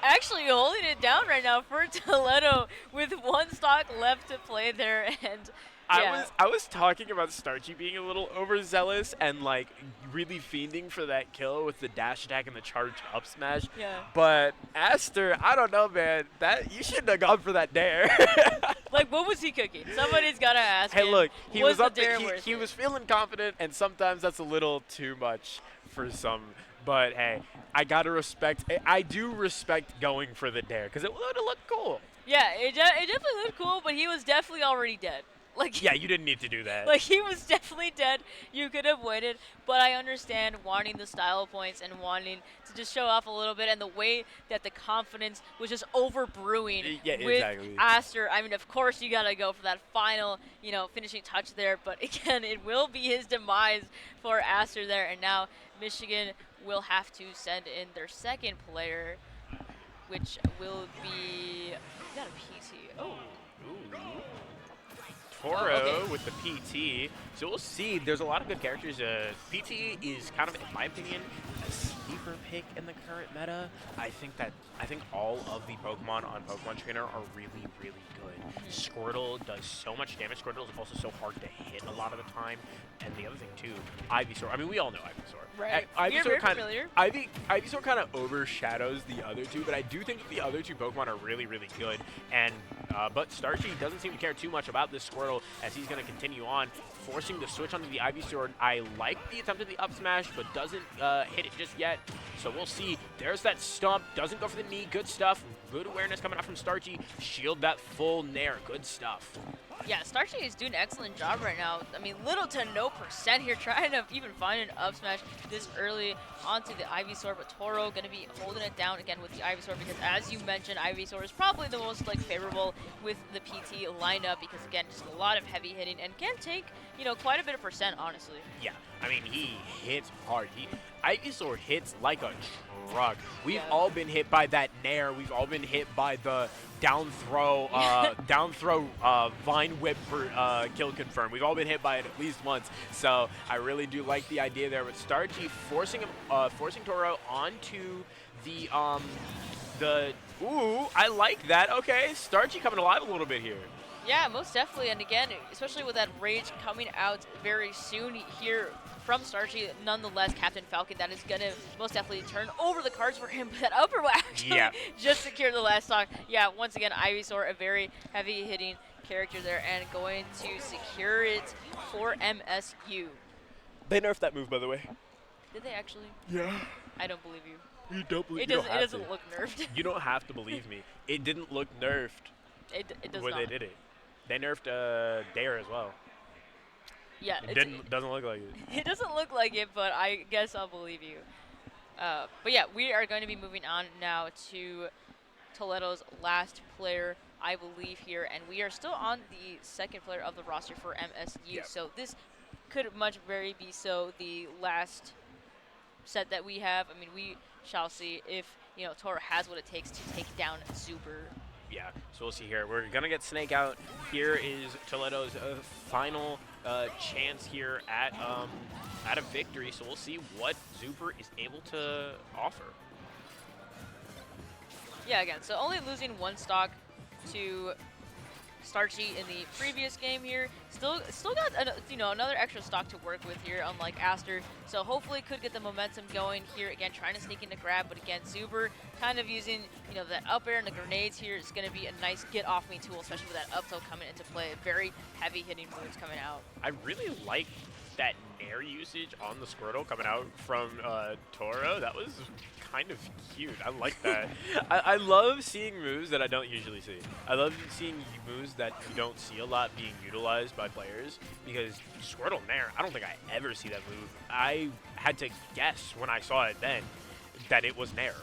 [SPEAKER 10] actually holding it down right now for Toledo with 1 stock left to play there, and yeah.
[SPEAKER 9] I was talking about Starchy being a little overzealous and like really fiending for that kill with the dash attack and the charged up smash.
[SPEAKER 10] Yeah.
[SPEAKER 9] But Aster, I don't know, man. That you shouldn't have gone for that dare.
[SPEAKER 10] Like, what was he cooking? Somebody's gotta ask.
[SPEAKER 9] Hey, look, he was up
[SPEAKER 10] there.
[SPEAKER 9] He was feeling confident, and sometimes that's a little too much for some. But hey, I gotta respect. I do respect going for the dare because it would have looked cool.
[SPEAKER 10] Yeah, it definitely looked cool, but he was definitely already dead. Like,
[SPEAKER 9] yeah, you didn't need to do that.
[SPEAKER 10] Like, he was definitely dead. You could have waited, but I understand wanting the style points and wanting to just show off a little bit, and the way that the confidence was just over-brewing with Aster. I mean, of course you got to go for that final, finishing touch there, but again, it will be his demise for Aster there, and now Michigan will have to send in their second player, which will be, got a PT. Oh.
[SPEAKER 9] Ooh. Toro with the PT. So we'll see. There's a lot of good characters. PT is kind of, in my opinion, a sleeper pick in the current meta. I think all of the Pokemon on Pokemon Trainer are really, really good. Squirtle does so much damage. Squirtle is also so hard to hit a lot of the time. And the other thing too, Ivysaur. I mean, we all know Ivysaur.
[SPEAKER 10] Right.
[SPEAKER 9] Ivysaur kind of overshadows the other two, but I do think that the other 2 Pokemon are really, really good. And but Starchy doesn't seem to care too much about this Squirtle as he's going to continue on, forcing the switch onto the Ivysaur. I like the attempt at the up smash, but doesn't hit it just yet. So we'll see. There's that stump. Doesn't go for the knee. Good stuff. Good awareness coming out from Starchy. Shield that full nair. Good stuff.
[SPEAKER 10] Yeah, Starchy is doing an excellent job right now. I mean, little to no percent here, trying to even find an up smash this early onto the Ivysaur, but Toro going to be holding it down again with the Ivysaur because, as you mentioned, Ivysaur is probably the most favorable with the PT lineup because, again, just a lot of heavy hitting and can take, quite a bit of percent, honestly.
[SPEAKER 9] Yeah, I mean, he hits hard. Ivysaur hits like a truck. We've all been hit by that nair. We've all been hit by the down throw vine whip for kill confirm. We've all been hit by it at least once. So I really do like the idea there with Starchy forcing Toro onto the ooh, I like that. Okay, Starchy coming alive a little bit here.
[SPEAKER 10] Yeah, most definitely. And again, especially with that rage coming out very soon here from Starchy, nonetheless, Captain Falcon, that is going to most definitely turn over the cards for him. But that upper will actually just secure the last stock. Yeah, once again, Ivysaur, a very heavy-hitting character there and going to secure it for MSU.
[SPEAKER 9] They nerfed that move, by the way.
[SPEAKER 10] Did they actually?
[SPEAKER 9] Yeah.
[SPEAKER 10] I don't believe you.
[SPEAKER 9] You don't believe
[SPEAKER 10] It doesn't look nerfed.
[SPEAKER 9] You don't have to believe me. It didn't look nerfed
[SPEAKER 10] It does
[SPEAKER 9] when
[SPEAKER 10] not.
[SPEAKER 9] they did it. They nerfed Dare as well.
[SPEAKER 10] Yeah.
[SPEAKER 9] It doesn't look like it.
[SPEAKER 10] It doesn't look like it, but I guess I'll believe you. But yeah, we are going to be moving on now to Toledo's last player, I believe, here. And we are still on the second player of the roster for MSU.
[SPEAKER 9] Yep.
[SPEAKER 10] So this could much very be so the last set that we have. I mean, we shall see if, Toro has what it takes to take down Zuber.
[SPEAKER 9] Yeah, so we'll see here. We're going to get Snake out. Here is Toledo's final chance here at a victory. So we'll see what Zuber is able to offer.
[SPEAKER 10] Yeah, again, so only losing one stock to Starchy in the previous game here. Still got another extra stock to work with here, unlike Aster. So hopefully could get the momentum going here. Again, trying to sneak in the grab, but again, Zuber kind of using that up air and the grenades here is going to be a nice get off me tool, especially with that up tilt coming into play. Very heavy hitting moves coming out.
[SPEAKER 9] I really like that Nair usage on the Squirtle coming out from Toro. That was kind of cute. I like that. I love seeing moves that I don't usually see. I love seeing moves that you don't see a lot being utilized by players, because Squirtle Nair, I don't think I ever see that move. I had to guess when I saw it then that it was Nair.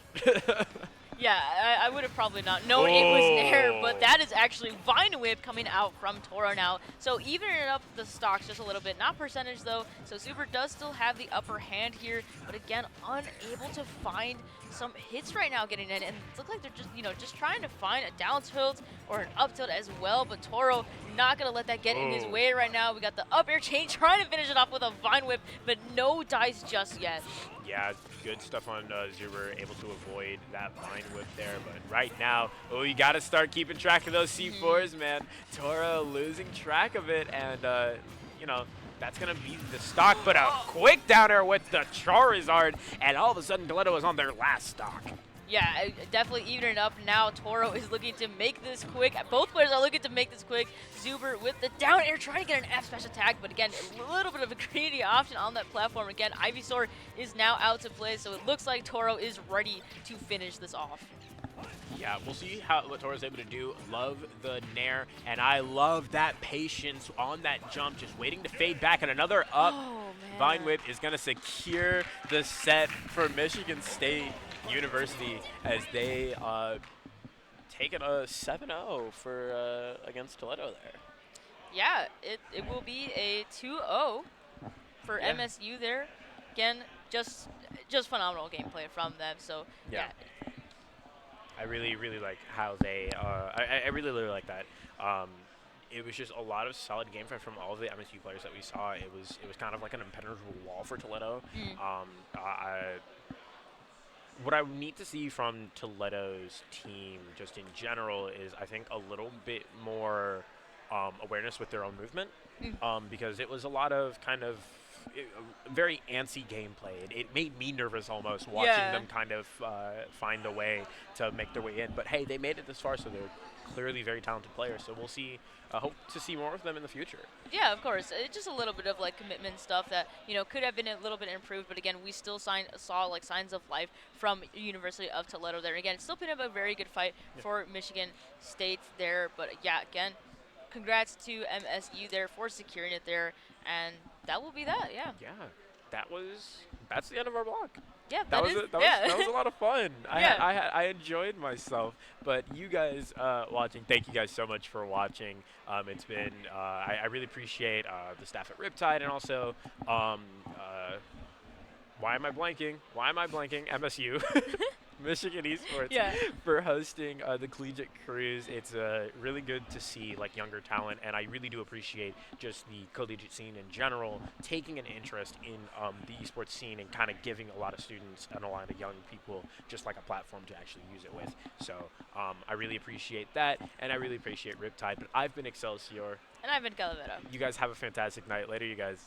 [SPEAKER 10] Yeah, I would have probably not known it was Nair, but that is actually Vine Whip coming out from Toro now. So evening up the stocks just a little bit. Not percentage, though. So Zuber does still have the upper hand here, but again, unable to find some hits right now getting in. And it looks like they're just, just trying to find a down tilt or an up tilt as well. But Toro not going to let that get in his way right now. We got the up air chain trying to finish it off with a Vine Whip, but no dice just yet.
[SPEAKER 9] Yeah, good stuff on Zuber, able to avoid that Vine Whip there. But right now, you got to start keeping track of those C4s, man. Toro losing track of it, and, that's going to be the stock. But a quick down air with the Charizard, and all of a sudden, Toledo is on their last stock.
[SPEAKER 10] Yeah, definitely evening it up now. Toro is looking to make this quick. Both players are looking to make this quick. Zuber with the down air trying to get an F smash attack, but again, a little bit of a greedy option on that platform. Again, Ivysaur is now out to play, so it looks like Toro is ready to finish this off.
[SPEAKER 9] Yeah, we'll see what Toro's able to do. Love the Nair, and I love that patience on that jump, just waiting to fade back, and another up. Vine Whip is going to secure the set for Michigan State University as they take it a 7-0 for against Toledo there.
[SPEAKER 10] Yeah, it will be a 2-0 for MSU there. Again, just phenomenal gameplay from them. So yeah.
[SPEAKER 9] I really like how they. I really like that. It was just a lot of solid gameplay from all of the MSU players that we saw. It was kind of like an impenetrable wall for Toledo. What I need to see from Toledo's team, just in general, is I think a little bit more awareness with their own movement, because it was a lot of kind of very antsy gameplay. It made me nervous almost watching them kind of find a way to make their way in. But hey, they made it this far, so they're clearly very talented players. So we'll see. Hope to see more of them in the future.
[SPEAKER 10] Yeah, of course. It's just a little bit of like commitment stuff that could have been a little bit improved. But again, we still saw like signs of life from University of Toledo there. Again, still putting up a very good fight for Michigan State there. But yeah, again, congrats to MSU there for securing it there. And that will be that, yeah.
[SPEAKER 9] Yeah, that's the end of our block.
[SPEAKER 10] Yeah,
[SPEAKER 9] that was a lot of fun.
[SPEAKER 10] Yeah.
[SPEAKER 9] I enjoyed myself. But you guys watching, thank you guys so much for watching. It's been I really appreciate the staff at Riptide, and also why am I blanking? MSU. Michigan Esports for hosting the Collegiate Cruise. It's really good to see like younger talent, and I really do appreciate just the collegiate scene in general taking an interest in the esports scene and kind of giving a lot of students and a lot of young people just like a platform to actually use it with. So I really appreciate that, and I really appreciate Riptide. But I've been Excelsior.
[SPEAKER 10] And I've been Calavera.
[SPEAKER 9] You guys have a fantastic night. Later, you guys.